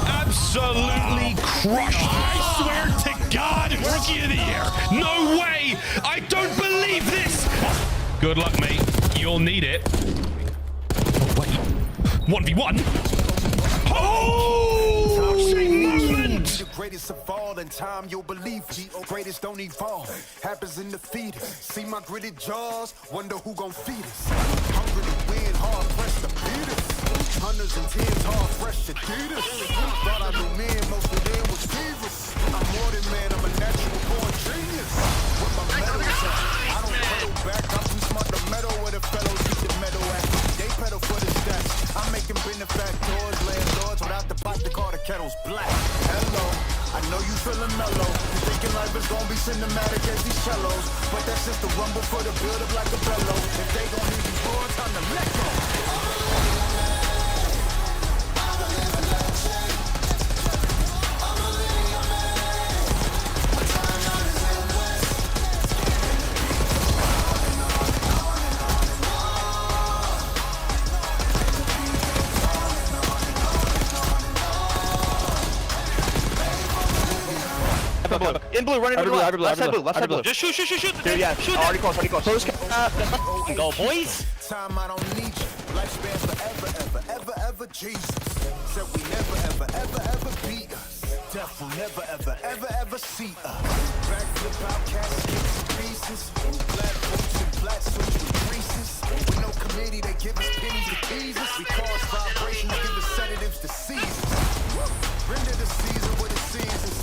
Absolutely crushed. I swear to God, Rookie of the Year. No way. I don't believe this. Good luck, mate. You'll need it. Oh, wait. 1v1. Oh, same moment. The greatest of all in time, you'll believe it. Greatest don't evolve, happens in the fetus. See my gritted jaws, wonder who gon' feed us. Hungry to win, hard pressed to beat us. Hundreds and tens, hard fresh Adidas. Thought I knew men, most of them was fevers. I'm more than man, I'm a natural born genius. With my medals, I don't pedal back. I'm too smart to meddle with the fellows eat the metal at. They pedal for the stats. I'm making benefactors, landlords without the pot to call the kettles black. Hello, I know you feeling mellow. You thinking life is gonna be cinematic as these cellos, but that's just the rumble for the build up like a bellow. If they gon' need these boards, time to let go. In blue, running to the left. Left side blue, left side blue. Just shoot. Dude, yeah, shoot. already close. Close. Go, boys. Time I don't need you. Lifespan forever, ever, Jesus. Said we never, beat us. Death will never see us. Backflip out caskets and pieces. Black boots and black switch with creases. With no committee, they give us pennies to tease us. We cause vibrations, give us sedatives to seize us. Render the season with the seasons.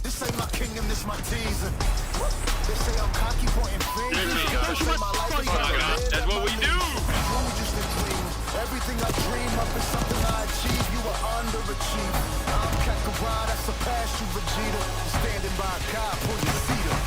This ain't my kingdom, this my teaser. They say I'm cocky, pointing fingers. They say my life is That's what we do. just a dream. Everything I dream up is something I achieve. You are underachieved. I'm Kakarot, I surpass you, Vegeta. Standing by God, pull your seat up.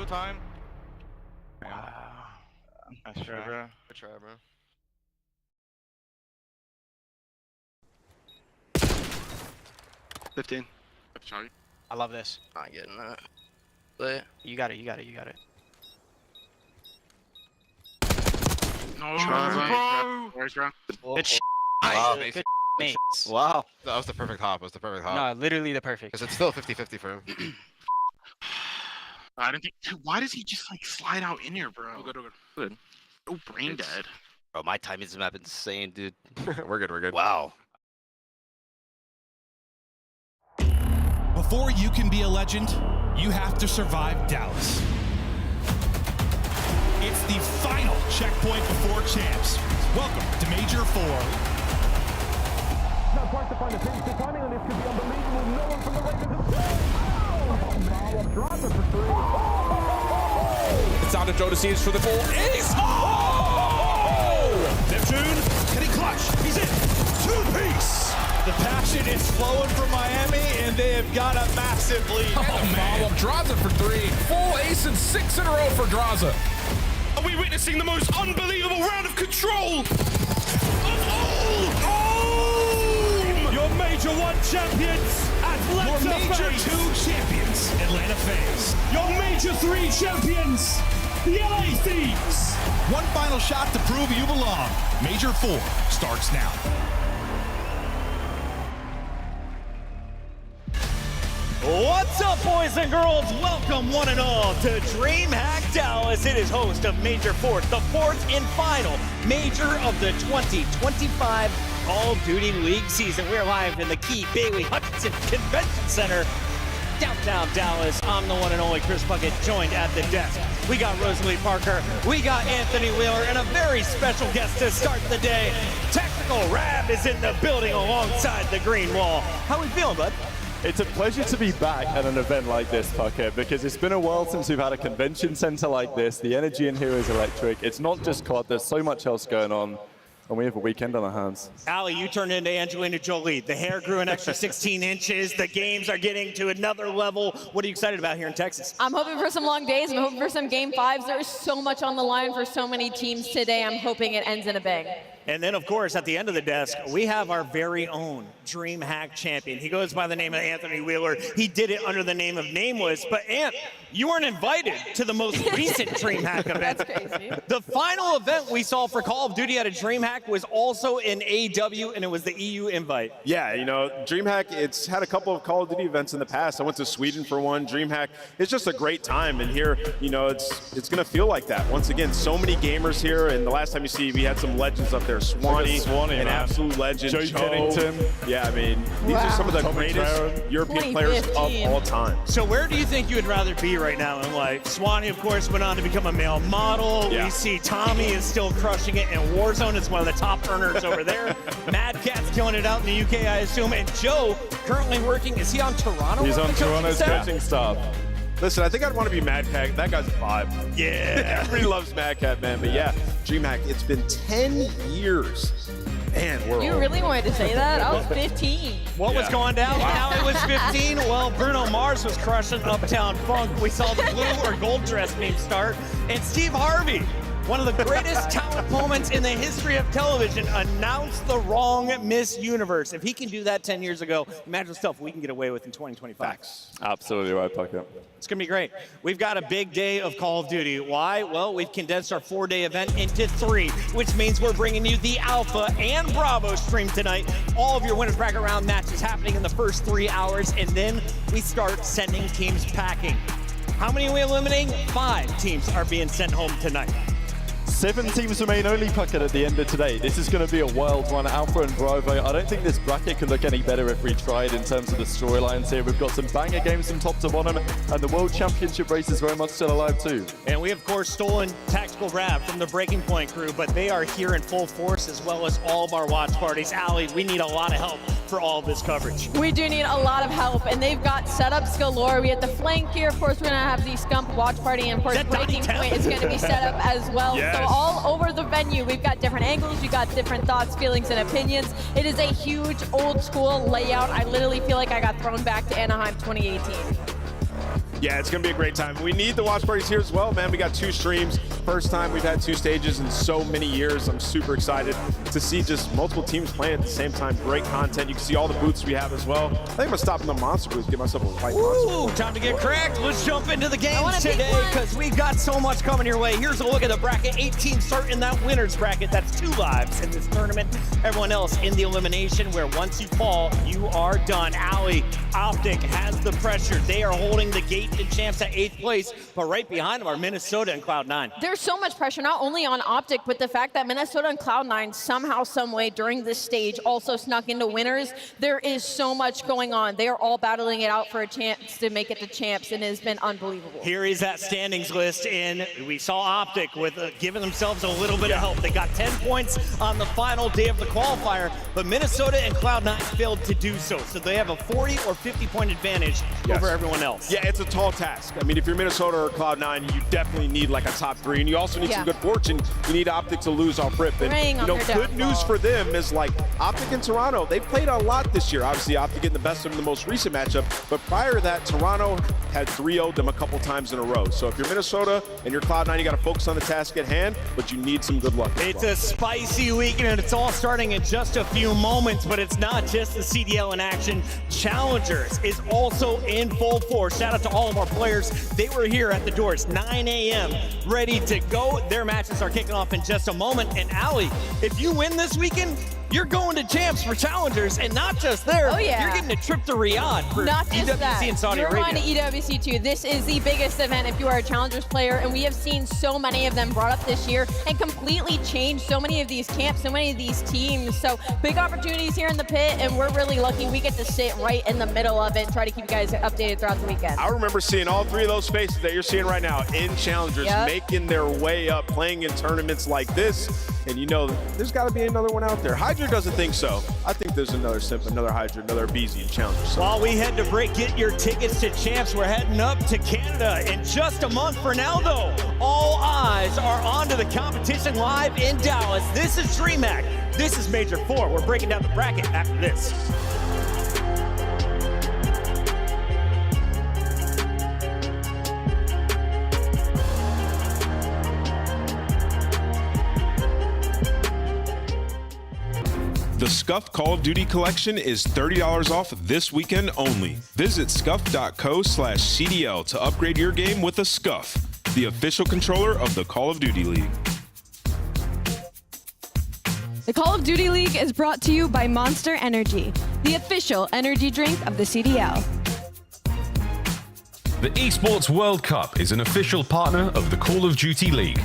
Time. Wow. Nice try, bro. Good try, bro. $15. I love this. Not getting that. But You got it. No, bro. Good wow. Good mates. Wow. That was the perfect hop. No, literally the perfect. Because it's still 50-50 for him. I didn't think. Dude, why does he just like slide out in here, bro? Good. So brain dead. Bro, my timing's map insane, dude. We're good. Wow. Before you can be a legend, you have to survive Dallas. It's the final checkpoint before champs. Welcome to Major 4. Now tries to find a pinch. The timing on this could be unbelievable. No one from the Lakers has... Drops it for three. It's on to Joe DeCeas for the goal. Ace! Neptune, can he clutch? He's in. Two-piece. The passion is flowing from Miami, and they have got a massive lead. Oh, man. Draza for three. Full ace and 6 in a row for Draza. Are we witnessing the most unbelievable round of control of all? Your Major 1 champions, Atlanta Your Major Faze. 2 champions, Atlanta Faze. Your Major 3 champions, the LA Thieves. One final shot to prove you belong. Major 4 starts now. What's up, boys and girls? Welcome one and all to DreamHack Dallas. It is host of Major 4, the fourth and final major of the 2025 Call of Duty League season. We're live in the Key Bailey Hutchinson Convention Center, downtown Dallas. I'm the one and only Chris Puckett, joined at the desk. We got Rosalie Parker, we got Anthony Wheeler, and a very special guest to start the day. Tactical Rab is in the building alongside the green wall. How we feeling, bud? It's a pleasure to be back at an event like this, Puckett, because it's been a while since we've had a convention center like this. The energy in here is electric. It's not just COD, there's so much else going on. And we have a weekend on our hands. Ali, you turned into Angelina Jolie. The hair grew an extra 16 inches. The games are getting to another level. What are you excited about here in Texas? I'm hoping for some long days. I'm hoping for some game fives. There is so much on the line for so many teams today. I'm hoping it ends in a bang. And then, of course, at the end of the desk, we have our very own DreamHack champion. He goes by the name of Anthony Wheeler. He did it under the name of Nameless. But, Ant, you weren't invited to the most recent DreamHack event. That's crazy. The final event we saw for Call of Duty at a DreamHack was also in AW, and it was the EU invite. Yeah, you know, DreamHack, it's had a couple of Call of Duty events in the past. I went to Sweden for one. DreamHack, it's just a great time. And here, you know, it's going to feel like that. Once again, so many gamers here. And the last time you see, we had some legends up there. Swanee, an man. absolute legend. Joe Kennington. Yeah, I mean, these are some of the greatest European players of all time. So where do you think you would rather be right now in life? Swanee, of course, went on to become a male model. Yeah. We see Tommy is still crushing it in Warzone. It's one of the top earners over there. Mad Cat's killing it out in the UK, I assume. And Joe, currently working, is he on Toronto? He's on the coaching Toronto's staff? coaching staff. Listen, I think I'd want to be Mad Cat. That guy's a vibe. Yeah. Everybody loves Mad Cat, man. But yeah, DreamHack, it's been 10 years. Man, we're You old. really wanted to say that? I was 15. What was going down when Allie was 15? Well, Bruno Mars was crushing Uptown Funk. We saw the blue or gold dress meme start. And Steve Harvey, one of the greatest talent moments in the history of television, announced the wrong Miss Universe. If he can do that 10 years ago, imagine stuff we can get away with in 2025. Absolutely right, Puckett. It's going to be great. We've got a big day of Call of Duty. Why? Well, we've condensed our 4-day event into 3, which means we're bringing you the Alpha and Bravo stream tonight. All of your winners bracket round matches happening in the first 3 hours, and then we start sending teams packing. How many are we eliminating? 5 teams are being sent home tonight. 7 teams remain only, Puckett, at the end of today. This is going to be a wild one, Alpha and Bravo. I don't think this bracket could look any better if we tried in terms of the storylines here. We've got some banger games from top to bottom, and the World Championship race is very much still alive too. And we, of course, stolen Tactical Rab from the Breaking Point crew, but they are here in full force, as well as all of our watch parties. Allie, we need a lot of help for all of this coverage. We do need a lot of help, and they've got setups galore. We have the flank here. Of course, we're going to have the Scump watch party, and of course, Breaking Point is going to be set up as well. Yes. So all over the venue, we've got different angles, we've got different thoughts, feelings, and opinions. It is a huge old school layout. I literally feel like I got thrown back to Anaheim 2018. Yeah, it's going to be a great time. We need the watch parties here as well, man. We got 2 streams. First time we've had 2 stages in so many years. I'm super excited to see just multiple teams playing at the same time. Great content. You can see all the booths we have as well. I think I'm going to stop in the monster booth, get myself a white monster. Ooh, time to get cracked. Let's jump into the games today because we've got so much coming your way. Here's a look at the bracket. 8 teams start in that winner's bracket. That's 2 lives in this tournament. Everyone else in the elimination, where once you fall, you are done. Allie, Optic has the pressure. They are holding the gate to champs at 8th place, but right behind them are Minnesota and Cloud9. There's so much pressure, not only on Optic, but the fact that Minnesota and Cloud9 somehow, some way during this stage also snuck into winners. There is so much going on. They are all battling it out for a chance to make it to champs, and it has been unbelievable. Here is that standings list, and we saw Optic with giving themselves a little bit of help. They got 10 points on the final day of the qualifier, but Minnesota and Cloud9 failed to do so. So they have a 40 or 50 point advantage over everyone else. Yeah, it's a tall task. I mean, if you're Minnesota or Cloud9, you definitely need like a top 3, and you also need some good fortune. You need Optic to lose off rip. And, you know, good news for them is like Optic and Toronto, they played a lot this year. Obviously, Optic getting the best of them in the most recent matchup, but prior to that, Toronto had 3-0'd them a couple times in a row. So if you're Minnesota and you're Cloud9, you got to focus on the task at hand, but you need some good luck. It's a spicy weekend, and it's all starting in just a few moments, but it's not just the CDL in action. Challengers is also in full force. Shout out to all of our players. They were here at the doors 9 a.m. ready to go. Their matches are kicking off in just a moment. And Allie, if you win this weekend, you're going to champs for challengers, and not just there. Oh, yeah. You're getting a trip to Riyadh for Not just EWC that. in Saudi You're Arabia. going to EWC too. This is the biggest event if you are a challengers player, and we have seen so many of them brought up this year and completely changed so many of these camps, so many of these teams. So big opportunities here in the pit, and we're really lucky we get to sit right in the middle of it and try to keep you guys updated throughout the weekend. I remember seeing all 3 of those faces that you're seeing right now in challengers, making their way up, playing in tournaments like this. And you know, there's got to be another one out there. Hydra doesn't think so. I think there's another Simp, another Hydra, another BZ challenger. So. While we head to break, get your tickets to Champs. We're heading up to Canada in just a month. For now, though, all eyes are onto the competition live in Dallas. This is DreamHack. This is Major 4. We're breaking down the bracket after this. The Scuff Call of Duty collection is $30 off this weekend only. Visit scuff.co/CDL to upgrade your game with a Scuff, the official controller of the Call of Duty League. The Call of Duty League is brought to you by Monster Energy, the official energy drink of the CDL. The Esports World Cup is an official partner of the Call of Duty League.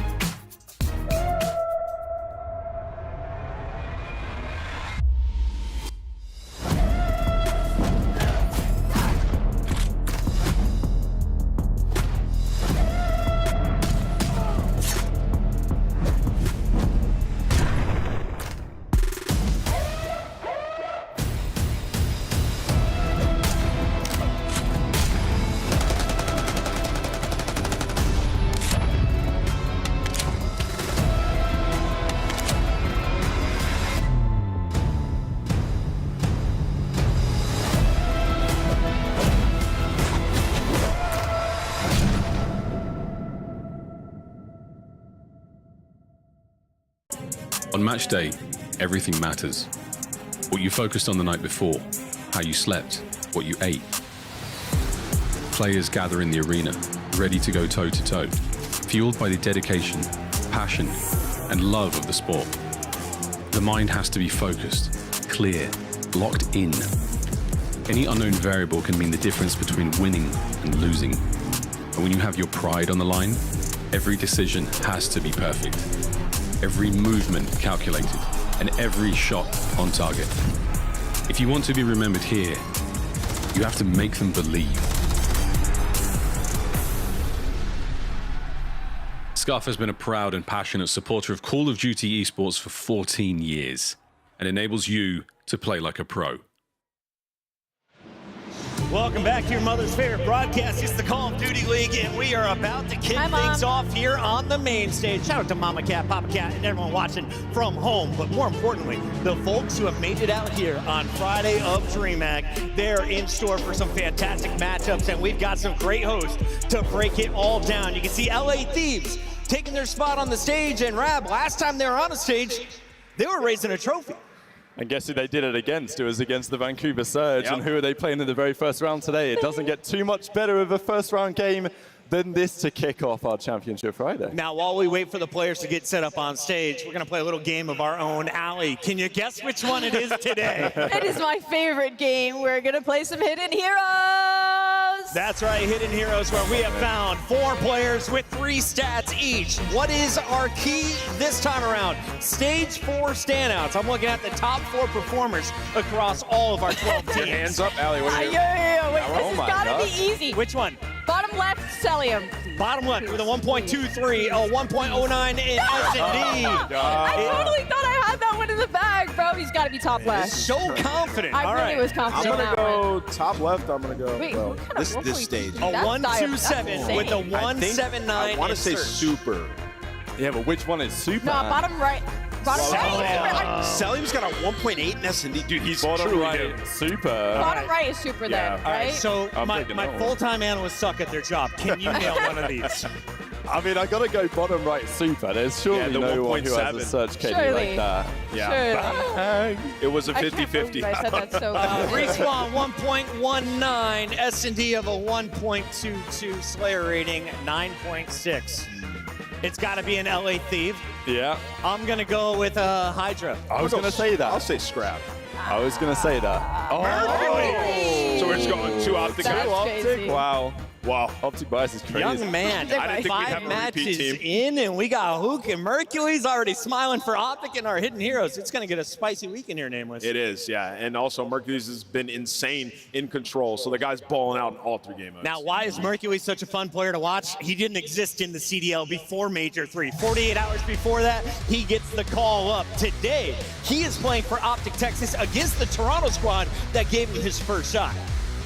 On match day, everything matters. What you focused on the night before, how you slept, what you ate. Players gather in the arena, ready to go toe-to-toe, fueled by the dedication, passion, and love of the sport. The mind has to be focused, clear, locked in. Any unknown variable can mean the difference between winning and losing. And when you have your pride on the line, every decision has to be perfect. Every movement calculated, and every shot on target. If you want to be remembered here, you have to make them believe. Scuff has been a proud and passionate supporter of Call of Duty esports for 14 years, and enables you to play like a pro. Welcome back to your mother's favorite broadcast. It's the Call of Duty League, and we are about to kick things off here on the main stage. Shout out to Mama Cat, Papa Cat, and everyone watching from home. But more importantly, the folks who have made it out here on Friday of DreamHack. They're in store for some fantastic matchups, and we've got some great hosts to break it all down. You can see LA Thieves taking their spot on the stage, and Rab, last time they were on the stage, they were raising a trophy. And guess who they did it against? It was against the Vancouver Surge. Yep. And who are they playing in the very first round today? It doesn't get too much better of a first round game than this to kick off our Championship Friday. Now, while we wait for the players to get set up on stage, we're going to play a little game of our own. Allie, can you guess which one it is today? It is my favorite game. We're going to play some Hidden Heroes. That's right, Hidden Heroes, where we have found 4 players with 3 stats each. What is our key this time around? Stage 4 standouts. I'm looking at the top 4 performers across all of our 12 teams. Your hands up, Allie. What are you? Yeah. Wait, this has got to be easy. Which one? Bottom left, Celium. Bottom left with a 1.23, a 1.09 in S&D. I totally thought I had that one in the bag, bro. He's got to be top left. So confident. I really was I'm confident. going to go top left. I'm going to go. Wait, what kind of this stage. A 127 with a 179. I want to say super. Yeah, but which one is super? No, bottom right. Bottom right. Selim's got a 1.8 in S&D. Dude, he's bottom truly right, good. super. Bottom right is super then, right? All right, so my full-time analysts suck at their job. Can you nail one of these? I mean, I got to go bottom right super. There's surely no one who has a Surge KD like that. Yeah. It was a 50-50. I said that so well. Respawn 1.19, S&D of a 1.22, Slayer rating 9.6. It's got to be an LA Thief. Yeah. I'm going to go with Hydra. I was going to say that. I'll say Scrap. I was going to say that. Oh! So we're just going 2 Optic. That's crazy. Wow. Wow. Optic Bias is crazy. Young man, I didn't think we'd 5 have a repeat matches team. in, and we got Hook and Mercury's already smiling for Optic and our hidden heroes. It's going to get a spicy weekend here, Nameless. It is, yeah. And also, Mercury's has been insane in control, so the guy's balling out in all 3 game modes. Now, why is Mercury such a fun player to watch? He didn't exist in the CDL before Major 3. 48 hours before that, he gets the call up. Today, he is playing for Optic Texas against the Toronto squad that gave him his first shot.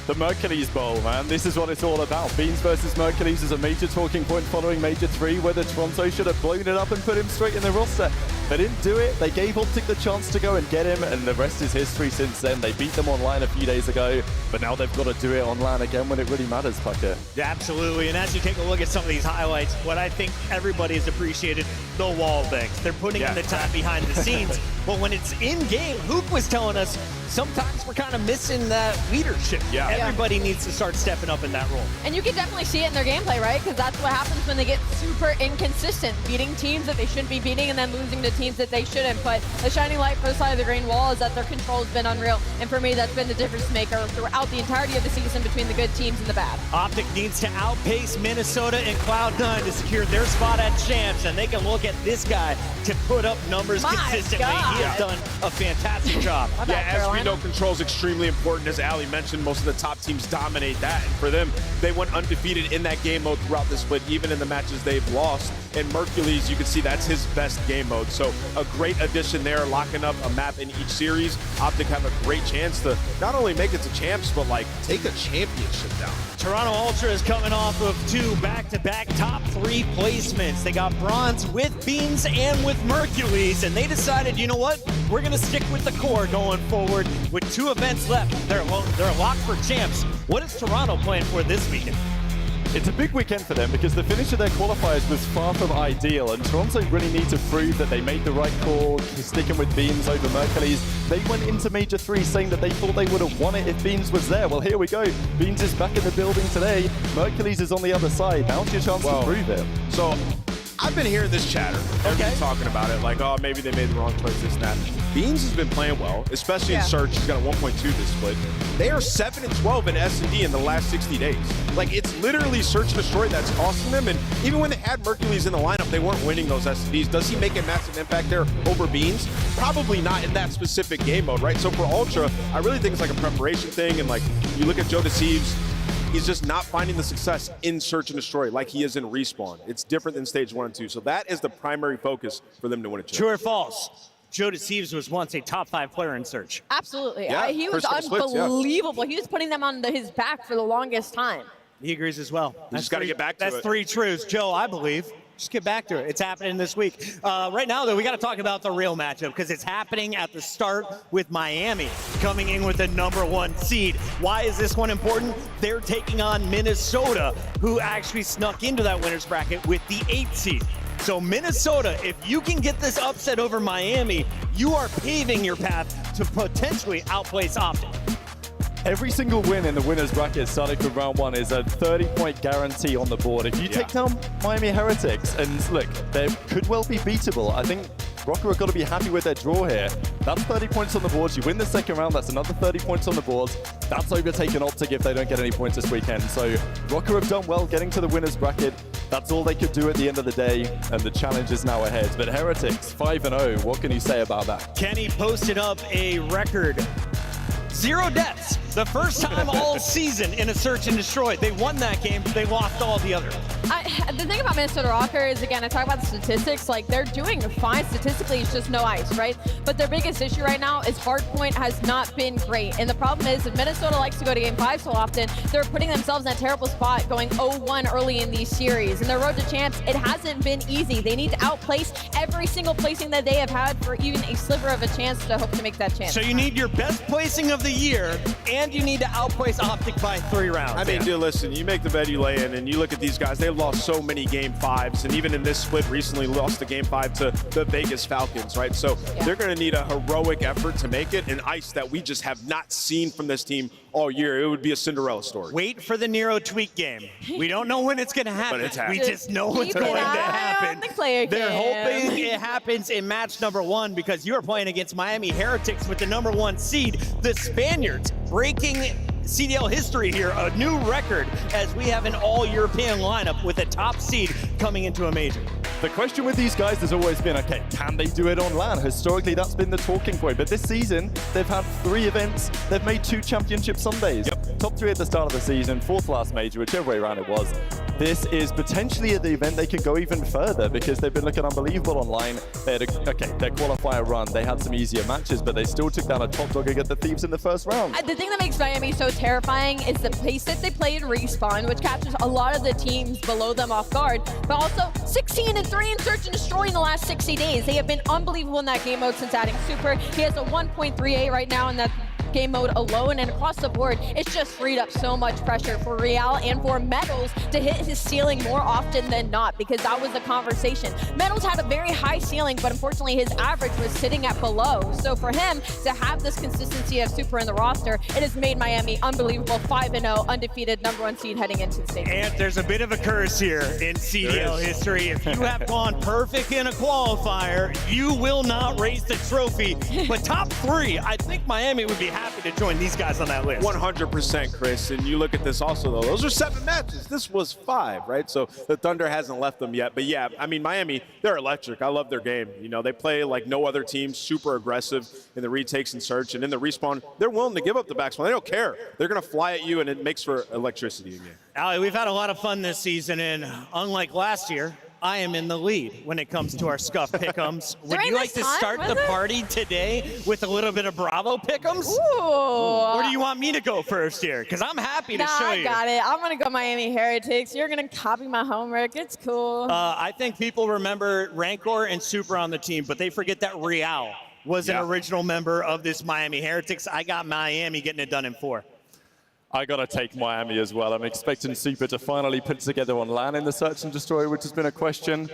The Mercules Bowl, man. This is what it's all about. Beans versus Mercules is a major talking point following Major 3, whether Toronto should have blown it up and put him straight in the roster. They didn't do it. They gave Optic the chance to go and get him, and the rest is history since then. They beat them online a few days ago, but now they've got to do it online again when it really matters, Pucker. Yeah, absolutely, and as you take a look at some of these highlights, what I think everybody has appreciated, the wall banks. They're putting in the time behind the scenes, but when it's in-game, Hook was telling us sometimes we're kind of missing that leadership. Yeah. Everybody needs to start stepping up in that role. And you can definitely see it in their gameplay, right? Because that's what happens when they get super inconsistent, beating teams that they shouldn't be beating and then losing to teams that they shouldn't. But the shining light for the side of the green wall is that their control has been unreal. And for me, that's been the difference maker throughout the entirety of the season between the good teams and the bad. Optic needs to outpace Minnesota and Cloud9 to secure their spot at champs, and they can look at this guy to put up numbers consistently. God. He has done a fantastic job. Yeah, as we know, control is extremely important. As Ali mentioned, most of the top teams dominate that. And for them, they went undefeated in that game mode throughout the split, even in the matches they've lost. And Mercules, you can see that's his best game mode. So a great addition there, locking up a map in each series. Optic have a great chance to not only make it to champs, but like take a championship down. Toronto Ultra is coming off of 2 back-to-back top 3 placements. They got bronze with Beans and with Mercules, and they decided, you know what? We're going to stick with the core going forward. With 2 events left, they're locked for champs. What is Toronto playing for this weekend? It's a big weekend for them because the finish of their qualifiers was far from ideal, and Toronto really need to prove that they made the right call, sticking with Beans over Mercules. They went into Major 3 saying that they thought they would have won it if Beans was there. Well, here we go. Beans is back in the building today. Mercules is on the other side. Now's your chance to prove it. So I've been hearing this chatter. Everybody talking about it, like, oh, maybe they made the wrong choice, this and that. Beans has been playing well, especially in Search. He's got a 1.2 this split. They are 7-12 in S&D in the last 60 days. Like, it's literally Search and Destroy that's costing them. And even when they had Mercules in the lineup, they weren't winning those S&Ds. Does he make a massive impact there over Beans? Probably not in that specific game mode, right? So for Ultra, I really think it's like a preparation thing. And like, you look at Joe Deceives, he's just not finding the success in Search and Destroy like he is in Respawn. It's different than stage 1 and 2. So that is the primary focus for them to win a chip. True or false? Joe Deceives was once a top 5 player in Search. Absolutely. Yeah, He was unbelievable. He was putting them on his back for the longest time. He agrees as well. You just got to get back to it. That's 3 truths. Joe, I believe. Just get back to it. It's happening this week. Right now, though, we got to talk about the real matchup because it's happening at the start with Miami coming in with the #1 seed. Why is this one important? They're taking on Minnesota, who actually snuck into that winner's bracket with the 8th seed. So Minnesota, if you can get this upset over Miami, you are paving your path to potentially outplace Optic. Every single win in the winner's bracket starting from round 1 is a 30-point guarantee on the board. If you take down Miami Heretics, and look, they could well be beatable. I think Rocker have got to be happy with their draw here. That's 30 points on the board. You win the second round, that's another 30 points on the board. That's overtaken Optic if they don't get any points this weekend. So Rocker have done well getting to the winner's bracket. That's all they could do at the end of the day, and the challenge is now ahead. But Heretics, 5-0, what can you say about that? Kenny posted up a record 0 deaths. The first time all season in a Search and Destroy. They won that game, they lost all the others. The thing about Minnesota Rocker is, again, I talk about the statistics, like they're doing fine statistically, it's just no ice, right? But their biggest issue right now is Hardpoint has not been great. And the problem is, if Minnesota likes to go to game 5 so often, they're putting themselves in a terrible spot going 0-1 early in these series. And their road to champs, it hasn't been easy. They need to outplace every single placing that they have had for even a sliver of a chance to hope to make that chance. So you need your best placing of the year, and you need to outplace Optic by 3 rounds. I mean, dude, listen, you make the bed you lay in, and you look at these guys, they've lost so many game 5s, and even in this split recently lost the game 5 to the Vegas Falcons, right? So they're going to need a heroic effort to make it, and ice that we just have not seen from this team all year. It would be a Cinderella story. Wait for the Nero tweak game. We don't know when it's going to happen. But it's happening. We just know it's going to happen. They're hoping it happens in match #1 because you're playing against Miami Heretics with the #1 seed, the Spaniards, breaking CDL history here, a new record as we have an all-European lineup with a top seed coming into a major. The question with these guys has always been, okay, can they do it on LAN? Historically, that's been the talking point. But this season, they've had 3 events. They've made 2 championship Sundays. Yep. Top 3 at the start of the season, 4th last major, whichever way around it was. This is potentially the event they can go even further because they've been looking unbelievable online. They had their qualifier run. They had some easier matches, but they still took down a top dog against the Thieves in the first round. The thing that makes Miami so terrifying is the pace that they play in Respawn, which captures a lot of the teams below them off guard, but also 16-3 in Search and Destroy in the last 60 days. They have been unbelievable in that game mode since adding Super. He has a 1.38 right now in that game mode alone, and across the board, it's just freed up so much pressure for Real and for Metals to hit his ceiling more often than not, because that was the conversation. Metals had a very high ceiling, but unfortunately his average was sitting at below. So for him to have this consistency of Super in the roster, it has made Miami unbelievable, 5-0, undefeated, #1 seed heading into the state. And there's a bit of a curse here in CDL history. If you have gone perfect in a qualifier, you will not raise the trophy. But top 3, I think Miami would be happy to join these guys on that list. 100%, Chris. And you look at this also, though. Those are 7 matches. This was 5, right? So the Thunder hasn't left them yet. But yeah, I mean, Miami, they're electric. I love their game. You know, they play like no other team, super aggressive in the retakes and search. And in the respawn, they're willing to give up the backspawn. They don't care. They're going to fly at you, and it makes for electricity again. Ali, we've had a lot of fun this season, and unlike last year, I am in the lead when it comes to our Scuff pick'ems. Would you like to start the party today with a little bit of Bravo pick'ems? Ooh. Or do you want me to go first here? Because I'm happy to show you. I got it. I'm going to go Miami Heretics. You're going to copy my homework. It's cool. I think people remember Rancor and Super on the team, but they forget that Real was an original member of this Miami Heretics. I got Miami getting it done in 4. I got to take Miami as well. I'm expecting Super to finally put together on LAN in the Search and Destroy, which has been a question.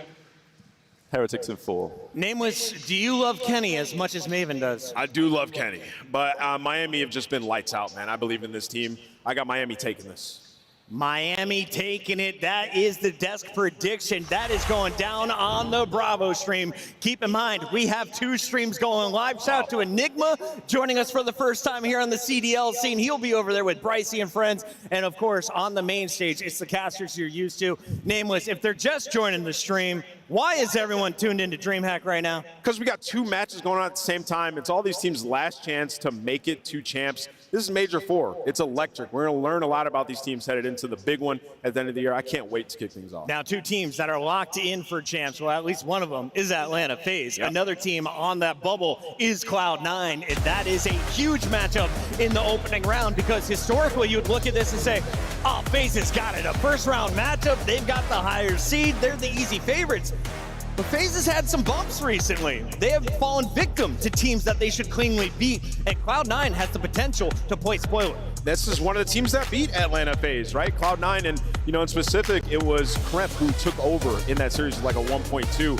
Heretics in 4. Nameless, do you love Kenny as much as Maven does? I do love Kenny, but Miami have just been lights out, man. I believe in this team. I got Miami taking this. Miami taking it. That is the desk prediction. That is going down on the Bravo stream. Keep in mind, we have 2 streams going live. Shout out to Enigma joining us for the first time here on the CDL scene. He'll be over there with Brycey and friends. And of course, on the main stage, it's the casters you're used to. Nameless, if they're just joining the stream, why is everyone tuned into DreamHack right now? Because we got 2 matches going on at the same time. It's all these teams' last chance to make it to champs. This is Major 4. It's electric. We're going to learn a lot about these teams headed into the big one at the end of the year. I can't wait to kick things off. Now, 2 teams that are locked in for champs. Well, at least one of them is Atlanta Faze. Yep. Another team on that bubble is Cloud9, and that is a huge matchup in the opening round because historically you'd look at this and say, oh, Faze has got it. A first-round matchup. They've got the higher seed. They're the easy favorites. But Faze has had some bumps recently. They have fallen victim to teams that they should cleanly beat, and Cloud9 has the potential to play spoiler. This is one of the teams that beat Atlanta Faze, right? Cloud9, and you know, in specific, it was Kremp who took over in that series with like a 1.2.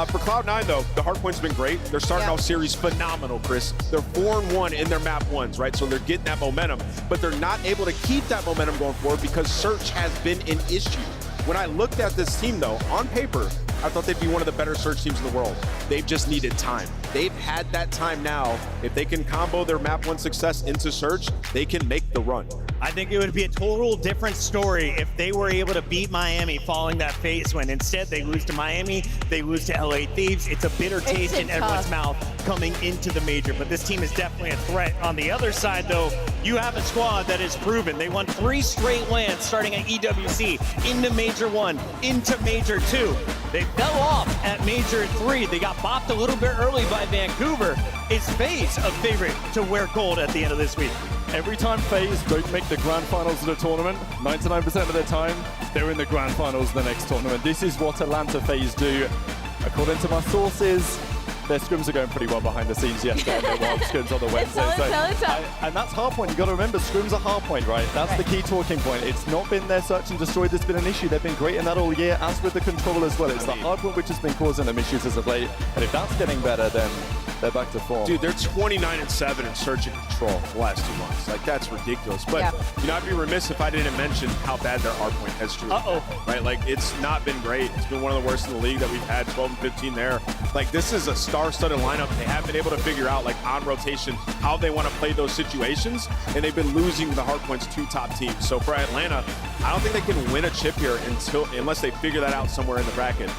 For Cloud9, though, the Hardpoint's been great. They're starting off series phenomenal, Chris. They're 4-1 in their map 1s, right? So they're getting that momentum, but they're not able to keep that momentum going forward because Search has been an issue. When I looked at this team, though, on paper, I thought they'd be one of the better Search teams in the world. They've just needed time. They've had that time now. If they can combo their map 1 success into Search, they can make the run. I think it would be a total different story if they were able to beat Miami following that Faze win. Instead, they lose to Miami, they lose to LA Thieves. It's a bitter taste in everyone's mouth coming into the major, but this team is definitely a threat. On the other side, though, you have a squad that is proven. They won 3 straight lands starting at EWC, into Major 1, into Major 2. They fell off at Major 3. They got bopped a little bit early by Vancouver. Is Faze a favorite to wear gold at the end of this week? Every time Faze don't make the grand finals of the tournament, 99% of the time, they're in the grand finals of the next tournament. This is what Atlanta Faze do. According to my sources, their scrims are going pretty well behind the scenes yesterday. Their wild scrims on the Wednesday. And that's Hardpoint. You've got to remember, scrims are Hardpoint, right? That's the key talking point. It's not been their Search and Destroy that's been an issue. They've been great in that all year, as with the control as well. It's the Hardpoint which has been causing them issues as of late. And if that's getting better, then they're back to form. Dude, they're 29-7 in search and control the last 2 months. Like, that's ridiculous. But, you know, I'd be remiss if I didn't mention how bad their hardpoint has truly been. Right? Like, it's not been great. It's been one of the worst in the league that we've had, 12 and 15 there. Like, this is a star-studded lineup. They have been able to figure out, like, on rotation, how they want to play those situations, and they've been losing the hardpoint's 2 top teams. So for Atlanta, I don't think they can win a chip here unless they figure that out somewhere in the bracket.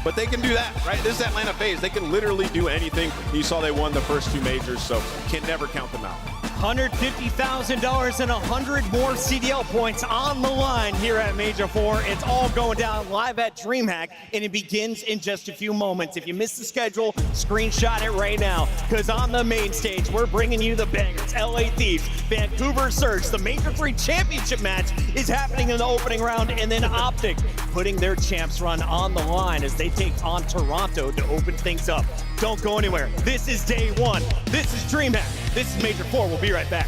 But they can do that, right? This is Atlanta Faze. They can literally do anything. You saw they won the first 2 majors, so can never count them out. $150,000 and 100 more CDL points on the line here at Major 4. It's all going down live at DreamHack, and it begins in just a few moments. If you missed the schedule, screenshot it right now, because on the main stage, we're bringing you the bangers. LA Thieves, Vancouver Surge, the Major 3 championship match is happening in the opening round, and then Optic putting their champs run on the line as they take on Toronto to open things up. Don't go anywhere. This is day 1. This is DreamHack. This is Major 4. We'll be right back.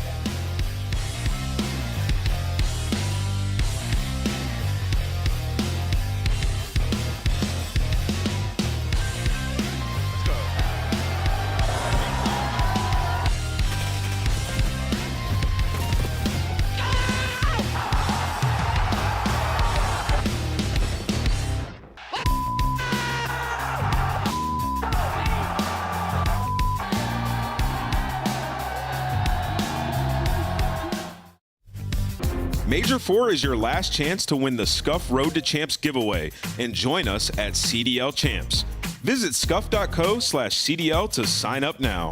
Major 4 is your last chance to win the Scuff Road to Champs giveaway and join us at CDL Champs. Visit scuff.co/CDL to sign up now.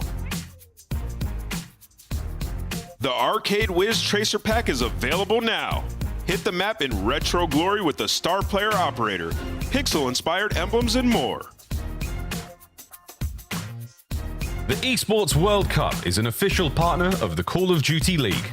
The Arcade Wiz Tracer Pack is available now. Hit the map in retro glory with the Star Player Operator, pixel-inspired emblems, and more. The Esports World Cup is an official partner of the Call of Duty League.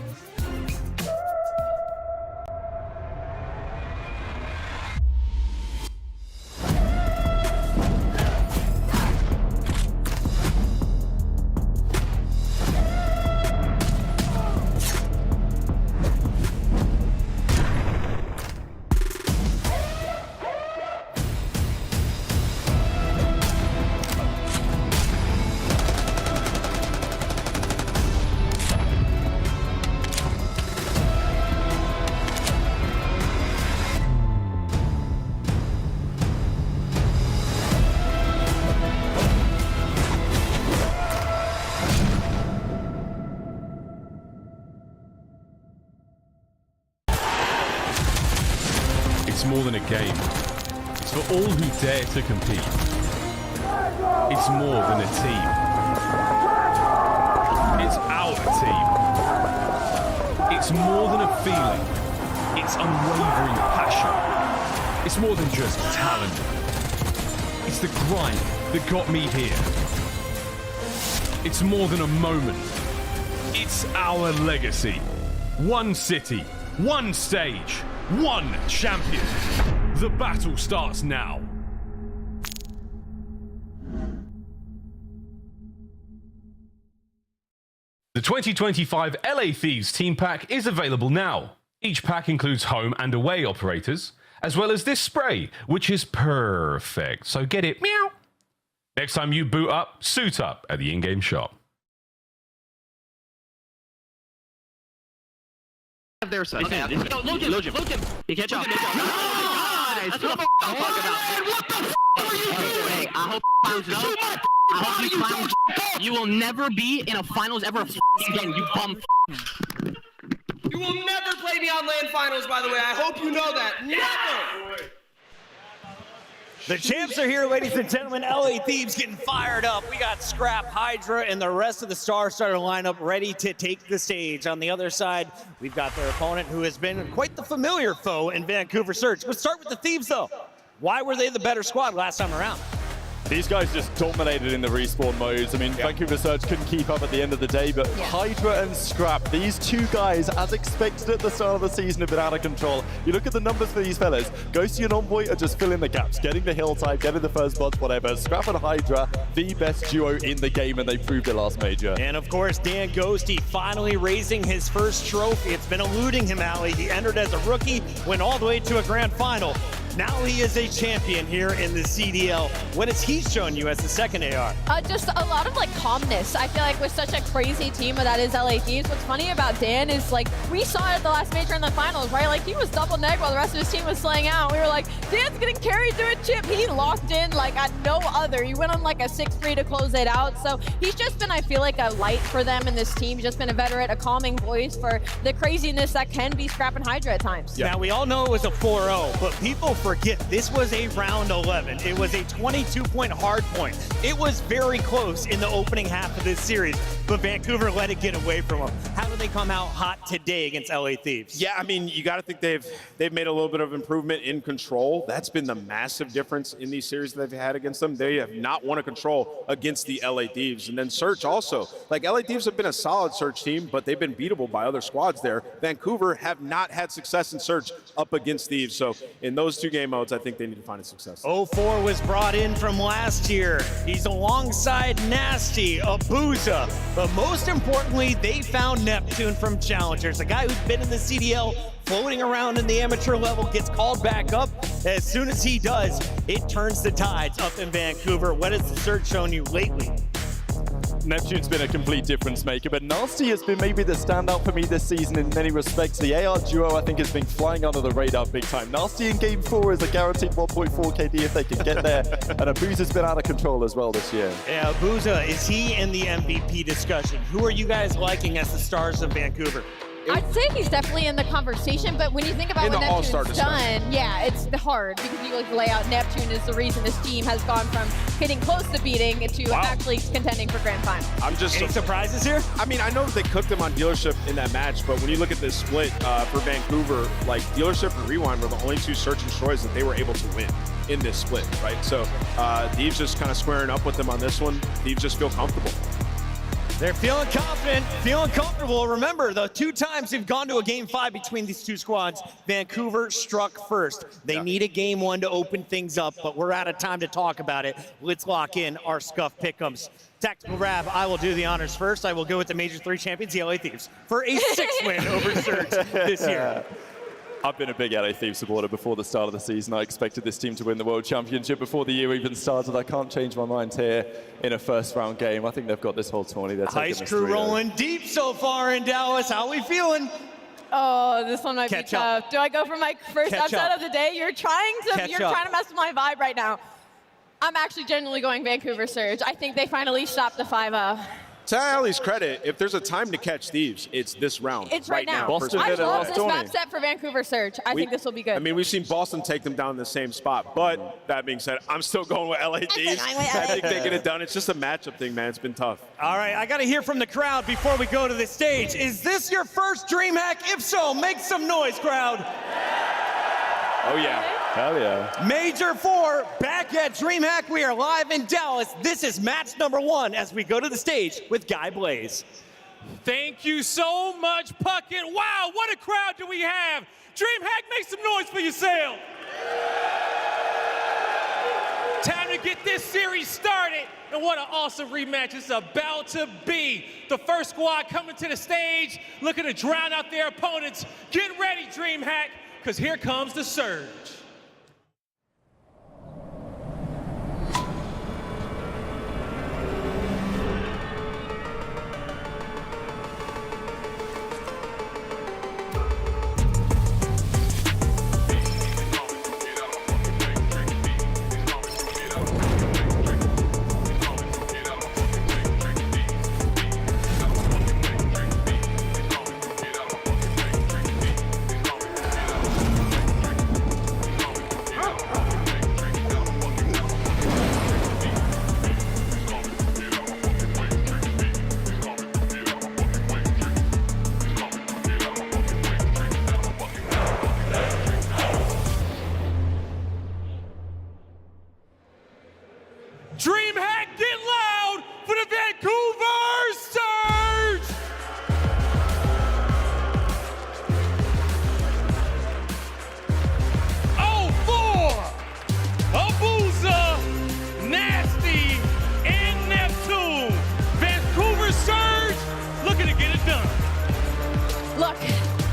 It's more than a game. It's for all who dare to compete. It's more than a team. It's our team. It's more than a feeling. It's unwavering passion. It's more than just talent. It's the grind that got me here. It's more than a moment. It's our legacy. One city, one stage, one champion. The battle starts now. The 2025 LA Thieves Team Pack is available now. Each pack includes home and away operators, as well as this spray, which is perfect. So get it, meow. Next time you boot up, suit up at the in-game shop. Their side. Okay. Look him. He catch up. Guys, what the fuck about? What the fuck are you doing? Hey, I hope you finals. You will never be in a finals ever again. You bum. You will never play me on LAN finals. By the way, I hope you know that. Never. The champs are here, ladies and gentlemen. LA Thieves getting fired up. We got Scrap, Hydra, and the rest of the Star Starter lineup ready to take the stage. On the other side, we've got their opponent who has been quite the familiar foe in Vancouver Surge. Let's start with the Thieves, though. Why were they the better squad last time around? These guys just dominated in the respawn modes. I mean, Vancouver Surge couldn't keep up at the end of the day, but Hydra and Scrap, these two guys, as expected at the start of the season, have been out of control. You look at the numbers for these fellas. Ghosty and Envoy are just filling the gaps, getting the hillside, getting the first bloods, whatever. Scrap and Hydra, the best duo in the game, and they proved it last major. And of course, Dan Ghosty finally raising his first trophy. It's been eluding him, Allie. He entered as a rookie, went all the way to a grand final. Now he is a champion here in the CDL. What has he shown you as the second AR? Just a lot of like calmness. I feel like with such a crazy team that is LA Thieves, what's funny about Dan is like, we saw it at the last major in the finals, right? Like he was double neg while the rest of his team was slaying out. We were like, Dan's getting carried through a chip. He locked in like at no other. He went on like a 6-3 to close it out. So he's just been, I feel like, a light for them in this team. He's just been a veteran, a calming voice for the craziness that can be Scrap and Hydra at times. Now we all know it was a 4-0, but people forget this was a round 11. It was a 22-point hard point. It was very close in the opening half of this series, but Vancouver let it get away from them. How do they come out hot today against LA Thieves? Yeah, I mean, you got to think they've made a little bit of improvement in control. That's been the massive difference in these series that they've had against them. They have not won a control against the LA Thieves. And then Search also. Like, LA Thieves have been a solid Search team, but they've been beatable by other squads there. Vancouver have not had success in Search up against Thieves. So in those two game modes, I think they need to find a success. 04 was brought in from last year. He's alongside Nasty, Abuza, but most importantly, they found Neptune from Challengers, a guy who's been in the CDL, floating around in the amateur level, gets called back up. As soon as he does, it turns the tides up in Vancouver. What has the Search shown you lately? Neptune's been a complete difference maker, but Nasty has been maybe the standout for me this season in many respects. The AR duo, I think, has been flying under the radar big time. Nasty in Game 4 is a guaranteed 1.4 KD if they can get there, and Abuza's been out of control as well this year. Yeah, Abuza, is he in the MVP discussion? Who are you guys liking as the stars of Vancouver? I'd say he's definitely in the conversation, but when you think about what Neptune's done, yeah, it's hard because you like lay out Neptune is the reason this team has gone from hitting close to beating to actually contending for grand final. I'm just Any surprises here? I mean, I know that they cooked them on Dealership in that match, but when you look at this split for Vancouver, like Dealership and Rewind were the only two Search and Destroys that they were able to win in this split, right? So Thieves just kind of squaring up with them on this one. Thieves just feel comfortable. They're feeling confident, feeling comfortable. Remember, the 2 times they've gone to a Game 5 between these two squads, Vancouver struck first. They need a Game 1 to open things up, but we're out of time to talk about it. Let's lock in our Scuff pick'ems. Tactical Rab, I will do the honors first. I will go with the Major 3 champions, the LA Thieves, for a 6-win over Search this year. I've been a big LA Thieves supporter before the start of the season. I expected this team to win the World Championship before the year even started. I can't change my mind here in a first-round game. I think they've got this whole tourney. They're taking Ice Crew rolling deep so far in Dallas. How we feeling? Oh, this one might be tough. Do I go for my first upset of the day? You're trying to mess with my vibe right now. I'm actually genuinely going Vancouver Surge. I think they finally stopped the 5-0. To Allie's credit, if there's a time to catch Thieves, it's this round. It's right now. I love this map set for Vancouver Surge. I think this will be good. I mean, we've seen Boston take them down in the same spot, but that being said, I'm still going with LA Thieves. I think they get it done. It's just a matchup thing, man. It's been tough. All right, I got to hear from the crowd before we go to the stage. Is this your first DreamHack? If so, make some noise, crowd. Oh, yeah. Hell yeah. Major 4, back at DreamHack. We are live in Dallas. This is match number 1 as we go to the stage with Guy Blaze. Thank you so much, Puckett. Wow, what a crowd do we have. DreamHack, make some noise for yourself. Time to get this series started. And what an awesome rematch it's about to be. The first squad coming to the stage, looking to drown out their opponents. Get ready, DreamHack, because here comes the Surge.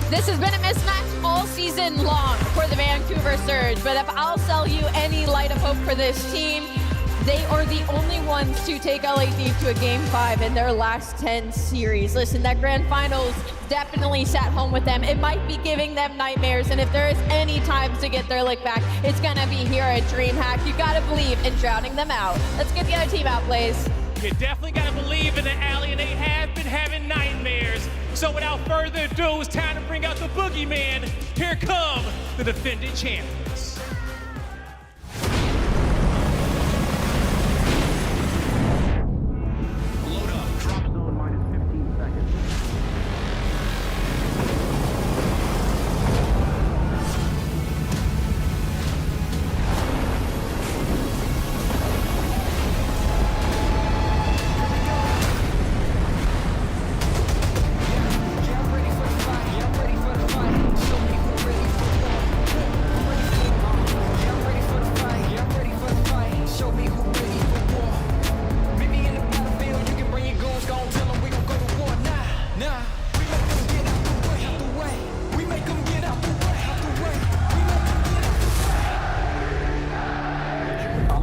This has been a mismatch all season long for the Vancouver Surge, but if I'll sell you any light of hope for this team, they are the only ones to take LA Thieves to a Game 5 in their last 10 series. Listen, that Grand Finals definitely sat home with them. It might be giving them nightmares, and if there is any time to get their lick back, it's gonna be here at DreamHack. You gotta believe in drowning them out. Let's get the other team out, Blaze. You definitely gotta believe in the alley, and they have been having nightmares. So without further ado, it's time to bring out the boogeyman. Here come the defending champions. Load up. Drop zone minus 15 seconds.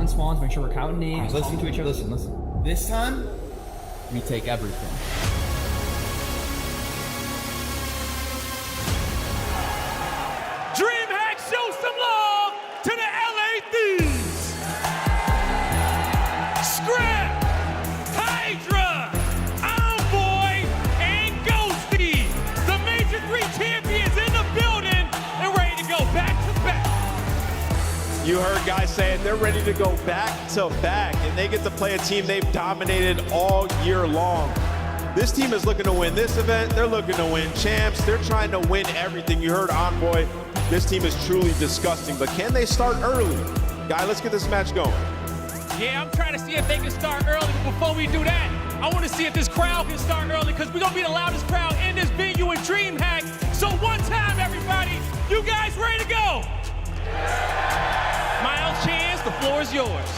Spawns, make sure we're counting names, listening to each other. Listen. This time, we take everything. DreamHack, show some love to the LA Thieves. Scrap, Hydra, Envoy, and Ghosty. The Major 3 champions in the building and ready to go back to back. You heard guys saying they're ready to go back to back, and they get to play a team they've dominated all year long. This team is looking to win this event. They're looking to win champs. They're trying to win everything. You heard Envoy. This team is truly disgusting, but can they start early? Guy, let's get this match going. Yeah, I'm trying to see if they can start early, but before we do that, I want to see if this crowd can start early, because we're going to be the loudest crowd in this venue in DreamHack. So one time, everybody, you guys ready to go? Miles Chance, the floor is yours.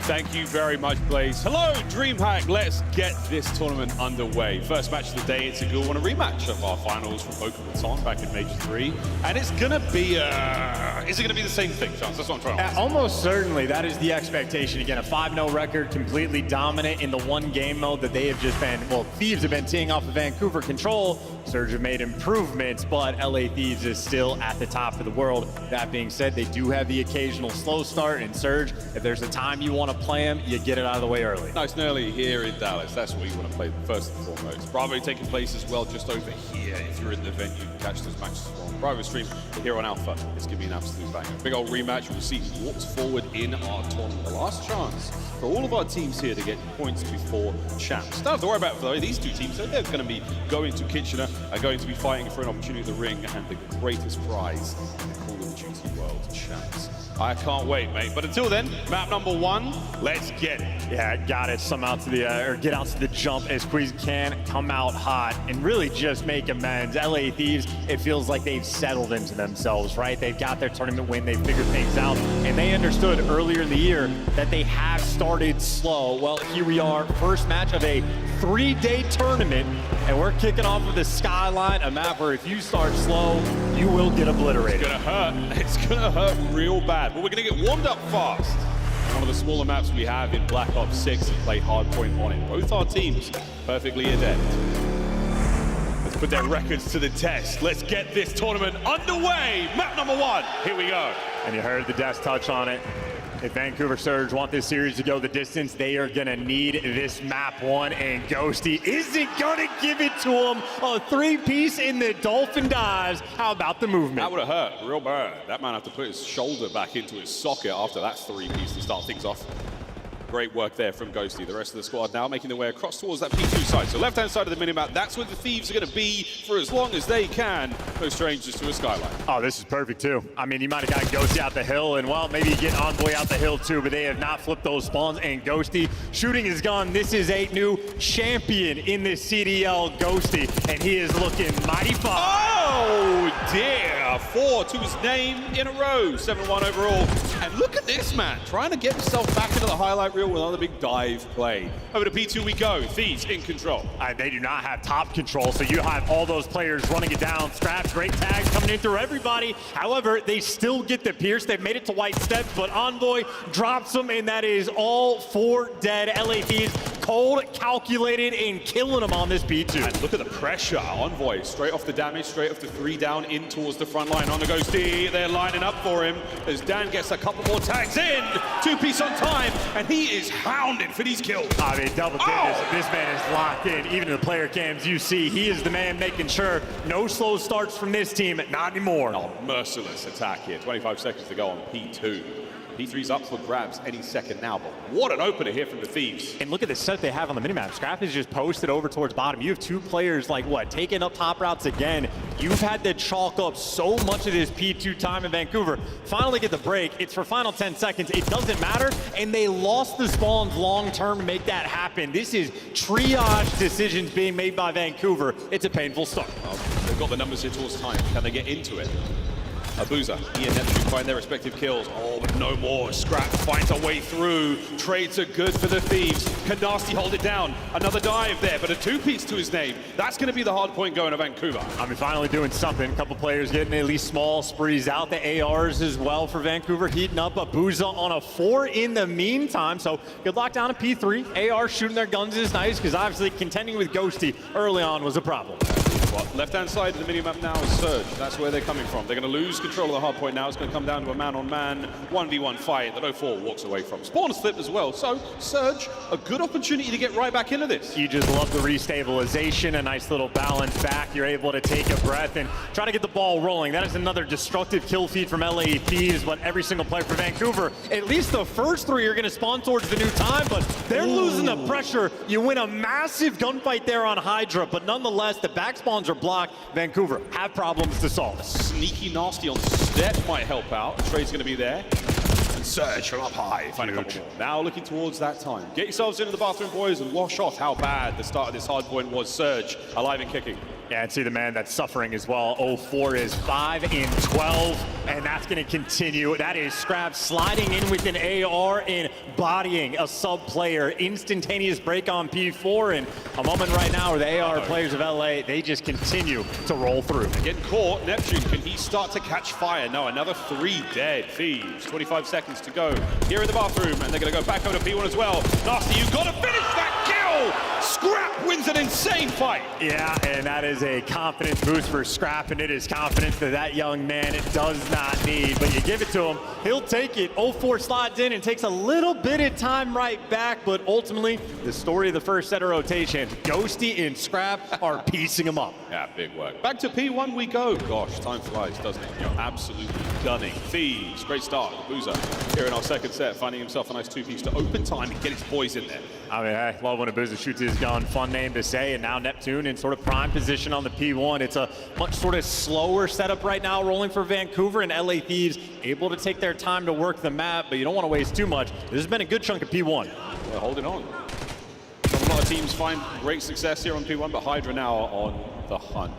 Thank you very much, Blaze. Hello, DreamHack. Let's get this tournament underway. First match of the day, it's a good one, a rematch of our finals from Boca Raton back in Major 3. And it's gonna be, is it gonna be the same thing, Chance? That's what I'm trying to ask. Almost certainly, that is the expectation. Again, a 5-0 record, completely dominant in the one game mode that they have just been, well, Thieves have been teeing off of Vancouver control. Surge have made improvements, but LA Thieves is still at the top of the world. That being said, they do have the occasional slow start in Surge. If there's a time you want to play them, you get it out of the way early. Nice and early here in Dallas. That's what you want to play first and foremost. Bravo taking place as well just over here. If you're in the event, you can catch those matches as well. Bravo stream here on Alpha. It's going to be an absolute banger. Big old rematch. We'll see who walks forward in our tournament. The last chance for all of our teams here to get points before champs. Don't have to worry about it, though. These two teams, they're going to be going to Kitchener, are going to be fighting for an opportunity in the ring and the greatest prize in the Call of Duty World Champs. I can't wait, mate. But until then, map number 1, let's get it. Yeah, got it. Some out to the, or get out to the jump as quick as you can, come out hot, and really just make amends. LA Thieves, it feels like they've settled into themselves, right? They've got their tournament win, they figured things out, and they understood earlier in the year that they have started slow. Well, here we are, first match of a 3-day tournament, and we're kicking off with the Skyline, a map where if you start slow, you will get obliterated. It's gonna hurt. It's gonna hurt real bad, but we're gonna get warmed up fast. One of the smaller maps we have in Black Ops 6 and play Hardpoint on it. Both our teams perfectly adept. Let's put their records to the test. Let's get this tournament underway. Map number 1, here we go. And you heard the death touch on it. If Vancouver Surge want this series to go the distance, they are gonna need this map 1, and Ghosty isn't gonna give it to him. A 3-piece in the Dolphin dives. How about the movement? That would have hurt real bad. That man had to put his shoulder back into his socket after that 3-piece to start things off. Great work there from Ghosty. The rest of the squad now making their way across towards that P2 side. So left-hand side of the minimap, that's where the Thieves are going to be for as long as they can. No strangers to a Skyline. Oh, this is perfect, too. I mean, you might have got Ghosty out the hill, and, well, maybe you get Envoy out the hill, too, but they have not flipped those spawns, and Ghosty shooting his gun. This is a new champion in this CDL, Ghosty, and he is looking mighty fine. Oh, dear. 4 to his name in a row. 7-1 overall. And look at this man, trying to get himself back into the highlight reel with another big dive play. Over to P2 we go. Thieves in control. They do not have top control, so you have all those players running it down. Scraps, great tags coming in through everybody. However, they still get the pierce. They've made it to white steps, but Envoy drops them, and that is all 4 dead. LA Thieves cold, calculated, and killing them on this P2. And look at the pressure. Envoy straight off the damage, straight off the 3 down, in towards the front line. On the goes D. They're lining up for him as Dan gets a couple more tags in. 2-piece on time, and he is hounded for these kills. I mean, double digits. This man is locked in. Even in the player cams you see, he is the man making sure no slow starts from this team. Not anymore. Oh, merciless attack here. 25 seconds to go on P2. P3's up for grabs any second now, but what an opener here from the Thieves. And look at the set they have on the minimap. Scrap is just posted over towards bottom. You have 2 players like what, taking up top routes again. You've had to chalk up so much of this P2 time in Vancouver. Finally get the break. It's for final 10 seconds. It doesn't matter, and they lost the spawns long term to make that happen. This is triage decisions being made by Vancouver. It's a painful start. Well, they've got the numbers here towards time. Can they get into it? Abuza, he and Neptune find their respective kills. Oh, but no more. Scrap finds a way through. Trades are good for the Thieves. Can Nasty hold it down? Another dive there, but a 2-piece to his name. That's going to be the hard point going to Vancouver. I mean, finally doing something. A couple players getting at least small sprees out. The ARs as well for Vancouver, heating up. Abuza on a 4 in the meantime. So good lockdown at P3. AR shooting their guns is nice, because obviously contending with Ghosty early on was a problem. Left-hand side of the minimap now is Surge. That's where they're coming from. They're going to lose control of the hard point now. It's going to come down to a man-on-man 1v1 fight that 04 walks away from. Spawn's flipped as well. So, Surge, a good opportunity to get right back into this. You just love the restabilization, a nice little balance back. You're able to take a breath and try to get the ball rolling. That is another destructive kill feed from LA Thieves, but every single player for Vancouver, at least the first 3 are going to spawn towards the new time, but they're losing the pressure. You win a massive gunfight there on Hydra, but nonetheless, the back spawns are blocked. Vancouver have problems to solve. Sneaky Nasty on step might help out. The trade's going to be there. And Surge from up high. Find a couple more. Now looking towards that time. Get yourselves into the bathroom, boys, and wash off how bad the start of this hard point was. Surge, alive and kicking. Yeah, and see the man that's suffering as well. 04 is 5 in 12, and that's going to continue. That is Scrap sliding in with an AR and bodying a sub player. Instantaneous break on P4, and a moment right now where the AR players of LA, they just continue to roll through. Getting caught. Neptune, can he start to catch fire? No, another 3 dead Thieves. 25 seconds to go here in the bathroom, and they're going to go back over to P1 as well. Nasty, you've got to finish that kill! Scrap wins an insane fight. Yeah, and that is a confidence boost for Scrap, and it is confidence that that young man does not need. But you give it to him, he'll take it. 04 slides in and takes a little bit of time right back, but ultimately, the story of the first set of rotations, Ghosty and Scrap are piecing them up. Yeah, big work. Back to P1 we go. Gosh, time flies, doesn't it? You're absolutely gunning. Thieves, great start. Boozer here in our second set, finding himself a nice 2-piece to open time and get his boys in there. I mean, I love when Abuza shoots his gun. Fun name to say. And now Neptune in sort of prime position on the P1. It's a much sort of slower setup right now rolling for Vancouver, and LA Thieves able to take their time to work the map, but you don't want to waste too much. This has been a good chunk of P1. They're holding on. A lot of teams find great success here on P1, but Hydra now on the hunt.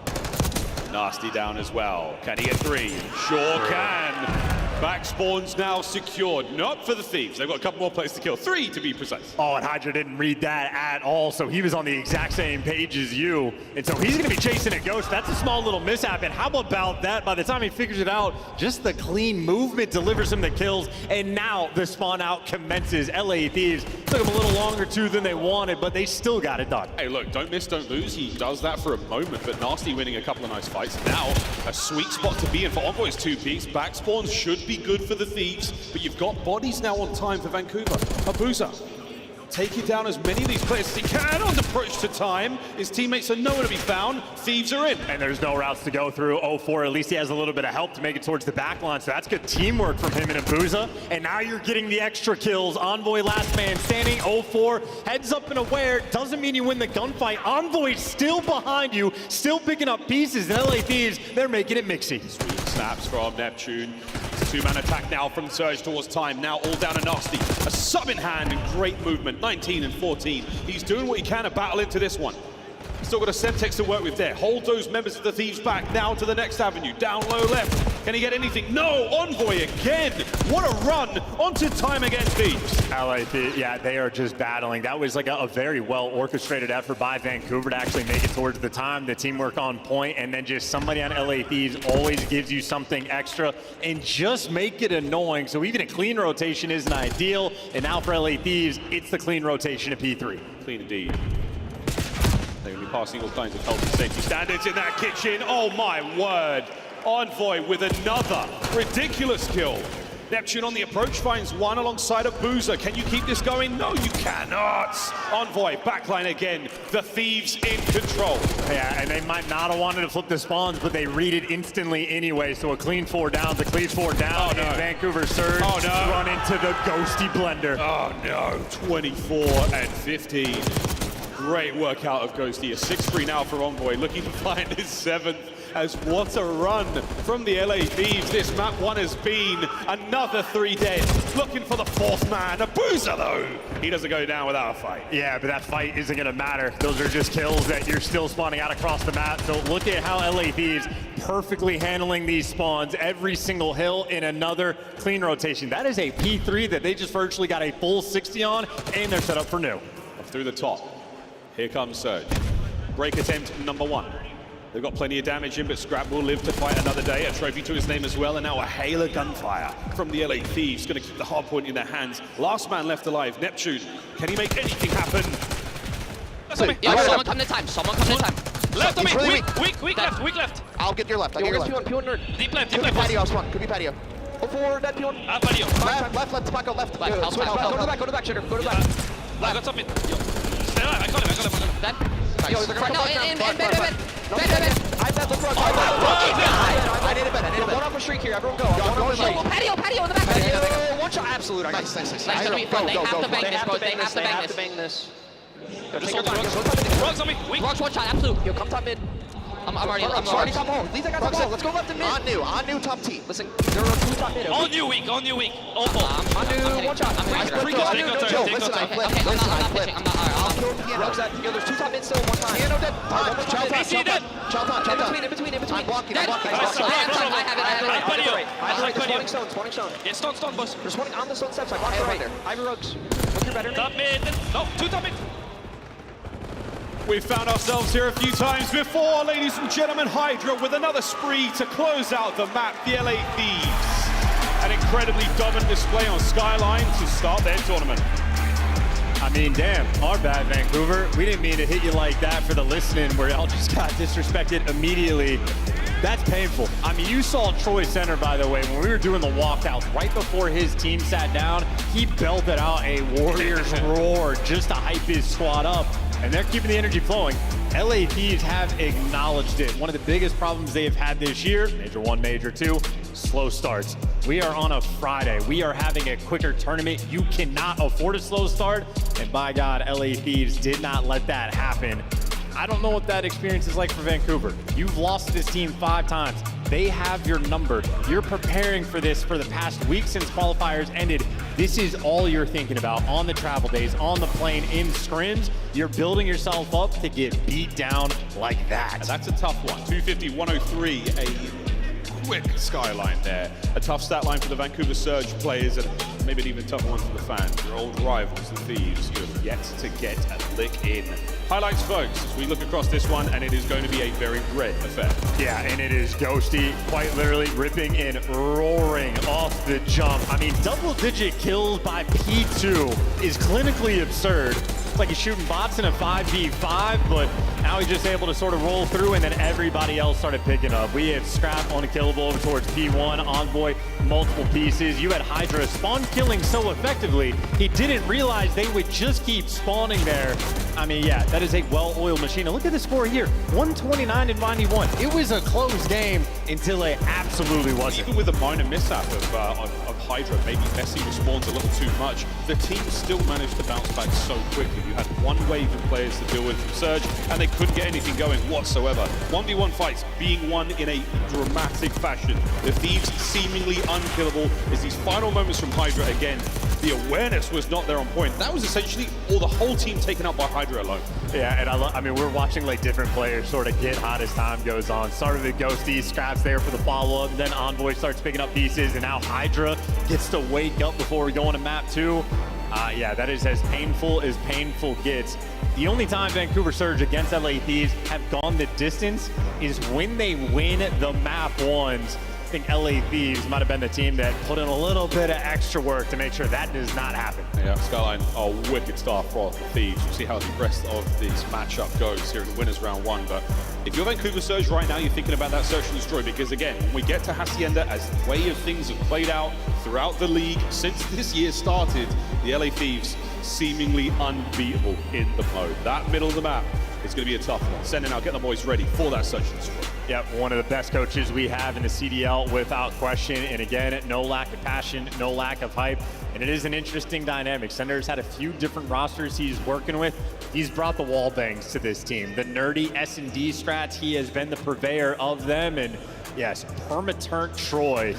Nasty down as well. Can he get 3? Sure can. Back spawns now secured. Not for the Thieves. They've got a couple more players to kill. 3 to be precise. Oh, and Hydra didn't read that at all, so he was on the exact same page as you. And so he's going to be chasing a Ghost. That's a small little mishap. And how about that? By the time he figures it out, just the clean movement delivers him the kills. And now the spawn out commences. LA Thieves took him a little longer too than they wanted, but they still got it done. Hey, look, don't miss, don't lose. He does that for a moment, but Nasty winning a couple of nice fights. Now, a sweet spot to be in for Envoy's 2-piece. Back spawns should be good for the Thieves, but you've got bodies now on time for Vancouver. Abuza taking down as many of these players as he can on the approach to time. His teammates are nowhere to be found. Thieves are in. And there's no routes to go through. 04, at least he has a little bit of help to make it towards the back line, so that's good teamwork from him and Abuza. And now you're getting the extra kills. Envoy last man standing. 04 heads up and aware. Doesn't mean you win the gunfight. Envoy's still behind you, still picking up pieces. And LA Thieves, they're making it mixy. Sweet snaps from Neptune. 2-man attack now from Surge towards time. Now all down to Nasty. A sub in hand and great movement. 19 and 14. He's doing what he can to battle into this one. Still got a Semtex to work with there. Hold those members of the Thieves back. Now to the next avenue. Down low left. Can he get anything? No! Envoy again! What a run! Onto time against Thieves. LAP, yeah, they are just battling. That was like a very well orchestrated effort by Vancouver to actually make it towards the time. The teamwork on point, and then just somebody on LA Thieves always gives you something extra and just make it annoying. So even a clean rotation isn't ideal. And now for LA Thieves, it's the clean rotation at P3. Clean indeed. They're going to be passing all kinds of health and safety standards in that kitchen. Oh my word. Envoy with another ridiculous kill. Neptune on the approach finds one alongside a Boozer. Can you keep this going? No, you cannot. Envoy, backline again. The Thieves in control. Yeah, and they might not have wanted to flip the spawns, but they read it instantly anyway. So a clean 4 down, the clean 4 down, oh, no. and Vancouver Surge run into the ghosty blender. Oh no, 24 and 15. Great work out of Ghosty. A 6-3 now for Envoy, looking to find his 7th. As what a run from the LA Thieves. This map 1 has been another 3 dead. Looking for the 4th man. A Boozer though. He doesn't go down without a fight. Yeah, but that fight isn't gonna matter. Those are just kills that you're still spawning out across the map. So look at how LA Thieves perfectly handling these spawns. Every single hill in another clean rotation. That is a P3 that they just virtually got a full 60 on, and they're set up for new. Up through the top. Here comes Surge. Break attempt number 1. They've got plenty of damage in, but Scrap will live to fight another day. A trophy to his name as well, and now a hail of gunfire from the LA Thieves. Going to keep the hardpoint in their hands. Last man left alive, Neptune. Can he make anything happen? Yeah, someone come to time. Someone come to time. Left on me. Weak left. I'll get your left. I'll get your left. P1 nerd. Deep left. Could be patio, house 1. Could be patio. Go forward, that P1. Patio. Left, Tobacco, left. Back, Go to the back, Sugar. Go to the back. I got something. Stay alive. I got him. Dead. Yo, they're gonna No, come in back bed. I bet the front. I need a bed. One off a streak here. Everyone go. Patio in the back. Patio. One shot. Absolute. Nice. They have to bang this, bro. They have to bang this. bang this. Rugs on me. Weak. Rugs, one shot, absolute. Yo, come top mid. I'm already top hole. Leave that guy top hole. Let's go left and mid. On new top T. Listen, there are 2 top mid. On you weak. Awful. On new, one shot. I'm Take our turn. not pitching. I'm not. I'll kill Piano. Yo, there's 2 top mid still, 1 time. Piano dead. Chow in between. I'm blocking. I have it. Spawning stone. Yeah, stone, boss. They're spawning on the stone steps. I blocked right there. Ivy Rugs. Look, you're better. Top mid. No, 2 top mid. We've found ourselves here a few times before, ladies and gentlemen. Hydra with another spree to close out the map, the LA Thieves. An incredibly dominant display on Skyline to start their tournament. I mean, damn, our bad, Vancouver. We didn't mean to hit you like that for the listening where y'all just got disrespected immediately. That's painful. I mean, you saw Troy Center, by the way, when we were doing the walkouts right before his team sat down, he belted out a Warriors roar just to hype his squad up. And they're keeping the energy flowing. LA Thieves have acknowledged it. One of the biggest problems they have had this year, Major 1, Major 2, slow starts. We are on a Friday. We are having a quicker tournament. You cannot afford a slow start. And by God, LA Thieves did not let that happen. I don't know what that experience is like for Vancouver. You've lost this team 5 times. They have your number. You're preparing for this for the past week since qualifiers ended. This is all you're thinking about on the travel days, on the plane, in scrims. You're building yourself up to get beat down like that. That's a tough one. 250, 103, a quick Skyline there. A tough stat line for the Vancouver Surge players, and maybe an even tougher one for the fans. Your old rivals, the Thieves, you have yet to get a lick in. Highlights, folks, as we look across this one, and it is going to be a very red affair. Yeah, and it is Ghosty quite literally ripping and roaring off the jump. I mean, double-digit kills by P2 is clinically absurd. It's like he's shooting bots in a 5v5, but now he's just able to sort of roll through, and then everybody else started picking up. We have Scrap unkillable over towards P1, Envoy, multiple pieces. You had Hydra spawn killing so effectively, he didn't realize they would just keep spawning there. I mean, yeah, that is a well-oiled machine. And look at the score here, 129 and 91. It was a close game until it absolutely wasn't. Even with a minor mishap of Hydra, maybe Messi respawns a little too much, the team still managed to bounce back so quickly. You had one wave of players to deal with from Surge, and they couldn't get anything going whatsoever. 1v1 fights being won in a dramatic fashion. The Thieves seemingly unkillable as these final moments from Hydra again. The awareness was not there on point. That was essentially the whole team taken out by Hydra alone. Yeah, and I mean, we're watching like different players sort of get hot as time goes on. Started with Ghosty, Scraps there for the follow-up, then Envoy starts picking up pieces, and now Hydra gets to wake up before we go into map 2. Yeah, that is as painful gets. The only time Vancouver Surge against LA Thieves have gone the distance is when they win the map 1s. I think LA Thieves might have been the team that put in a little bit of extra work to make sure that does not happen. Yeah, Skyline are wicked start for the Thieves. We'll see how the rest of this matchup goes here in the winners round 1. But if you're Vancouver Surge right now, you're thinking about that search and destroy, because again, when we get to Hacienda, as the way of things have played out throughout the league since this year started, the LA Thieves seemingly unbeatable in the mode. That middle of the map is going to be a tough one. Sending out, get the boys ready for that search and destroy. Yep, one of the best coaches we have in the CDL without question. And again, no lack of passion, no lack of hype. And it is an interesting dynamic. Sender's had a few different rosters he's working with. He's brought the wall bangs to this team. The nerdy S&D strats, he has been the purveyor of them. And yes, perma-turnt Troy.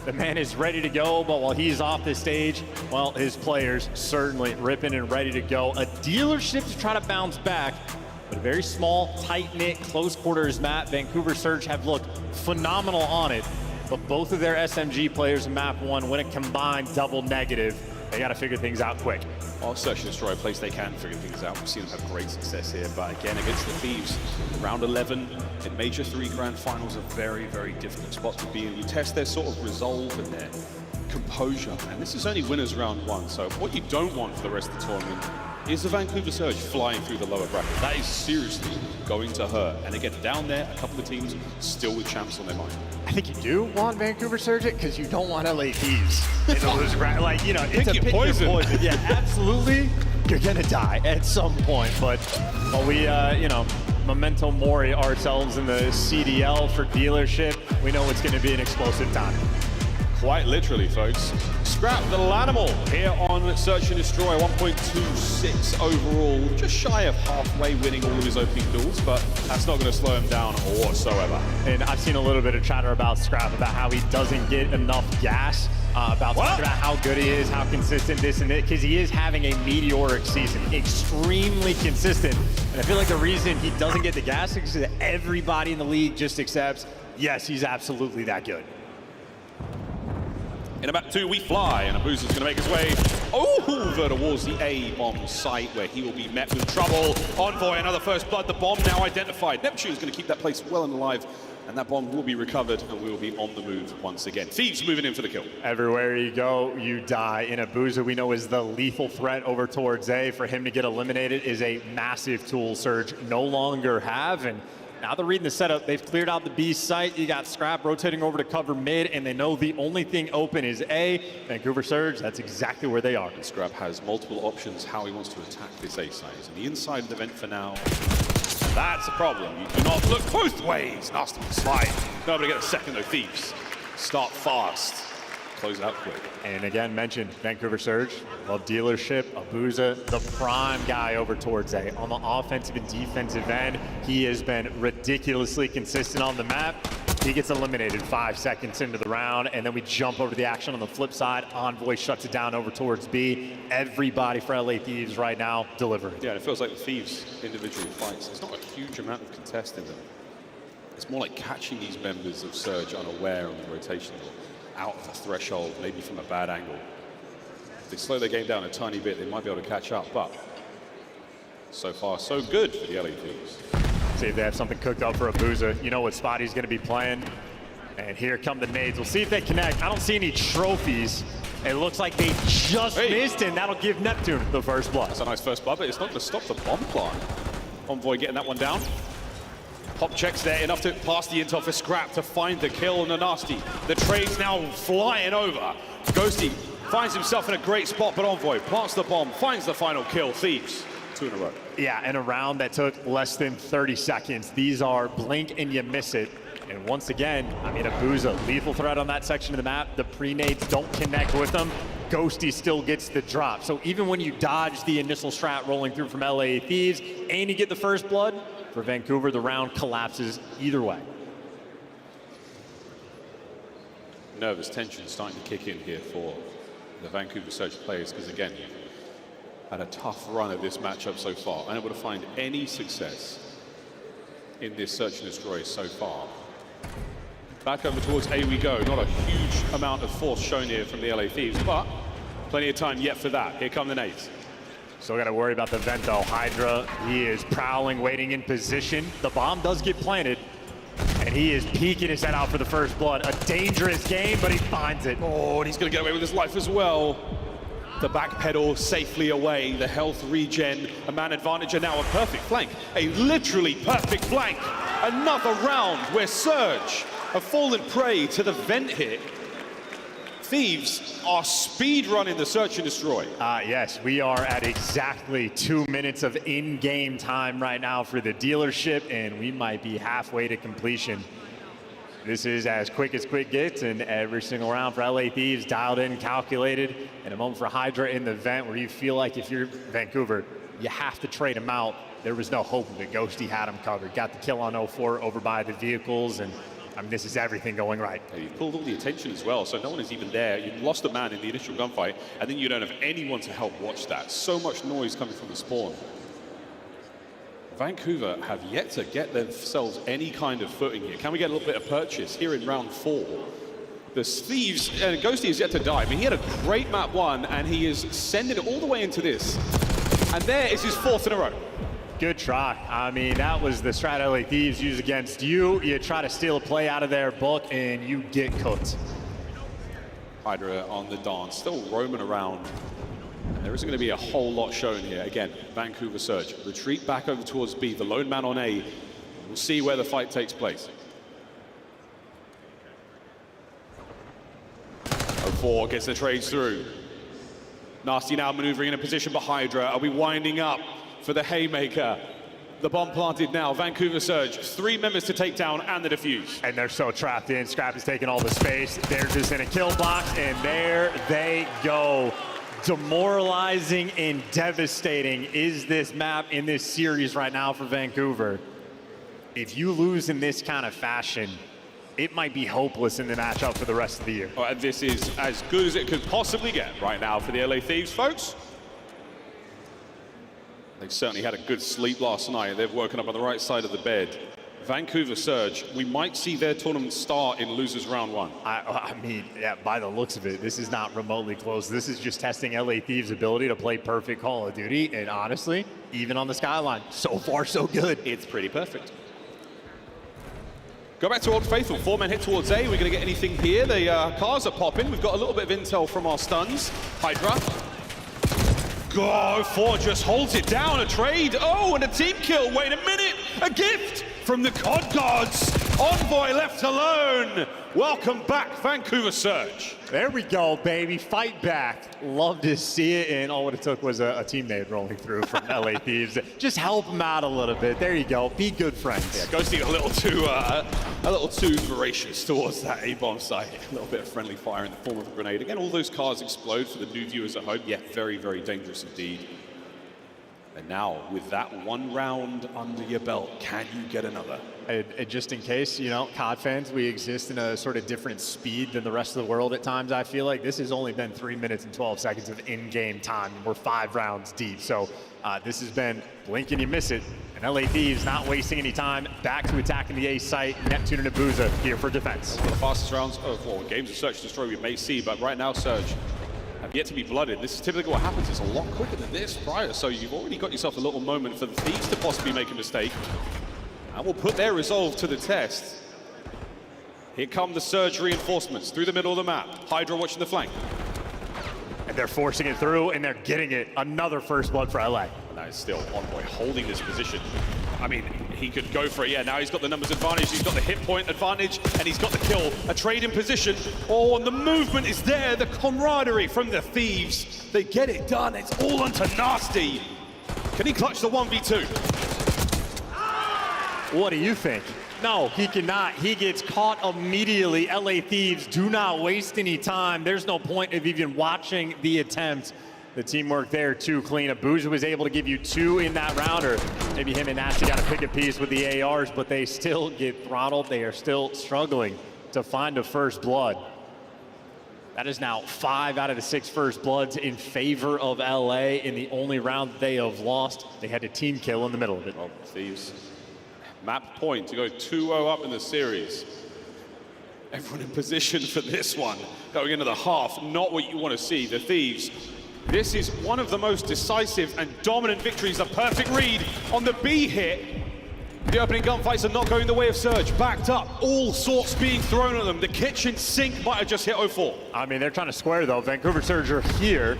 The man is ready to go, but while he's off the stage, well, his players certainly ripping and ready to go. A dealership to try to bounce back. But a very small, tight-knit, close quarters map. Vancouver Surge have looked phenomenal on it, but both of their SMG players in map 1 when it combined double negative. They got to figure things out quick. Well, Search and Destroy, a place they can figure things out. We've seen them have great success here, but again, against the Thieves, round 11 in Major 3 Grand Finals, a very, very difficult spot to be in. You test their sort of resolve and their composure, and this is only winners round 1, so what you don't want for the rest of the tournament is the Vancouver Surge flying through the lower bracket. That is seriously going to hurt. And again, down there, a couple of teams still with champs on their mind. I think you do want Vancouver Surge it because you don't want LA Thieves in those like, you know, it's a poison. Yeah, absolutely. You're gonna die at some point. But while we, you know, memento mori ourselves in the CDL for dealership, we know it's gonna be an explosive time. Quite literally, folks. Scrap the Lanimal here on Search and Destroy, 1.26 overall. Just shy of halfway winning all of his opening duels, but that's not going to slow him down whatsoever. And I've seen a little bit of chatter about Scrap, about how he doesn't get enough gas, about talking about how good he is, how consistent this and that, because he is having a meteoric season, extremely consistent. And I feel like the reason he doesn't get the gas is that everybody in the league just accepts, yes, he's absolutely that good. In about 2, we fly, and Abuza's going to make his way over towards the A-bomb site, where he will be met with trouble. Envoy, another first blood. The bomb now identified. Neptune's going to keep that place well and alive, and that bomb will be recovered, and we will be on the move once again. Thieves moving in for the kill. Everywhere you go, you die. And Abuza, we know, is the lethal threat over towards A. For him to get eliminated is a massive tool Surge no longer have, and now they're reading the setup. They've cleared out the B site. You got Scrap rotating over to cover mid, and they know the only thing open is A. Vancouver Surge, that's exactly where they are. And Scrap has multiple options how he wants to attack this A site. He's on the inside of the vent for now. That's a problem. You do not look both ways. Nasty slide. Not able to get a second though. Thieves start fast. Close it out quick. And again, mentioned Vancouver Surge, well, dealership, Abuza, the prime guy over towards A. On the offensive and defensive end, he has been ridiculously consistent on the map. He gets eliminated 5 seconds into the round, and then we jump over to the action on the flip side. Envoy shuts it down over towards B. Everybody for LA Thieves right now delivering. Yeah, it feels like the Thieves' individual fights, there's not a huge amount of contesting them. It's more like catching these members of Surge unaware on the rotation, out of the threshold, maybe from a bad angle. If they slow their game down a tiny bit, they might be able to catch up, but so far, so good for the LA Thieves. See if they have something cooked up for Abuza. You know what spot he's going to be playing. And here come the nades. We'll see if they connect. I don't see any trophies. It looks like they just missed, and that'll give Neptune the first blood. That's a nice first blood, but it's not going to stop the bomb plant. Envoy getting that one down. Pop checks there, enough to pass the intel for Scrap to find the kill on the Nasty. The trade's now flying over. Ghosty finds himself in a great spot, but Envoy plants the bomb, finds the final kill. Thieves, 2 in a row. Yeah, in a round that took less than 30 seconds. These are blink and you miss it. And once again, I mean, Abuza, lethal threat on that section of the map. The pre-nades don't connect with them. Ghosty still gets the drop. So even when you dodge the initial strat rolling through from LA Thieves and you get the first blood, for Vancouver, the round collapses either way. Nervous tension starting to kick in here for the Vancouver Surge players, because again, you've had a tough run of this matchup so far, unable to find any success in this search and destroy so far. Back over towards A we go. Not a huge amount of force shown here from the LA Thieves, but plenty of time yet for that. Here come the nades. Still got to worry about the vent though. Hydra, he is prowling, waiting in position. The bomb does get planted, and he is peeking his head out for the first blood. A dangerous game, but he finds it. Oh, and he's going to get away with his life as well. The back pedal safely away. The health regen, a man advantage, and now a perfect flank. A literally perfect flank. Another round where Surge have fallen prey to the vent hit. Thieves are speed running the search and destroy. Yes, we are at exactly 2 minutes of in-game time right now for the dealership, and we might be halfway to completion. This is as quick gets, and every single round for LA Thieves dialed in, calculated, and a moment for Hydra in the vent where you feel like if you're Vancouver, you have to trade him out. There was no hope of it. Ghosty had him covered. Got the kill on 04 over by the vehicles, and I mean, this is everything going right. You pulled all the attention as well, so no one is even there. You lost a man in the initial gunfight, and then you don't have anyone to help watch that. So much noise coming from the spawn. Vancouver have yet to get themselves any kind of footing here. Can we get a little bit of purchase here in round 4? The Thieves, and Ghosty is yet to die. I mean, he had a great map 1, and he is sending it all the way into this. And there is his 4th in a row. Good try. I mean, that was the strat LA Thieves use against you. You try to steal a play out of their book, and you get cooked. Hydra on the dance, still roaming around. And there isn't going to be a whole lot shown here. Again, Vancouver Surge. Retreat back over towards B. The lone man on A. We'll see where the fight takes place. 04 gets the trades through. Nasty now maneuvering in a position, but Hydra, are we winding up for the haymaker? The bomb planted now. Vancouver Surge, 3 members to take down and the defuse. And they're so trapped in. Scrap is taking all the space. They're just in a kill box, and there they go. Demoralizing and devastating is this map in this series right now for Vancouver. If you lose in this kind of fashion, it might be hopeless in the matchup for the rest of the year. And this is as good as it could possibly get right now for the LA Thieves, folks. They certainly had a good sleep last night. They've woken up on the right side of the bed. Vancouver Surge, we might see their tournament start in losers round 1. I mean, yeah, by the looks of it, this is not remotely close. This is just testing LA Thieves' ability to play perfect Call of Duty. And honestly, even on the skyline, so far so good. It's pretty perfect. Go back to Old Faithful. 4 men hit towards A. We're going to get anything here. The cars are popping. We've got a little bit of intel from our stuns. Hydra. Go, 4 just holds it down. A trade. Oh, and a team kill. Wait a minute. A gift from the COD gods. Envoy left alone. Welcome back, Vancouver Surge. There we go, baby. Fight back. Love to see it. And all what it took was a teammate rolling through from LA Thieves. Just help them out a little bit. There you go. Be good friends. Yeah, Ghosty a little too voracious towards that A-bomb site. A little bit of friendly fire in the form of a grenade. Again, all those cars explode for the new viewers at home. Yeah, very, very dangerous indeed. And now, with that 1 round under your belt, can you get another? And just in case, you know, COD fans, we exist in a sort of different speed than the rest of the world at times. I feel like this has only been 3 minutes and 12 seconds of in-game time. We're 5 rounds deep. So this has been blink and you miss it. And LA Thieves not wasting any time. Back to attacking the A site. Neptune and Abuza here for defense. One of the fastest rounds of games of Search and Destroy we may see, but right now, Surge have yet to be blooded. This is typically what happens. It's a lot quicker than this prior, so you've already got yourself a little moment for the Thieves to possibly make a mistake. And will put their resolve to the test. Here come the Surge reinforcements through the middle of the map. Hydra watching the flank. And they're forcing it through, and they're getting it. Another first blood for LA. And that is still Envoy holding this position. I mean, he could go for it. Yeah, now he's got the numbers advantage. He's got the hit point advantage, and he's got the kill. A trade in position. Oh, and the movement is there. The camaraderie from the Thieves. They get it done. It's all onto Nasty. Can he clutch the 1v2? What do you think? No, he cannot. He gets caught immediately. LA Thieves do not waste any time. There's no point of even watching the attempt. The teamwork there too clean. Abuja was able to give you 2 in that round, or maybe him and Nasty got to pick a piece with the ARs, but they still get throttled. They are still struggling to find a first blood. That is now 5 out of the 6 first bloods in favor of LA in the only round they have lost. They had a team kill in the middle of it. Well, Thieves, map point to go 2-0 up in the series. Everyone in position for this one. Going into the half, not what you want to see. The Thieves, this is one of the most decisive and dominant victories. A perfect read on the B hit. The opening gunfights are not going the way of Surge. Backed up, all sorts being thrown at them. The kitchen sink might have just hit 0-4. I mean, they're trying to square though. Vancouver Surge are here.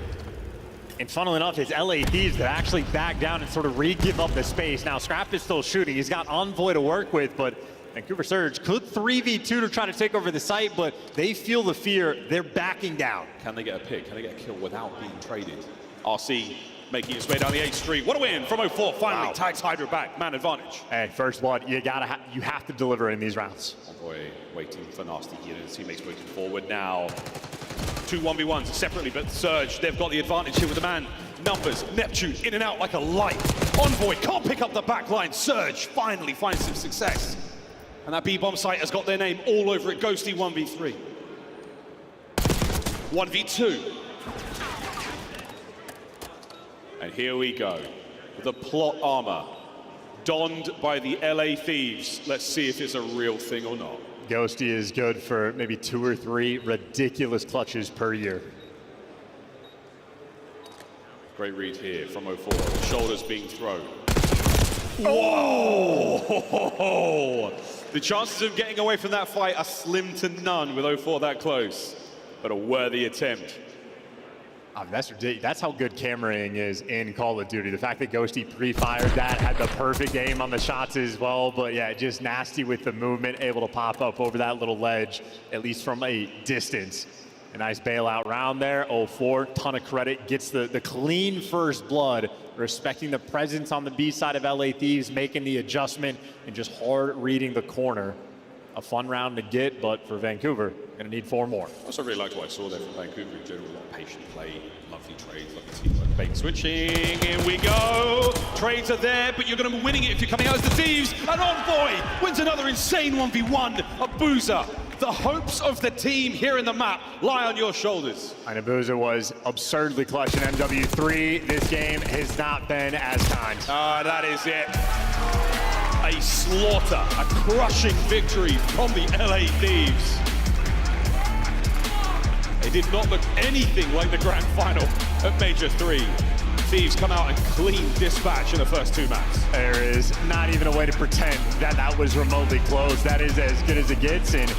And funnily enough, it's LA Thieves that actually back down and sort of re-give up the space. Now, Scrap is still shooting. He's got Envoy to work with, but Vancouver Surge could 3v2 to try to take over the site, but they feel the fear. They're backing down. Can they get a pick? Can they get a kill without being traded? RC making its way down the 8th Street. What a win from 0-4. Finally tags Hydra back. Man advantage. Hey, first blood, you have to deliver in these rounds. Envoy waiting for Nasty here. His teammates moving forward now. 2 1v1s separately, but Surge, they've got the advantage here with the man. Numbers, Neptune in and out like a light. Envoy can't pick up the back line. Surge finally finds some success. And that B-bomb site has got their name all over it. Ghosty 1v3. 1v2. And here we go. The plot armor donned by the LA Thieves. Let's see if it's a real thing or not. Ghosty is good for maybe 2 or 3 ridiculous clutches per year. Great read here from 0-4. Shoulders being thrown. Whoa! The chances of getting away from that fight are slim to none with 0-4 that close. But a worthy attempt. That's ridiculous. That's how good cameraing is in Call of Duty. The fact that Ghosty pre-fired that, had the perfect aim on the shots as well, but yeah, just nasty with the movement, able to pop up over that little ledge, at least from a distance. A nice bailout round there. 0-4, ton of credit, gets the clean first blood, respecting the presence on the B side of LA Thieves, making the adjustment and just hard reading the corner. A fun round to get, but for Vancouver, gonna need 4 more. I also really liked what I saw there from Vancouver in general. A lot of patient play, lovely trades, lovely teamwork. Bait switching, here we go. Trades are there, but you're gonna be winning it if you're coming out as the Thieves. And Envoy wins another insane 1v1. Abuza, the hopes of the team here in the map lie on your shoulders. And Abuza was absurdly clutch in MW3. This game has not been as kind. That is it. A slaughter, a crushing victory from the LA Thieves. They did not look anything like the grand final at Major 3. Thieves come out and clean dispatch in the first 2 maps. There is not even a way to pretend that that was remotely close. That is as good as it gets, and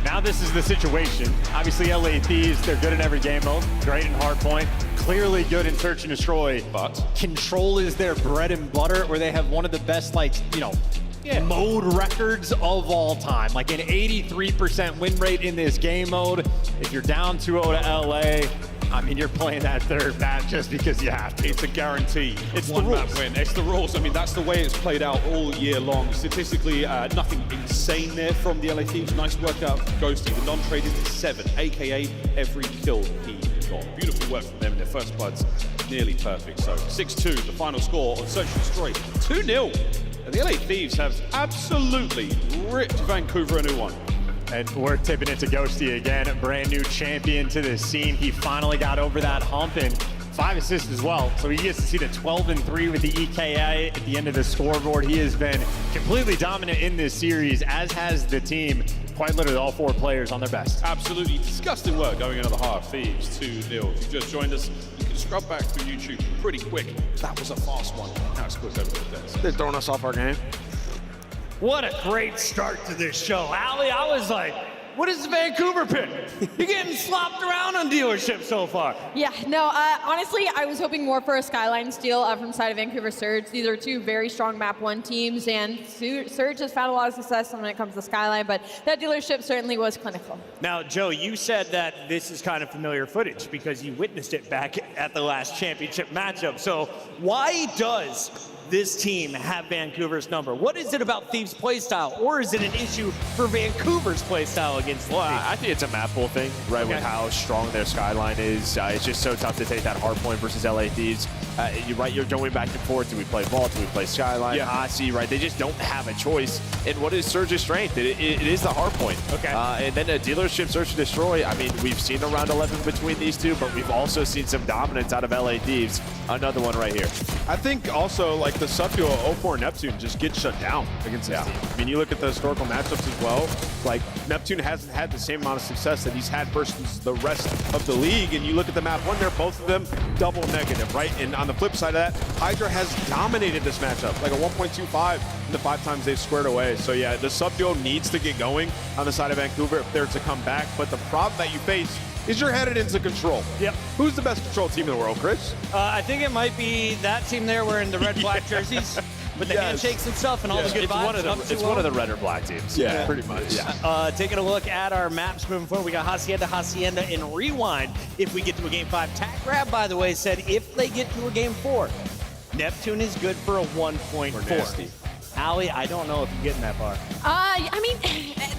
now this is the situation. Obviously, LA Thieves, they're good in every game mode, great in Hardpoint, clearly good in Search and Destroy, but Control is their bread and butter, where they have one of the best, mode records of all time. Like an 83% win rate in this game mode. If you're down 2-0 to LA, I mean, you're playing that third map just because you have to. It's a guarantee. It's one the map rules. win. It's the rules. I mean, that's the way it's played out all year long. Statistically, nothing insane there from the LA Thieves. Nice work out. Ghosty, the non-traded to 7, aka every kill he got. Beautiful work from them in their first bloods. Nearly perfect. So 6-2, the final score on Search and Destroy. 2-0. And the LA Thieves have absolutely ripped Vancouver a new one. And we're tipping it to Ghosty again, a brand new champion to this scene. He finally got over that hump and 5 assists as well. So he gets to see the 12-3 with the EKA at the end of the scoreboard. He has been completely dominant in this series, as has the team. Quite literally all 4 players on their best. Absolutely disgusting work going into the half. Thieves 2-0. If you just joined us, you can scrub back through YouTube pretty quick. That was a fast one. Now it's quick over the desk. They're throwing us off our game. What a great start to this show. Ali, I was like, what is the Vancouver pick? You're getting slopped around on dealership so far. Yeah, no, honestly, I was hoping more for a Skyline steal from the side of Vancouver Surge. These are 2 very strong map 1 teams, and Surge has found a lot of success when it comes to Skyline, but that dealership certainly was clinical. Now, Joe, you said that this is kind of familiar footage because you witnessed it back at the last championship matchup. So why does this team have Vancouver's number? What is it about Thieves' playstyle, or is it an issue for Vancouver's playstyle against the Thieves? I think it's a map pool thing, right? Okay. With how strong their Skyline is. It's just so tough to take that Hardpoint versus LA Thieves. You're going back and forth. Do we play Vault? Do we play Skyline? Yeah. Hasi, right? They just don't have a choice. And what is Surge's strength? It is the Hardpoint. Okay. And then a dealership Search and Destroy. I mean, we've seen around 11 between these two, but we've also seen some dominance out of LA Thieves. Another one right here. I think also, like, the subduo 04 Neptune just gets shut down against this team. I mean, you look at the historical matchups as well. Like, Neptune hasn't had the same amount of success that he's had versus the rest of the league. And you look at the map one there, both of them double negative, right? And on the flip side of that, Hydra has dominated this matchup, like a 1.25 in the 5 times they've squared away. So yeah, the subduo needs to get going on the side of Vancouver if they're to come back. But the problem that you face is you're headed into Control. Yep. Who's the best Control team in the world, Chris? I think it might be that team there wearing the red-black jerseys. With the handshakes and stuff and all the good vibes. It's one of the red or black teams. Yeah, pretty much. Yeah. Taking a look at our maps moving forward, we got Hacienda, and Rewind. If we get to a game 5, Tag Grab, by the way, said if they get to a game 4, Neptune is good for a 1.4. Allie, I don't know if you're getting that far. I mean,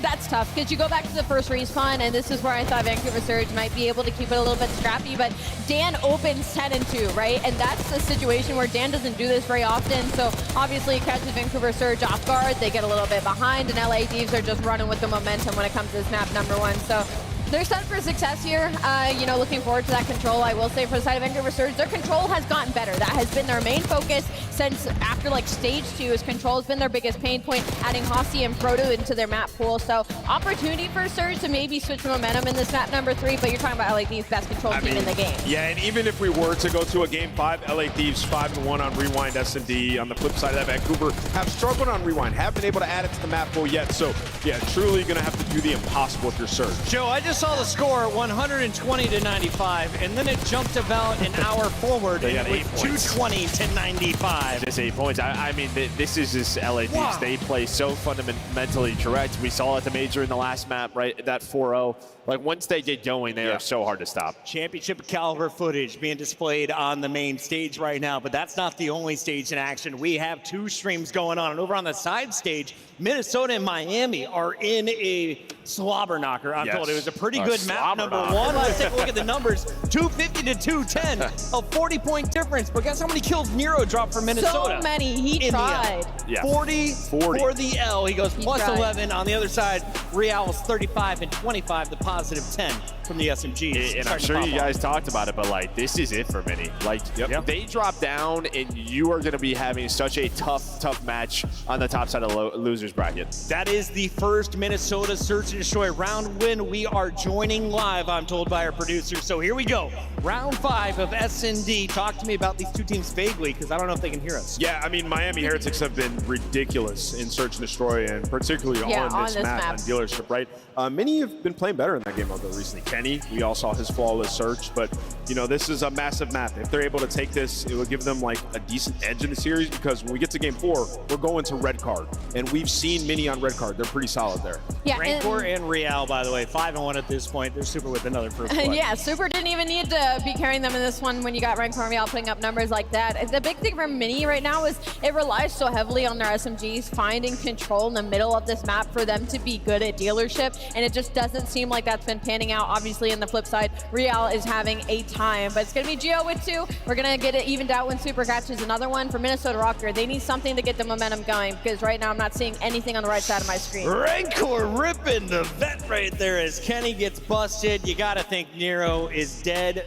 that's tough because you go back to the first respawn, and this is where I thought Vancouver Surge might be able to keep it a little bit scrappy, but Dan opens 10-2, right? And that's a situation where Dan doesn't do this very often, so obviously it catches Vancouver Surge off guard. They get a little bit behind, and LA Thieves are just running with the momentum when it comes to this map number 1. So they're set for success here. You know, looking forward to that control. I will say for the side of Vancouver Surge, their control has gotten better. That has been their main focus since after like stage 2 is control has been their biggest pain point, adding Hossie and Frodo into their map pool. So opportunity for Surge to maybe switch momentum in this map number 3, but you're talking about LA Thieves' best control team in the game. Yeah, and even if we were to go to a game 5, LA Thieves 5-1 on Rewind S&D. On the flip side of that, Vancouver have struggled on Rewind, haven't been able to add it to the map pool yet. So yeah, truly going to have to do the impossible with your Surge. Joe, I just saw the score, 120-95, and then it jumped about an hour forward. They got 8 points. 220-95. Just 8 points. I mean, this is just LA Thieves. Wow. They play so fundamentally correct. We saw at the major in the last map, right? That 4-0. Like, once they get going, they are so hard to stop. Championship caliber footage being displayed on the main stage right now, but that's not the only stage in action. We have 2 streams going on, and over on the side stage, Minnesota and Miami are in a slobber knocker. I'm told it was a pretty good map number 1. Let's take a look at the numbers. 250 to 210, a 40-point difference. But guess how many kills Nero dropped for Minnesota? So many. He tried. 40 for the L. He goes plus tried. 11. On the other side, Real is 35 and 25, the positive 10 from the SMGs. And I'm sure you guys talked about it, but like, this is it for Mini. Like, they drop down, and you are going to be having such a tough match on the top side of the losers bracket. That is the first Minnesota Search and Destroy round win. We are joining live, I'm told by our producer. So here we go. Round 5 of S&D. Talk to me about these 2 teams vaguely, because I don't know if they can hear us. Yeah, I mean, Miami Heretics have been ridiculous in Search and Destroy, and particularly on this map on Dealership, right? Many have been playing better in that game although recently. Kenny, we all saw his flawless search, but you know, this is a massive map. If they're able to take this, it will give them like a decent edge in the series, because when we get to game 4, we're going to red card, and we've seen Mini on red card. They're pretty solid there. Yeah, Rancor and Real, by the way, 5-1 at this point. They're Super with another first blood. Yeah, Super didn't even need to be carrying them in this one when you got Rancor and Real putting up numbers like that. The big thing for Mini right now is it relies so heavily on their SMGs finding control in the middle of this map for them to be good at dealership, and it just doesn't seem like that's been panning out. Obviously, in the flip side, Real is having a time, but it's going to be Geo with 2. We're going to get it evened out when Super catches another one. For Minnesota Rocker, they need something to get the momentum going, because right now I'm not seeing anything on the right side of my screen. Rancor ripping the vet right there as Kenny gets busted. You got to think Nero is dead.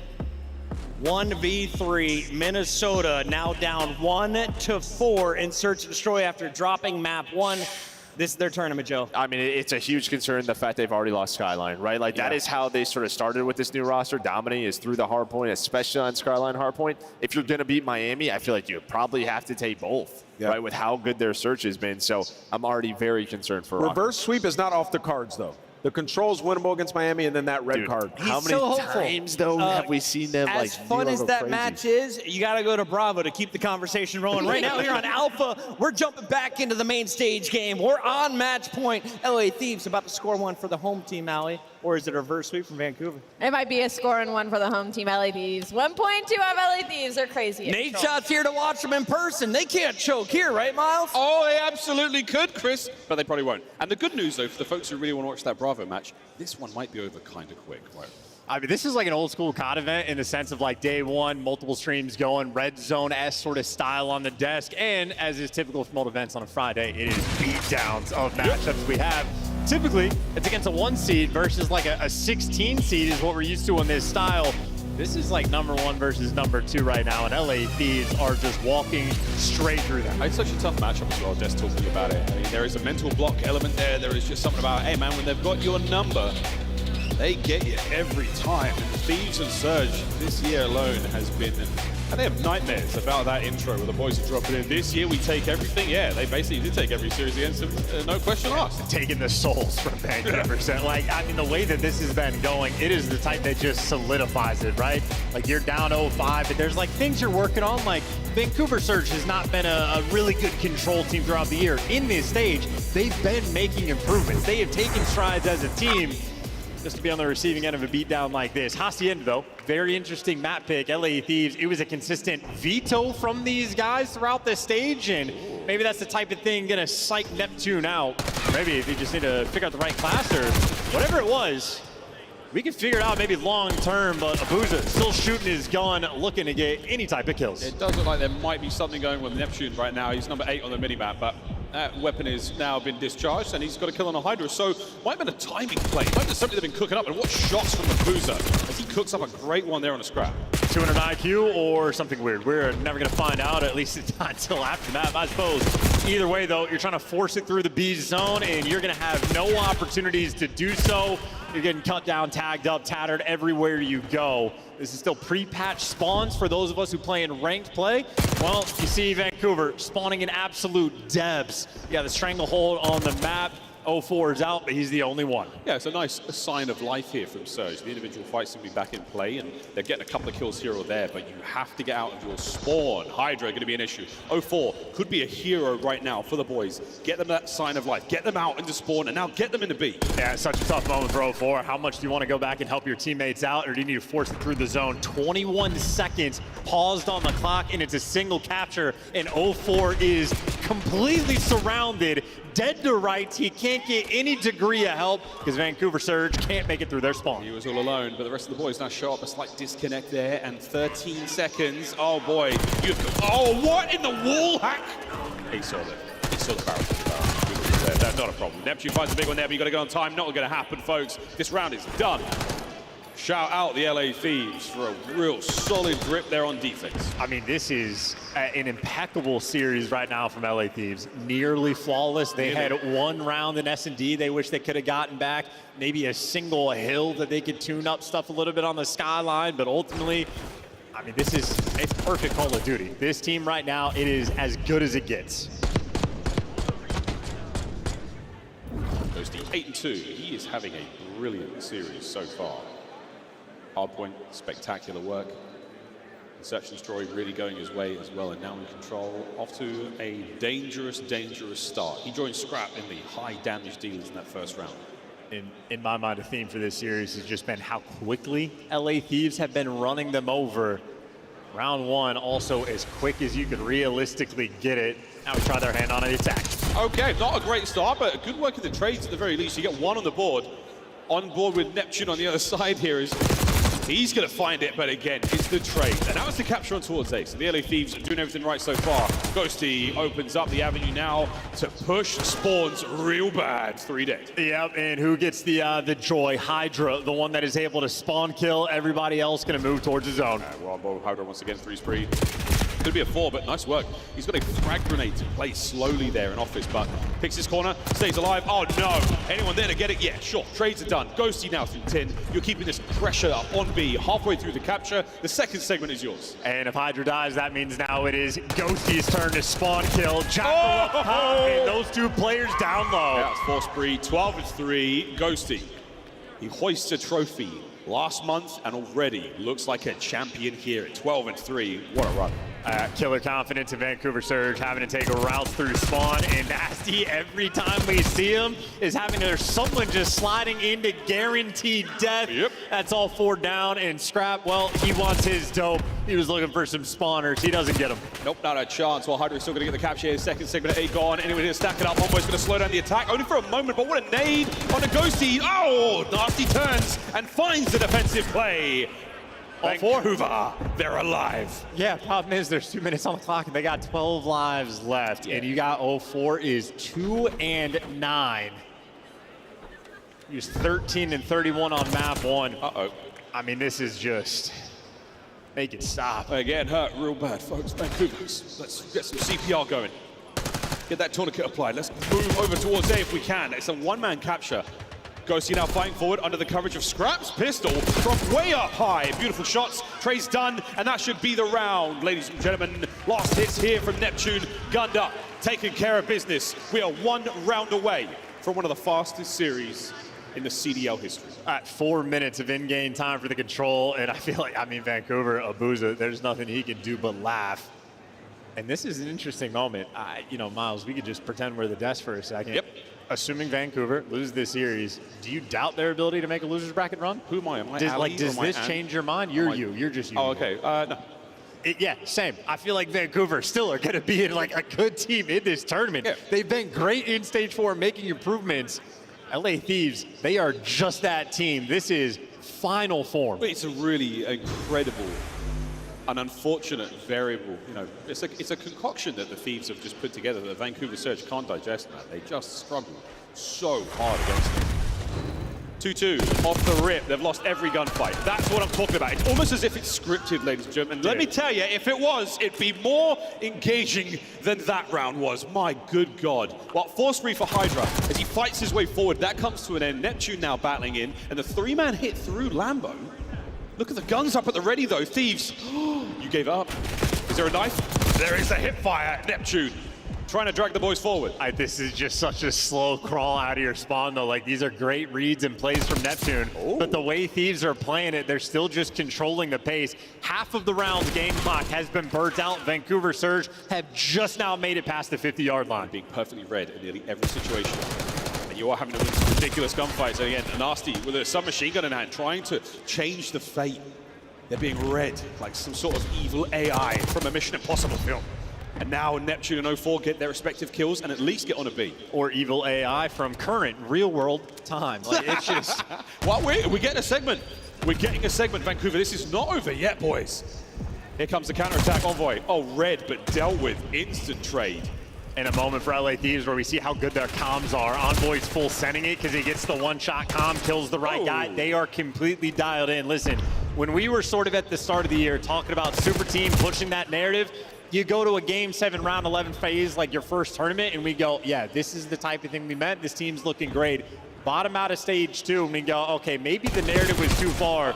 1v3, Minnesota now down 1-4 in Search and Destroy after dropping map 1. This is their tournament, Joe. I mean, it's a huge concern, the fact they've already lost Skyline, right? Like, that is how they sort of started with this new roster. Dominating is through the hardpoint, especially on Skyline hardpoint. If you're going to beat Miami, I feel like you probably have to take both, right, with how good their search has been. So I'm already very concerned for Reverse sweep is not off the cards, though. The control's winnable against Miami, and then that red card. How many times, though, have we seen them as fun as that match is, you got to go to Bravo to keep the conversation rolling. Right now here on Alpha, we're jumping back into the main stage game. We're on match point. LA Thieves about to score 1 for the home team, Allie. Or is it a reverse sweep from Vancouver? It might be a score and 1 for the home team, LA Thieves. 1.2 of LA Thieves. They're crazy. Nate Shot's here to watch them in person. They can't choke here, right, Miles? Oh, they absolutely could, Chris, but they probably won't. And the good news, though, for the folks who really want to watch that Bravo match, this one might be over kind of quick. Right? I mean, this is like an old school COD event in the sense of like day one, multiple streams going, red zone-esque sort of style on the desk. And as is typical for multiple events on a Friday, it is beatdowns of matchups we have. Typically, it's against a 1 seed versus like a 16 seed is what we're used to in this style. This is like number 1 versus number 2 right now, and LA Thieves are just walking straight through them. It's such a tough matchup as well, just talking about it. I mean, there is a mental block element there. There is just something about, hey man, when they've got your number, they get you every time. And Thieves and Surge this year alone has been, and they have nightmares about that intro where the boys are dropping in. This year we take everything. Yeah, they basically did take every series against them, no question asked. Taking the souls from Vancouver. Like, I mean, the way that this has been going, it is the type that just solidifies it, right? Like, you're down 0-5, but there's like things you're working on. Like, Vancouver Surge has not been a really good control team throughout the year. In this stage, they've been making improvements. They have taken strides as a team. Just to be on the receiving end of a beatdown like this. Hacienda, though, very interesting map pick. LA Thieves, it was a consistent veto from these guys throughout the stage, and maybe that's the type of thing gonna psych Neptune out. Maybe if you just need to figure out the right class or whatever it was, we can figure it out maybe long term, but Abuza still shooting his gun, looking to get any type of kills. It does look like there might be something going with Neptune right now. He's number 8 on the minimap, but that weapon has now been discharged, and he's got a kill on a Hydra. So might have been a timing play. Might have been something they've been cooking up. And what shots from Abuza as he cooks up a great one there on a scrap. 200 IQ or something weird. We're never going to find out, at least not until after that, I suppose. Either way, though, you're trying to force it through the B zone, and you're going to have no opportunities to do so. You're getting cut down, tagged up, tattered everywhere you go. This is still pre-patch spawns for those of us who play in ranked play. Well, you see Vancouver spawning in absolute depths. You got the stranglehold on the map. 0-4 is out, but he's the only one. Yeah, it's a nice sign of life here from Surge. The individual fights will be back in play, and they're getting a couple of kills here or there, but you have to get out of your spawn. Hydra going to be an issue. 0-4 could be a hero right now for the boys. Get them that sign of life. Get them out into spawn, and now get them into B. Yeah, it's such a tough moment for 0-4. How much do you want to go back and help your teammates out, or do you need to force it through the zone? 21 seconds paused on the clock, and it's a single capture, and 0-4 is completely surrounded. Dead to rights. He can't get any degree of help because Vancouver Surge can't make it through their spawn. He was all alone, but the rest of the boys now show up. A slight disconnect there, and 13 seconds. Oh boy. Oh, what in the wall hack? He saw that. He saw the barrel. That's not a problem. Neptune finds a big one there, but you got to go on time. Not going to happen, folks. This round is done. Shout out the LA Thieves for a real solid grip there on defense. I mean, this is an impeccable series right now from LA Thieves. Nearly flawless. They had one round in S&D they wish they could have gotten back. Maybe a single hill that they could tune up stuff a little bit on the skyline, but ultimately, I mean, it's perfect Call of Duty. This team right now, it is as good as it gets. Goes to 8-2. He is having a brilliant series so far. Hardpoint, spectacular work. Search and Destroy really going his way as well, and now in control. Off to a dangerous, dangerous start. He joined Scrap in the high damage dealers in that first round. In my mind, the theme for this series has just been how quickly LA Thieves have been running them over. Round one, also as quick as you could realistically get it. Now we try their hand on an attack. Okay, not a great start, but a good work in the trades at the very least. You get one on the board. On board with Neptune on the other side here is he's going to find it, but again, it's the trade. And that was the capture on towards A. So the LA Thieves are doing everything right so far. Ghosty opens up the avenue now to push spawns real bad. 3 dead. Yep, and who gets the joy? Hydra, the one that is able to spawn kill. Everybody else going to move towards the zone. We're on board with Hydra once again, 3 spree. Could be a 4, but nice work. He's got a frag grenade to play slowly there in office, but picks his corner, stays alive. Oh no, anyone there to get it? Yeah, sure, trades are done. Ghosty now through 10. You're keeping this pressure up on B, halfway through the capture. The second segment is yours. And if Hydra dies, that means now it is Ghosty's turn to spawn kill. Jackal up top, and those two players down low. Yeah, it's 4 spree, 12-3, Ghosty. He hoists a trophy last month and already looks like a champion here at 12-3. What a run. Killer confidence in Vancouver Surge, having to take a route through spawn, and Nasty, every time we see him, is having there's someone just sliding into guaranteed death. Yep. That's all 4 down, and Scrap, well, he wants his dope. He was looking for some spawners. He doesn't get them. Nope, not a chance. Well, Hydra is still going to get the capture here. Second segment of 8 gone. Anyway, here, stack it up. Almost going to slow down the attack, only for a moment, but what a nade on a ghosty. Oh, Nasty turns and finds the defensive play. Vancouver, they're alive. Yeah, problem is there's 2 minutes on the clock and they got 12 lives left. And you got 04 is 2 and 9. He was 13 and 31 on map 1. Uh-oh. I mean, this is just, make it stop. They're getting hurt real bad, folks. Vancouver's. Let's get some CPR going. Get that tourniquet applied. Let's move over towards A if we can. It's a one-man capture. Ghosty now fighting forward under the coverage of Scrap's pistol from way up high. Beautiful shots. Trey's done, and that should be the round. Ladies and gentlemen, last hits here from Neptune. Gunned up, taking care of business. We are 1 round away from one of the fastest series in the CDL history. At 4 minutes of in-game time for the control, and I feel like, I mean, Vancouver, Abuza, there's nothing he can do but laugh. And this is an interesting moment. You know, Miles, we could just pretend we're the desk for a second. Yep. Assuming Vancouver loses this series, do you doubt their ability to make a loser's bracket run? Who am I? Am I does this change your mind? You're just you. Oh, okay. No. Yeah, same. I feel like Vancouver still are going to be like a good team in this tournament. Yeah. They've been great in Stage 4, making improvements. LA Thieves, they are just that team. This is final form. It's a really incredible, an unfortunate variable. You know, it's a concoction that the Thieves have just put together that the Vancouver Surge can't digest. That they just struggle so hard against it. 2-2 off the rip. They've lost every gunfight. That's what I'm talking about. It's almost as if it's scripted, ladies and gentlemen. Let me tell you, if it was, it'd be more engaging than that round was. My good God. Well, force free for Hydra as he fights his way forward. That comes to an end. Neptune now battling in, and the 3-man hit through Lambo. Look at the guns up at the ready, though. Thieves, you gave up. Is there a knife? There is a hip fire. Neptune trying to drag the boys forward. This is just such a slow crawl out of your spawn, though. Like, these are great reads and plays from Neptune. Ooh. But the way Thieves are playing it, they're still just controlling the pace. Half of the round's game clock has been burnt out. Vancouver Surge have just now made it past the 50-yard line. Being perfectly read in nearly every situation. And you are having to win some ridiculous gunfights. And again, Nasty with a submachine gun in hand, trying to change the fate. They're being read like some sort of evil AI from a Mission Impossible film. And now Neptune and 04 get their respective kills and at least get on a B. Or evil AI from current real-world time. Like, it's just... Well, we're getting a segment. We're getting a segment, Vancouver. This is not over yet, boys. Here comes the counterattack Envoy. Oh, red, but dealt with. Instant trade. In a moment for LA Thieves where we see how good their comms are. Envoy's full sending it because he gets the one-shot comm, kills the right guy. They are completely dialed in. Listen, when we were sort of at the start of the year talking about Super Team pushing that narrative, you go to a Game 7, Round 11 phase, like your first tournament, and we go, yeah, this is the type of thing we meant. This team's looking great. Bottom out of Stage 2, and we go, okay, maybe the narrative was too far.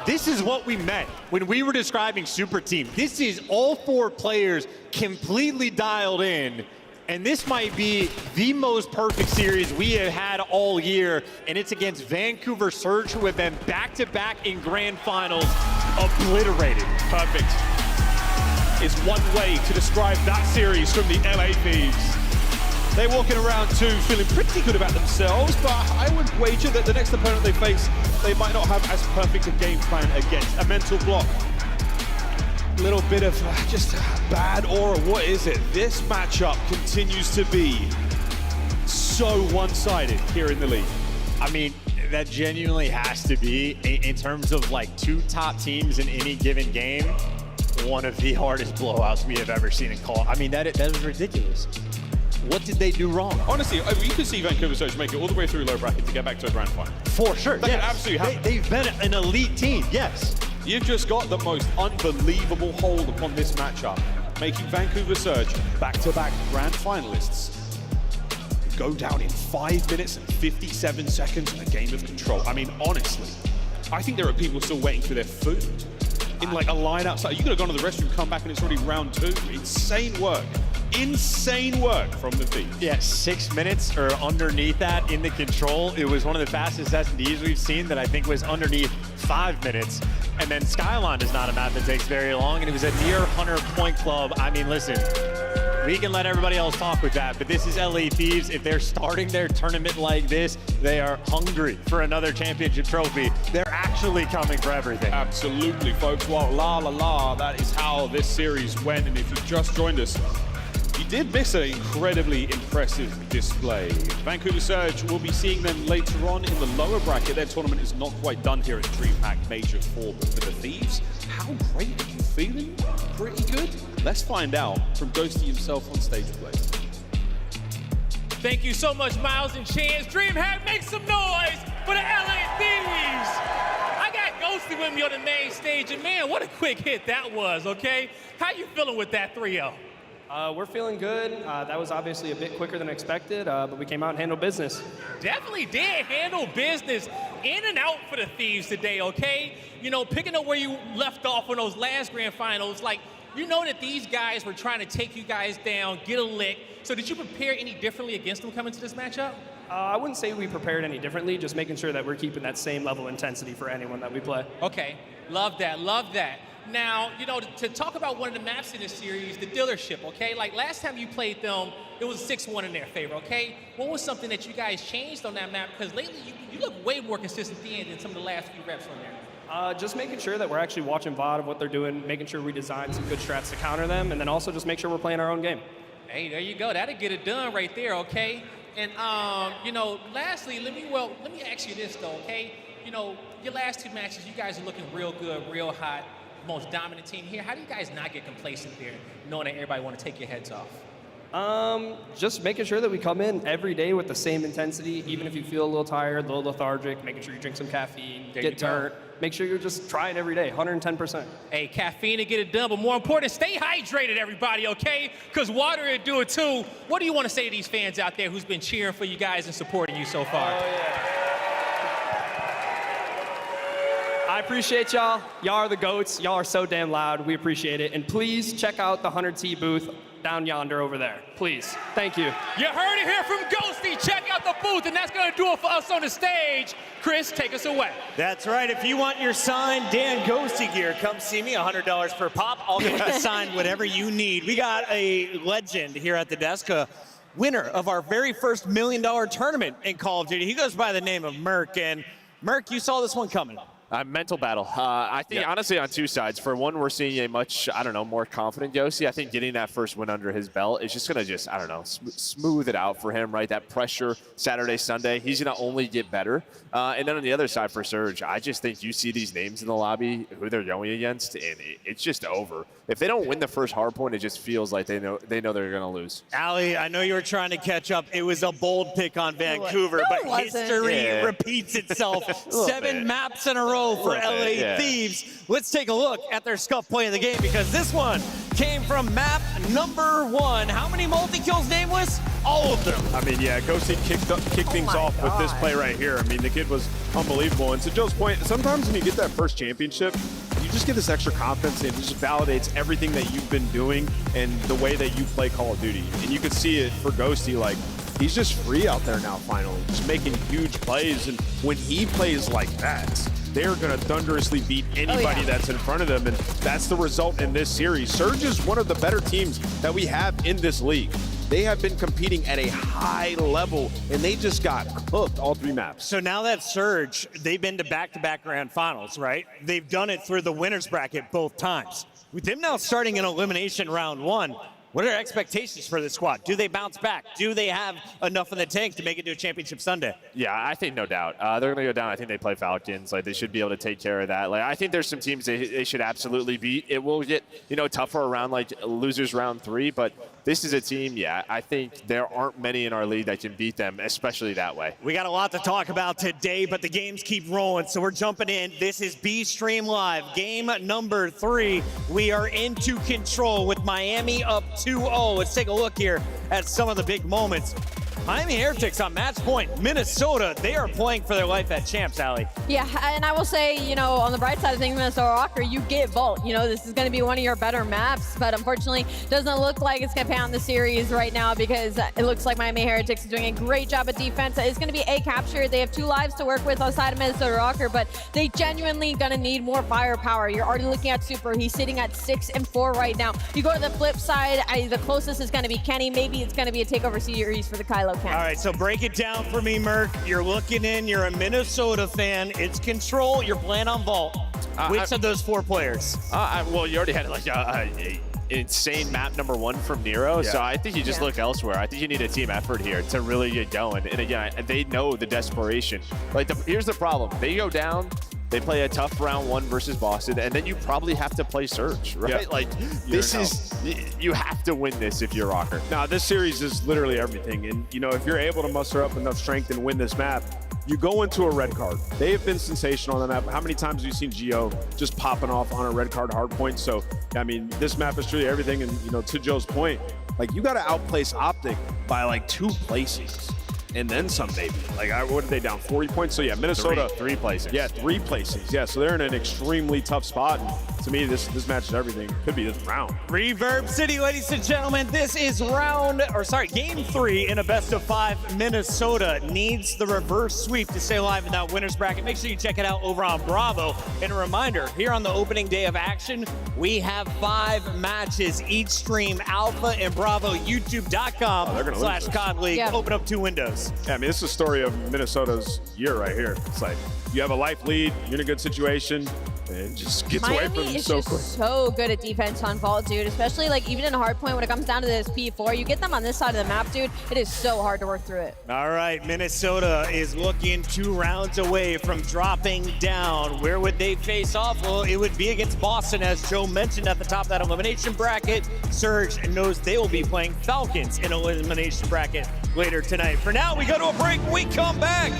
This is what we meant when we were describing Super Team. This is all 4 players completely dialed in, and this might be the most perfect series we have had all year, and it's against Vancouver Surge, who have been back-to-back in grand finals, obliterated. Perfect. Is one way to describe that series from the LA Thieves. They're walking around too, feeling pretty good about themselves, but I would wager that the next opponent they face, they might not have as perfect a game plan against. A mental block. A little bit of just bad aura. What is it? This matchup continues to be so one-sided here in the league. I mean, that genuinely has to be, in terms of like 2 top teams in any given game, one of the hardest blowouts we have ever seen in call. I mean, that was ridiculous. What did they do wrong? Honestly, you could see Vancouver Surge make it all the way through low bracket to get back to a grand final. For sure, That could absolutely happen. They've been an elite team, yes. You've just got the most unbelievable hold upon this matchup, making Vancouver Surge back-to-back grand finalists go down in 5 minutes and 57 seconds in a game of control. I mean, honestly, I think there are people still waiting for their food in like a line outside. You could have gone to the restroom, come back, and it's already round 2. Insane work. Insane work from the Thieves. Yeah, 6 minutes or underneath that in the control. It was one of the fastest S&Ds we've seen that I think was underneath 5 minutes. And then Skyline is not a map that takes very long, and it was a near 100-point club. I mean, listen, we can let everybody else talk with that, but this is LA Thieves. If they're starting their tournament like this, they are hungry for another championship trophy. They're actually coming for everything. Absolutely, folks. Well, that is how this series went. And if you just joined us, you did miss an incredibly impressive display. Vancouver Surge will be seeing them later on in the lower bracket. Their tournament is not quite done here at DreamHack Major 4, but for the Thieves, how great are you feeling? Pretty good? Let's find out from Ghosty himself on stage, please. Thank you so much, Miles and Chance. DreamHack, make some noise for the LA Thieves. I got Ghosty with me on the main stage, and man, what a quick hit that was, okay? How you feeling with that 3-0? We're feeling good. That was obviously a bit quicker than expected, but we came out and handled business. Definitely did handle business in and out for the Thieves today, okay? You know, picking up where you left off on those last grand finals, like, you know that these guys were trying to take you guys down, get a lick. So did you prepare any differently against them coming to this matchup? I wouldn't say we prepared any differently, just making sure that we're keeping that same level of intensity for anyone that we play. Okay, love that, love that. Now, you know, to talk about one of the maps in this series, the dealership, okay? Like last time you played them, it was 6-1 in their favor, okay? What was something that you guys changed on that map? Because lately you look way more consistent than some of the last few reps on there. Just making sure that we're actually watching VOD of what they're doing, making sure we design some good strats to counter them, and then also just make sure we're playing our own game. Hey, there you go. That'll get it done right there, okay? And, you know, lastly, let me ask you this, though, okay? You know, your last two matches, you guys are looking real good, real hot. Most dominant team here. How do you guys not get complacent there, knowing that everybody want to take your heads off? Just making sure that we come in every day with the same intensity, even if you feel a little tired, a little lethargic, making sure you drink some caffeine, get turned. Make sure you're just trying every day, 110%. Hey, caffeine to get it done, but more important, stay hydrated, everybody, okay? Because water will do it too. What do you want to say to these fans out there who's been cheering for you guys and supporting you so far? Oh, yeah. I appreciate y'all. Y'all are the GOATs. Y'all are so damn loud. We appreciate it. And please check out the 100T booth down yonder over there. Please. Thank you. You heard it here from Ghosty. Check out the booth, and that's going to do it for us on the stage. Chris, take us away. That's right. If you want your signed Dan Ghosty gear, come see me. $100 per pop. I'll get you signed whatever you need. We got a legend here at the desk, a winner of our very first $1 million tournament in Call of Duty. He goes by the name of Merc, and Merc, you saw this one coming. Mental battle. I think, honestly, on two sides. For one, we're seeing a much, more confident Ghosty. I think getting that first win under his belt is just going to smooth it out for him, right? That pressure Saturday, Sunday, he's going to only get better. And then on the other side for Surge, I just think you see these names in the lobby, who they're going against, and it's just over. If they don't win the first hardpoint, it just feels like they know they're going to lose. Ali, I know you were trying to catch up. It was a bold pick on Vancouver, but history repeats itself. 7 maps in a row for LA Thieves. Let's take a look at their scuff play of the game, because this one came from map number 1. How many multi-kills, Nameless? All of them. I mean, yeah, Ghosty kicked things off with this play right here. I mean, the kid was unbelievable. And to Joe's point, sometimes when you get that first championship, you just get this extra confidence, and it just validates everything that you've been doing and the way that you play Call of Duty. And you could see it for Ghosty, like, he's just free out there now finally, just making huge plays. And when he plays like that, they're going to thunderously beat anybody that's in front of them, and that's the result in this series. Surge is one of the better teams that we have in this league. They have been competing at a high level, and they just got cooked all 3 maps. So now that Surge, they've been to back-to-back grand finals, right? They've done it through the winner's bracket both times. With them now starting in Elimination round 1, what are expectations for this squad? Do they bounce back? Do they have enough in the tank to make it to a championship Sunday? Yeah, I think no doubt. They're going to go down. I think they play Falcons. Like, they should be able to take care of that. Like, I think there's some teams they should absolutely beat. It will get, tougher around, like, losers round 3, but this is a team, I think there aren't many in our league that can beat them, especially that way. We got a lot to talk about today, but the games keep rolling, so we're jumping in. This is B-Stream Live, game number 3. We are into control with Miami up 2-0. Let's take a look here at some of the big moments. Miami Heretics on match point. Minnesota, they are playing for their life at champs, Allie. Yeah, and I will say, you know, on the bright side of things, Minnesota Rocker, you get Vault. You know, this is going to be one of your better maps, but unfortunately, doesn't look like it's going to pay on the series right now because it looks like Miami Heretics is doing a great job of defense. It's going to be a capture. They have 2 lives to work with outside of Minnesota Rocker, but they genuinely going to need more firepower. You're already looking at Super. He's sitting at 6 and 4 right now. You go to the flip side, the closest is going to be Kenny. Maybe it's going to be a takeover series for the Kylo camp. All right, so break it down for me, Merc. You're looking in, you're a Minnesota fan. It's Control, you're playing on Vault. Which of those 4 players? Well, you already had like a insane map number 1 from Nero, so I think you just look elsewhere. I think you need a team effort here to really get going. And again, they know the desperation. Like, here's the problem. They go down, they play a tough round 1 versus Boston, and then you probably have to play Surge, right? Yeah. Like, this is, you have to win this if you're Rocker. Now, this series is literally everything. And, you know, if you're able to muster up enough strength and win this map, you go into a red card. They have been sensational on the map. How many times have you seen Geo just popping off on a red card Hardpoint? So, I mean, this map is truly everything. And, you know, to Joe's point, like, you got to outplace Optic by like 2 places. And then some, maybe. Like, what are they down? 40 points? So, yeah, Minnesota. 3 places. Yeah, 3 places. Yeah, so they're in an extremely tough spot. And to me, this match is everything. Could be this round. Reverb City, ladies and gentlemen, this is game 3 in a best of 5. Minnesota needs the reverse sweep to stay alive in that winner's bracket. Make sure you check it out over on Bravo. And a reminder, here on the opening day of action, we have 5 matches each stream, Alpha and Bravo, youtube.com/COD League. Open up 2 windows. Yeah, I mean, this is the story of Minnesota's year right here. It's like, you have a life lead, you're in a good situation, and it just gets away from you so quick. Miami is just so good at defense on Vault, dude. Especially, like, even in Hardpoint, when it comes down to this P4, you get them on this side of the map, dude, it is so hard to work through it. All right, Minnesota is looking 2 rounds away from dropping down. Where would they face off? Well, it would be against Boston, as Joe mentioned at the top of that elimination bracket. Surge knows they will be playing Falcons in elimination bracket later tonight. For now, we go to a break. We come back.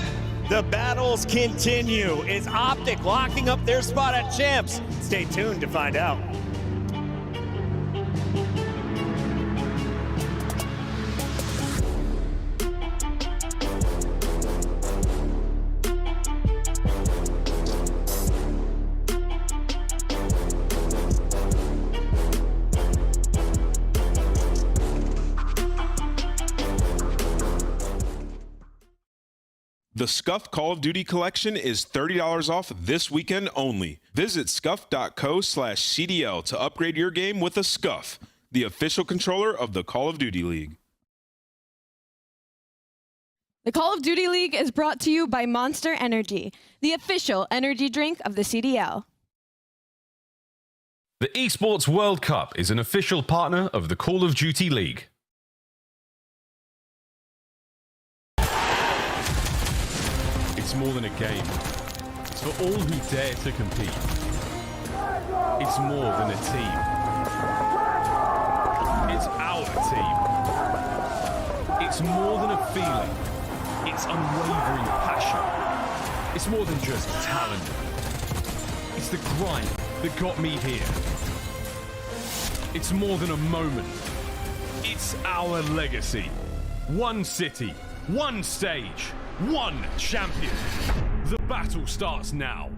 The battles continue. Is Optic locking up their spot at champs? Stay tuned to find out. The Scuffed Call of Duty collection is $30 off this weekend only. Visit scuff.co/CDL to upgrade your game with a Scuff, the official controller of the Call of Duty League. The Call of Duty League is brought to you by Monster Energy, the official energy drink of the CDL. The Esports World Cup is an official partner of the Call of Duty League. It's more than a game. It's for all who dare to compete. It's more than a team. It's our team. It's more than a feeling. It's unwavering passion. It's more than just talent. It's the grind that got me here. It's more than a moment. It's our legacy. One city, one stage, one champion. The battle starts now.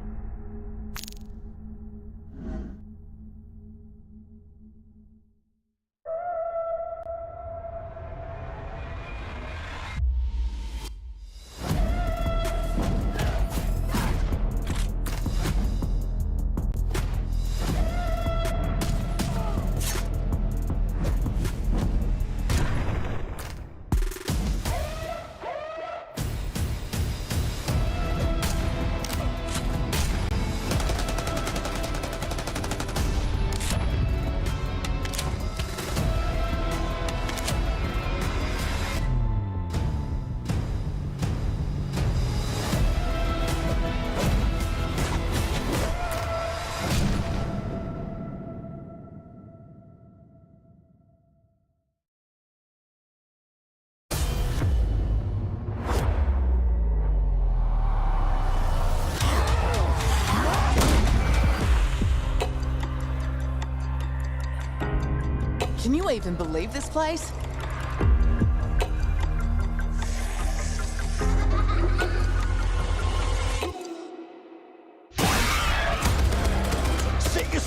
Can you even believe this place?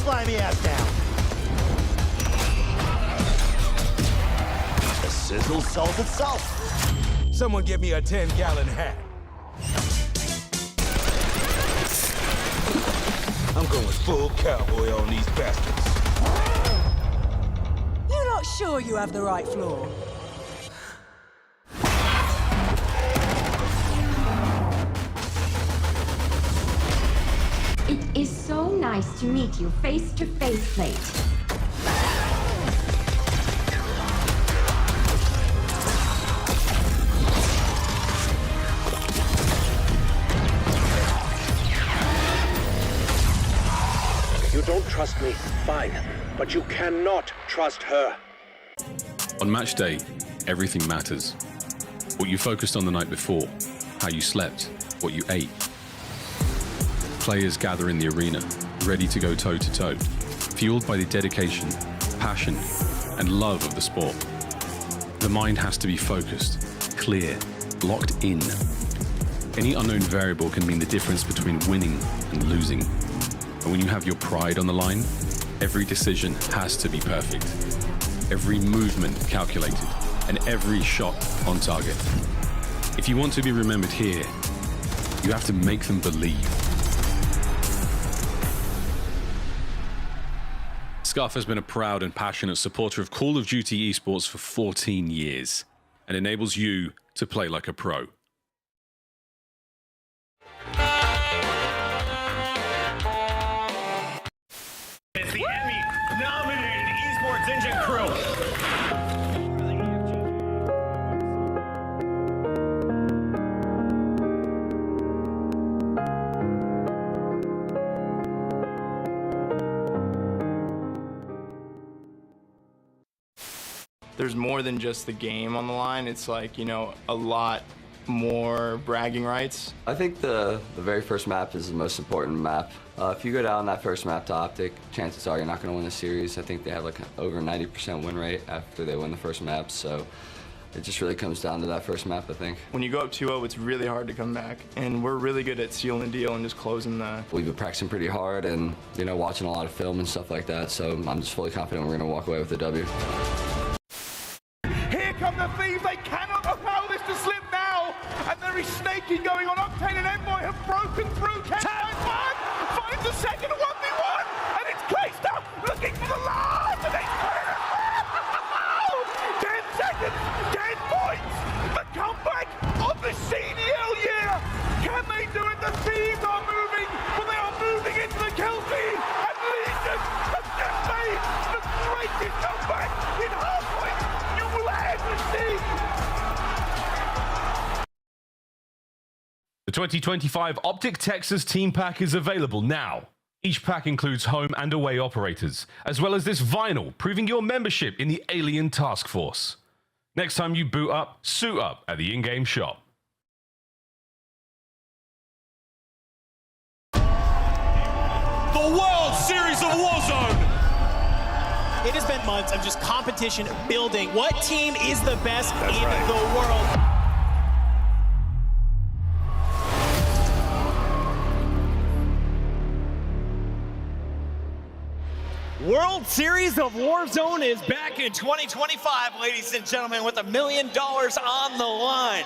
slimy ass down. The sizzle sells itself. Someone give me a 10-gallon hat. I'm going full cowboy on these bastards. You're not sure you have the right floor? It is so nice to meet you face to face, Plate. You don't trust me, fine, but you cannot trust her. On match day, everything matters. What you focused on the night before, how you slept, what you ate. Players gather in the arena, ready to go toe-to-toe, fueled by the dedication, passion, and love of the sport. The mind has to be focused, clear, locked in. Any unknown variable can mean the difference between winning and losing. And when you have your pride on the line, every decision has to be perfect. Every movement calculated, and every shot on target. If you want to be remembered here, you have to make them believe. Scuff has been a proud and passionate supporter of Call of Duty esports for 14 years and enables you to play like a pro. It's the Emmy-nominated Esports Engine Crew. There's more than just the game on the line. It's like, you know, a lot more bragging rights. I think the very first map is the most important map. If you go down that first map to Optic, chances are you're not going to win the series. I think they have like over 90% win rate after they win the first map, so it just really comes down to that first map, I think. When you go up 2-0, it's really hard to come back, and we're really good at sealing the deal and just closing the... We've been practicing pretty hard and, you know, watching a lot of film and stuff like that, so I'm just fully confident we're going to walk away with the W. Here come the thieves. They cannot allow this to slip now. And there is snaking going on. Octane and Envoy have broken through. One finds the second 1v1. And it's Clayster looking for the last. And they put it out. 10 seconds, 10 points. The comeback of the CDL year. Can they do it? The thieves are moving. But they are moving into the kill feed. And Legion have just made the greatest comeback in Hardpoint. The 2025 Optic Texas Team Pack is available now. Each pack includes home and away operators, as well as this vinyl proving your membership in the Alien Task Force. Next time you boot up, suit up at the in-game shop. The World Series of Warzone! It has been months of just competition building. What team is the best in the world? World Series of Warzone is back in 2025, ladies and gentlemen, with $1 million on the line.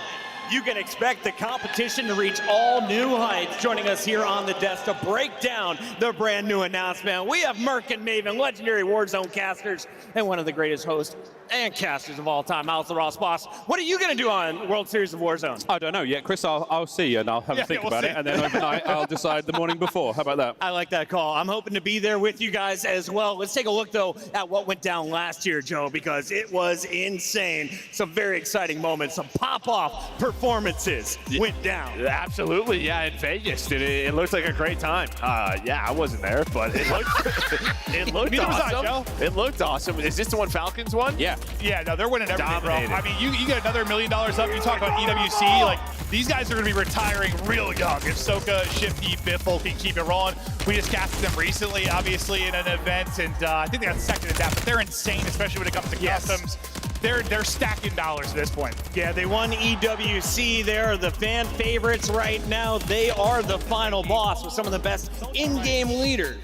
You can expect the competition to reach all new heights. Joining us here on the desk to break down the brand new announcement, we have Merc and Maven, legendary Warzone casters, and one of the greatest hosts and casters of all time, Alistair Ross Boss. What are you going to do on World Series of Warzone? I don't know yet, Chris. I'll see and I'll have a think about it, and then overnight I'll decide the morning before. How about that? I like that call. I'm hoping to be there with you guys as well. Let's take a look, though, at what went down last year, Joe, because it was insane. Some very exciting moments, some pop-off performances went down. Absolutely, yeah, in Vegas. It looked like a great time. Yeah, I wasn't there, but it looked awesome. It looked awesome. Is this the one Falcons won? Yeah. Yeah, no, they're winning everything, Dominated. bro. I mean, you get another $1 million up. You talk about EWC. Like, these guys are going to be retiring real young. If Soka, Shifty, Biffle can keep it rolling. We just casted them recently, obviously, in an event, and I think they got second in that, but they're insane, especially when it comes to customs. They're stacking dollars at this point. Yeah, they won EWC. They're the fan favorites right now. They are the final boss with some of the best in-game leaders.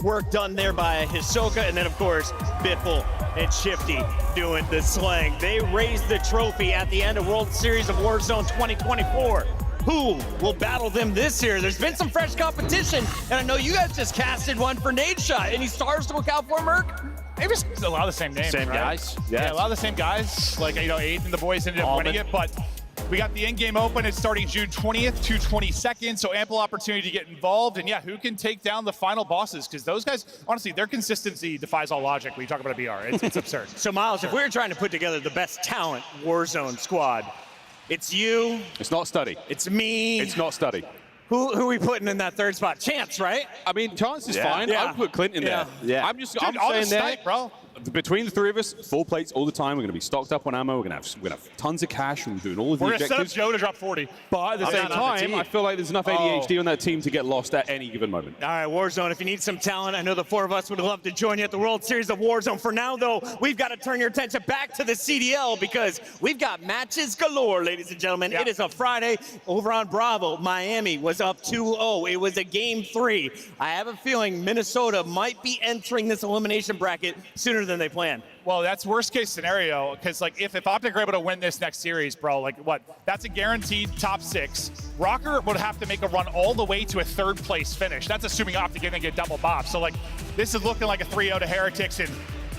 work done there by Hisoka, and then of course, Biffle and Shifty doing the slang. They raised the trophy at the end of World Series of Warzone 2024. Who will battle them this year? There's been some fresh competition, and I know you guys just casted one for Nadeshot. Any stars to look out for, Merc? Maybe it's a lot of the same names, Same right? guys. Yeah, a lot of the same guys. Like, you know, Eighth and the boys ended up winning it, but we got the in-game open. It's starting June 20th to 22nd, so ample opportunity to get involved. And yeah, who can take down the final bosses? Because those guys, honestly, their consistency defies all logic when you talk about a BR. It's absurd. So Miles, if we were trying to put together the best talent Warzone squad, it's you. It's not Study. It's me. It's not Study. Who are we putting in that third spot? Chance, right? I mean, Chance is fine. Yeah. I'd put Clint in there. Yeah. I'm saying that, bro. Between the three of us, full plates all the time. We're going to be stocked up on ammo. We're going to have tons of cash. We're doing all of the We're going to set up objectives. Joe to drop 40. But at the same time, I feel like there's enough ADHD on that team to get lost at any given moment. All right, Warzone, if you need some talent, I know the four of us would love to join you at the World Series of Warzone. For now, though, we've got to turn your attention back to the CDL because we've got matches galore, ladies and gentlemen. It is a Friday over on Bravo. Miami was up 2-0. It was a game 3. I have a feeling Minnesota might be entering this elimination bracket sooner than they planned. Well, that's worst case scenario, because like if Optic are able to win this next series, bro, like what? That's a guaranteed top 6. Rocker would have to make a run all the way to a 3rd place finish. That's assuming Optic didn't get double bop. So like this is looking like a 3-0 to Heretics, and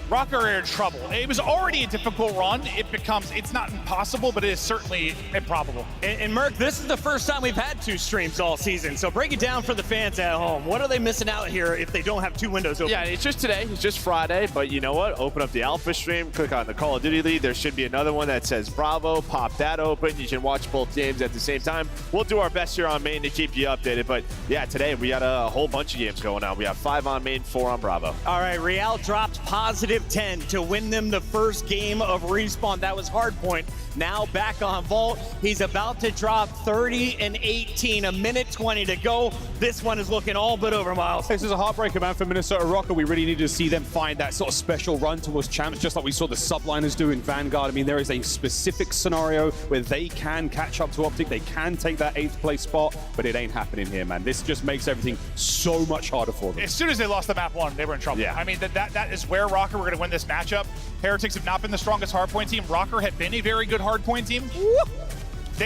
Rocker are in trouble. It was already a difficult run. It's not impossible, but it is certainly improbable. And Merc, this is the first time we've had 2 streams all season. So break it down for the fans at home. What are they missing out here if they don't have 2 windows open? Yeah, it's just today. It's just Friday. But you know what? Open up the Alpha stream, click on the Call of Duty League. There should be another one that says Bravo. Pop that open. You can watch both games at the same time. We'll do our best here on main to keep you updated. But yeah, today we got a whole bunch of games going on. We have 5 on main, 4 on Bravo. All right, Real dropped positive 10 to win them the first game of Respawn. That was Hardpoint. Now back on Vault. He's about to drop 30 and 18, a minute 20 to go. This one is looking all but over, Miles. This is a heartbreaker, man, for Minnesota Rocker. We really needed to see them find that sort of special run towards champs, just like we saw the subliners do in Vanguard. I mean, there is a specific scenario where they can catch up to Optic. They can take that 8th place spot, but it ain't happening here, man. This just makes everything so much harder for them. As soon as they lost the map 1, they were in trouble. Yeah. I mean, that is where Rocker were going to win this matchup. Heretics have not been the strongest hardpoint team. Rocker had been a very good hardpoint team.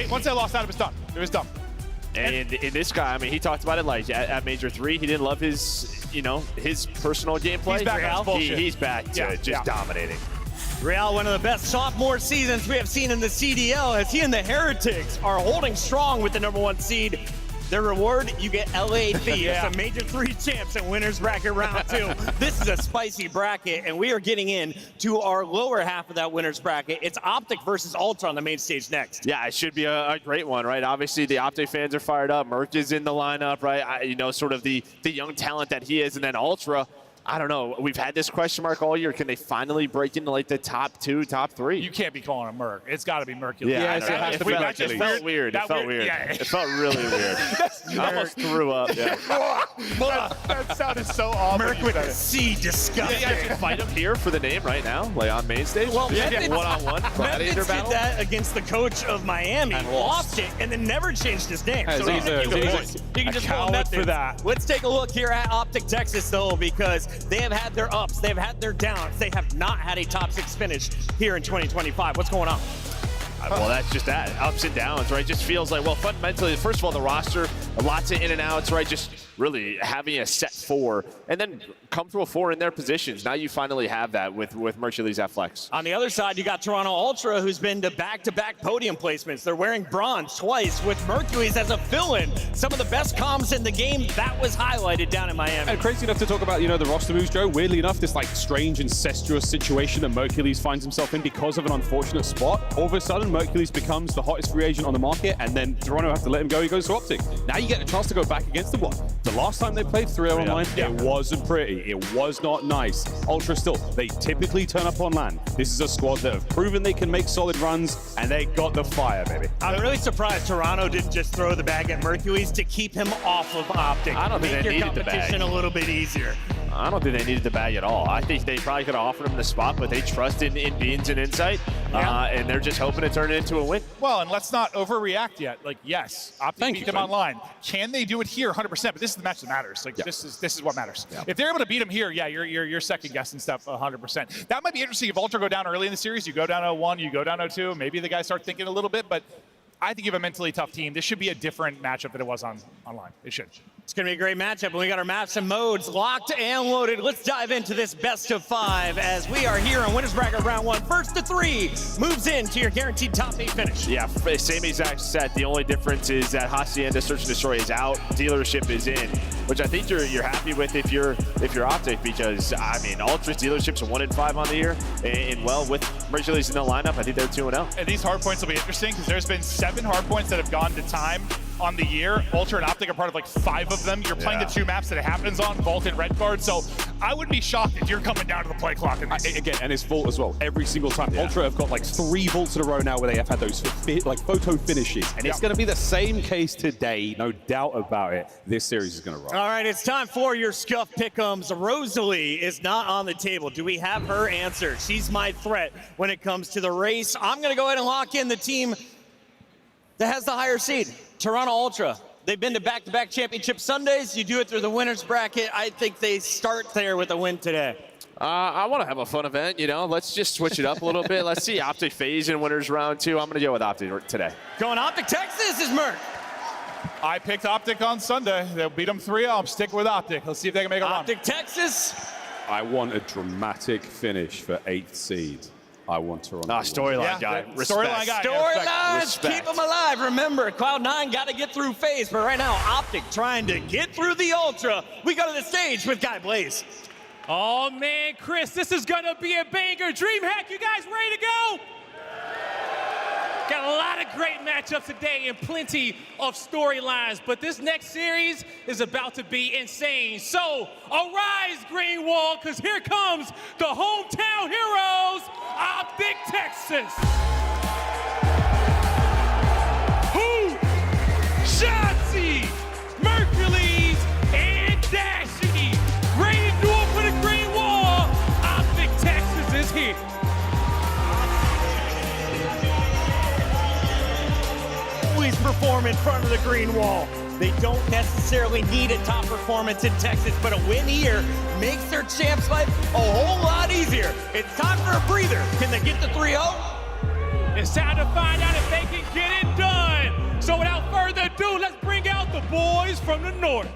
Once they lost that, it was done. It was done. And this guy, I mean, he talked about it like at Major 3. He didn't love his, his personal gameplay. He's back on his bullshit. He's back to dominating. Real, one of the best sophomore seasons we have seen in the CDL, as he and the Heretics are holding strong with the #1 seed. Their reward, you get LA Thieves, a Major 3 champs and winners bracket round 2. This is a spicy bracket, and we are getting in to our lower half of that winners bracket. It's Optic versus Ultra on the main stage next. Yeah, it should be a great one, right? Obviously, the Optic fans are fired up. Merc is in the lineup, right? Sort of the young talent that he is, and then Ultra. I don't know. We've had this question mark all year. Can they finally break into like the top 2, top 3? You can't be calling him Merc. It's got to be Mercury. Yeah, it felt weird. It felt weird. Yeah. It felt really weird. I almost threw up. Yeah. that sounded so awful. Merc with a C, disgusting. You guys can fight him here for the name right now, like on main stage. Well, one-on-one gladiator Methods battle. did that against the coach of Miami, lost it, and then never changed his name. Hey, So he's you can just call Methods for that. Let's take a look here at Optic Texas, though, because they have had their ups, they've had their downs. They have not had a top 6 finish here in 2025. What's going on? Well, that's just that. Ups and downs, right? Just feels like, well, fundamentally, first of all, the roster, lots of in and outs, right? Just really having a set 4 and then comfortable 4 in their positions. Now you finally have that with Mercury's at Flex. On the other side, you got Toronto Ultra, who's been to back-to-back podium placements. They're wearing bronze twice with Mercury's as a fill-in. Some of the best comms in the game, that was highlighted down in Miami. And crazy enough to talk about, the roster moves, Joe. Weirdly enough, this like strange incestuous situation that Mercury's finds himself in because of an unfortunate spot. All of a sudden, Mercury's becomes the hottest free agent on the market, and then Toronto have to let him go. He goes to Optic. Now you get a chance to go back against the one. The last time they played 3-0 online, it wasn't pretty. It was not nice. Ultra still, they typically turn up on LAN. This is a squad that have proven they can make solid runs, and they got the fire, baby. I'm really surprised Toronto didn't just throw the bag at Mercury's to keep him off of Optic. I don't think they Make your needed the bag. competition a little bit easier. I don't think they needed the bag at all. I think they probably could have offered him the spot, but they trust in Beans and Insight, and they're just hoping to turn it into a win. Well, and let's not overreact yet. Like, yes, Optic beat them online. Can they do it here? 100%. But this is the match that matters. Like, this is what matters. If they're able to beat them here, yeah, you're second guessing stuff 100%. That might be interesting if Ultra go down early in the series. You go down 0-1, you go down 0-2. Maybe the guys start thinking a little bit, but I think you have a mentally tough team. This should be a different matchup than it was online. It should. It's going to be a great matchup, and we got our maps and modes locked and loaded. Let's dive into this best of 5 as we are here on Winners Bracket Round 1. First to 3 moves into your guaranteed top 8 finish. Yeah, same exact set. The only difference is that Hacienda Search and Destroy is out, Dealership is in, which I think you're happy with if you're Optic, because I mean Ultra's Dealership's 1-5 on the year, and well, with Mercury's in the lineup, I think they're 2-0. And these hardpoints will be interesting because there's been 7 hardpoints that have gone to time on the year. Ultra and Optic are part of like 5 of them. You're playing the 2 maps that it happens on, Vault and Red Card. So I would be shocked if you're coming down to the play clock in this. Again, and it's Vault as well. Every single time. Ultra have got like 3 Vaults in a row now where they have had those like photo finishes. And it's going to be the same case today. No doubt about it. This series is going to roll. All right, it's time for your Scuff Pick'ems. Rosalie is not on the table. Do we have her answer? She's my threat when it comes to the race. I'm going to go ahead and lock in the team that has the higher seed, Toronto Ultra. They've been to back-to-back championship Sundays. You do it through the winners bracket. I think they start there with a win today. I want to have a fun event, you know. Let's just switch it up a little bit. Let's see Optic Faze in winners round 2. I'm going to go with Optic today. Going Optic Texas is Merc. I picked Optic on Sunday. They'll beat them 3-0. I'm sticking with Optic. Let's see if they can make a run. Optic Texas. I want a dramatic finish for 8th seed. I want Toronto. Storyline guy. Storyline guy. Storylines, keep them alive. Remember, Cloud9 got to get through Faze, but right now, Optic trying to get through the Ultra. We go to the stage with Guy Blaze. Oh, man, Chris, this is going to be a banger. DreamHack, you guys ready to go? Got a lot of great matchups today and plenty of storylines, but this next series is about to be insane. So arise, Green Wall, because here comes the hometown heroes, Optic Texas. Who? Shotzi, Mercules, and Dashy. Ready to do it for the Green Wall. Optic Texas is here. Perform in front of the green wall. They don't necessarily need a top performance in Texas, but a win here makes their champs' life a whole lot easier. It's time for a breather. Can they get the 3-0? It's time to find out if they can get it done. So without further ado, let's bring out the boys from the north.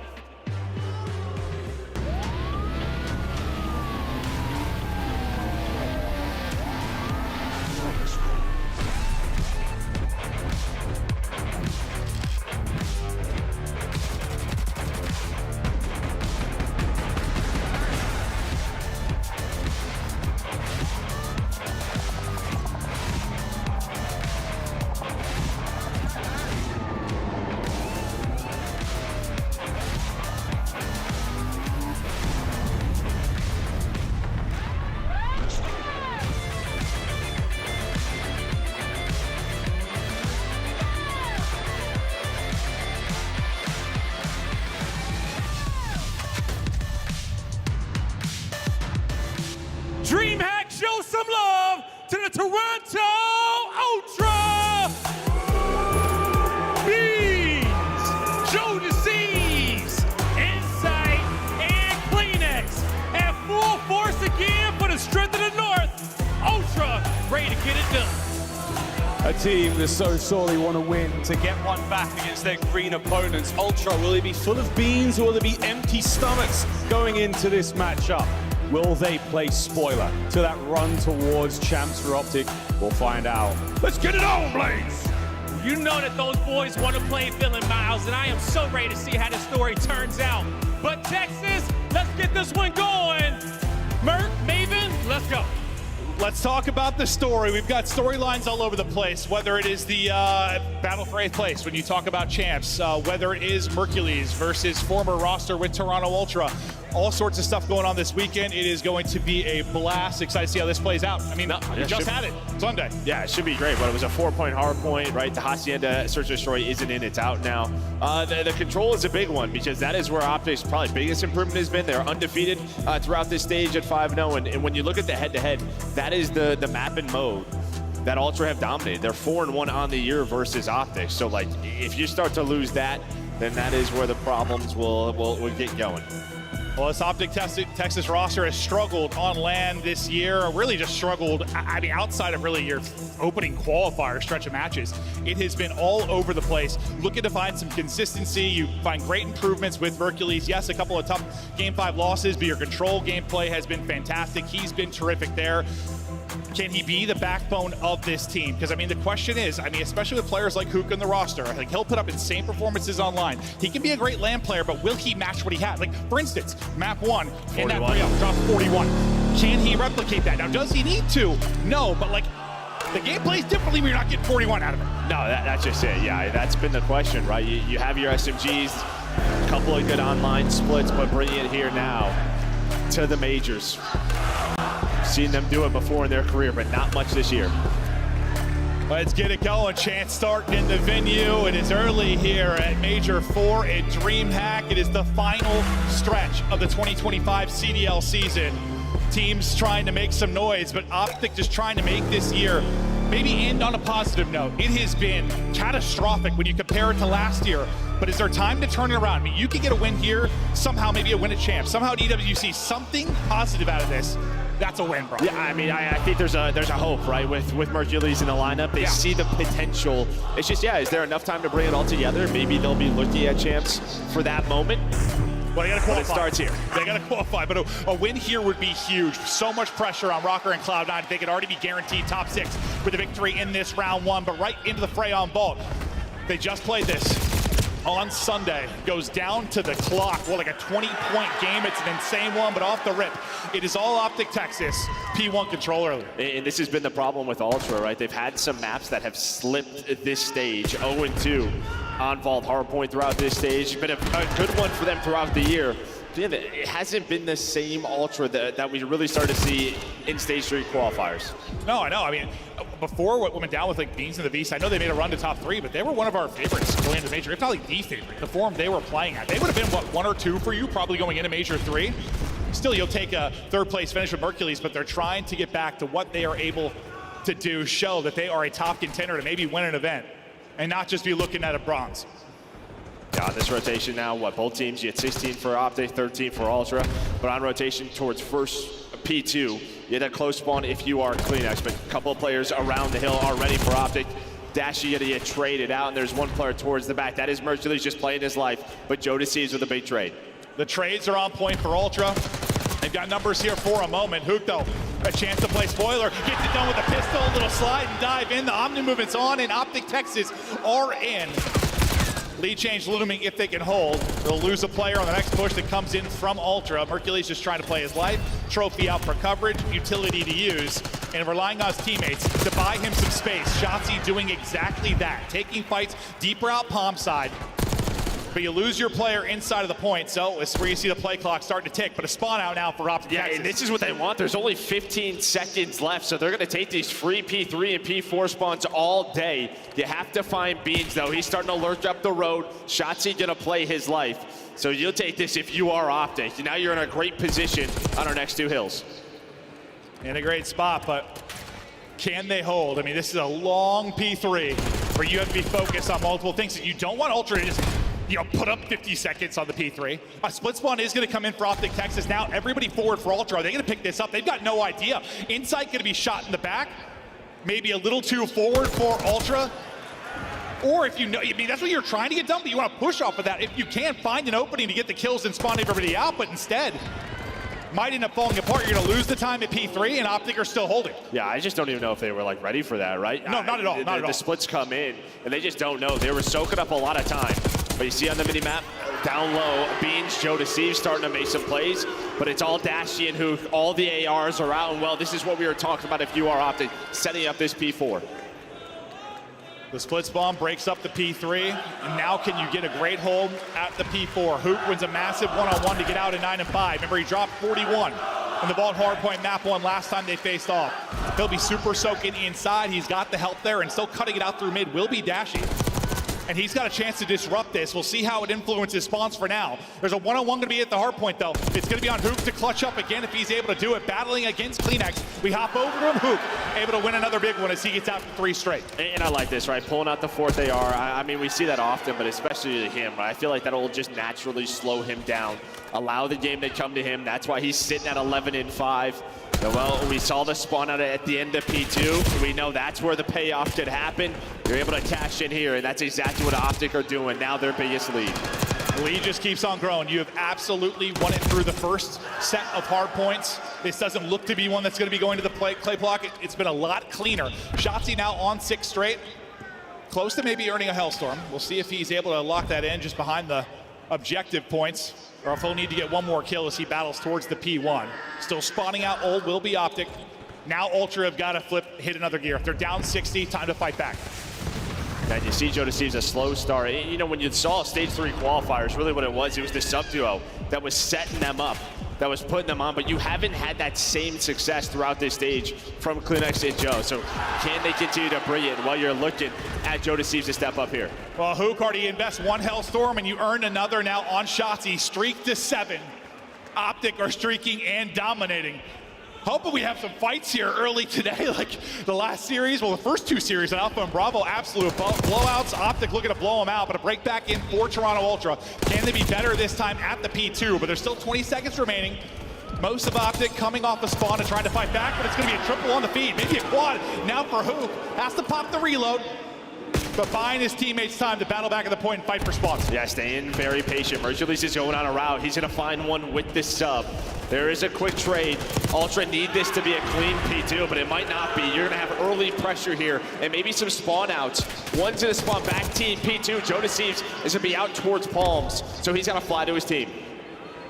DreamHack, show some love to the Toronto Ultra. Beans, Joe Deceives, Insight, and Kleenex at full force again for the strength of the North. Ultra ready to get it done. A team that so sorely want to win to get one back against their green opponents. Ultra, will they be full of beans or will they be empty stomachs going into this matchup? Will they play spoiler to that run towards champs for Optic? We'll find out. Let's get it on, Blaze! You know that those boys want to play Villain Miles, and I am so ready to see how the story turns out. But Texas, let's get this one going. Merc, Maven, let's go. Let's talk about the story. We've got storylines all over the place, whether it is the battle for 8th place, when you talk about champs, whether it is Mercules versus former roster with Toronto Ultra, all sorts of stuff going on this weekend. It is going to be a blast. Excited to see how this plays out. I mean, we just had it Sunday. Yeah, it should be great, but it was a 4-point hard point, right? The Hacienda Search and Destroy isn't in, it's out now. The control is a big one because that is where Optic's probably biggest improvement has been. They're undefeated throughout this stage at 5-0, and when you look at the head-to-head, that is the map and mode that Ultra have dominated. They're 4-1 on the year versus Optic. So, like, if you start to lose that, then that is where the problems will get going. Well, this Optic Texas roster has struggled on land this year, really just struggled, I mean, outside of really your opening qualifier stretch of matches. It has been all over the place. Looking to find some consistency. You find great improvements with Hercules. Yes, a couple of tough Game 5 losses, but your control gameplay has been fantastic. He's been terrific there. Can he be the backbone of this team? Because, I mean, the question is, I mean, especially with players like Hook in the roster, I think he'll put up insane performances online. He can be a great land player, but will he match what he had? Like, for instance, map 1 in that 3-0, dropped 41. Can he replicate that? Now, does he need to? No, but, like, the game plays differently when you're not getting 41 out of it. No, that's just it. Yeah, that's been the question, right? You have your SMGs, a couple of good online splits, but bringing it here now to the majors. Seen them do it before in their career, but not much this year. Let's get it going. Chance starting in the venue. It is early here at Major 4 at DreamHack. It is the final stretch of the 2025 CDL season. Teams trying to make some noise, but Optic just trying to make this year maybe end on a positive note. It has been catastrophic when you compare it to last year, but is there time to turn it around? I mean, you could get a win here, somehow maybe a win at Champs, somehow at EWC, something positive out of this. That's a win, bro. Yeah, I mean, I think there's a hope, right, with Hercules in the lineup. They see the potential. It's just, yeah, is there enough time to bring it all together? Maybe they'll be looking at Champs for that moment. Well, they got to qualify. But it starts here. They got to qualify, but a win here would be huge. So much pressure on Rocker and Cloud9. They could already be guaranteed top 6 with a victory in this round 1, but right into the fray on Vault. They just played this on Sunday. Goes down to the clock. Well, like a 20-point game. It's an insane one, but off the rip, it is all Optic Texas. P1 control earlier. And this has been the problem with Ultra, right? They've had some maps that have slipped this stage. 0-2 on Vault Hardpoint throughout this stage. It's been a good one for them throughout the year. It hasn't been the same Ultra that we really started to see in Stage 3 qualifiers. No, I know. I mean, before what went down with like Beans and the Beast, I know they made a run to top 3, but they were one of our favorites going into Major, if not like the favorite. The form they were playing at. They would have been, what, 1 or 2 for you, probably going into Major 3. Still, you'll take a 3rd place finish with Hercules, but they're trying to get back to what they are able to do, show that they are a top contender to maybe win an event, and not just be looking at a bronze. Yeah, on this rotation now, both teams, you had 16 for Optic, 13 for Ultra, but on rotation towards first P2, you had a close spawn if you are Kleenex, but a couple of players around the hill are ready for Optic. Dashy gonna get traded out, and there's one player towards the back. That is Hercules just playing his life, but Joe deceives with a big trade. The trades are on point for Ultra. They've got numbers here for a moment. Hook, though, a chance to play spoiler. Gets it done with a pistol, a little slide and dive in. The Omni movement's on, and Optic Texas are in. Lead change looming if they can hold. They'll lose a player on the next push that comes in from Ultra. Hercules just trying to play his life. Trophy out for coverage, utility to use, and relying on his teammates to buy him some space. Shotzzy doing exactly that. Taking fights deeper out palm side. But you lose your player inside of the point, so it's where you see the play clock starting to tick. But a spawn out now for Optic Texas. And this is what they want. There's only 15 seconds left, so they're going to take these free P3 and P4 spawns all day. You have to find Beans, though. He's starting to lurch up the road. Shotzzy going to play his life. So you'll take this if you are Optic. Now you're in a great position on our next 2 hills. In a great spot, but can they hold? I mean, this is a long P3 where you have to be focused on multiple things. You don't want Ultra to just, put up 50 seconds on the P3. A split spawn is going to come in for Optic Texas. Now everybody forward for Ultra. Are they going to pick this up? They've got no idea. Insight going to be shot in the back. Maybe a little too forward for Ultra. Or if that's what you're trying to get done, but you want to push off of that. If you can find an opening to get the kills and spawn everybody out, but instead might end up falling apart. You're going to lose the time at P3, and Optic are still holding. Yeah, I just don't even know if they were ready for that, right? No, not at all. The splits come in, and they just don't know. They were soaking up a lot of time. But you see on the mini-map, down low, Beans, Joe Deceives starting to make some plays, but it's all Dashy and Hook. All the ARs are out, and well, this is what we were talking about if you are Optic, setting up this P4. The splits bomb breaks up the P3, and now can you get a great hold at the P4? Hook wins a massive one-on-one to get out at 9 and 5. Remember, he dropped 41 in the Vault Hardpoint map 1 last time they faced off. He'll be super soaking inside. He's got the help there, and still cutting it out through mid will be Dashy. And he's got a chance to disrupt this. We'll see how it influences spawns for now. There's a one-on-one gonna be at the Hardpoint though. It's gonna be on Hook to clutch up again if he's able to do it. Battling against Kleenex. We hop over to him, Hook, able to win another big one as he gets out for 3 straight. And I like this, right? Pulling out the 4th AR. I mean, we see that often, but especially to him, right? I feel like that'll just naturally slow him down. Allow the game to come to him. That's why he's sitting at 11 and 5. Well, we saw the spawn out at the end of P2. We know that's where the payoff could happen. You're able to cash in here, and that's exactly what Optic are doing. Now their biggest lead. The lead just keeps on growing. You have absolutely won it through the first set of hard points. This doesn't look to be one that's going to be going to the clay block. It's been a lot cleaner. Shotzzy now on 6 straight. Close to maybe earning a Hellstorm. We'll see if he's able to lock that in just behind the objective points, or if he'll need to get one more kill as he battles towards the P1. Still spawning out ult will be Optic. Now Ultra have got to hit another gear. If they're down 60, time to fight back. And you see Joe Deceives a slow start. You know, when you saw stage 3 qualifiers, really what it was the sub-duo that was setting them up, that was putting them on, but you haven't had that same success throughout this stage from Kleenex and Joe. So can they continue to bring it while you're looking at Joe Deceives to step up here? Well, Hook already invests 1 Hellstorm, and you earn another now on Shotzzy. Streak to 7. Optic are streaking and dominating. Hoping we have some fights here early today, like the last series. Well, the first 2 series on Alpha and Bravo, absolute blowouts. Optic looking to blow them out, but a break back in for Toronto Ultra. Can they be better this time at the P2? But there's still 20 seconds remaining. Most of Optic coming off the spawn and trying to fight back, but it's going to be a triple on the feed, maybe a quad. Now for Hook, has to pop the reload, but buying his teammates time to battle back at the point and fight for spawns. Yeah, staying very patient. Mercules is going on a route. He's going to find one with this sub. There is a quick trade. Ultra need this to be a clean P2, but it might not be. You're going to have early pressure here and maybe some spawn outs. One's going to spawn back team P2. Joe Deceives is going to be out towards Palms, so he's got to fly to his team.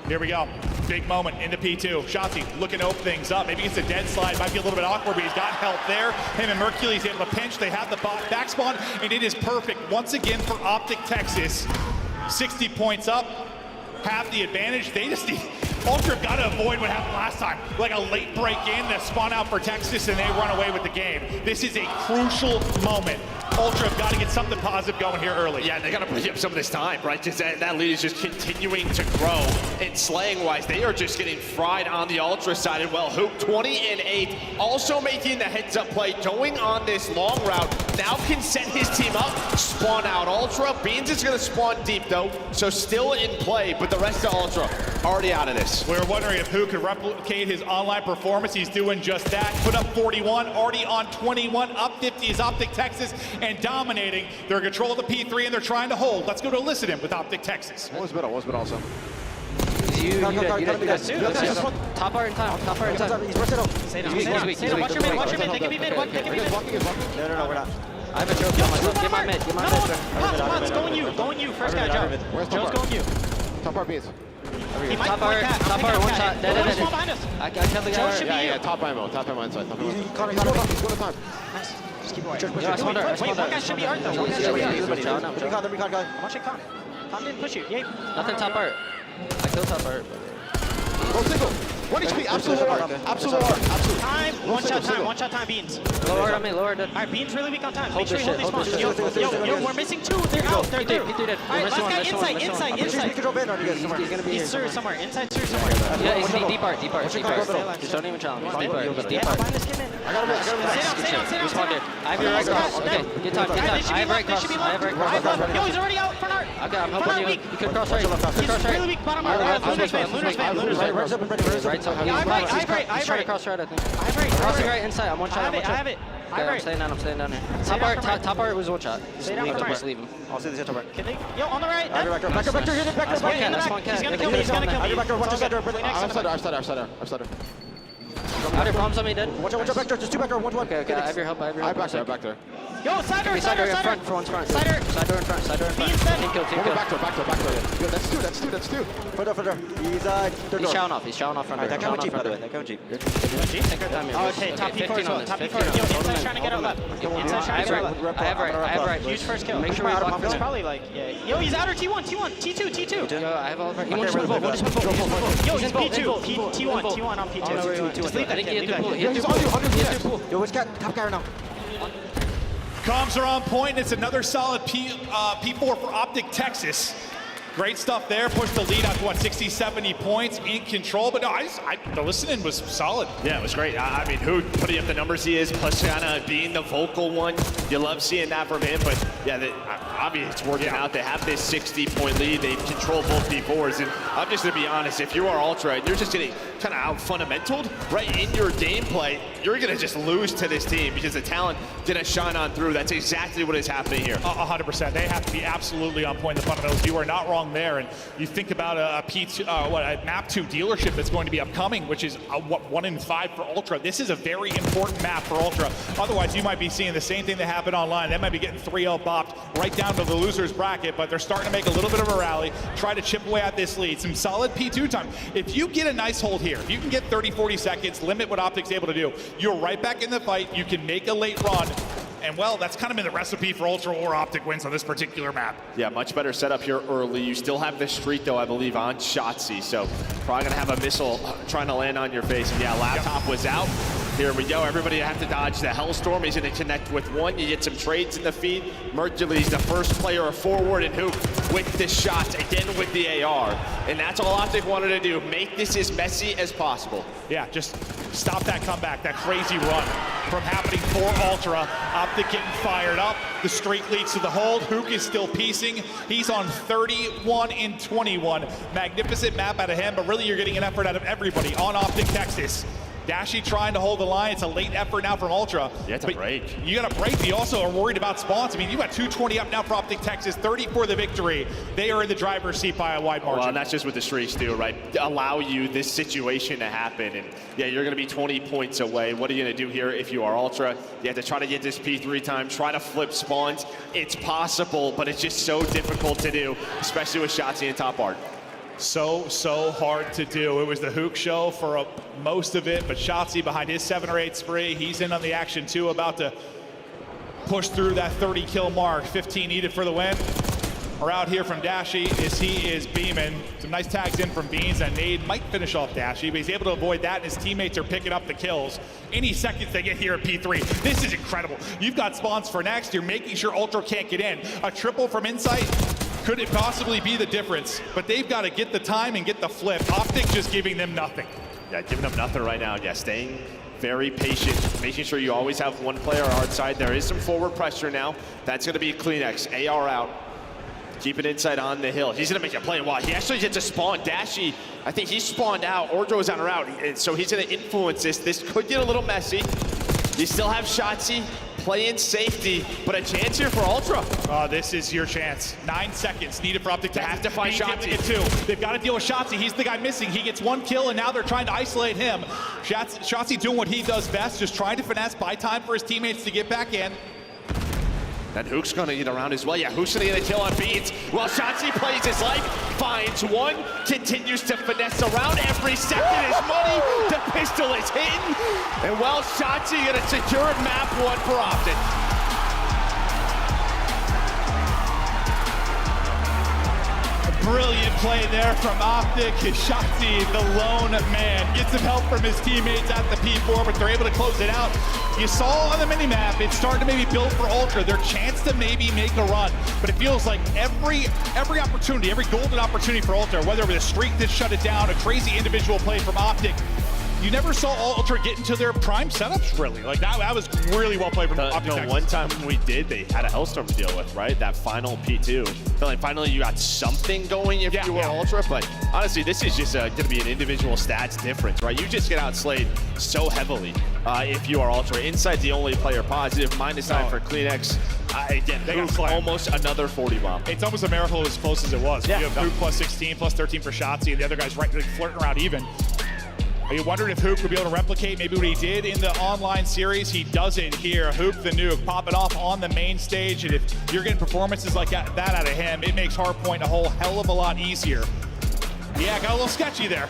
Here we go. Big moment in the P2. Shotzzy looking to open things up. Maybe it's a dead slide. Might be a little bit awkward, but he's got help there. Him and Mercules able to pinch. They have the back spawn, and it is perfect once again for Optic Texas. 60 points up. Have the advantage. They just need... Ultra got to avoid what happened last time. Like a late break in, that spawn out for Texas, and they run away with the game. This is a crucial moment. Ultra have got to get something positive going here early. Yeah, they got to bring up some of this time, right? Because that lead is just continuing to grow. And slaying-wise, they are just getting fried on the Ultra side. And well, Hoop 20 and 8, also making the heads-up play, going on this long route. Now can set his team up, spawn out Ultra. Beans is going to spawn deep, though, so still in play. But the rest of Ultra already out of this. We were wondering if Who could replicate his online performance. He's doing just that. Put up 41, already on 21. Up 50 is Optic Texas and dominating. They're in control of the P3 and they're trying to hold. Let's go to elicit him with Optic Texas. What was better also? You guys too. Top art in time. Top art in time. He's Say no. Watch your mid. They can be mid. No, we're not. I have a trophy on myself. Get my mid. Come on, going you. First guy, Joe. Joe's going you. Top art beats. He might top art, one shot. Dead. Behind us. I killed the guy. Yeah, top ammo inside. He's going to time. Nice. Just keep going. Wait, one guy should be art though. Recon guy. I'm watching Con. Con didn't push you. Yay. Nothing top art. I killed top art. Go single. 1 HP, absolute art. Time, one shot time, Beans. Lower on me, lower dead. Alright, Beans really weak on time. Hold Make sure you hold these spawns. Yo, we're missing 2. They're out. They're through. Alright, last guy inside. He's gonna be He's Sir somewhere. Inside Sir somewhere. Yeah, he's deep art. Just don't even challenge. He's deep art. He's deep art. Behind this kid, man. I got him. Sit down. I have your right cross. Okay, get time. I have right cross. Yo, he's already out. Front art. Okay, I'm helping you. You could cross right. He's really weak. Bottom art. Luna's van. Right, so he's trying to cross right, I think. Crossing right inside. I'm one shot. I have it. Okay, I'm staying down here. Top art was one shot. Just leave him. I'll see the top art. Yo, on the right. Back, hit it, back. He's gonna kill me. Watch us center. I've started. Out here, bombs on me, dead. Watch out, back there. Just 2 back there. 1. Okay, I have your help. I'm back there. Yo, cider in front, for one's front. Cider in front. Team kill. Back door. Yo, that's two. Further. He's showing off front. They're going Jeep, by the way. They're going Jeep. Okay, top P4 as well. Yo, inside's trying to get out left. Inside's trying to get out left. I have right. Huge first kill. Make sure we block this. Probably like, yeah. Yo, he's outer T1, T2. Yo, I have all right. He wants to move. Yo, he's P2. T1 on P2. Just leave that kid. He's on you. Yo, which guy? Top guy right now. Comms are on point. It's another solid P4 for Optic Texas. Great stuff there. Pushed the lead out to, 60, 70 points. In control. But no, the listening was solid. Yeah, it was great. I mean, who putting up the numbers he is, plus kind of being the vocal one. You love seeing that from him. But yeah, obviously it's working out. They have this 60-point lead. They control both P4s. And I'm just going to be honest, if you are Ultra and you're just getting kind of out-fundamentaled, right, in your gameplay, you're going to just lose to this team because the talent didn't shine on through. That's exactly what is happening here. 100%. They have to be absolutely on point in the fundamentals. You are not wrong there. And you think about a P2, a map 2 dealership that's going to be upcoming, which is 1 in 5 for Ultra. This is a very important map for Ultra. Otherwise, you might be seeing the same thing that happened online. They might be getting 3-0 bopped right down to the loser's bracket, but they're starting to make a little bit of a rally, try to chip away at this lead. Some solid P2 time. If you get a nice hold here, if you can get 30, 40 seconds, limit what Optic's able to do, you're right back in the fight. You can make a late run. And well, that's kind of been the recipe for Ultra or Optic wins on this particular map. Yeah, much better setup here early. You still have the streak, though, I believe, on Shotzzy. So probably going to have a missile trying to land on your face. And yeah, laptop was out. Here we go. Everybody have to dodge the Hellstorm. He's going to connect with one. You get some trades in the feed. Mercury's the first player forward, and Hoop with the shots, again with the AR. And that's all Optic wanted to do, make this as messy as possible. Yeah, just stop that comeback, that crazy run from happening for Ultra. Optic getting fired up. The streak leads to the hold. Hook is still piecing. He's on 31 in 21. Magnificent map out of him, but really you're getting an effort out of everybody on Optic Texas. Dashy trying to hold the line. It's a late effort now from Ultra. Yeah, it's a break. You got a break. You also are worried about spawns. I mean, you got 220 up now for Optic Texas, 30 for the victory. They are in the driver's seat by a wide margin. Well, and that's just what the streaks do, right? Allow you this situation to happen. And yeah, you're going to be 20 points away. What are you going to do here if you are Ultra? You have to try to get this P3 time, try to flip spawns. It's possible, but it's just so difficult to do, especially with Shotzzy and top art. So hard to do. It was the Hook show for most of it, but Shotzzy behind his 7 or 8 spree. He's in on the action too, about to push through that 30 kill mark. 15 needed for the win. We're out here from Dashy as he is beaming. Some nice tags in from Beans, and Nade might finish off Dashy, but he's able to avoid that, and his teammates are picking up the kills. Any seconds they get here at P3. This is incredible. You've got spawns for next. You're making sure Ultra can't get in. A triple from Insight. Could it possibly be the difference? But they've got to get the time and get the flip. Optic just giving them nothing. Yeah, giving them nothing right now. Yeah, staying very patient, making sure you always have one player hard side. There is some forward pressure now. That's going to be Kleenex. AR out. Keep it inside on the hill. He's going to make a play. Wow, he actually gets a spawn. Dashy, I think he spawned out. Ordro is on a route, and so he's going to influence this. This could get a little messy. You still have Shotzzy playing safety, but a chance here for Ultra. This is your chance. 9 seconds needed for Optic to have to find Shotzzy. They've got to deal with Shotzzy. He's the guy missing. He gets 1 kill, and now they're trying to isolate him. Shotzzy doing what he does best, just trying to finesse, buy time for his teammates to get back in. And Hook's gonna get around as well. Yeah, Hook's gonna get a kill on Beans. Well, Shotzzy plays his life, finds one, continues to finesse around. Every second is money. The pistol is hidden. And well, Shotzzy gonna secure map 1 for Optic. Brilliant play there from Optic. Shotzzy, the lone man, gets some help from his teammates at the P4, but they're able to close it out. You saw on the minimap, it's starting to maybe build for Ultra, their chance to maybe make a run. But it feels like every opportunity, every golden opportunity for Ultra, whether it was a streak that shut it down, a crazy individual play from Optic, you never saw Ultra get into their prime setups, really. Like, that was really well played from Optic. No, one time we did, they had a Hellstorm to deal with, right? That final P2. I feel like finally you got something going if you were Ultra, but honestly, this is just going to be an individual stats difference, right? You just get outslayed so heavily if you are Ultra. Inside's the only player positive, -9 for Kleenex. Again, almost another 40 bomb. It's almost a miracle as close as it was. Yeah, you have Hoop plus 16, plus 13 for Shotzzy, and the other guy's right, like, flirting around even. You wondered if Hoop would be able to replicate maybe what he did in the online series. He does it here. Hoop the Nuke, pop it off on the main stage. And if you're getting performances like that out of him, it makes Hardpoint a whole hell of a lot easier. Yeah, got a little sketchy there.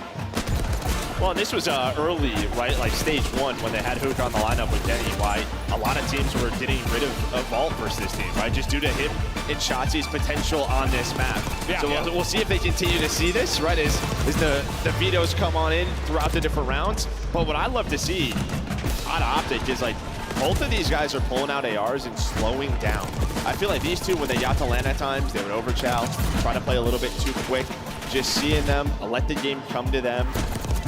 Well, this was early, right, like stage 1 when they had Hook on the lineup with Denny. Why a lot of teams were getting rid of Vault versus this team, right? Just due to him and Shotzi's potential on this map. Yeah, so we'll see if they continue to see this, right, as the vetoes come on in throughout the different rounds. But what I love to see on Optic is like both of these guys are pulling out ARs and slowing down. I feel like these two, when they got to land at times, they would overchow, try to play a little bit too quick. Just seeing them, let the game come to them,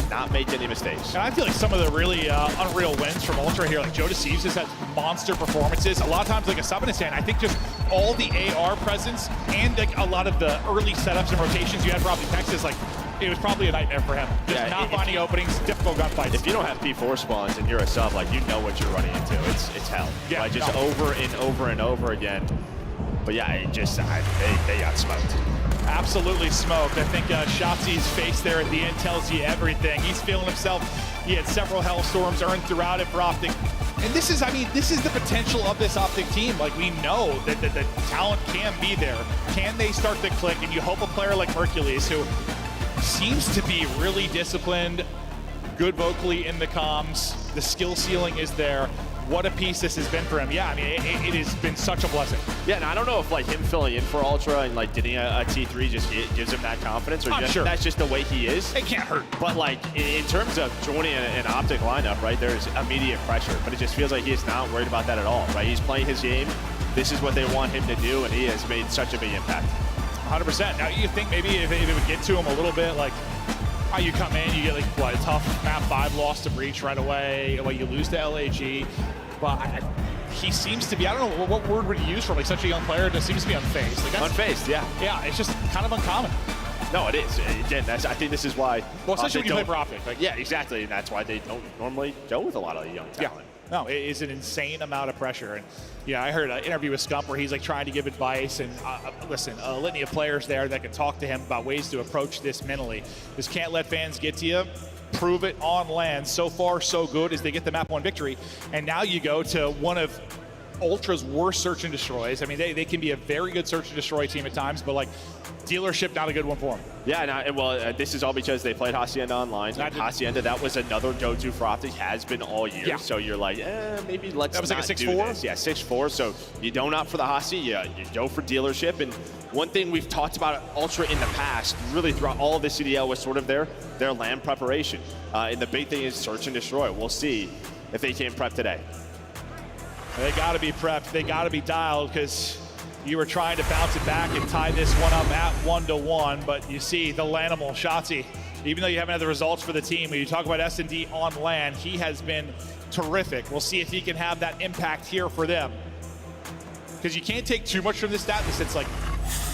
not make any mistakes. And I feel like some of the really unreal wins from Ultra here, like Joe Deceives has had monster performances. A lot of times, like a sub in his hand, I think just all the AR presence and like a lot of the early setups and rotations you had for Optic Texas, like it was probably a nightmare for him. Just not finding openings, difficult gunfights. If you don't have P4 spawns and you're a sub, like you know what you're running into. It's hell. Yeah, right? Just over and over and over again. But yeah, it just they got smoked. Absolutely smoked. I think Shotzi's face there at the end tells you everything. He's feeling himself. He had several Hellstorms earned throughout it for Optic. And this is, I mean, this is the potential of this Optic team. Like, we know that the talent can be there. Can they start to click? And you hope a player like Hercules, who seems to be really disciplined, good vocally in the comms, the skill ceiling is there. What a piece this has been for him. Yeah, I mean, it has been such a blessing. Yeah, and I don't know if like him filling in for Ultra and like getting a T3 just gives him that confidence, or that's just the way he is. It can't hurt. But like in terms of joining an Optic lineup, right, there's immediate pressure, but it just feels like he's not worried about that at all, right? He's playing his game. This is what they want him to do, and he has made such a big impact. 100%. Now, you think maybe if it would get to him a little bit, like, how you come in, you get like what, a tough map 5 loss to Breach right away. Well, you lose to LAG, but he seems to be, I don't know, what word would you use for like such a young player? It just seems to be unfazed. Like, unfazed, yeah. Yeah, it's just kind of uncommon. No, it is. Again, I think this is why. Well, especially when you play for Optic. Like, yeah, exactly, and that's why they don't normally go with a lot of young talent. Yeah. No, it is an insane amount of pressure. And yeah, I heard an interview with Scump where he's like trying to give advice. And listen, a litany of players there that can talk to him about ways to approach this mentally. Just can't let fans get to you. Prove it on land. So far, so good as they get the map 1 victory. And now you go to one of Ultra's worst search and destroys. I mean, they can be a very good search and destroy team at times, but like Dealership, not a good one for them. Yeah, and this is all because they played Hacienda online. Hacienda, that was another go-to for Optic, has been all year. Yeah. So you're like, maybe let's That was not like a 6-4? Yeah, 6-4. So you don't opt for the Hasi, you go for Dealership. And one thing we've talked about Ultra in the past, really throughout all of the CDL, was sort of their land preparation. And the big thing is search and destroy. We'll see if they can prep today. They got to be prepped. They got to be dialed, because you were trying to bounce it back and tie this one up at 1-1, but you see the Lanimal, Shotzi, even though you haven't had the results for the team, when you talk about S&D on land, he has been terrific. We'll see if he can have that impact here for them. Because you can't take too much from this stat. It's like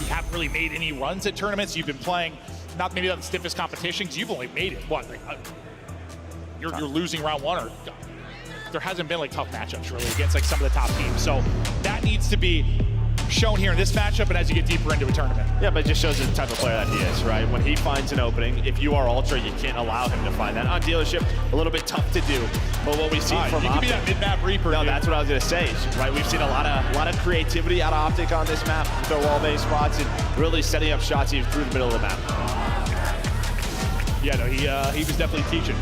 you haven't really made any runs at tournaments. You've been playing, not maybe on the stiffest competitions, you've only made it, what, like, you're losing round 1, or there hasn't been like tough matchups really against like some of the top teams. So that needs to be shown here in this matchup and as you get deeper into a tournament. Yeah, but it just shows the type of player that he is, right? When he finds an opening, if you are Ultra, you can't allow him to find that. On Dealership, a little bit tough to do. But what we've seen from Optic, you can be that mid-map Reaper. No, dude. That's what I was gonna say, right? We've seen a lot of creativity out of Optic on this map, with their wall-based spots, and really setting up shots even through the middle of the map. Yeah, no, he was definitely teaching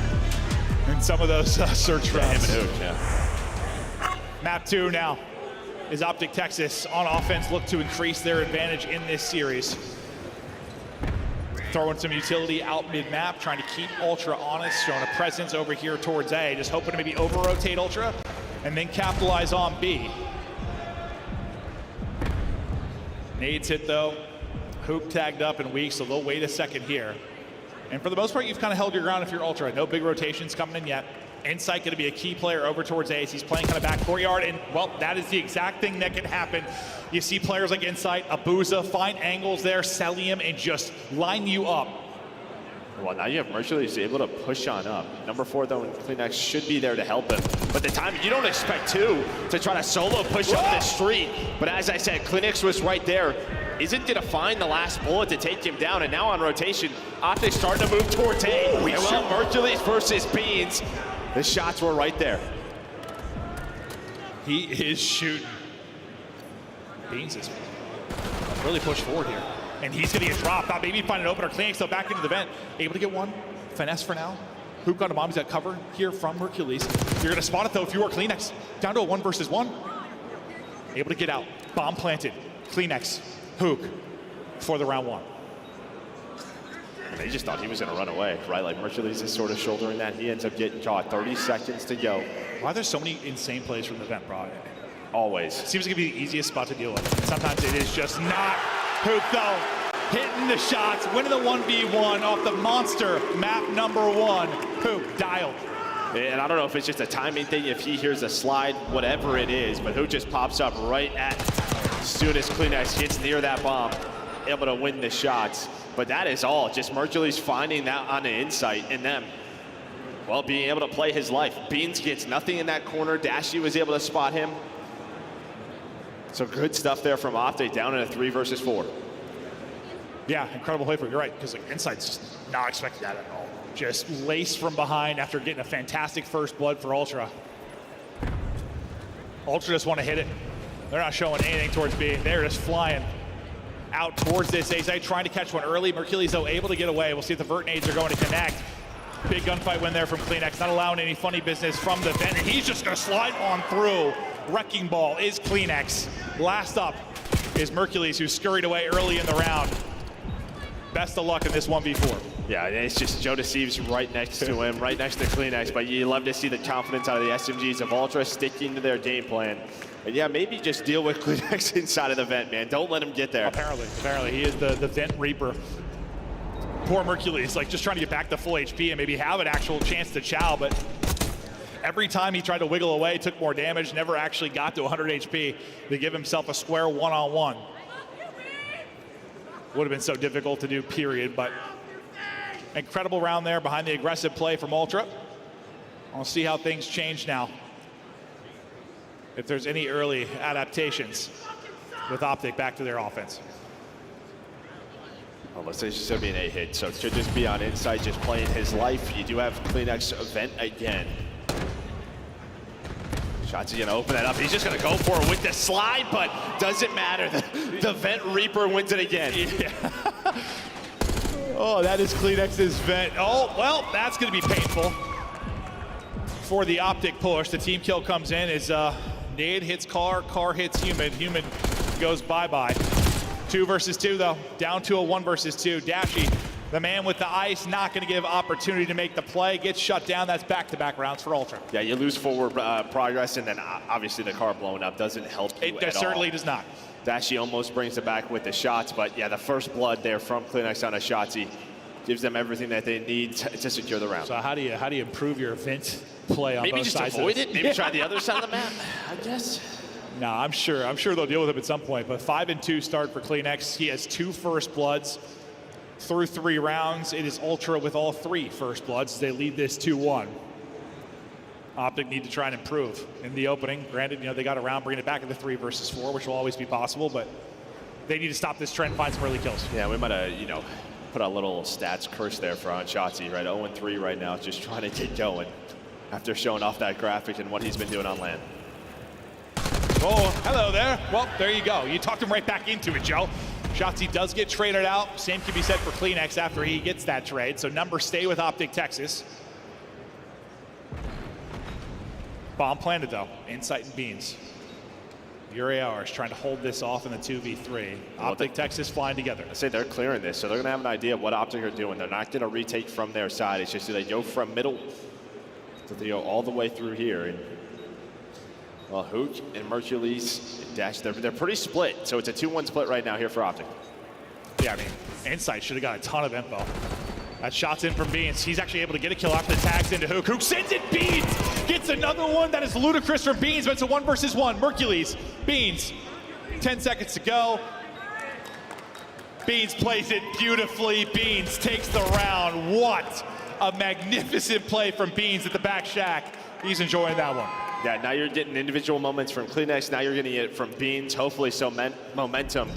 in some of those search rounds. Him and Hook, yeah. Map 2 now is Optic Texas on offense, look to increase their advantage in this series. Throwing some utility out mid-map, trying to keep Ultra honest, showing a presence over here towards A, just hoping to maybe over-rotate Ultra and then capitalize on B. Nades hit though, Hoop tagged up and weak, so they'll wait a second here. And for the most part, you've kind of held your ground if you're Ultra. No big rotations coming in yet. Insight going to be a key player over towards Ace. He's playing kind of back courtyard, and well, that is the exact thing that can happen. You see players like Insight, Abuza, find angles there, Celium, and just line you up. Well, now you have Mercury's able to push on up. Number 4, though, and Kleenex should be there to help him. But the time, you don't expect 2 to try to solo push up the street. But as I said, Kleenex was right there. isn't gonna find the last bullet to take him down, and now on rotation, Optic starting to move towards A. And well, Hercules versus Beans. The shots were right there. He is shooting. Beans is really pushed forward here. And he's gonna get dropped. Thought maybe he'd find an opener. Kleenex still back into the vent. Able to get one. Finesse for now. Hook on the bomb. He's got cover here from Hercules. You're gonna spot it though if you are Kleenex. Down to a 1 versus 1. Able to get out. Bomb planted. Kleenex. Hook for the round 1. They just thought he was gonna run away, right? Like Hercules is sort of shouldering that. He ends up getting caught. 30 seconds to go. Why are there so many insane plays from the vent, bro? Always. Seems to be the easiest spot to deal with. And sometimes it is just not. Hook though, hitting the shots, winning the 1v1 off the monster map number 1. Hook dialed. And I don't know if it's just a timing thing, if he hears a slide, whatever it is, but Hook just pops up right as soon as Kleenex gets near that bomb, able to win the shots. But that is all, just Hercules finding that on the insight, and them, well, being able to play his life. Beans gets nothing in that corner. Dashy was able to spot him. So good stuff there from Optic, down in a 3 versus 4. Yeah, incredible play for, you're right, because like, Insight's just not expecting that at all. Just laced from behind after getting a fantastic first blood for Ultra. Ultra just want to hit it. They're not showing anything towards B. They're just flying out towards this A site, trying to catch one early. Hercules, though, able to get away. We'll see if the vert nades are going to connect. Big gunfight win there from Kleenex, not allowing any funny business from the vent, and he's just going to slide on through. Wrecking ball is Kleenex. Last up is Hercules, who scurried away early in the round. Best of luck in this 1v4. Yeah, it's just Joe Deceives right next to him, right next to Kleenex, but you love to see the confidence out of the SMGs of Ultra sticking to their game plan. And yeah, maybe just deal with Kleenex inside of the vent, man. Don't let him get there. Apparently he is the vent reaper. Poor Hercules, like just trying to get back to full HP and maybe have an actual chance to chow, but every time he tried to wiggle away, took more damage, never actually got to 100 HP to give himself a square one-on-one. Would have been so difficult to do, period, but incredible round there behind the aggressive play from Ultra. I'll see how things change now. If there's any early adaptations with Optic back to their offense. Well, let's say it's just gonna be an A hit, so it should just be on inside, just playing his life. You do have Kleenex event again. Shots are gonna open that up. He's just gonna go for it with the slide, but doesn't matter. The Vent Reaper wins it again. Yeah. Oh, that is Kleenex's vent. Oh, well, that's gonna be painful for the Optic push. The team kill comes in as Nade hits car hits human. Human goes bye-bye. 2 versus 2 though, down to a 1 versus 2. Dashy, the man with the ice, not gonna give opportunity to make the play, gets shut down. That's back-to-back rounds for Ultra. Yeah, you lose forward progress, and then obviously the car blowing up doesn't help you It certainly does not. Dashy almost brings it back with the shots, but yeah, the first blood there from Kleenex on a Shotzzy gives them everything that they need to secure the round. So how do you improve your vent play on Maybe both just sides? avoid it. Maybe try the other side of the map, I guess. No, I'm sure they'll deal with him at some point. But 5-2 start for Kleenex. He has 2 first bloods through 3 rounds. It is Ultra with all 3 first bloods. They lead this 2-1. Optic need to try and improve in the opening. Granted, they got a round bringing it back into 3 versus 4, which will always be possible, but they need to stop this trend, find some early kills. Yeah, we might have, put a little stats curse there for Shotzzy, right? 0-3 right now, just trying to get going after showing off that graphic and what he's been doing on land. Oh, hello there. Well, there you go. You talked him right back into it, Joe. Shotzzy does get traded out. Same can be said for Kleenex after he gets that trade. So numbers stay with Optic Texas. Bomb planted though. Insight and Beans. Yuri Hours trying to hold this off in the 2v3. Optic Texas flying together. I say they're clearing this, so they're gonna have an idea of what Optic are doing. They're not gonna retake from their side. It's just they go from middle, so they go all the way through here. And well, Hook and Hercules and Dash, they're pretty split. So it's a 2-1 split right now here for Optic. Yeah, I mean, Insight should have got a ton of info. That shot's in from Beans. He's actually able to get a kill after the tags into Hook. Hook sends it, Beans gets another one. That is ludicrous from Beans, but it's a 1 versus 1. Hercules, Beans, 10 seconds to go. Beans plays it beautifully. Beans takes the round. What a magnificent play from Beans at the back shack. He's enjoying that one. Yeah, now you're getting individual moments from Kleenex. Now you're getting it from Beans. Hopefully some momentum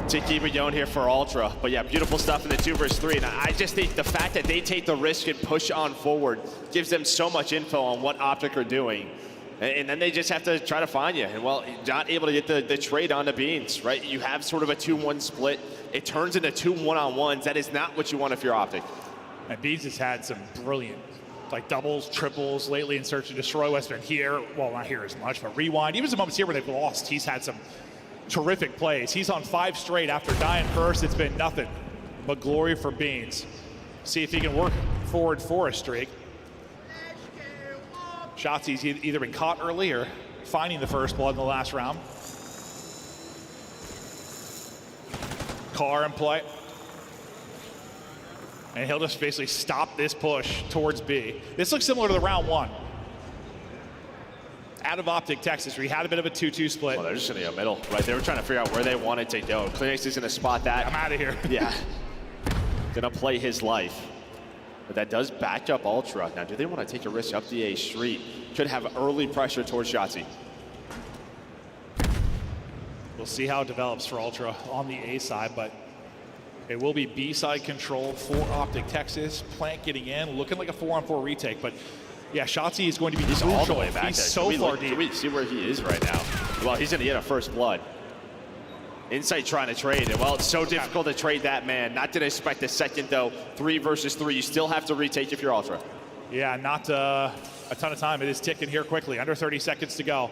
to keep it going here for Ultra. But yeah, beautiful stuff in the 2 versus 3. And I just think the fact that they take the risk and push on forward gives them so much info on what Optic are doing. And then they just have to try to find you. And well, not able to get the trade on the Beans, right? You have sort of a 2-1 split. It turns into 2 1-on-1s. That is not what you want if you're Optic. And Beans has had some brilliant like doubles, triples lately in Search and Destroy. What's been here, well, not here as much, but Rewind. Even some moments here where they've lost, he's had some terrific plays. He's on 5 straight after dying first. It's been nothing but glory for Beans. See if he can work forward for a streak. Shotzi's either been caught early or finding the first blood in the last round. Car in play. And he'll just basically stop this push towards B. This looks similar to the round 1. Out of Optic, Texas, where he had a bit of a 2-2 split. Well, they're just in the middle, right? They were trying to figure out where they wanted to go. Clinics is gonna spot that. I'm out of here. Yeah, gonna play his life. But that does back up Ultra. Now, do they want to take a risk up the A street? Could have early pressure towards Shotzi. We'll see how it develops for Ultra on the A side, but it will be B side control for Optic Texas. Plant getting in, looking like a 4-on-4 retake, but yeah, Shotzi is going to be crucial. All the way back. He's so far deep. Can we see where he is right now? Well, he's gonna get a first blood. Insight trying to trade, and well, it's so difficult to trade that man. Not to expect a second though. 3 versus 3, you still have to retake if you're Ultra. Yeah, not a ton of time. It is ticking here quickly, under 30 seconds to go.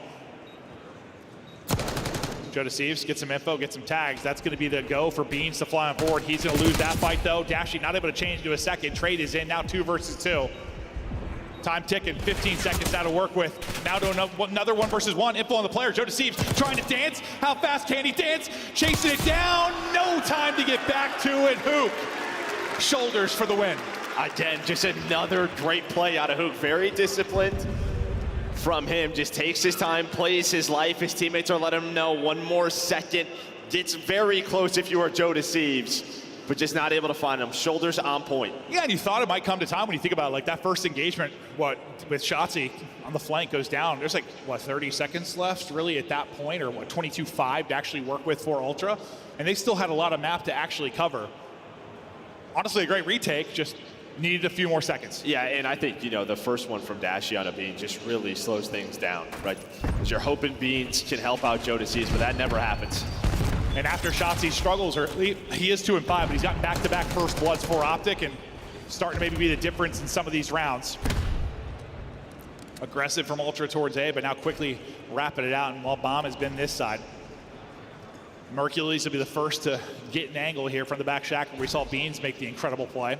Joe Deceives, get some info, get some tags. That's going to be the go for Beans to fly on forward. He's going to lose that fight though. Dashy not able to change into a second. Trade is in, now 2 versus 2. Time ticking, 15 seconds now to work with. Now to another 1 versus 1. Info on the player. Joe Deceives trying to dance. How fast can he dance? Chasing it down. No time to get back to it. Hook. Shoulders for the win. Again, just another great play out of Hook. Very disciplined from him. Just takes his time, plays his life. His teammates are letting him know 1 more second. Gets very close if you are Joe Deceives, but just not able to find him. Shoulders on point. Yeah, and you thought it might come to time when you think about it, like that first engagement, with Shotzi on the flank goes down. There's like, 30 seconds left really at that point, or 22.5 to actually work with for Ultra. And they still had a lot of map to actually cover. Honestly, a great retake, just needed a few more seconds. Yeah, and I think, the first one from Dashy on a Bean just really slows things down, right? Because you're hoping Beans can help out Joe Deceives, but that never happens. And after Shotzi struggles, he is 2-5, but he's got back-to-back first bloods for Optic and starting to maybe be the difference in some of these rounds. Aggressive from Ultra towards A, but now quickly wrapping it out, and while Bomb has been this side. Mercules will be the first to get an angle here from the back shack, where we saw Beans make the incredible play.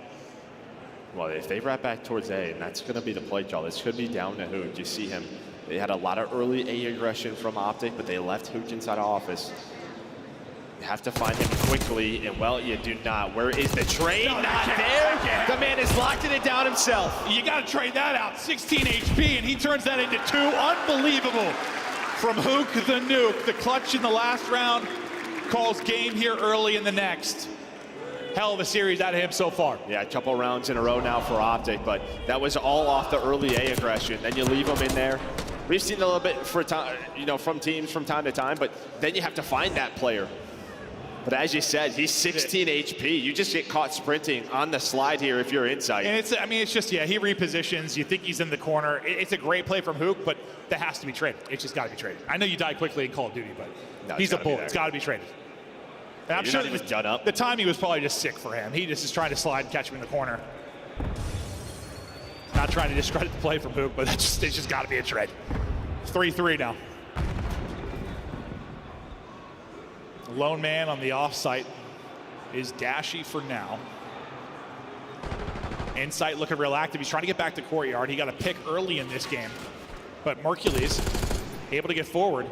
Well, if they wrap back towards A, and that's going to be the play call. This could be down to Hook. You see him. They had a lot of early A aggression from Optic, but they left Hook inside of office. You have to find him quickly, and well, you do not. Where is the trade? Not there. The man is locking it down himself. You got to trade that out. 16 HP, and he turns that into 2. Unbelievable from Hook the Nuke. The clutch in the last round calls game here early in the next. Hell of a series out of him so far. Yeah, a couple rounds in a row now for Optic, but that was all off the early A aggression. Then you leave him in there. We've seen a little bit for time, from teams from time to time, but then you have to find that player. But as you said, he's 16 HP. You just get caught sprinting on the slide here if you're inside. And it's just, he repositions. You think he's in the corner. It's a great play from Hook, but that has to be traded. It's just got to be traded. I know you die quickly in Call of Duty, but no, he's a bull. It's got to be traded. And I'm sure the timing was probably just sick for him. He just is trying to slide and catch him in the corner. Not trying to discredit the play from Hook, but it's just got to be a trade. 3-3 now. Lone man on the off-site is Dashy for now. Insight looking real active. He's trying to get back to Courtyard. He got a pick early in this game, but Mercules able to get forward.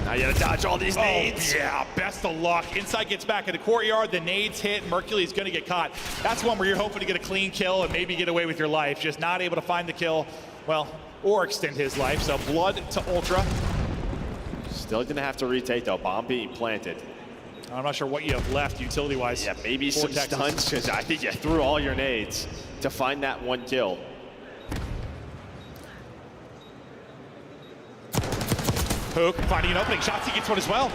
Now you gotta dodge all these nades. Yeah, best of luck. Insight gets back into Courtyard. The nades hit. Mercules gonna get caught. That's one where you're hoping to get a clean kill and maybe get away with your life. Just not able to find the kill, well, or extend his life. So blood to Ultra. Still gonna have to retake though. Bomb being planted. I'm not sure what you have left utility-wise. Yeah, maybe some stunts, because I think you threw all your nades to find that 1 kill. Hook finding an opening. Shotzi gets one as well.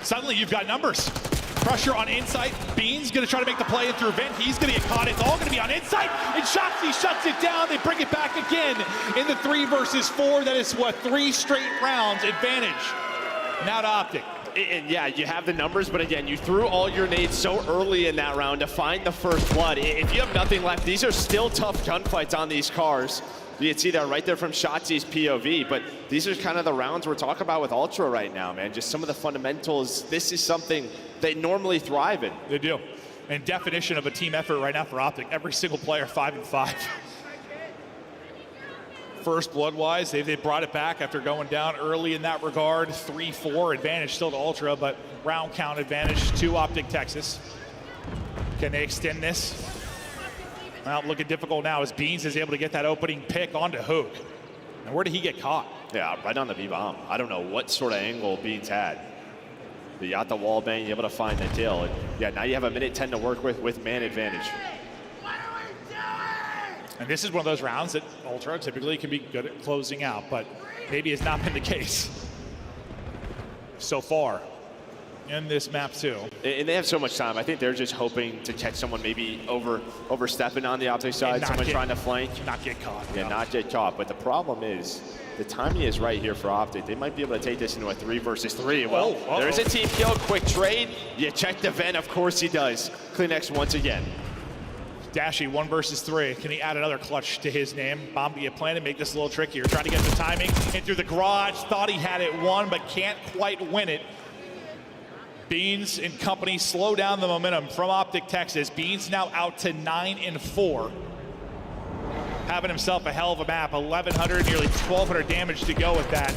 suddenly you've got numbers. Pressure on Insight. Beans gonna try to make the play in through Vent. He's gonna get caught. It's all gonna be on Insight. And Shotzzy shuts it down. They bring it back again in the 3 versus 4. That is what, 3 straight rounds advantage. Now to Optic. And yeah, you have the numbers, but again, you threw all your nades so early in that round to find the first blood. If you have nothing left, these are still tough gunfights on these cars. You can see that right there from Shotzi's POV, but these are kind of the rounds we're talking about with Ultra right now, man. Just some of the fundamentals. This is something they normally thrive in. They do. And definition of a team effort right now for Optic. Every single player 5 and 5. First blood-wise, they brought it back after going down early in that regard. 3-4 advantage still to Ultra, but round count advantage to Optic Texas. Can they extend this? Well, looking difficult now as Beans is able to get that opening pick onto Hook. And where did he get caught? Yeah, right on the B-bomb. I don't know what sort of angle Beans had. But you got the wall bang, you're able to find the kill. And yeah, now you have a minute 10 to work with man advantage. And this is one of those rounds that Ultra typically can be good at closing out, but maybe has not been the case so far in this map too. And they have so much time. I think they're just hoping to catch someone maybe overstepping on the Optic side, someone trying to flank. Not get caught. Yeah, not get caught. But the problem is, the timing is right here for Optic. They might be able to take this into a 3 versus 3. Well, there's a team kill, quick trade. You check the vent, of course he does. Kleenex once again. Dashy, 1 versus 3. Can he add another clutch to his name? Bomb to get planted, make this a little trickier. Trying to get the timing in through the garage. Thought he had it won, but can't quite win it. Beans and company slow down the momentum from Optic Texas. Beans now out to 9 and 4. Having himself a hell of a map. 1,100, nearly 1,200 damage to go with that.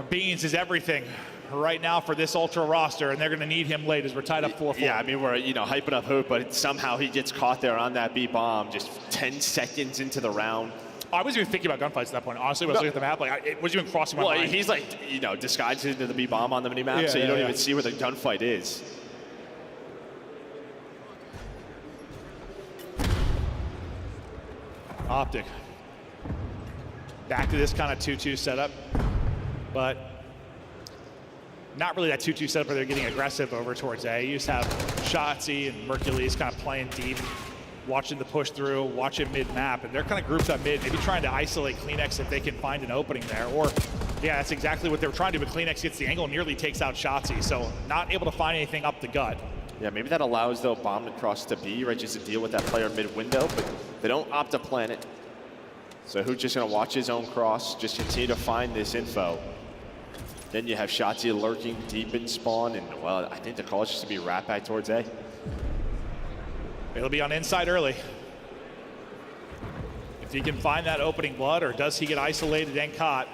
Beans is everything right now for this Ultra roster, and they're going to need him late as we're tied up 4-4. Yeah, I mean, we're hyping up Hoop, but somehow he gets caught there on that B-bomb just 10 seconds into the round. I wasn't even thinking about gunfights at that point. Honestly, when I was looking at the map, it wasn't even crossing my mind. Well, he's like, disguised into the B-bomb on the mini-map, so you don't even see where the gunfight is. Optic. Back to this kind of 2-2 setup, but not really that 2-2 setup where they're getting aggressive over towards A. You just have Shotzi and Mercules kind of playing deep, watching the push through, watching mid-map, and they're kind of grouped up mid, maybe trying to isolate Kleenex if they can find an opening there. Or, yeah, that's exactly what they were trying to do, but Kleenex gets the angle, nearly takes out Shotzi, so not able to find anything up the gut. Yeah, maybe that allows, though, Bomb to cross to B, right, just to deal with that player mid-window, but they don't opt to plan it. So who's just going to watch his own cross, just continue to find this info. Then you have Shotzi lurking deep in spawn, and, well, I think the call is just to be wrapped back towards A. It'll be on inside early. If he can find that opening blood, or does he get isolated and caught?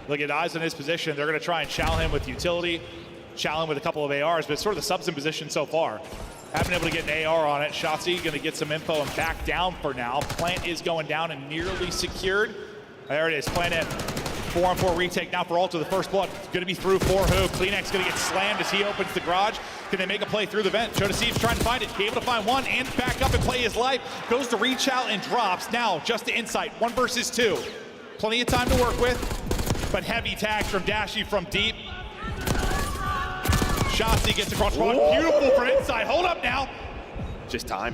Look at eyes in his position. They're going to try and chow him with utility, chow him with a couple of ARs, but it's sort of the subs in position so far. Haven't been able to get an AR on it. Shotzi going to get some info and back down for now. Plant is going down and nearly secured. There it is, Plant in. 4-on-4 retake now for Ultra, the first blood. It's going to be through for who? Kleenex going to get slammed as he opens the garage. Can they make a play through the vent? Chodasiev's trying to find it. Be able to find one and back up and play his life. Goes to reach out and drops. Now just to Insight, 1 versus 2. Plenty of time to work with, but heavy tags from Dashy from deep. Shotzi gets across. Beautiful from Insight. Hold up now. Just time.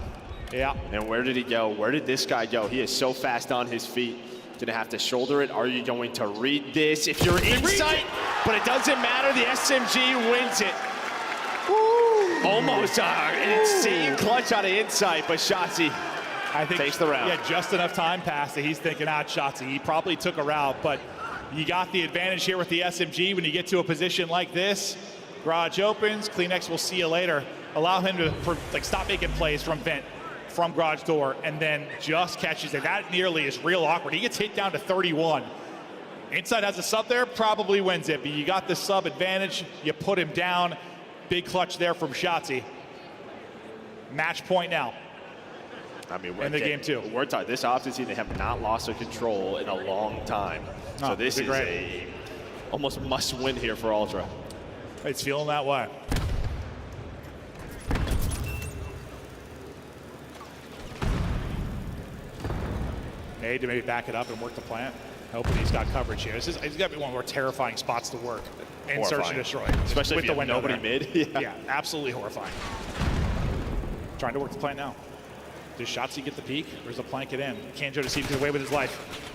Yeah. And where did he go? Where did this guy go? He is so fast on his feet. Gonna have to shoulder it. Are you going to read this? If you're Insight, but it doesn't matter. The SMG wins it. Woo. Almost an insane clutch out of Insight, but Shotzi takes the round. Yeah, just enough time passed that he's thinking, Shotzi. He probably took a route, but you got the advantage here with the SMG when you get to a position like this. Garage opens. Kleenex will see you later. Allow him to stop making plays from vent, from garage door, and then just catches it. That nearly is real awkward. He gets hit down to 31. Insight has a sub there, probably wins it, but you got the sub advantage. You put him down. Big clutch there from Shotzi. Match point now. I mean, in the game too. We're talking, this Optic team, they have not lost a control in a long time. So this is a almost must win here for Ultra. It's feeling that way. Need to maybe back it up and work the plant. Hoping he's got coverage here. He's got to be one of the more terrifying spots to work in Search and Destroy. Especially with if you the have window nobody there. mid. Yeah, absolutely horrifying. Trying to work the plant now. Does Shotzi get the peek, or does the plant get in? Can Joe Deceive get away with his life?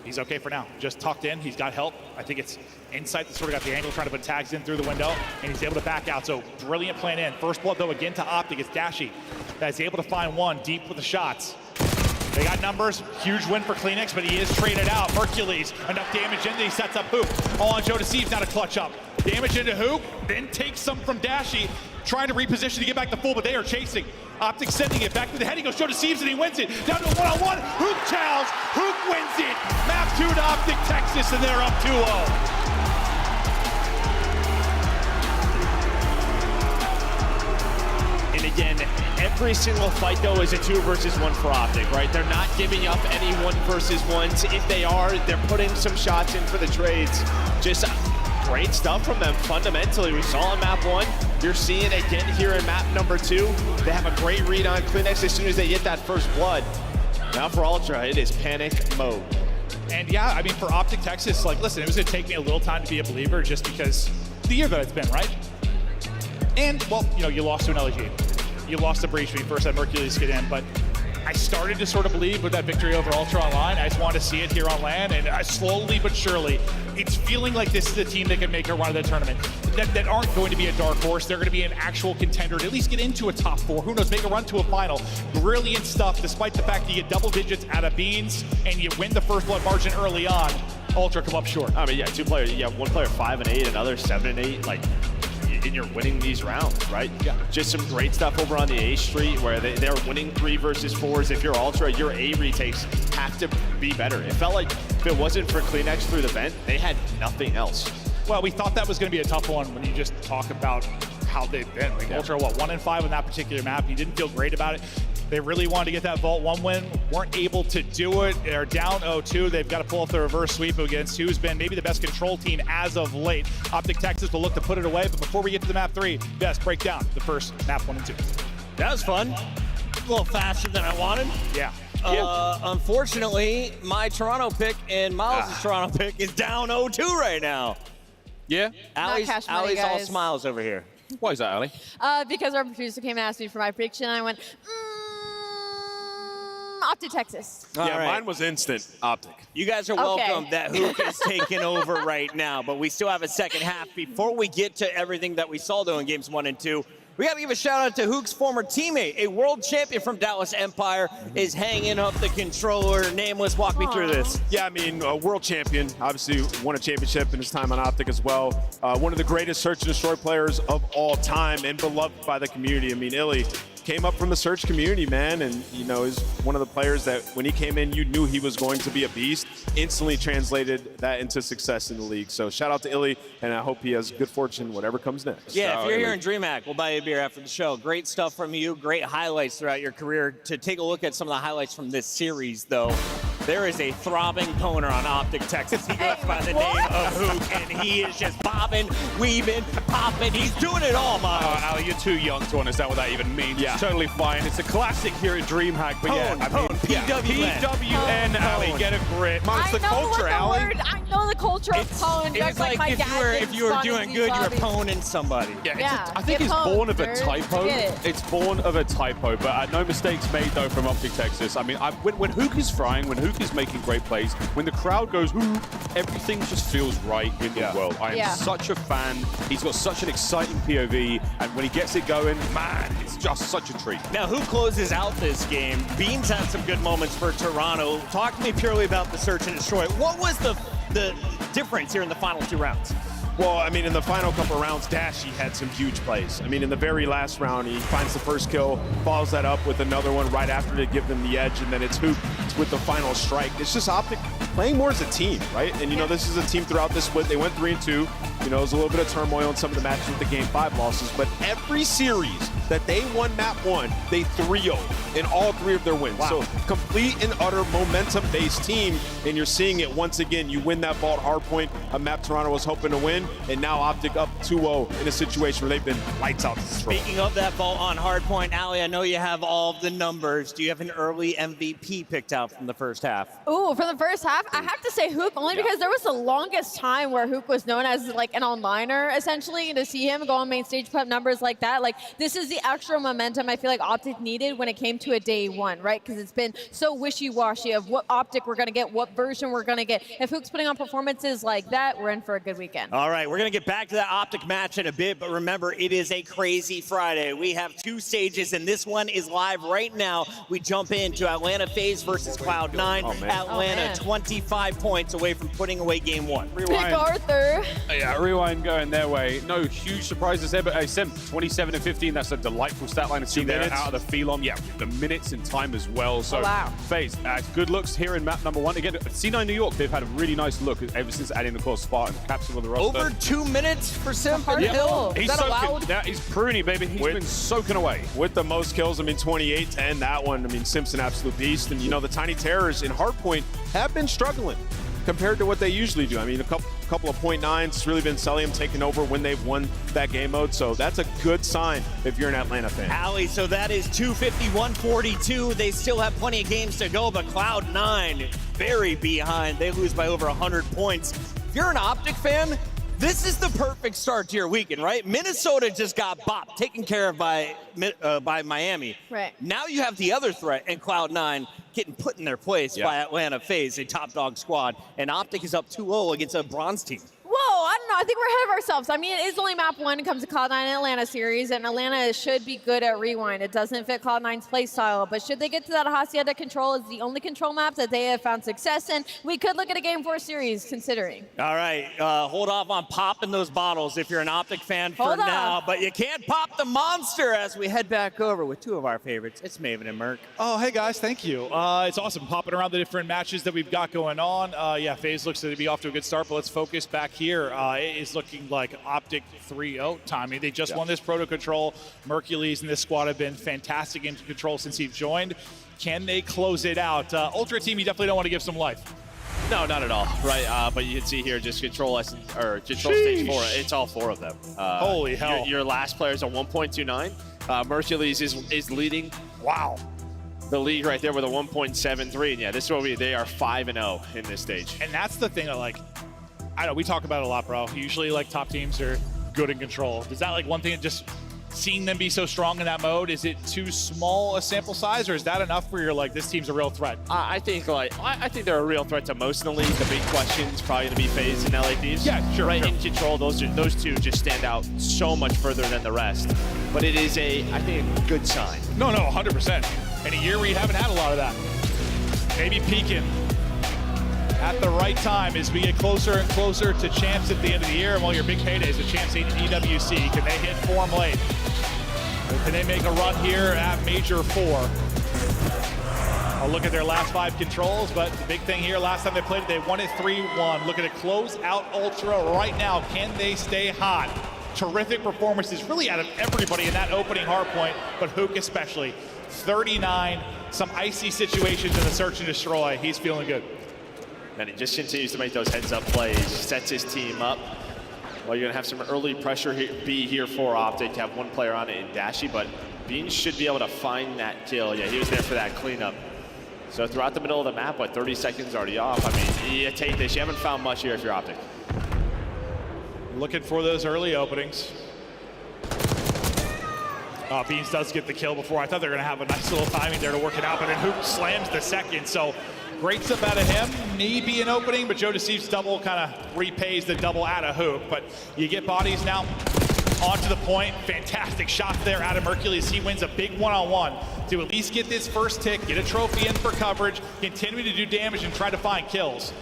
He's okay for now. Just tucked in. He's got help. I think it's Insight that sort of got the angle, trying to put tags in through the window, and he's able to back out. So brilliant plant in. First blood, though, again to Optic. It's Dashy that's able to find one deep with the shots. They got numbers. Huge win for Kleenex, but he is traded out. Hercules, enough damage in that he sets up Hook. All on Joe Deceives now to clutch up. Damage into Hook, then takes some from Dashy, trying to reposition to get back to full, but they are chasing. Optic sending it back to the head. He goes Joe Deceives and he wins it. Down to a one-on-one. Hook chows. Hook wins it. Map 2 to Optic Texas, and they're up 2-0. And again, every single fight, though, is a 2 versus 1 for Optic, right? They're not giving up any 1 versus 1s. If they are, they're putting some shots in for the trades. Just great stuff from them fundamentally. We saw in map 1. You're seeing it again here in map number 2. They have a great read on Kleenex as soon as they get that first blood. Now for Ultra, it is panic mode. And yeah, I mean, for Optic Texas, like, listen, it was going to take me a little time to be a believer just because the year that it's been, right? And, well, you know, you lost to an LG. You lost to Breach when you first had Hercules get in, but I started to sort of believe with that victory over Ultra online. I just wanted to see it here on LAN, and slowly but surely, it's feeling like this is a team that can make a run of the tournament. That aren't going to be a dark horse. They're going to be an actual contender to at least get into a top 4. Who knows, make a run to a final. Brilliant stuff, despite the fact that you get double digits out of Beans, and you win the first blood margin early on. Ultra come up short. I mean, yeah, 2 players, you have 1 player 5 and 8, another 7 and 8, like, and you're winning these rounds, right? Yeah. Just some great stuff over on the A Street where they're winning 3 versus 4s. If you're Ultra, your A retakes have to be better. It felt like if it wasn't for Kleenex through the vent, they had nothing else. Well, we thought that was going to be a tough one when you just talk about how they've been. Like, Ultra, what, 1-5 on that particular map? You didn't feel great about it. They really wanted to get that Vault 1 win, weren't able to do it. They're down 0-2. They've got to pull off the reverse sweep against who's been maybe the best control team as of late. Optic Texas will look to put it away, but before we get to the map 3, let's break down the first map 1 and 2. That was fun. A little faster than I wanted. Yeah. Unfortunately, my Toronto pick and Miles' Toronto pick is down 0-2 right now. Yeah? Cash money, Allie's all guys. smiles over here. Why is that, Ali? Because our producer came and asked me for my prediction, and I went, Optic Texas. Yeah, mine was instant Optic. You guys are welcome that Hook is taking over right now, but we still have a second half. Before we get to everything that we saw, though, in games 1 and 2, we got to give a shout out to Hook's former teammate, a world champion from Dallas Empire, is hanging up the controller. Nameless, walk me through this. Yeah, I mean, a world champion, obviously won a championship in his time on Optic as well. One of the greatest search and destroy players of all time and beloved by the community. I mean, Illy came up from the search community, man, and, you know, is one of the players that when he came in, you knew he was going to be a beast. Instantly translated that into success in the league. So shout out to Illy, and I hope he has good fortune whatever comes next. Yeah, if you're here in DreamHack, we'll buy you a beer after the show. Great stuff from you, great highlights throughout your career. To take a look at some of the highlights from this series, though, there is a throbbing poner on Optic Texas. He goes by the name of Hook, and he is just bobbing, weaving, popping. He's doing it all, Miles. Ali, you're too young to understand what that even means. Yeah. It's totally fine. It's a classic here at DreamHack, but PWN, Ali, get a grip. I know the culture of pwn. It's like my dad if you were doing good, you're poning somebody. Yeah, I think it's born of a typo. It's born of a typo, but no mistakes made, though, from Optic Texas. I mean, when Hook is frying, when Hook is making great plays, when the crowd goes, ooh, everything just feels right in the world. I am such a fan. He's got such an exciting POV, and when he gets it going, man, it's just such a treat. Now, who closes out this game? Beans had some good moments for Toronto. Talk to me purely about the search and destroy. What was the difference here in the final 2 rounds? Well, I mean, in the final couple of rounds, Dashy had some huge plays. I mean, in the very last round, he finds the first kill, follows that up with another one right after to give them the edge, and then it's Hook with the final strike. It's just Optic playing more as a team, right? And, you know, this is a team throughout this split. They went 3-2. You know, it was a little bit of turmoil in some of the matches with the Game 5 losses, but every series that they won map 1, they 3-0 in all 3 of their wins. Wow. So complete and utter momentum-based team, and you're seeing it once again. You win that ball at Hardpoint, a map Toronto was hoping to win, and now Optic up 2-0 in a situation where they've been lights out. Speaking of that vault on Hardpoint, Ali, I know you have all of the numbers. Do you have an early MVP picked out from the first half? Ooh, for the first half, I have to say Hook, only because there was the longest time where Hook was known as like an onliner, essentially, and to see him go on main stage, put up numbers like that, like this is the extra momentum I feel like Optic needed when it came to a day one, right? Because it's been so wishy-washy of what Optic we're going to get, what version we're going to get. If Hook's putting on performances like that, we're in for a good weekend. All right, we're going to get back to that Optic match in a bit, but remember, it is a crazy Friday. We have 2 stages, and this one is live right now. We jump into Atlanta Faze versus Cloud9. Atlanta 25 points away from putting away game 1. Big Arthur. Yeah, Rewind going their way. No huge surprises there, but Sim, 27 and 15, that's a delightful stat line to see there out of the Phelon. Yeah, the minutes and time as well. So Faze, good looks here in map number 1. Again, C9 New York, they've had a really nice look ever since adding, of course, Spartan capsule of the roster. Over 2 minutes for Sim. He's soaking. He's pruning, baby. He's been soaking away. With the most kills, I mean, 28 to end that one. I mean, Sim's an absolute beast. And, you know, the Tiny Terrors in Hardpoint have been struggling compared to what they usually do. I mean, a couple of .9s. It's really been Celium taking over when they've won that game mode. So that's a good sign if you're an Atlanta fan. Ali, so that is 250-142. They still have plenty of games to go, but Cloud9 very behind. They lose by over 100 points. If you're an Optic fan, this is the perfect start to your weekend, right? Minnesota just got bopped, taken care of by Miami. Right. Now you have the other threat in Cloud9 getting put in their place by Atlanta Faze, a top dog squad, and Optic is up 2-0 against a bronze team. Whoa, I don't know. I think we're ahead of ourselves. I mean, it is only map 1 when it comes to Cloud9 and Atlanta series, and Atlanta should be good at Rewind. It doesn't fit Cloud9's play style, but should they get to that Hacienda control, is the only control map that they have found success in. We could look at a Game 4 series, considering. All right, hold off on popping those bottles if you're an Optic fan for now, but you can't pop the monster as we head back over with 2 of our favorites. It's Maven and Merc. Oh, hey guys, thank you. It's awesome popping around the different matches that we've got going on. Yeah, Faze looks to be off to a good start, but let's focus back here. It is looking like Optic 3-0 timing. They just won this Proto Control. Mercules and this squad have been fantastic in control since he's joined. Can they close it out? Ultra team, you definitely don't want to give some life. No, not at all, right? But you can see here, just control stage 4. It's all 4 of them. Holy hell! Your last player is a 1.29. Mercules is leading. Wow. The league right there with a 1.73. And yeah, this is what they are 5-0 in this stage. And that's the thing that, like, I know we talk about it a lot, bro. Usually, like, top teams are good in control. Is that like one thing that just seeing them be so strong in that mode, is it too small a sample size, or is that enough where you're like, this team's a real threat? I think they're a real threat to most of the league. The big question is probably going to be Faze and LA Thieves. Yeah, sure. Right, sure. in control, those 2 just stand out so much further than the rest. But it is I think, a good sign. No, 100%. In a year where you haven't had a lot of that. Maybe peaking at the right time as we get closer and closer to champs at the end of the year. And while your big paydays, the champs in EWC, can they hit form late? Or can they make a run here at Major 4? I'll look at their last 5 controls, but the big thing here, last time they played it, they won it 3-1. Looking to close out Ultra right now. Can they stay hot? Terrific performances really out of everybody in that opening Hardpoint, but Hook especially. 39, some icy situations in the search and destroy. He's feeling good. And he just continues to make those heads-up plays, sets his team up. Well, you're going to have some early pressure here for Optic to have 1 player on it in Dashy, but Beans should be able to find that kill. Yeah, he was there for that cleanup. So throughout the middle of the map, 30 seconds already off. I mean, you take this. You haven't found much here if you're Optic. Looking for those early openings. Beans does get the kill before. I thought they were going to have a nice little timing there to work it out, but then Hoop slams the second. So great stuff out of him. Maybe an opening, but Joe Deceive's double kind of repays the double out of Hoop. But you get bodies now onto the point. Fantastic shot there out of Mercules. He wins a big one-on-one to at least get this first tick, get a trophy in for coverage, continue to do damage and try to find kills.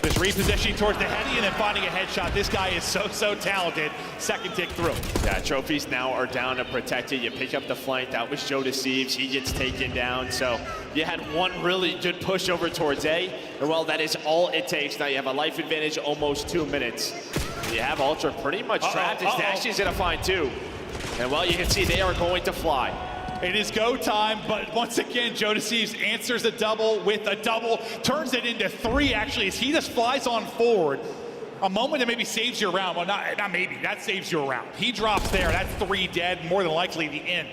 Just repositioning towards the heady and then finding a headshot. This guy is so talented. Second tick through. Yeah, trophies now are down and protected. You pick up the flank. That was Joe Deceives. He gets taken down. So you had 1 really good push over towards A. And well, that is all it takes. Now you have a life advantage, almost 2 minutes. You have Ultra pretty much trapped. His Dashy's gonna find two. And well, you can see they are going to fly. It is go time, but once again, Joe Deceives answers a double with a double, turns it into three actually, as he just flies on forward. A moment that maybe saves your round. Well, not maybe, that saves your round. He drops there, that's 3 dead, more than likely the end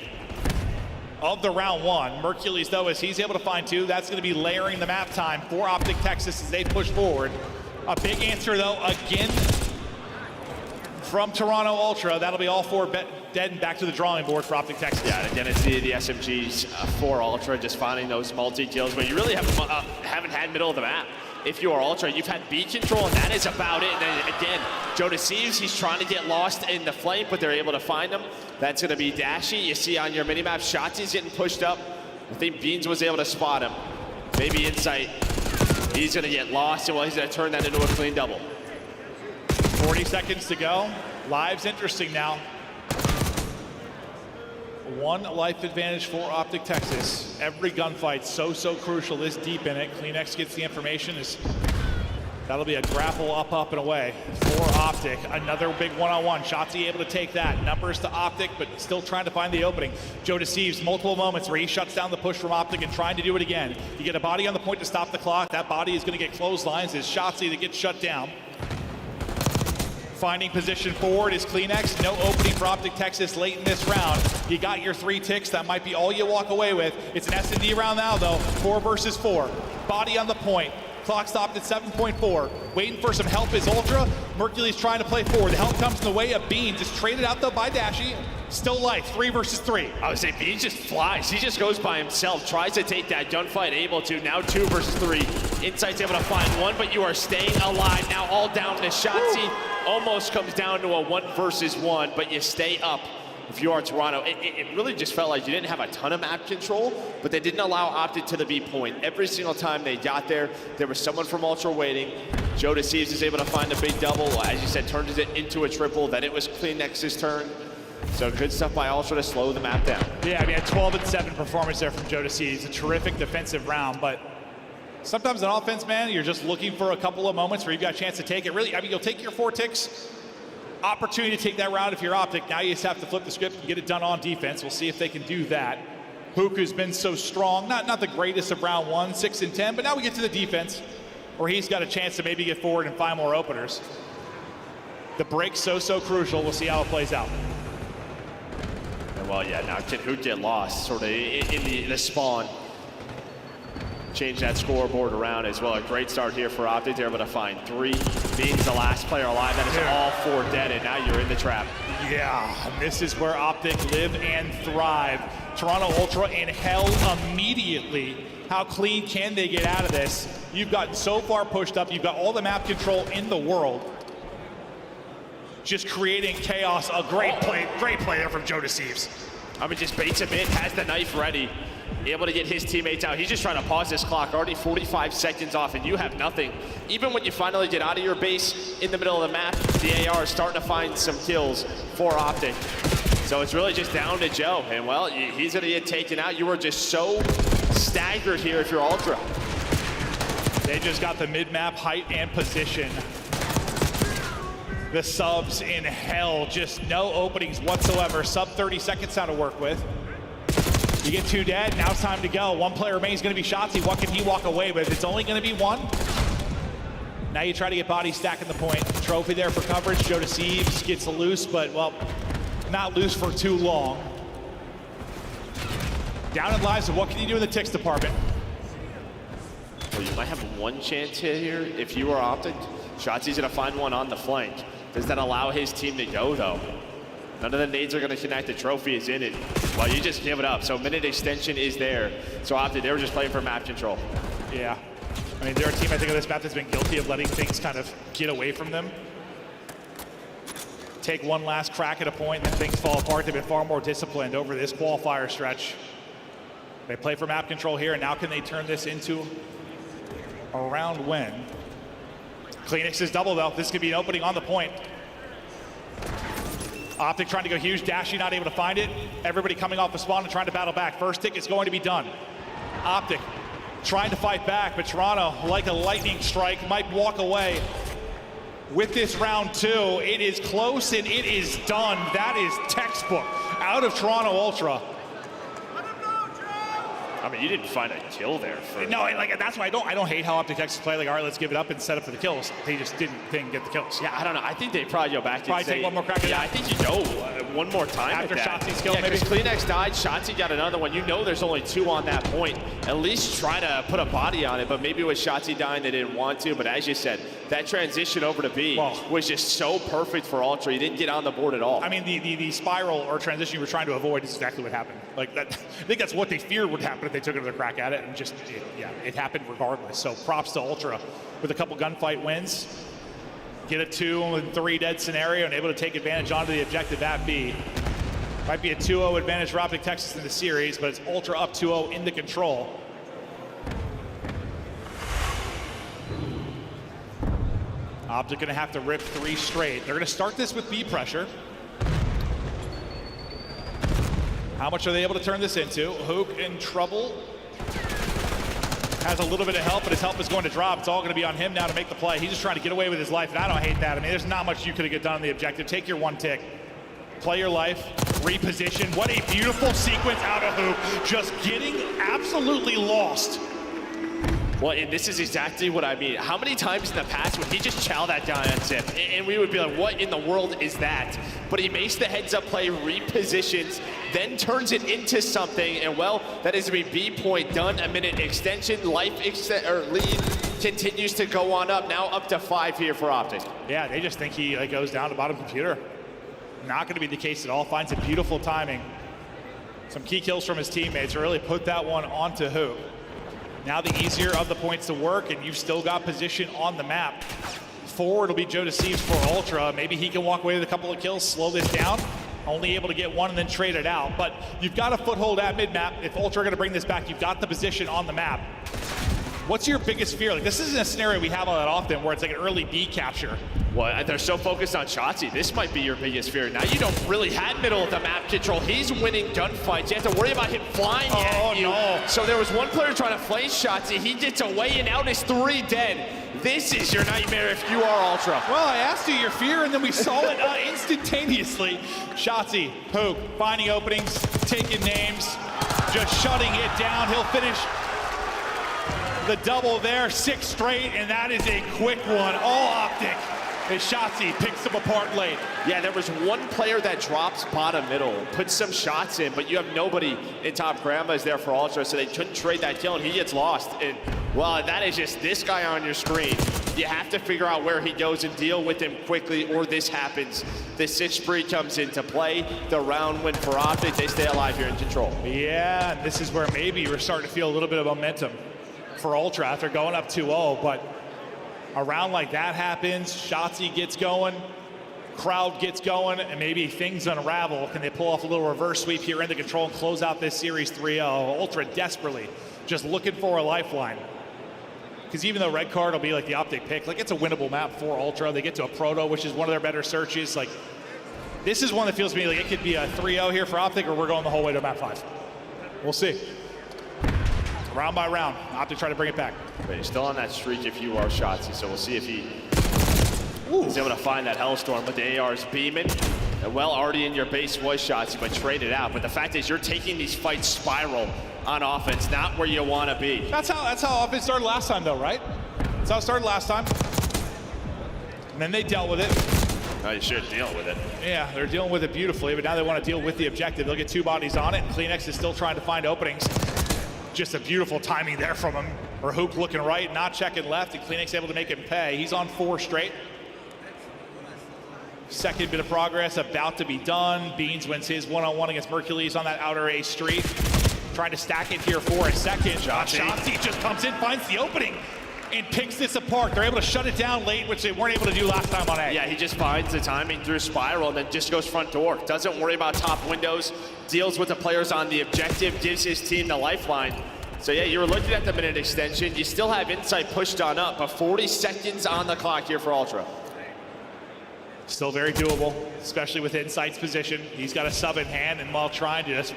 of the round 1. Mercules, though, as he's able to find 2, that's going to be layering the map time for Optic Texas as they push forward. A big answer, though, again from Toronto Ultra. That'll be all 4 dead and back to the drawing board for Optic Texas. Yeah, and again, it's the SMGs for Ultra, just finding those multi-kills, but you really haven't had middle of the map. If you are Ultra, you've had beat control, and that is about it. And then again, Joe Deceives, he's trying to get lost in the flank, but they're able to find him. That's going to be Dashy. You see on your minimap, Shotzi's getting pushed up. I think Beans was able to spot him. Maybe Insight. He's going to get lost, and well, he's going to turn that into a clean double. 40 seconds to go. Live's interesting now. 1 life advantage for Optic Texas. Every gunfight so crucial this deep in it. CleanX gets the information. That'll be a grapple up and away for Optic. Another big one-on-one. Shotzi able to take that. Numbers to Optic, but still trying to find the opening. Joe Deceives multiple moments where he shuts down the push from Optic and trying to do it again. You get a body on the point to stop the clock. That body is going to get clotheslines. It's Shotzi that gets shut down. Finding position forward is CleanX. No opening for Optic Texas late in this round. You got your 3 ticks. That might be all you walk away with. It's an S&D round now, though. 4 versus 4. Body on the point. Clock stopped at 7.4. Waiting for some help is Ultra. Mercules trying to play forward. The help comes in the way of Beans. It's traded out, though, by Dashy. Still life, 3 versus 3. I would say Beans just flies. He just goes by himself, tries to take that gunfight, able to. Now 2 versus 3. Insight's able to find 1, but you are staying alive. Now all down to Shotzi. Almost comes down to a 1 versus 1, but you stay up. If you are Toronto, it really just felt like you didn't have a ton of map control, but they didn't allow Optic to the B point. Every single time they got there, there was someone from Ultra waiting. Joe Deceives is able to find a big double. As you said, turns it into a triple. Then it was CleanX's turn. So good stuff by Ultra to slow the map down. Yeah, I mean, a 12-7 performance there from Joe Deceives. A terrific defensive round, but sometimes in offense, man, you're just looking for a couple of moments where you've got a chance to take it. Really, I mean, you'll take your 4 ticks. Opportunity to take that round if you're Optic. Now you just have to flip the script and get it done on defense. We'll see if they can do that. Huku's been so strong. Not the greatest of round 1, 6 and 10, but now we get to the defense where he's got a chance to maybe get forward and find more openers. The break's so crucial. We'll see how it plays out. And well, yeah, now can Huk get lost sort of in the spawn? Change that scoreboard around as well. A great start here for Optic. They're able to find 3. Beans the last player alive. That is all 4 dead, and now you're in the trap. Yeah, and this is where Optic live and thrive. Toronto Ultra in hell immediately. How clean can they get out of this? You've gotten so far pushed up. You've got all the map control in the world. Just creating chaos. A great play there from Joe Deceives. I mean, just baits him in, has the knife ready. Able to get his teammates out. He's just trying to pause this clock. Already 45 seconds off, and you have nothing. Even when you finally get out of your base in the middle of the map, the AR is starting to find some kills for Optic. So it's really just down to Joe. And well, he's going to get taken out. You are just so staggered here if you're Ultra. They just got the mid-map height and position. The subs in hell, just no openings whatsoever. Sub 30 seconds now to work with. You get 2 dead, now it's time to go. 1 player remains, going to be Shotzi. What can he walk away with? It's only going to be 1. Now you try to get bodies stacking the point. Trophy there for coverage. Joe Deceives gets loose, but, well, not loose for too long. Down in lives, so what can you do in the ticks department? Well, you might have 1 chance here if you are Optic. Shotzi's going to find 1 on the flank. Does that allow his team to go, though? None of the nades are going to connect. The trophy is in it. Well, you just give it up. So minute extension is there. So Optic, they were just playing for map control. Yeah. I mean, they're a team, I think, on this map that's been guilty of letting things kind of get away from them. Take 1 last crack at a point, and then things fall apart. They've been far more disciplined over this qualifier stretch. They play for map control here, and now can they turn this into a round win? CleanX's double, though. This could be an opening on the point. Optic trying to go huge. Dashy not able to find it. Everybody coming off the spawn and trying to battle back. First tick is going to be done. Optic trying to fight back, but Toronto, like a lightning strike, might walk away. with this round 2. It is close and it is done. That is textbook out of Toronto Ultra. I mean, you didn't find a kill there. No, like that's why I don't hate how Optic Texas play. Like, all right, let's give it up and set up for the kills. They just didn't get the kills. Yeah, I don't know. I think they probably go back and take one more crack at I think you go one more time after Shotzi's kill. Yeah, because Kleenex died, Shotzi got another one. You know there's only 2 on that point. At least try to put a body on it, but maybe with Shotzi dying, they didn't want to. But as you said, that transition over to B was just so perfect for Ultra. You didn't get on the board at all. I mean, the spiral or transition you were trying to avoid is exactly what happened. Like that, I think that's what they feared would happen if they took another crack at it, and just it happened regardless. So props to Ultra with a couple gunfight wins, get a 2 and 3 dead scenario, and able to take advantage onto the objective at B. Might be a 2-0 advantage for Optic Texas in the series, but it's Ultra up 2-0 in the control. Optic gonna have to rip 3 straight. They're gonna start this with B pressure. How much are they able to turn this into? Hook in trouble. Has a little bit of help, but his help is going to drop. It's all going to be on him now to make the play. He's just trying to get away with his life, and I don't hate that. I mean, there's not much you could have done on the objective. Take your 1 tick. Play your life. Reposition. What a beautiful sequence out of Hook. Just getting absolutely lost. Well, and this is exactly what I mean. How many times in the past would he just chow that guy on tip? And we would be like, what in the world is that? But he makes the heads-up play, repositions, then turns it into something. And, well, that is a B point done. A minute extension. Lead continues to go on up. Now up to 5 here for Optic. Yeah, they just think he goes down to bottom computer. Not going to be the case at all. Finds a beautiful timing. Some key kills from his teammates. Really put that one onto Hook. Now the easier of the points to work, and you've still got position on the map. Forward will be Joe Deceives for Ultra. Maybe he can walk away with a couple of kills, slow this down. Only able to get 1 and then trade it out. But you've got a foothold at mid-map. If Ultra are going to bring this back, you've got the position on the map. What's your biggest fear? Like, this isn't a scenario we have all that often where it's like an early B capture. Well, they're so focused on Shotzi. This might be your biggest fear. Now you don't really have middle of the map control. He's winning gunfights. You have to worry about him flying at you. No. So there was one player trying to flame Shotzi. He gets away and out is 3 dead. This is your nightmare if you are Ultra. Well, I asked you your fear, and then we saw it instantaneously. Shotzi, Hook, finding openings, taking names, just shutting it down. He'll finish the double there, 6 straight, and that is a quick one. All Optic. As Shotzi picks them apart late. Yeah, there was one player that drops bottom middle, puts some shots in, but you have nobody in top. Grandma is there for Ultra, so they couldn't trade that kill, and he gets lost. And, well, that is just this guy on your screen. You have to figure out where he goes and deal with him quickly, or this happens. The 6th spree comes into play. The round win for Optic. They stay alive here in control. Yeah, and this is where maybe we're starting to feel a little bit of momentum for Ultra after going up 2-0, but a round like that happens, Shotzi gets going, crowd gets going, and maybe things unravel. Can they pull off a little reverse sweep here in the control and close out this series 3-0? Ultra desperately just looking for a lifeline. Because even though red card will be like the Optic pick, like it's a winnable map for Ultra. They get to a proto, which is one of their better searches. Like, this is one that feels to me like it could be a 3-0 here for Optic, or we're going the whole way to map 5. We'll see. Round by round, Optic try to bring it back. But he's still on that streak if you are Shotzi, so we'll see if he's able to find that Hellstorm. But the AR is beaming. Well, already in your base was Shotzi, but trade it out. But the fact is you're taking these fights spiral on offense, not where you want to be. That's how offense started last time, though, right? That's how it started last time. And then they dealt with it. Oh, you should deal with it. Yeah, they're dealing with it beautifully, but now they want to deal with the objective. They'll get 2 bodies on it, and Kleenex is still trying to find openings. Just a beautiful timing there from him. Or Hook looking right, not checking left, and Kleenex able to make him pay. He's on 4 straight. Second bit of progress about to be done. Beans wins his one-on-one against Mercules on that outer A street. Trying to stack it here for a second. Shotzi just comes in, finds the opening, and picks this apart. They're able to shut it down late, which they weren't able to do last time on A. Yeah, he just finds the timing through spiral and then just goes front door. Doesn't worry about top windows, deals with the players on the objective, gives his team the lifeline. So yeah, you were looking at the minute extension. You still have Insight pushed on up, but 40 seconds on the clock here for Ultra. Still very doable, especially with Insight's position. He's got a sub in hand, and while trying to just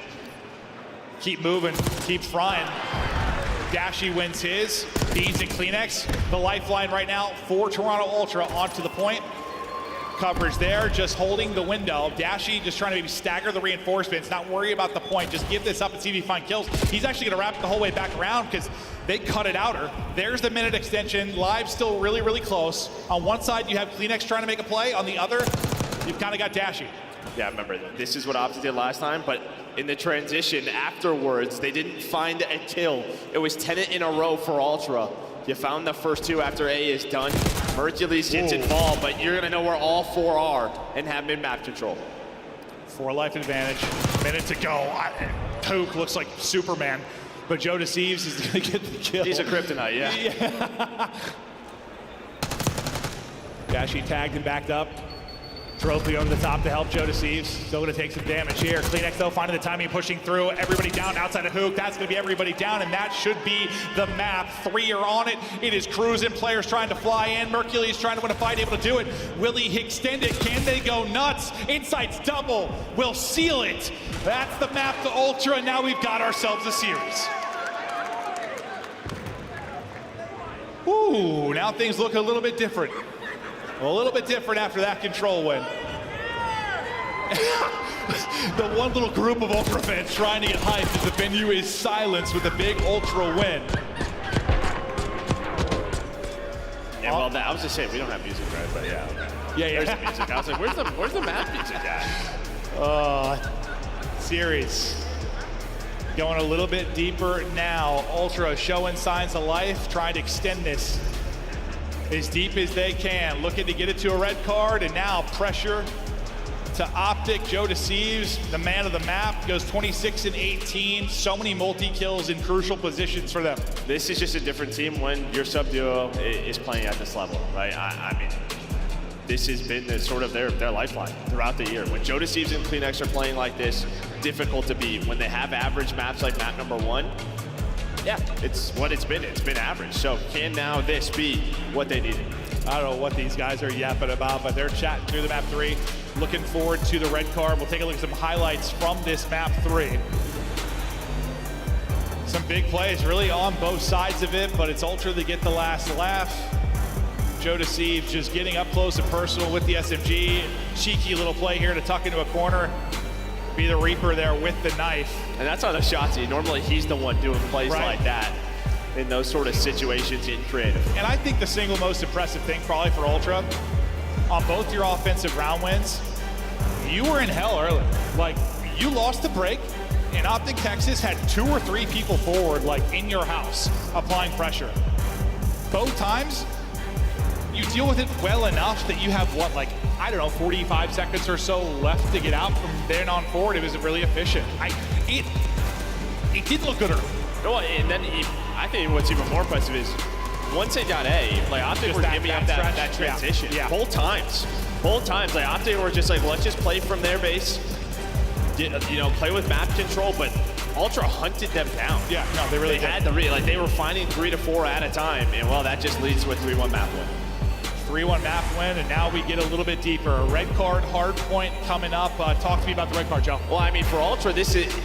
keep moving, keep frying, Dashy wins his. Beans and Kleenex, the lifeline right now for Toronto Ultra onto the point. Coverage there, just holding the window. Dashy just trying to maybe stagger the reinforcements, not worry about the point, just give this up and see if he finds kills. He's actually gonna wrap it the whole way back around because they cut it outer. There's the minute extension. Live still really, really close. On one side, you have Kleenex trying to make a play. On the other, you've kind of got Dashy. Yeah, remember, this is what Optic did last time, but in the transition afterwards, they didn't find a kill. It was 10 in a row for Ultra. You found the first 2 after A is done. Mercules gets involved, but you're gonna know where all 4 are and have mid-map control. 4 life advantage, minute to go. Pook looks like Superman, but Joe Deceives is gonna get the kill. He's a kryptonite, yeah. Dashy tagged and backed up. Trophy over the top to help Joe Deceives. Still gonna take some damage here. Kleenex though finding the timing, pushing through. Everybody down outside of Hook. That's gonna be everybody down, and that should be the map. 3 are on it. It is cruising. Players trying to fly in. Mercules trying to win a fight, able to do it. Will he extend it? Can they go nuts? Insight's double will seal it. That's the map to Ultra, and now we've got ourselves a series. Ooh, now things look a little bit different. A little bit different after that control win. The one little group of Ultra fans trying to get hyped as the venue is silenced with a big Ultra win. Yeah, well, I was just saying, we don't have music, right? But yeah. Yeah. There's the music. I was like, where's the map music at? Series. Going a little bit deeper now. Ultra showing signs of life, trying to extend this as deep as they can, looking to get it to a red card, and now pressure to Optic. Joe Deceives, the man of the map, goes 26 and 18. So many multi-kills in crucial positions for them. This is just a different team when your sub-duo is playing at this level, right? I mean, this has been sort of their lifeline throughout the year. When Joe Deceives and Kleenex are playing like this, difficult to beat. When they have average maps like map number 1, yeah, it's what it's been. It's been average. So can now this be what they needed? I don't know what these guys are yapping about, but they're chatting through the map 3. Looking forward to the red card. We'll take a look at some highlights from this map 3. Some big plays really on both sides of it, but it's Ultra that get the last laugh. Joe Deceives just getting up close and personal with the SMG. Cheeky little play here to tuck into a corner. Be the Reaper there with the knife. And that's on a Shotzi. Normally he's the one doing plays like that in those sort of situations in creative. And I think the single most impressive thing probably for Ultra, on both your offensive round wins, you were in hell early. Like, you lost the break, and Optic Texas had 2 or 3 people forward, like in your house, applying pressure. Both times, you deal with it well enough that you have what, like, I don't know, 45 seconds or so left to get out from then on forward. It was really efficient. It did look good early. No, and then I think what's even more impressive is once they got A, like Optic were giving up that transition. Yeah. Both times, like Optic were just like, let's just play from their base, play with map control, but Ultra hunted them down. Yeah, no, they really had they were finding 3 to 4 at a time, and well, that just leads to a 3-1 map win. 3-1 map win, and now we get a little bit deeper. Red card, Hardpoint coming up. Talk to me about the red card, Joe. Well, I mean, for Ultra, this is,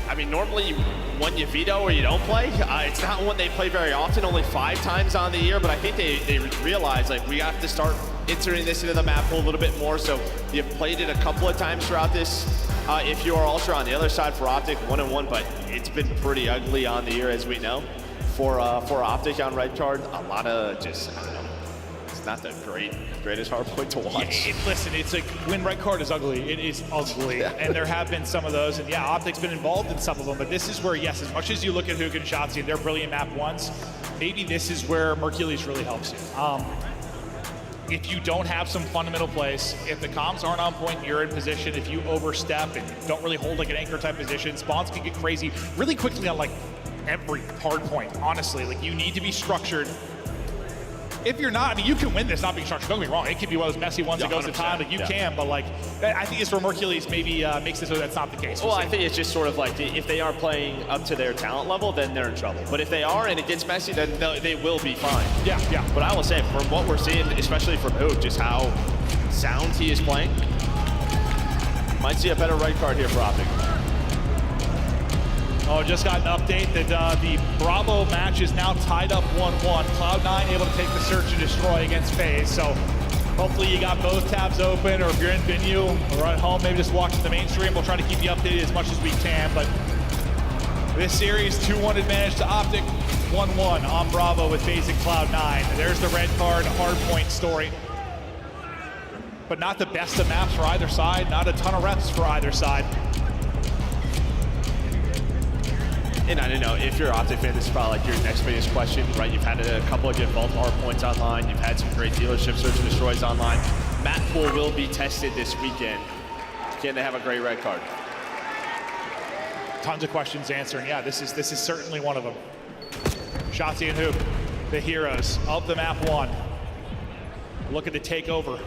I mean, normally one you veto or you don't play. It's not one they play very often, only 5 times on the year, but I think they realize, like, we have to start inserting this into the map pool a little bit more, so you've played it a couple of times throughout this. If you are Ultra on the other side for Optic, 1-1, but it's been pretty ugly on the year, as we know. For Optic on red card, a lot of just, I don't know, not the greatest Hardpoint to watch. Yeah, listen, it's like when red card is ugly, it is ugly, and there have been some of those, and yeah, Optic's been involved in some of them, but this is where, yes, as much as you look at Hook and Shotzi and their brilliant map ones, maybe this is where Mercules really helps you. If you don't have some fundamental plays, if the comms aren't on point, you're in position, if you overstep and don't really hold like an anchor type position, spawns can get crazy really quickly on like every hard point, honestly. Like, you need to be structured. If you're not, I mean, you can win this not being structured. Don't get me wrong. It can be one of those messy ones that goes to time, but you can. But, like, I think it's where Mercules maybe makes it so that's not the case. Well, I think it's just sort of like if they aren't playing up to their talent level, then they're in trouble. But if they are and it gets messy, then they will be fine. Yeah. But I will say, from what we're seeing, especially from Hook, just how sound he is playing, might see a better right card here for Optic. Oh, just got an update that the Bravo match is now tied up 1-1. Cloud9 able to take the search and destroy against Faze. So hopefully you got both tabs open, or if you're in venue or at home, maybe just watching the main stream. We'll try to keep you updated as much as we can. But this series, 2-1 advantage to Optic, 1-1 on Bravo with Faze and Cloud9. There's the red card, Hardpoint story. But not the best of maps for either side, not a ton of reps for either side. And I don't know, if you're an Optic fan, this is probably like your next biggest question, right? You've had a couple of good vault Hardpoints online. You've had some great dealership search and destroys online. Map pool will be tested this weekend. Can they have a great red card? Tons of questions answering. Yeah, this is certainly one of them. Shotzzy and Hoop, the heroes of the map 1, looking to take over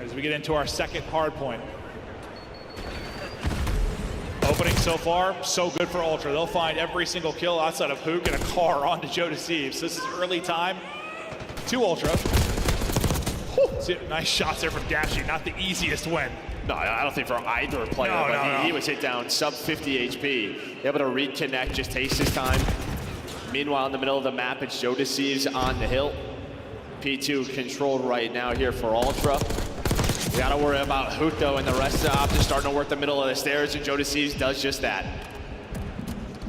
as we get into our second Hardpoint. Opening so far, so good for Ultra. They'll find every single kill outside of Hook and a car onto Joe Deceives. This is early time to Ultra. Whew. Nice shots there from Dashy. Not the easiest win. No, I don't think for either player, but he was hit down sub 50 HP. Able to reconnect, just takes his time. Meanwhile, in the middle of the map, it's Joe Deceives on the hill. P2 controlled right now here for Ultra. We gotta worry about Hoot though, and the rest of the Optic starting to work the middle of the stairs, and Joe Deceives does just that.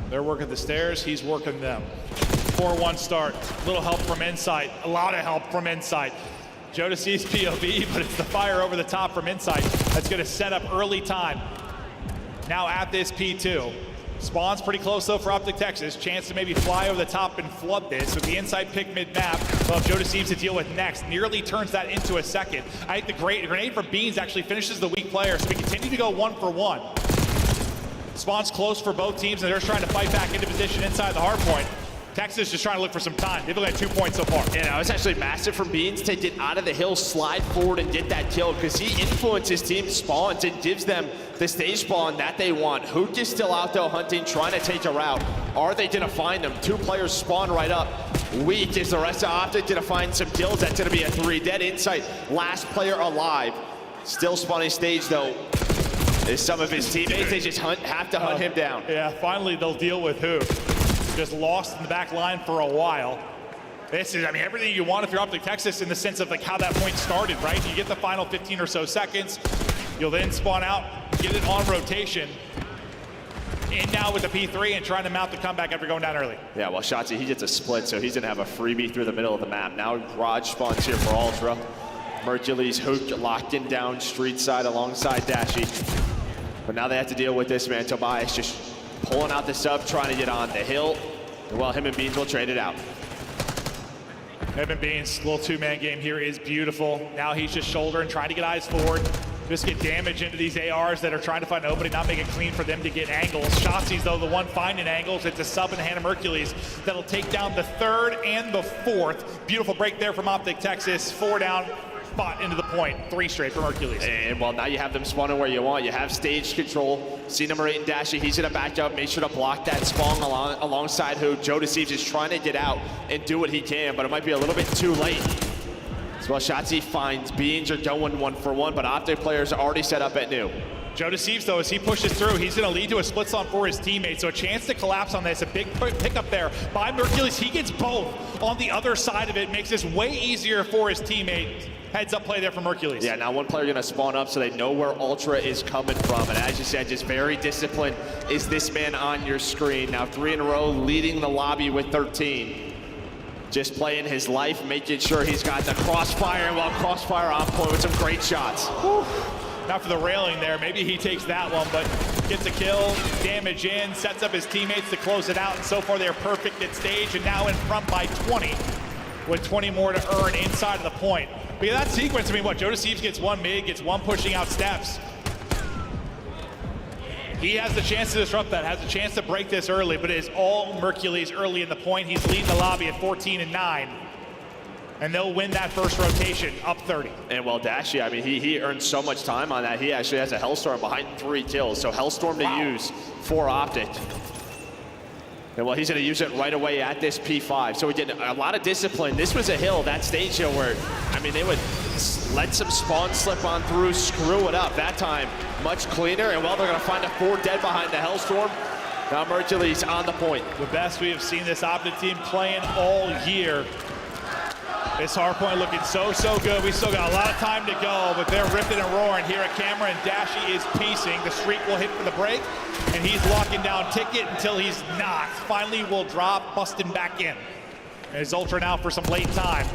They're working the stairs, he's working them. 4-1 start, little help from inside, a lot of help from inside. Joe Deceives POV, but it's the fire over the top from inside that's gonna set up early time. Now at this P2. Spawn's pretty close though for Optic Texas. Chance to maybe fly over the top and flood this with the inside pick mid-map. Well, Joe Deceives to deal with next. Nearly turns that into a second. I think the great grenade from Beans actually finishes the weak player, so we continue to go 1-for-1. Spawn's close for both teams, and they're just trying to fight back into position inside the hardpoint. Texas just trying to look for some time. They've only had 2 points so far. Yeah, it was actually massive from Beans to get out of the hill, slide forward, and get that kill, because he influences team spawns and gives them the stage spawn that they want. Hook is still out there hunting, trying to take a route. Are they gonna find them? 2 players spawn right up. Weak is the rest of Optic gonna find some kills. That's gonna be a 3. Dead insight, last player alive. Still spawning stage though. Is some of his teammates, they just have to hunt him down. Yeah, finally they'll deal with Hook. Just lost in the back line for a while. This is, I mean, everything you want if you're Optic Texas in the sense of like how that point started, right? You get the final 15 or so seconds. You'll then spawn out, get it on rotation. In now with the P3 and trying to mount the comeback after going down early. Yeah, well, Shotzzy, he gets a split, so he's gonna have a freebie through the middle of the map. Now Raj spawns here for Ultra. Mercules, Hook locked in down street side alongside Dashy. But now they have to deal with this, man. Tobias just pulling out the sub, trying to get on the hill. Well, him and Beans will trade it out. Him and Beans, little 2-man game here is beautiful. Now he's just shouldering, trying to get eyes forward. Just get damage into these ARs that are trying to find an opening, not make it clean for them to get angles. Shotzi's, though, the one finding angles. It's a sub in the hand of Mercules that'll take down the 3rd and the 4th. Beautiful break there from Optic Texas. 4 down. Spot into the point, 3 straight for Hercules. And well, now you have them spawning where you want. You have stage control. See number 8 and Dashy, he's gonna back up, make sure to block that spawn alongside who Joe Deceives is trying to get out and do what he can, but it might be a little bit too late. As well, Shotzzy finds Beans are going 1-for-1, but Optic players are already set up at new. Joe Deceives, though, as he pushes through, he's going to lead to a split spawn for his teammates. So a chance to collapse on this. A big pickup there by Mercules. He gets both on the other side of it. Makes this way easier for his teammates. Heads up play there from Mercules. Yeah, now one player going to spawn up so they know where Ultra is coming from. And as you said, just very disciplined is this man on your screen. Now 3 in a row, leading the lobby with 13. Just playing his life, making sure he's got the crossfire. And well, crossfire on point with some great shots. Whew. Not for the railing there. Maybe he takes that one, but gets a kill, damage in, sets up his teammates to close it out. And so far, they're perfect at stage and now in front by 20 with 20 more to earn inside of the point. But yeah, that sequence, I mean, what, Joe Deceives gets 1 mid, gets 1 pushing out steps. He has the chance to disrupt that, has a chance to break this early, but it is all Mercules early in the point. He's leading the lobby at 14 and 9. And they'll win that first rotation, up 30. And well, Dashy, I mean, he earned so much time on that. He actually has a Hellstorm behind 3 kills. So Hellstorm to use for Optic. And well, he's gonna use it right away at this P5. So we did a lot of discipline. This was a hill, that stage hill where, I mean, they would let some spawn slip on through, screw it up. That time, much cleaner. And well, they're gonna find a 4 dead behind the Hellstorm. Now Mercules on the point. The best we have seen this Optic team playing all year. This Hardpoint looking so good. We still got a lot of time to go, but they're ripping and roaring here at camera, and Dashy is piecing. The streak will hit for the break, and he's locking down Ticket until he's not. Finally will drop, busting back in. There's Ultra now for some late time.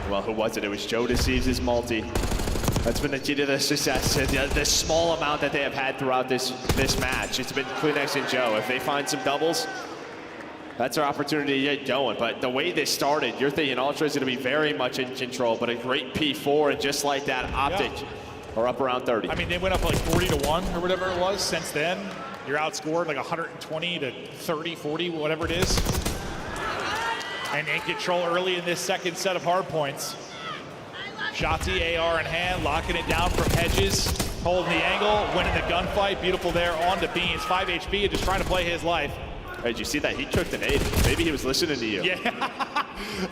Well, who was it? It was Joe Deceives his multi. That's been the key to the success, the small amount that they have had throughout this match. It's been Kleenex and Joe. If they find some doubles, that's our opportunity to get going. But the way this started, you're thinking Ultra is going to be very much in control, but a great P4, and just like that, Optic are up around 30. I mean, they went up like 40-1 or whatever it was. Since then, you're outscored like 120 to 30, 40, whatever it is. And in control early in this second set of hard points. Shotzi, AR in hand, locking it down from Hedges, holding the angle, winning the gunfight. Beautiful there on to Beans. 5 HP and just trying to play his life. Hey, did you see that? He took the nade. Maybe he was listening to you. Yeah,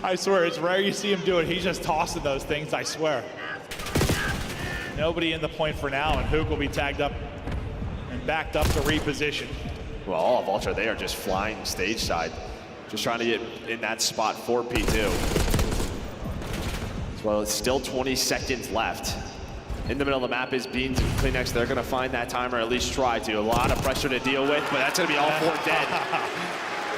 I swear, it's rare you see him do it. He's just tossing those things, I swear. Nobody in the point for now, and Hook will be tagged up and backed up to reposition. Well, all of Ultra, they are just flying stage side. Just trying to get in that spot for P2. Well, it's still 20 seconds left. In the middle of the map is Beans and Kleenex. They're going to find that timer, at least try to. A lot of pressure to deal with, but that's going to be all 4 dead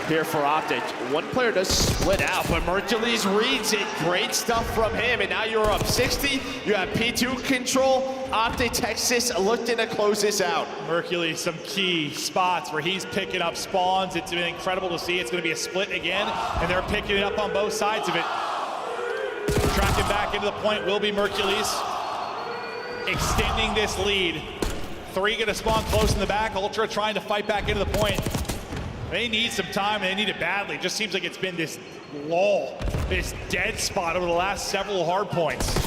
here for Optic. One player does split out, but Mercules reads it. Great stuff from him, and now you're up 60. You have P2 control. Optic Texas looking to close this out. Mercules, some key spots where he's picking up spawns. It's been incredible to see. It's going to be a split again, and they're picking it up on both sides of it. Tracking back into the point will be Mercules. Extending this lead. 3 gonna spawn close in the back. Ultra trying to fight back into the point. They need some time, and they need it badly. Just seems like it's been this lull, this dead spot over the last several hard points.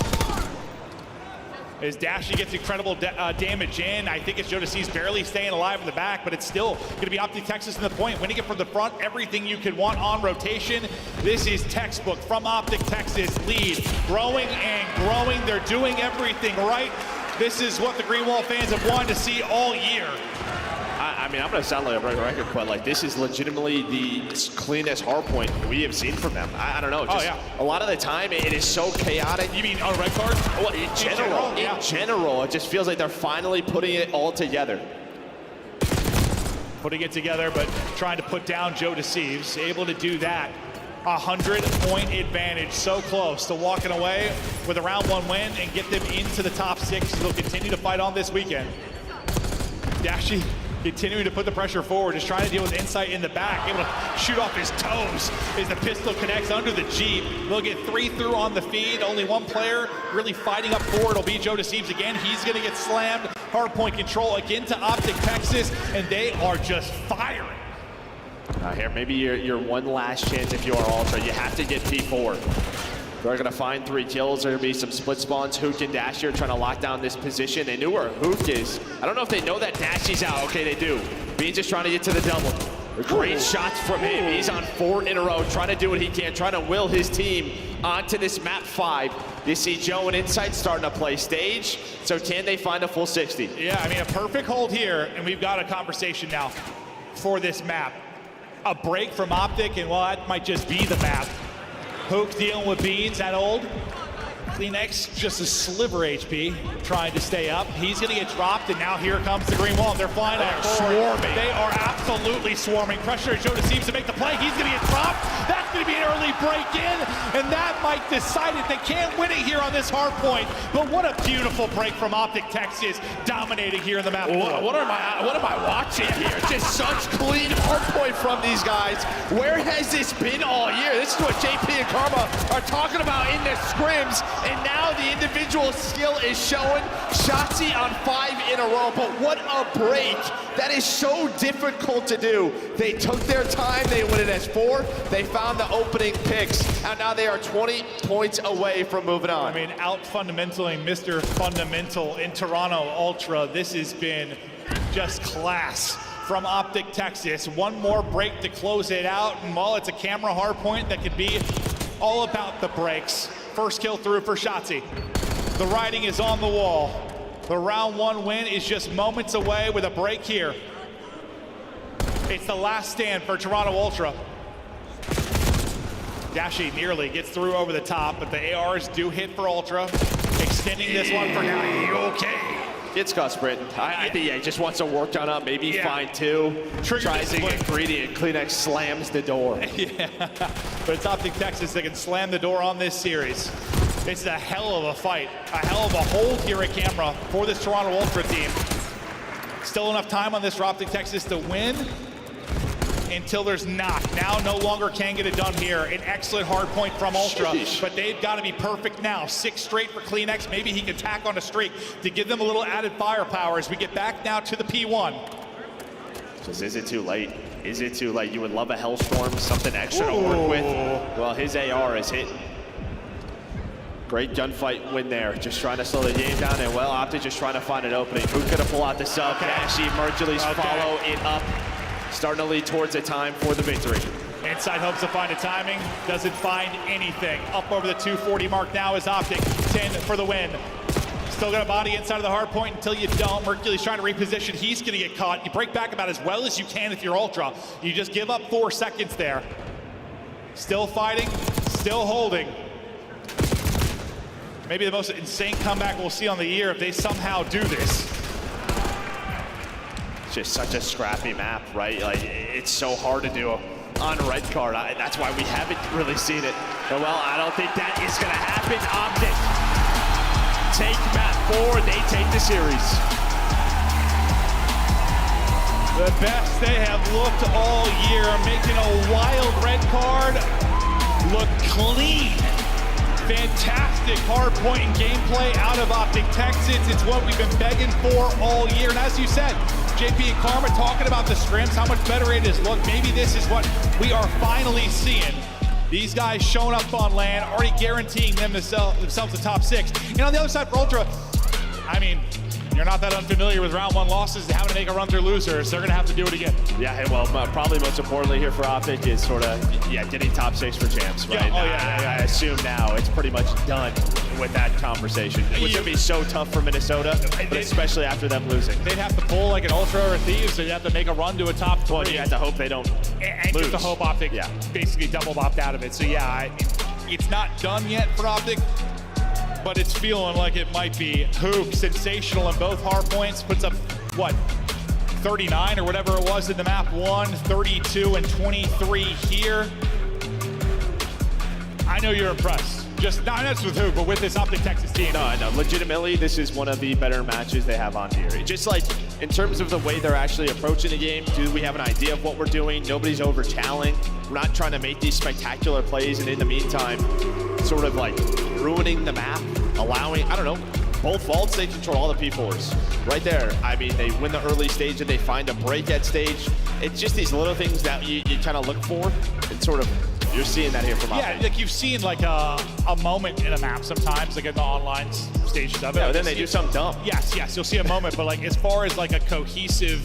As Dashy gets incredible damage in, I think it's Joe Deceives barely staying alive in the back, but it's still gonna be Optic Texas in the point. Winning it from the front, everything you could want on rotation. This is textbook from Optic Texas. Lead, growing and growing. They're doing everything right. This is what the Greenwall fans have wanted to see all year. I mean, I'm going to sound like a broken record, but like this is legitimately the cleanest hardpoint we have seen from them. I don't know. Just a lot of the time, it is so chaotic. You mean on red card? Well, in general, it just feels like they're finally putting it all together. Putting it together, but trying to put down Joe Deceives. Able to do that. 100-point advantage, so close to walking away with a round 1 win and get them into the top 6. They'll continue to fight on this weekend. Dashy continuing to put the pressure forward, just trying to deal with insight in the back, able to shoot off his toes as the pistol connects under the Jeep. They'll get 3 through on the feed. Only 1 player really fighting up forward. It'll be Joe Deceives again. He's gonna get slammed. Hardpoint control again to Optic Texas, and they are just firing. Here, maybe your one last chance if you are Ultra. You have to get P4. They're going to find 3 kills. There are going to be some split spawns. Hook and Dash here trying to lock down this position. They knew where Hook is. I don't know if they know that Dashy's out. Okay, they do. Beans just trying to get to the double. Great shots from him. He's on 4 in a row, trying to do what he can, trying to will his team onto this map 5. You see Joe and Insight starting to play stage. So can they find a full 60? Yeah, I mean, a perfect hold here, and we've got a conversation now for this map. A break from Optic, and well, that might just be the map. Hook dealing with Beans, that old. Kleenex, just a sliver HP, trying to stay up. He's gonna get dropped, and now here comes the green wall. They're flying out. Swarming. They are absolutely swarming. Pressure, Joe Deceives to make the play. He's gonna get dropped. That's gonna be an early break in, and that might decide it. They can't win it here on this hard point, but what a beautiful break from Optic Texas, dominating here in the map. What am I watching here? Just such clean hard point from these guys. Where has this been all year? This is what JP and Karma are talking about in the scrims. And now the individual skill is showing. Shotzi on 5 in a row, but what a break. That is so difficult to do. They took their time, they win it as 4. They found the opening picks, and now they are 20 points away from moving on. I mean, out fundamentaling Mr. Fundamental in Toronto Ultra. This has been just class from Optic Texas. One more break to close it out, and while it's a camera hard point that could be all about the breaks. First kill through for Shotzi. The writing is on the wall. The round 1 win is just moments away with a break here. It's the last stand for Toronto Ultra. Dashi nearly gets through over the top, but the ARs do hit for Ultra. Extending this one for now. Okay. It's Gus Britton. I think he just wants to work on up, maybe find 2. Tries to get greedy, and Kleenex slams the door. Yeah, but it's Optic Texas that can slam the door on this series. It's a hell of a fight, a hell of a hold here at camera for this Toronto Ultra team. Still enough time on this for Optic Texas to win until there's not. Now no longer can get it done here. An excellent hard point from Ultra, but they've got to be perfect now. 6 straight for Kleenex. Maybe he can tack on a streak to give them a little added firepower as we get back now to the P1. Just is it too late? Is it too late? You would love a Hellstorm, something extra to work with. Well, his AR is hit. Great gunfight win there. Just trying to slow the game down, and well, Optic just trying to find an opening. Who's gonna pull out the sub? Dashi, Mercules follow it up. Starting to lead towards a time for the victory. Inside hopes to find a timing, doesn't find anything. Up over the 240 mark now is Optic, 10 for the win. Still got a body inside of the hard point until you don't. Mercules trying to reposition, he's gonna get caught. You break back about as well as you can if you're Ultra. You just give up 4 seconds there. Still fighting, still holding. Maybe the most insane comeback we'll see on the year if they somehow do this. Just such a scrappy map, right? Like, it's so hard to do on red card. That's why we haven't really seen it. But well, I don't think that is gonna happen. Optic take map 4, they take the series. The best they have looked all year, making a wild red card look clean. Fantastic hard point and gameplay out of Optic Texas. It's what we've been begging for all year. And as you said, JP and Karma talking about the scrims, how much better it is. Look, maybe this is what we are finally seeing. These guys showing up on land, already guaranteeing themselves the top 6. And on the other side for Ultra, I mean, you're not that unfamiliar with round 1 losses and having to make a run through losers. They're gonna have to do it again. Yeah, well, probably most importantly here for Optic is sort of, getting top 6 for champs, right? Yeah, I assume now it's pretty much done with that conversation. Which would be so tough for Minnesota, but especially after them losing. They'd have to pull like an Ultra or a Thieves, so they'd have to make a run to a top 3. Well, you have to hope they don't and lose. just to hope Optic basically double opt out of it. So yeah, it's not done yet for Optic, but it's feeling like it might be. Hook, sensational in both hard points, puts up, what, 39 or whatever it was in the map 1, 32 and 23 here. I know you're impressed. Just not just with Hook, but with this Optic Texas team. No, legitimately, this is one of the better matches they have on here. Just like, in terms of the way they're actually approaching the game, do we have an idea of what we're doing? Nobody's over-challenging. We're not trying to make these spectacular plays, and in the meantime, sort of like ruining the map, allowing, I don't know, both vaults, they control all the P4s. Right there, I mean, they win the early stage and they find a break at stage. It's just these little things that you kind of look for, and sort of, you're seeing that here from Optic. Yeah, like you've seen like a moment in a map sometimes, like in the online stages of it. Yeah, but then they do something dumb. Yes, you'll see a moment, but like as far as like a cohesive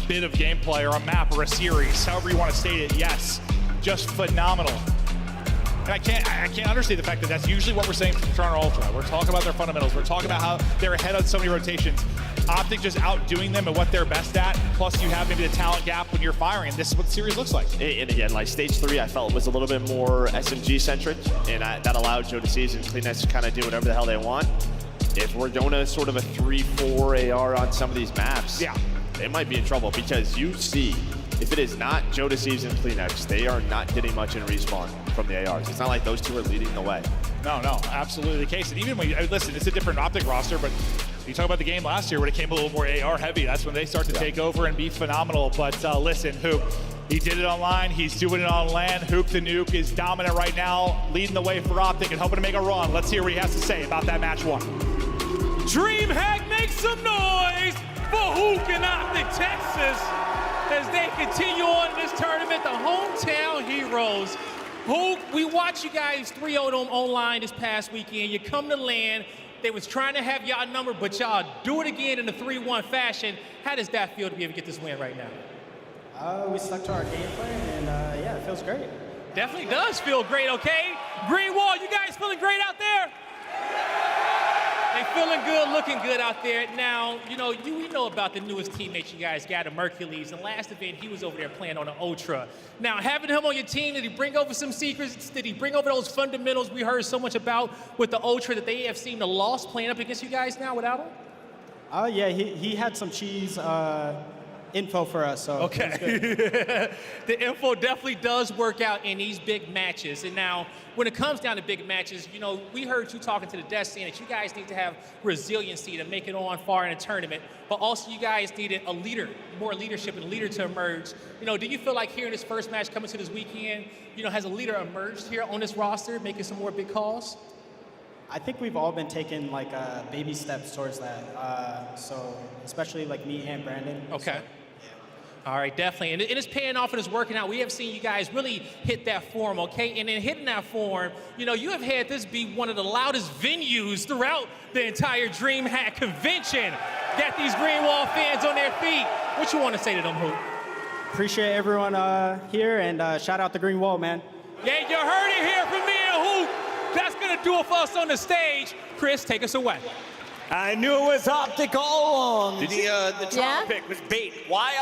bit of gameplay or a map or a series, however you want to state it, yes, just phenomenal. And I can't understate the fact that that's usually what we're saying from Toronto Ultra. We're talking about their fundamentals. We're talking about how they're ahead on so many rotations. Optic just outdoing them at what they're best at. Plus you have maybe the talent gap when you're firing, and this is what the series looks like. And again, like stage 3, I felt was a little bit more SMG centric, and that allowed Joe DeCease and Kleenex to kind of do whatever the hell they want. If we're going to sort of a 3-4 AR on some of these maps, they might be in trouble, because you see, if it is not Joe DeCease and Kleenex, they are not getting much in respawn from the ARs. It's not like those two are leading the way. No, absolutely the case. And even when listen, it's a different Optic roster, but you talk about the game last year when it came a little more AR heavy. That's when they start to take over and be phenomenal. But listen, Hoop, he did it online. He's doing it on land. Hoop the Nuke is dominant right now, leading the way for Optic and hoping to make a run. Let's hear what he has to say about that match 1. DreamHack makes some noise for Hoop and Optic Texas as they continue on in this tournament, the hometown heroes. Hoop, we watched you guys 3-0 them online this past weekend. You come to land. They was trying to have y'all number, but y'all do it again in a 3-1 fashion. How does that feel to be able to get this win right now? We stuck to our game plan, and yeah, it feels great. Definitely does feel great, okay? Green Wall, you guys feeling great out there? They feeling good, looking good out there. Now, we know about the newest teammates you guys got, Mercules. The last event, he was over there playing on an Ultra. Now, having him on your team, did he bring over some secrets? Did he bring over those fundamentals we heard so much about with the Ultra that they have seemed to lost playing up against you guys now without him? Yeah, he had some cheese info for us. So okay. The info definitely does work out in these big matches. And now, when it comes down to big matches, we heard you talking to the desk saying that you guys need to have resiliency to make it on far in a tournament, but also you guys needed a leader, more leadership and a leader to emerge. Do you feel like here in this first match coming to this weekend, has a leader emerged here on this roster, making some more big calls? I think we've all been taking baby steps towards that. So especially me and Brandon. Okay. So, all right, definitely. And it's paying off and it's working out. We have seen you guys really hit that form, okay? And in hitting that form, you have had this be one of the loudest venues throughout the entire DreamHack convention. Got these Greenwall fans on their feet. What you want to say to them, Hoop? Appreciate everyone here, and shout out the Greenwall, man. Yeah, you heard it here from me and Hoop. That's going to do it for us on the stage. Chris, take us away. I knew it was Optic all along. The Toronto pick was bait. Why?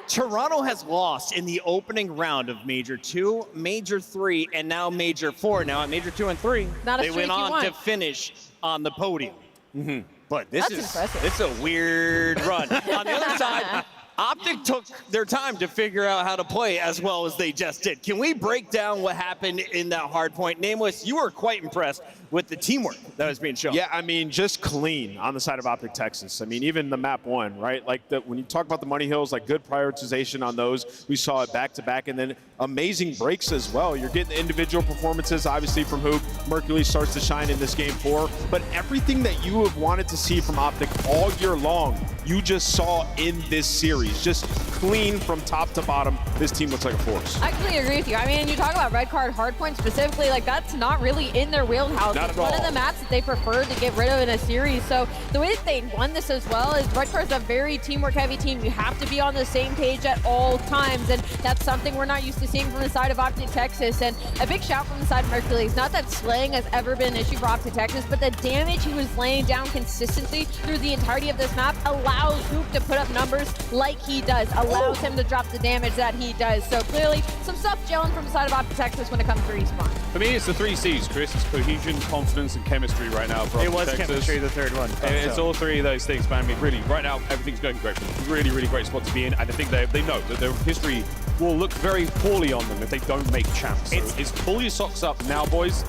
Toronto has lost in the opening round of Major 2, Major 3, and now Major 4. Now at Major 2 and 3, they went on to finish on the podium. Mm-hmm. But this is a weird run. On the other side, Optic took their time to figure out how to play as well as they just did. Can we break down what happened in that hard point? Nameless, you were quite impressed with the teamwork that was being shown. Yeah, I mean, just clean on the side of Optic Texas. I mean, even the map one, right? When you talk about the money hills, good prioritization on those. We saw it back to back, and then amazing breaks as well. You're getting the individual performances, obviously, from Hoop. Mercury starts to shine in this game 4, but everything that you have wanted to see from Optic all year long, you just saw in this series. Just clean from top to bottom. This team looks like a force. I completely agree with you. I mean, you talk about red card hardpoint specifically, that's not really in their wheelhouse. Not it's at one all. of the maps that they prefer to get rid of in a series. So the way that they won this as well is red card's a very teamwork heavy team. You have to be on the same page at all times, and that's something we're not used to seeing from the side of Optic Texas. And a big shout from the side of Mercules. Not that slaying has ever been an issue for Optic Texas, but the damage he was laying down consistently through the entirety of this map allows Hoop to put up numbers like he does, allows him to drop the damage that he does. So clearly, some stuff gelling from the side of Optic Texas when it comes to respawn. For me, it's the 3 C's, Chris. It's cohesion, confidence, and chemistry right now for Optic Texas. It was chemistry, the third one. And it's all 3 of those things, man. I mean, really, right now, everything's going great. Really, really great spot to be in. And I think they know that their history will look very poorly on them if they don't make champs. So it's pull your socks up now, boys,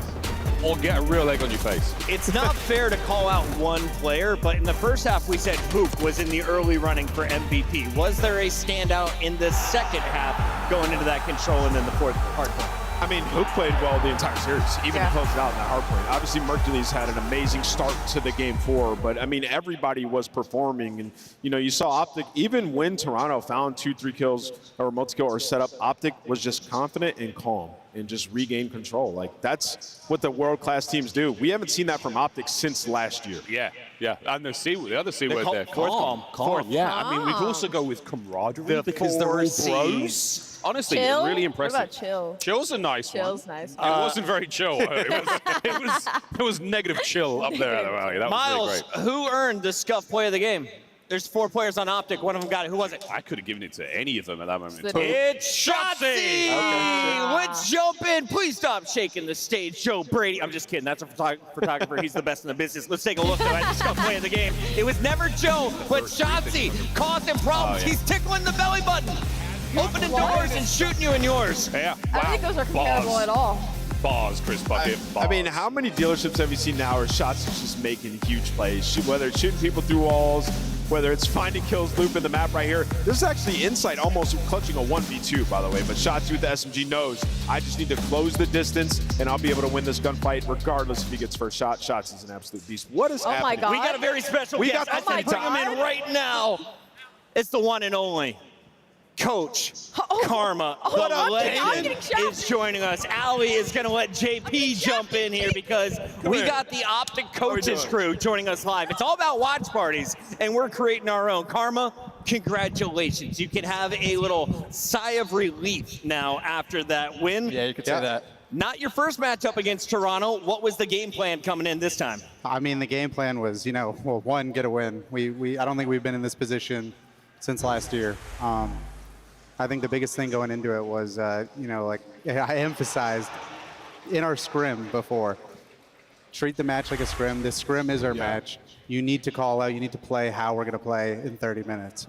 or get a real egg on your face. It's not fair to call out one player, but in the first half, we said Hoop was in the early running for MVP. Was there a standout in the second half going into that control and then the fourth hardpoint? I mean, Hoop played well the entire series, even to close it out in that hard point. Obviously, Mercules had an amazing start to the game 4, but I mean, everybody was performing. And, you saw Optic, even when Toronto found 2-3 kills or multi-kill or setup, Optic was just confident and calm and just regained control. That's what the world-class teams do. We haven't seen that from Optic since last year. Yeah. And the other C word there, calm. Yeah, I mean, we could also go with camaraderie because they're all bros. Honestly, Chill? really impressive. What about chill? Chill's a nice Chill's one. nice. It wasn't very chill. It was negative chill up there at the valley. That Miles, was really great. who earned the scuff play of the game? There's 4 players on Optic. One of them got it. Who was it? I could have given it to any of them at that moment. It's Shotzi! Let's jump in. Please stop shaking the stage, Joe Brady. I'm just kidding. That's a photographer. He's the best in the business. Let's take a look at the scuff play of the game. It was never Joe, but Shotzi causing problems. He's tickling the belly button, opening doors and shooting you in yours. Yeah. I don't think those are comparable at all. Bars, Chris Bucket. I mean, how many dealerships have you seen now where Shots is just making huge plays? Whether it's shooting people through walls, whether it's finding kills, looping the map right here. This is actually Insight almost clutching a 1v2, by the way, but Shots with the SMG knows I just need to close the distance and I'll be able to win this gunfight regardless if he gets first shot. Shots is an absolute beast. What is happening? My God. We got a very special guest. I said bring him in right now. It's the one and only Coach Karma. The legend is joining us. Ali is going to let JP jump in here because we got the Optic Coaches crew joining us live. It's all about watch parties, and we're creating our own. Karma, congratulations. You can have a little sigh of relief now after that win. Yeah, you could say that. Not your first matchup against Toronto. What was the game plan coming in this time? I mean, the game plan was, you know, well, one, get a win. I don't think we've been in this position since last year. I think the biggest thing going into it was, you know, like I emphasized in our scrim before, treat the match like a scrim. This scrim is our match. You need to call out, you need to play how we're going to play in 30 minutes.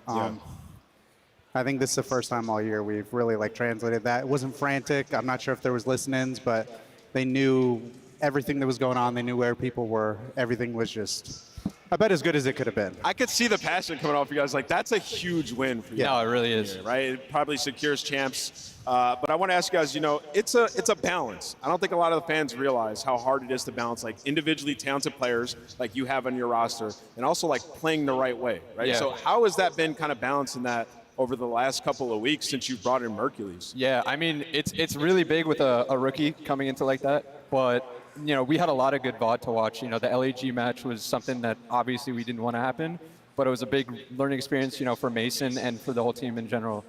I think this is the first time all year we've really like translated that. It wasn't frantic. I'm not sure if there was listen-ins, but they knew everything that was going on. They knew where people were. Everything was just, I bet, as good as it could have been. I could see the passion coming off you guys. Like, that's a huge win for you. Yeah, no, it really is. Right? It probably secures champs. But I want to ask you guys, you know, it's a balance. I don't think a lot of the fans realize how hard it is to balance like individually talented players like you have on your roster and also like playing the right way, right? Yeah. So how has that been kind of balancing that over the last couple of weeks since you brought in Mercules? Yeah, I mean, it's really big with a rookie coming into like that, but you know, we had a lot of good VOD to watch. You know, the LAG match was something that obviously we didn't want to happen, but it was a big learning experience, you know, for Mason and for the whole team in general.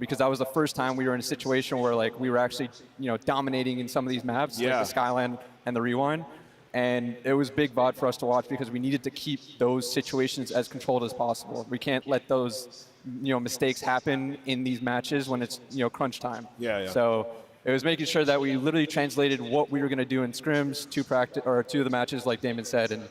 Because that was the first time we were in a situation where like we were actually, you know, dominating in some of these maps, like the Skyline and the Rewind. And it was big VOD for us to watch because we needed to keep those situations as controlled as possible. We can't let those, you know, mistakes happen in these matches when it's, you know, crunch time. So it was making sure that we literally translated what we were going to do in scrims to the matches, like Damon said, and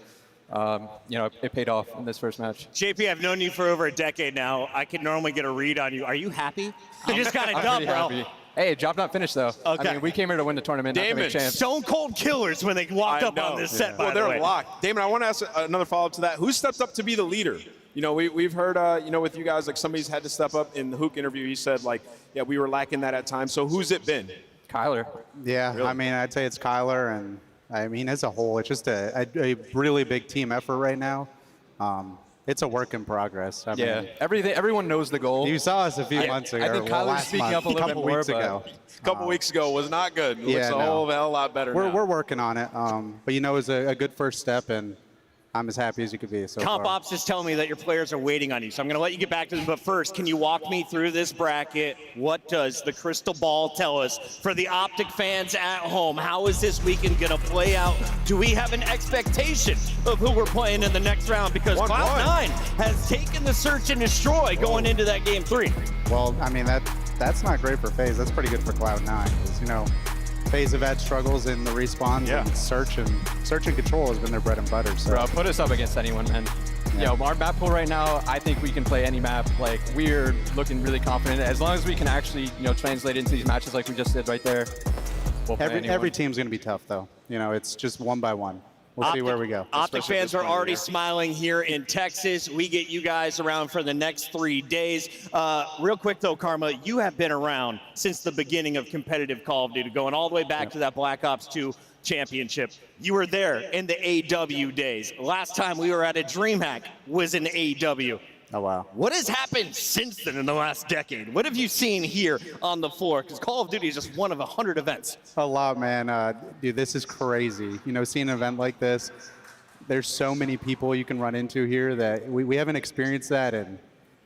you know, it paid off in this first match. JP, I've known you for over a decade now. I can normally get a read on you. Are you happy? You just got it done, bro. Happy. Hey, job not finished though. Okay. I mean, we came here to win the tournament, not to make champs. Stone cold killers when they walked up on this set. Well, they're locked. Damon, I want to ask another follow-up to that. Who stepped up to be the leader? You know, we've heard, you know, with you guys, like somebody's had to step up. In the Hook interview, he said, like, yeah, we were lacking that at times. So who's it been? Kyler. Yeah, really? I mean, I'd say it's Kyler, and I mean, as a whole, it's just a really big team effort right now. It's a work in progress. I mean, everyone knows the goal. You saw us a few months ago. I think Kyler's speaking up a little bit more, A couple weeks ago was not good. It looks a whole hell of a lot better now. We're working on it, but you know, it was a good first step, and I'm as happy as you could be so Comp far. Ops is telling me that your players are waiting on you, so I'm going to let you get back to them. But first, can you walk me through this bracket? What does the crystal ball tell us for the Optic fans at home? How is this weekend going to play out? Do we have an expectation of who we're playing in the next round? Because Cloud9 has taken the search and destroy going into that game 3. Well, I mean, that's not great for Faze. That's pretty good for Cloud9. Because, you know, Faze have had struggles in the respawns, and search and control has been their bread and butter. So. Bro, put us up against anyone, man. Yeah. Yo, our map pool right now, I think we can play any map. Like, we're looking really confident. As long as we can actually, you know, translate into these matches like we just did right there, we'll play anyone. Every team's going to be tough, though. You know, it's just one by one. We'll see where we go. Optic fans are already smiling here in Texas. We get you guys around for the next 3 days. Real quick, though, Karma, you have been around since the beginning of competitive Call of Duty, going all the way back to that Black Ops 2 championship. You were there in the AW days. Last time we were at a DreamHack was in AW. Oh, wow. What has happened since then in the last decade? What have you seen here on the floor? Because Call of Duty is just one of 100 events. A lot, man. Dude, this is crazy. You know, seeing an event like this, there's so many people you can run into here that we haven't experienced that in,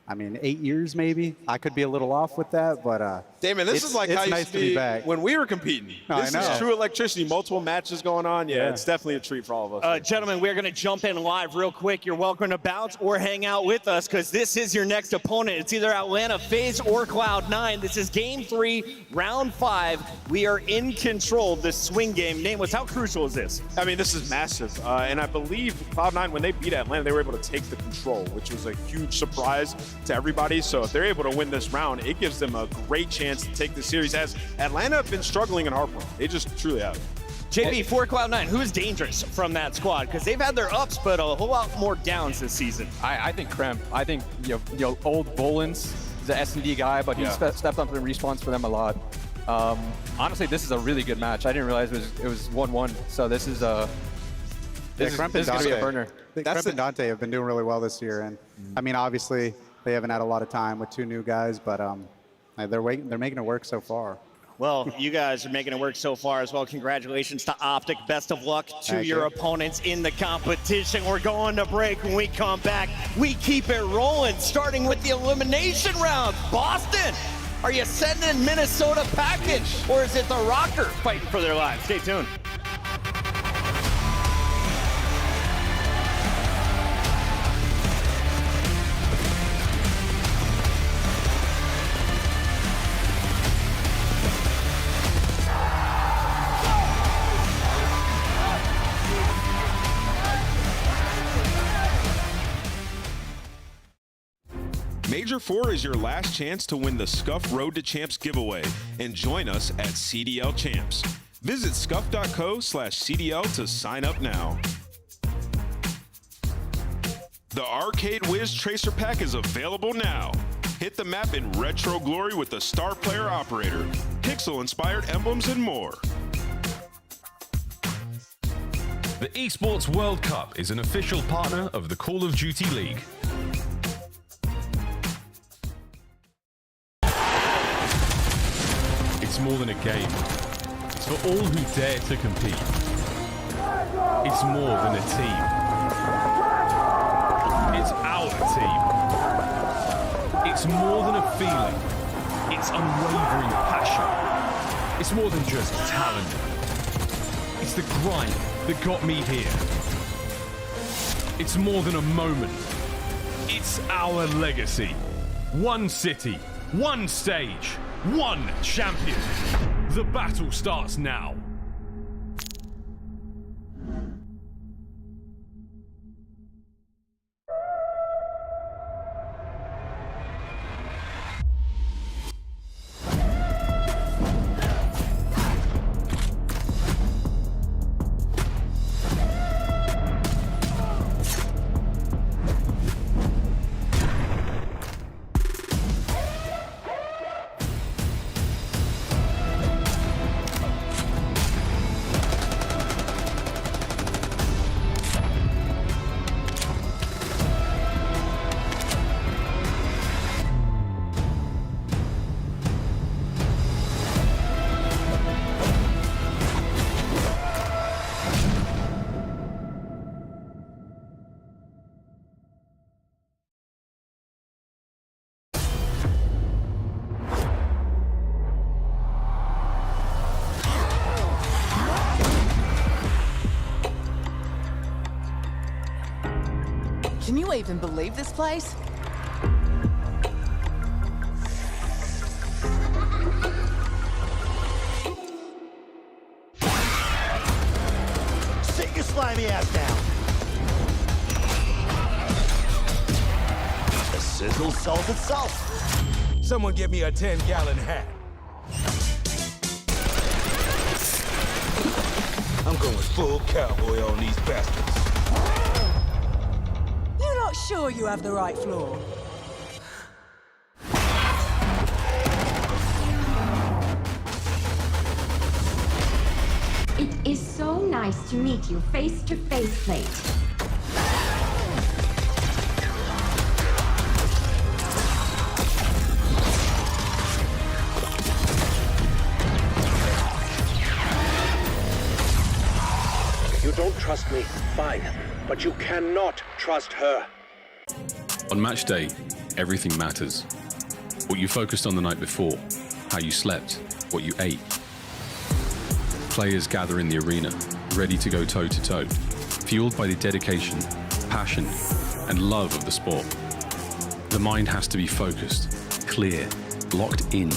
I mean, 8 years maybe. I could be a little off with that, but Damon, this is like how you nice used to be back. when we were competing. No, This I know. is true electricity. Multiple matches going on. Yeah, it's definitely a treat for all of us. Gentlemen, we're going to jump in live real quick. You're welcome to bounce or hang out with us because this is your next opponent. It's either Atlanta Faze or Cloud9. This is Game 3, Round 5. We are in control. The swing game. Nameless, how crucial is this? I mean, this is massive. And I believe Cloud9, when they beat Atlanta, they were able to take the control, which was a huge surprise to everybody. So if they're able to win this round, it gives them a great chance to take the series, as Atlanta have been struggling in Hardpoint. They just truly have. JB, for Cloud9, who is dangerous from that squad? Because they've had their ups, but a whole lot more downs this season. I think Krem. I think, you know, old Bolins is an S&D guy, but he stepped up in respawns for them a lot. Honestly, this is a really good match. I didn't realize it was 1-1. So this is going to be a burner. Kremp and Dante have been doing really well this year, and I mean, obviously, they haven't had a lot of time with 2 new guys, but they're making it work so far. Well, you guys are making it work so far as well. Congratulations to Optic. Best of luck to your opponents in the competition. We're going to break. When we come back, we keep it rolling, starting with the elimination round. Boston Are you sending Minnesota package, or is it the Rocker fighting for their lives? Stay tuned. Major 4 is your last chance to win the Scuff Road to Champs giveaway and join us at CDL Champs. Visit scuff.co/CDL to sign up now. The Arcade Wiz Tracer Pack is available now. Hit the map in retro glory with the Star Player Operator, pixel-inspired emblems, and more. The Esports World Cup is an official partner of the Call of Duty League. It's more than a game. It's for all who dare to compete. It's more than a team. It's our team. It's more than a feeling. It's unwavering passion. It's more than just talent. It's the grind that got me here. It's more than a moment. It's our legacy. One city, one stage, one champion. The battle starts now. Can you even believe this place? Sit your slimy ass down. The sizzle sells itself. Someone give me a 10-gallon hat. I'm going full cowboy on these bastards. You're not sure you have the right floor? It is so nice to meet you face to face, Plate. You don't trust me, fine. But you cannot trust her. On match day, everything matters. What you focused on the night before, how you slept, what you ate. Players gather in the arena, ready to go toe-to-toe, fueled by the dedication, passion, and love of the sport. The mind has to be focused, clear, locked in.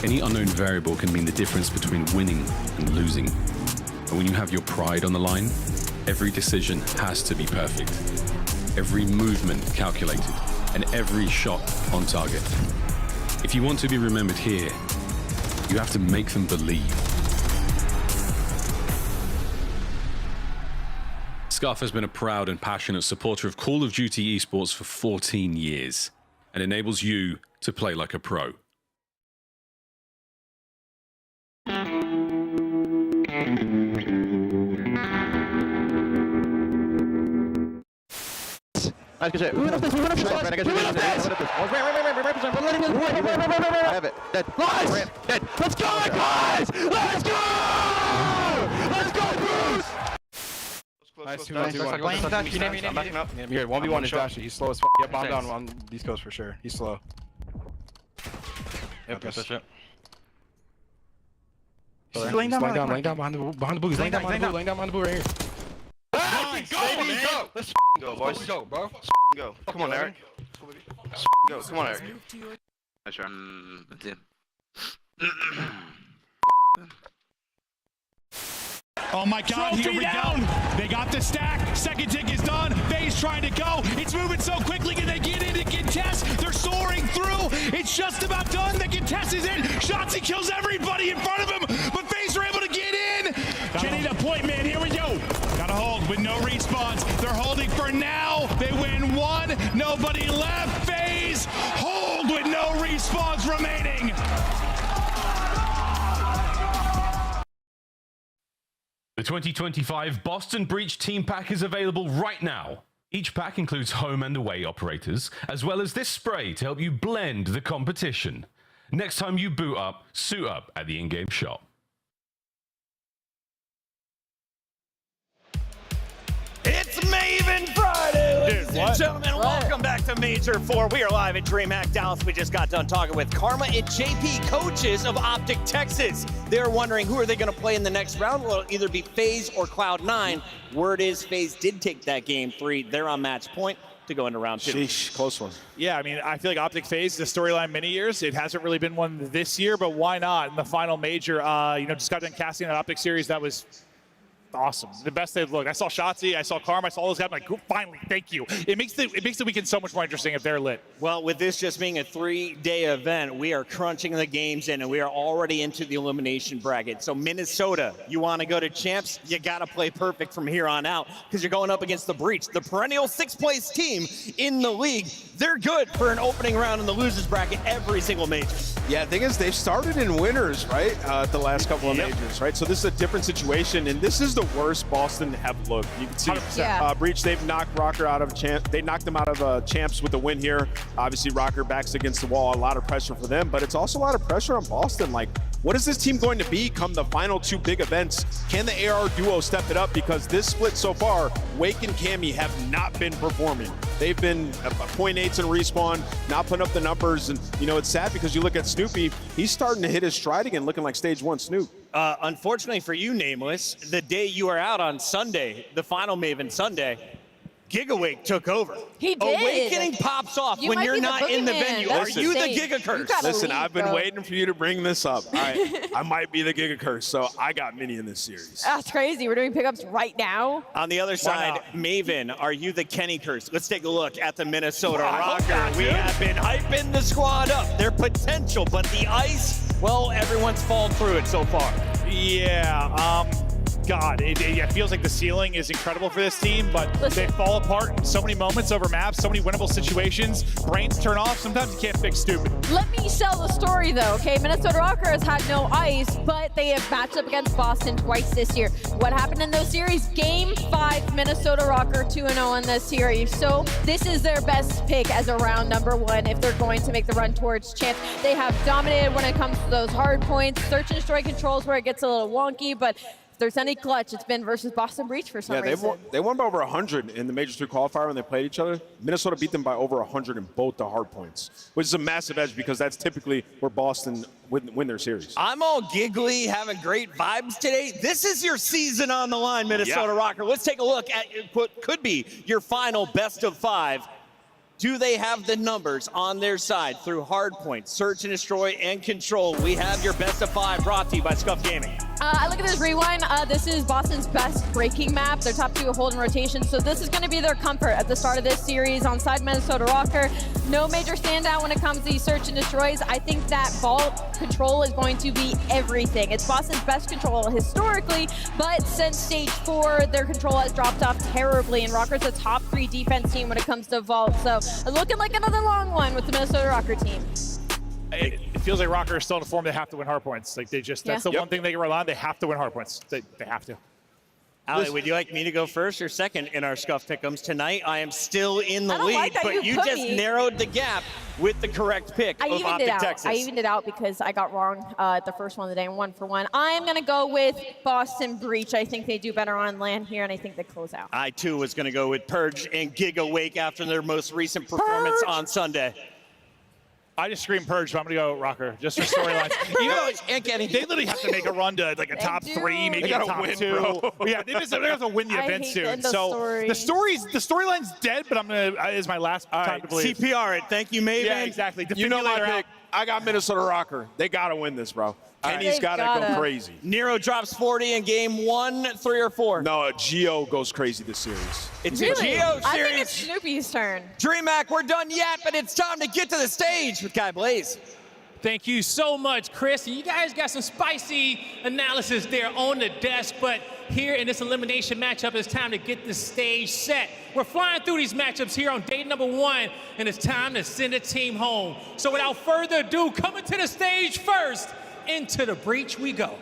Any unknown variable can mean the difference between winning and losing. And when you have your pride on the line, every decision has to be perfect. Every movement calculated, and every shot on target. If you want to be remembered here, you have to make them believe. Scuff has been a proud and passionate supporter of Call of Duty esports for 14 years, and enables you to play like a pro. Nice, good shit. I have it. Dead. Nice! Dead. Let's go, guys! Let's go! Let's go, Bruce! Nice, 2-1. I'm backing up. You're good. 1v1 is Dashy. He's slow as fuck. Yeah, bomb down on these coasts for sure. He's slow. Yep, got that shit. He's laying down behind the boots. Laying down behind the boot right here. Nice, go, baby, man. Go. Let's go, boys. Let's go, bro. Go. Come on, Eric. Go. Come on, Eric. That's right. That's it. Oh my God, here we go. They got the stack. Second tick is done. Faze trying to go. It's moving so quickly. Can they get in and contest? They're soaring through. It's just about done. The contest is in. Shotzi kills everybody in front of him, but Faze are able to get in. Getting a point, man. Here we go. Gotta hold with no respawns. They're holding for now. They win one. Nobody left. Faze hold with no respawns remaining. The 2025 Boston Breach Team Pack is available right now. Each pack includes home and away operators, as well as this spray to help you blend the competition. Next time you boot up, suit up at the in-game shop. It's Maven Friday, ladies and gentlemen. Welcome back to Major 4. We are live at DreamHack Dallas. We just got done talking with Karma and JP, coaches of Optic Texas. They're wondering who are they going to play in the next round. Will it either be Faze or Cloud9? Word is Faze did take that game 3. They're on match point to go into round 2. Sheesh, close one. Yeah, I mean, I feel like Optic Faze is a storyline many years. It hasn't really been one this year, but why not in the final major? Just got done casting that Optic series. That was awesome. The best they've looked. I saw Shotzi, I saw Karma, I saw all those guys. I'm like, finally, thank you. It makes the weekend so much more interesting if they're lit. Well, with this just being a 3-day event, we are crunching the games in, and we are already into the elimination bracket. So Minnesota, you want to go to champs, you got to play perfect from here on out because you're going up against the Breach, the perennial 6th place team in the league. They're good for an opening round in the losers bracket every single major. Yeah, the thing is, they've started in winners, right? The last couple of majors, right? So this is a different situation, and this is the worst Boston have looked. You can see Breach, they've knocked Rocker out of champ. They knocked them out of champs with the win here. Obviously, Rocker backs against the wall. A lot of pressure for them, but it's also a lot of pressure on Boston. Like, what is this team going to be come the final 2 big events? Can the AR duo step it up? Because this split so far, Wake and Cammy have not been performing. They've been 0.8s in respawn, not putting up the numbers. And, it's sad because you look at Snoopy, he's starting to hit his stride again, looking like stage 1 Snoop. Unfortunately for you, Nameless, the day you were out on Sunday, the final Maven Sunday, Gigawake took over. He did. Awakening pops off when you're not in the venue. Are you the Giga Curse? Listen, I've been waiting for you to bring this up. I might be the Giga Curse, so I got many in this series. That's crazy. We're doing pickups right now. On the other side, Maven, are you the Kenny Curse? Let's take a look at the Minnesota Rocker. We have been hyping the squad up. Their potential, but the ice, well, everyone's fallen through it so far. Yeah, God, it feels like the ceiling is incredible for this team, but they fall apart in so many moments over maps, so many winnable situations. Brains turn off. Sometimes you can't fix stupid. Let me sell the story, though, okay? Minnesota Rocker has had no ice, but they have matched up against Boston twice this year. What happened in those series? Game 5, Minnesota Rocker 2-0 in this series. So this is their best pick as a round number 1 if they're going to make the run towards champs. They have dominated when it comes to those hard points. Search and destroy controls where it gets a little wonky, but if there's any clutch, it's been versus Boston Breach for some reason. They won by over 100 in the Major 3 qualifier when they played each other. Minnesota beat them by over 100 in both the hard points, which is a massive edge because that's typically where Boston win their series. I'm all giggly, having great vibes today. This is your season on the line, Minnesota Rocker. Let's take a look at what could be your final best of 5. Do they have the numbers on their side through Hardpoint, Search and Destroy, and Control? We have your best of 5 brought to you by Scuff Gaming. I look at this rewind. This is Boston's best breaking map. Their top 2 hold in rotation, so this is going to be their comfort at the start of this series on side Minnesota Rocker. No major standout when it comes to these Search and Destroys. I think that vault control is going to be everything. It's Boston's best control historically, but since stage 4, their control has dropped off terribly, and Rocker's a top 3 defense team when it comes to vault. So looking like another long one with the Minnesota Rocker team. It feels like Rocker is still in a form they have to win hard points. Like that's the one thing they can rely on. They have to win hard points. They have to. Ali, would you like me to go first or second in our Scuff Pick'ems? Tonight, I am still in the lead, but you just narrowed the gap with the correct pick of Optic Texas. I evened it out because I got wrong at the first one of the day, 1 for 1. I'm going to go with Boston Breach. I think they do better on land here, and I think they close out. I, too, was going to go with Purge and Giga Wake after their most recent performance on Sunday. I just screamed Purge, but I'm going to go Rocker, just for storylines. Even though they literally have to make a run to like a top 3, maybe a top 2. Bro. Yeah, they have to win the event soon. So the storyline's dead, but I'm going to, is my last time to believe. CPR it. Thank you, Maven. Yeah, exactly. You know my pick. I got Minnesota Rocker. They got to win this, bro. Kenny's got to go crazy. Nero drops 40 in game 1, 3, or 4. No, Geo goes crazy this series. It's really? a Geo series. I think it's Snoopy's turn. DreamHack, we're done yet, but it's time to get to the stage with Kai Blaze. Thank you so much, Chris. You guys got some spicy analysis there on the desk, but here in this elimination matchup, it's time to get the stage set. We're flying through these matchups here on day number 1, and it's time to send a team home. So without further ado, coming to the stage first, into the breach we go.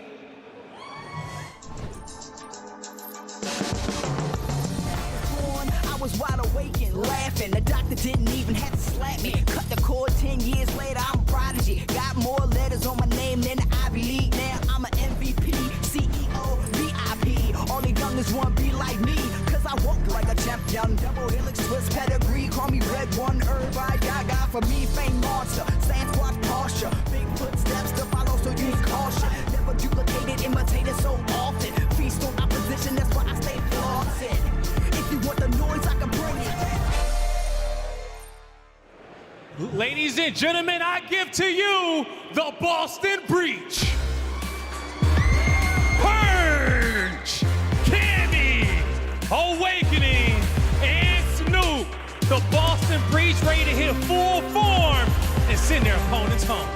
I was wide awake and laughing. The doctor didn't even have to slap me. Cut the cord 10 years later, I'm a prodigy. Got more letters on my name than the Ivy League. Now I'm an MVP, CEO, VIP. All the youngest want to be like me, cause I walk like a champion. Double helix, twist pedigree. Call me Red One, Irvine, Gaga. For me, fame monster. Sasquatch posture. Big footsteps to follow, so use caution. Never duplicated, imitated so often. Feast on opposition, that's why I stay flossing. If you want the noise, I can bring it. Ladies and gentlemen, I give to you the Boston Breach. Purge, Candy, Awakening, and Snoop. The Boston Breach ready to hit full form and send their opponents home.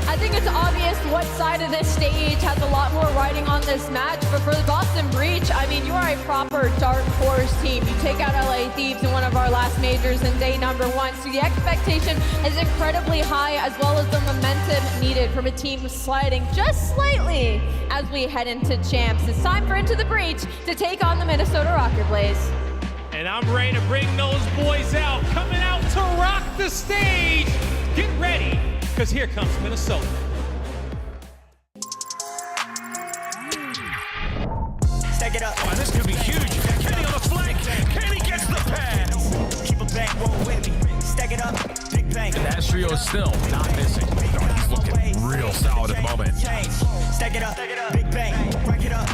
I think it's obvious what side of this stage has a lot more riding on this match, but for the Boston Breach, I mean, you are a proper dark horse team. You take out LA Thieves in one of our last majors in day number 1, so the expectation is incredibly high, as well as the momentum needed from a team sliding just slightly as we head into champs. It's time for Into the Breach to take on the Minnesota Rocker Blaze. And I'm ready to bring those boys out, coming out to rock the stage. Get ready, because here comes Minnesota. Stack it up. Oh, this could be huge. Kenny on the flank. Kenny gets the pass. Keep a back roll with me. Stack it up. Big bang. And Astrio is still not missing. He's looking real solid at the moment. Stack it up. Big bang. Break it up.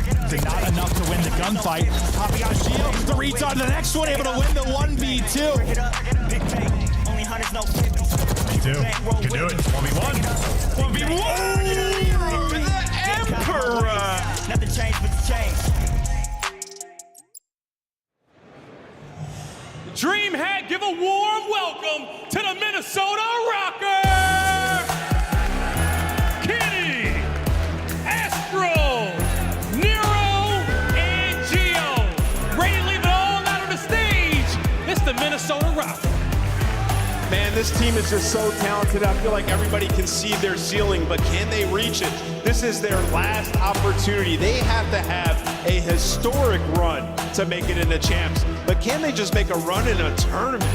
Not enough to win the gunfight. Popping out shield. The retard to the next one, able to win the 1v2. Break it up. Big bang. Only hunters, no 50s. You can do it. 1v1. 1v1. The Emperor. Nothing changed but the change. DreamHack, give a warm welcome to the Minnesota Rocker! Kenny, Astro, Nero, and Geo. Ready to leave it all out on the stage. It's the Minnesota Rocker. Man, this team is just so talented. I feel like everybody can see their ceiling, but can they reach it? This is their last opportunity. They have to have a historic run to make it into champs, but can they just make a run in a tournament?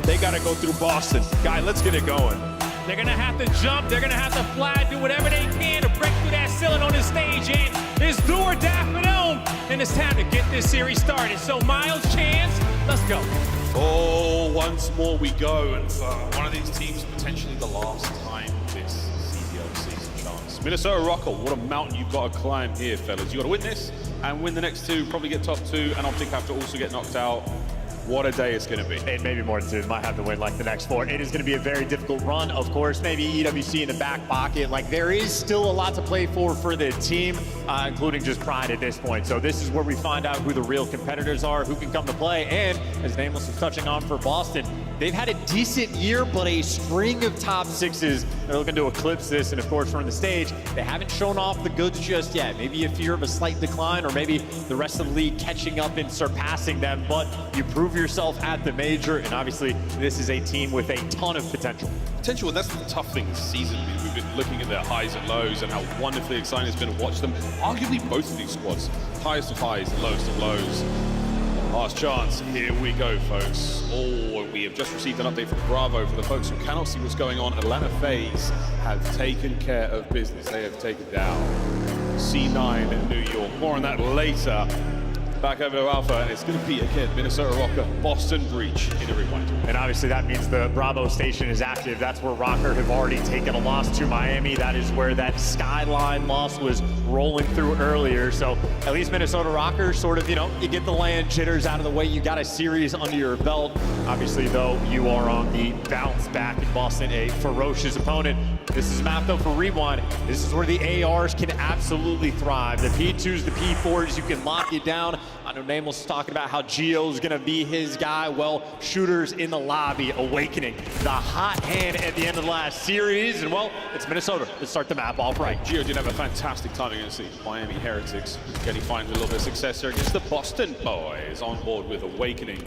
They got to go through Boston. Guy, let's get it going. They're going to have to jump. They're going to have to fly, do whatever they can to break through that ceiling on this stage. And it's do or die for them. And it's time to get this series started. So, Miles, Chance, let's go. Oh, once more we go, and for one of these teams, potentially the last time this CDL season chance. Minnesota Rocker, what a mountain you've got to climb here, fellas. You got to win this and win the next 2, probably get top 2, and Optic have to also get knocked out. What a day it's going to be. And maybe more than 2, might have to win like the next 4. It is going to be a very difficult run, of course. Maybe EWC in the back pocket. Like, there is still a lot to play for the team, including just pride at this point. So this is where we find out who the real competitors are, who can come to play. And as Nameless was touching on for Boston, they've had a decent year, but a string of top 6s. They're looking to eclipse this, and of course from the stage, they haven't shown off the goods just yet. Maybe a fear of a slight decline, or maybe the rest of the league catching up and surpassing them, but you prove yourself at the major, and obviously this is a team with a ton of potential. Potential, and that's the tough thing this season. We've been looking at their highs and lows and how wonderfully exciting it's been to watch them. Arguably both of these squads, highest of highs, lowest of lows. Last chance, here we go, folks. Oh, we have just received an update from Bravo. For the folks who cannot see what's going on, Atlanta Faze have taken care of business. They have taken down C9 in New York. More on that later. back over to Alpha, and it's going to be, again, Minnesota Rocker, Boston Breach in a rewind. And obviously that means the Bravo station is active. That's where Rocker have already taken a loss to Miami. That is where that Skyline loss was rolling through earlier. So at least Minnesota Rocker sort of, you know, you get the land jitters out of the way. You got a series under your belt. Obviously, though, you are on the bounce back in Boston, a ferocious opponent. This is a map, though, for Rewind. This is where the ARs can absolutely thrive. The P2s, the P4s, you can lock you down. I know Namos was talking about how Gio's going to be his guy. Well, shooters in the lobby, Awakening, the hot hand at the end of the last series. And, well, it's Minnesota. Let's start the map off right. Gio did have a fantastic time against the Miami Heretics. Getting finally a little bit of success here against the Boston Boys on board with Awakening.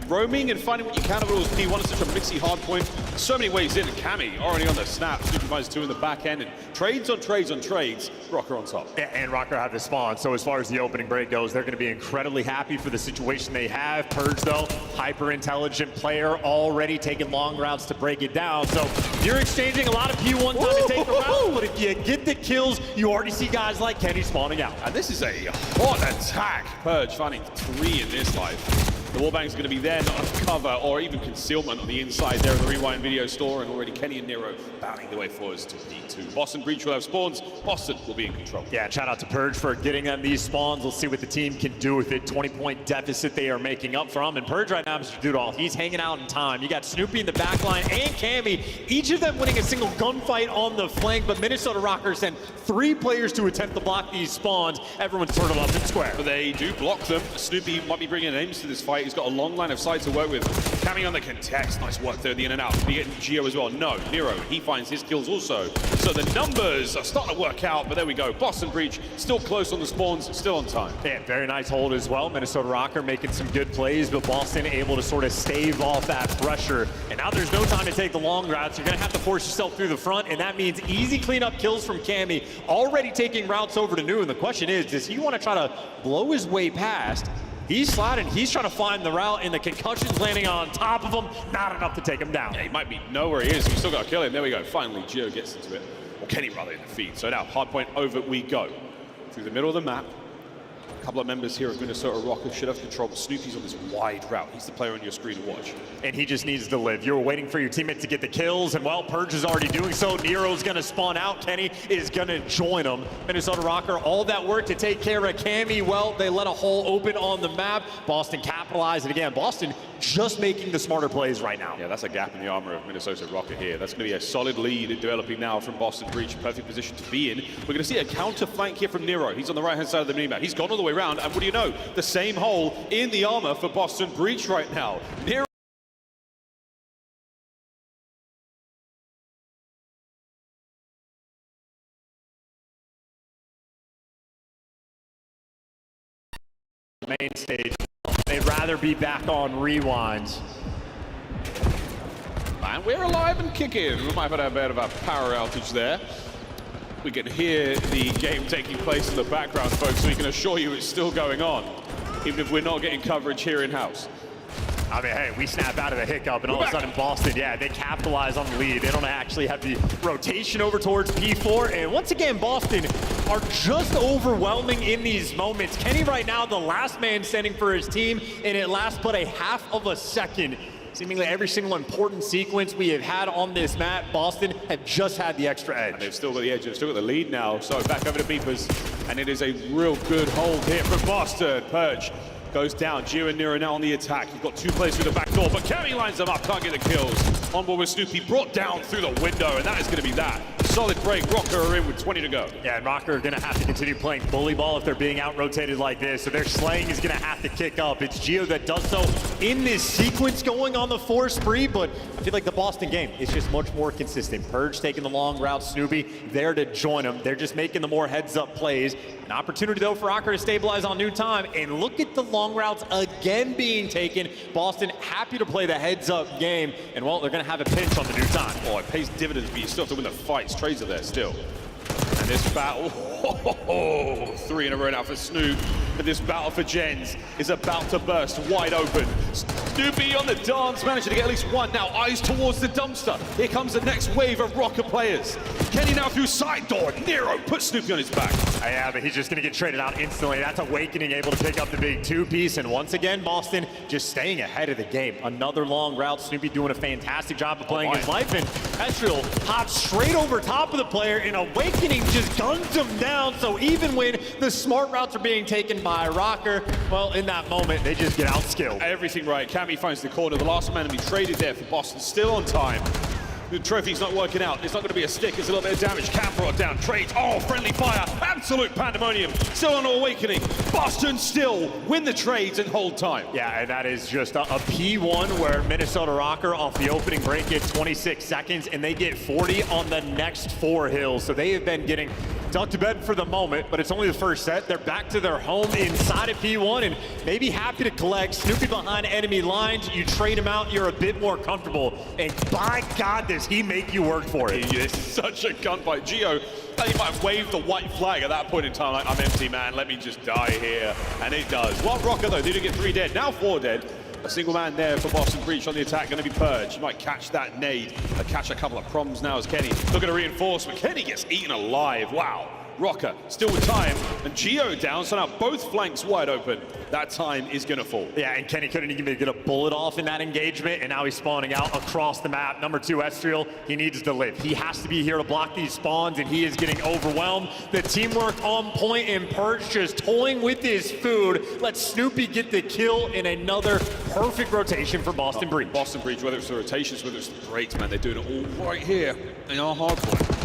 Roaming and finding what you can of all P1 is such a mixy hard point. So many ways in, and Cammy already on the snap. Supervise 2 in the back end, and trades on trades on trades. Rocker on top. Yeah, and Rocker have the spawn, so as far as the opening break goes, they're going to be incredibly happy for the situation they have. Purge, though, hyper-intelligent player, already taking long routes to break it down. So you're exchanging a lot of P1 time to take the route, but if you get the kills, you already see guys like Kenny spawning out. And this is a hot attack. Purge finding 3 in this life. The wallbang's going to be there, not enough cover or even concealment on the inside there of the Rewind video store, and already Kenny and Nero bounding the way forwards to D2. Boston Breach will have spawns. Boston will be in control. Yeah, shout out to Purge for getting them these spawns. We'll see what the team can do with it. 20-point deficit they are making up from. And Purge right now, Mr. Doodle, he's hanging out in time. You got Snoopy in the back line and Cammy, each of them winning a single gunfight on the flank, but Minnesota Rockers send 3 players to attempt to block these spawns. Everyone's turtled up in square. But they do block them. Snoopy might be bringing names to this fight. He's got a long line of sight to work with. Cammy on the contest. Nice work there, the in and out. Be getting Gio as well. No, Nero, he finds his kills also. So the numbers are starting to work out, but there we go. Boston Breach still close on the spawns, still on time. Yeah, very nice hold as well. Minnesota Rocker making some good plays, but Boston able to sort of stave off that pressure. And now there's no time to take the long routes. You're going to have to force yourself through the front, and that means easy cleanup kills from Cammy, already taking routes over to New. And the question is, does he want to try to blow his way past? He's sliding, he's trying to find the route, and the concussion's landing on top of him. Not enough to take him down. Yeah, he might know where he is. He's still got to kill him. There we go. Finally, Gio gets into it. Or Kenny, rather, in the feed. So now, hardpoint over we go. Through the middle of the map. A couple of members here of Minnesota Rockers should have control, but Snoopy's on this wide route. He's the player on your screen to watch. And he just needs to live. You're waiting for your teammate to get the kills, and well, Purge is already doing so. Nero's gonna spawn out. Kenny is gonna join him. Minnesota Rocker, all that work to take care of Cammy. Well, they let a hole open on the map. Boston capitalized, and again, Boston just making the smarter plays right now. Yeah, that's a gap in the armor of Minnesota Rocker here. That's gonna be a solid lead developing now from Boston Breach. Perfect position to be in. We're gonna see a counter flank here from Nero. He's on the right-hand side of the minimap. He's gone all the way around, and what do you know? The same hole in the armor for Boston Breach right now. Nero main stage. They'd rather be back on rewinds. And we're alive and kicking. We might have had a bit of a power outage there. We can hear the game taking place in the background, folks, so we can assure you it's still going on, even if we're not getting coverage here in-house. I mean, hey, we snap out of the hiccup, and all of a sudden Boston, yeah, they capitalize on the lead. They don't actually have the rotation over towards P4, and once again, Boston are just overwhelming in these moments. Kenny right now, the last man standing for his team, and it lasts but a half of a second. Seemingly every single important sequence we have had on this map, Boston have just had the extra edge. And they've still got the edge, they've still got the lead now. So back over to Beepers, and it is a real good hold here for Boston. Purge goes down. Gio and Nero now on the attack. You've got 2 players through the back door, but Cammy lines them up, can't get the kills. On board with Snoopy, brought down through the window, and that is going to be that. Solid break. Rocker are in with 20 to go. Yeah, and Rocker are going to have to continue playing bully ball if they're being out-rotated like this, so their slaying is going to have to kick up. It's Gio that does so in this sequence going on the 4 spree, but I feel like the Boston game is just much more consistent. Purge taking the long route, Snoopy there to join them. They're just making the more heads-up plays. An opportunity, though, for Rocker to stabilize on new time, and look at the long routes again being taken. Boston happy to play the heads-up game, and well, they're going to have a pinch on the new time. Oh, it pays dividends, but you still have to win the fights. Trades are there still. And this battle, 3 in a row now for Snoop. But this battle for Gens is about to burst wide open. Snoopy on the dance, managing to get at least one. Now eyes towards the dumpster. Here comes the next wave of Rocker players. Kenny now through side door. Nero puts Snoopy on his back. Yeah, but he's just going to get traded out instantly. That's Awakening able to pick up the big two-piece. And once again, Boston just staying ahead of the game. Another long route. Snoopy doing a fantastic job of playing his life. And Estriel hops straight over top of the player, and Awakening just guns him down. So even when the smart routes are being taken by Rocker, well, in that moment, they just get outskilled. Everything right. Cammy finds the corner. The last man to be traded there for Boston. Still on time. The trophy's not working out. It's not going to be a stick. It's a little bit of damage. Cam brought down. Trades. Oh, friendly fire. Absolute pandemonium. Still on Awakening. Boston still win the trades and hold time. Yeah, and that is just a P1 where Minnesota Rocker off the opening break gets 26 seconds, and they get 40 on the next 4 hills. So they have been getting tucked to bed for the moment, but it's only the first set. They're back to their home inside of P1 and maybe happy to collect. Snoopy behind enemy lines. You trade him out, you're a bit more comfortable. And by God, does he make you work for it. It's such a gunfight. Gio, he might have waved the white flag at that point in time, like, I'm empty, man. Let me just die here. And it does. One Rocker, though, did get 3 dead. Now 4 dead. A single man there for Boston Breach on the attack, going to be Purge. He might catch that nade. Catch a couple of proms now as Kenny looking to reinforcement. Kenny gets eaten alive. Wow. Rocker still with time, and Gio down, so now both flanks wide open. That time is gonna fall. Yeah, and Kenny couldn't even get a bullet off in that engagement, and now he's spawning out across the map. Number 2, Estriel, he needs to live. He has to be here to block these spawns, and he is getting overwhelmed. The teamwork on point, and Purge just toying with his food. Let Snoopy get the kill in another perfect rotation for Boston Breach. Boston Breach, whether it's the rotations, whether it's the breaks, man, they're doing it all right here in our hardpoint.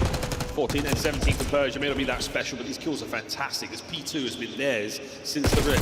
14 and 17 for Purge. I mean, it'll be that special, but these kills are fantastic. This P2 has been theirs since the rip.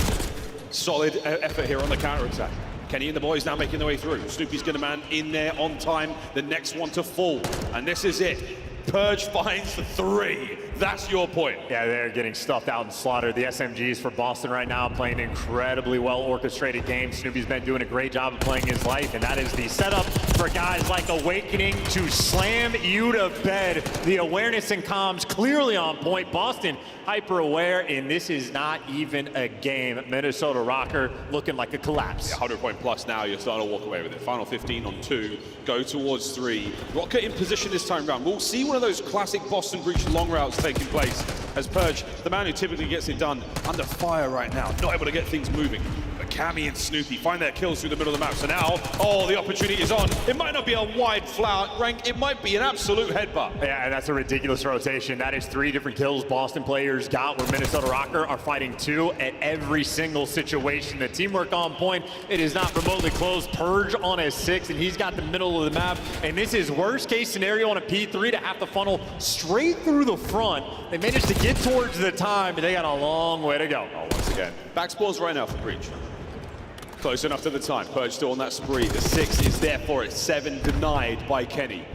Solid effort here on the counter-attack. Kenny and the boys now making their way through. Snoopy's gonna man in there on time. The next one to fall, and this is it. Purge finds the 3. That's your point. Yeah, they're getting stuffed out and slaughtered. The SMGs for Boston right now playing an incredibly well orchestrated game. Snoopy's been doing a great job of playing his life, and that is the setup for guys like Awakening to slam you to bed. The awareness and comms clearly on point. Boston hyper aware, and this is not even a game. Minnesota Rocker looking like a collapse. Yeah, 100-point plus now. You're starting to walk away with it. Final 15 on 2. Go towards 3. Rocker in position this time round. We'll see one of those classic Boston Breach long routes taking place as Purge, the man who typically gets it done, under fire right now, not able to get things moving. But Cammy and Snoopy find their kills through the middle of the map. So now, oh, the opportunity is on. It might not be a wide flower rank, it might be an absolute headbutt. Yeah, and that's a ridiculous rotation. That is 3 different kills Boston players got, where Minnesota Rocker are fighting 2 at every single situation. The teamwork on point, it is not remotely close. Purge on a 6, and he's got the middle of the map. And this is worst case scenario on a P3 to have to funnel straight through the front. They managed to get towards the time, but they got a long way to go. Oh, once again, back spawns right now for Breach. Close enough to the time. Purge still on that spree. The 6 is there for it. 7 denied by Kenny.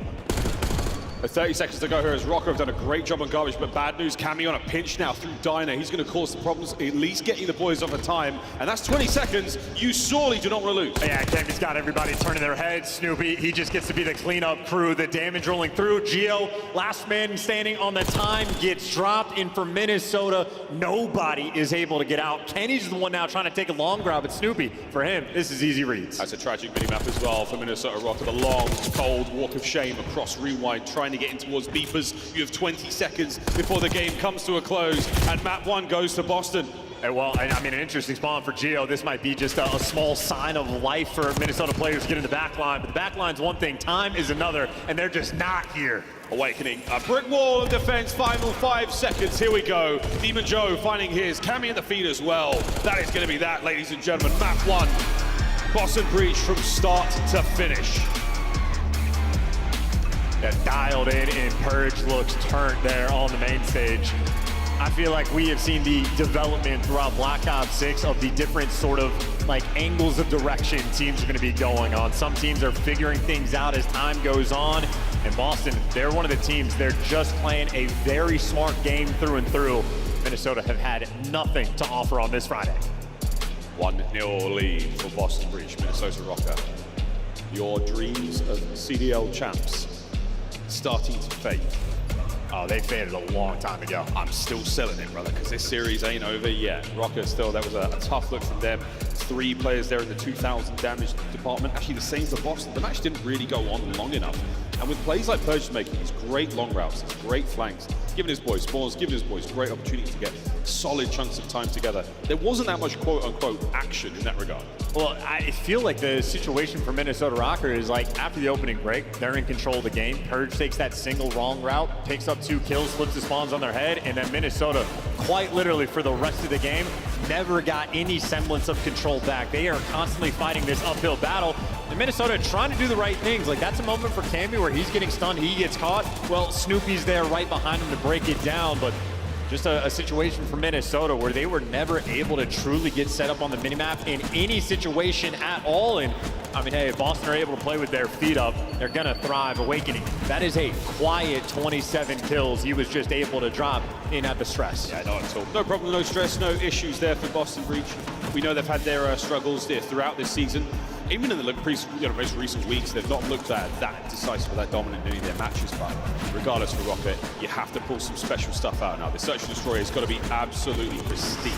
30 seconds to go here as Rocker have done a great job on garbage, but bad news, Cammy on a pinch now through Diner. He's going to cause the problems, at least getting the boys off a time, and that's 20 seconds you sorely do not want to lose. Yeah, Cammy's got everybody turning their heads. Snoopy, he just gets to be the cleanup crew, the damage rolling through. Gio, last man standing on the time, gets dropped, and for Minnesota, nobody is able to get out. Kenny's the one now trying to take a long grab at Snoopy. For him, this is easy reads. That's a tragic mini-map as well for Minnesota Rocker. The long, cold walk of shame across Rewind, trying to get in towards Beepers. You have 20 seconds before the game comes to a close, and map 1 goes to Boston. Well, I mean, an interesting spawn for Gio. This might be just a small sign of life for Minnesota players to get in the back line, but the back line's one thing, time is another, and they're just not here. Awakening, a brick wall of defense, final 5 seconds, here we go. Demon Joe finding his, Cammy in the feed as well. That is gonna be that, ladies and gentlemen, map 1. Boston Breach from start to finish. Yeah, dialed in, and Purge looks turned there on the main stage. I feel like we have seen the development throughout Black Ops 6 of the different sort of like angles of direction teams are going to be going on. Some teams are figuring things out as time goes on. And Boston, they're one of the teams, they're just playing a very smart game through and through. Minnesota have had nothing to offer on this Friday. 1-0 lead for Boston Breach, Minnesota Rocker. Your dreams of CDL champs starting to fade. Oh, they faded a long time ago. I'm still selling it, brother, because this series ain't over yet. Rocker still, that was a tough look from them. 3 players there in the 2,000 damage department. Actually, the same for Boston. The match didn't really go on long enough. And with plays like Purge making these great long routes, these great flanks, giving his boys spawns, giving his boys great opportunities to get solid chunks of time together, there wasn't that much quote-unquote action in that regard. Well, I feel like the situation for Minnesota Rocker is like after the opening break, they're in control of the game. Purge takes that single wrong route, picks up 2 kills, flips the spawns on their head, and then Minnesota, quite literally for the rest of the game, never got any semblance of control back. They are constantly fighting this uphill battle. And Minnesota trying to do the right things. Like that's a moment for Cammy where he's getting stunned, he gets caught. Well, Snoopy's there right behind him to break it down, but just a situation for Minnesota where they were never able to truly get set up on the minimap in any situation at all. And I mean, hey, if Boston are able to play with their feet up, they're gonna thrive. Awakening, that is a quiet 27 kills he was just able to drop in at the stress. Yeah, not at all. No problem, no stress, no issues there for Boston Breach. We know they've had their struggles there throughout this season. Even in the most recent weeks, they've not looked that decisive or that dominant in any of their matches, but regardless for Rocket, you have to pull some special stuff out now. The Search and Destroy has got to be absolutely pristine.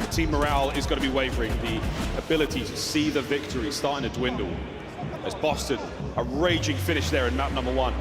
The team morale is going to be wavering. The ability to see the victory starting to dwindle. As Boston, a raging finish there in map number 1.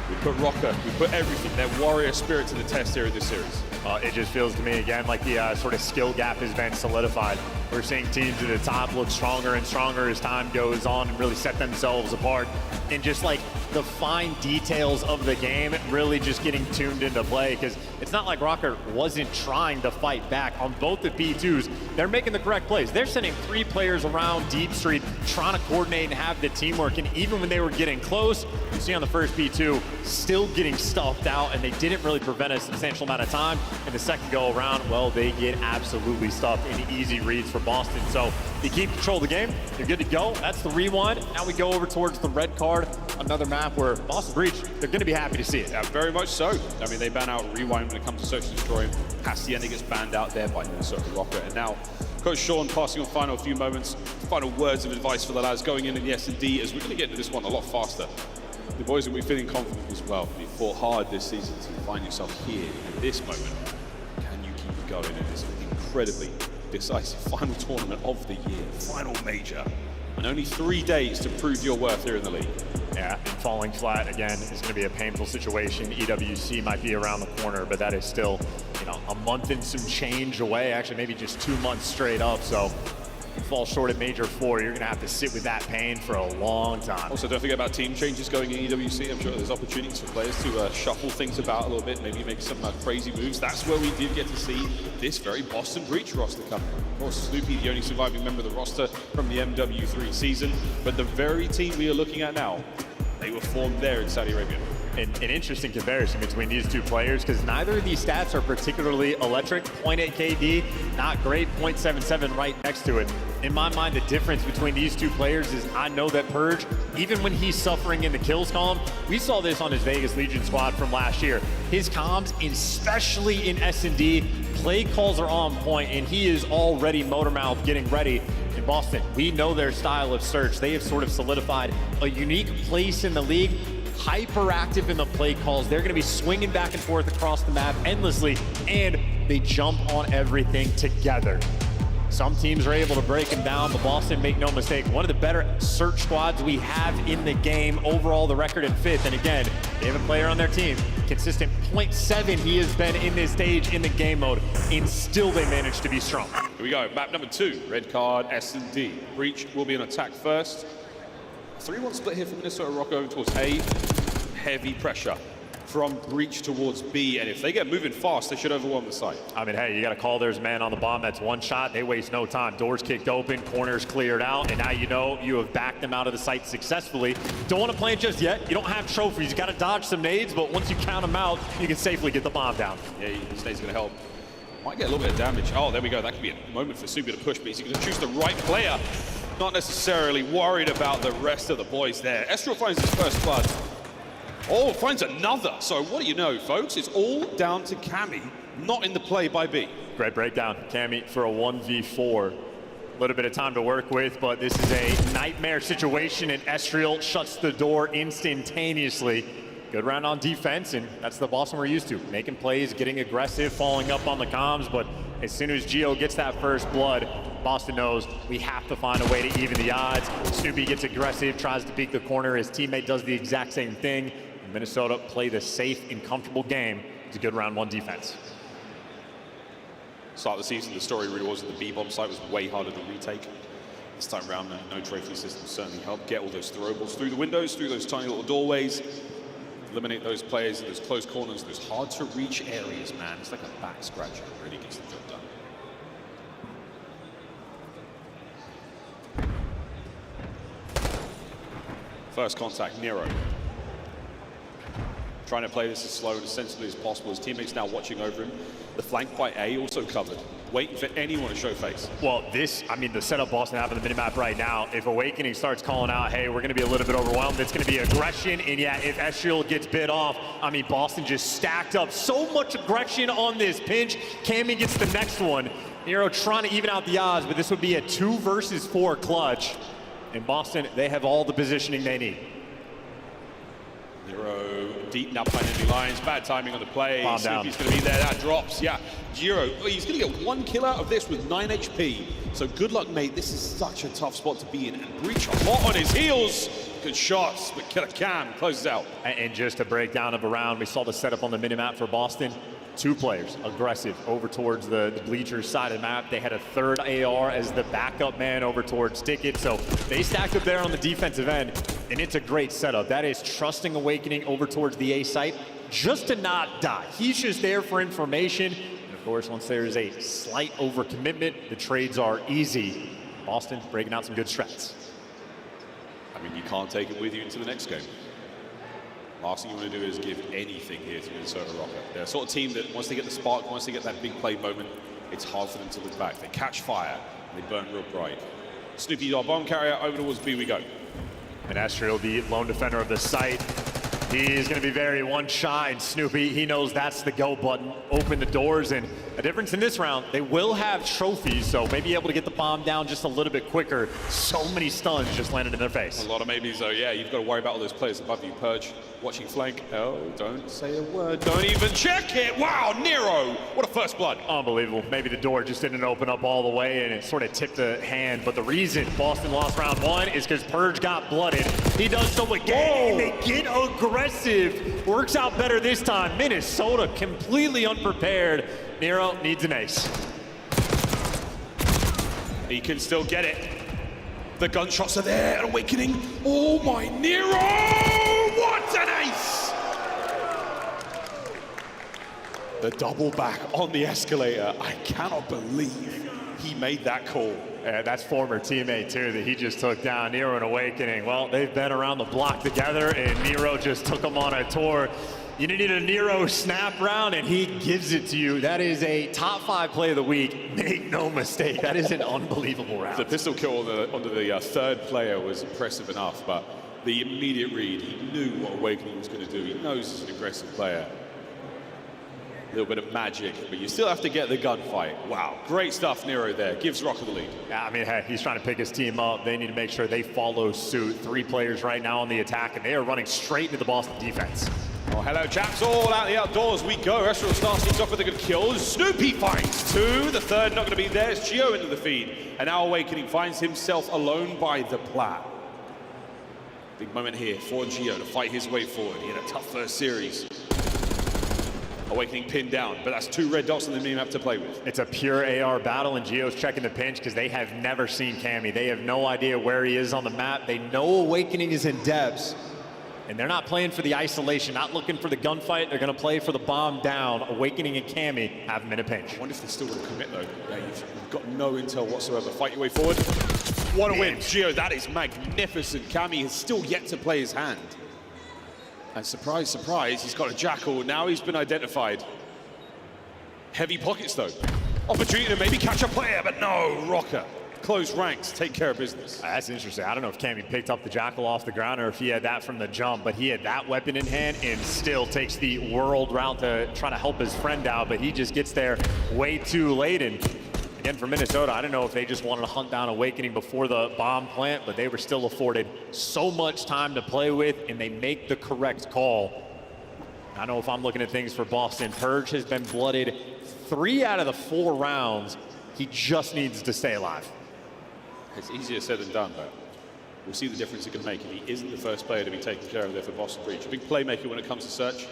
We put Rocker, we put everything, their warrior spirit to the test here in this series. It just feels to me, again, like the sort of skill gap has been solidified. We're seeing teams at the top look stronger and stronger as time goes on and really set themselves apart. And just like the fine details of the game really just getting tuned into play, because it's not like Rocker wasn't trying to fight back on both the B2s. They're making the correct plays. They're sending 3 players around Deep Street, trying to coordinate and have the teamwork. And even when they were getting close, you see on the first B2, still getting stuffed out, and they didn't really prevent a substantial amount of time. And the second go around, well, they get absolutely stuffed in easy reads for Boston. So you keep control of the game, you're good to go. That's the rewind. Now we go over towards the red card, another map where Boston Breach, they're going to be happy to see it. Yeah, very much so. I mean, they ban out rewind when it comes to Search and Destroy. Hacienda gets banned out there by Minnesota Rocket. And now Coach Sean passing on final few moments, final words of advice for the lads going in the S&D as we're going to get into this one a lot faster. The boys will be feeling confident as well. You fought hard this season to find yourself here in this moment. Can you keep it going in this incredibly decisive final tournament of the year, final major, and only 3 days to prove your worth here in the league? Yeah, and falling flat again is going to be a painful situation. EWC might be around the corner, but that is still, you know, a month and some change away. Actually, maybe just 2 months straight up. So you fall short at Major 4, you're going to have to sit with that pain for a long time. Also, don't forget about team changes going in EWC. I'm sure there's opportunities for players to shuffle things about a little bit, maybe make some crazy moves. That's where we did get to see this very Boston Breach roster come. Of course, Snoopy, the only surviving member of the roster from the MW3 season, but the very team we are looking at now, they were formed there in Saudi Arabia. An interesting comparison between these 2 players, because neither of these stats are particularly electric. 0.8 KD, not great. 0.77 right next to it. In my mind, the difference between these 2 players is I know that Purge, even when he's suffering in the kills column, we saw this on his Vegas Legion squad from last year. His comms, especially in S&D, play calls are on point, and he is already motor mouth getting ready. In Boston, we know their style of search. They have sort of solidified a unique place in the league. Hyperactive in the play calls. They're going to be swinging back and forth across the map endlessly, and they jump on everything together. Some teams are able to break them down, but Boston, make no mistake, one of the better search squads we have in the game. Overall, the record in 5th, and again, they have a player on their team. Consistent 0.7 he has been in this stage in the game mode, and still they managed to be strong. Here we go, map number 2, red card, S&D. Breach will be on attack first. 3-1 split here for Minnesota Rock over towards A. Heavy pressure from Breach towards B, and if they get moving fast, they should overwhelm the site. I mean, hey, you got to call there's a man on the bomb. That's 1 shot. They waste no time. Doors kicked open, corners cleared out, and now you know you have backed them out of the site successfully. Don't want to play it just yet. You don't have trophies. You got to dodge some nades, but once you count them out, you can safely get the bomb down. Yeah, this nade's going to help. Might get a little bit of damage. Oh, there we go. That could be a moment for Subi to push, but he's going to choose the right player. Not necessarily worried about the rest of the boys there. Estrel finds his first blood. Oh, finds another. So what do you know, folks? It's all down to Cammy, not in the play by B. Great breakdown, Cammy, for a 1v4. A little bit of time to work with, but this is a nightmare situation, and Estrel shuts the door instantaneously. Good round on defense, and that's the Boston we're used to. Making plays, getting aggressive, falling up on the comms, but as soon as Gio gets that first blood, Boston knows we have to find a way to even the odds. Snoopy gets aggressive, tries to peek the corner. His teammate does the exact same thing. Minnesota play the safe and comfortable game. It's a good round one defense. Start of the season, the story really was that the B-bomb site was way harder to retake. This time around, no trophy system certainly helped get all those throwables through the windows, through those tiny little doorways. Eliminate those players in those close corners, those hard to reach areas, man. It's like a back scratcher. It really gets the job done. First contact, Nero. Trying to play this as slow and as sensibly as possible. His teammates now watching over him. The flank by A also covered. Waiting for anyone to show face. Well, the setup Boston have on the minimap right now, if Awakening starts calling out, hey, we're going to be a little bit overwhelmed, it's going to be aggression. And yeah, if Estriel gets bit off, Boston just stacked up so much aggression on this pinch. Cammy gets the next one. Nero trying to even out the odds, but this would be a 2 versus 4 clutch. And Boston, they have all the positioning they need. Nero deep now playing enemy lines. Bad timing on the play. Bomb down. Snoopy's going to be there. That drops. Yeah. Giro, he's going to get 1 kill out of this with 9 HP. So good luck, mate. This is such a tough spot to be in. And Breach hot on his heels. Good shots, but Killer Cam closes out. And just a breakdown of a round, we saw the setup on the minimap for Boston. 2 players, aggressive, over towards the bleachers side of the map. They had a third AR as the backup man over towards Ticket. So they stacked up there on the defensive end, and it's a great setup. That is trusting Awakening over towards the A site just to not die. He's just there for information. And of course, once there is a slight overcommitment, the trades are easy. Boston breaking out some good strats. You can't take it with you into the next game. Last thing you want to do is give anything here to Minnesota Rocket. They're a sort of team that once they get the spark, once they get that big play moment, it's hard for them to look back. They catch fire, they burn real bright. Snoopy, our bomb carrier, over towards B we go. And Estriel, the lone defender of the site, he's going to be very one shy, and Snoopy, he knows that's the go button. Open the doors, and a difference in this round, they will have trophies, so maybe able to get the bomb down just a little bit quicker. So many stuns just landed in their face. A lot of maybes, though. Yeah, you've got to worry about all those players above you. Purge, watching flank. Oh, don't say a word. Don't even check it. Wow, Nero. What a first blood. Unbelievable. Maybe the door just didn't open up all the way, and it sort of tipped the hand. But the reason Boston lost round 1 is because Purge got blooded. He does so again, and they get aggressive. Works out better this time. Minnesota completely unprepared. Nero needs an ace. He can still get it. The gunshots are there. Awakening. Oh my, Nero! What an ace! The double back on the escalator. I cannot believe he made that call. Yeah, that's former teammate too that he just took down. Nero and Awakening. Well, they've been around the block together, and Nero just took them on a tour. You needed a Nero snap round, and he gives it to you. That is a top 5 play of the week. Make no mistake, that is an unbelievable round. The pistol kill onto the third player was impressive enough, but the immediate read, he knew what Awakening was going to do. He knows he's an aggressive player. A little bit of magic, but you still have to get the gunfight. Wow, great stuff, Nero there. Gives Rocket the lead. Yeah, hey, he's trying to pick his team up. They need to make sure they follow suit. 3 players right now on the attack, and they are running straight into the Boston defense. Oh, hello, chaps. All out the outdoors we go. Estriel starts things off with a good kill. Snoopy finds 2. The third not going to be there. It's Gio into the feed. And now Awakening finds himself alone by the plat. Big moment here for Gio to fight his way forward. He had a tough first series. Awakening pinned down, but that's 2 red dots on the minimap to play with. It's a pure AR battle, and Gio's checking the pinch because they have never seen Cammy. They have no idea where he is on the map. They know Awakening is in depths, and they're not playing for the isolation, not looking for the gunfight. They're going to play for the bomb down. Awakening and Cammy have him in a pinch. I wonder if they still will commit, though. Yeah, you've got no intel whatsoever. Fight your way forward. What a win. Gio, that is magnificent. Cammy has still yet to play his hand. And surprise, surprise, he's got a Jackal. Now he's been identified. Heavy pockets, though. Opportunity to maybe catch a player, but no, Rocker. Close ranks, take care of business. That's interesting. I don't know if Cammy picked up the Jackal off the ground or if he had that from the jump, but he had that weapon in hand and still takes the world route to try to help his friend out, but he just gets there way too late. And again, for Minnesota, I don't know if they just wanted to hunt down Awakening before the bomb plant, but they were still afforded so much time to play with, and they make the correct call. I know if I'm looking at things for Boston, Purge has been blooded 3 out of the 4 rounds. He just needs to stay alive. It's easier said than done, but we'll see the difference it can make if he isn't the first player to be taken care of there for Boston Breach. A big playmaker when it comes to search.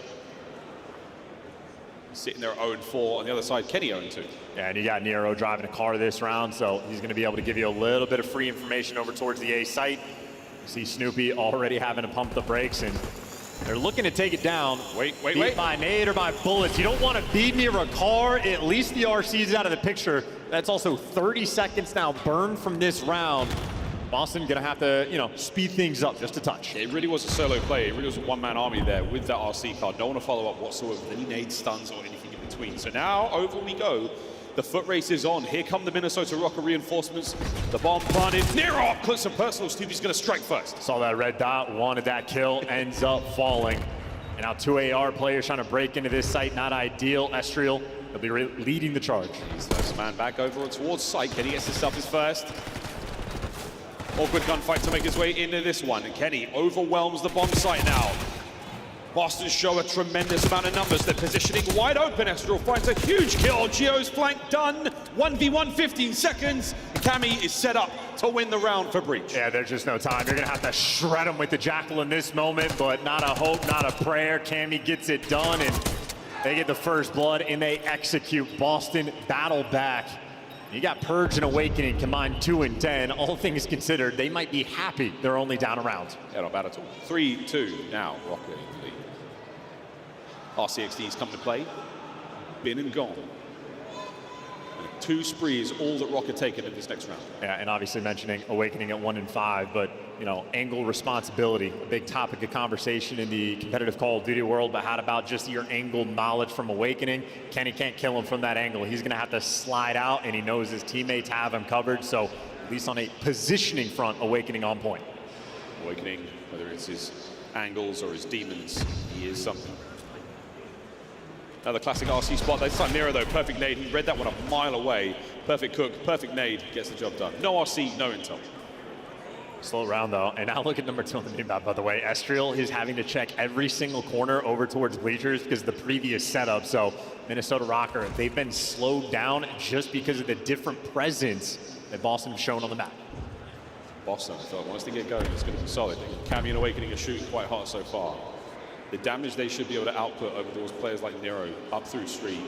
Sitting there at 0-4 on the other side, Kenny 0-2. Yeah, and you got Nero driving a car this round, so he's going to be able to give you a little bit of free information over towards the A site. You see Snoopy already having to pump the brakes, and they're looking to take it down. Wait. By nade or by bullets. You don't want to be near a car. At least the RC's out of the picture. That's also 30 seconds now burned from this round. Boston gonna have to, you know, speed things up just a touch. It really was a solo play. It really was a one-man army there with that RC card. Don't want to follow up whatsoever with any nade stuns or anything in between. So now over we go. The foot race is on. Here come the Minnesota Rocker reinforcements. The bomb planted. Nero clips some personal. Snoopy's gonna strike first. Saw that red dot, wanted that kill, ends up falling. And now 2 AR players trying to break into this site, not ideal. Estriel, he'll be leading the charge. He's first man back over towards site. Kenny gets himself his first. Awkward gunfight to make his way into this one. And Kenny overwhelms the bomb site now. Boston show a tremendous amount of numbers. They're positioning wide open. Estriel finds a huge kill. Geo's flank done. 1v1, 15 seconds. Cammy is set up to win the round for Breach. Yeah, there's just no time. You're gonna have to shred him with the Jackal in this moment, but not a hope, not a prayer. Cammy gets it done, and they get the first blood, and they execute. Boston battle back. You got Purge and Awakening combined 2 and 10. All things considered, they might be happy they're only down a round. Yeah, not bad at all. 3-2 now, Rocket in the lead. RCXD's come to play. Been and gone. And 2 sprees, all that Rocket taken in this next round. Yeah, and obviously mentioning Awakening at 1 and 5, but you know, angle responsibility, a big topic of conversation in the competitive Call of Duty world. But how about just your angle knowledge from Awakening? Kenny can't kill him from that angle. He's gonna have to slide out, and he knows his teammates have him covered. So at least on a positioning front, Awakening on point. Awakening, whether it's his angles or his demons, he is something. Another classic RC spot. They saw Nero though, perfect nade. He read that one a mile away. Perfect cook, perfect nade, gets the job done. No RC, no intel. Slow round though, and now look at number 2 on the map map, by the way. Estriel is having to check every single corner over towards bleachers because of the previous setup. So Minnesota Rocker, they've been slowed down just because of the different presence that Boston has shown on the map. Boston, I thought, once they get going, it's going to be solid. Cammy and Awakening are shooting quite hot so far. The damage they should be able to output over those players like Nero up through street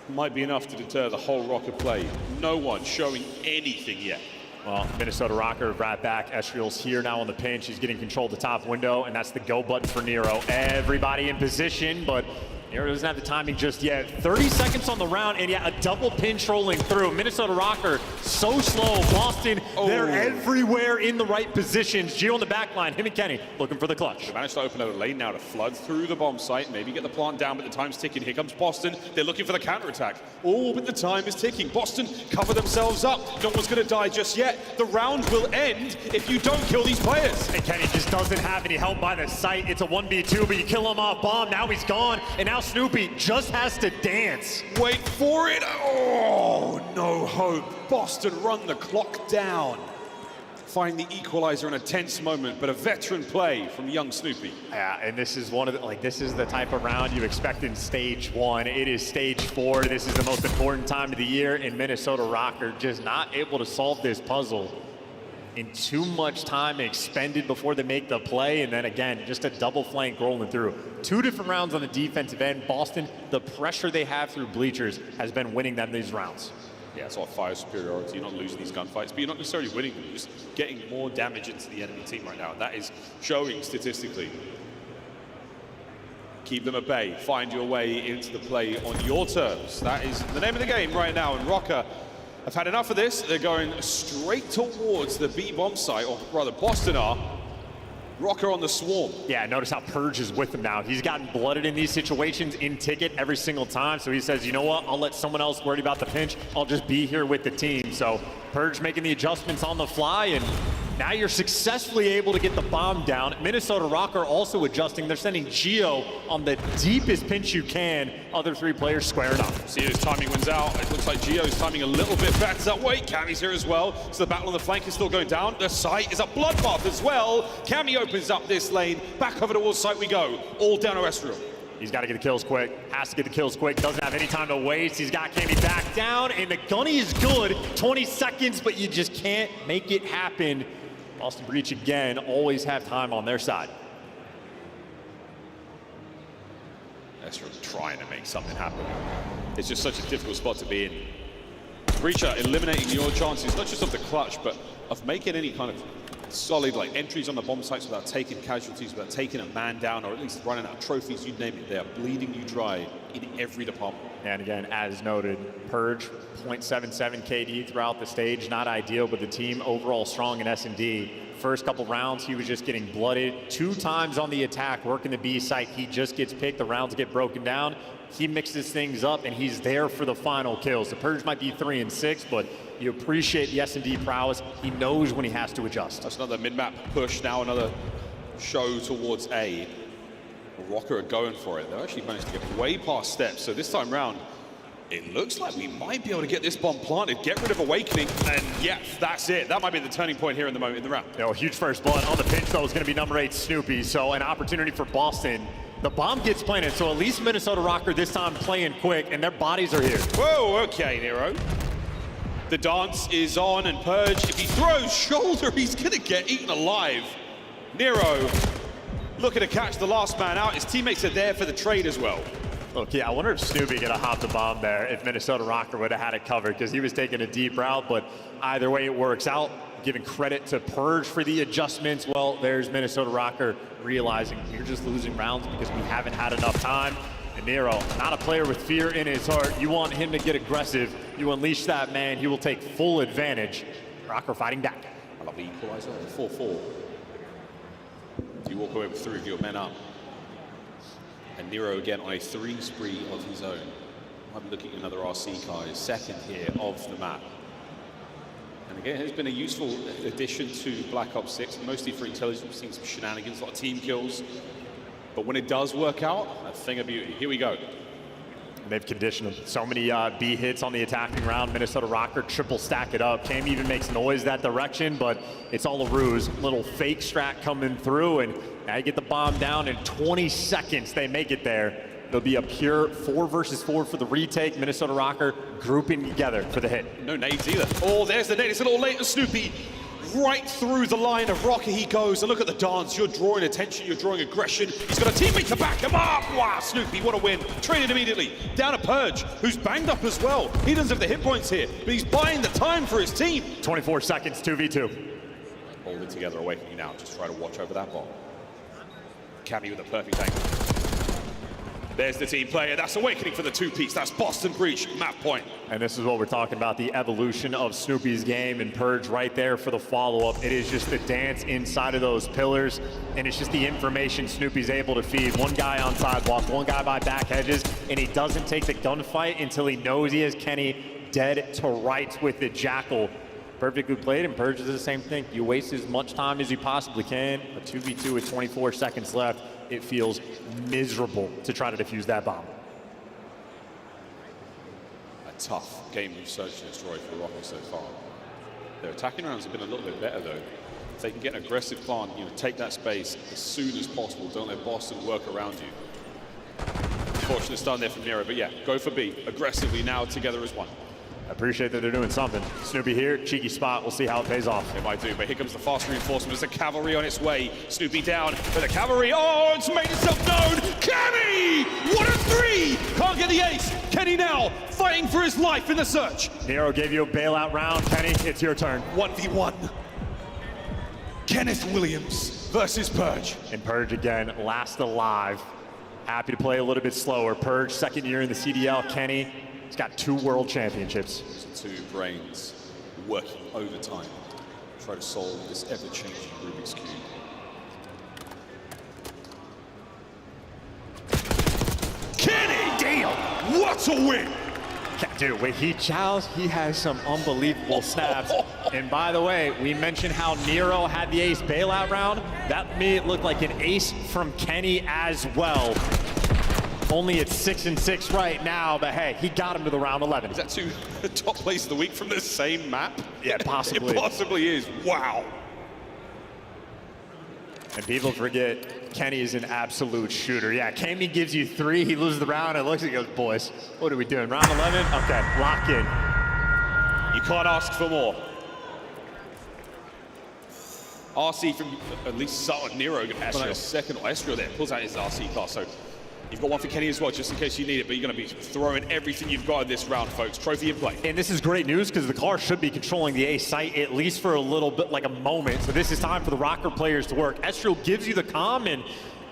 might be enough to deter the whole Rocker play. No one showing anything yet. Well, Minnesota Rocker right back. Estriel's here now on the pinch. He's getting control of the top window, and that's the go button for Nero. Everybody in position, but Nero doesn't have the timing just yet. 30 seconds on the round, and yeah, a double pinch rolling through. Minnesota Rocker, so slow. Boston, they're everywhere in the right positions. Gio on the back line, him and Kenny looking for the clutch. They managed to open a lane now to flood through the bomb site, maybe get the plant down, but the time's ticking. Here comes Boston. They're looking for the counterattack. Oh, but the time is ticking. Boston cover themselves up. No one's going to die just yet. The round will end if you don't kill these players. And Kenny just doesn't have any help by the site. It's a 1v2, but you kill him off bomb. Now he's gone, and now Snoopy just has to dance. Wait for it. Oh, no hope. Boston run the clock down. Find the equalizer in a tense moment, but a veteran play from young Snoopy. Yeah, and this is one of the, this is the type of round you expect in stage 1. It is stage 4. This is the most important time of the year, and Minnesota Rocker just not able to solve this puzzle in too much time expended before they make the play, and then again, just a double flank rolling through. 2 different rounds on the defensive end. Boston, the pressure they have through bleachers has been winning them these rounds. Yeah, it's all fire superiority. You're not losing these gunfights, but you're not necessarily winning them. You're just getting more damage into the enemy team right now, and that is showing statistically. Keep them at bay. Find your way into the play on your terms. That is the name of the game right now, and Rocker have had enough of this. They're going straight towards the B bomb site, or rather Boston are. Rocker on the swarm. Yeah, notice how Purge is with him now. He's gotten blooded in these situations in ticket every single time. So he says, you know what, I'll let someone else worry about the pinch. I'll just be here with the team. So Purge making the adjustments on the fly, and now you're successfully able to get the bomb down. Minnesota Rocker also adjusting. They're sending Gio on the deepest pinch you can. Other 3 players squaring up. See his timing wins out. It looks like Gio's timing a little bit better. Wait, Cammy's here as well. So the battle on the flank is still going down. The site is a bloodbath as well. Cammy opens up this lane. Back over towards site we go. All down to Estriel. He's got to get the kills quick. Has to get the kills quick. Doesn't have any time to waste. He's got Kenny back down, and the gunny is good. 20 seconds, but you just can't make it happen. Boston Breach again, always have time on their side. Ezra trying to make something happen. It's just such a difficult spot to be in. Breacher eliminating your chances, not just of the clutch, but of making any kind of solid like entries on the bomb sites without taking casualties, without taking a man down, or at least running out of trophies, you name it. They are bleeding you dry in every department. And again, as noted, Purge, 0.77 KD throughout the stage. Not ideal, but the team overall strong in S&D. First couple rounds, he was just getting blooded. 2 times on the attack, working the B site. He just gets picked, the rounds get broken down. He mixes things up, and he's there for the final kills. The Purge might be 3 and 6, but you appreciate the S&D prowess. He knows when he has to adjust. That's another mid-map push, now another show towards A. Rocker are going for it. They actually managed to get way past steps, so this time round, it looks like we might be able to get this bomb planted, get rid of Awakening, and yeah, that's it. That might be the turning point here in the moment in the round. You know, huge first blood on the pinch, though, is going to be number 8, Snoopy, so an opportunity for Boston. The bomb gets planted, so at least Minnesota Rocker this time playing quick, and their bodies are here. Whoa, okay, Nero. The dance is on, and Purge, if he throws shoulder, he's gonna get eaten alive. Nero looking to catch the last man out. His teammates are there for the trade as well. Look, yeah, I wonder if Snoopy could have hopped the bomb there if Minnesota Rocker would have had it covered, because he was taking a deep route, but either way it works out. Giving credit to Purge for the adjustments. Well, there's Minnesota Rocker realizing we're just losing rounds because we haven't had enough time. And Nero, not a player with fear in his heart. You want him to get aggressive. You unleash that man, he will take full advantage. Rocker fighting back. I love the equalizer, the 4-4. You walk away with 3 of your men up. And Nero again on a 3 spree of his own. I'm looking at another RC car, his second here of the map. And again, it's been a useful addition to Black Ops 6, mostly for intelligence. We've seen some shenanigans, a lot of team kills. But when it does work out, a thing of beauty. Here we go. And they've conditioned him. So many B hits on the attacking round. Minnesota Rocker triple stack it up. Cam even makes noise that direction, but it's all a ruse. Little fake strat coming through, and now you get the bomb down in 20 seconds. They make it there. There'll be a pure 4 versus 4 for the retake. Minnesota Rocker grouping together for the hit. No nades either. Oh, there's the nade. It's a little late to Snoopy. Right through the line of Rocker he goes. And look at the dance. You're drawing attention. You're drawing aggression. He's got a teammate to back him up. Wow, Snoopy, what a win. Traded immediately. Down to Purge, who's banged up as well. He doesn't have the hit points here, but he's buying the time for his team. 24 seconds, 2v2. Hold it together, Awakening now. Just try to watch over that ball. Cammy with a perfect angle. There's the team player. That's Awakening for the 2-piece. That's Boston Breach, map point. And this is what we're talking about, the evolution of Snoopy's game, and Purge right there for the follow-up. It is just the dance inside of those pillars, and it's just the information Snoopy's able to feed. One guy on sidewalk, one guy by back hedges, and he doesn't take the gunfight until he knows he has Kenny dead to rights with the Jackal. Perfectly played, and Purge does the same thing. You waste as much time as you possibly can. A 2v2 with 24 seconds left. It feels miserable to try to defuse that bomb. A tough game of search and destroy for Rocker so far. Their attacking rounds have been a little bit better though. If they can get an aggressive plant, take that space as soon as possible. Don't let Boston work around you. Fortunate stun there from Nero, but yeah, go for B aggressively now together as one. I appreciate that they're doing something. Snoopy here, cheeky spot. We'll see how it pays off. It might do, but here comes the fast reinforcement. There's the cavalry on its way. Snoopy down, but the cavalry, oh, it's made itself known. Kenny! What a 3! Can't get the ace. Kenny now fighting for his life in the search. Nero gave you a bailout round. Kenny, it's your turn. 1v1. Kenneth Williams versus Purge. And Purge again, last alive. Happy to play a little bit slower. Purge, second year in the CDL. Kenny, he's got 2 world championships. So 2 brains working overtime. Try to solve this ever-changing Rubik's Cube. Kenny! Damn! What a win! Dude, when he chows, he has some unbelievable snaps. And by the way, we mentioned how Nero had the ace bailout round. That made it look like an ace from Kenny as well. Only at 6 and 6 right now, but hey, he got him to the round 11. Is that 2 top plays of the week from the same map? Yeah, possibly. It possibly is. Wow. And people forget, Kenny is an absolute shooter. Yeah, Kami gives you 3, he loses the round, and looks and goes, boys, what are we doing? Round 11? Okay, lock in. You can't ask for more. RC from at least Sutton, Nero, Estrio second, or Estrio there, pulls out his RC car, so you've got one for Kenny as well, just in case you need it, but you're going to be throwing everything you've got in this round, folks. Trophy in play. And this is great news because the car should be controlling the A site at least for a little bit, like a moment. So this is time for the Rocker players to work. Estrio gives you the comm, and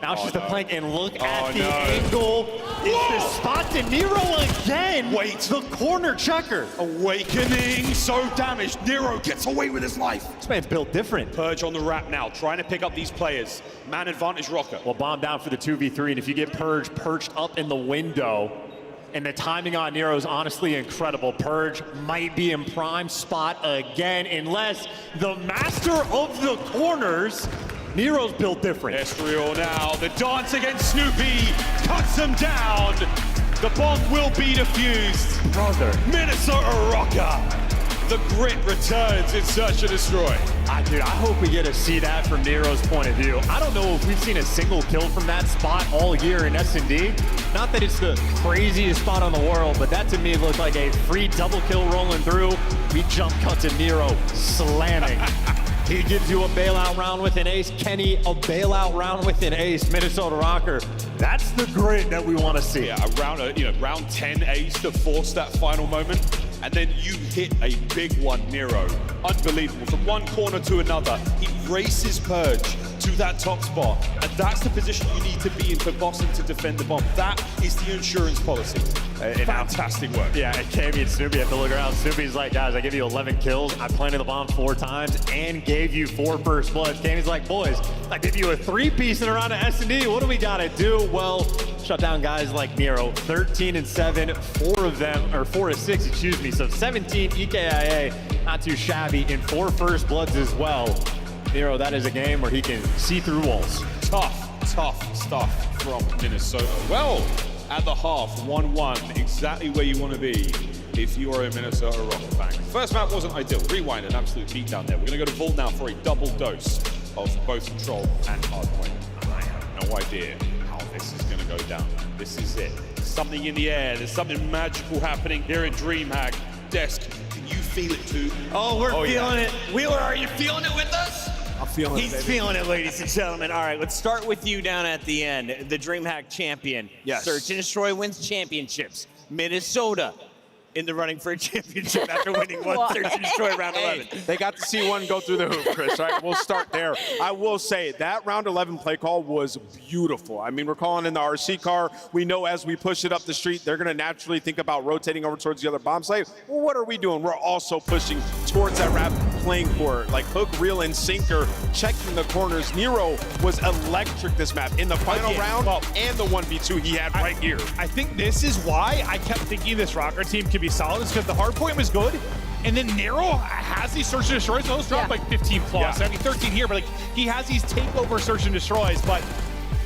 now she's the plank, and look at the angle. It's the spot to Nero again. Wait. The corner checker. Awakening, so damaged. Nero gets away with his life. This man's built different. Purge on the wrap now, trying to pick up these players. Man advantage Rocker. Well, bomb down for the 2v3, and if you get Purge perched up in the window, and the timing on Nero is honestly incredible. Purge might be in prime spot again, unless the master of the corners, Nero's built different. Estrio now, the dance against Snoopy, cuts him down. The bomb will be defused. Brother. Minnesota Rocker. The grit returns in Search and Destroy. Dude, I hope we get to see that from Nero's point of view. I don't know if we've seen a single kill from that spot all year in S&D. Not that it's the craziest spot on the world, but that to me looked like a free double kill rolling through. We jump cut to Nero slamming. He gives you a bailout round with an ace. Kenny, a bailout round with an ace. Minnesota Rocker. That's the grit that we want to see. Yeah, round 10 ace to force that final moment. And then you hit a big one, Nero. Unbelievable. From one corner to another, he races Purge to that top spot. And that's the position you need to be in for Boston to defend the bomb. That is the insurance policy. Fantastic work. Yeah, and Kami and Snoopy have to look around. Snoopy's like, guys, I give you 11 kills. I planted the bomb 4 times and gave you 4 first bloods. Kami's like, boys, I give you a 3-piece in a round of S&D. What do we got to do? Well, shut down guys like Nero. 13 and 7, 4 of them, or 4 to 6, excuse me. So 17 EKIA, not too shabby, and 4 first bloods as well. Nero, that is a game where he can see through walls. Tough stuff from Minnesota. Well, at the half, 1-1, exactly where you want to be if you are a Minnesota Rocker fan. First map wasn't ideal. Rewind, an absolute beatdown there. We're going to go to Vault now for a double dose of both Control and Hardpoint. And I have no idea how this is going to go down. This is it. Something in the air. There's something magical happening here at DreamHack. Desk, can you feel it too? Oh, we're feeling it. Wheeler, are you feeling it with us? I'm feeling it, He's baby. feeling it, ladies and gentlemen. All right, let's start with you down at the end. The DreamHack champion. Yes. Search and Destroy wins championships. Minnesota in the running for a championship after winning one Search and Destroy round 11. They got to see one go through the hoop, Chris, right? We'll start there. I will say that round 11 play call was beautiful. I mean, we're calling in the RC car. We know as we push it up the street, they're going to naturally think about rotating over towards the other bomb site. Well, what are we doing? We're also pushing towards that wrap, playing for it. Like hook, reel, and sinker, checking the corners. Nero was electric this map in the final round and the 1v2 he had right here. I think this is why I kept thinking this Rocker team could be solid, is because the Hardpoint was good, and then Nero has these Search and Destroys. Those drop like 15 plus. I mean, 13 here, but like he has these takeover Search and Destroys. But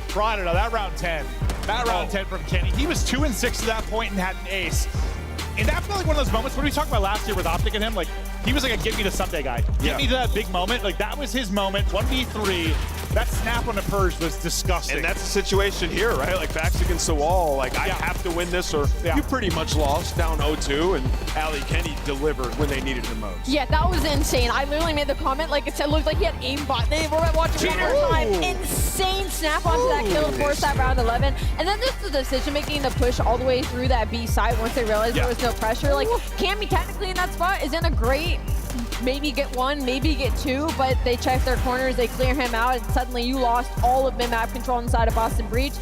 bro, I don't know, that round 10 from Kenny, he was 2 and 6 at that point and had an ace. And that felt like one of those moments, what we talked about last year with Optic and him, like he was like a give me the Sunday guy. Get me to that big moment. Like that was his moment, 1v3. That snap on the Purge was disgusting. And that's the situation here, right? Like backs against the wall. Like I have to win this or you pretty much lost down 0-2, and Ali Kenny delivered when they needed the most. Yeah, that was insane. I literally made the comment, like it looked like he had aimbot. They were watching one more time. Insane snap onto that kill to force that round 11. And then just the decision making to push all the way through that B side once they realized there was no pressure. Like Kami technically in that spot is in a great, maybe get 1, maybe get 2, but they check their corners, they clear him out, and suddenly you lost all of mid-map control inside of Boston Breach.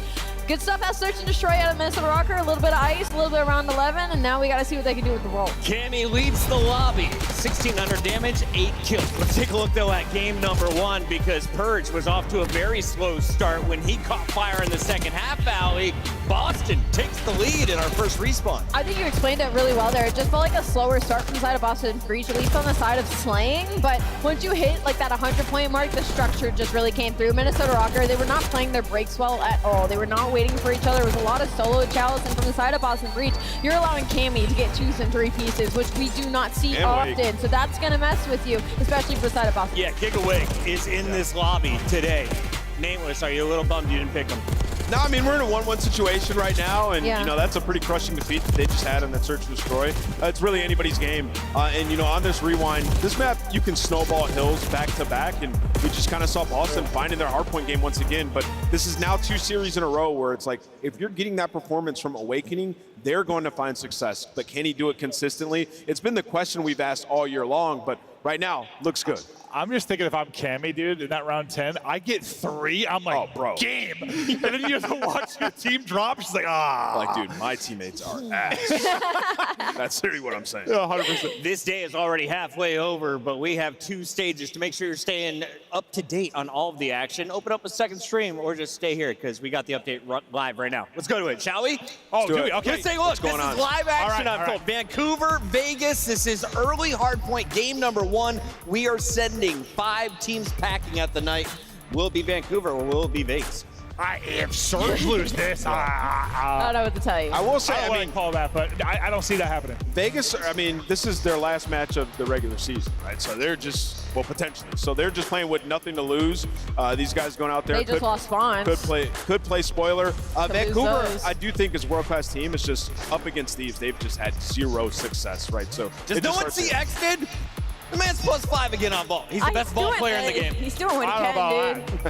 Good stuff as Search and Destroy out of Minnesota Rocker, a little bit of ice, a little bit of round 11, and now we gotta see what they can do with the roll. Kami leads the lobby, 1,600 damage, 8 kills. Let's take a look though at game number 1, because Purge was off to a very slow start when he caught fire in the second half alley. Boston takes the lead in our first respawn. I think you explained it really well there. It just felt like a slower start from the side of Boston Breach, at least on the side of slaying, but once you hit like that 100-point mark, the structure just really came through. Minnesota Rocker, they were not playing their breaks well at all. They were not waiting for each other. It was a lot of solo chalice, and from the side of Boston Breach, you're allowing Kami to get 2s and 3 pieces, which we do not see often. So that's gonna mess with you, especially for the side of Boston. Yeah, Gigawig is in this lobby today. Nameless, are you a little bummed you didn't pick him? No, I mean, we're in a 1-1 situation right now, and, you know, that's a pretty crushing defeat that they just had in that Search and Destroy. It's really anybody's game. And, you know, on this rewind, this map, you can snowball hills back to back, and we just kind of saw Boston finding their hardpoint game once again. But this is now 2 series in a row where it's like, if you're getting that performance from Awakening, they're going to find success. But can he do it consistently? It's been the question we've asked all year long, but right now, looks good. I'm just thinking if I'm Cammy, dude, in that round 10, I get 3. I'm like, oh, bro, game. And then you have to watch your team drop. She's like, ah. Like, dude, my teammates are ass. That's literally what I'm saying. Yeah, 100%. This day is already halfway over, but we have 2 stages to make sure you're staying up to date on all of the action. Open up a second stream or just stay here because we got the update live right now. Let's go to it, shall we? Oh, do we? Okay. Let's take a look. This is live action. All right. Vancouver, Vegas. This is early hardpoint game number 1. We are sending 5 teams packing at the night. Will it be Vancouver or will it be Vegas? If Surge lose this, I don't know what to tell you. I will say, I mean, call that, but I don't see that happening. Vegas, I mean, this is their last match of the regular season, right? So they're just, well, potentially. So they're just playing with nothing to lose. These guys going out there. They just lost Spawn. Could play spoiler. Vancouver, those. I do think is a world-class team. It's just up against Thieves. They've just had 0 success, right? So does no one see X did? The man's +5 again on ball. He's the best ball player in the game. He's doing what he can, dude.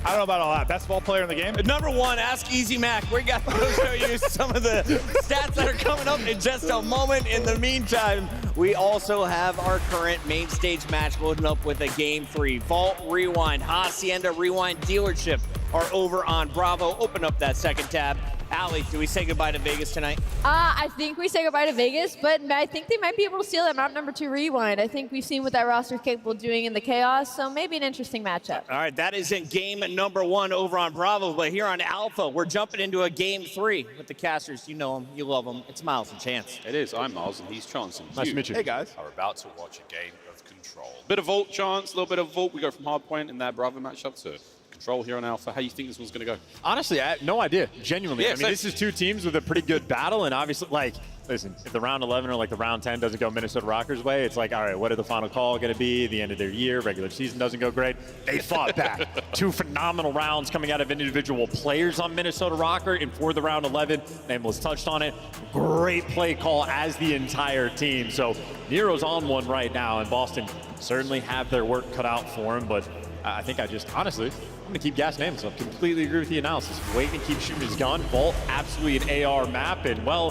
I don't know about all that. Best ball player in the game? Number 1, ask Easy Mac. We got to show you some of the stats that are coming up in just a moment. In the meantime, we also have our current main stage match loading up with a game 3. Vault Rewind, Hacienda Rewind Dealership are over on Bravo. Open up that second tab. Allie, do we say goodbye to Vegas tonight? I think we say goodbye to Vegas, but I think they might be able to steal that map number 2 rewind. I think we've seen what that roster is capable of doing in the chaos, so maybe an interesting matchup. All right, that is in game number 1 over on Bravo, but here on Alpha, we're jumping into a game 3 with the casters. You know them, you love them. It's Miles and Chance. It is. I'm Miles, and he's Chance. And nice to meet you. Hey, guys. Are about to watch a game of Control. Bit of Vault, Chance, a little bit of Vault. We go from Hardpoint in that Bravo matchup to Control here on Alpha. How do you think this one's going to go? Honestly, I have no idea. Genuinely. Yeah, I mean, this is 2 teams with a pretty good battle, and obviously, like, listen, if the round 11 or like the round 10 doesn't go Minnesota Rockers' way, it's like, all right, what are the final call going to be? The end of their year, regular season doesn't go great. They fought back. 2 phenomenal rounds coming out of individual players on Minnesota Rocker, and for the round 11, Nameless touched on it. Great play call as the entire team. So Nero's on one right now, and Boston certainly have their work cut out for him, but I think honestly, I'm going to keep gas Nameless. I completely agree with the analysis. Wait and keep shooting his gun. Vault, absolutely an AR map, and well,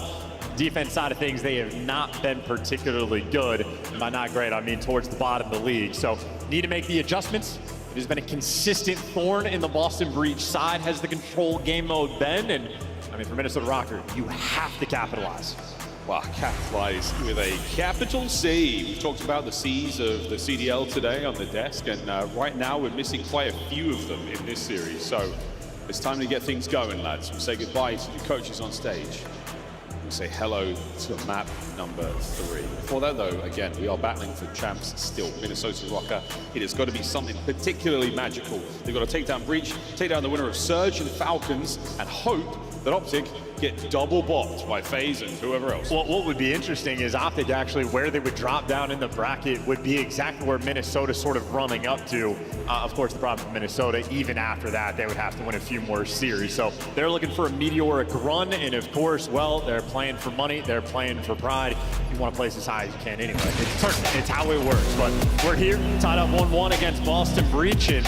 defense side of things, they have not been particularly good. By not great, I mean towards the bottom of the league. So need to make the adjustments. It has been a consistent thorn in the Boston Breach side, has the Control game mode been, and I mean, for Minnesota Rocker, you have to capitalize. Well, capitalize with a capital C. We've talked about the C's of the CDL today on the desk, and right now we're missing quite a few of them in this series. So it's time to get things going, lads. We say goodbye to the coaches on stage. We say hello to map number 3. Before that, though, again, we are battling for champs still. Minnesota Rocker. It has got to be something particularly magical. They've got to take down Breach, take down the winner of Surge and Falcons, and hope that Optic get double bopped by Faze and whoever else. Well, what would be interesting is Optic actually where they would drop down in the bracket would be exactly where Minnesota's sort of running up to. Of course, the problem with Minnesota, even after that, they would have to win a few more series. So they're looking for a meteoric run, and of course, well, they're playing for money, they're playing for pride. You want to place as high as you can anyway. It's how it works. But we're here, tied up 1-1 against Boston Breach, and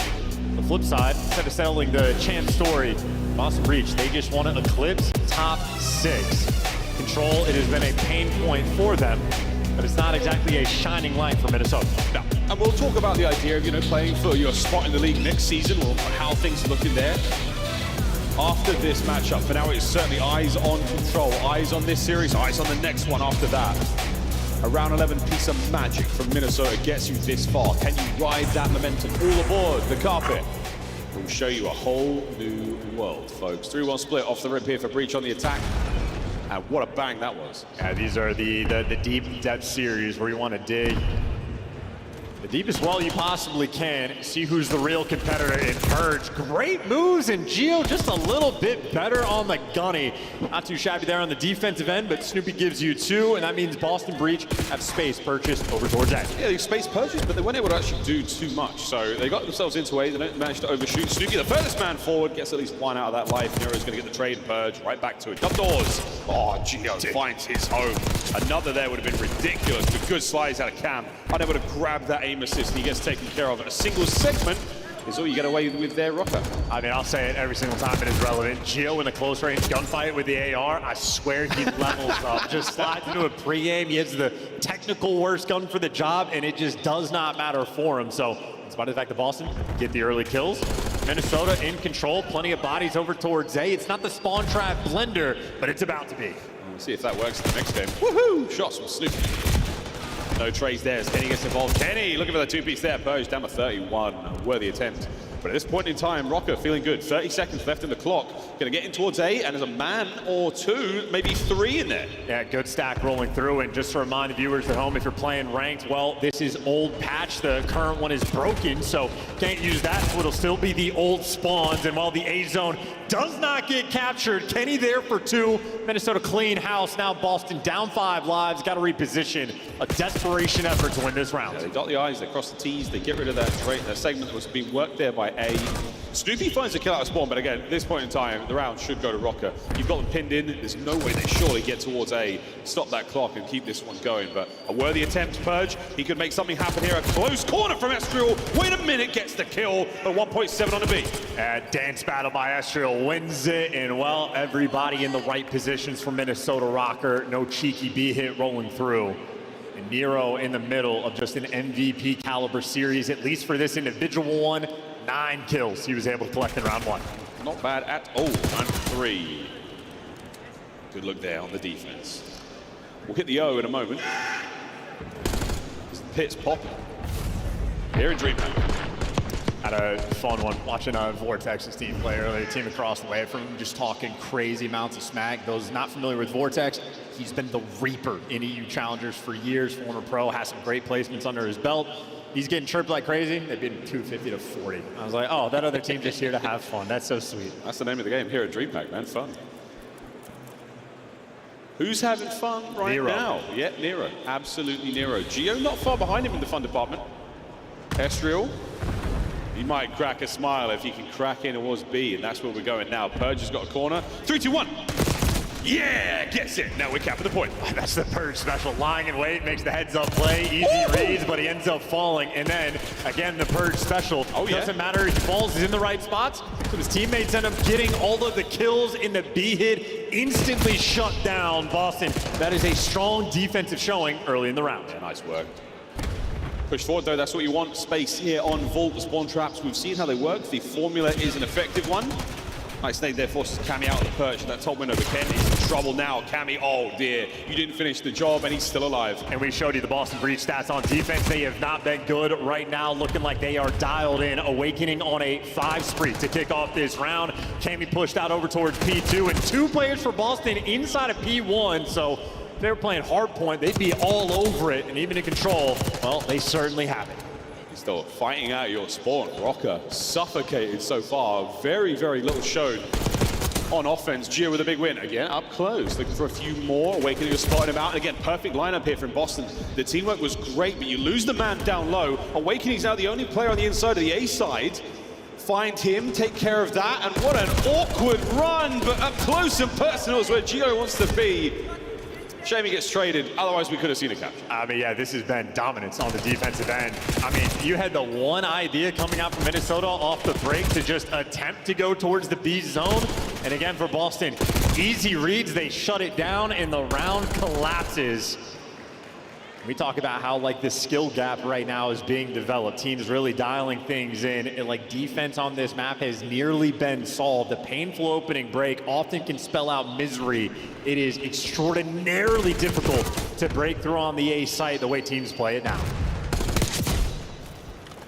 the flip side, instead of settling the champ story, Boston Breach, they just want to eclipse top 6. Control, it has been a pain point for them, but it's not exactly a shining light for Minnesota. No. And we'll talk about the idea of, playing for your spot in the league next season, or how things are looking there after this matchup. For now, it's certainly eyes on Control, eyes on this series, eyes on the next one after that. A round 11 piece of magic from Minnesota gets you this far. Can you ride that momentum? All aboard the carpet. We'll show you a whole new world, folks. 3-1 split off the rip here for Breach on the attack. And what a bang that was. Yeah, these are the deep depth series where you want to dig The deepest well you possibly can. See who's the real competitor in Purge. Great moves, and Geo just a little bit better on the gunny. Not too shabby there on the defensive end, but Snoopy gives you 2, and that means Boston Breach have space purchased over towards A. Yeah, they space purchased, but they weren't able to actually do too much. So they got themselves into A, they don't manage to overshoot. Snoopy, the furthest man forward, gets at least 1 out of that life. Nero's going to get the trade and Purge right back to it. Up doors. Oh, Geo finds his home. Another there would have been ridiculous, but good slides out of Cam. Unable to grab that aim assist, and he gets taken care of. A single segment is all you get away with there, Rocker. I mean, I'll say it every single time it is relevant. Geo in a close range gunfight with the AR, I swear he levels up. Just slides into a pregame. He has the technical worst gun for the job, and it just does not matter for him. So, in spite of the fact that Boston get the early kills, Minnesota in control, plenty of bodies over towards A. It's not the spawn trap blender, but it's about to be. We'll see if that works in the next game. Woohoo! Shots from Snoopy. No trades there as Kenny gets involved. Kenny looking for the 2-piece there. Purge down to 31. A worthy attempt. But at this point in time, Rocker feeling good. 30 seconds left in the clock. Going to get in towards A, and there's a man or 2, maybe 3 in there. Yeah, good stack rolling through. And just to remind the viewers at home, if you're playing ranked, well, this is old patch. The current one is broken, so can't use that. So it'll still be the old spawns. And while the A zone does not get captured, Kenny there for 2. Minnesota clean house. Now Boston down 5 lives. Got to reposition. A desperation effort to win this round. Yeah, they dot the I's, they cross the T's, they get rid of that segment that was being worked there by A. Snoopy finds a kill out of spawn, but again, at this point in time, the round should go to Rocker. You've got them pinned in. There's no way they surely get towards A, stop that clock and keep this one going. But a worthy attempt, Purge. He could make something happen here. A close corner from Estriel. Wait a minute, gets the kill. But 1.7 on the B. Dance battle by Estriel wins it. And well, everybody in the right positions for Minnesota Rocker. No cheeky B hit rolling through. And Nero in the middle of just an MVP caliber series, at least for this individual one. 9 kills he was able to collect in round 1. Not bad at all. Round 3. Good look there on the defense. We'll hit the O in a moment. As the pit's popping. Here in DreamHack. Had a fun one watching Vortex's team play earlier. Team across the way from him, just talking crazy amounts of smack. Those not familiar with Vortex, he's been the Reaper in EU Challengers for years. Former pro, has some great placements under his belt. He's getting chirped like crazy. They've been 250 to 40. I was like, oh, that other team just here to have fun. That's so sweet. That's the name of the game here at DreamHack, man. Fun. Who's having fun right now? Yeah, Nero. Absolutely Nero. Geo not far behind him in the fun department. Estriel. He might crack a smile if he can crack in towards B, and that's where we're going now. Purge has got a corner. 3, 2, 1. Yeah, gets it. Now we're capping the point. That's the Purge special. Lying in wait, makes the heads-up play. Easy reads, but he ends up falling. And then, again, the Purge special. Oh, yeah. Doesn't matter. He falls. He's in the right spots. So his teammates end up getting all of the kills in the B hit. Instantly shut down Boston. That is a strong defensive showing early in the round. Yeah, nice work. Push forward, though. That's what you want. Space here on Vault. The spawn traps. We've seen how they work. The formula is an effective one. Nice nade there, forces Cammy out of the perch. That top window, but Ken is in trouble now. Cammy, oh dear, you didn't finish the job, and he's still alive. And we showed you the Boston Breach stats on defense. They have not been good right now, looking like they are dialed in. Awakening on a 5 spree to kick off this round. Cammy pushed out over towards P2, and 2 players for Boston inside of P1, so if they were playing Hardpoint, they'd be all over it, and even in control, well, they certainly have it. Still fighting out your spawn. Rocker suffocated so far. Very, very little shown on offense. Geo with a big win. Again, up close. Looking for a few more. Awakening was spotting him out. And again, perfect lineup here from Boston. The teamwork was great, but you lose the man down low. Awakening's now the only player on the inside of the A side. Find him, take care of that. And what an awkward run, but up close and personal is where Geo wants to be. Shame he gets traded, otherwise we could have seen a capture. I mean, yeah, this has been dominance on the defensive end. I mean, you had the one idea coming out from Minnesota off the break to just attempt to go towards the B zone. And again, for Boston, easy reads, they shut it down, and the round collapses. We talk about how like this skill gap right now is being developed. Teams really dialing things in. And, like defense on this map has nearly been solved. A painful opening break often can spell out misery. It is extraordinarily difficult to break through on the A site the way teams play it now.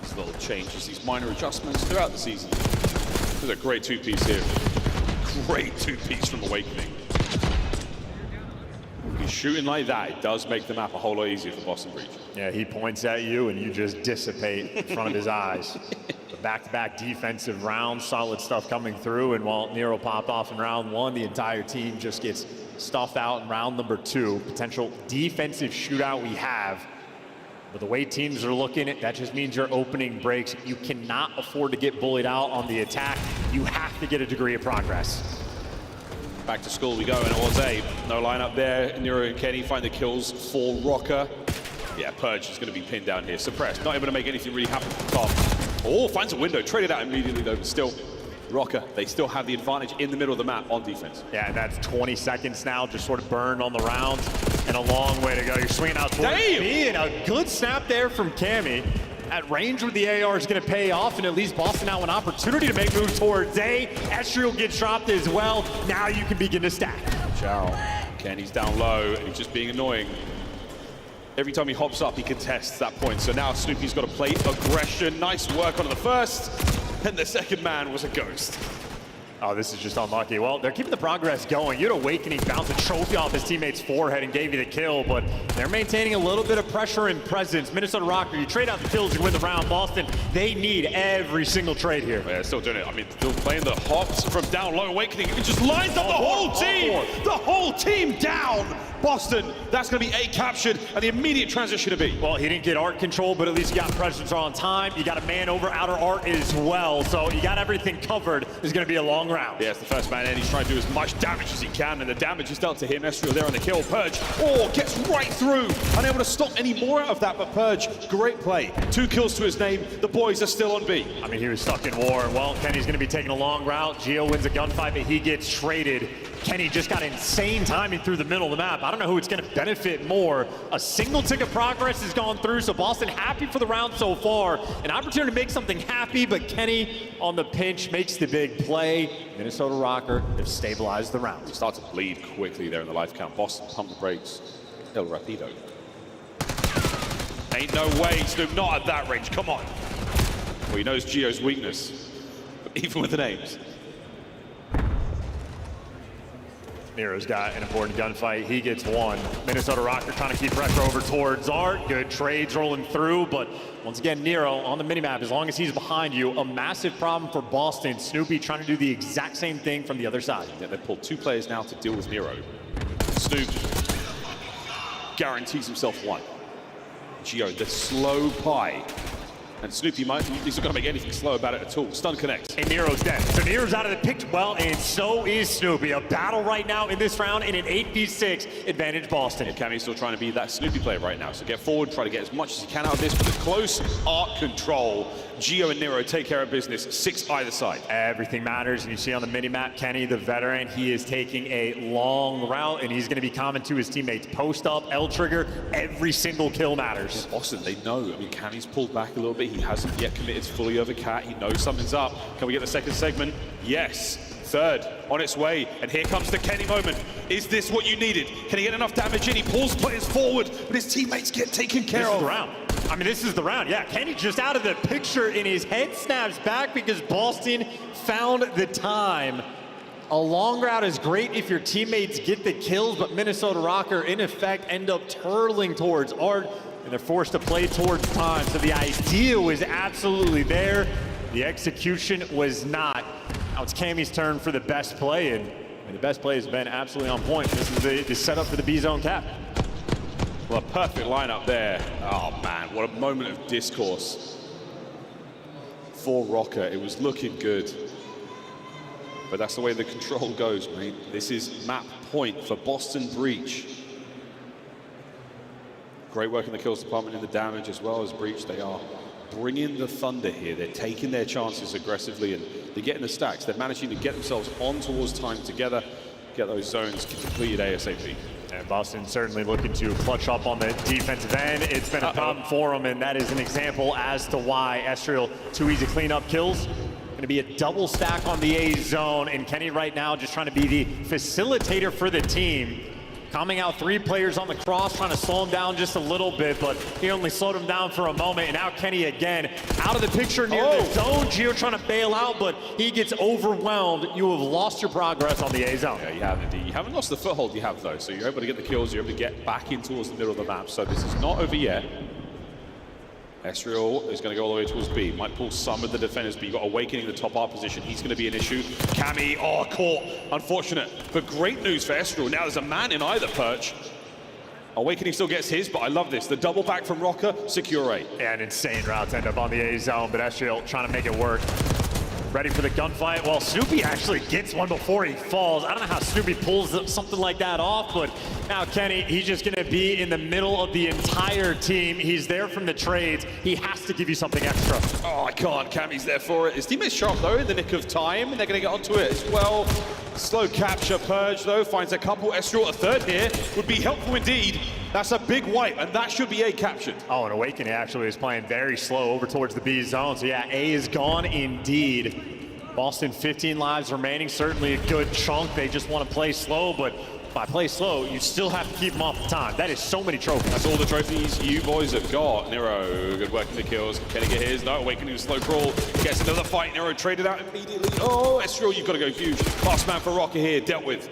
These little changes, these minor adjustments throughout the season. This is a great 2-piece here. Great 2-piece from Awakening. he's shooting like that, it does make the map a whole lot easier for Boston Breach. Yeah, he points at you and you just dissipate in front of his eyes. The back-to-back defensive rounds, solid stuff coming through, and while Nero popped off in round 1, the entire team just gets stuffed out in round number 2. Potential defensive shootout we have. But the way teams are looking, that just means your opening breaks. You cannot afford to get bullied out on the attack. You have to get a degree of progress. Back to school we go, and it was no lineup there. Nero and Kenny find the kills for Rocker. Yeah, Purge is going to be pinned down here. Suppressed, not able to make anything really happen from the top. Oh, finds a window, traded out immediately though, but still. Rocker, they still have the advantage in the middle of the map on defense. Yeah, and that's 20 seconds now, just sort of burned on the round, and a long way to go. You're swinging out towards me, and a good snap there from Cammy. At range with the AR is going to pay off, and at least Boston now an opportunity to make moves towards A. Estriel gets dropped as well. Now you can begin to stack. Chow, Kenny's down low, and he's just being annoying. Every time he hops up, he contests that point. So now Snoopy's got to play aggression. Nice work on the first. And the second man was a ghost. Oh, this is just unlucky. Well, they're keeping the progress going. You had Awakening bounce a trophy off his teammate's forehead and gave you the kill, but they're maintaining a little bit of pressure and presence. Minnesota Rocker, you trade out the kills, you win the round. Boston, they need every single trade here. Yeah, still doing it. I mean, still playing the hops from down low. Awakening, it just lines up the whole team. The whole team down. Boston, that's going to be A captured, and the immediate transition to B. Well, he didn't get art control, but at least you got presence on time. You got a man over outer art as well, so you got everything covered. It's going to be a long round. Yeah, it's the first man in. He's trying to do as much damage as he can, and the damage is dealt to him. Estriel there on the kill. Purge, gets right through. Unable to stop any more out of that, but Purge, great play. 2 kills to his name. The boys are still on B. I mean, he was stuck in war. Well, Kenny's going to be taking a long route. Gio wins a gunfight, but he gets traded. Kenny just got insane timing through the middle of the map. I don't know who it's going to benefit more. A single tick of progress has gone through, so Boston happy for the round so far. An opportunity to make something happy, but Kenny on the pinch makes the big play. Minnesota Rocker have stabilized the round. He starts to bleed quickly there in the life count. Boston pump the brakes. El Rapido. Ain't no way, Snoop, not at that range. Come on. Well, he knows Gio's weakness, even with the names. Nero's got an important gunfight. He gets one. Minnesota Rocker trying to keep pressure over towards Art. Good trades rolling through, but once again, Nero on the minimap, as long as he's behind you, a massive problem for Boston. Snoopy trying to do the exact same thing from the other side. Yeah, they pulled 2 players now to deal with Nero. Snoop guarantees himself 1. Gio, the slow pie. And Snoopy, he's not going to make anything slow about it at all. Stun connects. And Nero's dead. So Nero's out of the picture. Well, and so is Snoopy. A battle right now in this round in an 8v6 advantage Boston. And Cammy's still trying to be that Snoopy player right now. So get forward, try to get as much as he can out of this. But the close art control, Gio and Nero take care of business. 6 either side. Everything matters. And you see on the minimap, Kenny, the veteran, he is taking a long route, and he's going to be common to his teammates. Post up, L trigger, every single kill matters. Yeah, Boston, they know. I mean, Cammy's pulled back a little bit. He hasn't yet committed fully over Cat. He knows something's up. Can we get the second segment? Yes. Third on its way, and here comes the Kenny moment. Is this what you needed? Can he get enough damage in? He pulls players forward, but his teammates get taken care of. This is the round. I mean, this is the round. Yeah, Kenny just out of the picture, and his head snaps back because Boston found the time. A long route is great if your teammates get the kills, but Minnesota Rocker, in effect, end up turtling towards Art, and they're forced to play towards time. So the idea was absolutely there. The execution was not. Now it's Cammy's turn for the best play, and the best play has been absolutely on point. This is the setup for the B-zone cap. Well, a perfect lineup there. Oh man, what a moment of discourse for Rocker. It was looking good, but that's the way the control goes, mate. This is map point for Boston Breach. Great work in the kills department, in the damage as well as Breach. They are bringing the thunder here. They're taking their chances aggressively, and they're getting the stacks. They're managing to get themselves on towards time together, get those zones completed ASAP. And Boston certainly looking to clutch up on the defensive end. It's been a problem for them, and that is an example as to why Estriel, 2 easy cleanup kills. Going to be a double stack on the A zone, and Kenny right now just trying to be the facilitator for the team. Coming out 3 players on the cross, trying to slow him down just a little bit, but he only slowed him down for a moment. And now Kenny again out of the picture near the zone. Gio trying to bail out, but he gets overwhelmed. You have lost your progress on the A zone. Yeah, you have indeed. You haven't lost the foothold you have though, so you're able to get the kills, you're able to get back in towards the middle of the map. So this is not over yet. Ezreal is going to go all the way towards B. Might pull some of the defenders, but you've got Awakening in the top R position. He's going to be an issue. Cammy, caught. Unfortunate. But great news for Ezreal. Now there's a man in either perch. Awakening still gets his, but I love this. The double back from Rocker, secure A. Yeah, an insane route to end up on the A zone, but Ezreal trying to make it work. Ready for the gunfight. Well, Snoopy actually gets one before he falls. I don't know how Snoopy pulls something like that off, but now Kenny, he's just going to be in the middle of the entire team. He's there from the trades. He has to give you something extra. Oh, I can't. Cammy's there for it. His teammate's sharp, though, in the nick of time, and they're going to get onto it as well. Slow capture. Purge, though, finds a couple. Ezreal, a third here, would be helpful indeed. That's a big wipe, and that should be A captured. Oh, and Awakening actually is playing very slow over towards the B zone. So yeah, A is gone indeed. Boston, 15 lives remaining, certainly a good chunk. They just want to play slow, but by play slow, you still have to keep them off the time. That is so many trophies. That's all the trophies you boys have got. Nero, good work in the kills. Can he get his? No, Awakening, slow crawl. Gets another fight. Nero traded out immediately. Oh, Ezreal, you've got to go huge. Last man for Rocker here, dealt with.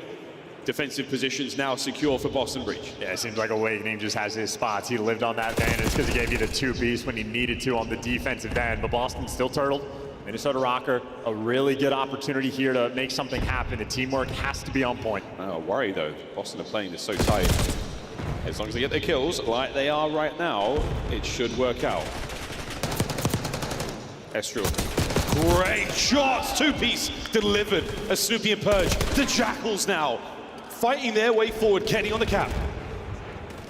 Defensive positions now secure for Boston Breach. Yeah, it seems like Awakening just has his spots. He lived on that advantage because he gave you the 2 beasts when he needed to on the defensive end, but Boston still turtled. Minnesota Rocker, a really good opportunity here to make something happen. The teamwork has to be on point. Oh, worry though. Boston are playing this so tight. As long as they get their kills, like they are right now, it should work out. Ezreal. Great shots! 2-piece delivered as Snoopy and Purge. The Jackals now fighting their way forward. Kenny on the cap.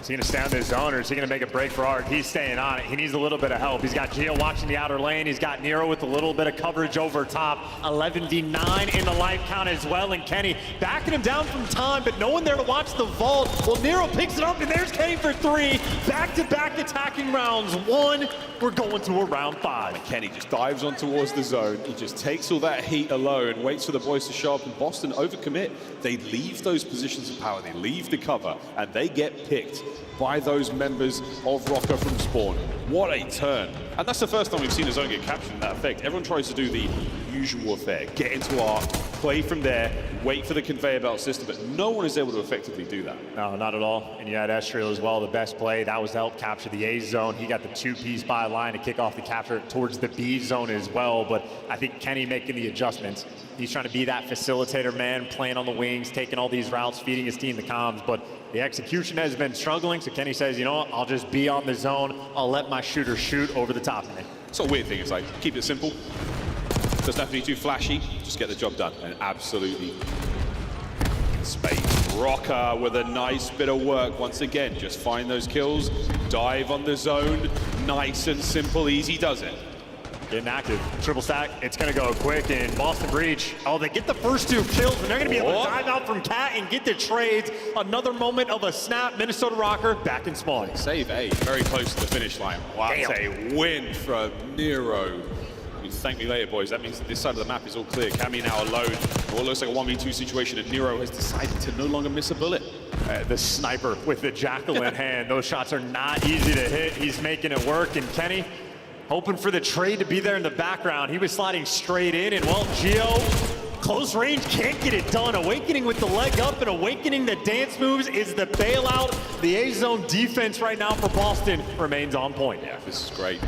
Is he going to stay on this zone, or is he going to make a break for Art? He's staying on it. He needs a little bit of help. He's got Gio watching the outer lane. He's got Nero with a little bit of coverage over top. 11v9 in the life count as well, and Kenny backing him down from time, but no one there to watch the vault. Well, Nero picks it up, and there's Kenny for 3. Back-to-back attacking rounds. 1. We're going to a round 5. And Kenny just dives on towards the zone. He just takes all that heat alone, waits for the boys to show up, and Boston overcommit. They leave those positions of power. They leave the cover, and they get picked by those members of Rocker from spawn. What a turn. And that's the first time we've seen a zone get captured in that effect. Everyone tries to do the usual affair, get into arc, play from there, wait for the conveyor belt system, but no one is able to effectively do that. No, not at all. And you had Ezreal as well, the best play. That was to help capture the A zone. He got the 2-piece by line to kick off the capture towards the B zone as well, but I think Kenny making the adjustments. He's trying to be that facilitator man, playing on the wings, taking all these routes, feeding his team the comms, but the execution has been struggling, so Kenny says, you know what, I'll just be on the zone. I'll let my shooter shoot over the top of me. It's a weird thing, it's like, keep it simple. Doesn't have to be too flashy, just get the job done. And absolutely space. Rocker with a nice bit of work once again. Just find those kills, dive on the zone. Nice and simple, easy does it. Getting active. Triple stack, it's going to go quick, and Boston Breach, they get the first 2 kills, and they're going to be able to dive out from Cat and get the trades. Another moment of a snap. Minnesota Rocker back in spawn. Save A, very close to the finish line. What a win from Nero. Thank me later, boys. That means this side of the map is all clear. Cammy now alone. What looks like a 1v2 situation, and Nero has decided to no longer miss a bullet. The sniper with the Jackal in hand. Those shots are not easy to hit. He's making it work, and Kenny hoping for the trade to be there in the background. He was sliding straight in, and well, Gio, close range, can't get it done. Awakening with the leg up, and Awakening the dance moves is the bailout. The A-zone defense right now for Boston remains on point. Yeah, this is great.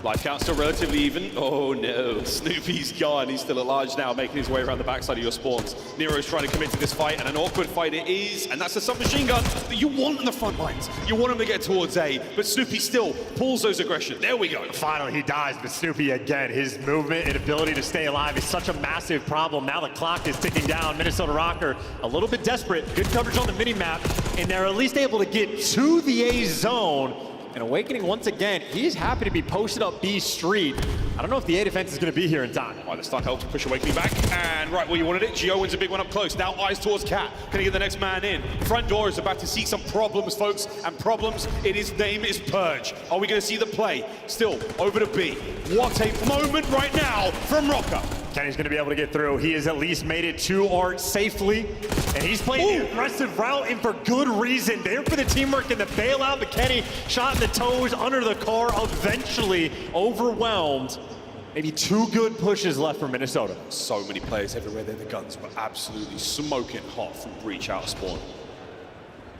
Life count still relatively even. Oh no, Snoopy's gone. He's still at large now, making his way around the backside of your spawns. Nero's trying to commit to this fight, and an awkward fight it is. And that's a submachine gun that you want on the front lines. You want him to get towards A, but Snoopy still pulls those aggression. There we go. Finally, he dies, but Snoopy again, his movement and ability to stay alive is such a massive problem. Now the clock is ticking down. Minnesota Rocker a little bit desperate. Good coverage on the mini-map, and they're at least able to get to the A zone. And Awakening, once again, he's happy to be posted up B Street. I don't know if the A defense is going to be here in time. Right, the stun helps push Awakening back, and right where you wanted it, Gio wins a big one up close. Now eyes towards Cat. Can he get the next man in? Front door is about to see some problems, folks, and problems in his name is Purge. Are we going to see the play? Still, over to B. What a moment right now from Rocker. Kenny's going to be able to get through. He has at least made it to Art safely, and he's playing the aggressive route, and for good reason. There for the teamwork and the bailout, but Kenny shot in the toes under the car, eventually overwhelmed. Maybe 2 good pushes left for Minnesota. So many players everywhere there. The guns were absolutely smoking hot from breach out of spawn.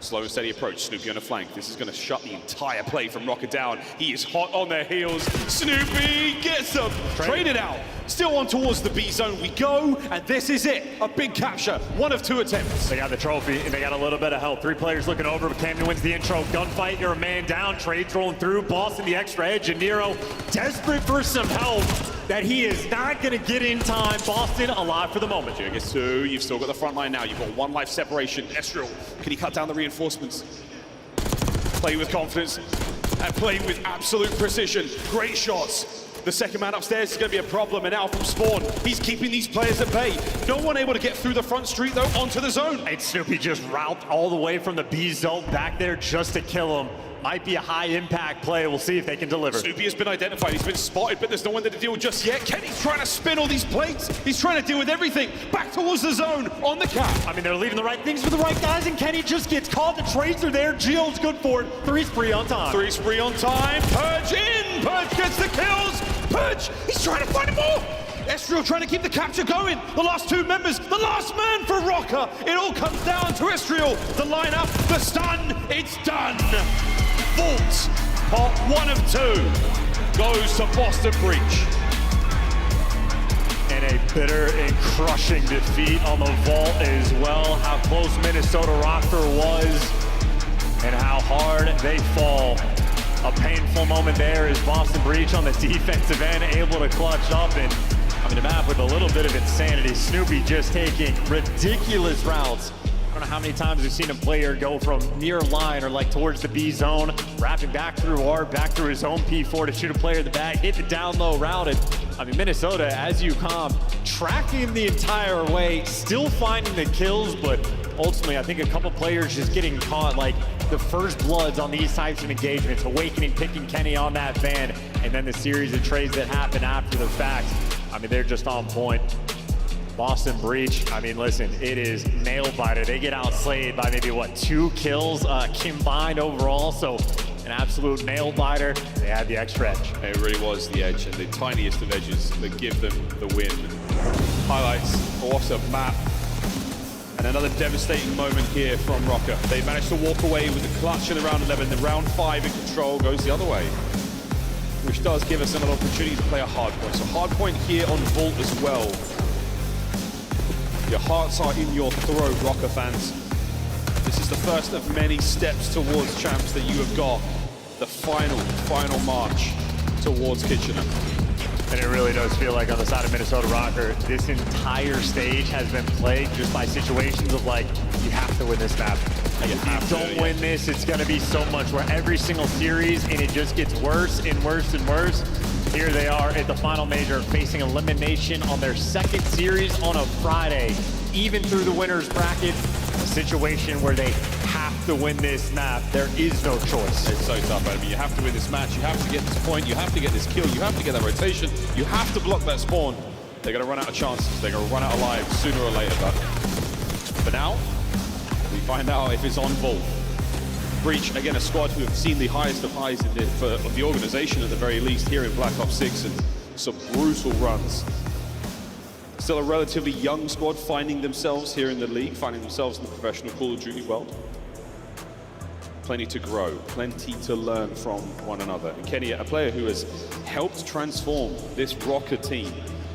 Slow and steady approach, Snoopy on the flank. This is going to shut the entire play from Rocker down. He is hot on their heels. Snoopy gets them. Traded out. Still on towards the B zone we go, and this is it. A big capture. 1 of 2 attempts. They got the trophy, and they got a little bit of help. 3 players looking over, but Camden wins the intro. Gunfight, you're a man down. Trades rolling through. Boston the extra edge, and Nero desperate for some help that he is not going to get in time. Boston alive for the moment. Jig gets 2. You've still got the front line now. You've got 1 life separation. Estriel, can he cut down the reinforcements? Play with confidence and play with absolute precision. Great shots. The second man upstairs is going to be a problem, and now from spawn, he's keeping these players at bay. No one able to get through the front street, though, onto the zone. And Snoopy just route all the way from the B zone back there just to kill him. Might be a high-impact play. We'll see if they can deliver. Snoopy has been identified. He's been spotted, but there's no one there to deal with just yet. Kenny's trying to spin all these plates. He's trying to deal with everything. Back towards the zone, on the cap. I mean, they're leaving the right things for the right guys, and Kenny just gets caught. The trades are there. Geo's good for it. 3 spree on time. 3 spree on time. Purge in. Purge gets the kills. Purge, he's trying to find it more. Estriel trying to keep the capture going. The last 2 members, the last man for Rocker. It all comes down to Estriel. The lineup, the stun, it's done. Vault, pot 1 of 2, goes to Boston Breach. And a bitter and crushing defeat on the vault as well. How close Minnesota Rocker was and how hard they fall. A painful moment there is Boston Breach on the defensive end, able to clutch up, and I mean, a map with a little bit of insanity. Snoopy just taking ridiculous routes. I don't know how many times we've seen a player go from near line or like towards the B zone, wrapping back through R, back through his own P4 to shoot a player in the back, hit the down low routed. I mean, Minnesota, as you comp, tracking the entire way, still finding the kills, but ultimately, I think a couple players just getting caught, like the first bloods on these types of engagements, Awakening picking Kenny on that van, and then the series of trades that happen after the fact. I mean, they're just on point. Boston Breach, I mean, listen, it is nail-biter. They get outslayed by maybe, what, 2 kills combined overall, so an absolute nail-biter. They had the extra edge. It really was the edge, and the tiniest of edges that give them the win. Highlights, what a map. And another devastating moment here from Rocker. They managed to walk away with the clutch in the round 11. The round 5 in control goes the other way, which does give us another opportunity to play a Hardpoint. So Hardpoint here on Vault as well. Your hearts are in your throat, Rocker fans. This is the first of many steps towards champs that you have got. The final march towards Kitchener. And it really does feel like on the side of Minnesota Rocker, this entire stage has been plagued just by situations of like, you have to win this map. Like, if you don't win this, it's gonna be so much where every single series, and it just gets worse and worse and worse. Here they are at the final major, facing Elimination on their 2nd series on a Friday. Even through the winner's bracket, a situation where they have to win this map. There is no choice. It's so tough, I mean, you have to win this match, you have to get this point, you have to get this kill, you have to get that rotation, you have to block that spawn. They're gonna run out of chances, they're gonna run out of lives sooner or later, but for now, we find out if it's on Vault. Breach, again, a squad who have seen the highest of highs of the organization at the very least here in Black Ops 6, and some brutal runs. Still a relatively young squad finding themselves here in the league, finding themselves in the professional Call of Duty world. Plenty to grow, plenty to learn from one another. And Kenny, a player who has helped transform this Rocker team.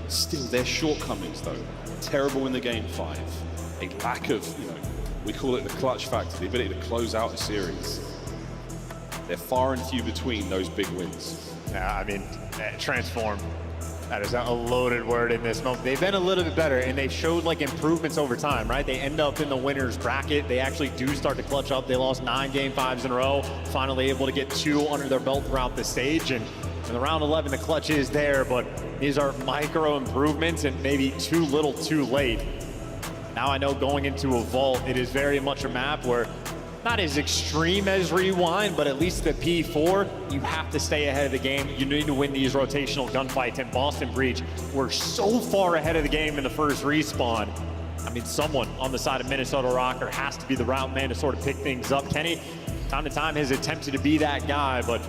Still, their shortcomings though, terrible in the game 5. A lack of, we call it the clutch factor, the ability to close out a series. They're far and few between those big wins. Yeah, I mean, transform. That is a loaded word in this moment. They've been a little bit better, and they showed like improvements over time, right? They end up in the winner's bracket. They actually do start to clutch up. They lost 9 game 5s in a row, finally able to get 2 under their belt throughout the stage. And in the round 11, the clutch is there, but these are micro improvements and maybe too little too late. Now I know going into a Vault, it is very much a map where not as extreme as Rewind, but at least the P4, you have to stay ahead of the game. You need to win these rotational gunfights, and Boston Breach were so far ahead of the game in the first respawn. I mean, someone on the side of Minnesota Rocker has to be the route man to sort of pick things up. Kenny, time to time, has attempted to be that guy, but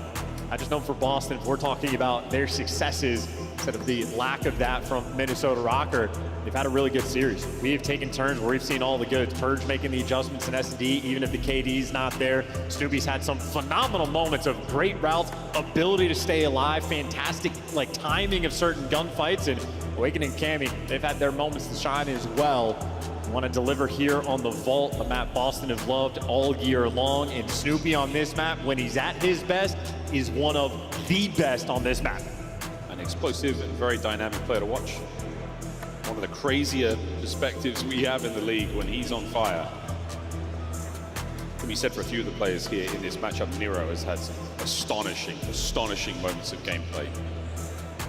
I just know for Boston, if we're talking about their successes instead of the lack of that from Minnesota Rocker, they've had a really good series. We have taken turns where we've seen all the goods. Purge making the adjustments in S&D, even if the KD's not there. Snoopy's had some phenomenal moments of great routes, ability to stay alive, fantastic like timing of certain gunfights, and Awakening Cammy, they've had their moments to shine as well. Want to deliver here on the Vault, a map Boston have loved all year long, and Snoopy on this map, when he's at his best, is one of the best on this map. An explosive and very dynamic player to watch. One of the crazier perspectives we have in the league when he's on fire. Can be said for a few of the players here in this matchup. Nero has had some astonishing moments of gameplay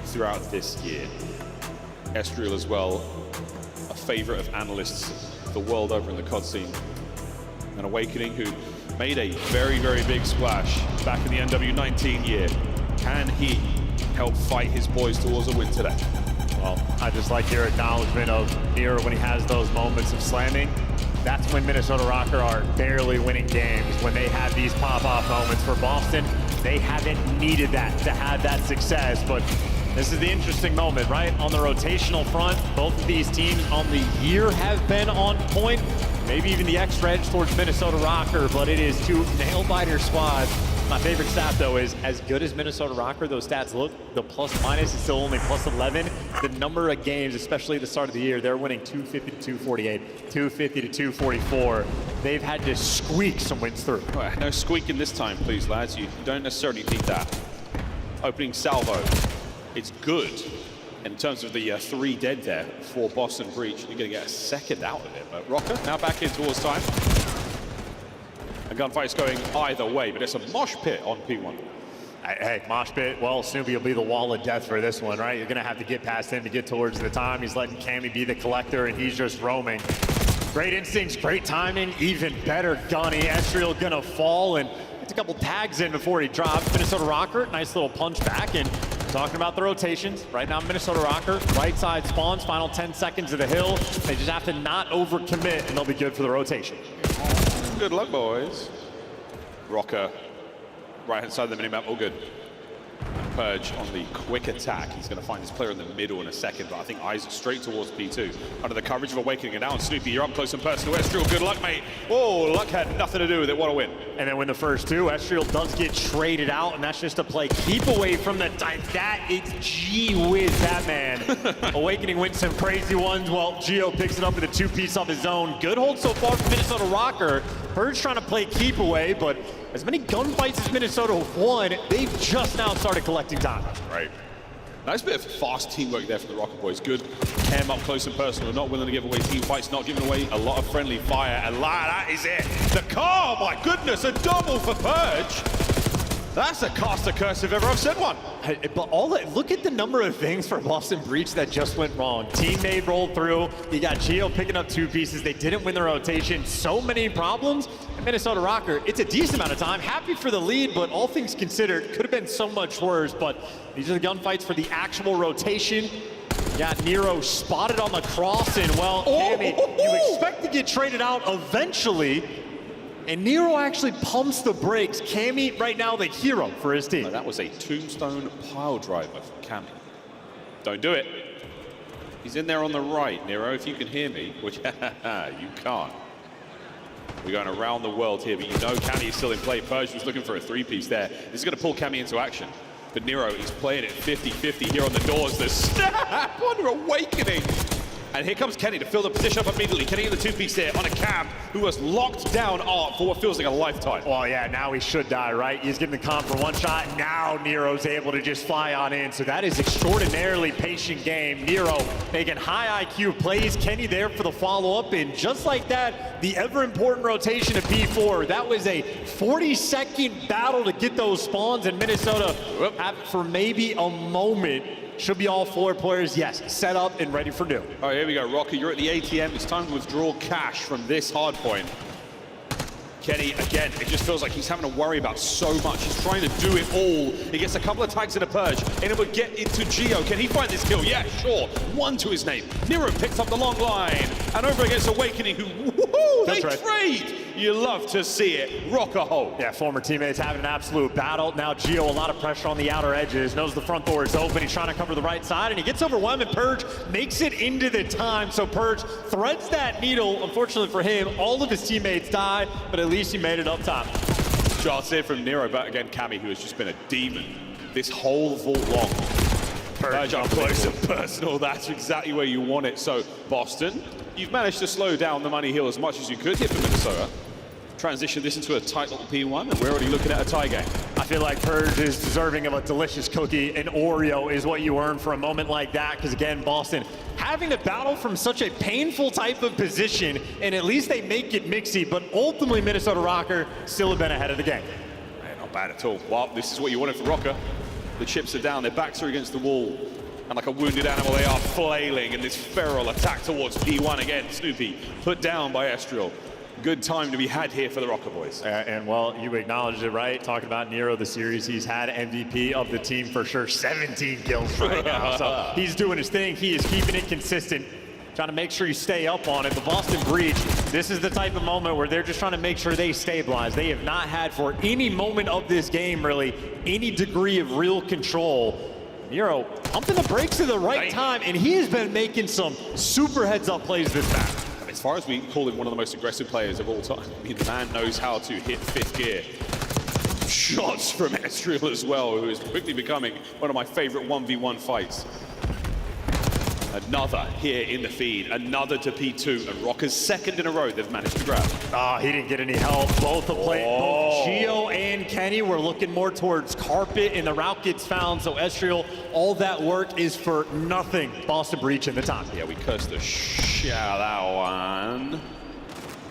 throughout this year. Estriel as well, a favorite of analysts the world over in the COD scene. And Awakening, who made a very big splash back in the NW19 year. Can he help fight his boys towards a win today? Well, I just like your acknowledgement of Nero when he has those moments of slamming. That's when Minnesota Rocker are barely winning games, when they have these pop-off moments. For Boston, they haven't needed that to have that success, but this is the interesting moment, right? On the rotational front, both of these teams on the year have been on point. Maybe even the extra edge towards Minnesota Rocker, but it is two nail-biter squads. My favorite stat, though, is as good as Minnesota Rocker, those stats look, the plus-minus is still only +11. The number of games, especially at the start of the year, they're winning 250 to 248, 250 to 244. They've had to squeak some wins through. Well, no squeaking this time, please, lads. You don't necessarily need that. Opening salvo. It's good in terms of the 3 dead there for Boston Breach. You're going to get a second out of it. But Rocker now back in towards time. A gunfight's going either way, but it's a mosh pit on P1. Hey, mosh pit, well, Snoopy will be the wall of death for this one, right? You're going to have to get past him to get towards the time. He's letting Cammy be the collector, and he's just roaming. Great instincts, great timing, even better gunny. Estriel going to fall, and it's a couple tags in before he drops. Minnesota Rocker, nice little punch back, and talking about the rotations, right now Minnesota Rocker, right side spawns, final 10 seconds of the hill. They just have to not overcommit, and they'll be good for the rotation. Good luck, boys. Rocker, right-hand side of the minimap, all good. Purge on the quick attack. He's going to find his player in the middle in a second, but I think eyes straight towards P2. Under the coverage of Awakening, and now on Snoopy, you're up close and personal. Estriel, good luck, mate. Oh, luck had nothing to do with it. What a win. And then win the first 2. Estriel does get traded out, and that's just to play keep away from the dive. That is gee whiz, that man. Awakening wins some crazy ones. Well, Geo picks it up with a 2-piece of his own. Good hold so far from Minnesota Rocker. Purge trying to play keep away, but as many gunfights as Minnesota won, they've just now started collecting time. Right. Nice bit of fast teamwork there from the Rocket Boys. Good. Cam up close and personal, not willing to give away team fights, not giving away a lot of friendly fire. And that is it. The car, my goodness, a double for Purge. That's a caster curse if ever I've said one. But look at the number of things for Boston Breach that just went wrong. Teammate rolled through. You got Geo picking up 2 pieces. They didn't win the rotation. So many problems. And Minnesota Rocker, it's a decent amount of time. Happy for the lead, but all things considered, could have been so much worse. But these are the gunfights for the actual rotation. You got Nero spotted on the cross, and well, Cammy, you expect to get traded out eventually. And Nero actually pumps the brakes. Cammy, right now, the hero for his team. That was a tombstone pile driver from Cammy. Don't do it. He's in there on the right, Nero, if you can hear me, which you can't. We're going around the world here, but you know Cammy is still in play. Purge was looking for a 3-piece there. This is going to pull Cammy into action. But Nero is playing it 50-50 here on the doors. The snap on Awakening. And here comes Kenny to fill the position up immediately. Kenny in the 2-piece there on a Cam who has locked down Art for what feels like a lifetime. Well, yeah, now he should die, right? He's getting the comp for 1 shot. Now Nero's able to just fly on in. So that is extraordinarily patient game. Nero making high IQ plays. Kenny there for the follow-up. And just like that, the ever-important rotation of P4. That was a 40-second battle to get those spawns. And Minnesota, for maybe a moment, should be all 4 players, yes, set up and ready for new. All right, here we go, Rocky. You're at the ATM. It's time to withdraw cash from this hardpoint. Kenny, again, it just feels like he's having to worry about so much. He's trying to do it all. He gets a couple of tags in a purge, and it would get into Geo. Can he find this kill? Yeah, sure. 1 to his name. Nero picks up the long line, and over against Awakening, who, woohoo, they trade. You love to see it. Rock a hole. Yeah, former teammates having an absolute battle. Now Geo, a lot of pressure on the outer edges, knows the front door is open. He's trying to cover the right side, and he gets overwhelmed, and Purge makes it into the time. So Purge threads that needle. Unfortunately for him, all of his teammates died, but at least he made it up top. Shots in from Nero, but again, Cammy, who has just been a demon this whole vault long. Purge up close and personal, that's exactly where you want it. So, Boston, you've managed to slow down the money hill as much as you could here for Minnesota. Transition this into a tight little P1, and we're already looking at a tie game. I feel like Purge is deserving of a delicious cookie. An Oreo is what you earn for a moment like that, because again, Boston having to battle from such a painful type of position, and at least they make it mixy, but ultimately Minnesota Rocker still have been ahead of the game. Man, not bad at all. Well, this is what you wanted for Rocker. The chips are down, their backs are against the wall, and like a wounded animal, they are flailing in this feral attack towards P1 again. Snoopy put down by Estriel. Good time to be had here for the Rocker boys. And well, you acknowledged it, right? Talking about Nero, the series, he's had MVP of the team for sure. 17 kills right now. So he's doing his thing. He is keeping it consistent, trying to make sure you stay up on it. The Boston Breach, this is the type of moment where they're just trying to make sure they stabilize. They have not had for any moment of this game, really, any degree of real control. Nero pumping the brakes at the right time, and he has been making some super heads-up plays this match. As far as we call him one of the most aggressive players of all time, I mean, the man knows how to hit 5th gear. Shots from Estriel as well, who is quickly becoming one of my favorite 1v1 fights. Another here in the feed, another to P2, and Rocker's second in a row they've managed to grab. He didn't get any help. Both Geo and Kenny were looking more towards carpet, and the route gets found. So Estriel, all that work is for nothing. Boston Breach in the top. Yeah, we cursed the shit out of that one.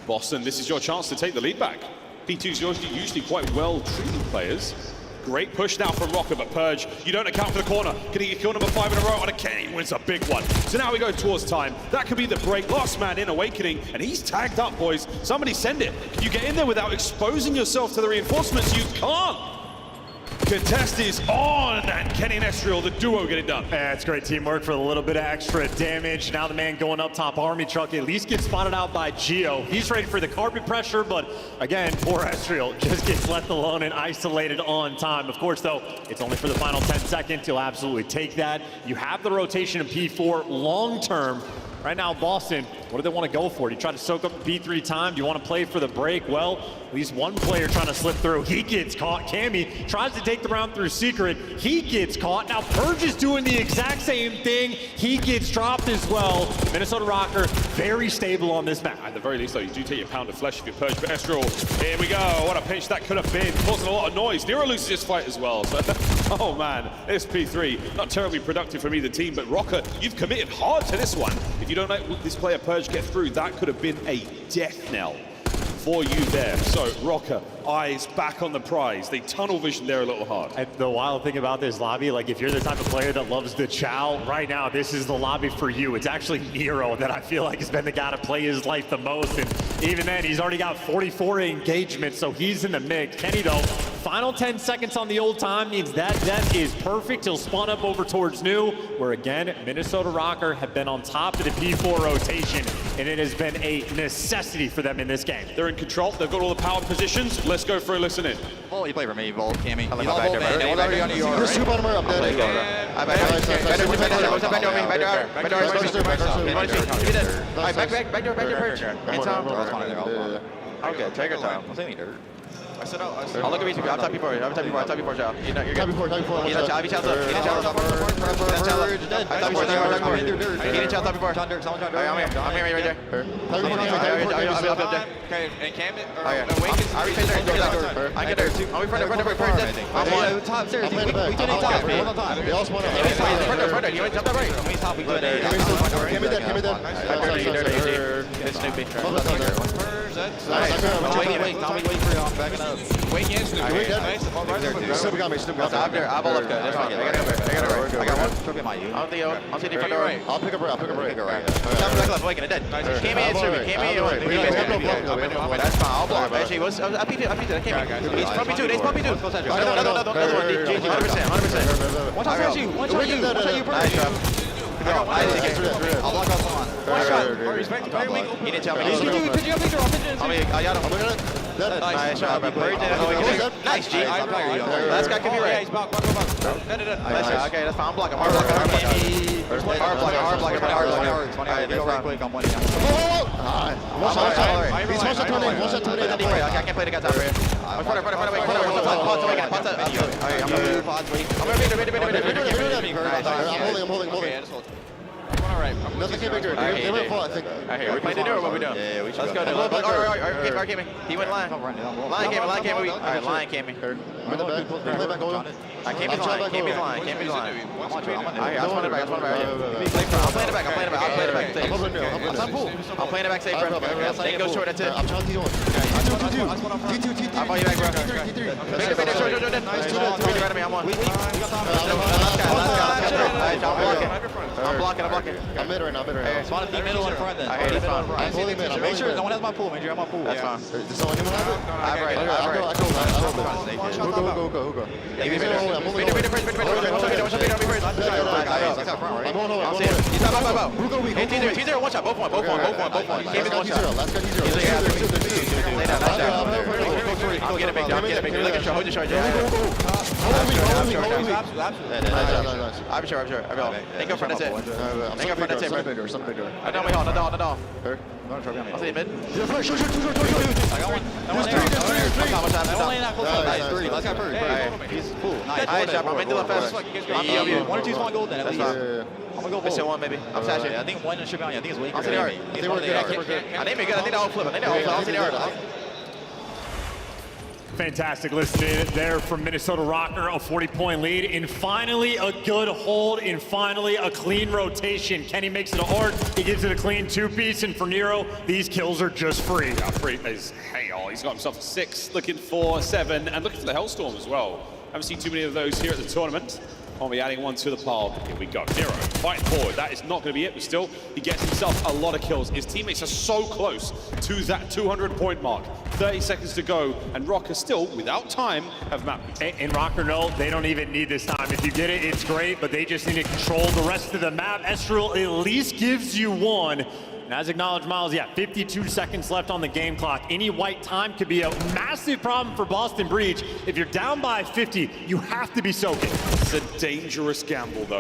Boston, this is your chance to take the lead back. P2's usually quite well-treated players. Great push now from Rocker, but Purge, you don't account for the corner. Can he get kill number 5 in a row on a Kenny? Wins a big one. So now we go towards time. That could be the break. Last man in, Awakening, and he's tagged up, boys. Somebody send it. Can you get in there without exposing yourself to the reinforcements? You can't. Contest is on, and Kenny and Estriel, the duo, get it done. Yeah, it's great teamwork for a little bit of extra damage. Now the man going up top, Army Truck, at least gets spotted out by Geo. He's ready for the carpet pressure, but again, poor Estriel just gets left alone and isolated on time. Of course, though, it's only for the final 10 seconds. He'll absolutely take that. You have the rotation in P4 long term. Right now, Boston, what do they want to go for? Do you try to soak up the P3 time? Do you want to play for the break? Well, at least one player trying to slip through. He gets caught. Cammy tries to take the round through secret. He gets caught. Now Purge is doing the exact same thing. He gets dropped as well. Minnesota Rocker, very stable on this map. At the very least, though, you do take your pound of flesh if you're Purge. But Estriel, here we go. What a pinch that could have been. Causing a lot of noise. Nero loses his fight as well. So, oh, man. This P3, not terribly productive from either team. But Rocker, you've committed hard to this one. If you don't let this player Purge get through, that could have been a death knell for you there. So Rocker, eyes back on the prize. They tunnel vision there a little hard. And the wild thing about this lobby, like if you're the type of player that loves the chow, right now this is the lobby for you. It's actually Nero that I feel like has been the guy to play his life the most. And even then, he's already got 44 engagements, so he's in the mix. Kenny, though, final 10 seconds on the old time means that death is perfect. He'll spawn up over towards new, where again, Minnesota Rocker have been on top of the P4 rotation, and it has been a necessity for them in this game. They're in control. They've got all the power positions. Let's go for a listen in. Volt, you play for me, Volt, Cammy. I like my back there, man. He's already on your There's two bottom up there. Okay, take your time. What's any dirt? I'll look at me too. I'm top before you. I'm top before. Top before, Chow. You're good. Top before. He's a Chow. He's Chow. He's Chow. Top before. Top before. He's Chow. Top before. I'm here right there. Okay, and Cam it. I reach there. I get there too. I'll be front there. I'm top. Seriously, we did it top. They all spawn up. Front there. You want to jump that right? He's top. We do it. Give me that. It's Snoopy. Wait, Tommy, wait for you. I'm backing up. Wait, yes, Snoopy got me. I'm there. I got one. Snoopy, am I you? I'll see the front door. I'll pick up right. Tommy back left, waking it dead. Came in, Snoopy. Came in. That's fine. I'll block. Actually, I peeped it. He's puppy too. He's puppy too. Another one. 100%. Watch out you. Watch out you. Nice job. I'll block off someone. One shot. He didn't tell me. I got him. Nice job. Nice, G. Last guy could be right. Nice job. Okay, that's fine. I'm blocking. Hard blocking. Alright, go right quick. I'm winning. He's supposed to turn in. I can't play the guy top here. I'm going to Nothing came victory. They were full, I think. We played the door. What we doing? Yeah, we should. Let's go. Alright, came. He went line. Line came. Alright, line came. Play back over. I came his line. I'm playing it back. I'll play it back. I'm playing it back safe, bro. They can go short, that's it. I'm trying to do it. T2. I'll follow you back, bro. I'm on. I'm blocking. I'm mid right now. Spawn the middle in front then. I'm fully mid. Make sure no one has my pool, Major. I'm on pool. That's fine. Does someone have it? I'm right. Go. T0, one shot, both one. Game is one shot. Last guy T0. I'll get it big down. Look at hold your charge. I'm sure. They go front, that's it. Some bigger. I know, hold on. I'll see you mid. I got one. Let's go first. He's cool. Nice job. I'm in the left fast. I'm EW. 1 or 2 small gold then at least. I'm gonna go missing one maybe. I'm sashing. I think one should be on you. I think it's weak. I'll see the art. I think we're good. I think we're good. I think they'll flip. I'll see the art. Fantastic listening there from Minnesota Rocker, a 40-point lead, and finally a good hold, and finally a clean rotation. Kenny makes it a hard, he gives it a clean 2-piece, and for Nero, these kills are just free. Free is Hale. He's got himself a 6, looking for 7, and looking for the Hellstorm as well. Haven't seen too many of those here at the tournament. I'll be adding one to the pile. Here we go. Nero fighting forward. That is not going to be it, but still, he gets himself a lot of kills. His teammates are so close to that 200-point mark. 30 seconds to go, and Rocker still, without time, have mapped. And Rocker, no, they don't even need this time. If you get it, it's great, but they just need to control the rest of the map. Estral at least gives you one. And as acknowledged, Miles, 52 seconds left on the game clock. Any white time could be a massive problem for Boston Breach. If you're down by 50, you have to be soaking. It's a dangerous gamble, though.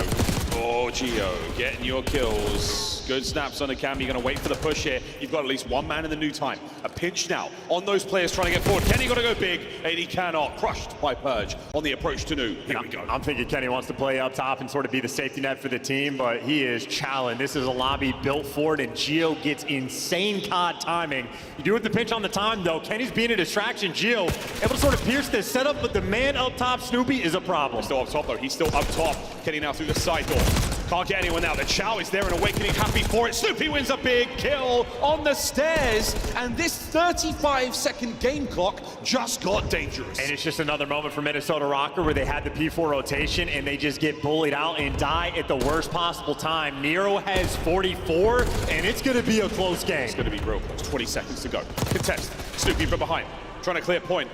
Oh, Gio, getting your kills. Good snaps on the cam. You're going to wait for the push here. You've got at least one man in the new time. A pinch now on those players trying to get forward. Kenny got to go big, and he cannot. Crushed by Purge on the approach to new. Here we go. I'm thinking Kenny wants to play up top and sort of be the safety net for the team, but he is challenged. This is a lobby built for it, and Gio gets insane COD timing. You do it the pinch on the time, though. Kenny's being a distraction. Gio able to sort of pierce this setup, but the man up top, Snoopy, is a problem. Still up top, though. He's still up top. Kenny now through the side door. Can't get anyone now. The Chow is there and Awakening, happy for it. Snoopy wins a big kill on the stairs, and this 35-second game clock just got dangerous. And it's just another moment for Minnesota Rocker where they had the P4 rotation and they just get bullied out and die at the worst possible time. Nero has 44, and it's going to be a close game. It's going to be real close. 20 seconds to go. Contest. Snoopy from behind, trying to clear point.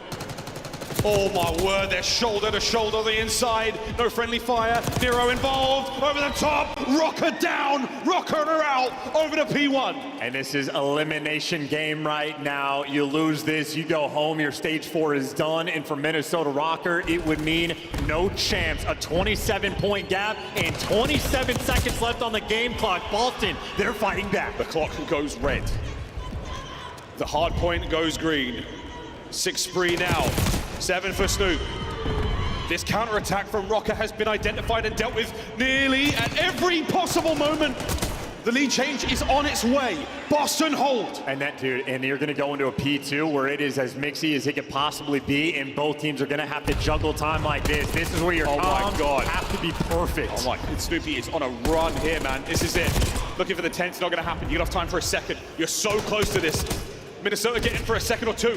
Oh my word, they're shoulder to shoulder on the inside. No friendly fire. Nero involved. Over the top. Rocker down. Rocker out. Over to P1. And this is elimination game right now. You lose this, you go home. Your stage 4 is done. And for Minnesota Rocker, it would mean no champs. A 27-point gap and 27 seconds left on the game clock. Boston, they're fighting back. The clock goes red. The hard point goes green. 6 free now. 7 for Snoop. This counterattack from Rocker has been identified and dealt with nearly at every possible moment. The lead change is on its way. Boston hold. And that, dude, and you're going to go into a P2 where it is as mixy as it could possibly be, and both teams are going to have to juggle time like this. This is where your comms have to be perfect. Oh my, Snoopy is on a run here, man. This is it. Looking for the 10's not going to happen. You got enough time for a second. You're so close to this. Minnesota getting for a second or two.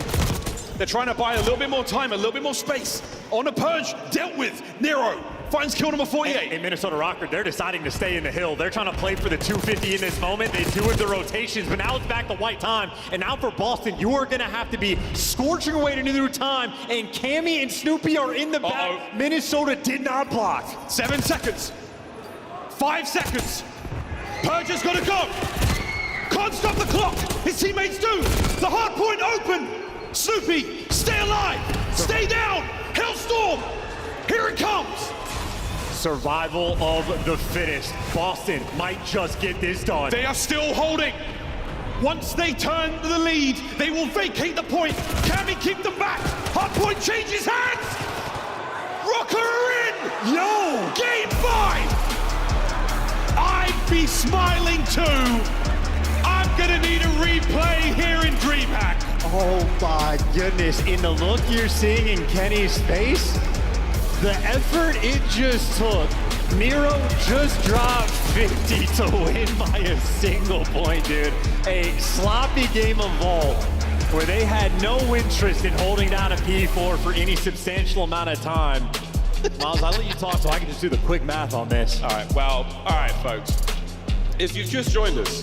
They're trying to buy a little bit more time, a little bit more space. On a purge, dealt with. Nero finds kill number 48. Hey, Minnesota Rocker, they're deciding to stay in the hill. They're trying to play for the 250 in this moment. They do it the rotations, but now it's back to white time. And now for Boston, you are going to have to be scorching away to new time. And Cammy and Snoopy are in the back. Minnesota did not block. 7 seconds. 5 seconds. Purge has got to go. Can't stop the clock. His teammates do. The hard point open. Snoopy, stay alive. Stay down. Hellstorm. Here it comes. Survival of the fittest. Boston might just get this done. They are still holding. Once they turn the lead, they will vacate the point. Can we keep them back? Hardpoint changes hands. Rocker are in. Yo. Game 5. I'd be smiling too. I'm gonna need a replay here in DreamHack. Oh my goodness, in the look you're seeing in Kenny's face, the effort it just took. Nero just dropped 50 to win by a single point, dude. A sloppy game of Vault where they had no interest in holding down a P4 for any substantial amount of time. Miles, I'll let you talk so I can just do the quick math on this. All right, well, all right, folks. If you've just joined us,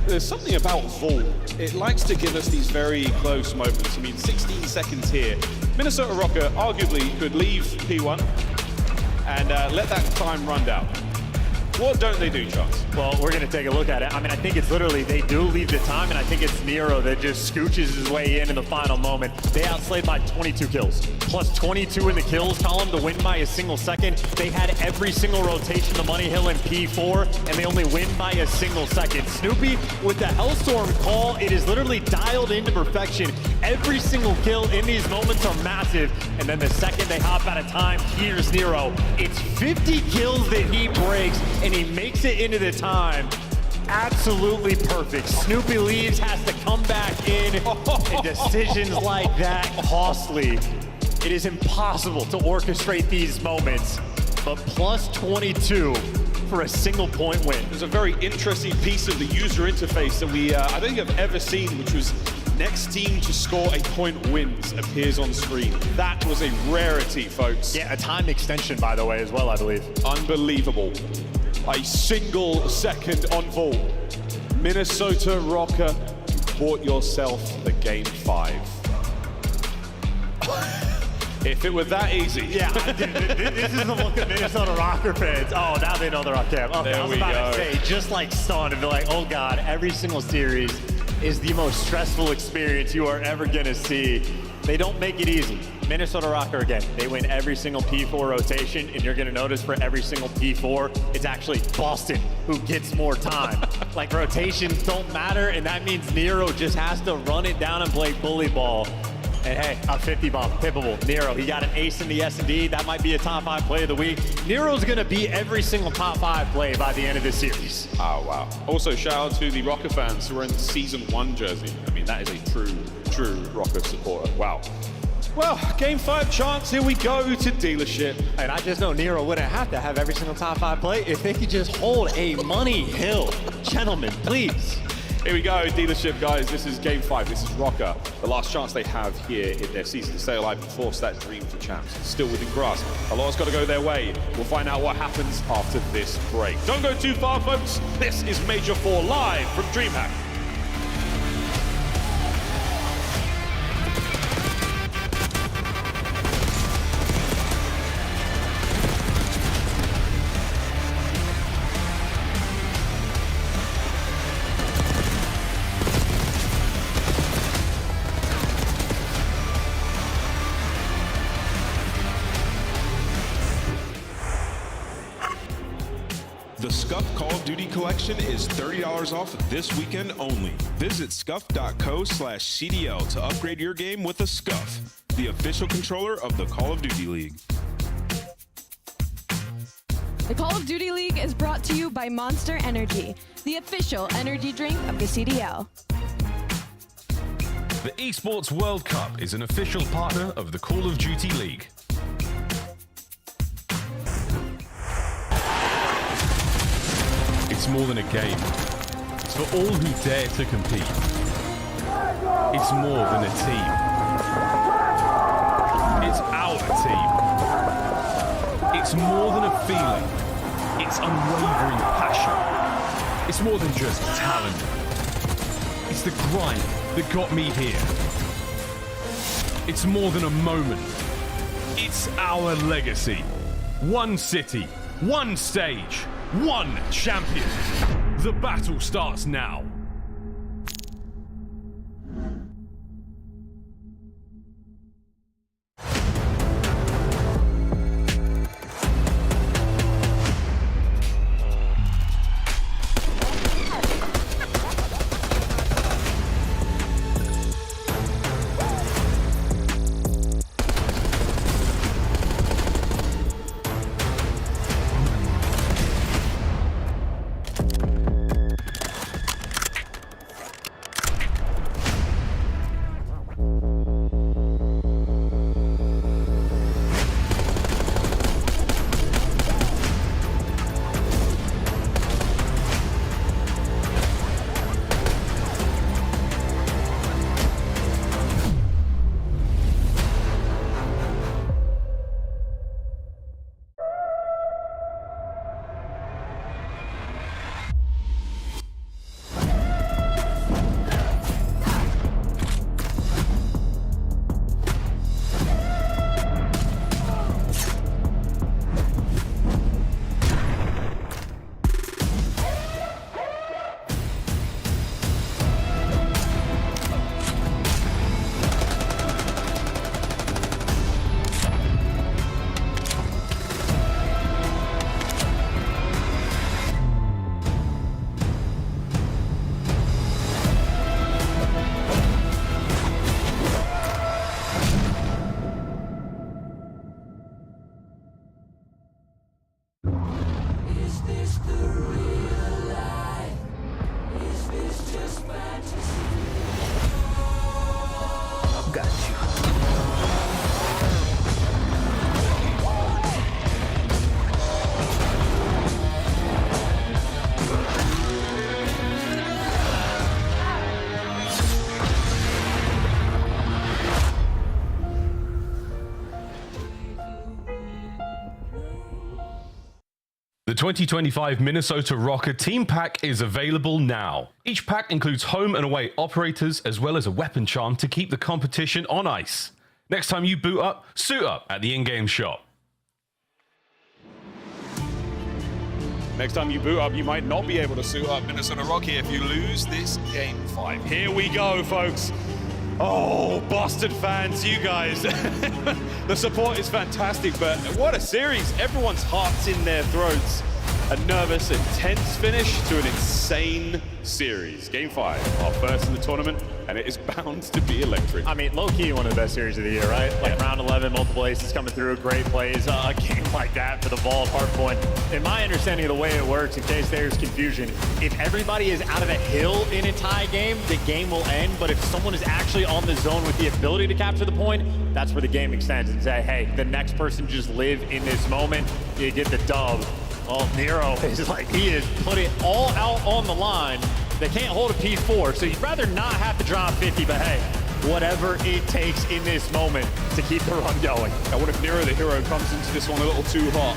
there's something about Vault. It likes to give us these very close moments. I mean, 16 seconds here. Minnesota Rocker arguably could leave P1 and let that time run down. What don't they do, Charles? Well, we're going to take a look at it. I mean, I think it's literally they do leave the time, and I think it's Nero that just scooches his way in the final moment. They outslayed by 22 kills, plus 22 in the kills column to win by a single second. They had every single rotation to Money Hill and P4, and they only win by a single second. Snoopy with the Hellstorm call, it is literally dialed into perfection. Every single kill in these moments are massive, and then the second they hop out of time, here's Nero. It's 50 kills that he breaks, and he makes it into the time. Absolutely perfect. Snoopy leaves, has to come back in, and decisions like that costly. It is impossible to orchestrate these moments, but plus 22 for a single point win. There's a very interesting piece of the user interface that we, I don't think I've ever seen, which was next team to score a point wins appears on screen. That was a rarity, folks. Yeah, a time extension, by the way, as well, I believe. Unbelievable. A single second on Vault. Minnesota Rocker, you bought yourself the game 5. If it were that easy. Yeah, this is the look of Minnesota Rocker fans. Oh, now they know they're on camp. Okay, I was about to say, just like stunned and be like, oh God, every single series is the most stressful experience you are ever gonna see. They don't make it easy. Minnesota Rocker, again, they win every single P4 rotation, and you're gonna notice for every single P4, it's actually Boston who gets more time. Like, rotations don't matter, and that means Nero just has to run it down and play bully ball. And hey, a 50 bomb, pippable. Nero, he got an ace in the S&D. That might be a top 5 play of the week. Nero's gonna be every single top 5 play by the end of this series. Oh, wow. Also, shout out to the Rocker fans who are in the Season 1 jersey. I mean, that is a true Rocker supporter. Wow. Well, game 5 chance, here we go to Dealership. And I just know Nero wouldn't have to have every single top 5 play if they could just hold a Money Hill. Gentlemen, please. Here we go, Dealership, guys. This is game 5. This is Rocker. The last chance they have here in their season to stay alive and force that dream for champs. It's still within grasp. A lot's got to go their way. We'll find out what happens after this break. Don't go too far, folks. This is Major 4 live from DreamHack. The Scuff Call of Duty collection is $30 off this weekend only. Visit scuff.co/CDL to upgrade your game with a Scuff, the official controller of the Call of Duty League. The Call of Duty League is brought to you by Monster Energy, the official energy drink of the CDL. The Esports World Cup is an official partner of the Call of Duty League. It's more than a game. It's for all who dare to compete. It's more than a team. It's our team. It's more than a feeling. It's unwavering passion. It's more than just talent. It's the grind that got me here. It's more than a moment. It's our legacy. One city, one stage, one champion. The battle starts now. The 2025 Minnesota Rocker Team Pack is available now. Each pack includes home and away operators as well as a weapon charm to keep the competition on ice. Next time you boot up, suit up at the in-game shop. Next time you boot up, you might not be able to suit up Minnesota Rocky if you lose this Game 5. Here we go, folks. Oh, Boston fans, you guys. The support is fantastic, but what a series. Everyone's heart's in their throats. A nervous, intense finish to an insane series. Game 5, our first in the tournament, and it is bound to be electric. I mean, low-key one of the best series of the year, right? Like round 11, multiple aces coming through, great plays. A game like that for the Vault Hardpoint. In my understanding of the way it works, in case there's confusion, if everybody is out of a hill in a tie game, the game will end. But if someone is actually on the zone with the ability to capture the point, that's where the game extends and say, hey, the next person just live in this moment, you get the dub. Well, Nero is like, he is putting it all out on the line. They can't hold a P4, so you'd rather not have to drop 50, but hey, whatever it takes in this moment to keep the run going. Now, what if Nero, the hero, comes into this one a little too hot?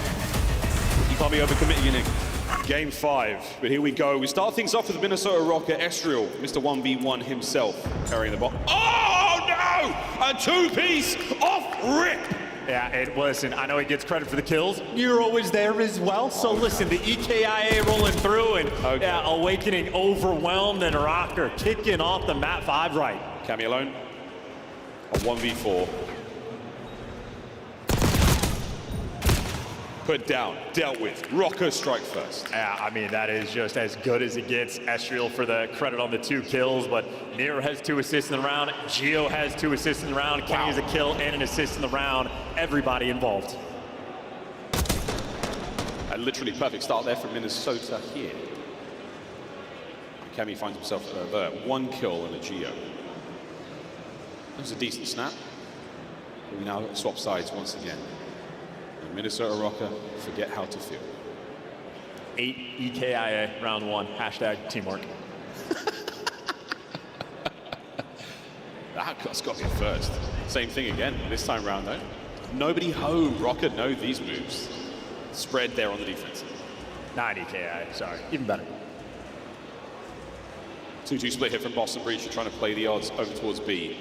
You can't be overcommitting in Game 5, but here we go. We start things off with the Minnesota Rocker, Estriel, Mr. 1v1 himself, carrying the ball. Oh, no! A two-piece off rip! Yeah, listen, I know he gets credit for the kills. Nero is there as well. So listen, the EKIA rolling through and Awakening overwhelmed and Rocker kicking off the map 5 right. Cammy alone, a 1v4. Put down, dealt with. Rocker strike first. Yeah, I mean, that is just as good as it gets. Estriel for the credit on the 2 kills, but Nero has 2 assists in the round. Gio has 2 assists in the round. Kenny has a kill and an assist in the round. Everybody involved. A literally perfect start there from Minnesota here. Cammy finds himself there. 1 kill and a Gio. That was a decent snap. But we now swap sides once again. Minnesota Rocker, forget how to feel. 8 EKIA round 1, hashtag teamwork. That's got to be a first. Same thing again, this time around though. Nobody home. Rocker know these moves. Spread there on the defense. 90 KI, sorry, even better. 2-2 split here from Boston Breach. They're trying to play the odds over towards B.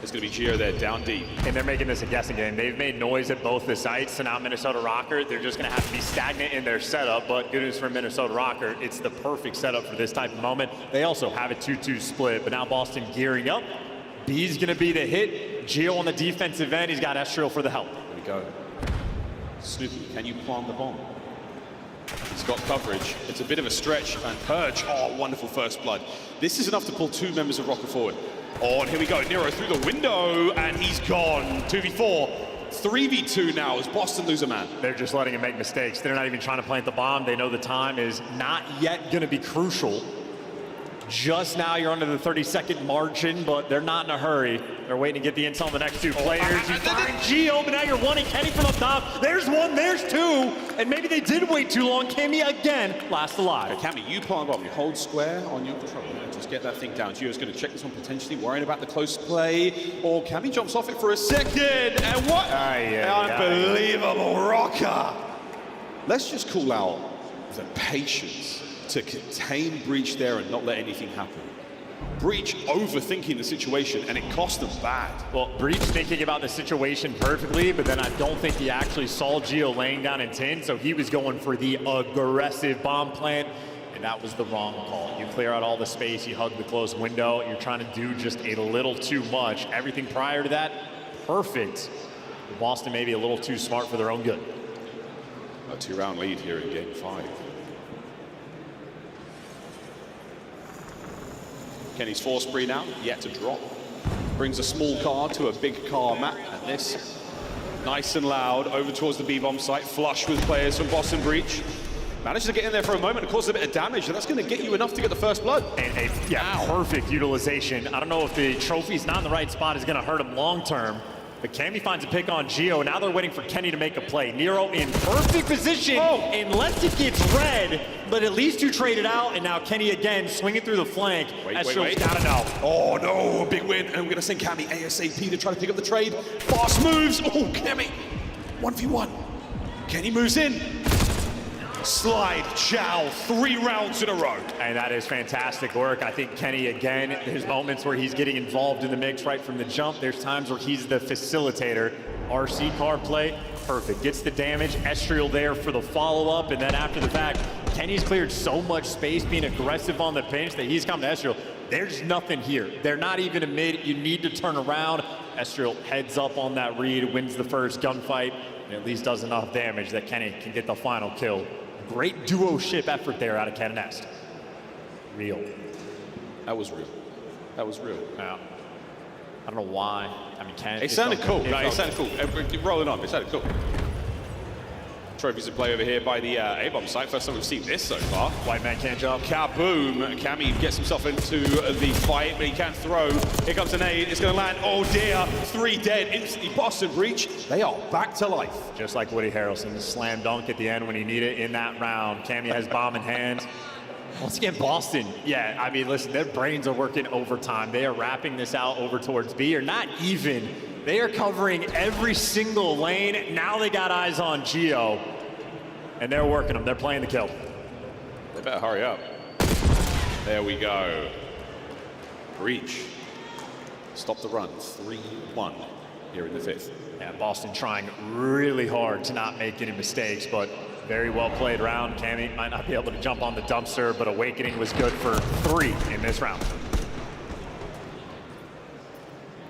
There's going to be Gio there, down deep. And they're making this a guessing game. They've made noise at both the sites, so now Minnesota Rocker, they're just going to have to be stagnant in their setup, but good news for Minnesota Rocker, it's the perfect setup for this type of moment. They also have a 2-2 split, but now Boston gearing up. B's going to be the hit. Gio on the defensive end, he's got Estriel for the help. There we go. Snoopy, can you plant the bomb? He's got coverage. It's a bit of a stretch, and Purge, oh, wonderful first blood. This is enough to pull 2 members of Rocker forward. Oh, and here we go, Nero through the window, and he's gone. 2v4, 3v2 now as Boston lose a man. They're just letting him make mistakes. They're not even trying to plant the bomb. They know the time is not yet going to be crucial. Just now you're under the 30-second margin, but they're not in a hurry. They're waiting to get the intel on the next 2 players. You find Gio, but now you're wanting Kenny from up top. There's 1, there's 2, and maybe they did wait too long. Cammy again, last alive. Okay, Cammy, you plant bomb. You hold square on your control. Just get that thing down. Gio's going to check this one potentially, worrying about the close play. Or Cammy jumps off it for a second, and what? Unbelievable Rocker. Let's just call out the patience to contain Breach there and not let anything happen. Breach overthinking the situation, and it cost them bad. Well, Breach thinking about the situation perfectly, but then I don't think he actually saw Gio laying down in 10, so he was going for the aggressive bomb plant, and that was the wrong call. You clear out all the space, you hug the closed window, you're trying to do just a little too much. Everything prior to that, perfect. Boston maybe a little too smart for their own good. A 2-round lead here in Game 5. Kenny's 4 spree now, yet to drop. Brings a small car to a big car map, and this, nice and loud, over towards the B-bomb site, flush with players from Boston Breach. Manages to get in there for a moment and cause a bit of damage, and that's going to get you enough to get the first blood. And perfect utilization. I don't know if the trophy's not in the right spot is going to hurt him long term. But Cammy finds a pick on Gio. Now they're waiting for Kenny to make a play. Nero in perfect position, unless it gets red, but at least you traded out, and now Kenny again swinging through the flank. Wait. Gotta know. Oh no, a big win, and we're going to send Cammy ASAP to try to pick up the trade. Fast moves, oh, Cammy, 1v1. Kenny moves in. Slide, chow, 3 rounds in a row. And that is fantastic work. I think Kenny, again, there's moments where he's getting involved in the mix right from the jump. There's times where he's the facilitator. RC car play, perfect. Gets the damage, Estriel there for the follow-up, and then after the fact, Kenny's cleared so much space being aggressive on the pinch that he's come to Estriel. There's nothing here. They're not even a mid. You need to turn around. Estriel heads up on that read, wins the first gunfight, and at least does enough damage that Kenny can get the final kill. Great duo-ship effort there out of Cannon Nest. Real. That was real. That was real. Yeah. I don't know why. I mean, it sounded cool. It sounded cool. Rolling on. It sounded cool. Trophies in play over here by the A-bomb site. First time we've seen this so far. White man can't jump. Kaboom. Cammy gets himself into the fight, but he can't throw. Here comes an nade. It's going to land. Oh dear. 3 dead. Instantly Boston Breach. They are back to life. Just like Woody Harrelson's slam dunk at the end when he needed it in that round. Cammy has bomb in hand. Once again, Boston, yeah, I mean, listen, their brains are working overtime. They are wrapping this out over towards B, or not even. They are covering every single lane. Now they got eyes on Gio, and they're working them. They're playing the kill. They better hurry up. There we go. Breach. Stop the run. 3-1 here in the 5th. Yeah, Boston trying really hard to not make any mistakes, but very well played round. Cammy might not be able to jump on the dumpster, but Awakening was good for 3 in this round.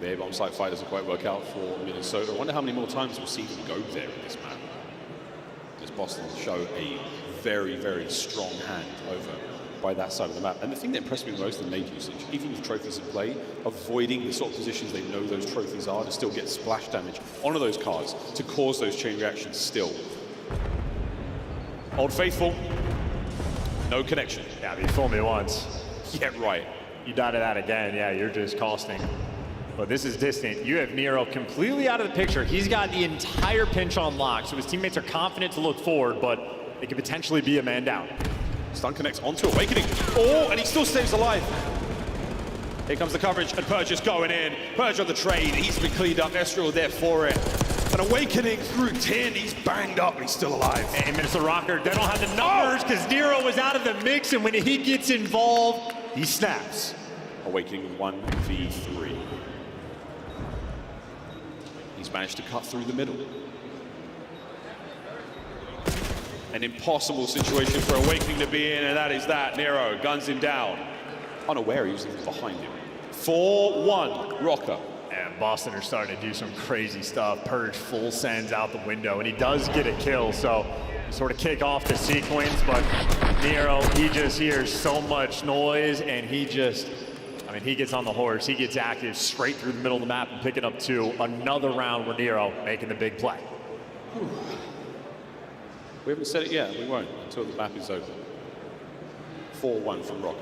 The A-bomb site fight doesn't quite work out for Minnesota. I wonder how many more times we'll see them go there in this map. As Boston show a very, very strong hand over by that side of the map. And the thing that impressed me most in nade usage, even with trophies in play, avoiding the sort of positions they know those trophies are to still get splash damage onto those cards to cause those chain reactions still. Old Faithful, no connection. Yeah, but you fooled me once. Yeah, right. You died to that again, yeah, you're just costing. But this is distant. You have Nero completely out of the picture. He's got the entire pinch on lock, so his teammates are confident to look forward, but it could potentially be a man down. Stun connects onto Awakening. Oh, and he still stays alive. Here comes the coverage, and Purge is going in. Purge on the trade, he's been cleaned up, Estriel there for it. An awakening through 10, he's banged up, but he's still alive. And Minnesota Rocker, they don't have the numbers because Nero was out of the mix, and when he gets involved, he snaps. Awakening 1v3. He's managed to cut through the middle. An impossible situation for Awakening to be in, and that is that. Nero guns him down. Unaware he was even behind him. 4-1, Rocker. And Boston are starting to do some crazy stuff. Purge full sends out the window, and he does get a kill, so sort of kick off the sequence, but Nero, he just hears so much noise, and he just, I mean, he gets on the horse, he gets active straight through the middle of the map and picking up 2. Another round where Nero making the big play. We haven't said it yet, we won't until the map is over. 4-1 from Rocker.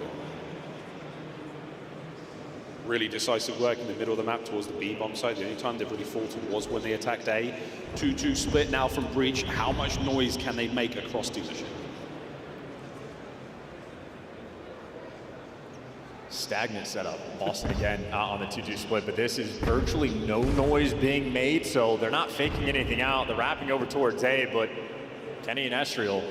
Really decisive work in the middle of the map towards the B-bomb side. The only time they've really faltered was when they attacked A. 2-2 split now from Breach. How much noise can they make across dealership? Stagnant setup. Boston again on the 2-2 split, but this is virtually no noise being made, so they're not faking anything out. They're wrapping over towards A, but Kenny and Estriel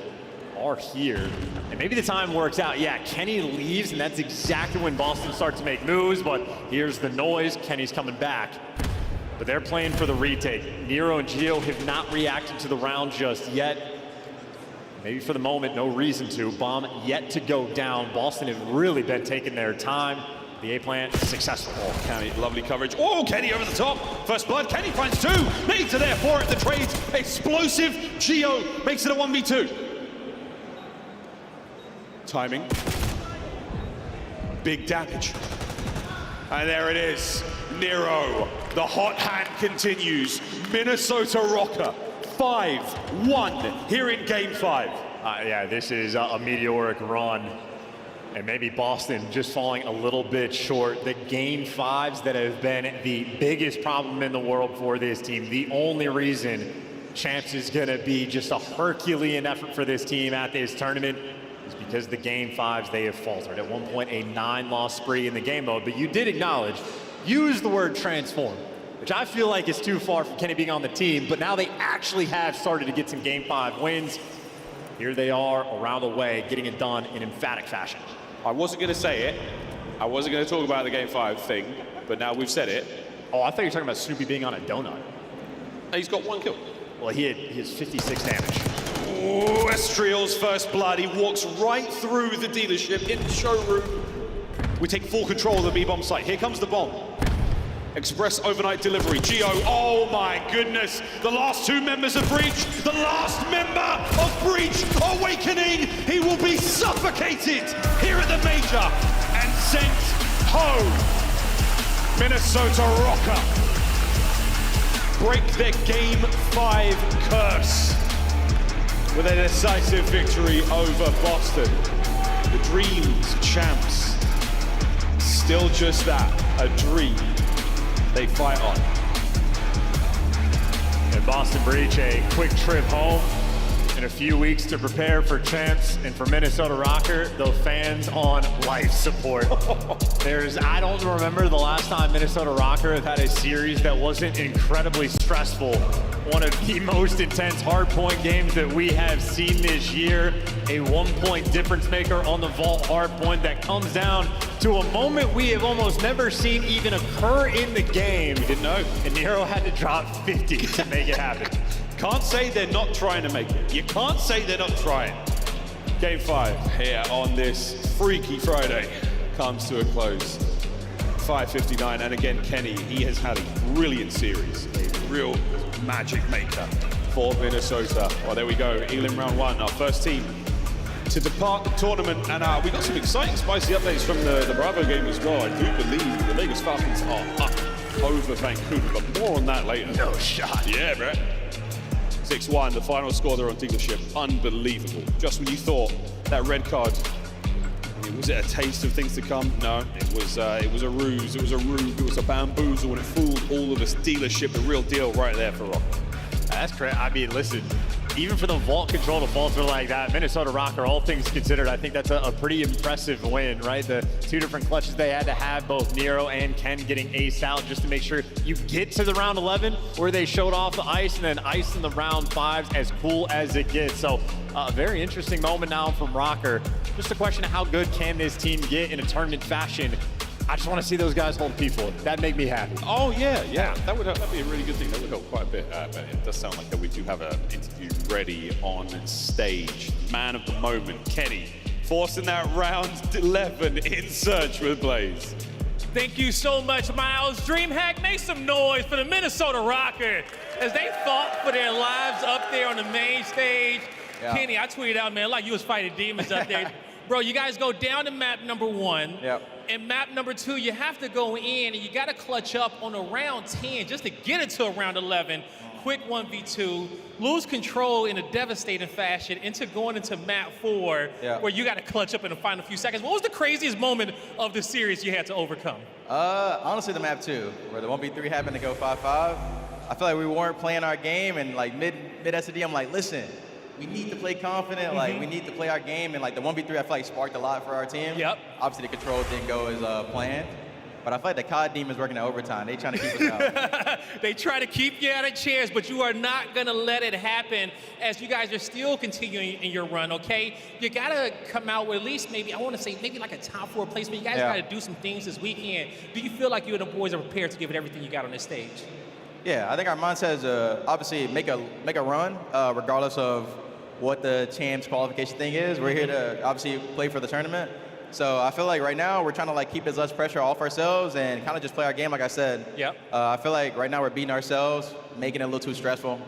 are here. And maybe the time works out. Yeah, Kenny leaves, and that's exactly when Boston starts to make moves, but here's the noise. Kenny's coming back. But they're playing for the retake. Nero and Gio have not reacted to the round just yet. Maybe for the moment, no reason to. Bomb yet to go down. Boston have really been taking their time. The A plant successful. Oh, Kenny, lovely coverage. Oh, Kenny over the top. First blood, Kenny finds 2. Needs are there for it. The trades explosive. Gio makes it a 1v2. Timing. Big damage. And there it is. Nero. The hot hand continues. Minnesota Rocker. 5-1 here in Game 5. Yeah, this is a meteoric run. And maybe Boston just falling a little bit short. The Game 5s that have been the biggest problem in the world for this team. The only reason Champs is going to be just a Herculean effort for this team at this tournament is because the Game 5s, they have faltered. At one point, a 9-loss spree in the game mode, but you did acknowledge, use the word transform, which I feel like is too far from Kenny being on the team, but now they actually have started to get some Game 5 wins. Here they are around the way, getting it done in emphatic fashion. I wasn't going to say it. I wasn't going to talk about the Game 5 thing, but now we've said it. Oh, I thought you were talking about Snoopy being on a donut. He's got 1 kill. Well, he has 56 damage. Oh, Estriel's first blood. He walks right through the dealership in the showroom. We take full control of the B-bomb site. Here comes the bomb. Express overnight delivery. Gio, oh my goodness. The last 2 members of Breach. The last member of Breach awakening. He will be suffocated here at the major and sent home. Minnesota Rocker break their Game 5 curse with a decisive victory over Boston. The Dreams champs. Still just that, a dream they fight on. And Boston Breach, a quick trip home in a few weeks to prepare for Champs, and for Minnesota Rocker, the fans on life support. I don't remember the last time Minnesota Rocker have had a series that wasn't incredibly stressful. One of the most intense hardpoint games that we have seen this year. A 1-point difference maker on the vault hardpoint that comes down to a moment we have almost never seen even occur in the game. We didn't know. And Nero had to drop 50 to make it happen. Can't say they're not trying to make it. You can't say they're not trying. Game 5 here on this Freaky Friday comes to a close. 5:59, and again, Kenny, he has had a brilliant series. A real magic maker for Minnesota. Well, there we go. Elim round 1, our first team to depart the tournament. And we got some exciting, spicy updates from the Bravo game as well. I do believe the Vegas Falcons are up over Vancouver, but more on that later. No shot. Yeah, bro. 6-1, the final score there on dealership. Unbelievable. Just when you thought that red card, was it a taste of things to come? No, it was a ruse, it was a rube, it was a bamboozle, and it fooled all of us. Dealership, the real deal right there for Rock. That's correct. I mean, listen, even for the vault control to falter like that, Minnesota Rocker, all things considered, I think that's a pretty impressive win, right? The two different clutches they had to have, both Nero and Ken getting aced out just to make sure you get to the round 11 where they showed off the ice, and then ice in the round 5s, as cool as it gets. So a very interesting moment now from Rocker. Just a question of how good can this team get in a tournament fashion. I just want to see those guys hold people. That'd make me happy. Oh, yeah. That'd be a really good thing. That would help quite a bit. But it does sound like that we do have an interview ready on stage. Man of the moment, Kenny, forcing that round 11 in search with Blaze. Thank you so much, Miles. DreamHack, make some noise for the Minnesota Rocker as they fought for their lives up there on the main stage. Yeah. Kenny, I tweeted out, man, like you was fighting demons up there. Bro, you guys go down to map number 1. Yep. And map number 2, you have to go in and you got to clutch up on a round 10 just to get it to a round 11. Quick 1v2, lose control in a devastating fashion into going into map 4, where you got to clutch up in the final few seconds. What was the craziest moment of the series you had to overcome? Honestly, the map 2, where the 1v3 happened to go 5-5. I feel like we weren't playing our game, and like mid SD, I'm like, listen, we need to play confident, like we need to play our game, and like the 1v3 I feel like sparked a lot for our team. Yep. Obviously the control didn't go as planned, but I feel like the COD demons working at overtime. They trying to keep us out. They try to keep you out of chairs, but you are not gonna let it happen as you guys are still continuing in your run, okay? You gotta come out with at least maybe, I wanna say maybe like a top 4 placement. You guys gotta do some things this weekend. Do you feel like you and the boys are prepared to give it everything you got on this stage? Yeah, I think our mindset is obviously make a run, regardless of what the champs qualification thing is. We're here to obviously play for the tournament. So I feel like right now we're trying to like keep as much pressure off ourselves and kind of just play our game like I said. Yep. I feel like right now we're beating ourselves, making it a little too stressful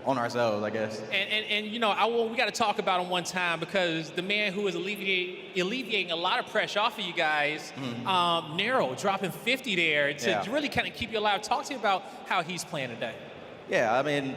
on ourselves, I guess. And you know, we got to talk about him one time, because the man who is alleviating a lot of pressure off of you guys, Nero, dropping 50 there to really kind of keep you alive. Talk to me about how he's playing today. Yeah, I mean,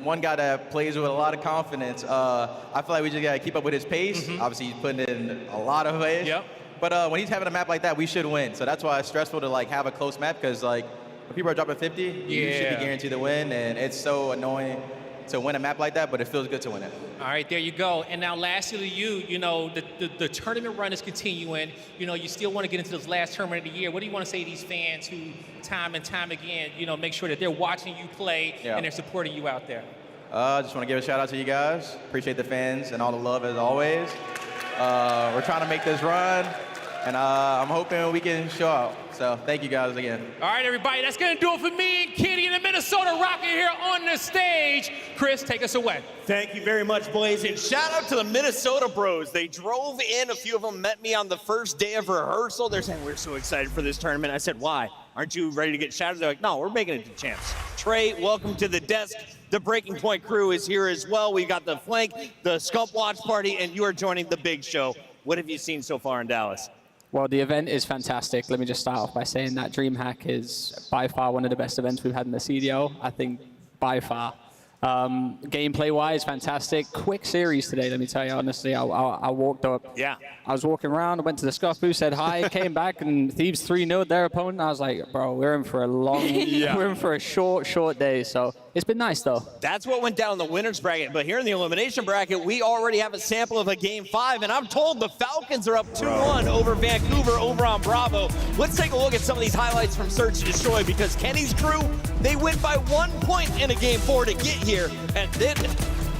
one guy that plays with a lot of confidence. I feel like we just got to keep up with his pace. Obviously, he's putting in a lot of ways. Yep. But when he's having a map like that, we should win. So that's why it's stressful to like have a close map, because like when people are dropping 50, you should be guaranteed to win, and it's so annoying to win a map like that, but it feels good to win it. All right, there you go. And now lastly to you know, the tournament run is continuing. You know, you still want to get into this last tournament of the year. What do you want to say to these fans who time and time again, you know, make sure that they're watching you play and they're supporting you out there? Just want to give a shout out to you guys. Appreciate the fans and all the love as always. We're trying to make this run, and I'm hoping we can show out. So thank you guys again. All right, everybody, that's going to do it for me and Kitty and the Minnesota Rocker here on the stage. Chris, take us away. Thank you very much, Blaze. And shout out to the Minnesota bros. They drove in. A few of them met me on the first day of rehearsal. They're saying, we're so excited for this tournament. I said, why? Aren't you ready to get shouted? They're like, no, we're making it to champs. Trey, welcome to the desk. The Breaking Point crew is here as well. We got the Flank, the Scump Watch Party, and you are joining the big show. What have you seen so far in Dallas? Well, the event is fantastic. Let me just start off by saying that DreamHack is by far one of the best events we've had in the CDL. I think by far. Gameplay-wise, fantastic. Quick series today, let me tell you honestly. I walked up. Yeah. I was walking around, I went to the Scuff booth, said hi, came back, and Thieves 3-0'd their opponent. I was like, bro, we're in for a long, we're in for a short day. So it's been nice, though. That's what went down in the winners bracket. But here in the elimination bracket, we already have a sample of a Game 5, and I'm told the Falcons are up 2-1 over Vancouver over on Bravo. Let's take a look at some of these highlights from Search and Destroy, because Kenny's crew, they went by 1 point in a Game 4 to get here, and then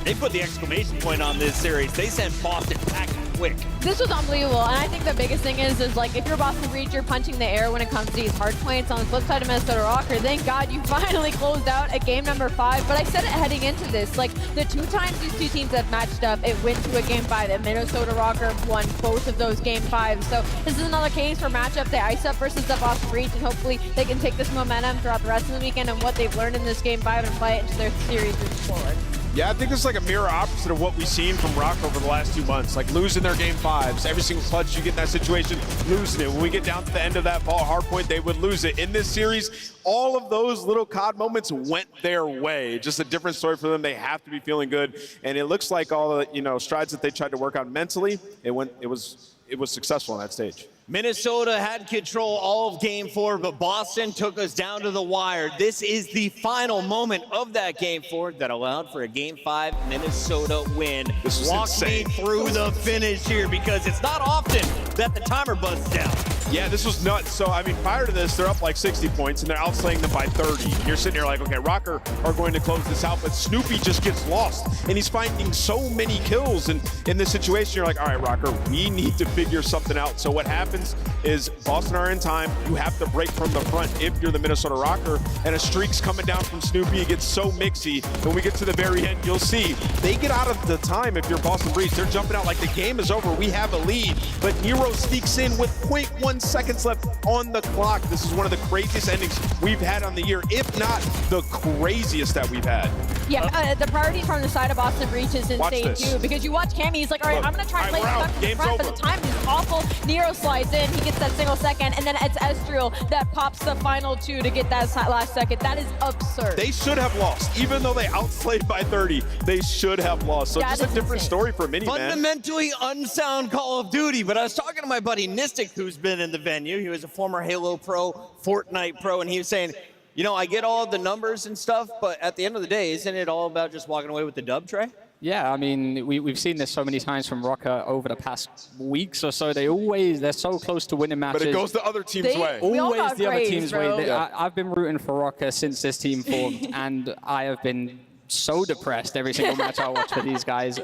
they put the exclamation point on this series. They sent Boston packing quick. This was unbelievable, and I think the biggest thing is like if you're Boston Breach, you're punching the air when it comes to these hard points. On the flip side of Minnesota Rocker, thank God you finally closed out at game number 5. But I said it heading into this, like the 2 times these 2 teams have matched up, it went to a game 5, and Minnesota Rocker won both of those game 5s. So this is another case for matchup. They ice up versus the Boston Breach, and hopefully they can take this momentum throughout the rest of the weekend and what they've learned in this game 5 and apply it into their series moving forward. Yeah, I think it's like a mirror opposite of what we've seen from Rock over the last 2 months, like losing their game 5s. Every single clutch you get in that situation, losing it. When we get down to the end of that ball, Hardpoint, they would lose it. In this series, all of those little COD moments went their way. Just a different story for them. They have to be feeling good. And it looks like all the strides that they tried to work on mentally, it was successful on that stage. Minnesota had control all of Game 4, but Boston took us down to the wire. This is the final moment of that Game 4 that allowed for a Game 5 Minnesota win. This was Walk insane. me through the finish here, because it's not often that the timer buzzes down. Yeah, this was nuts. So, I mean, prior to this, they're up like 60 points, and they're outslaying them by 30. And you're sitting here like, okay, Rocker are going to close this out, but Snoopy just gets lost, and he's finding so many kills. And in this situation, you're like, all right, Rocker, we need to figure something out. So what happens is Boston are in time. You have to break from the front if you're the Minnesota Rocker, and a streak's coming down from Snoopy. It gets so mixy. When we get to the very end, you'll see they get out of the time if you're Boston Breeze. They're jumping out like the game is over. We have a lead, but Nero sneaks in with 0.1 seconds left on the clock. This is one of the craziest endings we've had on the year, if not the craziest that we've had. Yeah, the priority from the side of Boston Breach is insane too, because you watch Cammy, he's like, all right, I'm going to try to play stuck in the front, but the time is awful. Nero slides in, he gets that single second, and then it's Estriel that pops the final 2 to get that last second. That is absurd. They should have lost. Even though they outplayed by 30, they should have lost. So just a different story for Mini, man. Fundamentally unsound Call of Duty, but I was talking to my buddy Nistic, who's been in the venue. He was a former Halo pro, Fortnite pro, and he was saying, you know, I get all the numbers and stuff, but at the end of the day, isn't it all about just walking away with the dub, Trey? Yeah, I mean, we've seen this so many times from Rocker over the past weeks or so. They're so close to winning matches. But it goes the other team's way. Always the other team's way. I've been rooting for Rocker since this team formed, and I have been so depressed every single match I watch for these guys.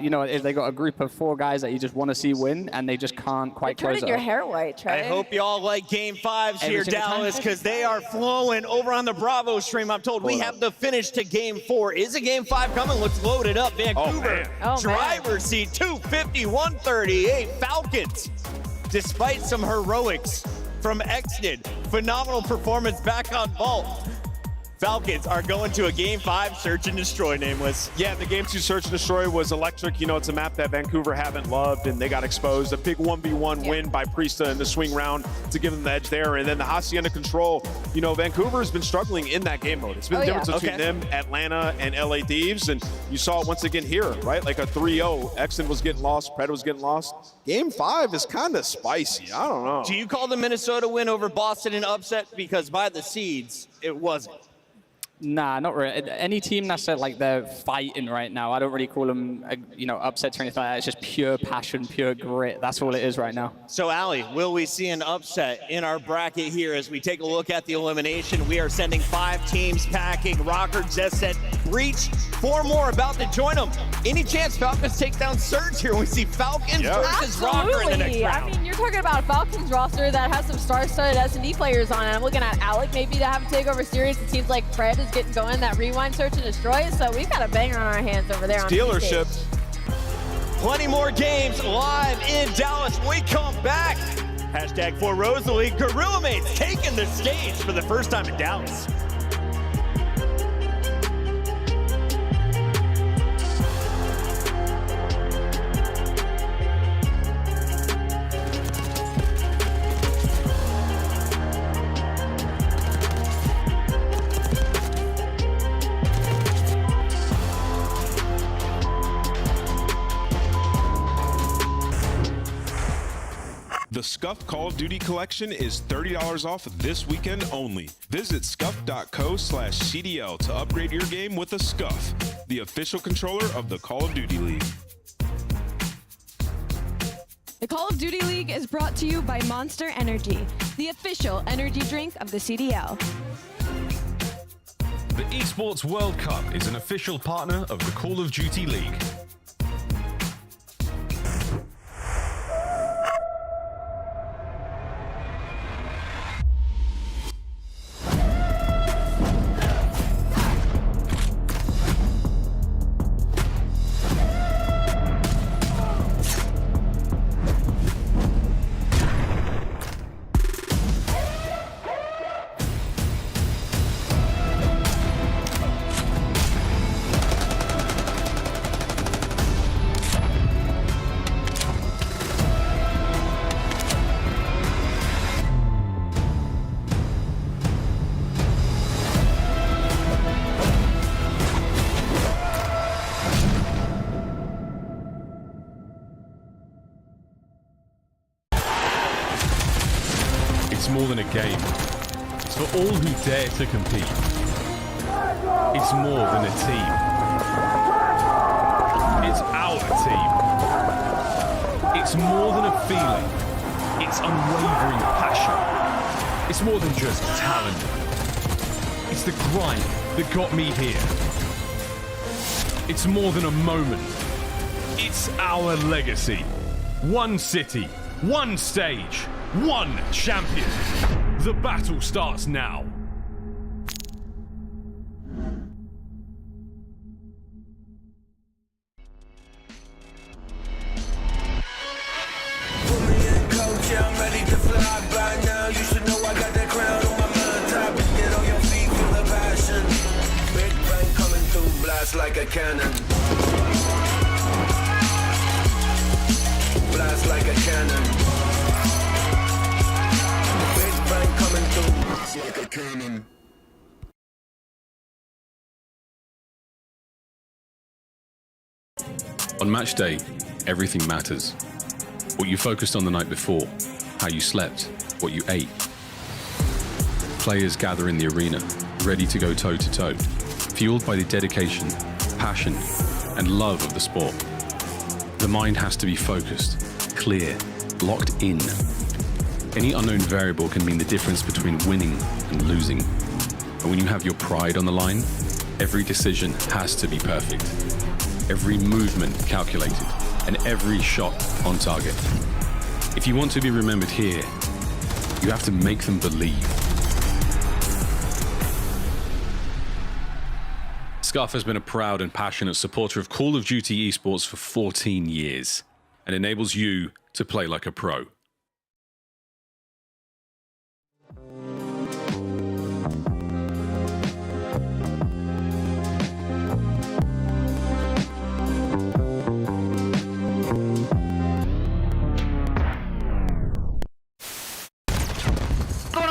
You know, they got a group of 4 guys that you just want to see win, and they just can't quite close it your up. hair white, Trey. I hope y'all like Game 5s Every here, single time? Dallas, because they are flowing over on the Bravo stream. I'm told we have the finish to Game 4. Is a Game 5 coming? Let's load it up. Vancouver, driver's seat, 250, 138. Falcons, despite some heroics from Exnid, phenomenal performance back on Vault. Falcons are going to a Game 5 search and destroy, Nameless. Yeah, the Game 2 search and destroy was electric. You know, it's a map that Vancouver haven't loved, and they got exposed. A big 1v1 win by Priesta in the swing round to give them the edge there. And then the Hacienda control. You know, Vancouver has been struggling in that game mode. It's been the difference between them, Atlanta, and LA Thieves. And you saw it once again here, right? Like a 3-0. Exton was getting lost. Pred was getting lost. Game 5 is kind of spicy. I don't know. Do you call the Minnesota win over Boston an upset? Because by the seeds, it wasn't. Nah, not really. Any team that's like they're fighting right now, I don't really call them, you know, upsets or anything like that. It's just pure passion, pure grit. That's all it is right now. So, Ali, will we see an upset in our bracket here as we take a look at the elimination? We are sending 5 teams packing. Rocker, Jesset, Breach, 4 more about to join them. Any chance Falcons take down Surge here when we see Falcons versus Rocker in the next round? I mean, you're talking about a Falcons roster that has some star-studded S&D players on it. I'm looking at Alec maybe to have a takeover series. It seems like Fred is getting going, that rewind, search, and destroy. So we've got a banger on our hands over there on Dealership. Plenty more games live in Dallas when we come back. Hashtag for Rosalie. Gorilla Mates taking the stage for the first time in Dallas. The Scuff Call of Duty collection is $30 off this weekend only. Visit scuff.co/CDL to upgrade your game with a Scuff, the official controller of the Call of Duty League. The Call of Duty League is brought to you by Monster Energy, the official energy drink of the CDL. The Esports World Cup is an official partner of the Call of Duty League. game. It's for all who dare to compete. It's more than a team. It's our team. It's more than a feeling. It's unwavering passion. It's more than just talent. It's the grind that got me here. It's more than a moment. It's our legacy. One city, one stage, one champion. The battle starts now. I'm ready to fly by now. You should know I got that crown on my mind. Top it, get on your feet, feel the passion. Big bang coming through, blast like a cannon. Blast like a cannon. Big bang coming through, blast like a cannon. On match day, everything matters. What you focused on the night before, how you slept, what you ate. Players gather in the arena, ready to go toe-to-toe, fueled by the dedication, passion, and love of the sport. The mind has to be focused, clear, locked in. Any unknown variable can mean the difference between winning and losing. And when you have your pride on the line, every decision has to be perfect. Every movement calculated, and every shot on target. If you want to be remembered here, you have to make them believe. Scuff has been a proud and passionate supporter of Call of Duty esports for 14 years and enables you to play like a pro.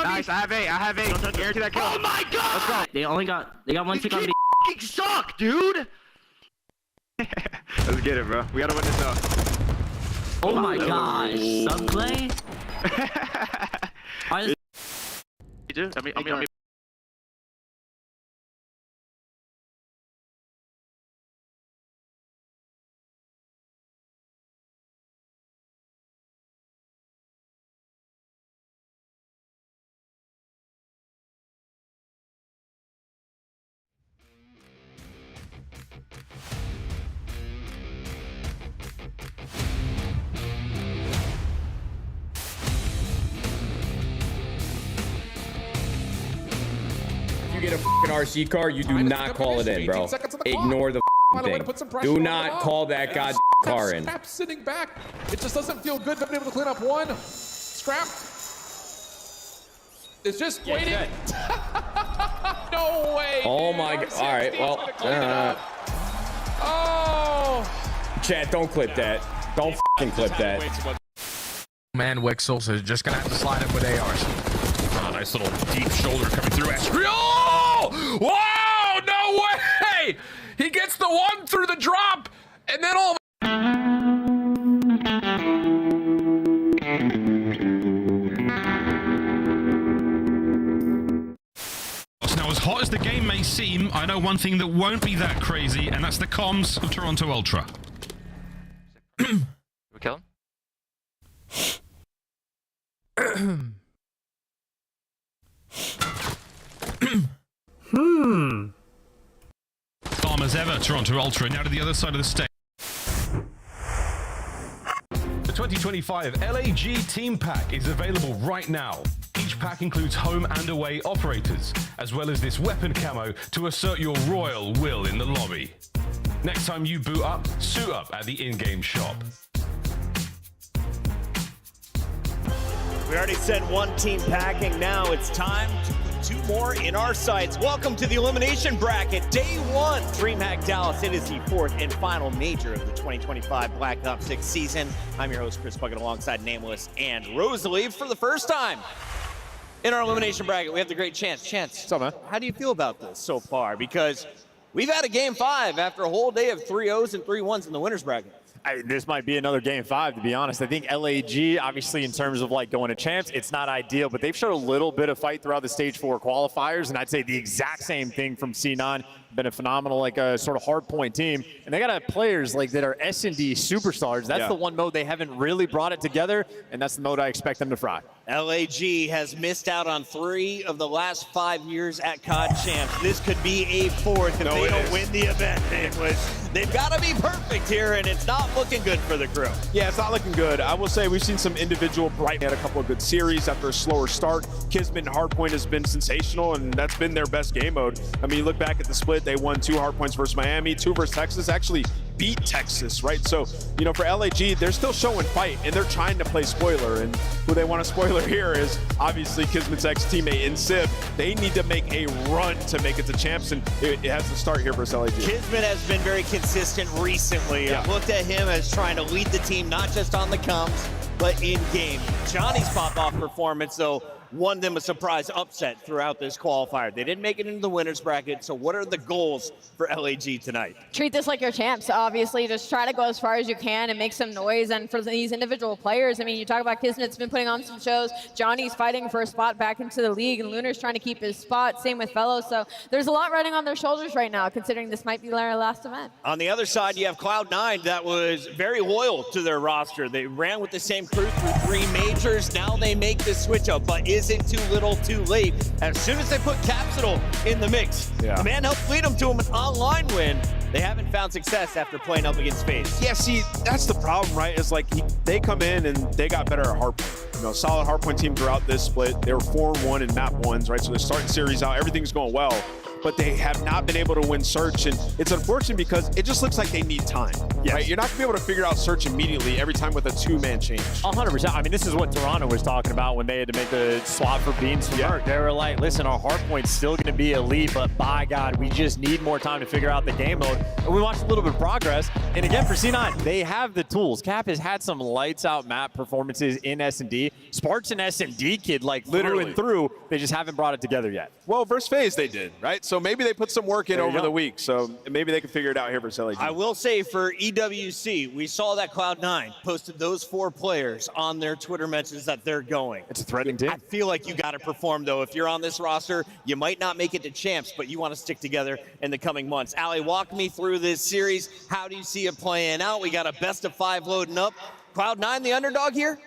Nice, I have eight. Guarantee that kill. Oh my god! Let's go. They got one tick on B. Fucking suck, dude! Let's get it, bro. We gotta win this out. Oh my gosh, subplay? Dude, I mean. Get a fucking RC car, you do not call it in, bro. Ignore the thing. Do not call that goddamn car in. Scrap sitting back. It just doesn't feel good to be able to clean up one. Scrap. It's just waiting. No way. Oh my god. All right, well. Oh. Chat, don't clip that. Don't fucking clip that. Man, Wixels is just gonna have to slide up with ARs. Oh, nice little deep shoulder coming through. Oh! Whoa! No way! He gets the one through the drop, and then all. Now, as hot as the game may seem, I know one thing that won't be that crazy, and that's the comms of Toronto Ultra. We kill him? Calm as ever, Toronto Ultra, now to the other side of the stage. The 2025 LAG Team Pack is available right now. Each pack includes home and away operators, as well as this weapon camo to assert your royal will in the lobby. Next time you boot up, suit up at the in-game shop. We already said one team packing. Now it's time to put two more in our sights. Welcome to the Elimination Bracket, Day 1. DreamHack Dallas, it is the fourth and final major of the 2025 Black Ops 6 season. I'm your host, Chris Bucket, alongside Nameless and Rosalie. For the first time in our Elimination Bracket, we have the great Chance. Chance, what's up, man? How do you feel about this so far? Because we've had a Game 5 after a whole day of 3-0s and 3-1s in the winner's bracket. This might be another game 5, to be honest. I think LAG, obviously, in terms of like going to champs, it's not ideal, but they've showed a little bit of fight throughout the stage 4 qualifiers, and I'd say the exact same thing from C9. Been a phenomenal, like a sort of hardpoint team, and they got players like that are S&D superstars. That's the one mode they haven't really brought it together, and that's the mode I expect them to fry. LAG has missed out on 3 of the last 5 years at COD Champs. This could be a 4th if they don't win the event. They've got to be perfect here, and it's not looking good for the crew. Yeah, it's not looking good. I will say we've seen some individual bright, had a couple of good series after a slower start. Kismet and Hardpoint has been sensational, and that's been their best game mode. I mean, you look back at the split, they won 2 Hardpoints versus Miami, 2 versus Texas, actually beat Texas, right? So, you know, for LAG, they're still showing fight, and they're trying to play spoiler, and who they want to spoiler here is obviously Kismet's ex-teammate in Sib. They need to make a run to make it to champs, and it has to start here versus LAG. Kismet has been very consistent recently. I've looked at him as trying to lead the team, not just on the comms, but in game. Johnny's pop-off performance, though, won them a surprise upset throughout this qualifier. They didn't make it into the winner's bracket, so what are the goals for LAG tonight? Treat this like your champs, obviously. Just try to go as far as you can and make some noise. And for these individual players, I mean, you talk about Kismet's been putting on some shows. Johnny's fighting for a spot back into the league, and Lunar's trying to keep his spot. Same with Fellow. So there's a lot riding on their shoulders right now, considering this might be their last event. On the other side, you have Cloud9 that was very loyal to their roster. They ran with the same crew through 3 majors. Now they make the switch up, but is it too little too late? As soon as they put Capsule in the mix, the man helped lead them to an online win. They haven't found success after playing up against Faze. Yeah, see, that's the problem, right? Is like they come in and they got better at Hardpoint. You know, solid Hardpoint team throughout this split. They were 4-1 in map 1s, right? So they're starting series out. Everything's going well, but they have not been able to win Search, and it's unfortunate because it just looks like they need time, right? You're not gonna be able to figure out Search immediately every time with a 2-man change. 100%. I mean, this is what Toronto was talking about when they had to make the swap for Beans to Merc. They were like, listen, our Hardpoint's still gonna be elite, but by God, we just need more time to figure out the game mode. And we watched a little bit of progress. And again, for C9, they have the tools. Cap has had some lights out map performances in S&D. Sparks and S&D kid, like literally and through, they just haven't brought it together yet. Well, versus Faze they did, right? So maybe they put some work in over the week, so maybe they can figure it out here versus LAG. I will say for EWC, we saw that Cloud9 posted those 4 players on their Twitter mentions that they're going. It's a threatening team. I feel like you got to perform, though. If you're on this roster, you might not make it to champs, but you want to stick together in the coming months. Allie, walk me through this series. How do you see it playing out? We got a best of 5 loading up. Cloud9 the underdog here?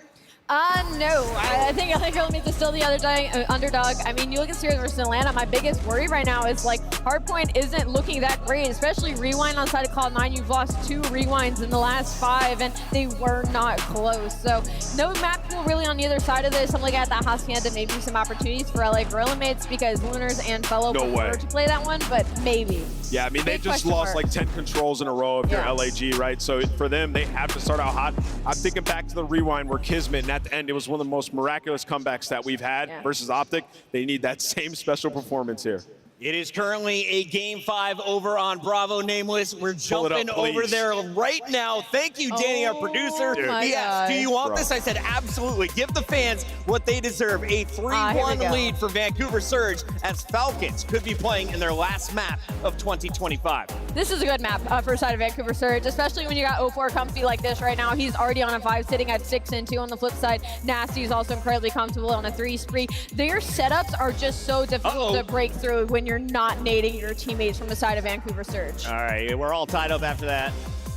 No. I think Elimination is still the underdog. I mean, you look at series versus Atlanta, my biggest worry right now is like Hardpoint isn't looking that great, especially Rewind on the side of Cloud9. You've lost 2 Rewinds in the last 5, and they were not close. So no map pool really on either side of this. I'm looking at that Hacienda, maybe some opportunities for LA Gorilla Mates because Lunars and Fellow prefer to play that one, but maybe. Yeah, I mean, they just lost like 10 controls in a row if they're LAG, right? So for them, they have to start out hot. I'm thinking back to the Rewind where Kismet, and at the end, it was one of the most miraculous comebacks that we've had versus Optic. They need that same special performance here. It is currently a Game 5 over on Bravo Nameless. We're jumping over there right now. Thank you, Danny, our producer. He asked, do you want this? I said, absolutely. Give the fans what they deserve. A 3-1 lead for Vancouver Surge as Falcons could be playing in their last map of 2025. This is a good map for the side of Vancouver Surge, especially when you got 04 comfy like this right now. He's already on a 5, sitting at 6 and 2 on the flip side. Nasty is also incredibly comfortable on a 3 spree. Their setups are just so difficult to break through when you're not nading your teammates from the side of Vancouver Surge. All right, we're all tied up after that.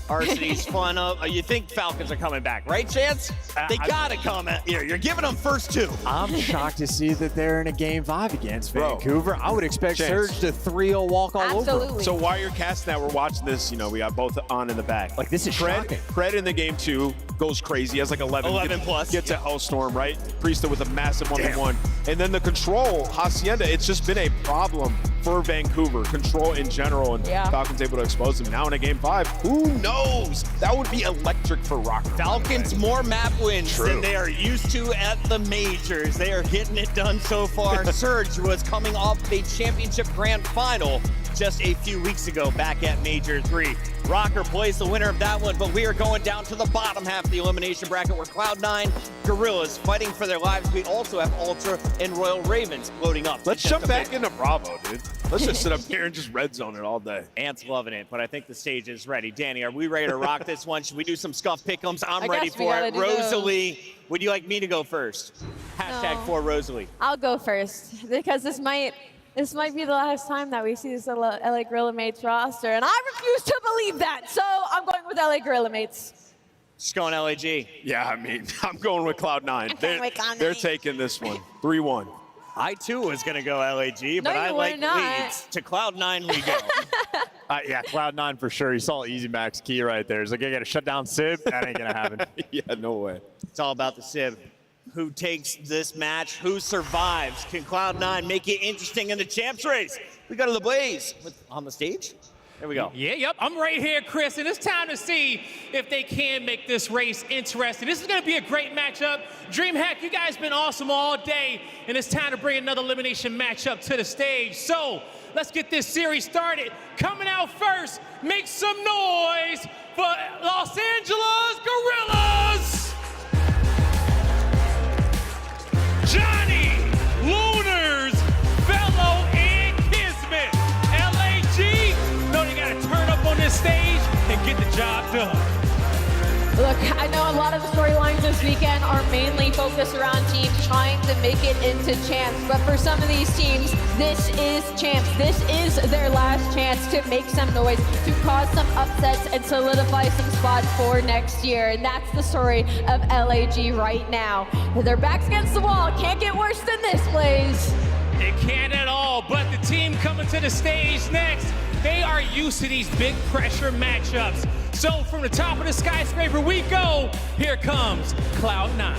RC's fun up. You think Falcons are coming back, right, Chance? They gotta come at you. You're giving them first 2. I'm shocked to see that they're in a Game 5 against Vancouver. I would expect Surge to 3-0 walk all over. So while you're casting that, we're watching this, you know, we got both on in the back. Like, this is shocking. Fred in the Game 2 goes crazy. Has like 11 plus. Gets a Hellstorm, right? Priesta with a massive 1v1. And then the control, Hacienda, it's just been a problem for Vancouver. Control in general, and Falcons able to expose them. Now in a Game 5, who knows? That would be electric for Rocker. Falcons more map wins than they are used to at the majors. They are getting it done so far. Surge was coming off a championship grand final just a few weeks ago back at Major 3. Rocker plays the winner of that one, but we are going down to the bottom half of the elimination bracket where Cloud9 Gorillas fighting for their lives. We also have Ultra and Royal Ravens loading up. Let's jump back into Bravo, dude. Let's just sit up here and just red zone it all day. Ant's loving it, but I think the stage is ready. Danny, are we ready to rock this one? Should we do some scuff pick'ems? I'm ready for it. Rosalie, would you like me to go first? Hashtag for Rosalie. I'll go first because this might be the last time that we see this LA Gorilla Mates roster, and I refuse to believe that. So I'm going with LA Gorilla Mates. Just going LAG. Yeah, I mean, I'm going with Cloud9. They're taking this one, 3-1. I too was going to go LAG, but I like leads. To Cloud9 we go. Yeah, Cloud9 for sure. You saw Easy Max key right there. He's like, I got to shut down Sib. That ain't going to happen. Yeah, no way. It's all about the Sib. Who takes this match? Who survives? Can Cloud9 make it interesting in the champs race? We go to the Blaze on the stage. There we go. Yeah, yep. I'm right here, Chris, and it's time to see if they can make this race interesting. This is going to be a great matchup. DreamHack, you guys been awesome all day, and it's time to bring another elimination matchup to the stage. So let's get this series started. Coming out first, make some noise for Los Angeles Gorillas. Johnny, Lunars, Fellow, and Kismet. LAG, know they gotta turn up on this stage and get the job done. Look, I know a lot of the storylines this weekend are mainly focused around teams trying to make it into champs, but for some of these teams, this is champs. This is their last chance to make some noise, to cause some upsets and solidify some spots for next year. And that's the story of LAG right now. Their backs against the wall. Can't get worse than this, Blaze. It can't at all, but the team coming to the stage next, they are used to these big pressure matchups. So from the top of the skyscraper we go. Here comes Cloud9.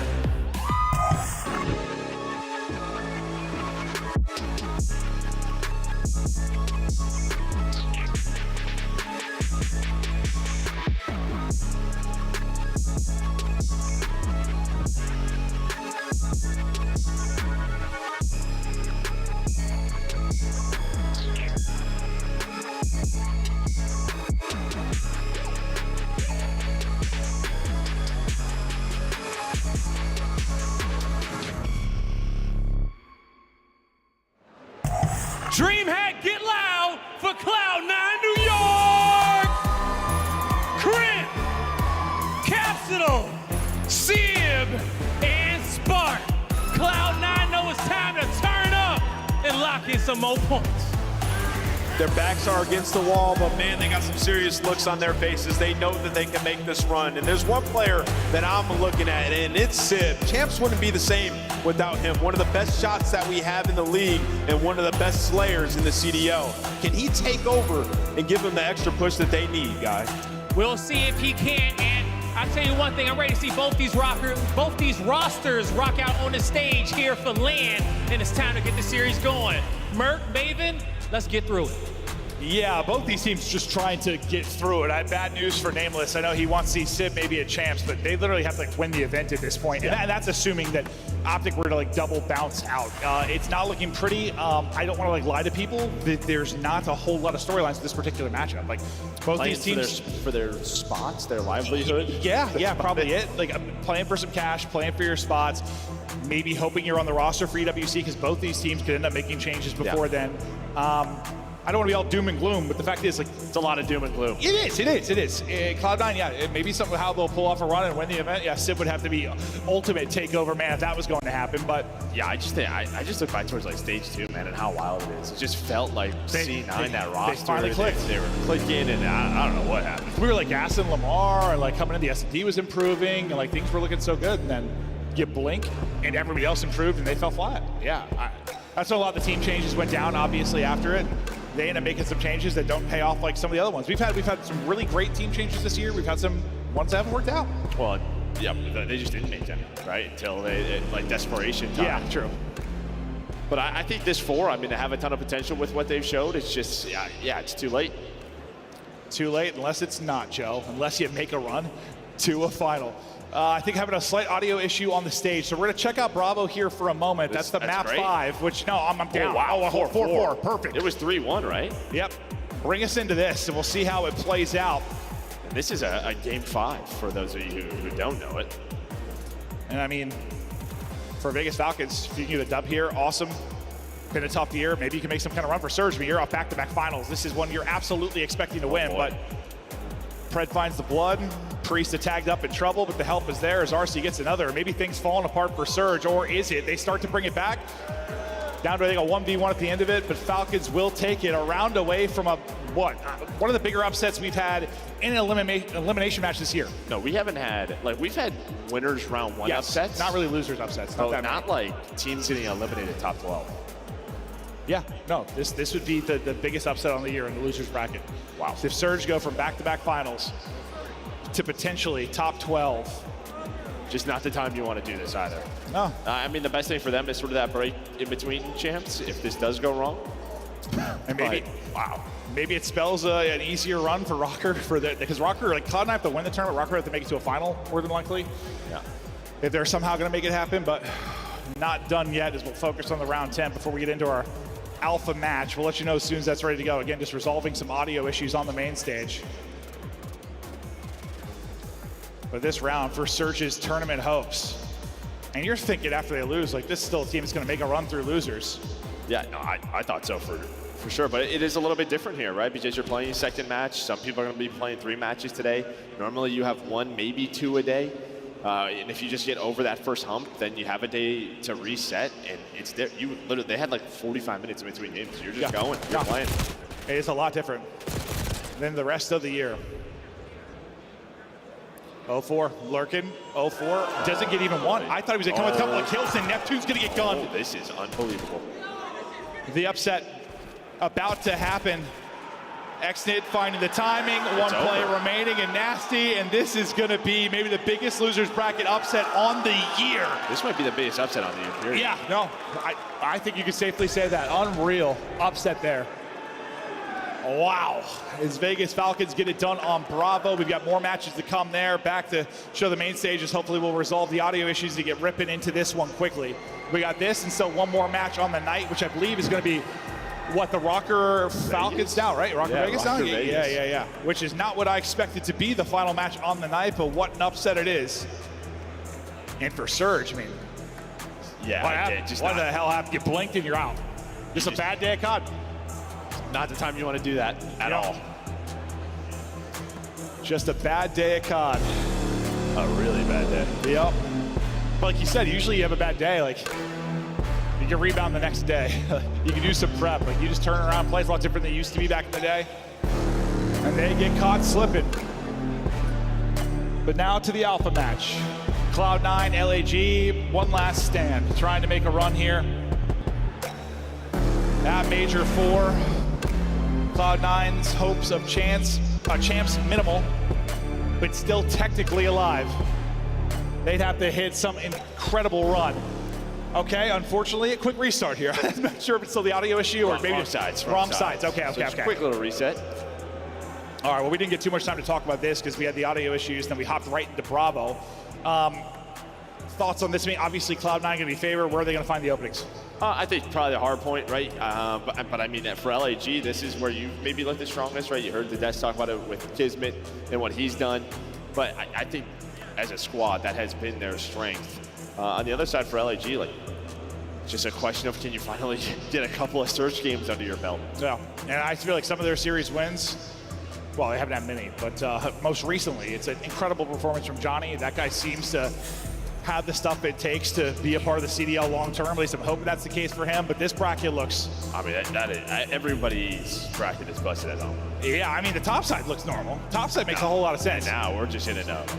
DreamHack, get loud for Cloud9 New York! Crimp, Capsule, Sib, and Spark. Cloud9 know it's time to turn up and lock in some more points. Their backs are against the wall, but man, they got some serious looks on their faces. They know that they can make this run. And there's one player that I'm looking at, and it's Sib. Champs wouldn't be the same without him. One of the best shots that we have in the league and one of the best slayers in the CDL. Can he take over and give them the extra push that they need, guys? We'll see if he can, and I'll tell you one thing, I'm ready to see both these rosters rock out on the stage here for LAN, and it's time to get the series going. Merc, Maven, let's get through it. Yeah, both these teams just trying to get through it. I have bad news for Nameless. I know he wants to see Sib maybe at champs, but they literally have to win the event at this point. Yeah. And that's assuming that Optic were to double bounce out. It's not looking pretty. I don't want to lie to people. There's not a whole lot of storylines to this particular matchup. Both these teams for their spots, their livelihood. Yeah, probably it. Playing for some cash, playing for your spots, maybe hoping you're on the roster for EWC because both these teams could end up making changes before then. I don't want to be all doom and gloom, but the fact is, it's a lot of doom and gloom. It is. Cloud9, yeah, it may be something how they'll pull off a run and win the event. Yeah, Sib would have to be ultimate takeover, man, if that was going to happen. But yeah, I just look back towards stage 2, man, and how wild it is. It just felt like C9, that roster. They finally clicked. They were clicking, and I don't know what happened. We were gassing Lamar, and coming in, the S&D was improving, and things were looking so good, and then you blink, and everybody else improved, and they fell flat. Yeah, that's why a lot of the team changes went down, obviously, after it. They end up making some changes that don't pay off like some of the other ones. We've had some really great team changes this year. We've had some ones that haven't worked out. Well, yeah, they just didn't make them, right? Until they desperation time. Yeah, true. But I think this 4, they have a ton of potential with what they've showed. It's just, it's too late. Too late, unless it's not, Joe. Unless you make a run to a final. I think having a slight audio issue on the stage. So we're going to check out Bravo here for a moment. That's map great. 5, which, no, I'm down. Oh, wow, 4-4. Perfect. It was 3-1, right? Yep. Bring us into this, and we'll see how it plays out. And this is a game 5 for those of you who don't know it. And for Vegas Falcons, if you can get a dub here, awesome. been a tough year. Maybe you can make some kind of run for Surge, but you're off back-to-back finals. This is one you're absolutely expecting to win, but Pred finds the blood. Priest tagged up in trouble, but the help is there as RC gets another. Maybe things falling apart for Surge, or is it? They start to bring it back. Down to, I think, a 1v1 at the end of it, but Falcons will take it a round away from one of the bigger upsets we've had in an elimination match this year. No, we haven't had, we've had winners round 1 upsets. Not really losers upsets. Not like teams getting eliminated top 12. Yeah, no, this would be the biggest upset on the year in the losers bracket. Wow. So if Surge go from back-to-back finals to potentially top 12. Just not the time you want to do this either. No. I mean, the best thing for them is sort of that break in between champs if this does go wrong. And maybe, maybe it spells an easier run for Rocker because Rocker, Cloud9 have to win the tournament, Rocker have to make it to a final more than likely. Yeah. If they're somehow going to make it happen, but not done yet as we'll focus on the round 10 before we get into our alpha match. We'll let you know as soon as that's ready to go. Again, just resolving some audio issues on the main stage. But this round for Surge's tournament hopes. And you're thinking after they lose, this is still a team that's going to make a run through losers. Yeah, no, I thought so for sure. But it is a little bit different here, right? Because you're playing a second match. Some people are going to be playing 3 matches today. Normally you have 1, maybe 2 a day. And if you just get over that first hump, then you have a day to reset. And it's there. You literally, they had 45 minutes in between games. You're just going, you're playing. It is a lot different than the rest of the year. 0-4, lurking, 0-4, doesn't get even one. I thought he was going to come with a couple of kills, and Neptune's going to get gunned. Oh, this is unbelievable. The upset about to happen. Xnit finding the timing, one play remaining, and Nasty, and this is going to be maybe the biggest losers bracket upset on the year. This might be the biggest upset on the year, period. Yeah, no, I think you could safely say that. Unreal upset there. Wow, as Vegas Falcons get it done on Bravo. We've got more matches to come there. Back to show the main stages. Hopefully we'll resolve the audio issues to get ripping into this one quickly. We got this and still one more match on the night, which I believe is going to be what, the Rocker Falcons now, right? Rocker Vegas now? Yeah. Which is not what I expected to be the final match on the night, but what an upset it is. And for Surge, I mean, what the hell happened? You blinked and you're out. Just a bad day at COD. Not the time you want to do that at all. Just a bad day at COD. A really bad day. Yep. But like you said, usually you have a bad day, you can rebound the next day. You can do some prep. You just turn around, play. It's a lot different than it used to be back in the day. And they get caught slipping. But now to the alpha match. Cloud9, LAG, one last stand. Trying to make a run here. At Major 4. Cloud9's hopes of champs minimal, but still technically alive. They'd have to hit some incredible run. Okay, unfortunately, a quick restart here. I'm not sure if it's still the audio issue or maybe wrong sides. Wrong sides. Okay. Quick little reset. All right, well, we didn't get too much time to talk about this because we had the audio issues, then we hopped right into Bravo. Thoughts on this? I mean, obviously, Cloud9 going to be favored. Where are they going to find the openings? I think probably the Hardpoint, right? But I mean, for LAG, this is where you maybe look the strongest, right? You heard the Desk talk about it with Kismet and what he's done. But I think as a squad, that has been their strength. On the other side for LAG, just a question of can you finally get a couple of Surge games under your belt? Yeah, and I feel like some of their series wins, well, they haven't had many, but most recently, it's an incredible performance from Johnny. That guy seems to have the stuff it takes to be a part of the CDL long term. At least I'm hoping that's the case for him. But this bracket looks. I mean, everybody's bracket is busted at home. Yeah, I mean the top side looks normal. Top side makes a whole lot of sense. And now we're just in and out.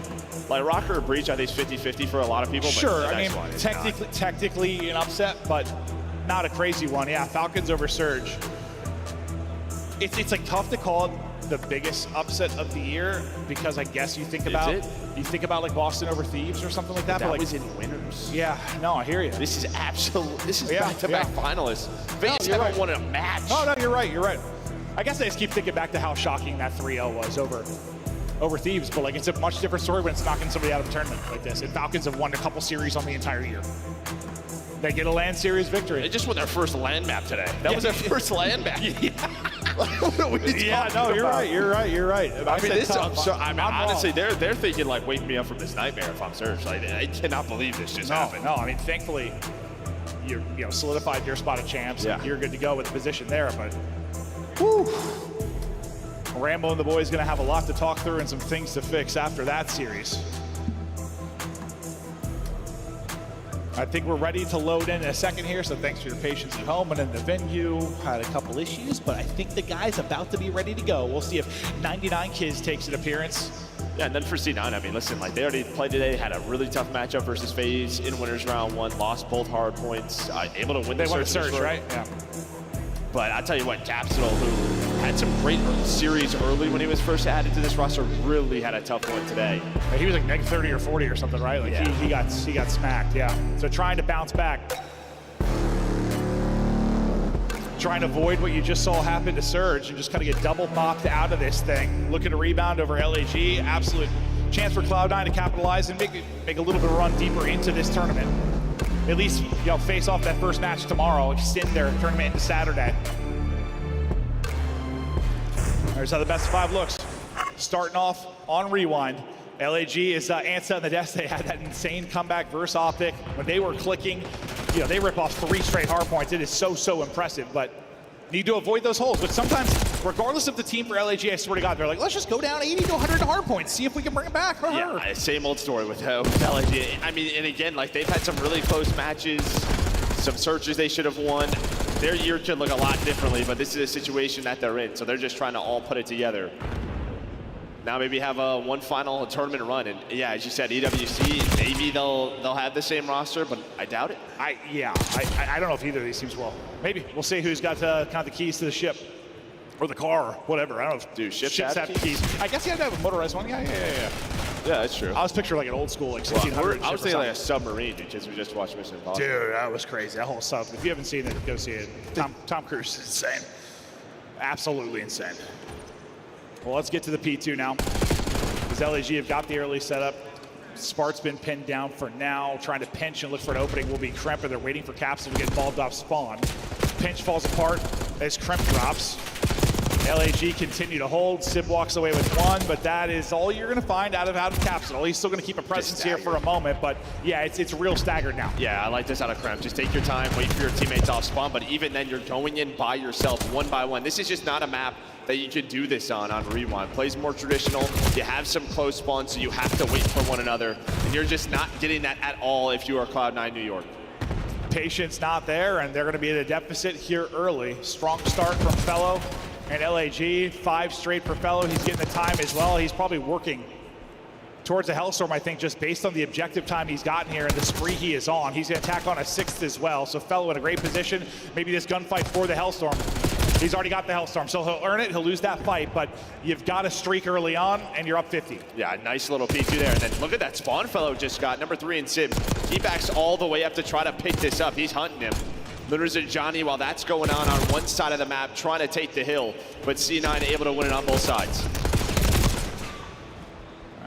Rocker or Breach, I think it's 50-50 for a lot of people. Sure, but I mean technically an upset, but not a crazy one. Yeah, Falcons over Surge. It's tough to call it the biggest upset of the year because I guess you think about Boston over Thieves or something like that. But was in winners. Yeah, no, I hear you. This is back-to-back finalists. Vegas haven't won a match. No, you're right. I guess I just keep thinking back to how shocking that 3-0 was over Thieves, but it's a much different story when it's knocking somebody out of a tournament like this. And Falcons have won a couple series on the entire year. They get a LAN series victory. They just won their first LAN map today. That was their first LAN map. You're right. I mean, honestly, they're thinking wake me up from this nightmare if I'm Surge. I cannot believe this just happened. No, I mean, thankfully, you know, solidified your spot of champs. Yeah. You're good to go with the position there, but whew. Rambo and the boys gonna have a lot to talk through and some things to fix after that series. I think we're ready to load in a second here, so thanks for your patience at home and in the venue. Had a couple issues, but I think the guy's about to be ready to go. We'll see if 99 Kids takes an appearance. Yeah, and then for C9, I mean, listen, like they already played today, had a really tough matchup versus Faze in winners round 1, lost both hard points, able to win they the won Surge, right? Yeah. But I'll tell you what, Capsule, who had some great series early when he was first added to this roster, really had a tough one today. He was like negative 30 or 40 or something, right? Like he got smacked, yeah. So trying to bounce back. Trying to avoid what you just saw happen to Surge and just kind of get double popped out of this thing. Looking to rebound over LAG. Absolute chance for Cloud9 to capitalize and make a little bit of a run deeper into this tournament. At least, you know, face off that first match tomorrow, extend their tournament into Saturday. There's how the best of 5 looks. Starting off on Rewind. LAG is Ansa on the desk. They had that insane comeback versus Optic. When they were clicking, you know, they rip off 3 straight hard points. It is so impressive, but need to avoid those holes. But sometimes, regardless of the team for LAG, I swear to God, they're like, let's just go down 80 to 100 hard points, see if we can bring it back. Yeah, same old story with LAG. I mean, and again, like they've had some really close matches, some searches they should have won. Their year could look a lot differently, but this is a situation that they're in, so they're just trying to all put it together. Now maybe have one final tournament run, and yeah, as you said, EWC, maybe they'll have the same roster, but I doubt it. I don't know if either of these teams will. Maybe we'll see who's got kind of the keys to the ship or the car or whatever. I don't know if ships have keys. I guess you have to have a motorized one. Yeah, that's true. I was picturing like an old school, like 1600. I was thinking like a submarine, because we just watched Mission Impossible. Dude, that was crazy. That whole sub. If you haven't seen it, go see it. Tom Cruise is insane. Absolutely insane. Well, let's get to the P2 now. As LAG have got the early setup. Spart's been pinned down for now. Trying to pinch and look for an opening will be Kremp, and they're waiting for Capsule to get involved off spawn. Pinch falls apart as Kremp drops. LAG continue to hold. Sib walks away with 1, but that is all you're going to find out of Capsule. He's still going to keep a presence here for a moment, but yeah, it's real staggered now. Yeah, I like this out of Kremp. Just take your time, wait for your teammates off spawn, but even then, you're going in by yourself, 1 by 1. This is just not a map that you could do this on Rewind. Plays more traditional. You have some close spawns, so you have to wait for one another, and you're just not getting that at all if you are Cloud9 New York. Patience not there, and they're going to be at a deficit here early. Strong start from Fellow and LAG. 5 straight for Fellow. He's getting the time as well. He's probably working towards a Hellstorm, I think, just based on the objective time he's gotten here and the spree he is on. He's going to attack on a 6th as well. So Fellow in a great position. Maybe this gunfight for the Hellstorm. He's already got the Hellstorm, so he'll earn it. He'll lose that fight, but you've got a streak early on, and you're up 50. Yeah, nice little P2 there. And then look at that spawn Fellow just got, number 3 in Sib. He backs all the way up to try to pick this up. He's hunting him. Lunars and Johnny, while that's going on one side of the map, trying to take the hill, but C9 able to win it on both sides.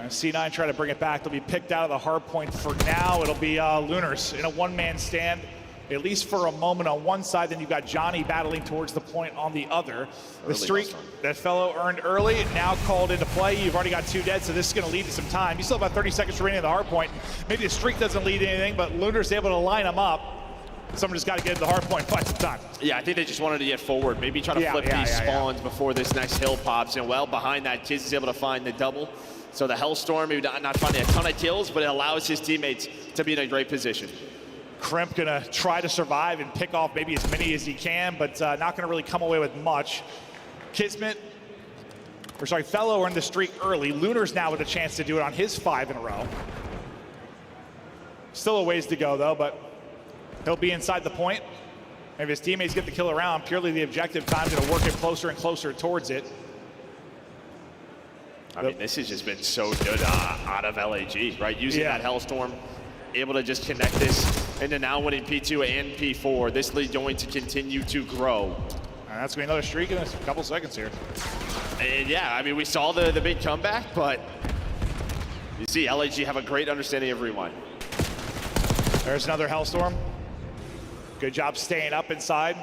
C9 try to bring it back. They'll be picked out of the hard point for now. It'll be Lunars in a 1-man stand, at least for a moment on one side. Then you've got Johnny battling towards the point on the other. The streak that Fellow earned early, now called into play. You've already got 2 dead, so this is going to lead to some time. You still have about 30 seconds remaining in the hard point. Maybe the streak doesn't lead to anything, but Lunar's able to line them up. Someone just got to get to the hard point, fight some time. Yeah, I think they just wanted to get forward. Maybe try to flip these spawns before this next hill pops. And well, behind that, Kiz is able to find the double. So the Hellstorm, maybe not finding a ton of kills, but it allows his teammates to be in a great position. Kremp gonna try to survive and pick off maybe as many as he can, but not gonna really come away with much. Fellow earned the streak early. Lunar's now with a chance to do it on his 5 in a row. Still a ways to go though, but he'll be inside the point. If his teammates get the kill around, purely the objective time's gonna work it closer and closer towards it. I mean, this has just been so good out of LAG, right? Using that Hellstorm, able to just connect this into now winning P2 and P4. This lead going to continue to grow. And that's gonna be another streak in a couple seconds here. And yeah, I mean, we saw the big comeback, but you see LAG have a great understanding of Rewind. There's another Hellstorm. Good job staying up inside.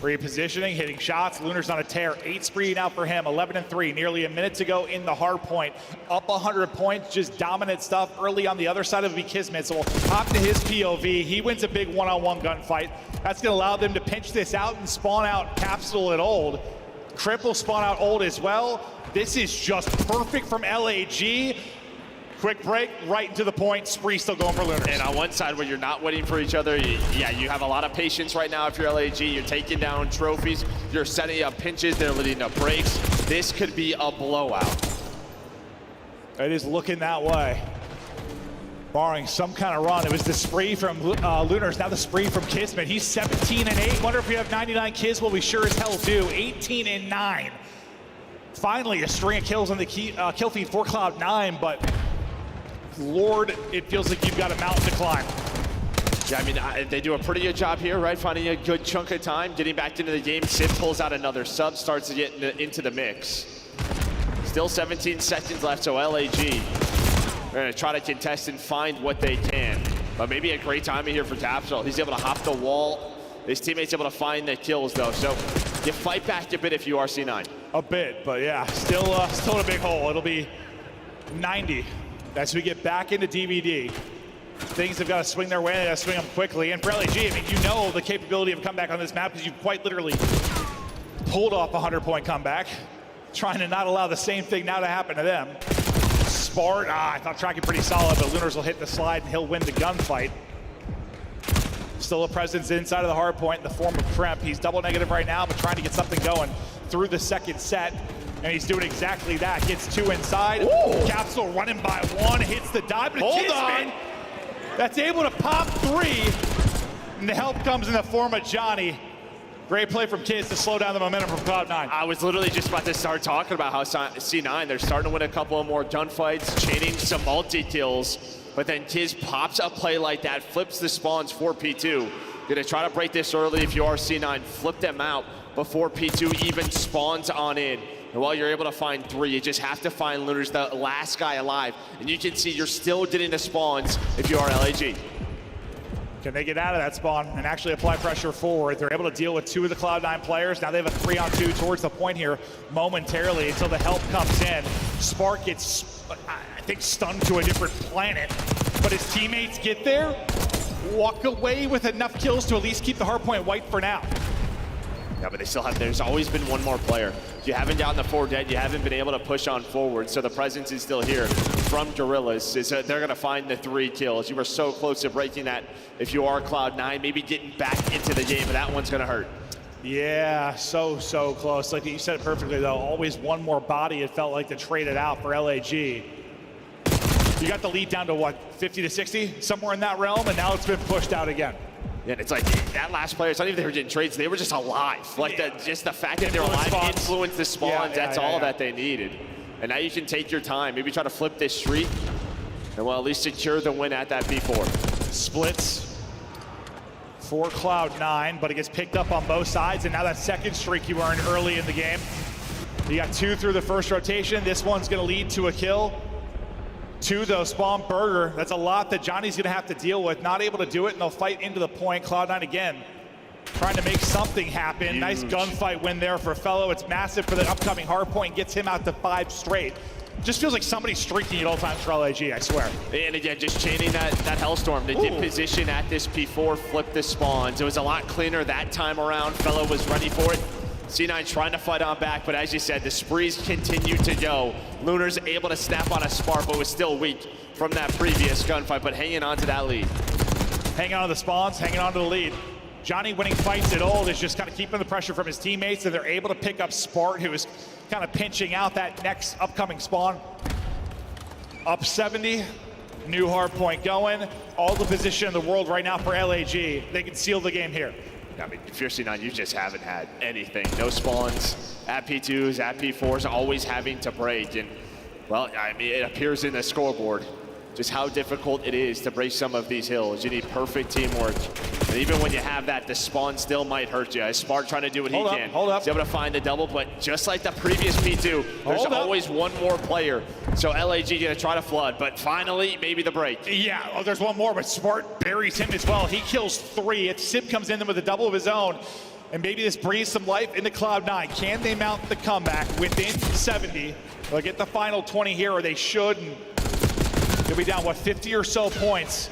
Repositioning, hitting shots. Lunar's on a tear. 8 spree now for him. 11-3. Nearly a minute to go in the hard point. Up 100 points. Just dominant stuff early on the other side of Kismet. So we'll hop to his POV. He wins a big one-on-one gunfight. That's going to allow them to pinch this out and spawn out Capsule and Old. Crip will spawn out Old as well. This is just perfect from LAG. Quick break, right into the point. Spree still going for Lunars. And on one side where you're not waiting for each other, you have a lot of patience right now if you're LAG. You're taking down trophies. You're setting up pinches. They're leading up breaks. This could be a blowout. It is looking that way. Barring some kind of run. It was the spree from Lunars, now the spree from Kismet. He's 17-8. Wonder if we have 99 kills. Well, we sure as hell do. 18-9. Finally, a string of kills on the kill feed for Cloud9, but Lord, it feels like you've got a mountain to climb. Yeah, I mean, they do a pretty good job here, right? Finding a good chunk of time, getting back into the game. Sid pulls out another sub, starts to get into the mix. Still 17 seconds left, so LAG are gonna try to contest and find what they can. But maybe a great timing here for Tapsol. He's able to hop the wall. His teammate's able to find the kills, though. So you fight back a bit if you are C9. A bit, but yeah, still in a big hole. It'll be 90 as we get back into DVD. Things have got to swing their way. They got to swing them quickly. And for LAG, I mean, you know the capability of a comeback on this map because you've quite literally pulled off a 100-point comeback, trying to not allow the same thing now to happen to them. Spart, I thought tracking pretty solid, but Lunars will hit the slide and he'll win the gunfight. Still a presence inside of the hard point in the form of Kremp. He's double negative right now, but trying to get something going through the second set. And he's doing exactly that. Gets 2 inside. Ooh. Capsule running by 1, hits the dive, but Hold on. That's able to pop 3. And the help comes in the form of Johnny. Great play from Kids to slow down the momentum from Cloud9. I was literally just about to start talking about how C9, they're starting to win a couple of more gunfights, chaining some multi-kills. But then Kiz pops a play like that, flips the spawns for P2. Gonna try to break this early if you are C9, flip them out before P2 even spawns on in. And while you're able to find 3, you just have to find Lunars, the last guy alive. And you can see you're still getting the spawns if you are LAG. Can they get out of that spawn and actually apply pressure forward? They're able to deal with 2 of the Cloud9 players. Now they have a 3-on-2 towards the point here momentarily until the help comes in. Spark gets, I think, stunned to a different planet. But his teammates get there, walk away with enough kills to at least keep the hardpoint white for now. Yeah, but they still have, there's always been one more player. You haven't gotten the 4 dead, you haven't been able to push on forward, so the presence is still here from Gorillas. They're gonna find the 3 kills. You were so close to breaking that if you are Cloud9, maybe getting back into the game, but that one's gonna hurt. Yeah, so close. Like you said it perfectly though, always one more body it felt like to trade it out for LAG. You got the lead down to what, 50 to 60? Somewhere in that realm, and now it's been pushed out again. Yeah, and it's like that last player, it's not even they were getting trades, they were just alive. Like just the fact that they were alive influenced the spawns, that's all that they needed. And now you can take your time, maybe try to flip this streak, and well, at least secure the win at that B4. Splits for Cloud9, but it gets picked up on both sides, and now that second streak you earned early in the game. You got 2 through the first rotation. This one's gonna lead to a kill. 2 though, spawn burger. That's a lot that Johnny's gonna have to deal with. Not able to do it, and they'll fight into the point. Cloud9 again, trying to make something happen. Huge. Nice gunfight win there for Fellow. It's massive for the upcoming hardpoint. Gets him out to 5 straight. Just feels like somebody's streaking at all times for LAG, I swear. And again, just chaining that Hellstorm. They did position at this P4, flip the spawns. It was a lot cleaner that time around. Fellow was ready for it. C9 trying to fight on back, but as you said, the sprees continue to go. Lunar's able to snap on a spark, but was still weak from that previous gunfight, but hanging on to that lead. Hanging on to the spawns, hanging on to the lead. Johnny winning fights at Old is just kind of keeping the pressure from his teammates, and they're able to pick up Spart, who is kind of pinching out that next upcoming spawn. Up 70, new hard point going. All the position in the world right now for LAG. They can seal the game here. I mean, if you're C9, you just haven't had anything. No spawns at P2s, at P4s, always having to break. And, well, I mean, it appears in the scoreboard just how difficult it is to break some of these hills. You need perfect teamwork. And even when you have that, the spawn still might hurt you. Spark trying to do what he can. Hold up. He's able to find the double, but just like the previous P2, there's always one more player. So LAG gonna try to flood, but finally, maybe the break. Yeah, there's one more, but Spart buries him as well. He kills 3. Sib comes in with a double of his own. And maybe this breathes some life into Cloud9. Can they mount the comeback within 70? They'll get the final 20 here, or they should. And they'll be down, what, 50 or so points.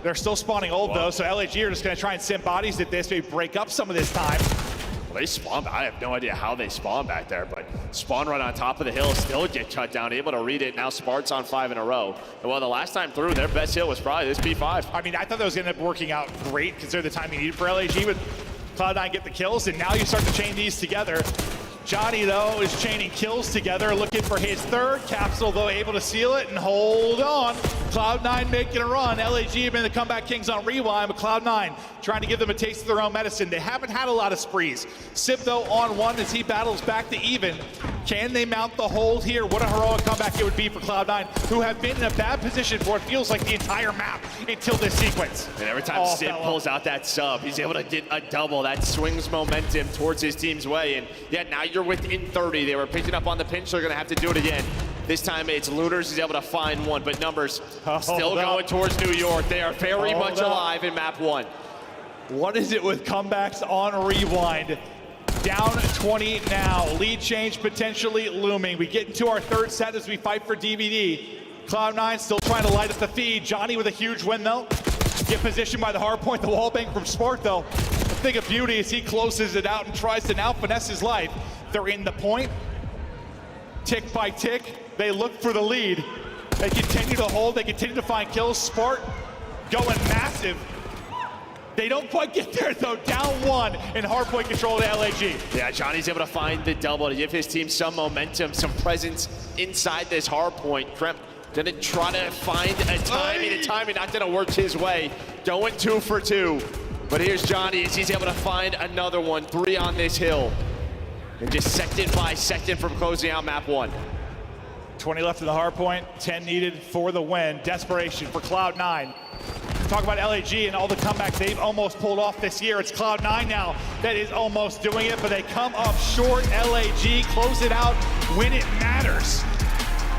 They're still spawning ult, though, so LAG are just going to try and send bodies at this, maybe break up some of this time. Well, they spawn. I have no idea how they spawn back there, but spawn right on top of the hill, still get cut down, able to read it. Now Spart's on 5 in a row. And well, the last time through, their best hill was probably this P5. I mean, I thought that was going to end up working out great, considering the time you needed for LAG, but Cloud9 get the kills, and now you start to chain these together. Johnny, though, is chaining kills together, looking for his third. Capsule, though, able to seal it and hold on. Cloud9 making a run. LAG have been the comeback kings on rewind, but Cloud9 trying to give them a taste of their own medicine. They haven't had a lot of sprees. Sip, though, on one as he battles back to even. Can they mount the hold here? What a heroic comeback it would be for Cloud9, who have been in a bad position for what feels like the entire map until this sequence. And every time Sip pulls out that sub, he's able to get a double. That swings momentum towards his team's way. And yeah, now you're within 30. They were picking up on the pinch. They're going to have to do it again. This time it's Lunars. He's able to find one, but numbers still going towards New York. They are very much alive in map 1. What is it with comebacks on rewind? Down 20 now. Lead change potentially looming. We get into our third set as we fight for DVD. Cloud9 still trying to light up the feed. Johnny with a huge win, though. Get positioned by the Hardpoint. The wall bang from Spark, though. The thing of beauty is he closes it out and tries to now finesse his life. They're in the point. Tick by tick, they look for the lead. They continue to hold. They continue to find kills. Spark going massive. They don't quite get there, though. Down 1 in Hardpoint control to LAG. Yeah, Johnny's able to find the double to give his team some momentum, some presence inside this Hardpoint. Kremp didn't try to find a timing. The timing not going to work his way. Going 2 for 2. But here's Johnny as he's able to find another one. 3 on this hill. And just second by second from closing out map 1. 20 left in the Hardpoint. 10 needed for the win. Desperation for Cloud9. Talk about LAG and all the comebacks they've almost pulled off this year. It's Cloud9 now that is almost doing it, but they come up short. LAG close it out when it matters.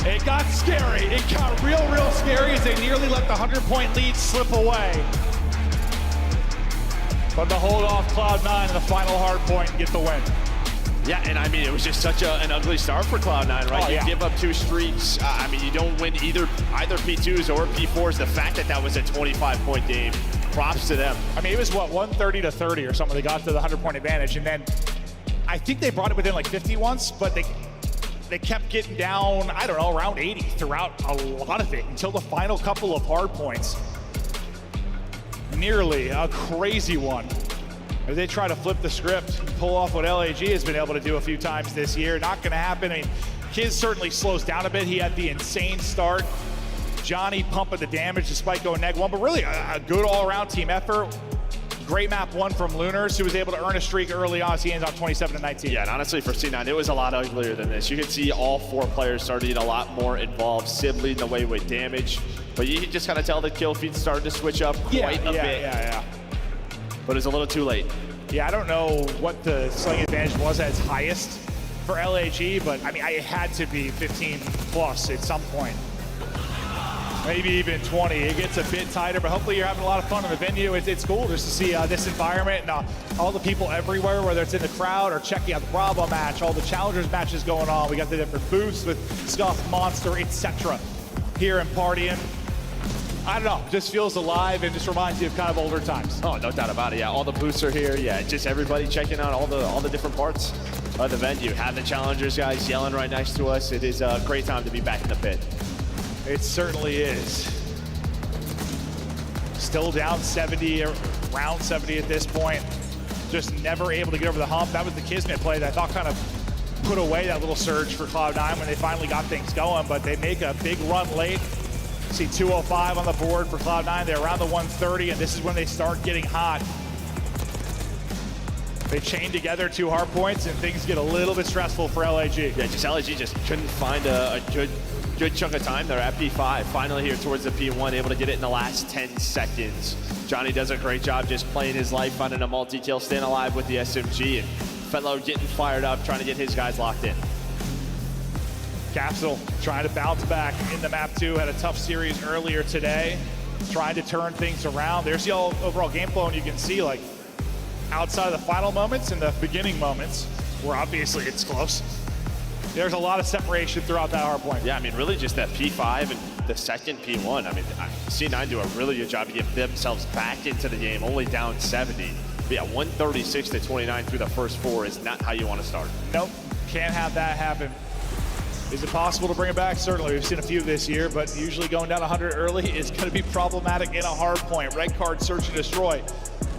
It got scary. It got real scary as they nearly let the 100-point lead slip away. But to hold off Cloud9 in the final Hardpoint and get the win. Yeah, and I mean, it was just such an ugly start for Cloud9, right? You give up 2 streaks. I mean, you don't win either P2s or P4s. The fact that that was a 25-point game, props to them. I mean, it was, what, 130-30 or something. They got to the 100-point advantage, and then I think they brought it within like 50 once, but they kept getting down, I don't know, around 80 throughout a lot of it until the final couple of Hardpoints. Nearly a crazy one. As they try to flip the script and pull off what LAG has been able to do a few times this year. Not going to happen. I mean, Kiz certainly slows down a bit. He had the insane start. Johnny pumping the damage despite going neg 1, but really a good all-around team effort. Great map 1 from Lunars, who was able to earn a streak early on as he ends on 27-19. Yeah, and honestly for C9, it was a lot uglier than this. You could see all 4 players started to get a lot more involved. Sib leading the way with damage, but you can just kind of tell the kill feed started to switch up quite a bit. Yeah. But it's a little too late. Yeah, I don't know what the sling advantage was at its highest for LAG, but I mean, it had to be 15 plus at some point. Maybe even 20. It gets a bit tighter, but hopefully you're having a lot of fun in the venue. It's cool just to see this environment and all the people everywhere, whether it's in the crowd or checking out the Bravo match, all the Challengers matches going on. We got the different booths with Scuff, Monster, etc. here and partying. I don't know, just feels alive and just reminds you of kind of older times. Oh, no doubt about it. Yeah, all the booths are here. Yeah, just everybody checking out all the different parts of the venue. Have the Challengers guys yelling right next to us. It is a great time to be back in the pit. It certainly is. Still down 70, around 70 at this point. Just never able to get over the hump. That was the Kismet play that I thought kind of put away that little surge for Cloud9 when they finally got things going, but they make a big run late. See 205 on the board for Cloud9. They're around the 130, and this is when they start getting hot. They chain together 2 Hardpoints, and things get a little bit stressful for LAG. Yeah, just LAG just couldn't find a good chunk of time. They're at P5. Finally here towards the P1, able to get it in the last 10 seconds. Johnny does a great job just playing his life, finding a multi-kill, staying alive with the SMG, and Fetlow getting fired up, trying to get his guys locked in. Capsule trying to bounce back in the map 2. Had a tough series earlier today. Trying to turn things around. There's the overall game flow, and you can see, like, outside of the final moments and the beginning moments, where obviously it's close, there's a lot of separation throughout that hard point. Yeah, I mean, really just that P5 and the second P1. I mean, C9 do a really good job to get themselves back into the game, only down 70. But yeah, 136 to 29 through the first 4 is not how you want to start. Nope, can't have that happen. Is it possible to bring it back? Certainly, we've seen a few this year, but usually going down 100 early is going to be problematic in a hard point. Red card, search and destroy.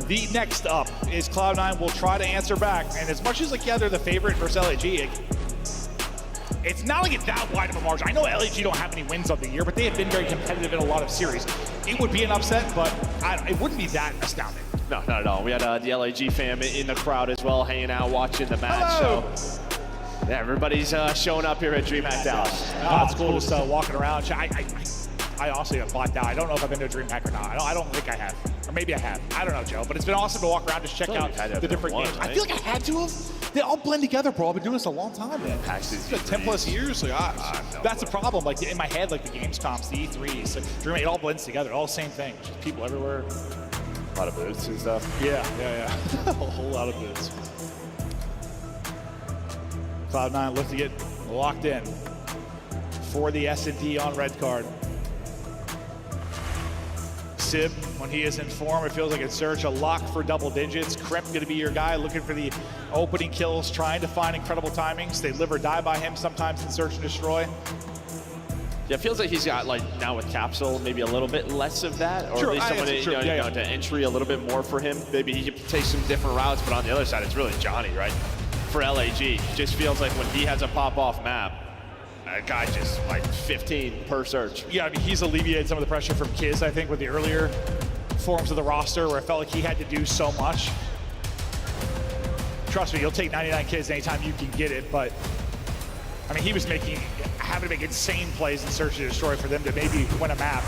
The next up is Cloud9 will try to answer back, and as much as like, yeah, they're the favorite versus LAG, it's not like it's that wide of a margin. I know LAG don't have any wins of the year, but they have been very competitive in a lot of series. It would be an upset, but it wouldn't be that astounding. No, not at all. We had the LAG fam in the crowd as well, hanging out, watching the match. Hello. So yeah, everybody's showing up here at DreamHack Dallas. It's cool just walking around. I honestly have bought that. I don't know if I've been to a DreamHack or not. I don't think I have. Or maybe I have. I don't know, Joe. But it's been awesome to walk around, just check out the different games. Right? I feel like I had to have. They all blend together, bro. I've been doing this a long time, man. It's been 10 plus years. Like, that's the problem. Like in my head, like the Gamescoms, the E3s, like, DreamHack, it all blends together. All the same thing. Just people everywhere. A lot of booths and stuff. Yeah. A whole lot of booths. Cloud9 look to get locked in for the S&D on red card. Sib, when he is in form, it feels like it's Search, a lock for double digits. Crimp gonna be your guy, looking for the opening kills, trying to find incredible timings. They live or die by him sometimes in Search and Destroy. Yeah, it feels like he's got, like, now with Capsule, maybe a little bit less of that, or True. at least someone to entry a little bit more for him. Maybe he could take some different routes, but on the other side, it's really Johnny, right? For LAG, just feels like when he has a pop-off map, a guy just like 15 per search. Yeah, I mean, he's alleviated some of the pressure from Kiz, I think, with the earlier forms of the roster, where it felt like he had to do so much. Trust me, you'll take 99 Kiz anytime you can get it, but I mean, he was having to make insane plays in Search and Destroy for them to maybe win a map.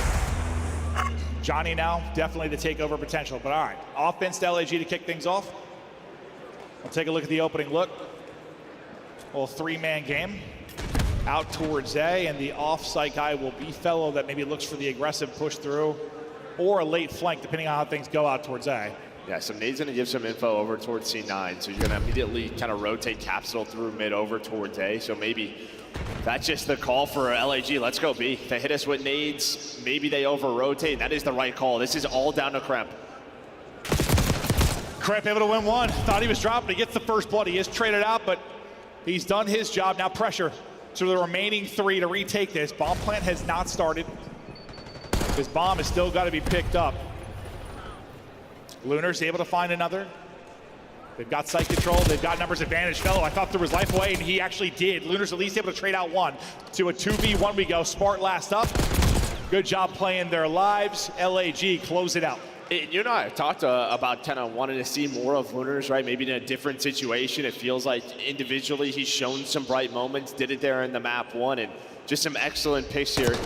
Johnny now, definitely the takeover potential, but all right. Offense to LAG to kick things off. We'll take a look at the opening look. A little 3-man game. Out towards A, and the off-site guy will be Fellow that maybe looks for the aggressive push through or a late flank, depending on how things go out towards A. Yeah, so Nade's going to give some info over towards C9, so you're going to immediately kind of rotate Capsule through mid over towards A, so maybe that's just the call for LAG. Let's go B. They hit us with nades, maybe they over-rotate. That is the right call. This is all down to Kremp. Kremp able to win one. Thought he was dropping. He gets the first blood. He is traded out, but he's done his job. Now pressure to the remaining 3 to retake this. Bomb plant has not started. His bomb has still got to be picked up. Lunar's able to find another. They've got site control. They've got numbers advantage. Fellow, I thought there was life away, and he actually did. Lunar's at least able to trade out one. To a 2v1 we go. Smart last up. Good job playing their lives. LAG close it out. You and I have talked about kind of wanting to see more of Lunar's, right? Maybe in a different situation. It feels like individually he's shown some bright moments, did it there in the map 1, and just some excellent picks here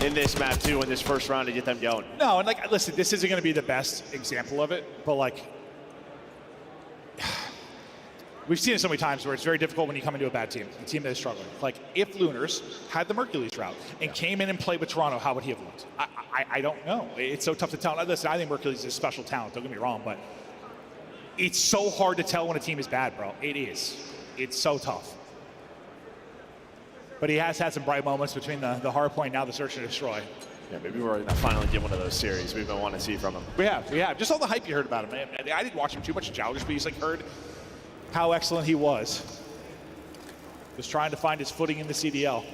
in this map 2 in this first round to get them going. No, and like, listen, this isn't going to be the best example of it, but like, we've seen it so many times where it's very difficult when you come into a bad team, a team that is struggling. Like, if Lunar's had the Mercules route and came in and played with Toronto, how would he have looked? I don't know. It's so tough to tell. Listen, I think Mercules is a special talent, don't get me wrong, but it's so hard to tell when a team is bad, bro. It is. It's so tough. But he has had some bright moments between the Hardpoint, now the Search and Destroy. Yeah, maybe we're gonna finally get one of those series we've been wanting to see from him. We have. Just all the hype you heard about him, man. I didn't watch him too much in Challengers, but he's like heard how excellent he was. Just trying to find his footing in the CDL.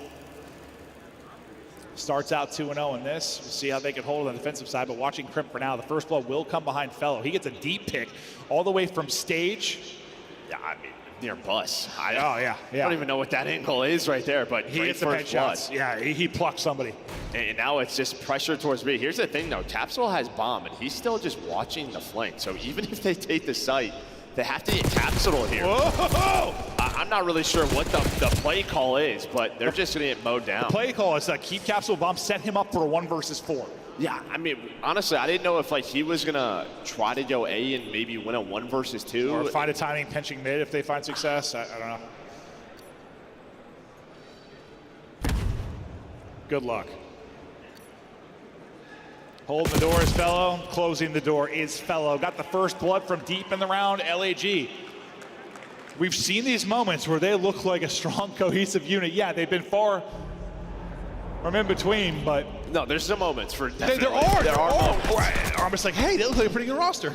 Starts out 2-0 in this. We'll see how they can hold on the defensive side, but watching Crimp for now, the first blow will come behind Fellow. He gets a deep pick all the way from stage. Yeah, I mean, near bus. I don't even know what that angle is right there, but he hits the headshots. Yeah, he plucked somebody. And now it's just pressure towards B. Here's the thing, though. Capsule has bomb, and he's still just watching the flank. So even if they take the site, they have to get Capsule here. Whoa! I'm not really sure what the play call is, but they're just going to get mowed down. The play call is keep Capsule bomb, set him up for a 1 versus 4. Yeah, I mean, honestly, I didn't know if like he was going to try to go A and maybe win a 1 versus 2. Or find a timing pinching mid if they find success. I don't know. Good luck. Holding the door is Fellow. Closing the door is Fellow. Got the first blood from deep in the round, LAG. We've seen these moments where they look like a strong, cohesive unit. Yeah, they've been far from in between, but... No, there's some moments for definitely. There are moments. I'm almost like, hey, they look like a pretty good roster.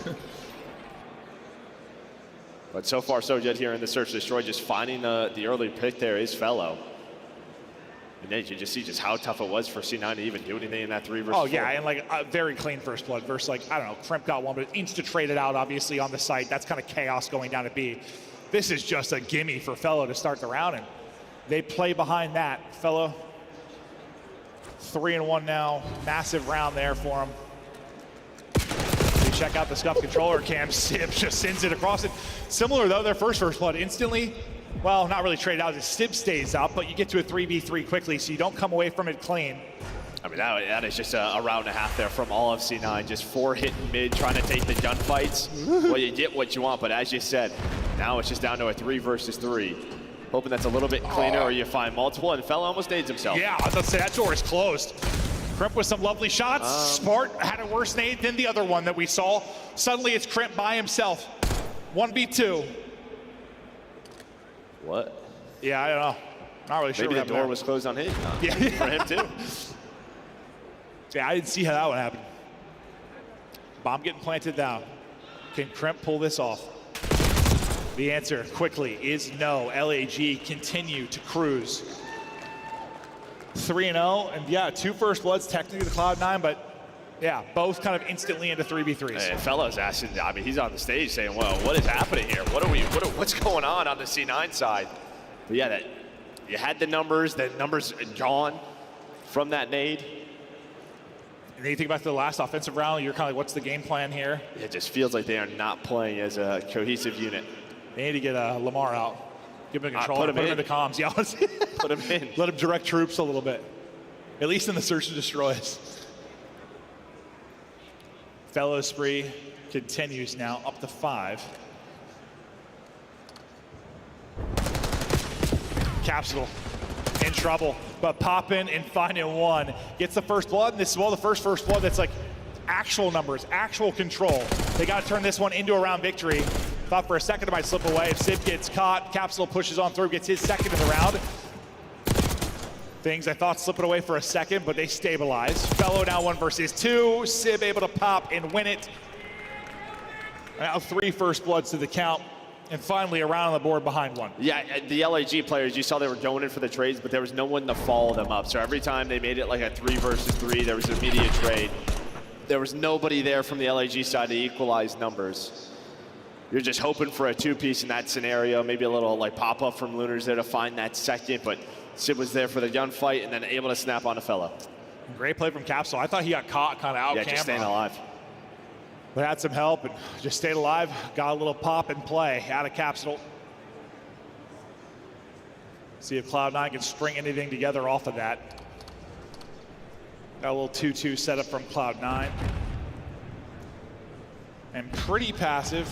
But so far, so good here in the Search and Destroy. Just finding the early pick there is Fellow. And then you just see just how tough it was for C9 to even do anything in that 3 versus 4. Oh, yeah, and like a very clean first blood versus, like, I don't know, Crimp got one, but insta-traded out, obviously, on the site. That's kind of chaos going down to B. This is just a gimme for Fellow to start the round, and they play behind that. Fellow, 3-1 now. Massive round there for him. You check out the Scuff controller cam. Sib just sends it across it. Similar, though, their first blood instantly. Well, not really traded out. Sib stays up, but you get to a 3v3 quickly, so you don't come away from it clean. I mean, that is just a round and a half there from all of C9. Just 4 hitting mid, trying to take the gunfights. Well, you get what you want, but as you said, now it's just down to a 3 versus 3. Hoping that's a little bit cleaner, or you find multiple, and Fellow almost nades himself. Yeah, I was about to say, that door is closed. Crimp with some lovely shots. Smart had a worse nade than the other one that we saw. Suddenly it's Crimp by himself. 1v2. What? Yeah, I don't know. Not really sure. Maybe what the door there. was closed on his. Yeah. For him too. Yeah, I didn't see how that would happen. Bomb getting planted down. Can Crimp pull this off? The answer quickly is no. LAG continue to cruise. 3-0, and yeah, 2 first bloods, technically the Cloud9, but yeah, both kind of instantly into 3v3s. Hey, Fellow's asking, I mean, he's on the stage saying, well, what is happening here? What's going on the C9 side? But yeah, that you had the numbers gone from that nade. And then you think about the last offensive round, you're kind of like, what's the game plan here? It just feels like they are not playing as a cohesive unit. They need to get Lamar out. Give him a control, put him in the comms. Yeah, put him in. Let him direct troops a little bit. At least in the search and destroys. Fellow spree continues now up to 5. Capsule in trouble, but popping and finding one. Gets the first blood, and this is the first blood that's like actual numbers, actual control. They got to turn this one into a round victory. Thought for a second it might slip away. If Sib gets caught, Capsule pushes on through, gets his second in the round. Things I thought slipping away for a second, but they stabilize. Fellow now 1 versus 2. Sib able to pop and win it. Now 3 first bloods to the count. And finally a round on the board behind 1. Yeah, the LAG players, you saw they were going in for the trades, but there was no one to follow them up. So every time they made it like a 3 versus 3, there was an immediate trade. There was nobody there from the LAG side to equalize numbers. You're just hoping for a 2-piece in that scenario, maybe a little like pop-up from Lunars there to find that second, but Sid was there for the gunfight and then able to snap on a Fellow. Great play from Capsule. I thought he got caught kind of out camera. Yeah, just staying alive. But had some help and just stayed alive. Got a little pop and play out of Capsule. See if Cloud9 can string anything together off of that. Got a little 2-2 setup from Cloud9. And pretty passive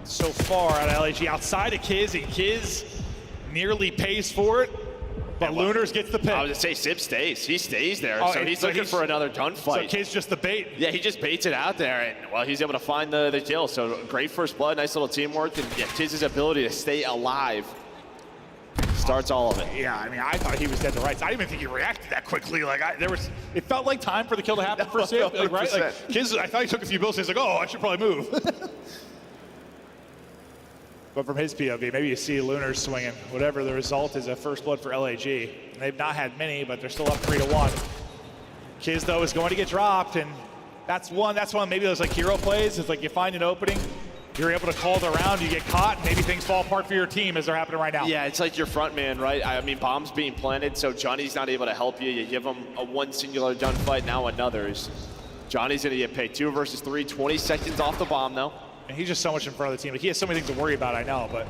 so far out of LAG. Outside of Kiz, and Kiz nearly pays for it. But Lunars gets the pick. I was going to say, Sib stays. He stays there, so he's looking for another gunfight. So Kiz just the bait. Yeah, he just baits it out there, and well, he's able to find the kill. So great first blood, nice little teamwork, and yeah, Kiz's ability to stay alive starts all of it. Yeah, I mean, I thought he was dead to rights. I didn't even think he reacted that quickly. Like, it felt like time for the kill to happen for Sib, right? Like, Kiz, I thought he took a few builds. He's like, oh, I should probably move. But from his POV, maybe you see Lunars swinging. Whatever the result is, a first blood for LAG. They've not had many, but they're still up 3-1. Kiz, though, is going to get dropped, and that's one maybe those like hero plays. It's like you find an opening, you're able to call the round, you get caught, and maybe things fall apart for your team as they're happening right now. Yeah, it's like your front man, right? I mean, bombs being planted, so Johnny's not able to help you. You give him a one singular gunfight, now another's. Johnny's gonna get paid 2 versus 3, 20 seconds off the bomb, though. And he's just so much in front of the team. Like, he has so many things to worry about, I know, but.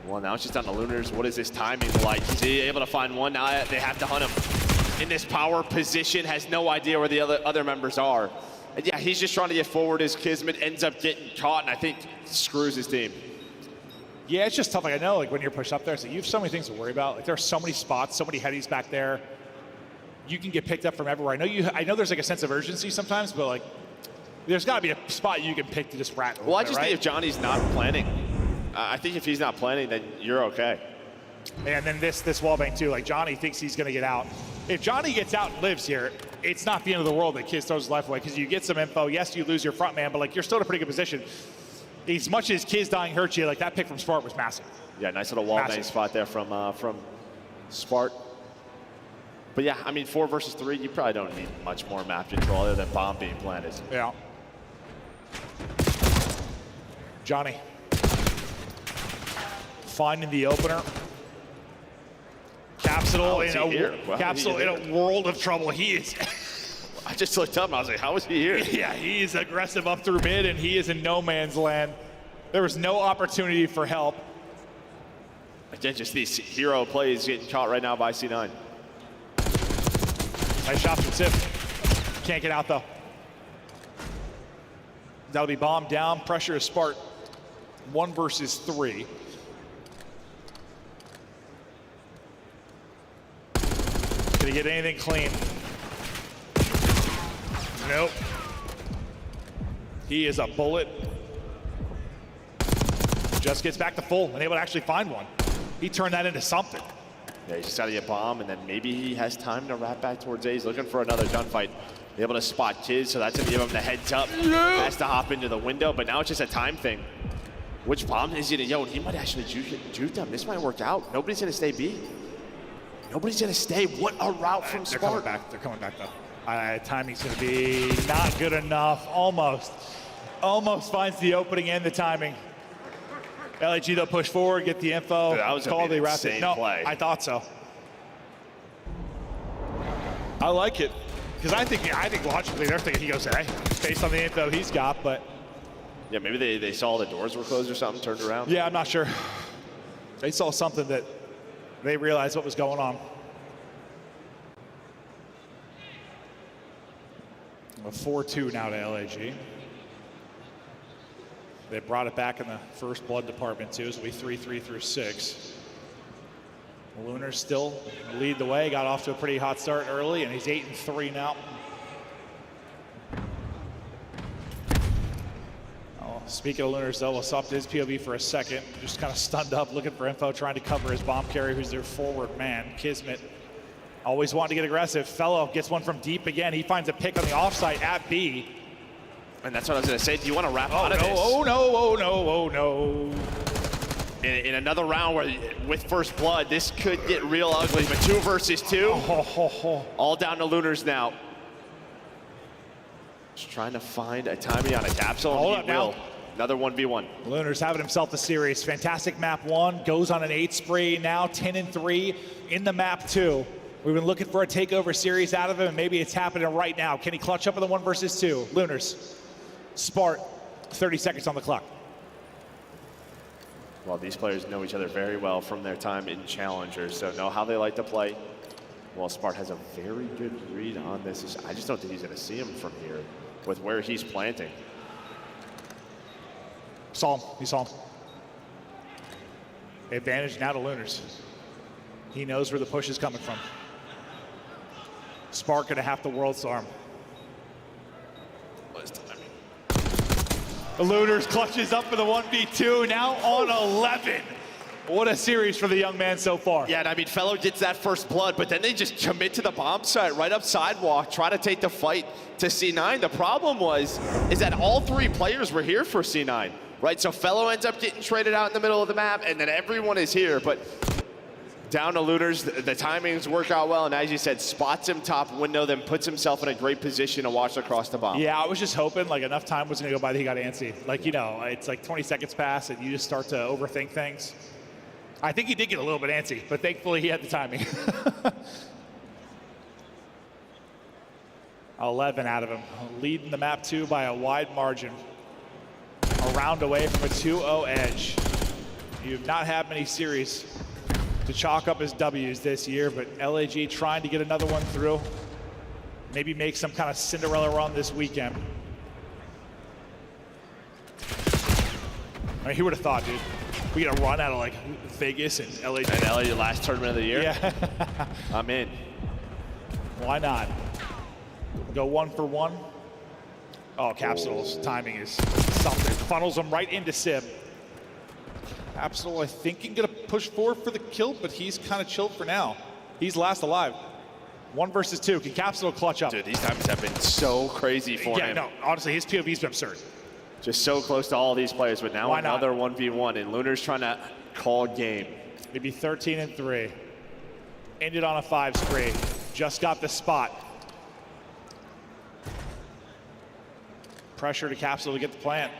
Well, now it's just on the Lunars. What is this timing like? Is he able to find one? Now they have to hunt him in this power position, has no idea where the other members are. And yeah, he's just trying to get forward as Kismet ends up getting caught, and I think screws his team. Yeah, it's just tough. Like, I know, like, when you're pushed up there, so you have so many things to worry about. Like, there are so many spots, so many headies back there. you can get picked up from everywhere. I know there's like a sense of urgency sometimes, but like there's got to be a spot you can pick to just rat. Well, I just think if Johnny's not planning, I think if he's not planning, then you're okay. And then this wallbang too, like Johnny thinks he's gonna get out. If Johnny gets out and lives here, it's not the end of the world that Kiz throws his life away, because you get some info. Yes, you lose your front man, but like you're still in a pretty good position. As much as Kiz dying hurts you, like that pick from Spart was massive. Yeah, nice little wallbang spot there from Spart. But yeah, I mean, 4 versus 3, you probably don't need much more map control other than bomb being planted. Yeah. Johnny finding the opener. Capsule in a world of trouble. He is. I just looked up and I was like, how is he here? Yeah, he is aggressive up through mid, and he is in no man's land. There was no opportunity for help. Again, just these hero plays getting caught right now by C9. Nice shot from Sif. Can't get out though. That'll be bombed down. Pressure is Spart. 1 versus 3. Gonna get anything clean? Nope. He is a bullet. Just gets back to full and able to actually find one. He turned that into something. Yeah, he's just got to get bomb, and then maybe he has time to wrap back towards A. He's looking for another gunfight. Be able to spot Kiz, so that's gonna give him the heads up. Has to hop into the window, but now it's just a time thing. Which bomb is he to? Yo, he might actually juke them. This might work out. Nobody's gonna stay B. Nobody's gonna stay. What a route from They're Spart. coming back. They're coming back though. Timing's gonna be not good enough. Almost finds the opening and the timing. LAG they'll push forward, get the info. Dude, that was gonna be an insane play. I thought so. I like it, because I think logically they're thinking he goes A based on the info he's got, but yeah, maybe they saw the doors were closed or something, turned around. yeah, I'm not sure. They saw something that they realized what was going on. A 4-2 now to LAG. They brought it back in the first blood department too, so we 3-3 through 6. Lunars still lead the way, got off to a pretty hot start early, and he's 8-3 now. Oh, speaking of Lunars though, we'll stop to his POV for a second. Just kind of stunned up, looking for info, trying to cover his bomb carrier, who's their forward man. Kismet always wanting to get aggressive. Fellow gets one from deep again. He finds a pick on the offsite at B. And that's what I was gonna say. Do you want to wrap out of this? Oh no. In another round where with first blood, this could get real ugly, but 2 versus 2. All down to Lunars now. Just trying to find a timing on a capsule. Hold and up he will. now. Another 1v1. Lunars having himself the series. Fantastic map 1, goes on an 8 spree, now 10-3 in the map 2. We've been looking for a takeover series out of him, and maybe it's happening right now. Can he clutch up in the 1 versus 2? Lunars, Spart, 30 seconds on the clock. Well, these players know each other very well from their time in Challengers, so know how they like to play. Well, Spart has a very good read on this. I just don't think he's going to see him from here with where he's planting. Saw him. He saw him. Advantage now to Lunars. He knows where the push is coming from. Spart going to have to world storm. The Lunars clutches up for the 1v2, now on 11. What a series for the young man so far. Yeah, and I mean, Fellow gets that first blood, but then they just commit to the bomb site right up sidewalk, try to take the fight to C9. The problem is that all 3 players were here for C9, right? So Fellow ends up getting traded out in the middle of the map, and then everyone is here, but down to Lunars, the timings work out well, and as you said, spots him top window, then puts himself in a great position to watch across the bomb. Yeah, I was just hoping like enough time was gonna go by that he got antsy. Like, you know, it's like 20 seconds pass and you just start to overthink things. I think he did get a little bit antsy, but thankfully he had the timing. 11 out of him, leading the map 2 by a wide margin. A round away from a 2-0 edge. You've not had many series to chalk up as W's this year, but LAG trying to get another one through. Maybe make some kind of Cinderella run this weekend. I mean, who would have thought, dude? We get a run out of like Vegas and LAG. And LA last tournament of the year? Yeah. I'm in. Why not? Go 1 for 1. Oh, Capsul's timing is something. Funnels him right into Sib. Capsule, I think, can get a push forward for the kill, but he's kind of chilled for now. He's last alive. 1 versus 2. Can Capsule clutch up? Dude, these times have been so crazy for him. Yeah, no, honestly, his POV's been absurd. Just so close to all these players, but now Why not? another 1v1, and Lunar's trying to call game. Maybe 13 and 3. Ended on a 5 spree. Just got the spot. Pressure to Capsule to get the plant.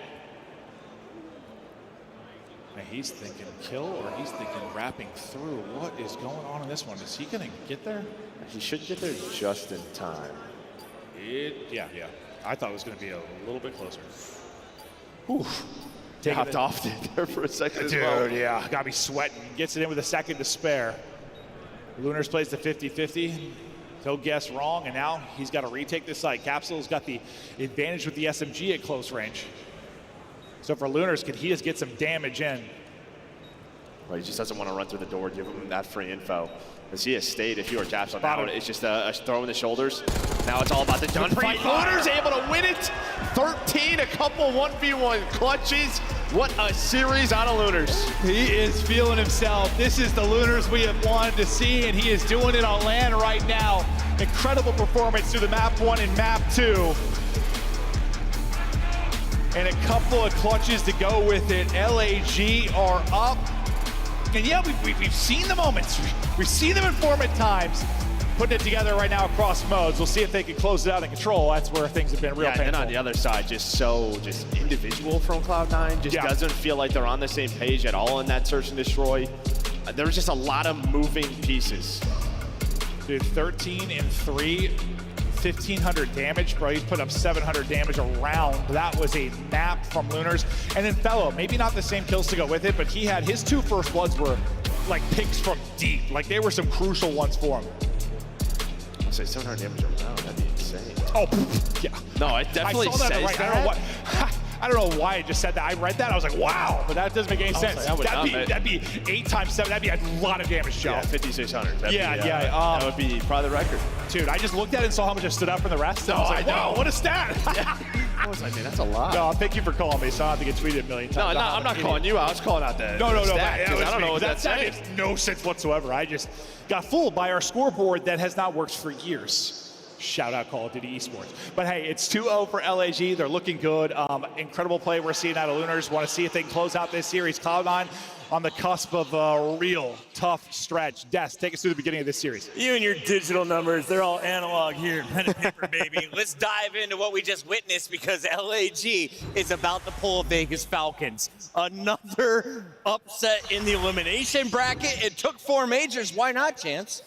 Now he's thinking kill, or he's thinking wrapping through. What is going on in this one? Is he gonna get there? He should get there just in time. Yeah. I thought it was gonna be a little bit closer. Oof. Hopped off there for a second Dude, as well. yeah, gotta be sweating. Gets it in with a second to spare. Lunars plays the 50-50. He'll guess wrong, and now he's got to retake this site. Capsule's got the advantage with the SMG at close range. So for Lunars, could he just get some damage in? Well, he just doesn't want to run through the door, give him that free info. Because he has stayed if you were Capsule. Now it's just a throw in the shoulders. Now it's all about the gunfight. Lunar's able to win it. 13, a couple 1v1 clutches. What a series out of Lunars. He is feeling himself. This is the Lunars we have wanted to see, and he is doing it on land right now. Incredible performance through the map 1 and map 2. And a couple of clutches to go with it. LAG are up. And yeah, we've seen the moments. We've seen them in form at times. Putting it together right now across modes. We'll see if they can close it out in control. That's where things have been real painful. And on the other side, just individual from Cloud9. Just doesn't feel like they're on the same page at all in that search and destroy. There was just a lot of moving pieces. Dude, 13 and 3, 1,500 damage, bro. He's put up 700 damage a round. That was a map from Lunars. And then Fellow, maybe not the same kills to go with it, but he had his 2 first bloods were like picks from deep. Like they were some crucial ones for him. I'll say 700 damage a round, that'd be insane. Oh, yeah. No, it definitely says that. I don't know why I just said that. I read that, I was like, wow, but that doesn't make any sense. That'd be 8 times 7, that'd be a lot of damage, Joe. Yeah, 5,600. That would be probably the record. Dude, I just looked at it and saw how much I stood up from the rest. And I was like, wow, what a stat. I was like, man, that's a lot. No, thank you for calling me, so I don't have to get tweeted a million times. No, I'm not calling you out. I was calling out the stat, I don't know what that stat makes no sense whatsoever. I just got fooled by our scoreboard that has not worked for years. Shout out Call of Duty Esports. But hey, it's 2-0 for LAG. They're looking good. Incredible play we're seeing out of Lunars. Want to see if they can close out this series. Cloud9 on the cusp of a real tough stretch. Des, take us through the beginning of this series. You and your digital numbers, they're all analog here. Pen and paper, baby. Let's dive into what we just witnessed because LAG is about to pull Vegas Falcons. Another upset in the elimination bracket. It took 4 majors. Why not, Chance?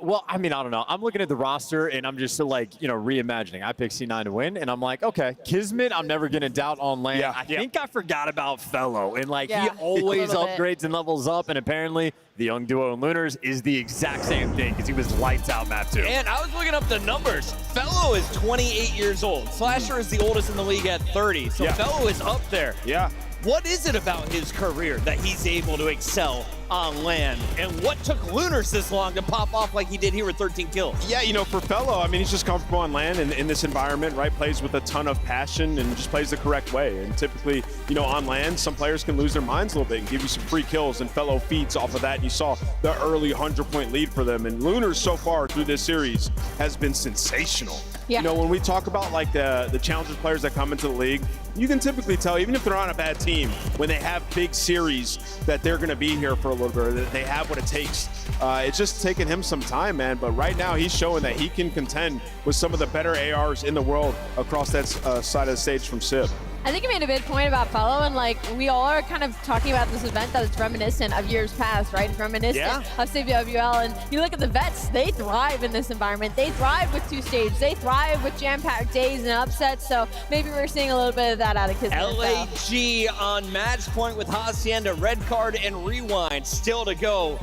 Well, I mean, I don't know. I'm looking at the roster, and I'm just like, reimagining. I picked C9 to win, and I'm like, okay, Kismet, I'm never going to doubt on land. I think I forgot about Fellow, and he always upgrades and levels up, and apparently the young duo in Lunars is the exact same thing because he was lights out map 2. And I was looking up the numbers. Fellow is 28 years old. Slasher is the oldest in the league at 30, so Fellow is up there. Yeah. What is it about his career that he's able to excel on land? And what took Lunars this long to pop off like he did here with 13 kills? Yeah, for Fellow, I mean, he's just comfortable on land and in this environment, right? Plays with a ton of passion and just plays the correct way. And typically, on land, some players can lose their minds a little bit and give you some free kills, and Fellow feeds off of that. And you saw the early 100-point lead for them. And Lunars so far through this series has been sensational. Yeah. When we talk about the Challengers players that come into the league, you can typically tell, even if they're on a bad team, when they have big series, that they're going to be here for a little bit, that they have what it takes. It's just taken him some time, man. But right now, he's showing that he can contend with some of the better ARs in the world across that side of the stage from Sib. I think you made a big point about Fellow, and we all are kind of talking about this event that is reminiscent of years past, right? Reminiscent of CWL, and you look at the vets, they thrive in this environment. They thrive with 2 stages. They thrive with jam-packed days and upsets, so maybe we're seeing a little bit of that out of Kismet. LAG on match point with Hacienda, red card and rewind still to go.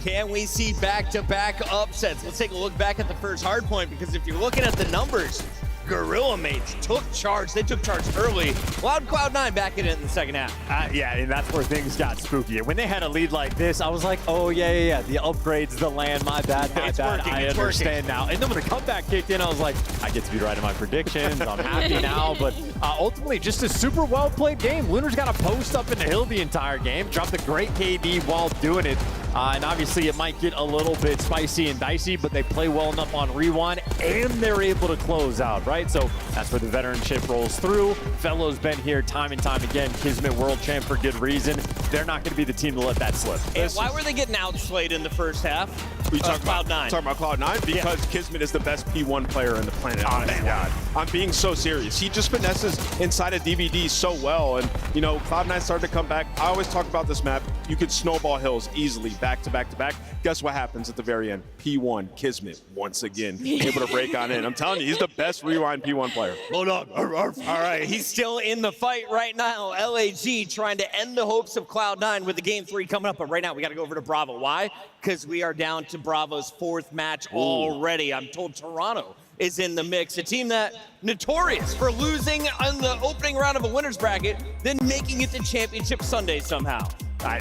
Can we see back-to-back upsets? Let's take a look back at the first hard point, because if you're looking at the numbers, Gorilla Mates took charge. They took charge early. Allowed Cloud9 back in it in the second half. Yeah, and that's where things got spooky. When they had a lead like this, I was like, oh, yeah. The upgrades, the land, my bad. I understand now. And then when the comeback kicked in, I was like, I get to be right in my predictions. I'm happy now. But ultimately, just a super well-played game. Lunar's got a post up in the hill the entire game. Dropped a great KD while doing it. And obviously, it might get a little bit spicy and dicey, but they play well enough on rewind, and they're able to close out, right? So that's where the veteranship rolls through. Fellows been here time and time again. Kismet world champ for good reason. They're not going to be the team to let that slip. And why were they getting outplayed in the first half? We talking about Cloud9. Talking about Cloud9 because Kismet is the best P1 player in the planet. Honest God, I'm being so serious. He just finesses inside of DVD so well, and you know Cloud9 started to come back. I always talk about this map. You could snowball hills easily, back to back to back. Guess what happens at the very end? P1 Kismet once again able to break on in. I'm telling you, he's the best rewind P1 player. Hold on. All right, he's still in the fight right now. LAG trying to end the hopes of Cloud9 with the game 3 coming up, but right now we got to go over to Bravo. Why? Because we are down to Bravo's 4th match already. I'm told Toronto is in the mix, a team that notorious for losing on the opening round of a winner's bracket, then making it to Championship Sunday somehow.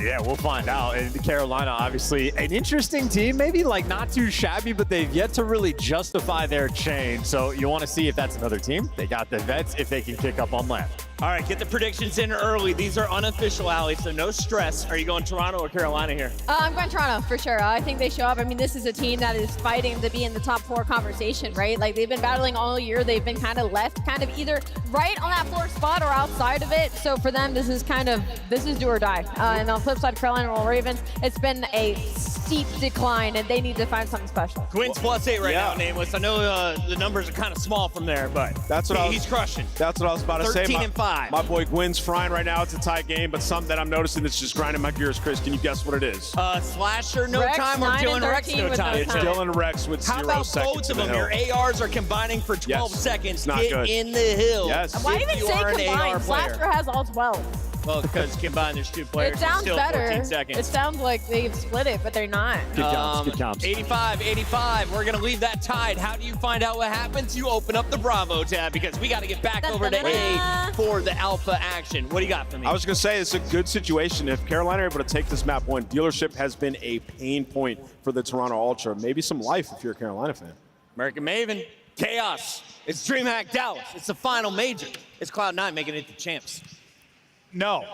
Yeah, we'll find out. And Carolina, obviously, an interesting team. Maybe like not too shabby, but they've yet to really justify their change. So you want to see if that's another team. They got the vets if they can kick up on land. All right, get the predictions in early. These are unofficial, Allie, so no stress. Are you going Toronto or Carolina here? I'm going Toronto for sure. I think they show up. I mean, this is a team that is fighting to be in the top 4 conversation, right? Like they've been battling all year. They've been kind of left, kind of either right on that 4th spot or outside of it. So for them, this is do or die. And on the flip side, Carolina Royal Ravens, it's been a steep decline, and they need to find something special. Quinn's +8 right now, Nameless. I know the numbers are kind of small from there, but that's what he's crushing. That's what I was about to say. 13-5. My boy Gwyn's frying right now. It's a tight game, but something that I'm noticing that's just grinding my gears. Chris, can you guess what it is? Slasher, no Rex, time, or Dylan Rex, no time? It's Dylan Rex with 0 How seconds. about both of them? Your ARs are combining for 12 seconds. Not Get good. in the hill. Yes. Why even say combined? Slasher has all 12. Well, because combined, there's 2 players. It sounds still better. 14 seconds. It sounds like they've split it, but they're not. Good comps, good comps. 85. We're going to leave that tied. How do you find out what happens? You open up the Bravo tab because we got to get back over to A for the alpha action. What do you got for me? I was going to say it's a good situation. If Carolina are able to take this map 1, dealership has been a pain point for the Toronto Ultra. Maybe some life if you're a Carolina fan. American Maven, Chaos. It's DreamHack Dallas. It's the final major. It's Cloud9 making it to champs. No.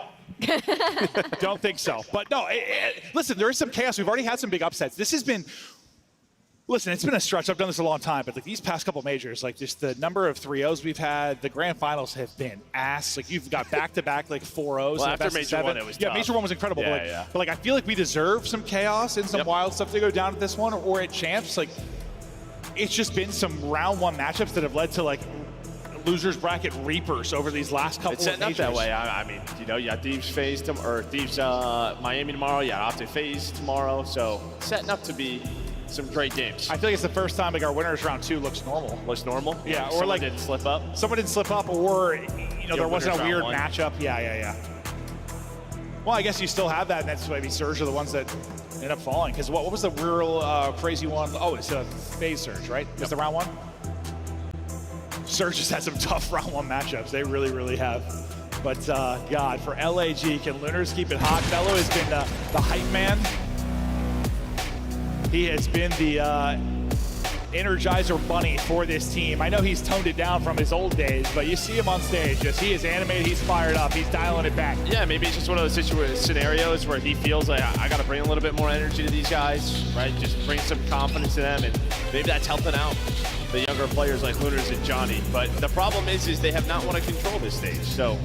Don't think so. But no, listen, there is some chaos. We've already had some big upsets. This has been, listen, it's been a stretch. I've done this a long time, but like these past couple majors, like just the number of 3-0s we've had, the grand finals have been ass. Like you've got back-to-back like 4-0s. Well, after Major 1, it was tough. Major 1 was incredible. But like I feel like we deserve some chaos and some wild stuff to go down at this one or at champs. Like it's just been some round 1 matchups that have led to like losers bracket reapers over these last couple it's setting of majors. up that way. I mean, you know, you got Thieves Faze Thieves Miami tomorrow. You got Optic Faze tomorrow. So setting up to be some great games. I feel like it's the first time like our winners round 2 looks normal. Looks normal? Yeah, or someone like didn't slip up. Someone didn't slip up, or you know there wasn't a weird matchup. Yeah. Well, I guess you still have that, and that's maybe Surge are the ones that end up falling. Because what was the real crazy one? Oh, it's a Faze Surge, right? Was the round 1? Surge has had some tough round 1 matchups. They really have. But God, for LAG, can Lunars keep it hot? Fellow has been the hype man. He has been the Energizer Bunny for this team. I know he's toned it down from his old days, but you see him on stage, he is animated, he's fired up, he's dialing it back. Yeah, maybe it's just one of those scenarios where he feels like I got to bring a little bit more energy to these guys, right? Just bring some confidence to them, and maybe that's helping out the younger players like Lunars and Johnny. But the problem is they have not want to control this stage, so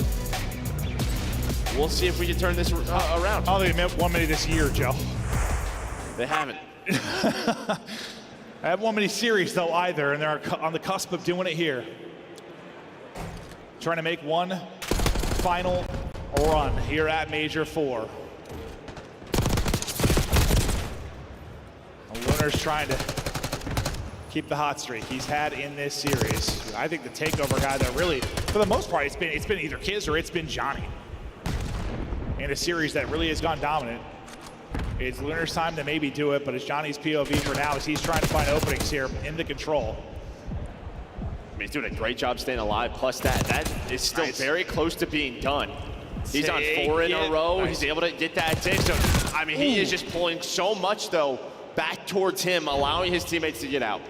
we'll see if we can turn this around. I don't think they won many this year, Joe. They haven't. I haven't won many series though either, and they're on the cusp of doing it here. Trying to make one final run here at Major 4. Lunar's trying to keep the hot streak he's had in this series. I think the takeover guy that really, for the most part, it's been either Kiz or it's been Johnny. In a series that really has gone dominant. It's Lunar's time to maybe do it, but it's Johnny's POV for now as he's trying to find openings here in the control. I mean, he's doing a great job staying alive. Plus that is still very close to being done. He's on 4 in a row. Nice. He's able to get that take. So, I mean, he is just pulling so much, though, back towards him, allowing his teammates to get out.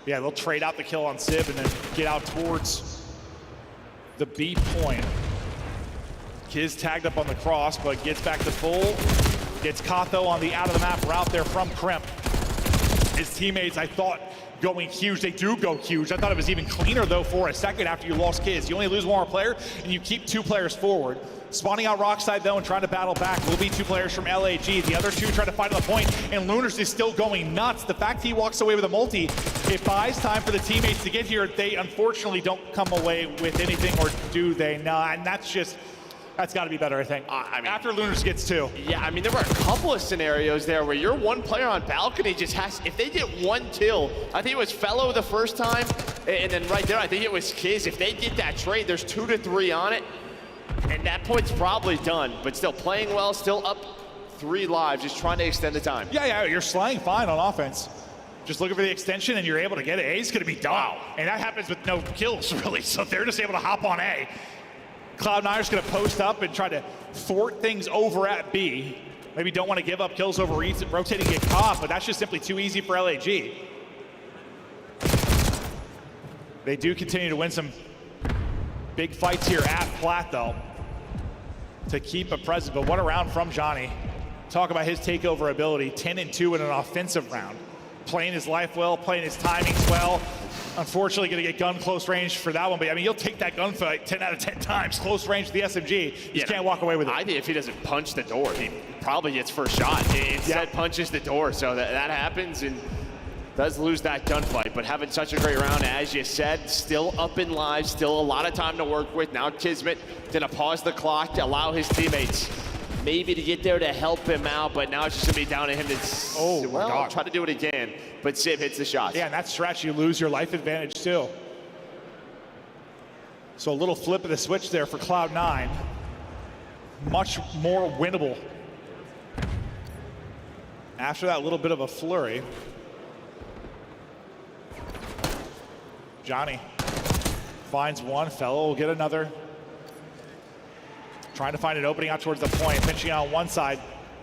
Yeah, they'll trade out the kill on Sib and then get out towards the B point. Kiz tagged up on the cross, but gets back to full. Gets Katho on the out-of-the-map route there from Crimp. His teammates, I thought, going huge. They do go huge. I thought it was even cleaner, though, for a second after you lost Kiz. You only lose one more player, and you keep 2 players forward. Spawning out Rockside, though, and trying to battle back will be 2 players from LAG. The other 2 try to fight on the point, and Lunars is still going nuts. The fact he walks away with a multi, it buys time for the teammates to get here. They unfortunately don't come away with anything, or do they not? And that's got to be better, I think. I mean, after Lunars gets 2. Yeah, I mean, there were a couple of scenarios there where your one player on balcony just has, if they get 1 kill, I think it was Fellow the first time, and then right there, I think it was Kiz. If they get that trade, there's 2 to 3 on it, and that point's probably done, but still playing well, still up 3 lives, just trying to extend the time. Yeah, you're slaying fine on offense. Just looking for the extension, and you're able to get it. A's going to be done. Wow. And that happens with no kills, really, so they're just able to hop on A. Cloud9's going to post up and try to thwart things over at B. Maybe don't want to give up kills over rotating, get caught, but that's just simply too easy for LAG. They do continue to win some big fights here at Plat, though, to keep a presence. But what a round from Johnny. Talk about his takeover ability. 10-2 in an offensive round. Playing his life well, playing his timings well. Unfortunately, going to get gun close range for that one. But I mean, you'll take that gunfight 10 out of 10 times. Close range to the SMG. You can't walk away with it. I think if he doesn't punch the door, he probably gets first shot. Instead, punches the door. So that happens and does lose that gunfight. But having such a great round, as you said, still up in lives, still a lot of time to work with. Now Kismet going to pause the clock to allow his teammates maybe to get there to help him out, but now it's just gonna be down to him to try to do it again. But Sib hits the shot. Yeah, and that stretch, you lose your life advantage too. So a little flip of the switch there for Cloud9. Much more winnable. After that little bit of a flurry, Johnny finds one, Fellow will get another. Trying to find an opening out towards the point, pinching on one side.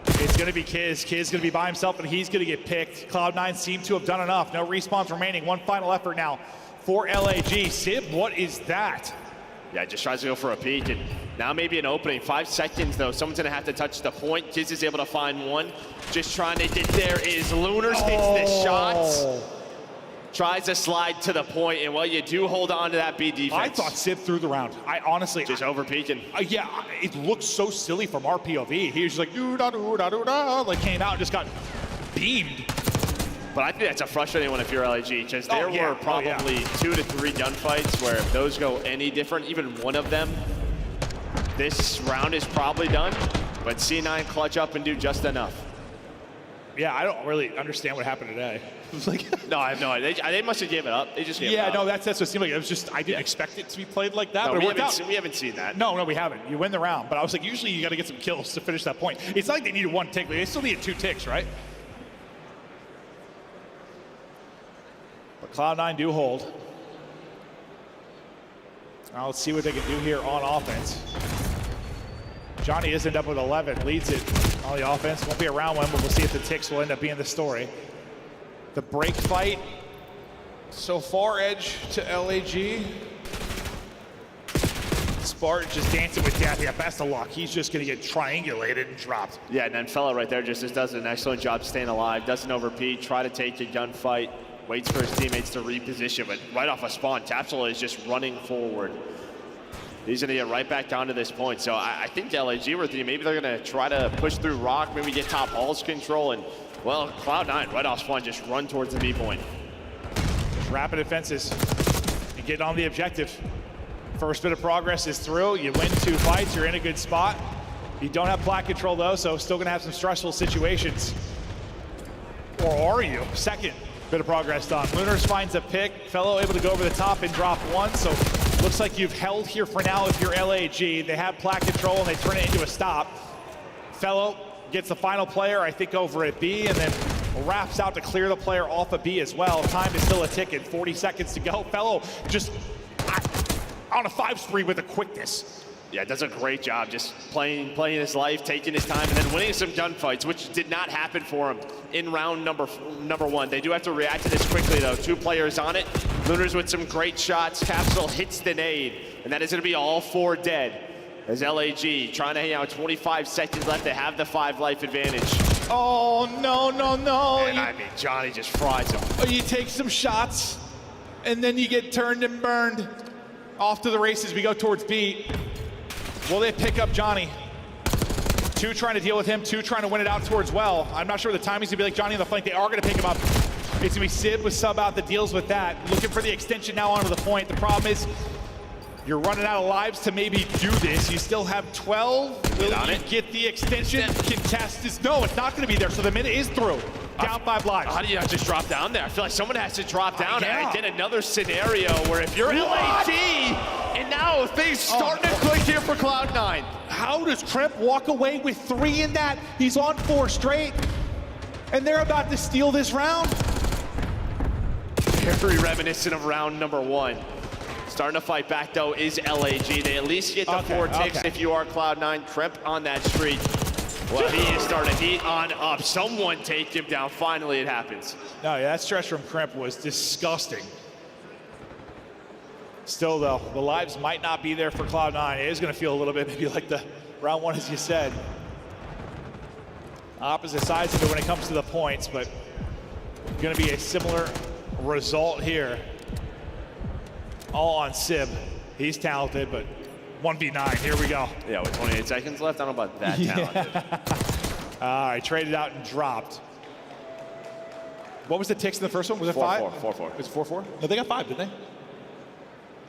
It's going to be Kiz. Kiz going to be by himself, and he's going to get picked. Cloud9 seem to have done enough. No respawns remaining. One final effort now for LAG. Sib, what is that? Yeah, just tries to go for a peek, and now maybe an opening. 5 seconds, though. Someone's going to have to touch the point. Kiz is able to find one. Just trying to get there is Lunars. Hits the shots. Tries to slide to the point, and well, you do hold on to that B defense. I thought Sib threw the round. I honestly just over peeking. Yeah, it looked so silly from our POV. He was just like doo-da-doo-da-doo-da, like came out and just got beamed. But I think that's a frustrating one if you're LAG, because there were probably 2 to 3 gunfights where if those go any different, even one of them, this round is probably done. But C9 clutch up and do just enough. Yeah, I don't really understand what happened today. No, I have no idea. They must have gave it up. They just gave it up. Yeah, no, that's what it seemed like. It was just, I didn't expect it to be played like that, no, but we it worked out. We haven't seen that. No, we haven't. You win the round, but I was like, usually you got to get some kills to finish that point. It's not like they needed 1 tick. They still needed 2 ticks, right? But Cloud9 do hold. Now let's see what they can do here on offense. Johnny is end up with 11, leads it on the offense. Won't be a round one, but we'll see if the ticks will end up being the story. The break fight, so far edge to LAG. Spartan just dancing with death. Yeah, best of luck. He's just gonna get triangulated and dropped. Yeah, and then Fellow right there just does an excellent job staying alive. Doesn't overpeak, try to take a gunfight, waits for his teammates to reposition, but right off a spawn, Tapsula is just running forward. He's gonna get right back down to this point. So I think LAG were thinking maybe they're gonna try to push through Rock, maybe get top halls control, and well, Cloud9 right off spawn just run towards the B point. Just rapid defenses and get on the objective. First bit of progress is through. You win 2 fights, you're in a good spot. You don't have plat control though, so still gonna have some stressful situations. Or are you? Second bit of progress done. Lunars finds a pick. Fellow able to go over the top and drop 1, so looks like you've held here for now if you're LAG. They have plat control and they turn it into a stop. Fellow gets the final player, I think, over at B, and then wraps out to clear the player off of B as well. Time is still a ticking, 40 seconds to go. Fellow just on a 5 spree with a quickness. Yeah, does a great job just playing his life, taking his time, and then winning some gunfights, which did not happen for him in round number 1. They do have to react to this quickly, though. 2 players on it. Lunars with some great shots. Capsule hits the nade, and that is going to be all 4 dead. As LAG trying to hang out, 25 seconds left. They have the 5 life advantage. Oh, no, no, no. And I mean, Johnny just fries him. You take some shots, and then you get turned and burned. Off to the races, we go towards B. Will they pick up Johnny? 2 trying to deal with him, 2 trying to win it out towards well. I'm not sure the timing's gonna be like Johnny on the flank. They are gonna pick him up. It's gonna be Sid with sub out that deals with that. Looking for the extension now onto the point. The problem is, you're running out of lives to maybe do this. You still have 12. Will you get the extension? Contest is, no, it's not gonna be there. So the minute is through. Down 5 lives. How do you not just drop down there? I feel like someone has to drop down. And I did another scenario where if you're LAG, and now things starting to click here for Cloud9. How does Kremp walk away with 3 in that? He's on 4 straight, and they're about to steal this round. Very reminiscent of round number 1. Starting to fight back, though, is LAG. They at least get the 4 ticks if you are Cloud9. Kremp on that streak. Well, he is starting to heat on up. Someone take him down. Finally, it happens. No, yeah, that stretch from Kremp was disgusting. Still, though, the lives might not be there for Cloud9. It is going to feel a little bit maybe like the round 1, as you said. Opposite sides of it when it comes to the points, but going to be a similar result here. All on Sib. He's talented, but 1v9, here we go. Yeah, with 28 seconds left, I don't know about that talented. All right, traded out and dropped. What was the ticks in the first one? Was it 5? 4-4. Was it 4-4? No, they got 5, didn't they?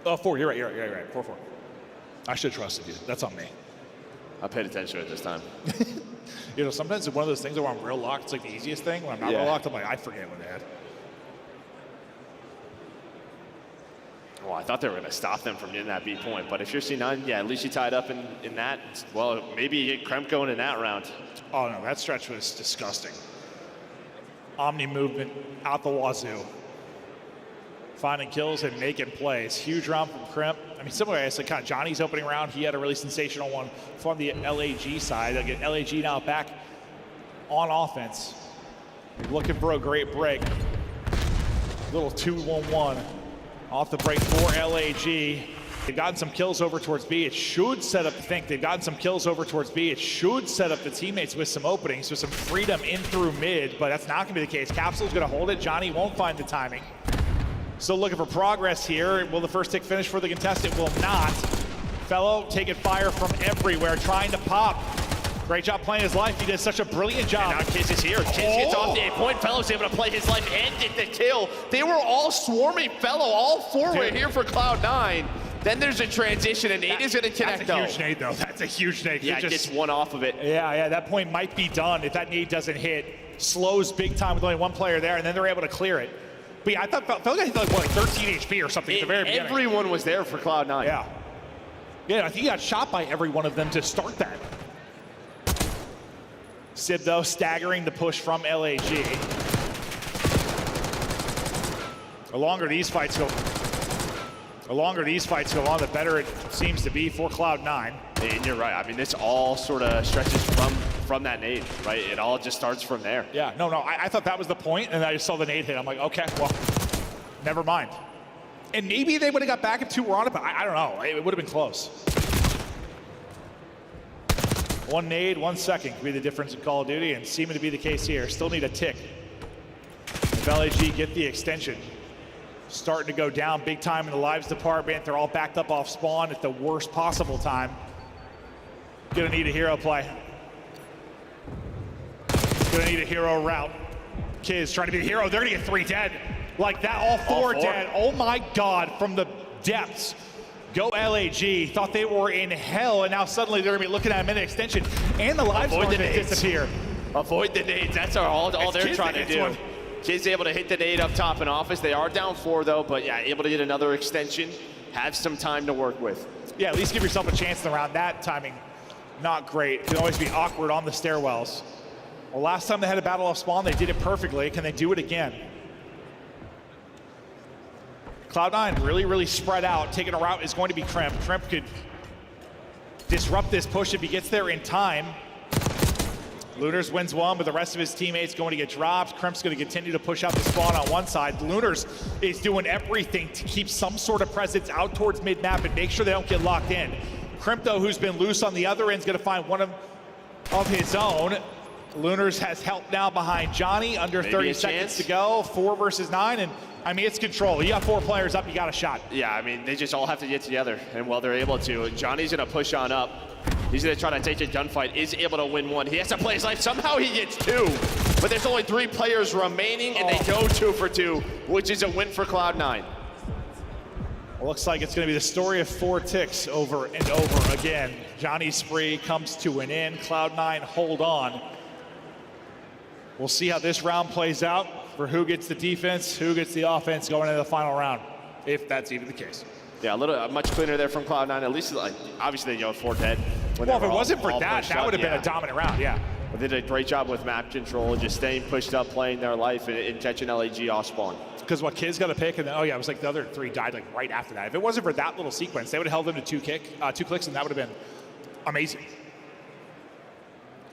Oh, 4, you're right. 4-4. I should have trusted you. That's on me. I paid attention to it this time. You know, sometimes it's one of those things where I'm real locked. It's like the easiest thing. When I'm not real locked, I'm like, I forget what they had. Well, I thought they were going to stop them from getting that B point, but if you're C9, yeah, at least you tied up in that. Well, maybe you get Kremp going in that round. Oh, no, that stretch was disgusting. Omni movement out the wazoo. Finding kills and making plays. Huge round from Kremp. I mean, similar as kind of Johnny's opening round, he had a really sensational one from the LAG side. They'll get LAG now back on offense. Looking for a great break. Little 2-1-1. Off the break for LAG. They've gotten some kills over towards B. It should set up, they've gotten some kills over towards B. It should set up the teammates with some openings, with some freedom in through mid, but that's not gonna be the case. Capsule's gonna hold it. Johnny won't find the timing. Still looking for progress here. Will the first tick finish for the contestant? Will not. Fellow taking fire from everywhere, trying to pop. Great job playing his life. He did such a brilliant job. And now Kiz is here. Kiz gets off the 8-point. Fellow's able to play his life and get the kill. They were all swarming Fellow. All 4 were here for Cloud9. Then there's a transition, and Nate is going to connect. That's a huge nade, though. That's a huge nade. Yeah, gets 1 off of it. Yeah, that point might be done if that nade doesn't hit. Slows big time with only 1 player there, and then they're able to clear it. But yeah, I thought Fellow got hit like 13 HP or something at the very beginning. Everyone was there for Cloud9. Yeah, I think he got shot by every one of them to start that. Sib, though, staggering the push from LAG. The longer these fights go on, the better it seems to be for Cloud9. And you're right. I mean, this all sort of stretches from that nade, right? It all just starts from there. Yeah, no, I thought that was the point, and I just saw the nade hit. I'm like, okay, well, never mind. And maybe they would have got back if 2 were on it, but I don't know. It would have been close. 1 nade, 1 second could be the difference in Call of Duty, and seeming to be the case here. Still need a tick. If LAG get the extension. Starting to go down big time in the lives department. They're all backed up off spawn at the worst possible time. Gonna need a hero play. Gonna need a hero route. Kids trying to be the hero. They're gonna get 3 dead. Like that, all 4 dead. Oh my God, from the depths. Go LAG, thought they were in hell, and now suddenly they're gonna be looking at a minute extension, and the lives are going to disappear. Avoid the nades, that's all they're trying to do. Kids able to hit the nade up top in office. They are down 4 though, but yeah, able to get another extension, have some time to work with. Yeah, at least give yourself a chance in the round. That timing, not great. It can always be awkward on the stairwells. Well, last time they had a battle off spawn, they did it perfectly. Can they do it again? Cloud9 really, really spread out. Taking a route is going to be Crimp. Crimp could disrupt this push if he gets there in time. Lunars wins one, but the rest of his teammates going to get dropped. Crimp's going to continue to push out the spawn on one side. Lunars is doing everything to keep some sort of presence out towards mid-map and make sure they don't get locked in. Crimp, though, who's been loose on the other end, is going to find one of his own. Lunars has help now behind Johnny. Under 30 seconds to go. 4 versus 9, and I mean, it's control. You got 4 players up, you got a shot. Yeah, I mean, they just all have to get together, and while they're able to, Johnny's gonna push on up. He's gonna try to take a gunfight, is able to win 1. He has to play his life. Somehow he gets 2, but there's only 3 players remaining, and they go 2 for 2, which is a win for Cloud9. Well, looks like it's gonna be the story of 4 ticks over and over again. Johnny's spree comes to an end. Cloud9 hold on. We'll see how this round plays out for who gets the defense, who gets the offense going into the final round, if that's even the case. Yeah, a little much cleaner there from Cloud9. At least, like, obviously they go 4 dead. Well, if it wasn't for that, that would have been a dominant round, yeah. But they did a great job with map control, just staying pushed up, playing their life, and catching LAG off spawn. Because what Kids got to pick, and then, oh yeah, it was like the other 3 died like right after that. If it wasn't for that little sequence, they would have held them to 2 clicks, and that would have been amazing.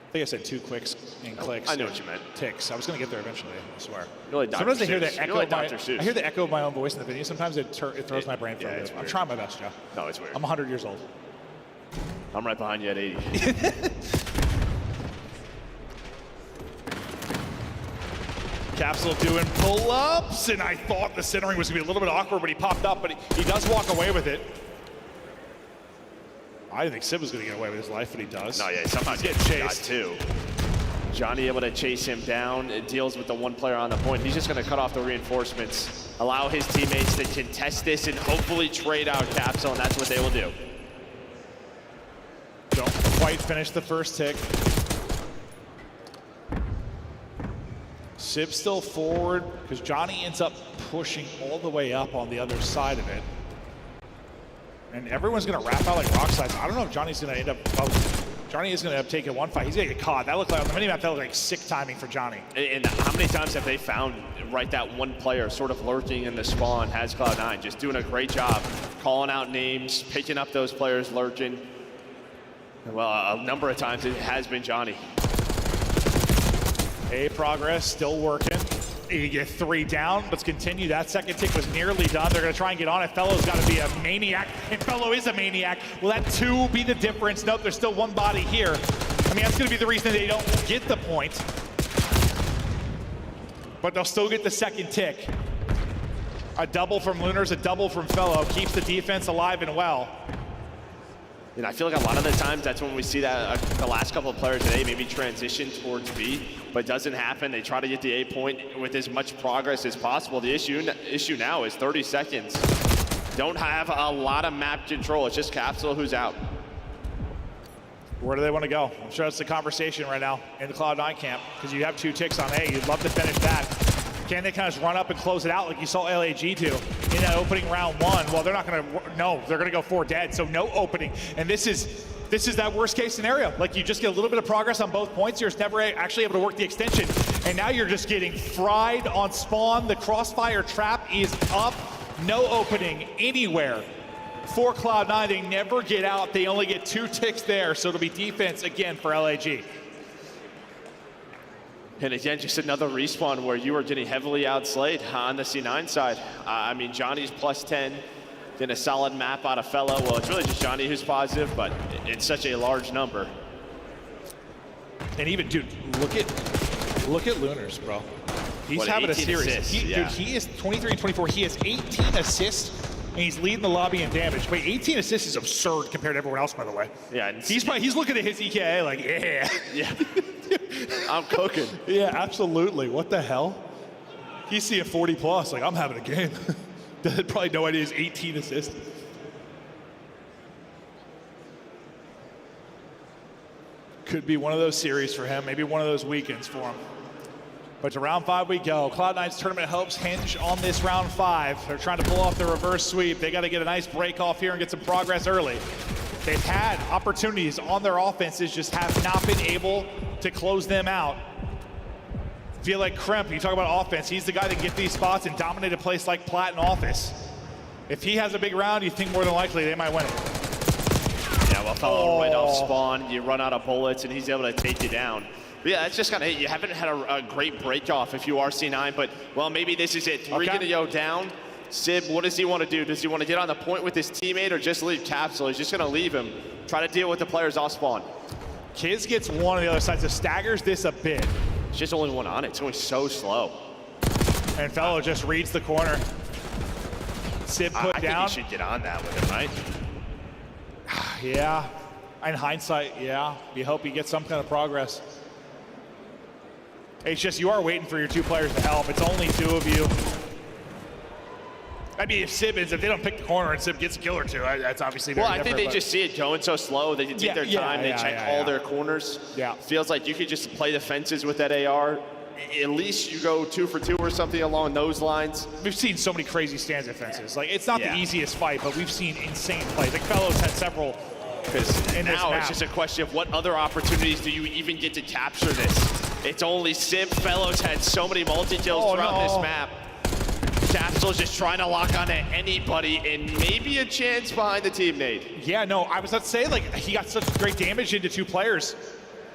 I think I said 2 clicks and clicks. I know what you meant. Ticks. I was going to get there eventually, I swear. You're like sometimes I hear the echo. Like I hear the echo of my own voice in the video. Sometimes it throws my brain for a bit. I'm trying my best, Joe. No, it's weird. I'm 100 years old. I'm right behind you at 80. Capsule doing pull-ups, and I thought the centering was going to be a little bit awkward, but he popped up, but he does walk away with it. I didn't think Sid was going to get away with his life, but he does. No, yeah, somehow he's getting chased too. Johnny able to chase him down. It deals with the 1 player on the point. He's just going to cut off the reinforcements, allow his teammates to contest this, and hopefully trade out Capsule, and that's what they will do. Don't quite finish the first tick. Sib still forward, because Johnny ends up pushing all the way up on the other side of it. And everyone's going to wrap out like rock sides. I don't know if Johnny's going to end up... Oh, Johnny is going to end up taking 1 fight. He's going to get caught. That looked like, on the minimap, that looked like sick timing for Johnny. And how many times have they found, right, that 1 player sort of lurking in the spawn has Cloud9, just doing a great job, calling out names, picking up those players lurking. Well, a number of times it has been Johnny. Progress, still working. You get 3 down. Let's continue. That second tick was nearly done. They're going to try and get on it. Fello's got to be a maniac, and Fellow is a maniac. Will that 2 be the difference? Nope, there's still 1 body here. I mean, that's going to be the reason they don't get the point. But they'll still get the second tick. A double from Lunars, a double from Fellow. Keeps the defense alive and well. And I feel like a lot of the times that's when we see that the last couple of players today maybe transition towards B, but it doesn't happen. They try to get the A point with as much progress as possible. The issue now is 30 seconds. Don't have a lot of map control. It's just Capsule who's out. Where do they want to go? I'm sure that's the conversation right now in the Cloud9 camp, because you have 2 ticks on A. You'd love to finish that. Can they kind of just run up and close it out like you saw LAG do in that opening round 1? Well, they're not going to, no, they're going to go 4 dead, so no opening. And this is that worst case scenario. Like, you just get a little bit of progress on both points. You're just never actually able to work the extension. And now you're just getting fried on spawn. The crossfire trap is up. No opening anywhere for Cloud9. They never get out. They only get 2 ticks there, so it'll be defense again for LAG. And again, just another respawn where you are getting heavily outslayed on the C9 side. I mean, Johnny's +10, getting a solid map out of Fellow. Well, it's really just Johnny who's positive, but it's such a large number. And even, dude, look at Lunars, bro. He's having a series. Dude, he is 23 and 24. He has 18 assists, and he's leading the lobby in damage. Wait, 18 assists is absurd compared to everyone else, by the way. Yeah. He's looking at his EKA like, yeah. Yeah. I'm cooking. Yeah, absolutely. What the hell? He's seeing 40 plus. Like, I'm having a game. Had probably no idea he's 18 assists. Could be one of those series for him. Maybe one of those weekends for him. But to round 5 we go. Cloud9's tournament hopes hinge on this round 5. They're trying to pull off the reverse sweep. They got to get a nice break off here and get some progress early. They've had opportunities on their offenses, just have not been able to close them out. feel like Kremp, you talk about offense, he's the guy that can get these spots and dominate a place like Plat in office. If he has a big round, you think more than likely they might win it. Yeah, well, Fellow right off spawn, you run out of bullets, and he's able to take you down. But yeah, that's just kind of it. You haven't had a great break-off if you are C9, but, well, maybe this is it. 3 gonna go down. Sib, what does he want to do? Does he want to get on the point with his teammate or just leave Capsule? He's just going to leave him, try to deal with the players off spawn. Kiz gets one on the other side, so staggers this a bit. It's just only one on it. It's going so slow. And Fellow just reads the corner. Sib put down. I think he should get on that with him, right? Yeah. In hindsight, yeah. You hope he gets some kind of progress. It's just you are waiting for your 2 players to help. It's only 2 of you. I mean, if they don't pick the corner and Sib gets a kill or 2, that's obviously very different. Well, I think they just see it going so slow. They take their time. They check all their corners. Yeah. Feels like you could just play the fences with that AR. At least you go 2 for 2 or something along those lines. We've seen so many crazy stands at fences. Like, it's not the easiest fight, but we've seen insane plays. Like, Fellows had several. Because now it's just a question of what other opportunities do you even get to capture this? It's only Sib. Fellows had so many multi-kills throughout this map. Capsule's just trying to lock onto anybody and maybe a chance behind the teammate. Yeah, no, I was about to say, like, he got such great damage into 2 players,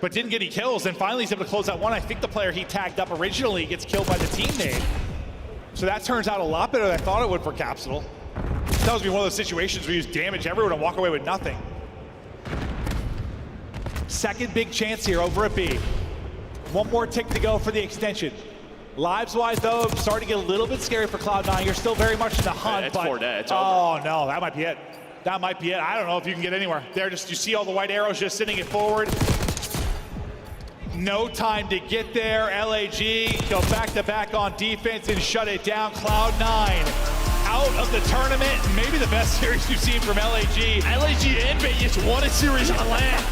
but didn't get any kills, and finally he's able to close that one. I think the player he tagged up originally gets killed by the teammate. So that turns out a lot better than I thought it would for Capsule. That was be one of those situations where you just damage everyone and walk away with nothing. Second big chance here over at B. 1 more tick to go for the extension. Lives-wise, though, starting to get a little bit scary for Cloud9. You're still very much in the hunt. It's 4 dead. It's over. No, that might be it. That might be it. I don't know if you can get anywhere. There, just you see all the white arrows just sending it forward. No time to get there. LAG go back-to-back on defense and shut it down. Cloud9 out of the tournament. Maybe the best series you've seen from LAG. LAG and Vegas won a series on land.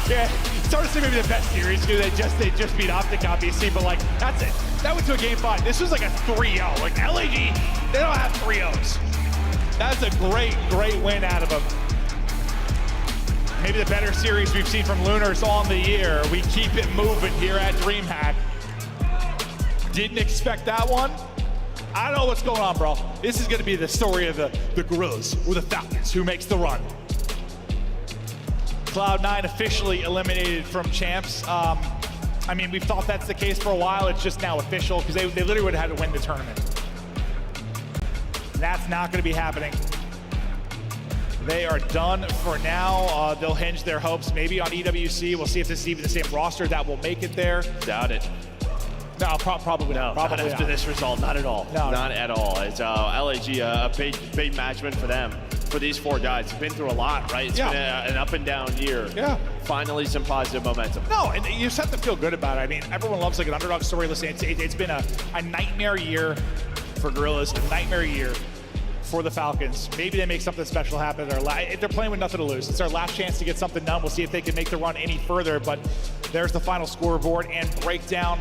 Yeah, it's hard to say maybe the best series because they just beat Optic, obviously, but like, that's it. That went to a game 5. This was like a 3-0. Like, LAG, they don't have 3-0s. That's a great, great win out of them. Maybe the better series we've seen from Lunars on the year. We keep it moving here at DreamHack. Didn't expect that one. I don't know what's going on, bro. This is going to be the story of the Gorillas or the Falcons who makes the run. Cloud9 officially eliminated from champs. I mean, we've thought that's the case for a while. It's just now official because they literally would have had to win the tournament. That's not going to be happening. They are done for now. They'll hinge their hopes maybe on EWC. We'll see if this is even the same roster that will make it there. Doubt it. No, probably not. Probably not after this result. Not at all. No, not at all. It's LAG, a big match win for them. For these 4 guys, been through a lot, right? It's been an up and down year. Yeah. Finally, some positive momentum. No, and you just have to feel good about it. I mean, everyone loves like an underdog story. Listen, it's been a nightmare year for Gorillas, a nightmare year for the Falcons. Maybe they make something special happen. They're playing with nothing to lose. It's their last chance to get something done. We'll see if they can make the run any further, but there's the final scoreboard and breakdown.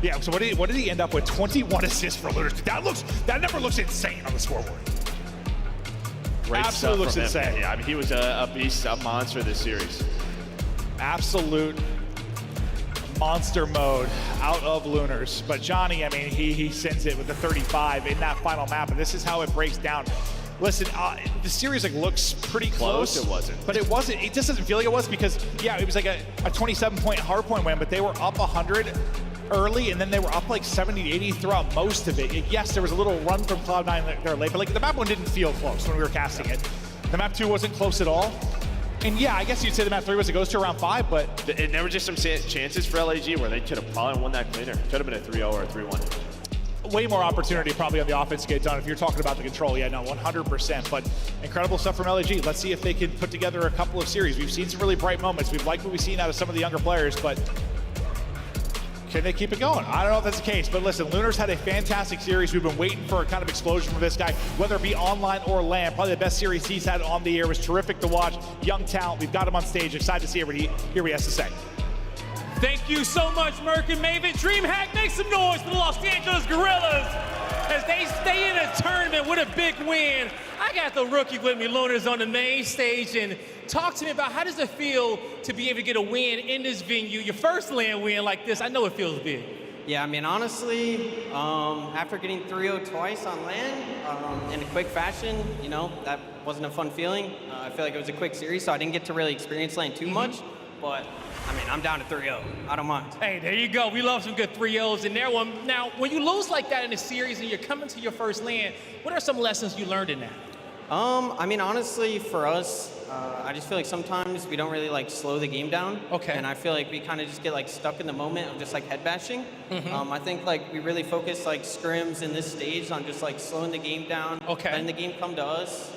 Yeah, so what did he end up with? 21 assists for Lunars. That number looks insane on the scoreboard. Great Absolutely looks stuff from him. insane. Yeah, I mean, he was a beast, a monster this series. Absolute monster mode out of Lunars. But Johnny, I mean, he sends it with the 35 in that final map, and this is how it breaks down. Listen, the series like looks pretty close. It wasn't. But it wasn't. It just doesn't feel like it was because, yeah, it was like a 27-point hardpoint win, but they were up 100 early, and then they were up like 70, 80 throughout most of it. Yes, there was a little run from Cloud9 there late, but like the map 1 didn't feel close when we were casting it. The map 2 wasn't close at all. And yeah, I guess you'd say the map 3 was, it goes to around 5, but... And there were just some chances for LAG where they could have probably won that cleaner. Could have been a 3-0 or a 3-1. Way more opportunity probably on the offense to get done if you're talking about the control. Yeah, no, 100%. But incredible stuff from LAG. Let's see if they can put together a couple of series. We've seen some really bright moments. We've liked what we've seen out of some of the younger players, but can they keep it going? I don't know if that's the case, but listen, Lunars had a fantastic series. We've been waiting for a kind of explosion from this guy, whether it be online or LAN. Probably the best series he's had on the air. It was terrific to watch. Young talent. We've got him on stage. Excited to see what he has to say. Thank you so much, Merc and Maven. DreamHack, make some noise for the Los Angeles Gorillas as they stay in a tournament with a big win. I got the rookie with me, Lunars, on the main stage, and talk to me about how does it feel to be able to get a win in this venue, your first LAN win like this. I know it feels big. Yeah, I mean, honestly, after getting 3-0 twice on land in a quick fashion, you know, that wasn't a fun feeling. I feel like it was a quick series, so I didn't get to really experience land too much. But, I mean, I'm down to 3-0. I don't mind. Hey, there you go. We love some good 3-0s in there. Now, when you lose like that in a series and you're coming to your first land, what are some lessons you learned in that? I mean, honestly, for us, I just feel like sometimes we don't really like slow the game down. Okay. And I feel like we kind of just get like stuck in the moment of just like head bashing. I think like we really focus like scrims in this stage on just like slowing the game down. Okay. Letting the game come to us.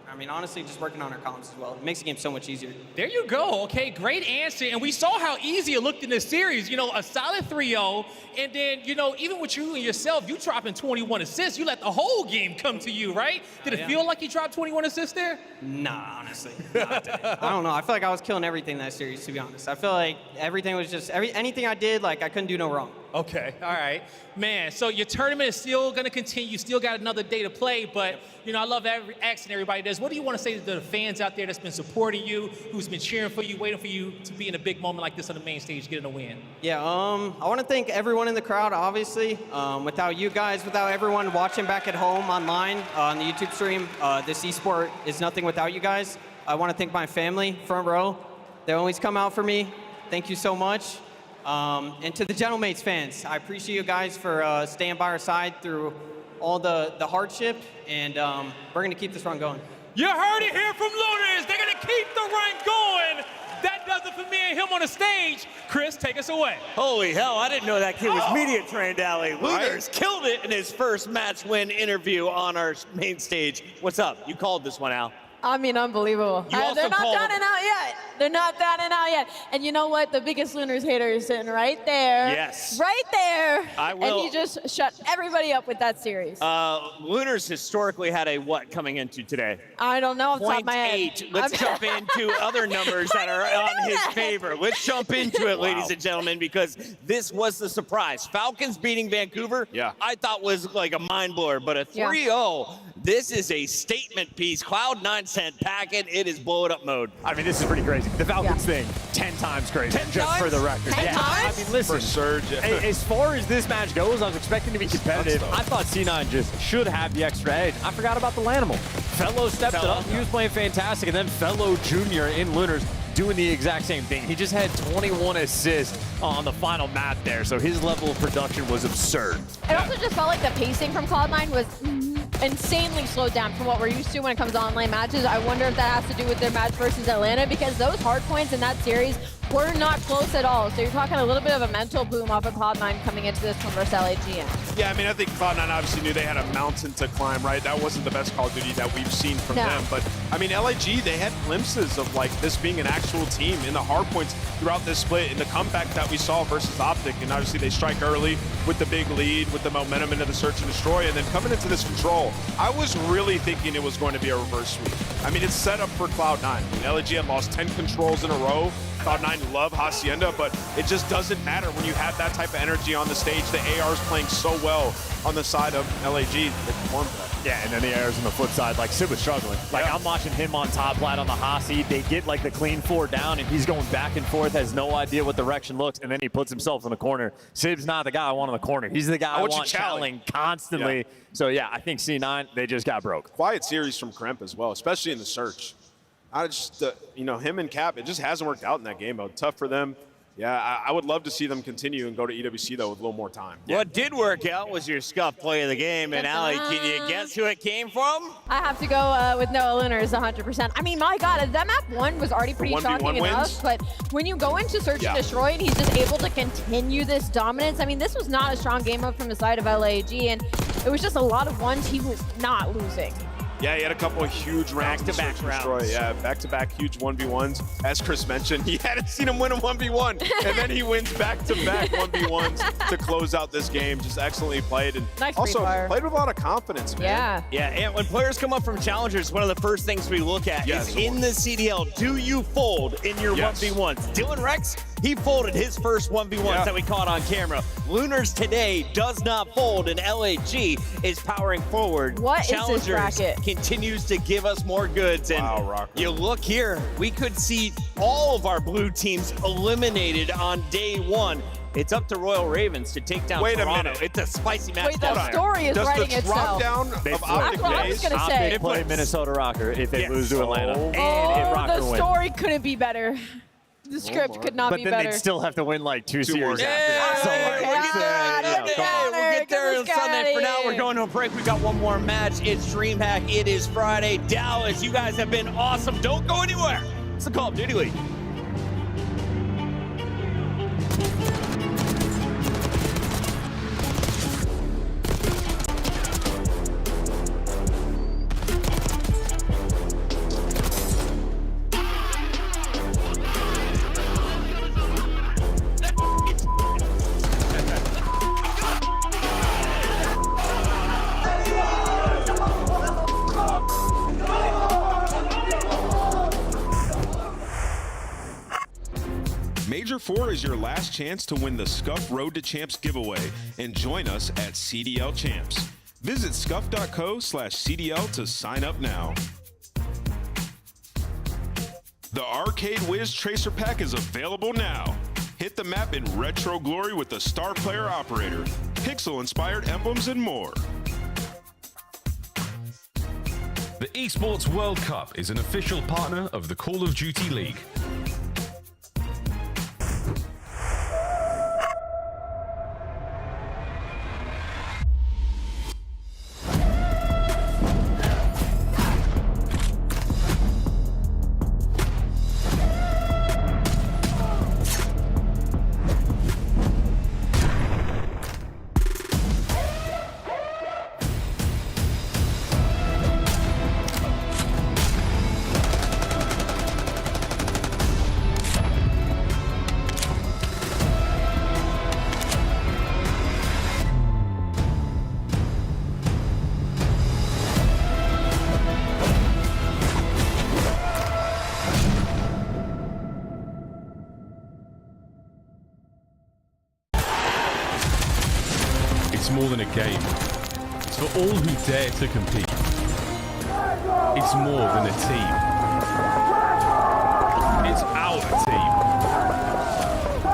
I mean, honestly, just working on our comms as well. It makes the game so much easier. There you go. Okay, great answer. And we saw how easy it looked in this series. You know, a solid 3-0. And then, you know, even with you and yourself, you dropping 21 assists. You let the whole game come to you, right? Did it feel like you dropped 21 assists there? Nah, honestly. I don't know. I feel like I was killing everything that series, to be honest. I feel like everything was just, anything I did, like I couldn't do no wrong. Okay, all right. Man, so your tournament is still going to continue. You still got another day to play, but, you know, I love asking everybody this. What do you want to say to the fans out there that's been supporting you, who's been cheering for you, waiting for you to be in a big moment like this on the main stage, getting a win? Yeah, I want to thank everyone in the crowd, obviously. Without you guys, without everyone watching back at home online on the YouTube stream, this esport is nothing without you guys. I want to thank my family, front row. They always come out for me. Thank you so much. And to the Gentlemates fans, I appreciate you guys for staying by our side through all the hardship, and we're going to keep this run going. You heard it here from Lunars. They're going to keep the run going. That does it for me and him on the stage. Chris, take us away. Holy hell, I didn't know that kid was media trained, Ali. Lunars killed it in his first match win interview on our main stage. What's up? You called this one, Al. I mean, unbelievable. You also they're not called- done and out yet. They're not done and out yet. And you know what? The biggest Lunars hater is sitting right there. Yes. Right there. I will. And he just shut everybody up with that series. Lunars historically had a what coming into today? I don't know off the top of my head. 0.8. Let's jump into other numbers that are on his favor. Let's jump into it, ladies and gentlemen, because this was the surprise. Falcons beating Vancouver, I thought was like a mind blower, but a 3-0, this is a statement piece. Cloud9 sent packet. It is blow it up mode. I mean, this is pretty crazy. The Falcons thing, 10 times crazy, 10 just times? for the record. 10 times? I mean, listen, For Surge. as far as this match goes, I was expecting to be competitive. I thought C9 just should have the extra edge. I forgot about the Lanimal. Fellow stepped it up. He was playing fantastic. And then Fellow Jr. in Lunars doing the exact same thing. He just had 21 assists on the final map there. So his level of production was absurd. It also just felt like the pacing from Cloud9 was insanely slowed down from what we're used to when it comes to online matches. I wonder if that has to do with their match versus Atlanta, because those hard points in that series were not close at all. So you're talking a little bit of a mental boom off of Cloud9 coming into this one versus LAGN. Yeah, I mean, I think Cloud9 obviously knew they had a mountain to climb, right? That wasn't the best Call of Duty that we've seen from them. But, I mean, LAG, they had glimpses of, like, this being an actual team in the hard points throughout this split, in the comeback that we saw versus Optic. And obviously they strike early with the big lead, with the momentum into the search and destroy. And then coming into this control, I was really thinking it was going to be a reverse sweep. I mean, it's set up for Cloud9. I mean, LAG had lost 10 controls in a row. Cloud9 love Hacienda, but it just doesn't matter when you have that type of energy on the stage. The AR's playing so well on the side of LAG. They performed that. Yeah, and then the ARs on the flip side, like Sid was struggling. Like I'm watching him on top plat on the Hasi. They get like the clean 4 down and he's going back and forth, has no idea what direction looks, and then he puts himself in the corner. Sid's not the guy I want in the corner. He's the guy I want channeling constantly. So yeah, I think C9, they just got broke. Quiet series from Kremp as well, especially in the search. I just, you know, him and Cap, it just hasn't worked out in that game mode. Tough for them. Yeah, I would love to see them continue and go to EWC, though, with a little more time. What did work out was your scuff play of the game. And, Ali, can you guess who it came from? I have to go with Noah Lunars 100%. I mean, my God, that map 1 was already pretty shocking enough. But when you go into Search and Destroy and he's just able to continue this dominance, I mean, this was not a strong game mode from the side of LAG. And it was just a lot of ones he was not losing. Yeah, he had a couple of huge rounds. Back-to-back rounds. Yeah, back-to-back huge 1v1s. As Chris mentioned, he hadn't seen him win a 1v1. And then he wins back-to-back 1v1s to close out this game. Just excellently played. And also played with a lot of confidence, man. Yeah, and when players come up from challengers, one of the first things we look at is in the CDL, do you fold in your 1v1s? Dylan Rex, he folded his first 1v1s that we caught on camera. Lunars today does not fold, and LAG is powering forward. What is this bracket? Continues to give us more goods. And you look here, we could see all of our blue teams eliminated on day 1. It's up to Royal Ravens to take down Wait a Toronto. minute. It's a spicy match. Wait, the story is writing Does the itself. drop down They of flip. Optic That's what I was Faze? gonna say. Optic play Minnesota Rocker if they lose to Atlanta. And if Oh, Rocker the wins. story couldn't be better. The script could not But be then better. they'd still have to win like two series more. after that. So, Hey, like, we'll get there. you know, come on. We'll get there on Get this guy Sunday. outta For now, here. we're going to a break. We got one more match. It's DreamHack. It is Friday. Dallas, you guys have been awesome. Don't go anywhere. It's the Call of Duty League. Major 4 is your last chance to win the Scuff Road to Champs giveaway and join us at CDL Champs. Visit scuff.co/CDL to sign up now. The Arcade Wiz Tracer Pack is available now. Hit the map in retro glory with the Star Player Operator, pixel-inspired emblems, and more. The Esports World Cup is an official partner of the Call of Duty League. It's more than a game. It's for all who dare to compete. It's more than a team. It's our team.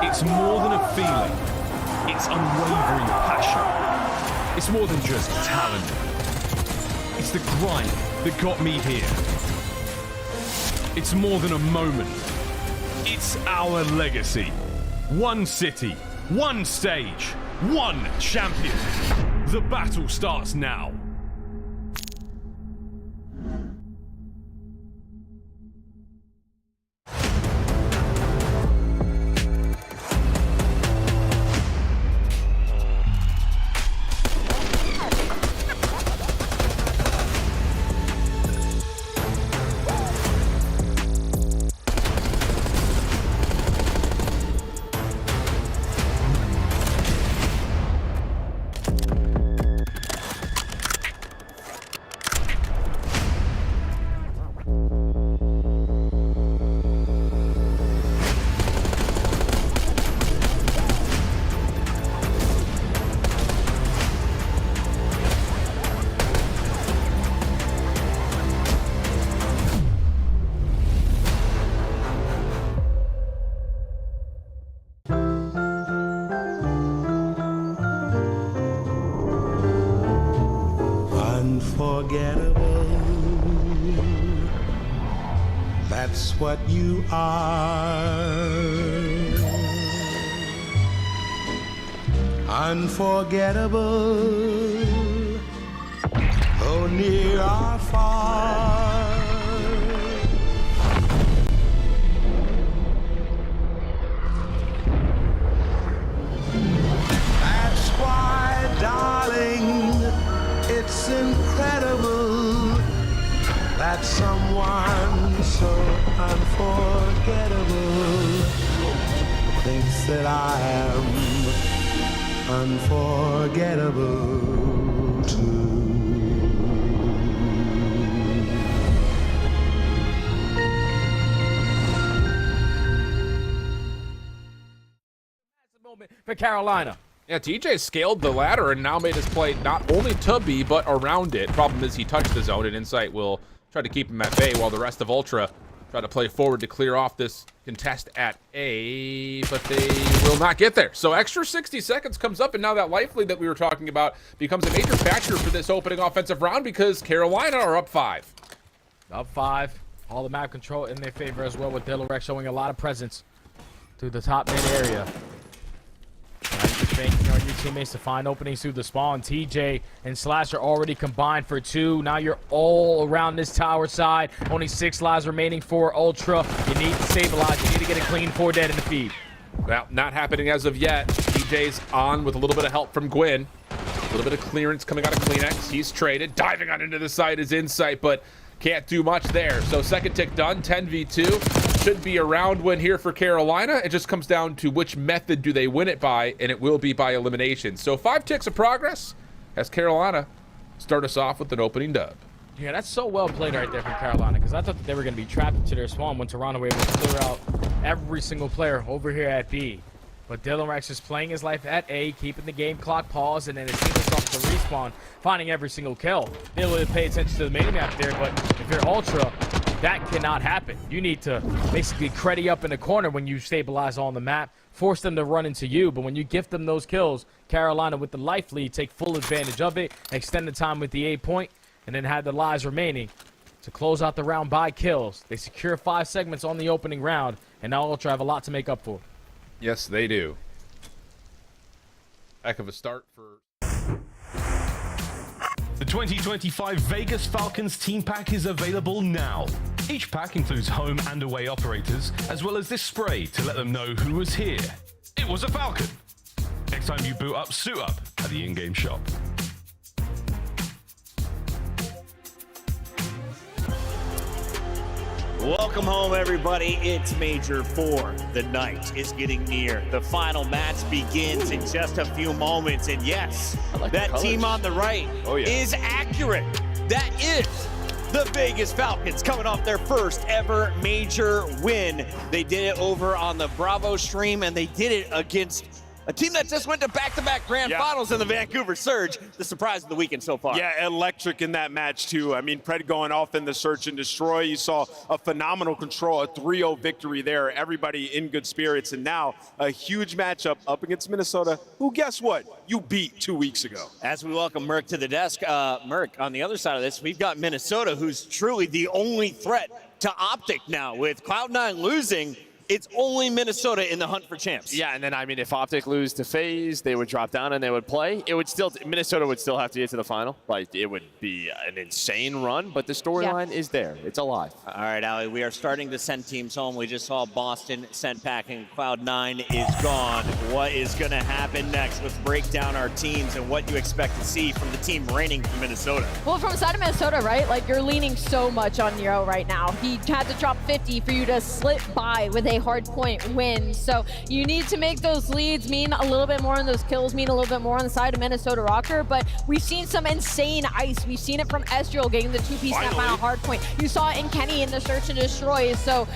It's more than a feeling. It's unwavering passion. It's more than just talent. It's the grind that got me here. It's more than a moment. It's our legacy. One city, one stage, one champion. The battle starts now. Unforgettable. That's what you are. Unforgettable. Though near or far. That's why, darling, it's incredible that someone so unforgettable thinks that I am unforgettable too. For Carolina. Yeah, TJ scaled the ladder and now made his play not only to B, but around it. Problem is he touched the zone, and Insight will try to keep him at bay while the rest of Ultra try to play forward to clear off this contest at A, but they will not get there. So extra 60 seconds comes up, and now that life lead that we were talking about becomes a major factor for this opening offensive round because Carolina are up 5. Up 5. All the map control in their favor as well, with Dylan Rex showing a lot of presence through the top mid area. Now you're just banking on your teammates to find openings through the spawn. TJ and Slash are already combined for 2. Now you're all around this tower side. Only 6 lives remaining for Ultra. You need to stabilize. You need to get a clean 4 dead in the feed. Well, not happening as of yet. TJ's on with a little bit of help from Gwyn. A little bit of clearance coming out of Kleenex. He's traded. Diving on into the side is Insight, but can't do much there. So second tick done, 10v2. Should be a round win here for Carolina. It just comes down to which method do they win it by, and it will be by elimination. So 5 ticks of progress as Carolina start us off with an opening dub. Yeah, that's so well played right there from Carolina, because I thought that they were going to be trapped into their spawn when Toronto were able to clear out every single player over here at B. But Dylan Rex is playing his life at A, keeping the game clock paused, and then it seems off the respawn, finding every single kill. They will pay attention to the mini map there, but if you're Ultra, that cannot happen. You need to basically creddy up in the corner when you stabilize on the map, force them to run into you. But when you gift them those kills, Carolina with the life lead take full advantage of it, extend the time with the 8 point, and then have the lives remaining to close out the round by kills. They secure 5 segments on the opening round, and now Ultra have a lot to make up for. Yes, they do. Heck of a start for... The 2025 Vegas Falcons team pack is available now. Each pack includes home and away operators, as well as this spray to let them know who was here. It was a Falcon. Next time you boot up, suit up at the in-game shop. Welcome home, everybody. It's Major 4. The night is getting near. The final match begins in just a few moments. And yes, that team on the right is accurate. That is the Vegas Falcons coming off their first ever major win. They did it over on the Bravo stream, and they did it against a team that just went to back-to-back grand finals in the Vancouver Surge. The surprise of the weekend so far. Yeah, electric in that match, too. I mean, Pred going off in the search and destroy. You saw a phenomenal control, a 3-0 victory there. Everybody in good spirits. And now a huge matchup up against Minnesota, who, guess what? You beat 2 weeks ago. As we welcome Merc to the desk, Merc, on the other side of this, we've got Minnesota, who's truly the only threat to Optic now. With Cloud9 losing, it's only Minnesota in the hunt for champs. Yeah, and then, I mean, if Optic lose to Faze, they would drop down and they would play. It would still, Minnesota would still have to get to the final. Like, it would be an insane run, but the storyline is there. It's alive. All right, Allie, we are starting to send teams home. We just saw Boston sent packing. Cloud9 is gone. What is going to happen next? Let's break down our teams and what you expect to see from the team reigning from Minnesota. Well, from the side of Minnesota, right? Like, you're leaning so much on Nero right now. He had to drop 50 for you to slip by with a Hardpoint win. So you need to make those leads mean a little bit more, and those kills mean a little bit more on the side of Minnesota Rocker. But we've seen some insane ice. We've seen it from Ezreal getting the 2-piece in that final Hardpoint. You saw it in Kenny in the search and destroy. So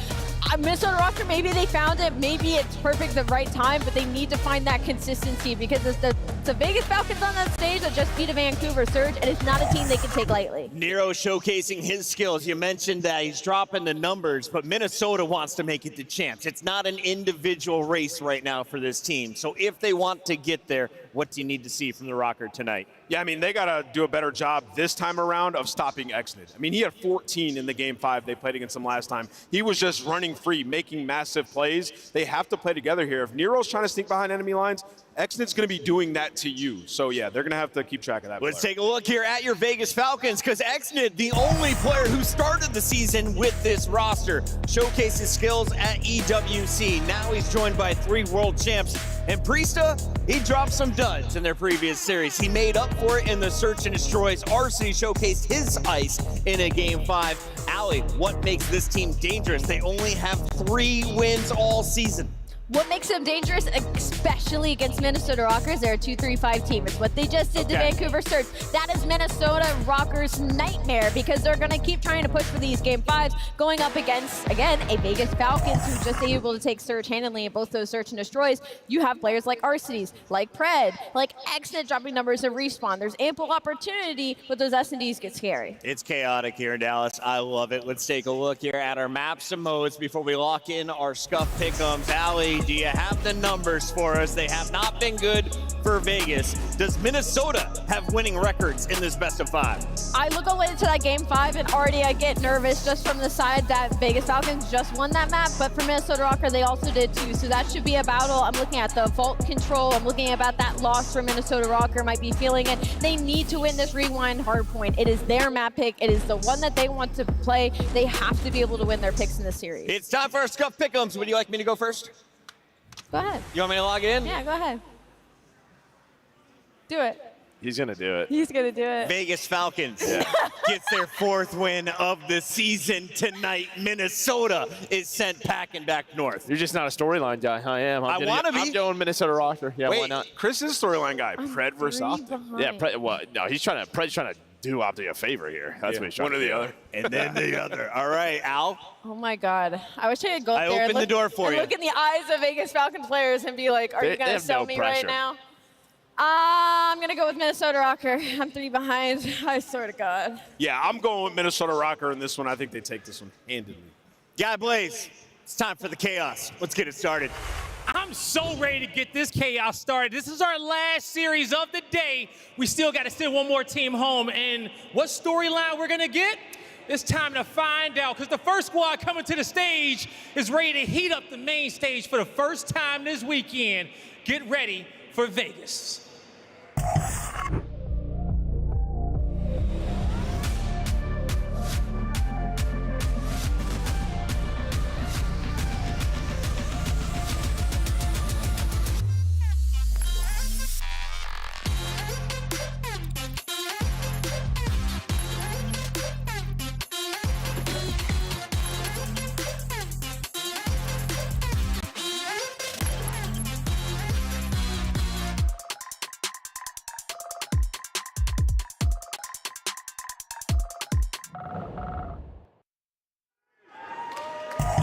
Minnesota Rocker, maybe they found it. Maybe it's perfect the right time, but they need to find that consistency because it's the Vegas Falcons on that stage that just beat a Vancouver Surge, and it's not a team they can take lightly. Nero showcasing his skills. You mentioned that he's dropping the numbers, but Minnesota wants to make it to champs. It's not an individual race right now for this team. So if they want to get there, what do you need to see from the Rocker tonight? Yeah, I mean, they got to do a better job this time around of stopping Exnid. I mean, he had 14 in the game 5 they played against him last time. He was just running free, making massive plays. They have to play together here. If Nero's trying to sneak behind enemy lines, Exnid's going to be doing that to you. So, yeah, they're going to have to keep track of that. Let's take a look here at your Vegas Falcons, because Exnid, the only player who started the season with this roster, showcased his skills at EWC. Now he's joined by 3 world champs. And Priesta, he dropped some duds in their previous series. He made up for it in the search and destroys. Arseny showcased his ice in a game 5. Allie, what makes this team dangerous? They only have 3 wins all season. What makes them dangerous, especially against Minnesota Rockers, they're a 2-3-5 team. It's what they just did to Vancouver Surge. That is Minnesota Rockers' nightmare because they're going to keep trying to push for these Game 5s, going up against, again, a Vegas Falcons who's just able to take Surge handily in both those search and destroys. You have players like Arcitys, like Pred, like Xnet dropping numbers of respawn. There's ample opportunity, but those S&Ds get scary. It's chaotic here in Dallas. I love it. Let's take a look here at our maps and modes before we lock in our Scuff pick'ems. Allie, do you have the numbers for us? They have not been good for Vegas. Does Minnesota have winning records in this best of 5? I look away to that Game 5 and already I get nervous just from the side that Vegas Falcons just won that map, but for Minnesota Rocker, they also did too. So that should be a battle. I'm looking at the vault control. I'm looking about that loss for Minnesota Rocker, might be feeling it. They need to win this rewind hardpoint. It is their map pick. It is the one that they want to play. They have to be able to win their picks in this series. It's time for our Scuff pick'ems. Would you like me to go first? Go ahead. You want me to log in? Yeah, go ahead. Do it. He's going to do it. He's going to do it. Vegas Falcons gets their 4th win of the season tonight. Minnesota is sent packing back north. You're just not a storyline guy. I am. I want to be. I'm going Minnesota Rocker. Yeah, Wait, why not? Chris is storyline guy. Pred versus Optic. Yeah, no, Pred's trying to do Optic a favor here. That's what he's trying to do. One or the other. And then the other. All right, Al. Oh my God. I wish I could go up there. I opened the door for you. Look in the eyes of Vegas Falcons players and be like, are you going to sell me right now? I'm going to go with Minnesota Rocker. I'm 3 behind. I swear to God. Yeah, I'm going with Minnesota Rocker in this one. I think they take this one handedly. Guy Blaze, it's time for the chaos. Let's get it started. I'm so ready to get this chaos started. This is our last series of the day. We still got to send one more team home. And what storyline we're going to get? It's time to find out, because the first squad coming to the stage is ready to heat up the main stage for the first time this weekend. Get ready for Vegas.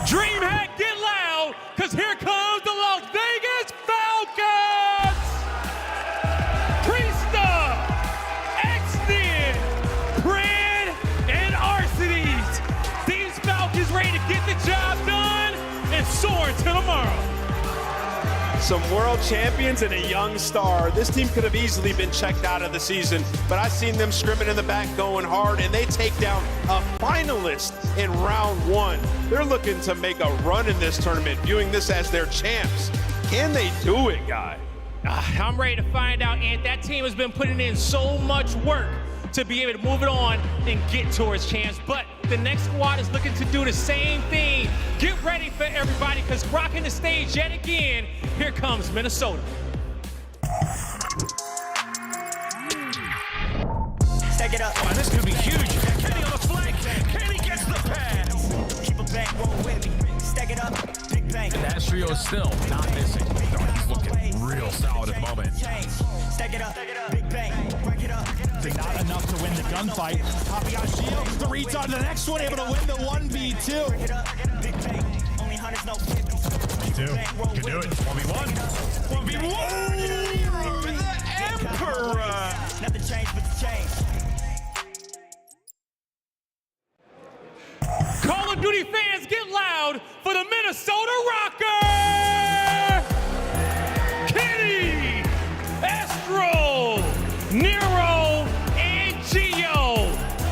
DreamHack, get loud, because here comes the Las Vegas Falcons! Priesta, Xnet, Pred, and Arcitys. These Falcons ready to get the job done and soar until tomorrow. Some world champions and a young star. This team could have easily been checked out of the season, but I've seen them scrimming in the back going hard, and they take down a finalist in round 1. They're looking to make a run in this tournament, viewing this as their champs. Can they do it, guy? I'm ready to find out, Ant. That team has been putting in so much work to be able to move it on and get towards champs, but the next squad is looking to do the same thing. Get ready for everybody, because rocking the stage yet again, here comes Minnesota. Stack it up. Oh, this could be huge. Kenny on the flank. Kenny gets the pass. Keep it back, roll with me. Stack it up. Big bang. And Astrio is still not missing. He's looking real solid at the moment. Stack it up. Big bang. Break it up. Not enough to win the gunfight. Popping out shield. The reads on the next one, able to win the 1v2. Break it up. Big bang. Only hunters know 50. Me too. Can do it. 1v1. 1v1. The Emperor. Nothing changed but the change. Call of Duty fans, get loud for the Minnesota Rocker! Kenny, Astro, Nero, and Gio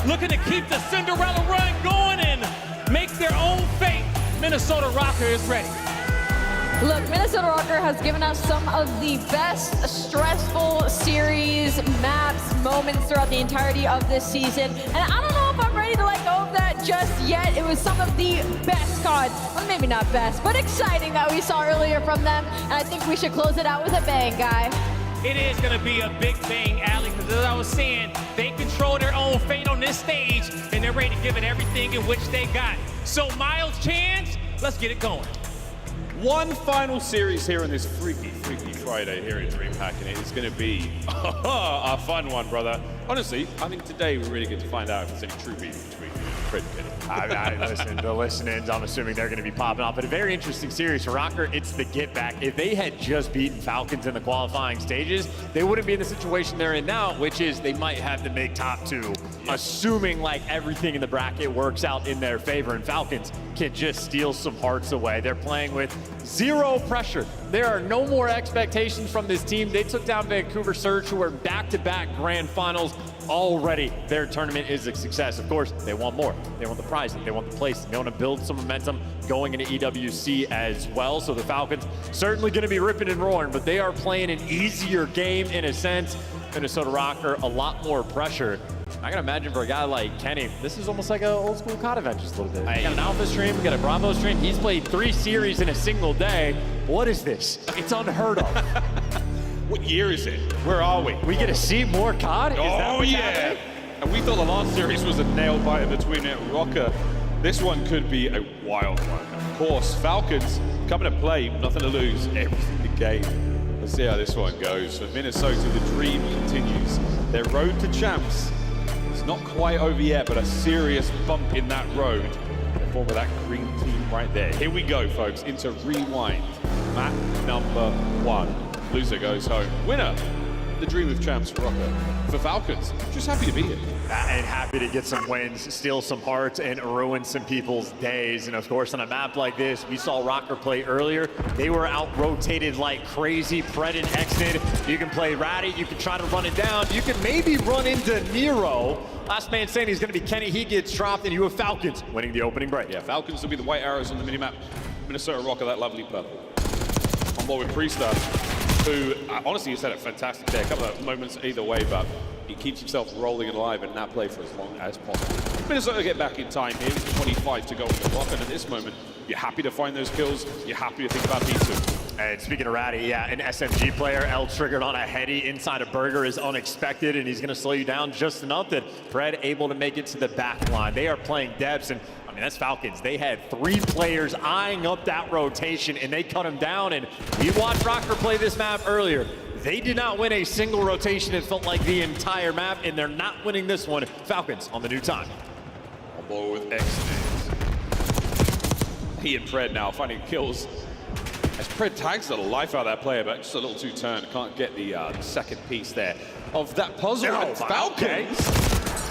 looking to keep the Cinderella run going and make their own fate. Minnesota Rocker is ready. Look, Minnesota Rocker has given us some of the best stressful series, maps, moments throughout the entirety of this season. And I don't know if I'm ready to let go of that just yet. It was some of the best cards, well, maybe not best, but exciting that we saw earlier from them. And I think we should close it out with a bang, guy. It is going to be a big bang, Allie, because as I was saying, they control their own fate on this stage, and they're ready to give it everything in which they got. So, Miles Chance, let's get it going. one final series here on this freaky Friday here in DreamHack, and it is going to be a fun one, brother. Honestly, I think today we're really going to find out if there's any true beef between Fred and Kenny. Listen, the listen-ins, I'm assuming they're going to be popping off. But a very interesting series for Rocker. It's the get back. If they had just beaten Falcons in the qualifying stages, they wouldn't be in the situation they're in now, which is they might have to make top 2, assuming like everything in the bracket works out in their favor, and Falcons can just steal some hearts away. They're playing with zero pressure. There are no more expectations from this team. They took down Vancouver Surge, who are back-to-back grand finals. Already, their tournament is a success. Of course, they want more. They want the prizing. They want the placing. They want to build some momentum going into EWC as well. So the Falcons certainly going to be ripping and roaring, but they are playing an easier game in a sense. Minnesota Rocker, a lot more pressure. I can imagine for a guy like Kenny, this is almost like an old school COD event just a little bit. We got an Alpha stream, we got a Bravo stream. He's played 3 series in a single day. What is this? It's unheard of. What year is it? Where are we? We get to see more COD? Is that what's happening? And we thought the last series was a nail biter between it and Rocker. This one could be a wild one. Of course, Falcons coming to play, nothing to lose, everything to gain. Let's see how this one goes. For Minnesota, the dream continues. Their road to champs is not quite over yet, but a serious bump in that road. The form of that green team right there. Here we go, folks, into Rewind. Map number 1. Loser goes home. Winner, the dream of champs for Rocker. For Falcons, just happy to be here. And happy to get some wins, steal some hearts, and ruin some people's days. And of course, on a map like this, we saw Rocker play earlier. They were out-rotated like crazy. Pred and Exnid. You can play Ratty, you can try to run it down. You can maybe run into Nero. Last man standing is going to be Kenny. He gets dropped, and you have Falcons winning the opening break. Yeah, Falcons will be the white arrows on the minimap. Minnesota Rocker, that lovely purple. On board with Priester, who honestly has had a fantastic day. A couple of moments either way, but he keeps himself rolling and alive in that play for as long as possible. Minnesota get back in time here with 25 to go on the clock, and at this moment, you're happy to find those kills. You're happy to think about P2. And speaking of Ratty, yeah, an SMG player, L triggered on a heady inside a burger is unexpected, and he's going to slow you down just enough that Pred able to make it to the back line. They are playing depths, and I mean, that's Falcons. They had 3 players eyeing up that rotation, and they cut him down. And we watched Rocker play this map earlier. They did not win a single rotation. It felt like the entire map, and they're not winning this one. Falcons on the new time. On board with X-Names. He and Pred now finding kills. As Pred tags the life out of that player, but just a little too turned. Can't get the second piece there of that puzzle. No, Falcons.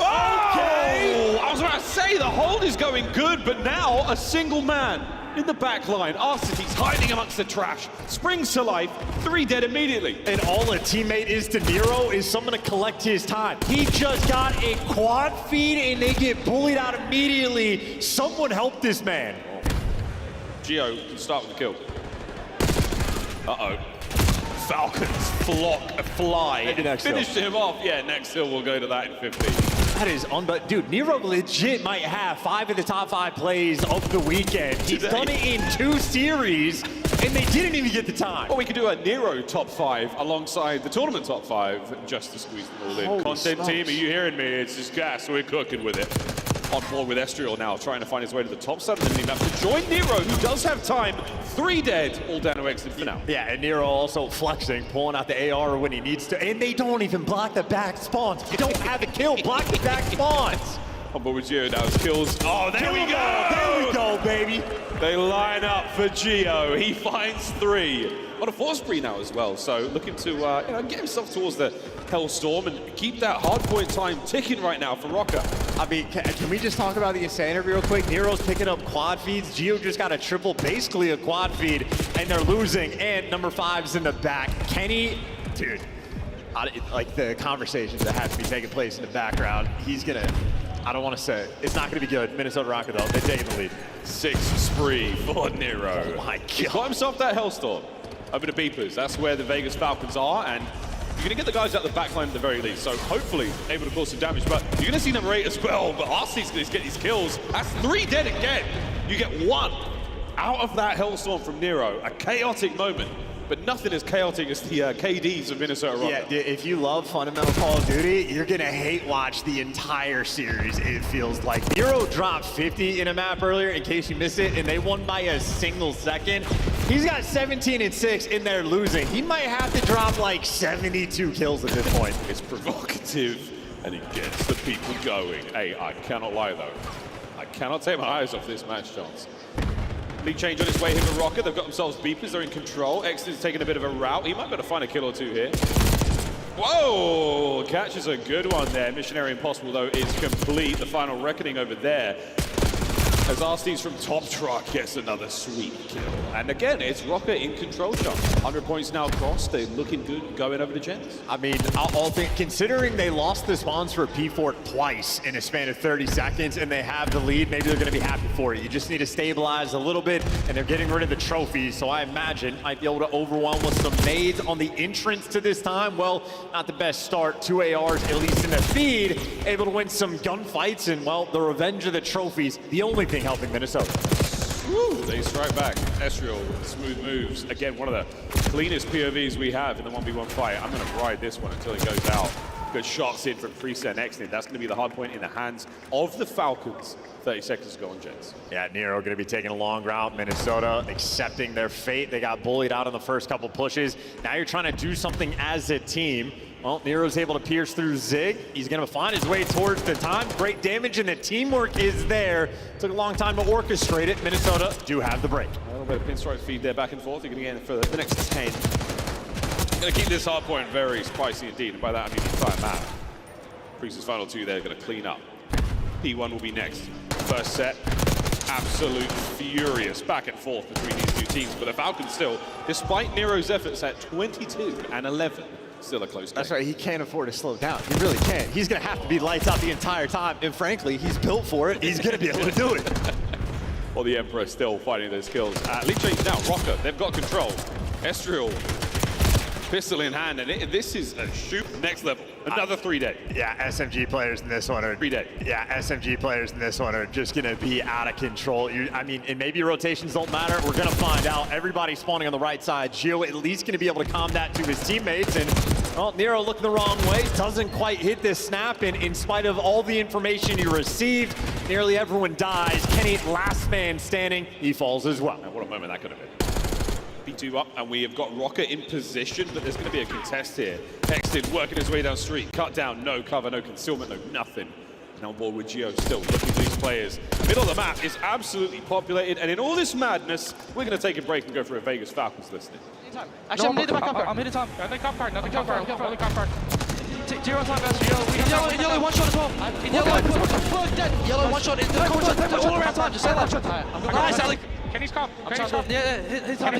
Okay. I was about to say the hold is going good, but now a single man in the back line. Arcity's hiding amongst the trash. Springs to life. 3 dead immediately. And all a teammate is to Nero is someone to collect his time. He just got a quad feed and they get bullied out immediately. Someone help this man. Geo can start with the kill. Uh-oh. Falcons fly. Finished him off. Yeah, next hill we'll go to that in 15. That is dude, Nero legit might have 5 of the top 5 plays of the weekend. He's done it in 2 series, and they didn't even get the time. Well, we could do a Nero top 5 alongside the tournament top 5 just to squeeze them all in. Holy Content smokes. team, are you hearing me? It's just gas. We're cooking with it. On board with Estriel now, trying to find his way to the top side of the mini map to join Nero, who does have time. 3 dead, all down to exit for now. Yeah, and Nero also flexing, pulling out the AR when he needs to, and they don't even block the back spawns. You don't have a kill, block the back spawns. On board with Geo now, his kills. Oh, there we go! There we go, baby. They line up for Geo. He finds 3. On a force spree now as well, so looking to get himself towards the Hellstorm and keep that hardpoint time ticking right now for Rocker. I mean, can we just talk about the Insanity real quick? Nero's picking up quad feeds. Geo just got a triple, basically a quad feed, and they're losing. And number 5's in the back. Kenny, dude, like the conversations that have to be taking place in the background, he's gonna, I don't want to say it. It's not going to be good. Minnesota Rocker, though, they're taking the lead. 6 spree for Nero. Oh, my God. He's got himself that Hellstorm over to Beepers. That's where the Vegas Falcons are, and you're going to get the guys out the back line at the very least, so hopefully able to cause some damage, but you're going to see number 8 as well, but RC's going to get these kills. That's 3 dead again. You get 1 out of that Hellstorm from Nero. A chaotic moment, but nothing as chaotic as the KDs of Minnesota Rocker. Yeah, if you love fundamental Call of Duty, you're going to hate watch the entire series, it feels like. Nero dropped 50 in a map earlier, in case you missed it, and they won by a single second. He's got 17 and 6 in there losing. He might have to drop like 72 kills at this point. It's provocative, and it gets the people going. Hey, I cannot lie, though. I cannot take my eyes off this match, Johns. Lead change on his way here for Rocket. They've got themselves beepers. They're in control. Exton's taking a bit of a route. He might be able to find a kill or two here. Whoa! Catches a good one there. Missionary Impossible, though, is complete. The final reckoning over there. As RC's from Top Truck gets another sweet kill. And again, it's Rocket in control, John. 100 points now crossed. They're looking good going over to Jens. I mean, I'll think, considering they lost the spawns for P4 twice in a span of 30 seconds and they have the lead, maybe they're going to be happy for it. You just need to stabilize a little bit, and they're getting rid of the trophies, so I imagine might be able to overwhelm with some nades on the entrance to this time. Well, not the best start. 2 ARs, at least in the feed, able to win some gunfights, and, well, the revenge of the trophies, the only thing helping Minnesota. Woo, they strike back. Ezreal with smooth moves. Again, one of the cleanest POVs we have in the 1v1 fight. I'm going to ride this one until it goes out. Good shots in from Freezer and Exton. That's going to be the hard point in the hands of the Falcons. 30 seconds to go on Jens. Yeah, Nero going to be taking a long route. Minnesota accepting their fate. They got bullied out on the first couple pushes. Now you're trying to do something as a team. Well, Nero's able to pierce through Zig. He's going to find his way towards the time. Great damage, and the teamwork is there. Took a long time to orchestrate it. Minnesota do have the break. A little bit of pinstripe feed there back and forth. You're going to get in for the next 10. Going to keep this hard point very spicy indeed. And by that, I mean the entire map. Priest's final 2 there going to clean up. P1 will be next. First set, absolute furious back and forth between these two teams. But the Falcons still, despite Nero's efforts at 22 and 11, still a close game. That's right, he can't afford to slow down. He really can't. He's going to have to be lights out the entire time. And frankly, he's built for it. He's going to be able to do it. Well, the Emperor still fighting those kills. Lead change now, Rocker, they've got control. Ezreal, pistol in hand, and this is a shoot next level. Another 3-day. Yeah, SMG players in this one are 3-day. Yeah, SMG players in this one are just going to be out of control. I mean, and maybe rotations don't matter. We're going to find out. Everybody spawning on the right side. Gio at least going to be able to calm that to his teammates. And, well, Nero looking the wrong way. Doesn't quite hit this snap. And in spite of all the information he received, nearly everyone dies. Kenny, last man standing, he falls as well. And what a moment that could have been. B2 up, and we have got Rocker in position, but there's going to be a contest here. Exton working his way down street, cut down, no cover, no concealment, no nothing. And on board with Gio still looking for these players. Middle of the map is absolutely populated, and in all this madness, we're going to take a break and go for a Vegas Falcons listing. Actually, I'm needing the back comp card. I'm hitting top. Nothing comp card, nothing comp card, only comp card. Zero time, guys. Yellow, one shot as well. Yellow, dead. Yellow, one shot. All around time, just say that. Nice, Alec. Kenny's comp. Kenny's comp. Yeah, hit top.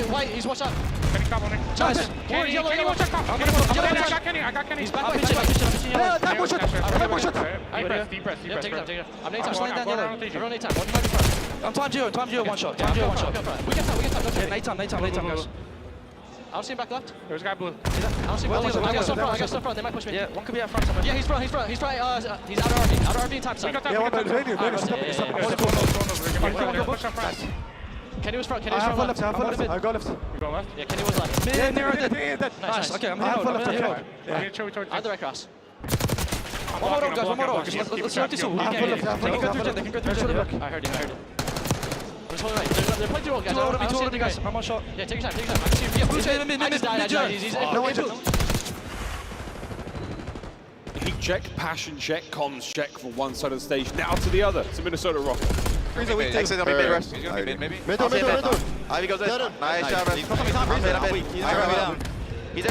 White, he's watch out. Kenny's comp on me. Nice. Kenny, watch out comp. I got Kenny. He's back. Back, one shot. Deep breath. Take it up. I'm nade time. Slowing down yellow. Everyone nade time. I'm time Gio, one shot. We get top. Nade time, guys. I don't see him back left. There's a guy blue. I don't see him back left. I got stuff front. They might push me. Yeah, one could be out front somewhere. Yeah, he's front. He's out of RV. Out of RV type side. Yeah, one back. Kenny was front. I go left. You go left. Yeah, Kenny was left. Mid. Nice. Okay, I'm hitting out. I had the right cross. One more guys. Let's work this over. They can go through Jen. I heard it. They're playing through all guys. I don't see anything guys. I'm on shot. Yeah, take your time. I can see him. Yeah, I just died. Heat check, passion check, comms check for one side of the stage, now to the other. It's a Minnesota Rocket. Exit on me, mid rush. He's gonna be mid, maybe. Middle. Ivy goes in. Nice job, bro. I'm mid. He's there. I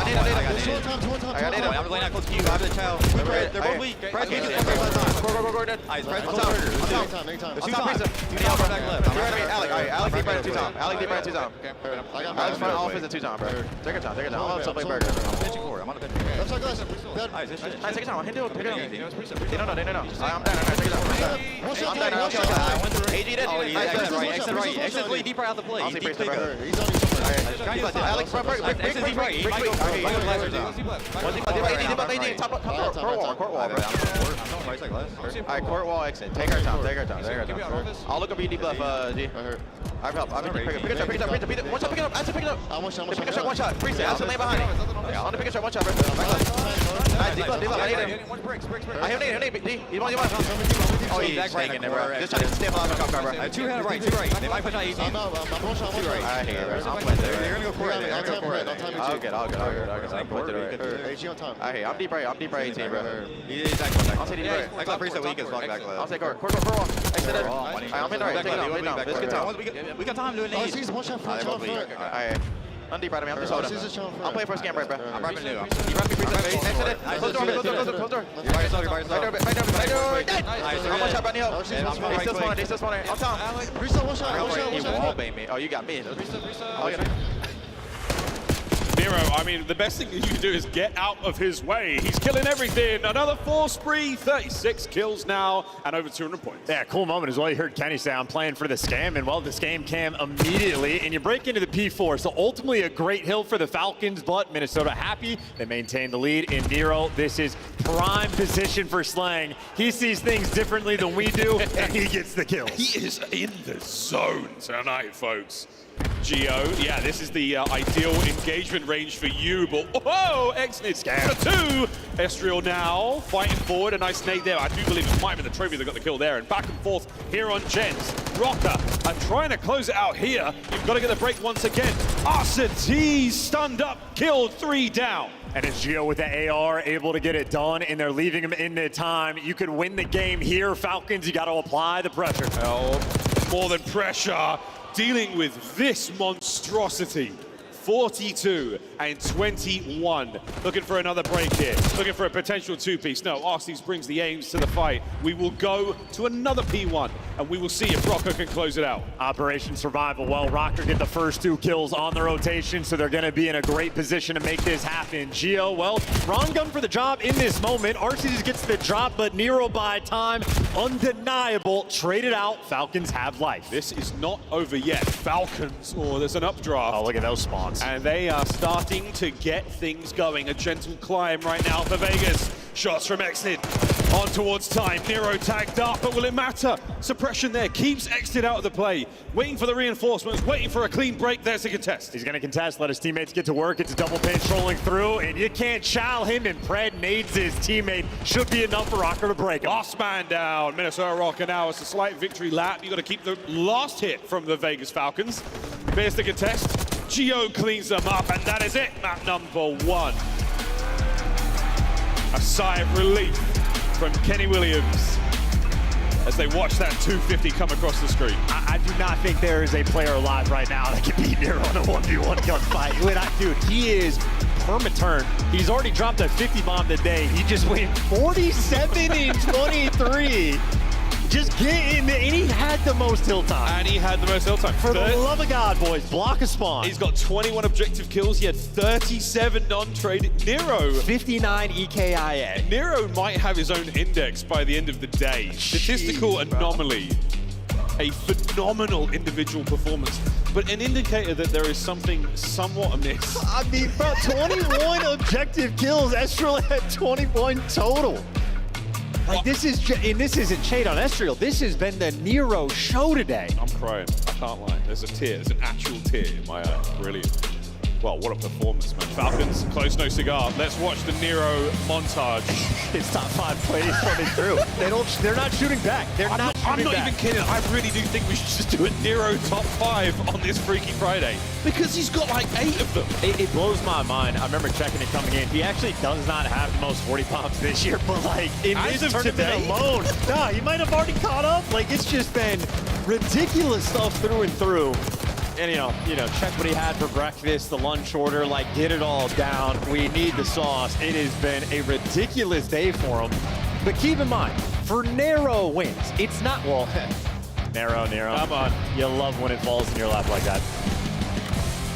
need him. I got him. I'm laying out close to you. I have the child. They're both weak. Price can't get Go. Dead. Nice. Price on top. There's two tops. Two tops back left. Alec. Alright, Alec deep right at 2 tom. Alec deep right at 2 tom. Alec's front offense at 2 tom, bro. Take your time. I'm on play burger. I'm pitching forward. I'm on the pitch. Left side glass. Nice, take your time. Hit it. Take it out. They don't know. I'm down. Take it out. I'm down. AG dead. Exit right. Deep right out the play. He's on you. Alex, front break. Deep right. Court wall, bro. Alright, court wall exit. Take our time. I'll look up ED bluff, G. I've helped. Pick it up. One shot, pick it up. One shot. One shot. Priest, I'll lay behind. Yeah, on the pick it up. One shot. Oh, he's hanging there, bro. Just try to stabilize the cover, bro. Two right. They might push out easy. I hate it, bro. I'm playing there. They're gonna go for it. I'll get. I'm deep right. I'm deep right 18, bro. He's I'll take deep right. I got pretty weak as fuck back left. I'll take her. Core. Exit it. I'm in right. Take it down. Let's get down. We got time to do an easy. Alright. I'm deep right. I'm just holding. I'm playing for a scam right, bro. I'm right new. You run me free to face. Exit it. Close door. Right door. Dead. I'm one shot, Brandy Hope. They still spawning. I'm down. He wallbang me. Oh, you got me. Nero, I mean, the best thing that you can do is get out of his way. He's killing everything. Another 4 spree, 36 kills now, and over 200 points. Yeah, cool moment as well. You heard Kenny say, I'm playing for the scam, and well, the scam cam immediately, and you break into the P4. So ultimately a great hill for the Falcons, but Minnesota happy. They maintain the lead in Nero. This is prime position for Slang. He sees things differently than we do, and he gets the kills. He is in the zone tonight, folks. Geo, yeah, this is the ideal engagement range for you, but oh, Exnid for 2. Estriel now fighting forward, a nice nade there. I do believe it might have been the trophy that got the kill there, and back and forth here on Gens. Rocker are trying to close it out here. You've got to get the break once again. RCT stunned up, killed, 3 down. And it's Geo with the AR able to get it done, and they're leaving him in the time. You could win the game here, Falcons. You got to apply the pressure. Oh, more than pressure. Dealing with this monstrosity. 42 and 21. Looking for another break here. Looking for a potential 2-piece. No, Arceus brings the aims to the fight. We will go to another P1, and we will see if Rocker can close it out. Operation Survival. Well, Rocker get the first 2 kills on the rotation, so they're going to be in a great position to make this happen. Geo, well, Ron gun for the job in this moment. Arceus gets the drop, but Nero by time, undeniable. Traded out. Falcons have life. This is not over yet. Falcons, there's an updraft. Oh, look at those spawns. And they are starting to get things going. A gentle climb right now for Vegas. Shots from Exnid on towards time. Nero tagged up, but will it matter? Suppression there keeps Exnid out of the play. Waiting for the reinforcements, waiting for a clean break. There's the contest. He's going to contest, let his teammates get to work. It's a double pinch trolling through, and you can't chow him, and Pred nades his teammate. Should be enough for Rocker to break him. Last man down. Minnesota Rocker now. It's a slight victory lap. You got to keep the last hit from the Vegas Falcons. There's the contest. Geo cleans them up, and that is it. Map number 1. A sigh of relief from Kenny Williams as they watch that 250 come across the screen. I do not think there is a player alive right now that can beat Nero on a 1v1 gunfight. Dude, he is perma-turn. He's already dropped a 50 bomb today. He just went 47 and 23. Just get in there, and he had the most hill time. For the love of God, boys, block a spawn. He's got 21 objective kills. He had 37 non-traded. Nero. 59 EKIA. Nero might have his own index by the end of the day. Statistical anomaly. A phenomenal individual performance, but an indicator that there is something somewhat amiss. I mean, bro, 21 objective kills. Estriel had 21 total. Like, this isn't shade on Estriel. This has been the Nero show today. I'm crying. I can't lie. There's a tear. There's an actual tear in my eye. Brilliant. Well, what a performance, man. Falcons, close no cigar. Let's watch the Nero montage. His top 5 plays coming through. They're not shooting back. I'm not even kidding. I really do think we should just do a Nero top 5 on this Freaky Friday, because he's got like 8 of them. It blows my mind. I remember checking it coming in. He actually does not have the most 40 bombs this year, but like in this tournament today alone, nah, he might have already caught up. Like, it's just been ridiculous stuff through and through. And you know, check what he had for breakfast, the lunch order, like, get it all down. We need the sauce. It has been a ridiculous day for him. But keep in mind, for Nero wins, it's not, well, Nero. Come on. You love when it falls in your lap like that.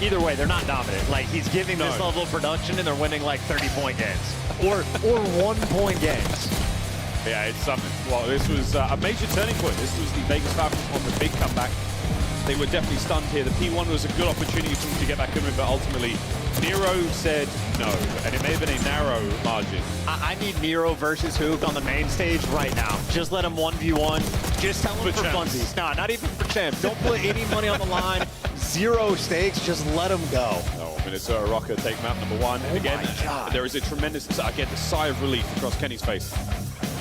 Either way, they're not dominant. Like, he's giving this level of production, and they're winning like 30-point games or 1-point games. Yeah, it's something. Well, this was a major turning point. This was the Vegas Falcons on the big comeback. They were definitely stunned here. The P1 was a good opportunity for them to get back in, but ultimately Nero said no, and it may have been a narrow margin. I need Nero versus Hook on the main stage right now. Just let him 1v1. Just tell him for funsies. Nah, not even for champs. Don't put any money on the line. Zero stakes. Just let him go. No, Minnesota Rocker take map number 1. And again, there is a tremendous, again, the sigh of relief across Kenny's face.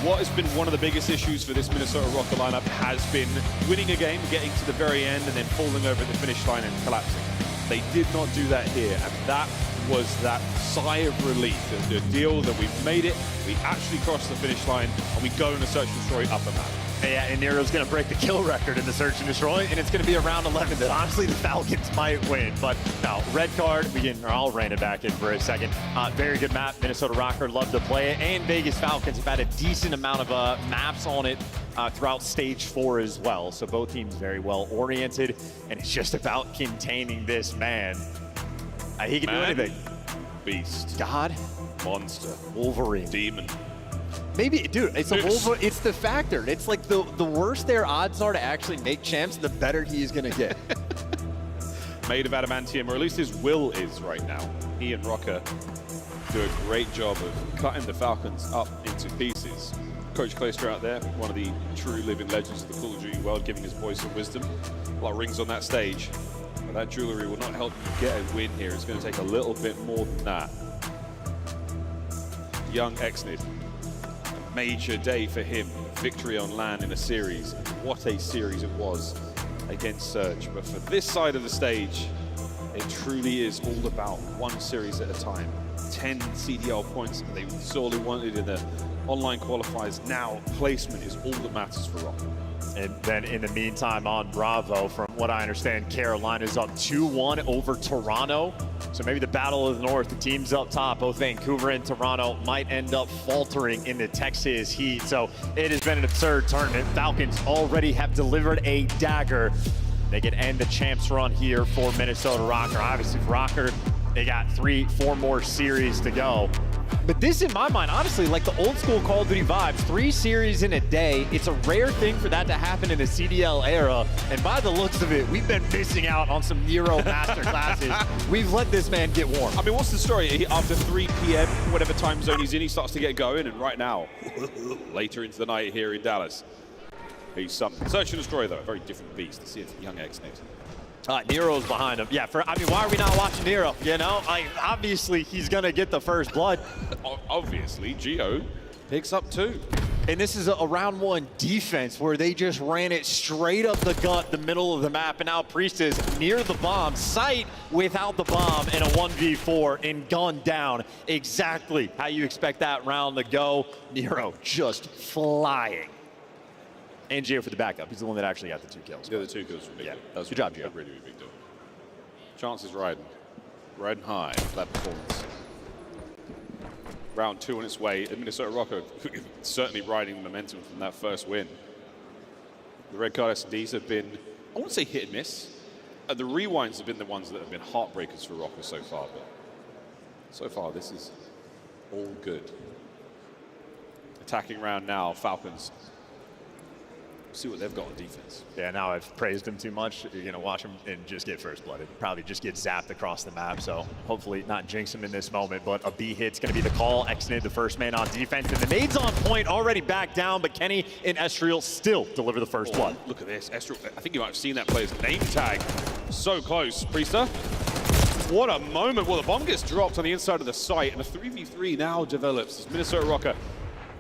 What has been one of the biggest issues for this Minnesota Rocker lineup has been winning a game, getting to the very end, and then falling over at the finish line and collapsing. They did not do that here, and that was that sigh of relief. The deal that we've made it, we actually crossed the finish line, and we go in a search and destroy upper map. Yeah, and Nero's going to break the kill record in the search and destroy, and it's going to be a round 11 that honestly the Falcons might win. But now, red card, I'll rein it back in for a second. Very good map. Minnesota Rocker love to play it, and Vegas Falcons have had a decent amount of maps on it throughout stage 4 as well. So both teams very well oriented, and it's just about containing this man. He can do anything. Beast. God. Monster. Wolverine. Demon. Maybe, dude, it's it's the factor. It's like the worse their odds are to actually make champs, the better he's going to get. Made of adamantium, or at least his will is right now. He and Rocker do a great job of cutting the Falcons up into pieces. Coach Clayster out there, one of the true living legends of the Call of Duty world, giving his boys some wisdom. A lot of rings on that stage. But that jewelry will not help you get a win here. It's going to take a little bit more than that. Young Exnid. A major day for him. Victory on LAN in a series. What a series it was against Surge. But for this side of the stage, it truly is all about one series at a time. 10 CDL points that they sorely wanted in the online qualifiers. Now, placement is all that matters for Rock. And then in the meantime on Bravo, from what I understand, Carolina's up 2-1 over Toronto. So maybe the battle of the North, the teams up top, both Vancouver and Toronto, might end up faltering in the Texas heat. So it has been an absurd tournament. Falcons already have delivered a dagger. They can end the champs run here for Minnesota Rocker. Obviously for Rocker, they got 3-4 more series to go. But this, in my mind, honestly, like the old school Call of Duty vibes, 3 series in a day. It's a rare thing for that to happen in the CDL era. And by the looks of it, we've been missing out on some Nero master classes. We've let this man get warm. I mean, what's the story? After 3 p.m., whatever time zone he's in, he starts to get going. And right now, later into the night here in Dallas, he's something. Search and Destroy, though, a very different beast. To see if young Exnid. Nero's behind him. Yeah, I mean, why are we not watching Nero? You know, obviously he's going to get the first blood. Obviously, Geo picks up 2. And this is a round 1 defense where they just ran it straight up the gut, the middle of the map. And now Priest is near the bomb site without the bomb in a 1v4 and gunned down. Exactly how you expect that round to go. Nero just flying. And Gio for the backup. He's the one that actually got the 2 kills. Yeah, the 2 kills were big. Yeah, that was good job, Gio. Really, really big deal. Chance is riding high for that performance. Round 2 on its way. Minnesota Rocker certainly riding momentum from that first win. The red card SDs have been, I wouldn't say hit and miss. The rewinds have been the ones that have been heartbreakers for Rocker so far. But so far, this is all good. Attacking round now, Falcons. See what they've got on defense. Yeah, now I've praised him too much. You're going to watch him and just get first blooded. Probably just get zapped across the map. So hopefully not jinx him in this moment, but a B hit's going to be the call. Exnid, the first man on defense. And the nades on point, already back down, but Kenny and Estriel still deliver the first blood. Look at this. Estriel, I think you might have seen that player's name tag. So close. Priester. What a moment. Well, the bomb gets dropped on the inside of the site, and a 3v3 now develops as Minnesota Rocker.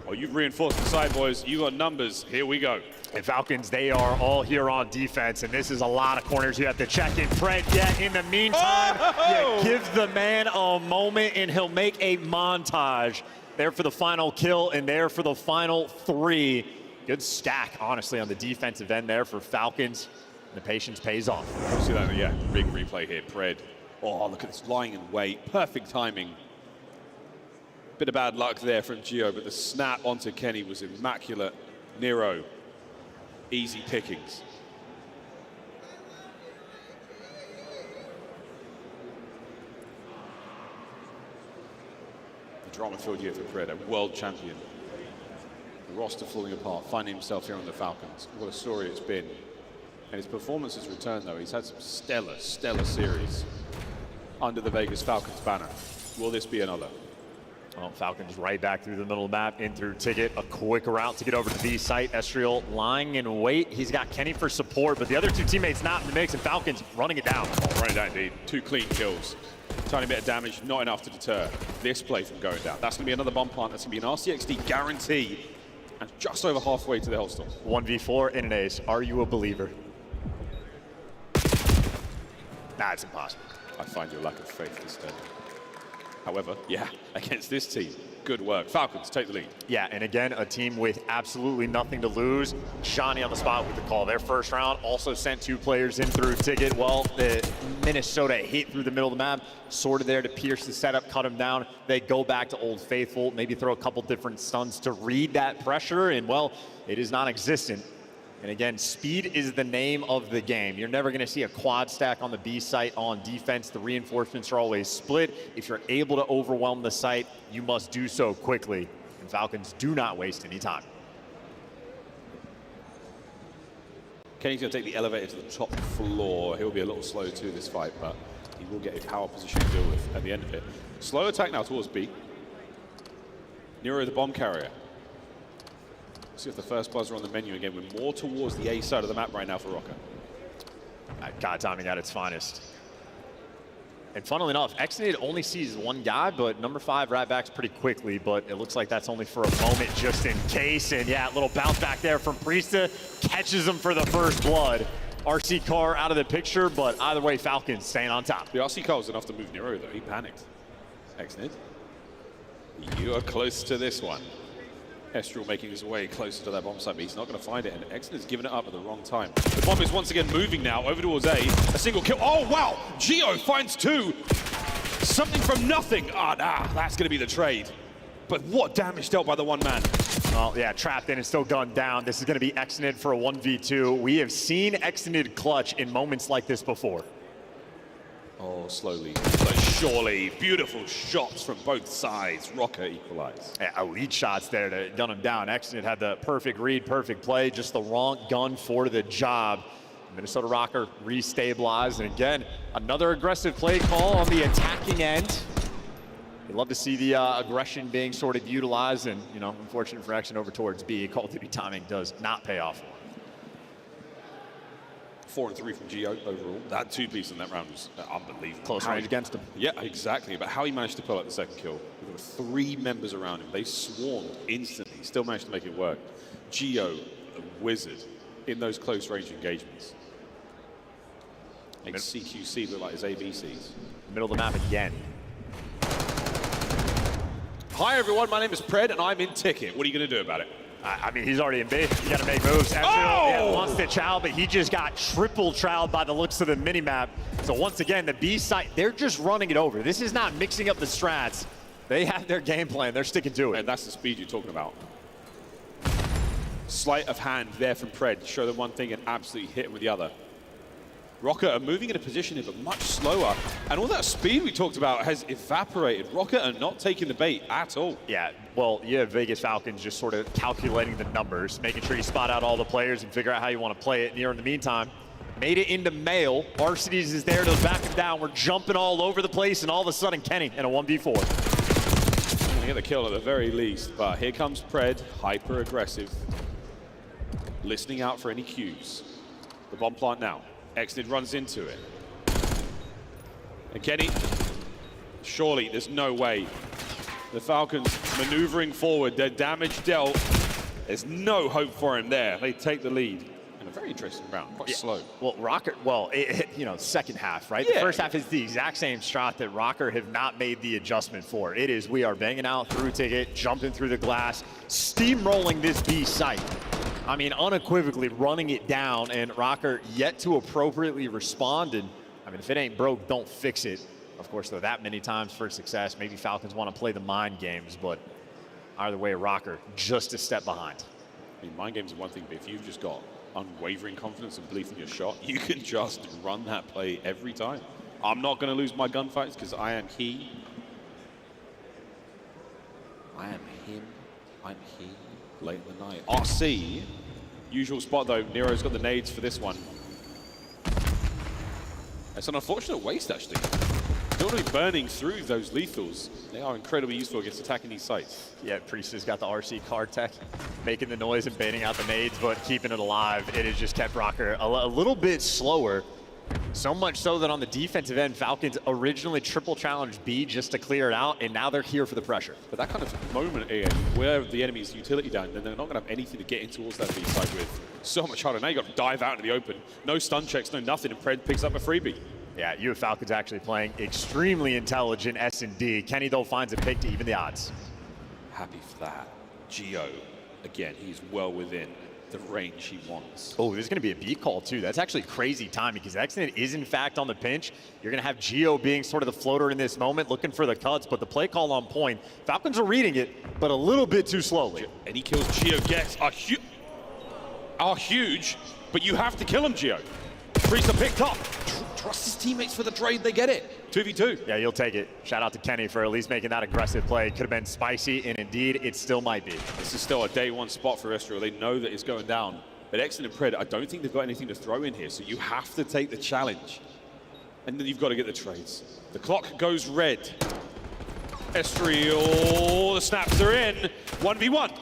Oh, you've reinforced the side, boys. You got numbers. Here we go. And Falcons, they are all here on defense, and this is a lot of corners you have to check in. Fred, yet in the meantime, you give the man a moment, and he'll make a montage. There for the final kill, and there for the final 3. Good stack, honestly, on the defensive end there for Falcons. The patience pays off. See that? Yeah, big replay here. Pred. Oh, look at this, lying in wait. Perfect timing. Bit of bad luck there from Gio, but the snap onto Kenny was immaculate. Nero, easy pickings. The drama-filled year for Pred, a world champion. The roster falling apart, finding himself here on the Falcons. What a story it's been. And his performance has returned, though. He's had some stellar series under the Vegas Falcons banner. Will this be another? Well, Falcons right back through the middle of the map, in through Ticket, a quick route to get over to B site. Estriel lying in wait. He's got Kenny for support, but the other 2 teammates not in the mix, and Falcons running it down. Oh, running down indeed. 2 clean kills. Tiny bit of damage, not enough to deter this play from going down. That's going to be another bomb plant. That's going to be an RCXD guarantee. And just over halfway to the Hellstorm. 1v4 in an ace. Are you a believer? Nah, it's impossible. I find your lack of faith instead. However, yeah, against this team, good work. Falcons take the lead. Yeah, and again, a team with absolutely nothing to lose. Johnny on the spot with the call. Their first round also sent 2 players in through ticket. Well, the Minnesota hit through the middle of the map, sort of there to pierce the setup, cut them down. They go back to Old Faithful, maybe throw a couple different stuns to read that pressure, and well, it is non-existent. And again, speed is the name of the game. You're never going to see a quad stack on the B site on defense. The reinforcements are always split. If you're able to overwhelm the site, you must do so quickly. And Falcons do not waste any time. Kenny's going to take the elevator to the top floor. He'll be a little slow to this fight, but he will get a power position to deal with at the end of it. Slow attack now towards B. Nero the bomb carrier. See if the first buzzer on the menu again. We're more towards the A side of the map right now for Rocker. God timing at its finest. And funnily enough, Exnid only sees one guy, but number 5 right backs pretty quickly, but it looks like that's only for a moment just in case. And yeah, a little bounce back there from Priesta, catches him for the first blood. RC car out of the picture, but either way, Falcons staying on top. The RC car was enough to move Nero though. He panicked. Exnid, you are close to this one. Estrel making his way closer to that bomb site, but he's not going to find it, and Exnid's given it up at the wrong time. The bomb is once again moving now over towards A. A single kill. Oh, wow! Geo finds 2. Something from nothing. Ah, nah, that's going to be the trade. But what damage dealt by the one man. Well, yeah, trapped in and still gunned down. This is going to be Exnid for a 1v2. We have seen Exnid clutch in moments like this before. Oh, slowly, but surely. Beautiful shots from both sides. Rocker equalized. Yeah, elite shots there to gun him down. Exnid had the perfect read, perfect play, just the wrong gun for the job. Minnesota Rocker restabilized, and again, another aggressive play call on the attacking end. You'd love to see the aggression being sort of utilized, and, you know, unfortunate for Exnid over towards B. Call of Duty timing does not pay off. 4 and 3 from Geo overall. That 2-piece in that round was unbelievable. Close range against him. Yeah, exactly. But how he managed to pull out the second kill. There were 3 members around him. They swarmed instantly. Still managed to make it work. Geo, a wizard in those close range engagements. Makes CQC look like his ABCs. Middle of the map again. Hi everyone, my name is Pred and I'm in ticket. What are you going to do about it? I mean, he's already in B. You got to make moves. Yeah, wants to chow, but he just got triple troweled by the looks of the minimap. So once again, the B side, they're just running it over. This is not mixing up the strats. They have their game plan. They're sticking to it. And that's the speed you're talking about. Sleight of hand there from Pred. Show them one thing and absolutely hit him with the other. Rocker are moving in a position here, but much slower. And all that speed we talked about has evaporated. Rocker are not taking the bait at all. Yeah, well, you have Vegas Falcons just sort of calculating the numbers, making sure you spot out all the players and figure out how you want to play it. Nero, in the meantime, made it into Mail. Varsities is there to back him down. We're jumping all over the place, and all of a sudden, Kenny in a 1v4. Gonna get the kill at the very least, but here comes Pred, hyper aggressive. Listening out for any cues. The bomb plant now. Exnid runs into it. And Kenny, surely there's no way. The Falcons maneuvering forward, their damage dealt. There's no hope for him there. They take the lead. And a very interesting round, quite slow. Well, Rocker, you know, second half, right? Yeah. The first half is the exact same strat that Rocker have not made the adjustment for. It is, we are banging out through ticket, jumping through the glass, steamrolling this B site. I mean, unequivocally running it down, and Rocker yet to appropriately respond. And I mean, if it ain't broke, don't fix it. Of course, though, that many times for success. Maybe Falcons want to play the mind games, but either way, Rocker just a step behind. I mean, mind games are one thing, but if you've just got unwavering confidence and belief in your shot, you can just run that play every time. I'm not going to lose my gunfights because I am he. I am him. I'm he. Late in the night. RC. Usual spot though. Nero's got the nades for this one. It's an unfortunate waste actually. Don't really burning through those lethals. They are incredibly useful against attacking these sites. Yeah, Priest has got the RC card tech, making the noise and baiting out the nades, but keeping it alive. It has just kept Rocker a little bit slower. So much so that on the defensive end, Falcons originally triple challenged B just to clear it out, and now they're here for the pressure. But that kind of moment, Ian, where the enemy's utility down, then they're not going to have anything to get in towards that B side with. So much harder. Now you've got to dive out into the open. No stun checks, no nothing, and Pred picks up a freebie. Yeah, you have Falcons actually playing extremely intelligent S&D. Kenny, though, finds a pick to even the odds. Happy for that. Geo, again, he's well within the range he wants. Oh, there's going to be a B call, too. That's actually crazy timing because Exnid is, in fact, on the pinch. You're going to have Geo being sort of the floater in this moment, looking for the cuts, but the play call on point. Falcons are reading it, but a little bit too slowly. Any kills Geo gets are huge, but you have to kill him, Geo. Priest picked up. Trust his teammates for the trade, they get it. 2v2. Yeah, you'll take it. Shout out to Kenny for at least making that aggressive play. Could have been spicy, and indeed, it still might be. This is still a day one spot for Estriel. They know that it's going down. But Exnid and Pred, I don't think they've got anything to throw in here, so you have to take the challenge. And then you've got to get the trades. The clock goes red. Estriel, the snaps are in. 1v1.